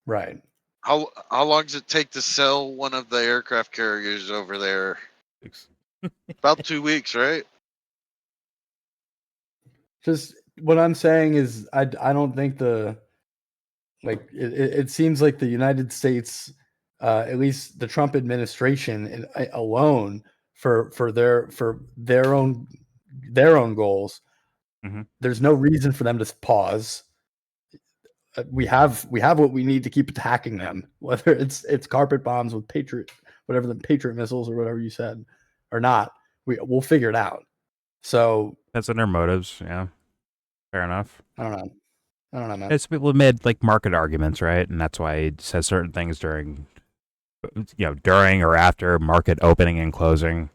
Speaker 12: Right.
Speaker 2: How long does it take to sell one of the aircraft carriers over there? About 2 weeks, right?
Speaker 12: Just what I'm saying is, I don't think it seems like the United States, at least the Trump administration alone, for their own goals, there's no reason for them to pause. We have what we need to keep attacking them, whether it's carpet bombs with whatever the Patriot missiles or whatever you said, or not. We'll figure it out. So
Speaker 1: That's in their motives, yeah. Fair enough.
Speaker 12: I don't know, man.
Speaker 1: It's people have made like market arguments, right? And that's why he says certain things during or after market opening and closing.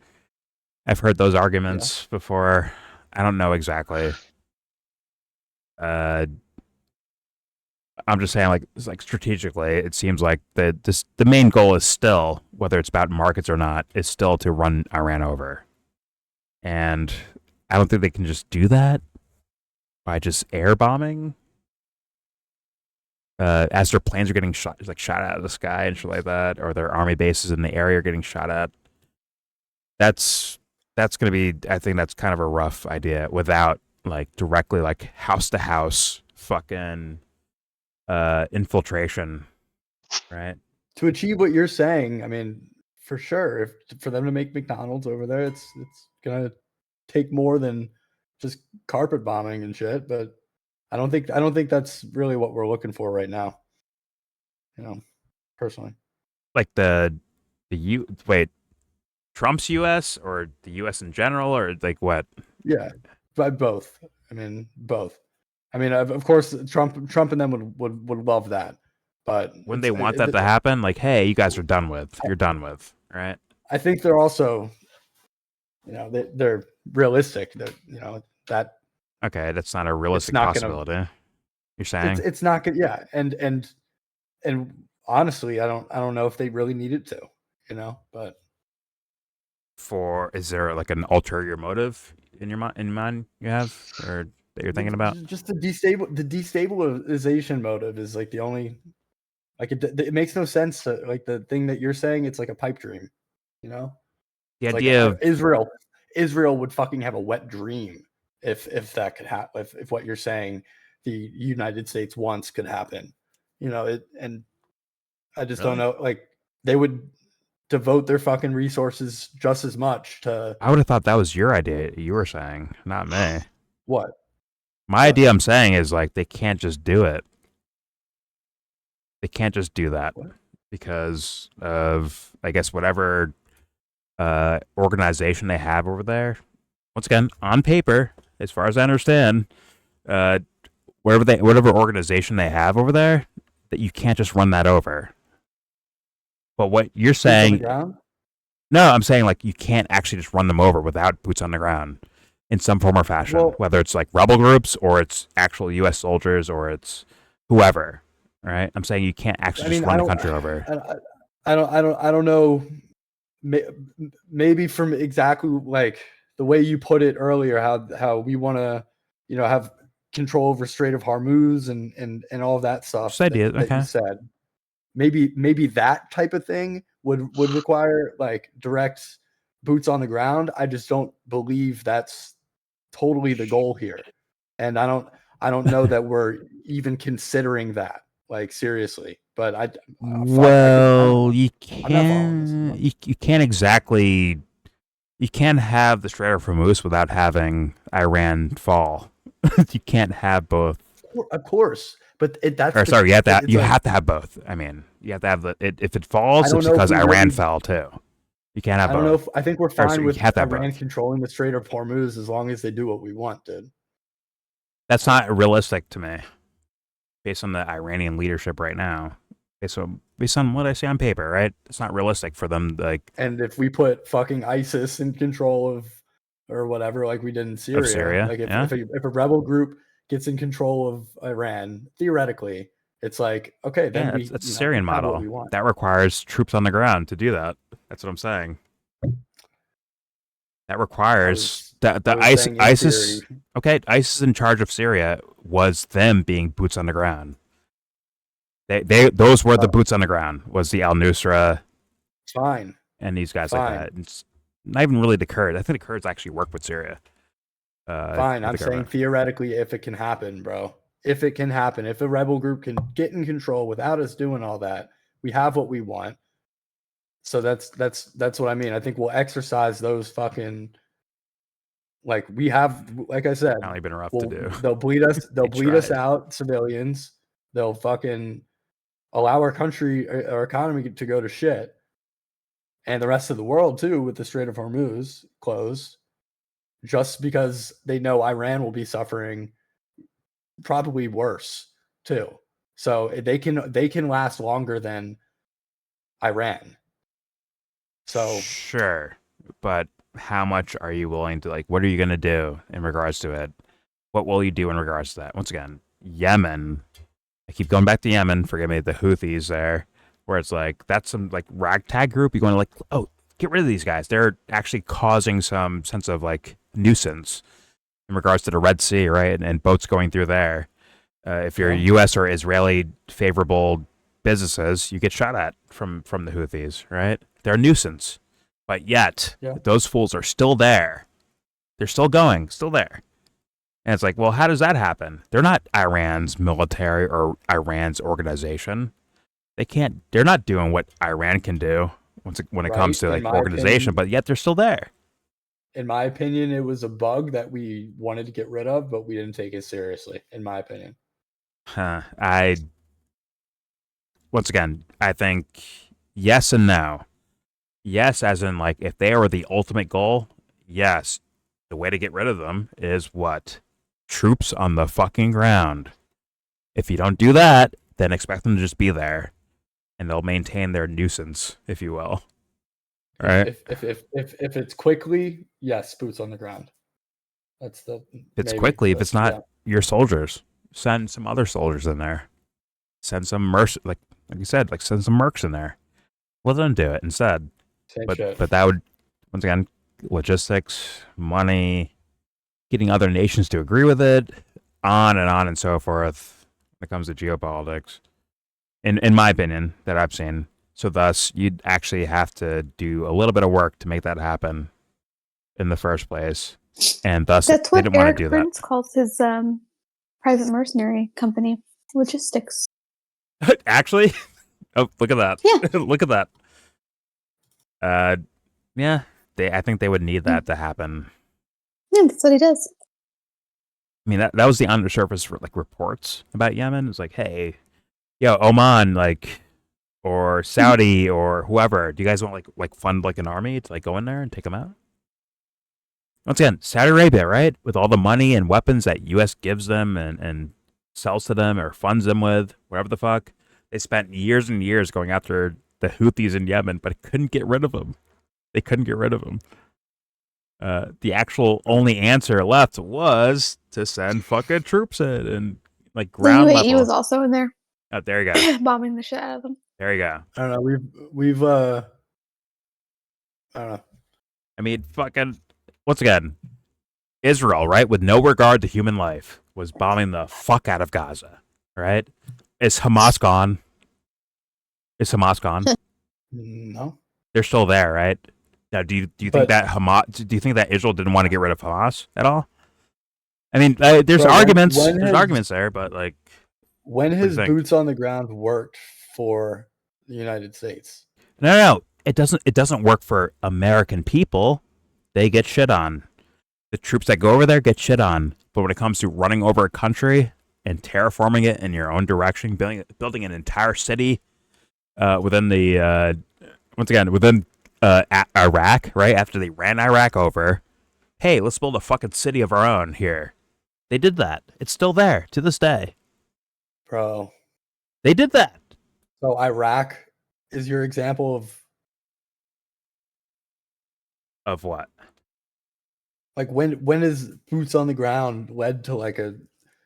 Speaker 1: I've heard those arguments before. I don't know exactly. I'm just saying, like strategically, it seems like the main goal is still, whether it's about markets or not, is still to run Iran over. And I don't think they can just do that by just air bombing. As their planes are getting shot out of the sky and shit like that, or their army bases in the area are getting shot at. That's gonna be. I think that's kind of a rough idea without like directly like house to house fucking infiltration, right?
Speaker 12: To achieve what you're saying, I mean, for sure, for them to make McDonald's over there, it's gonna take more than just carpet bombing and shit. But I don't think that's really what we're looking for right now. Personally,
Speaker 1: Like Trump's U.S. or the U.S. in general, or like what?
Speaker 12: yeah, but both. I mean, both. I mean, of course, Trump and them would love that, but
Speaker 1: When they want that to happen, like, hey, you guys are done with. You're done with, right?
Speaker 12: I think they're also, they're realistic. That that
Speaker 1: Okay, that's not a realistic
Speaker 12: not gonna-
Speaker 1: possibility. You're saying
Speaker 12: it's not good. Yeah, and honestly, I don't know if they really needed to, but
Speaker 1: is there like an ulterior motive in your mind you have, or that you're thinking about?
Speaker 12: just the destabilization motive is like the only, like it makes no sense to like the thing that you're saying. It's like a pipe dream,
Speaker 1: The
Speaker 12: It's
Speaker 1: idea
Speaker 12: like,
Speaker 1: of
Speaker 12: Israel would fucking have a wet dream if that could happen. If what you're saying, the United States wants could happen, and I just don't know. Like they would devote their fucking resources just as much to
Speaker 1: I would have thought that was your idea. You were saying, not me.
Speaker 12: what?
Speaker 1: My idea, I'm saying, is like they can't just do it. They can't just do that because of, I guess, whatever organization they have over there. Once again, on paper, as far as I understand, whatever organization they have over there, that you can't just run that over. But what you're
Speaker 12: Boots on the
Speaker 1: saying,
Speaker 12: ground?
Speaker 1: no, I'm saying like you can't actually just run them over without boots on the ground in some form or fashion,
Speaker 12: Well-
Speaker 1: whether it's like rebel groups or it's actual U.S. soldiers or it's whoever. Right? I'm saying you can't actually just run the country over.
Speaker 12: I don't know. Maybe from exactly like the way you put it earlier, how we want to, have control over Strait of Hormuz and all of that stuff.
Speaker 1: Just idea,
Speaker 12: that
Speaker 1: okay.
Speaker 12: you said. Maybe that type of thing would require like direct boots on the ground. I just don't believe that's totally the goal here, and I don't know that we're even considering that. Like seriously, but
Speaker 1: Well, you
Speaker 12: I'm not following this.
Speaker 1: you can't exactly, you can't have the Strait of Hormuz without having Iran fall. You can't have both.
Speaker 12: Of course, but that's
Speaker 1: Or sorry, you have to
Speaker 12: it's
Speaker 1: you
Speaker 12: like-
Speaker 1: have to have both. I mean, you have to have if it falls,
Speaker 12: I don't
Speaker 1: it's
Speaker 12: know if
Speaker 1: because
Speaker 12: we
Speaker 1: Iran
Speaker 12: really-
Speaker 1: fell too. You can't have
Speaker 12: I
Speaker 1: both.
Speaker 12: don't know if I think we're
Speaker 1: Or, sorry,
Speaker 12: fine
Speaker 1: you
Speaker 12: with
Speaker 1: have to have
Speaker 12: Iran
Speaker 1: both.
Speaker 12: controlling the Strait of Hormuz as long as they do what we want, dude.
Speaker 1: That's not realistic to me, based on the Iranian leadership right now. Okay, so based on what I see on paper, right? It's not realistic for them to, like,
Speaker 12: And if we put fucking ISIS in control of or whatever, like we did in Syria,
Speaker 1: Syria,
Speaker 12: like
Speaker 1: yeah.
Speaker 12: if a rebel group gets in control of Iran, theoretically, it's like okay, then
Speaker 1: yeah, that's
Speaker 12: we
Speaker 1: a Syrian
Speaker 12: have what
Speaker 1: model.
Speaker 12: we want.
Speaker 1: That requires troops on the ground to do that. That's what I'm saying. That requires
Speaker 12: I was saying in
Speaker 1: ISIS.
Speaker 12: theory.
Speaker 1: Okay, ISIS in charge of Syria was them being boots on the ground. Those were the boots on the ground. Was the Al Nusra
Speaker 12: Fine.
Speaker 1: and these guys
Speaker 12: Fine.
Speaker 1: like that. It's not even really the Kurds. I think the Kurds actually work with Syria.
Speaker 12: Fine, I'm saying theoretically, if it can happen, bro. If it can happen, if a rebel group can get in control without us doing all that, we have what we want. So that's what I mean. I think we'll exercise those fucking like we have. Like I said,
Speaker 1: Apparently been rough to do.
Speaker 12: They'll bleed us. They'll
Speaker 1: They
Speaker 12: bleed us
Speaker 1: tried.
Speaker 12: out, civilians. They'll fucking allow our country, our economy to go to shit, and the rest of the world too, with the Strait of Hormuz closed. Just because they know Iran will be suffering probably worse too. So they can last longer than Iran. So
Speaker 1: Sure, but how much are you willing to, like, what are you going to do in regards to it? What will you do in regards to that? Once again, Yemen, I keep going back to Yemen, forgive me, the Houthis there, where it's like, that's some like ragtag group. You're going to like, oh, get rid of these guys. They're actually causing some sense of like nuisance in regards to the Red Sea, right? And boats going through there. If you're U.S. or Israeli favorable businesses, you get shot at from the Houthis, right? They're a nuisance. But yet, those fools are still there. They're still going, still there. And it's like, well, how does that happen? They're not Iran's military or Iran's organization. They're not doing what Iran can do when it comes to
Speaker 12: Right,
Speaker 1: like
Speaker 12: in my
Speaker 1: organization,
Speaker 12: opinion.
Speaker 1: but yet they're still there.
Speaker 12: in my opinion, it was a bug that we wanted to get rid of, but we didn't take it seriously, in my opinion.
Speaker 1: Once again, I think yes and no. Yes, as in like if they are the ultimate goal, yes. The way to get rid of them is what? Troops on the fucking ground. If you don't do that, then expect them to just be there, and they'll maintain their nuisance, if you will. Right?
Speaker 12: If it's quickly, yes, boots on the ground. That's the.
Speaker 1: If it's
Speaker 12: maybe,
Speaker 1: quickly, if
Speaker 12: but
Speaker 1: it's not
Speaker 12: yeah.
Speaker 1: your soldiers, send some other soldiers in there. Send some like you said, like send some mercs in there. Let them do it instead.
Speaker 12: Same
Speaker 1: But
Speaker 12: shit.
Speaker 1: that would, once again, logistics, money, getting other nations to agree with it, on and so forth when it comes to geopolitics. In my opinion, that I've seen. So thus, you'd actually have to do a little bit of work to make that happen in the first place. And thus,
Speaker 9: That's
Speaker 1: they
Speaker 9: what
Speaker 1: didn't want
Speaker 9: Eric
Speaker 1: to do
Speaker 9: Burns calls his private mercenary company, logistics.
Speaker 1: that. Actually? Oh, look at that.
Speaker 9: Yeah.
Speaker 1: Look at that. Yeah. I think they would need that to happen.
Speaker 9: Yeah, that's what he does.
Speaker 1: I mean, that was the undersurface for like reports about Yemen. It's like, hey, yo, Oman, like, or Saudi or whoever, do you guys want like fund like an army to like go in there and take them out? Once again, Saudi Arabia, right? With all the money and weapons that U.S. gives them and sells to them or funds them with, whatever the fuck, they spent years and years going after the Houthis in Yemen, but couldn't get rid of them. They couldn't get rid of them. The actual only answer left was to send fucking troops in and like ground
Speaker 9: the UAE
Speaker 1: level.
Speaker 9: was also in there.
Speaker 1: Oh, there you go.
Speaker 9: Bombing the shit out of them.
Speaker 1: There you go.
Speaker 12: I don't know. We've I don't know.
Speaker 1: I mean, fucking, once again, Israel, right, with no regard to human life, was bombing the fuck out of Gaza, right? Is Hamas gone? Is Hamas gone?
Speaker 12: No.
Speaker 1: They're still there, right? Now, do you think that Hamas? Do you think that Israel didn't want to get rid of Hamas at all? I mean, there's arguments. There's arguments there, but like,
Speaker 12: when his boots on the ground worked for the United States.
Speaker 1: No, it doesn't. It doesn't work for American people. They get shit on. The troops that go over there get shit on. But when it comes to running over a country and terraforming it in your own direction, building an entire city within the within Iraq, right after they ran Iraq over, hey, let's build a fucking city of our own here. They did that. It's still there to this day.
Speaker 12: Bro.
Speaker 1: They did that.
Speaker 12: So Iraq is your example
Speaker 1: of what?
Speaker 12: Like when is boots on the ground led to like a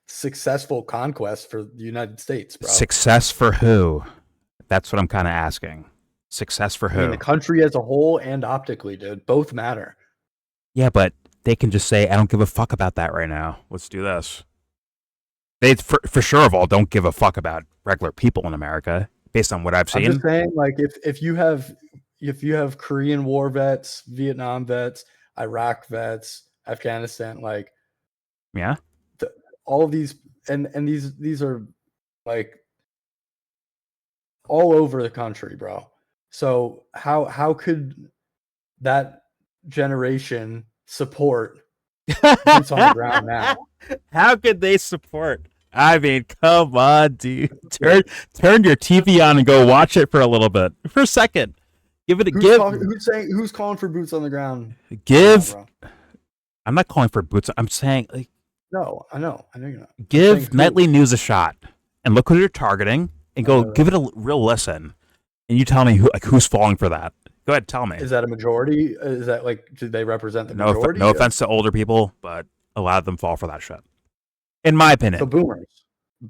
Speaker 12: successful conquest for the United States, bro?
Speaker 1: Success for who? That's what I'm kind of asking. Success for who?
Speaker 12: I mean, the country as a whole and optically, dude. Both matter.
Speaker 1: Yeah, but they can just say, I don't give a fuck about that right now. Let's do this. They, for sure of all, don't give a fuck about regular people in America, based on what I've seen.
Speaker 12: I'm just saying, like, if you have Korean War vets, Vietnam vets, Iraq vets, Afghanistan, like,
Speaker 1: yeah,
Speaker 12: all of these, and these are like all over the country, bro. So how could that generation support boots on the ground now?
Speaker 1: How could they support? I mean, come on, dude. Turn your TV on and go watch it for a little bit, for a second. Give it a give.
Speaker 12: Who's calling for boots on the ground?
Speaker 1: Give. I'm not calling for boots. I'm saying, like,
Speaker 12: no, I know you're not.
Speaker 1: Give nightly news a shot and look who you're targeting and go give it a real listen. And you tell me who's falling for that. Go ahead, tell me.
Speaker 12: Is that a majority? Is that like, do they represent the majority?
Speaker 1: No offense to older people, but a lot of them fall for that shit. In my opinion.
Speaker 12: So boomers.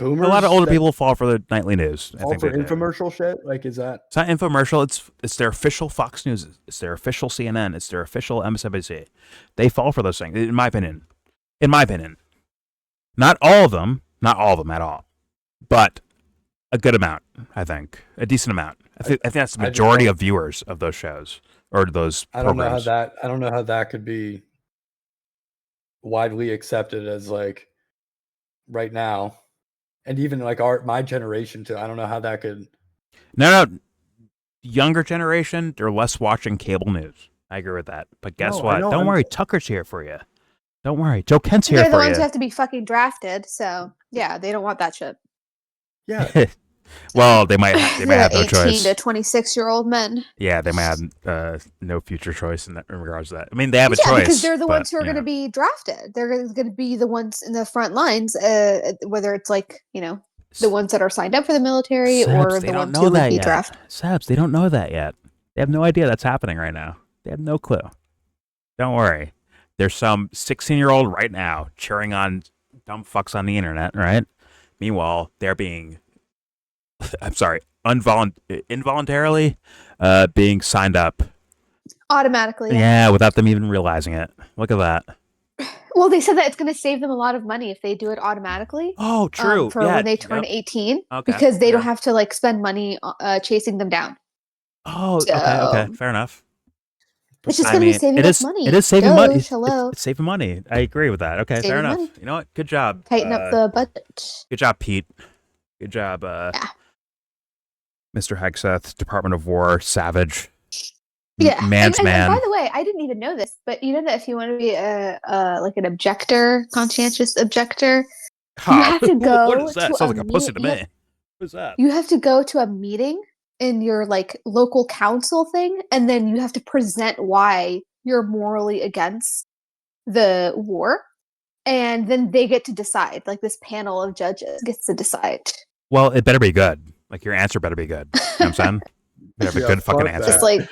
Speaker 12: A
Speaker 1: lot of older people fall for the nightly news.
Speaker 12: I think for infomercial shit? Like, is that?
Speaker 1: It's not infomercial. It's their official Fox News. It's their official CNN. It's their official MSNBC. They fall for those things, in my opinion. In my opinion. Not all of them at all. But a good amount, I think. A decent amount. I think that's the majority of viewers of those shows or those programs.
Speaker 12: I don't know how that could be widely accepted as, like, right now. And even like my generation too. I don't know how that could.
Speaker 1: No. Younger generation, they're less watching cable news. I agree with that. But guess what? Don't worry, Tucker's here for you. Don't worry, Joe Kent's here for you.
Speaker 9: They're the ones who have to be fucking drafted. So yeah, they don't want that shit.
Speaker 12: Yeah.
Speaker 1: Well, they might have no choice.
Speaker 9: 18 to 26-year-old men.
Speaker 1: Yeah, they might have no future choice in regards to that. I mean, they have a choice.
Speaker 9: Because they're the ones who are going to be drafted. They're going to be the ones in the front lines, whether it's like, the ones that are signed up for the military or the ones who would be drafted.
Speaker 1: Sebs, they don't know that yet. They have no idea that's happening right now. They have no clue. Don't worry. There's some 16-year-old right now cheering on dumb fucks on the internet, right? Meanwhile, they're being... I'm sorry, involuntarily being signed up.
Speaker 9: Automatically.
Speaker 1: Yeah, without them even realizing it. Look at that.
Speaker 9: Well, they said that it's going to save them a lot of money if they do it automatically.
Speaker 1: Oh, true.
Speaker 9: For when they turn 18. Because they don't have to, like, spend money chasing them down.
Speaker 1: Oh, okay. Fair enough.
Speaker 9: It's just going to be saving us money.
Speaker 1: It is saving money.
Speaker 9: Hello.
Speaker 1: It's saving money. I agree with that. Okay, fair enough. Money. You know what? Good job.
Speaker 9: Tighten up the budget.
Speaker 1: Good job, Pete. Good job, Mr. Hegseth, Department of War, Savage.
Speaker 9: Yeah,
Speaker 1: man's
Speaker 9: and
Speaker 1: man.
Speaker 9: by the way, I didn't even know this, but you know that if you want to be like an objector, conscientious objector, you have to go
Speaker 1: What is that?
Speaker 9: to
Speaker 1: Sounds
Speaker 9: a
Speaker 1: like a pussy to
Speaker 9: meet-
Speaker 1: me. What is that?
Speaker 9: You have to go to a meeting in your like local council thing, and then you have to present why you're morally against the war, and then they get to decide. Like this panel of judges gets to decide.
Speaker 1: Well, it better be good. Like your answer better be good. You know what I'm saying? You have a good fucking answer.
Speaker 9: Just like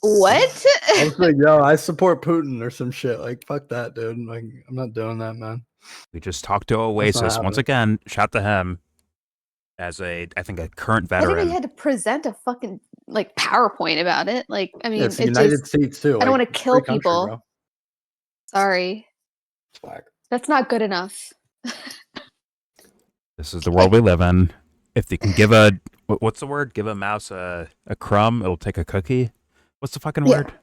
Speaker 9: what?
Speaker 12: I was like, yo, I support Putin or some shit. Like, fuck that, dude. Like, I'm not doing that, man.
Speaker 1: We just talked to
Speaker 12: That's not
Speaker 1: Oasis once
Speaker 12: happening.
Speaker 1: again. Shout to him as I think a current
Speaker 9: I think
Speaker 1: veteran.
Speaker 9: he had to present a fucking like PowerPoint about it. Like, I mean,
Speaker 12: Yeah, it's the
Speaker 9: it
Speaker 12: United
Speaker 9: just,
Speaker 12: States too.
Speaker 9: I don't
Speaker 12: like,
Speaker 9: want to kill
Speaker 12: free country,
Speaker 9: people.
Speaker 12: bro.
Speaker 9: Sorry,
Speaker 12: Swag.
Speaker 9: that's not good enough.
Speaker 1: This is the world we live in. If they can give a what's the word? Give a mouse a crumb, it'll take a cookie. What's the fucking
Speaker 9: Yeah.
Speaker 1: word?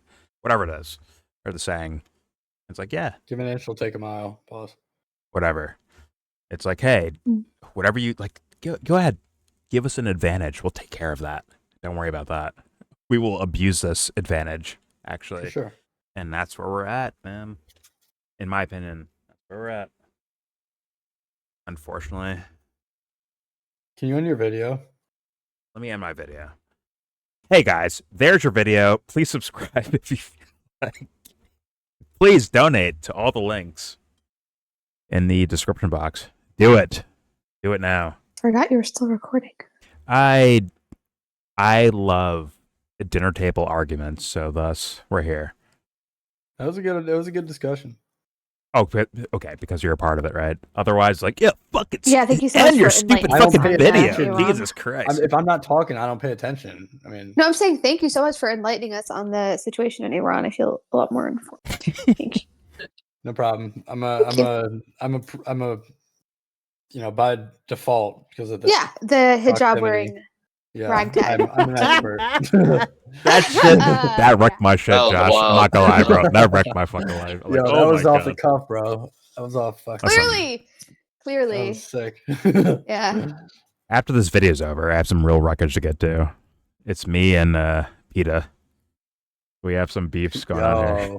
Speaker 1: Whatever it is, or the saying. It's like, yeah,
Speaker 12: Give an inch, will take a mile. Pause.
Speaker 1: whatever. It's like, hey, whatever you like, go ahead, give us an advantage. We'll take care of that. Don't worry about that. We will abuse this advantage, actually.
Speaker 12: For sure.
Speaker 1: And that's where we're at, man. In my opinion, that's where we're at. Unfortunately.
Speaker 12: Can you end your video?
Speaker 1: Let me end my video. Hey guys, there's your video. Please subscribe if you feel like. Please donate to all the links in the description box. Do it. Do it now.
Speaker 9: Forgot you were still recording.
Speaker 1: I love dinner table arguments, so thus we're here.
Speaker 12: That was a good discussion.
Speaker 1: Oh, okay, because you're a part of it, right? Otherwise, like, yeah, fuck it.
Speaker 9: Yeah, thank you so
Speaker 1: End
Speaker 9: much
Speaker 1: your
Speaker 9: for
Speaker 1: stupid
Speaker 9: enlightening
Speaker 1: fucking
Speaker 9: us on
Speaker 1: video.
Speaker 9: that,
Speaker 1: Jesus Christ.
Speaker 12: If I'm not talking, I don't pay attention. I mean,
Speaker 9: No, I'm saying thank you so much for enlightening us on the situation in Iran. I feel a lot more informed. Thank you.
Speaker 12: no problem. I'm a by default because of the
Speaker 9: Yeah, the hijab
Speaker 12: proximity.
Speaker 9: wearing
Speaker 12: Yeah,
Speaker 9: ragtag.
Speaker 12: I'm an expert.
Speaker 1: That shit, that wrecked my shit,
Speaker 2: Oh,
Speaker 1: Josh.
Speaker 2: wow.
Speaker 1: I'm not gonna lie, bro. That wrecked my fucking life. Like,
Speaker 12: Yo, that
Speaker 1: oh
Speaker 12: was
Speaker 1: my
Speaker 12: off the
Speaker 1: God.
Speaker 12: cuff, bro. That was off fucking.
Speaker 1: Listen,
Speaker 12: That
Speaker 9: Clearly.
Speaker 12: was sick.
Speaker 9: Yeah.
Speaker 1: after this video's over, I have some real wreckage to get to. It's me and PETA. We have some beefs going on here.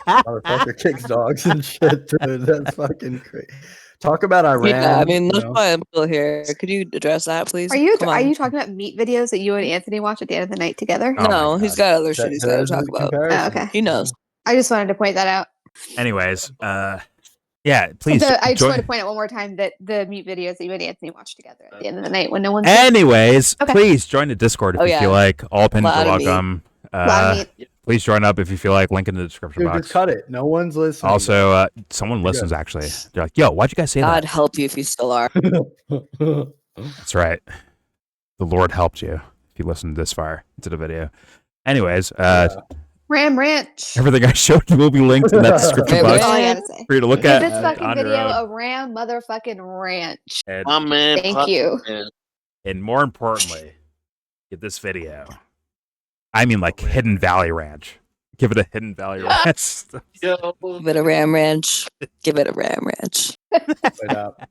Speaker 12: Motherfucker kicks dogs and shit, dude. That's fucking crazy. Talk about Iran.
Speaker 15: Yeah, I mean,
Speaker 12: you
Speaker 15: that's
Speaker 12: know?
Speaker 15: why I'm still here. Could you address that, please?
Speaker 9: Are you
Speaker 15: Come
Speaker 9: are
Speaker 15: on.
Speaker 9: you talking about meat videos that you and Anthony watch at the end of the night together?
Speaker 1: Oh my
Speaker 15: No, he's
Speaker 1: God.
Speaker 15: got other shit he's got to
Speaker 12: There's
Speaker 15: talk
Speaker 12: a
Speaker 15: about.
Speaker 12: comparison.
Speaker 9: Oh, okay.
Speaker 15: He knows.
Speaker 9: I just wanted to point that out.
Speaker 1: Anyways, yeah, please.
Speaker 9: I just
Speaker 1: join-
Speaker 9: wanted to point out one more time that the meat videos that you and Anthony watch together at the end of the night when no one's
Speaker 1: Anyways,
Speaker 9: Okay.
Speaker 1: please join the Discord if
Speaker 15: Oh,
Speaker 1: you
Speaker 15: yeah.
Speaker 1: feel like. All opinions are
Speaker 15: Lot of meat.
Speaker 1: welcome.
Speaker 9: Lot of meat.
Speaker 1: Please join up if you feel like. Link in the description
Speaker 12: Dude,
Speaker 1: box.
Speaker 12: just cut it. No one's listening.
Speaker 1: Also, someone
Speaker 12: You're
Speaker 1: listens
Speaker 12: good.
Speaker 1: actually. They're like, yo, why'd you guys say
Speaker 15: God
Speaker 1: that?
Speaker 15: help you if you still are.
Speaker 1: That's right. The Lord helped you if you listened this far into the video. Anyways,
Speaker 9: Ram Ranch.
Speaker 1: everything I showed you will be linked in that description
Speaker 15: Ram
Speaker 1: box
Speaker 9: That's all I gotta say.
Speaker 1: for you to look
Speaker 9: Give
Speaker 1: at
Speaker 9: this fucking
Speaker 1: on your
Speaker 9: video
Speaker 1: own.
Speaker 9: a Ram motherfucking ranch.
Speaker 1: And,
Speaker 11: My man.
Speaker 9: Thank
Speaker 11: Pop-
Speaker 9: you.
Speaker 11: Man.
Speaker 1: and more importantly, give this video. I mean, like Hidden Valley Ranch. Give it a Hidden Valley Ranch.
Speaker 11: Yo.
Speaker 15: Give it a Ram Ranch. Give it a Ram Ranch.
Speaker 12: Wait up.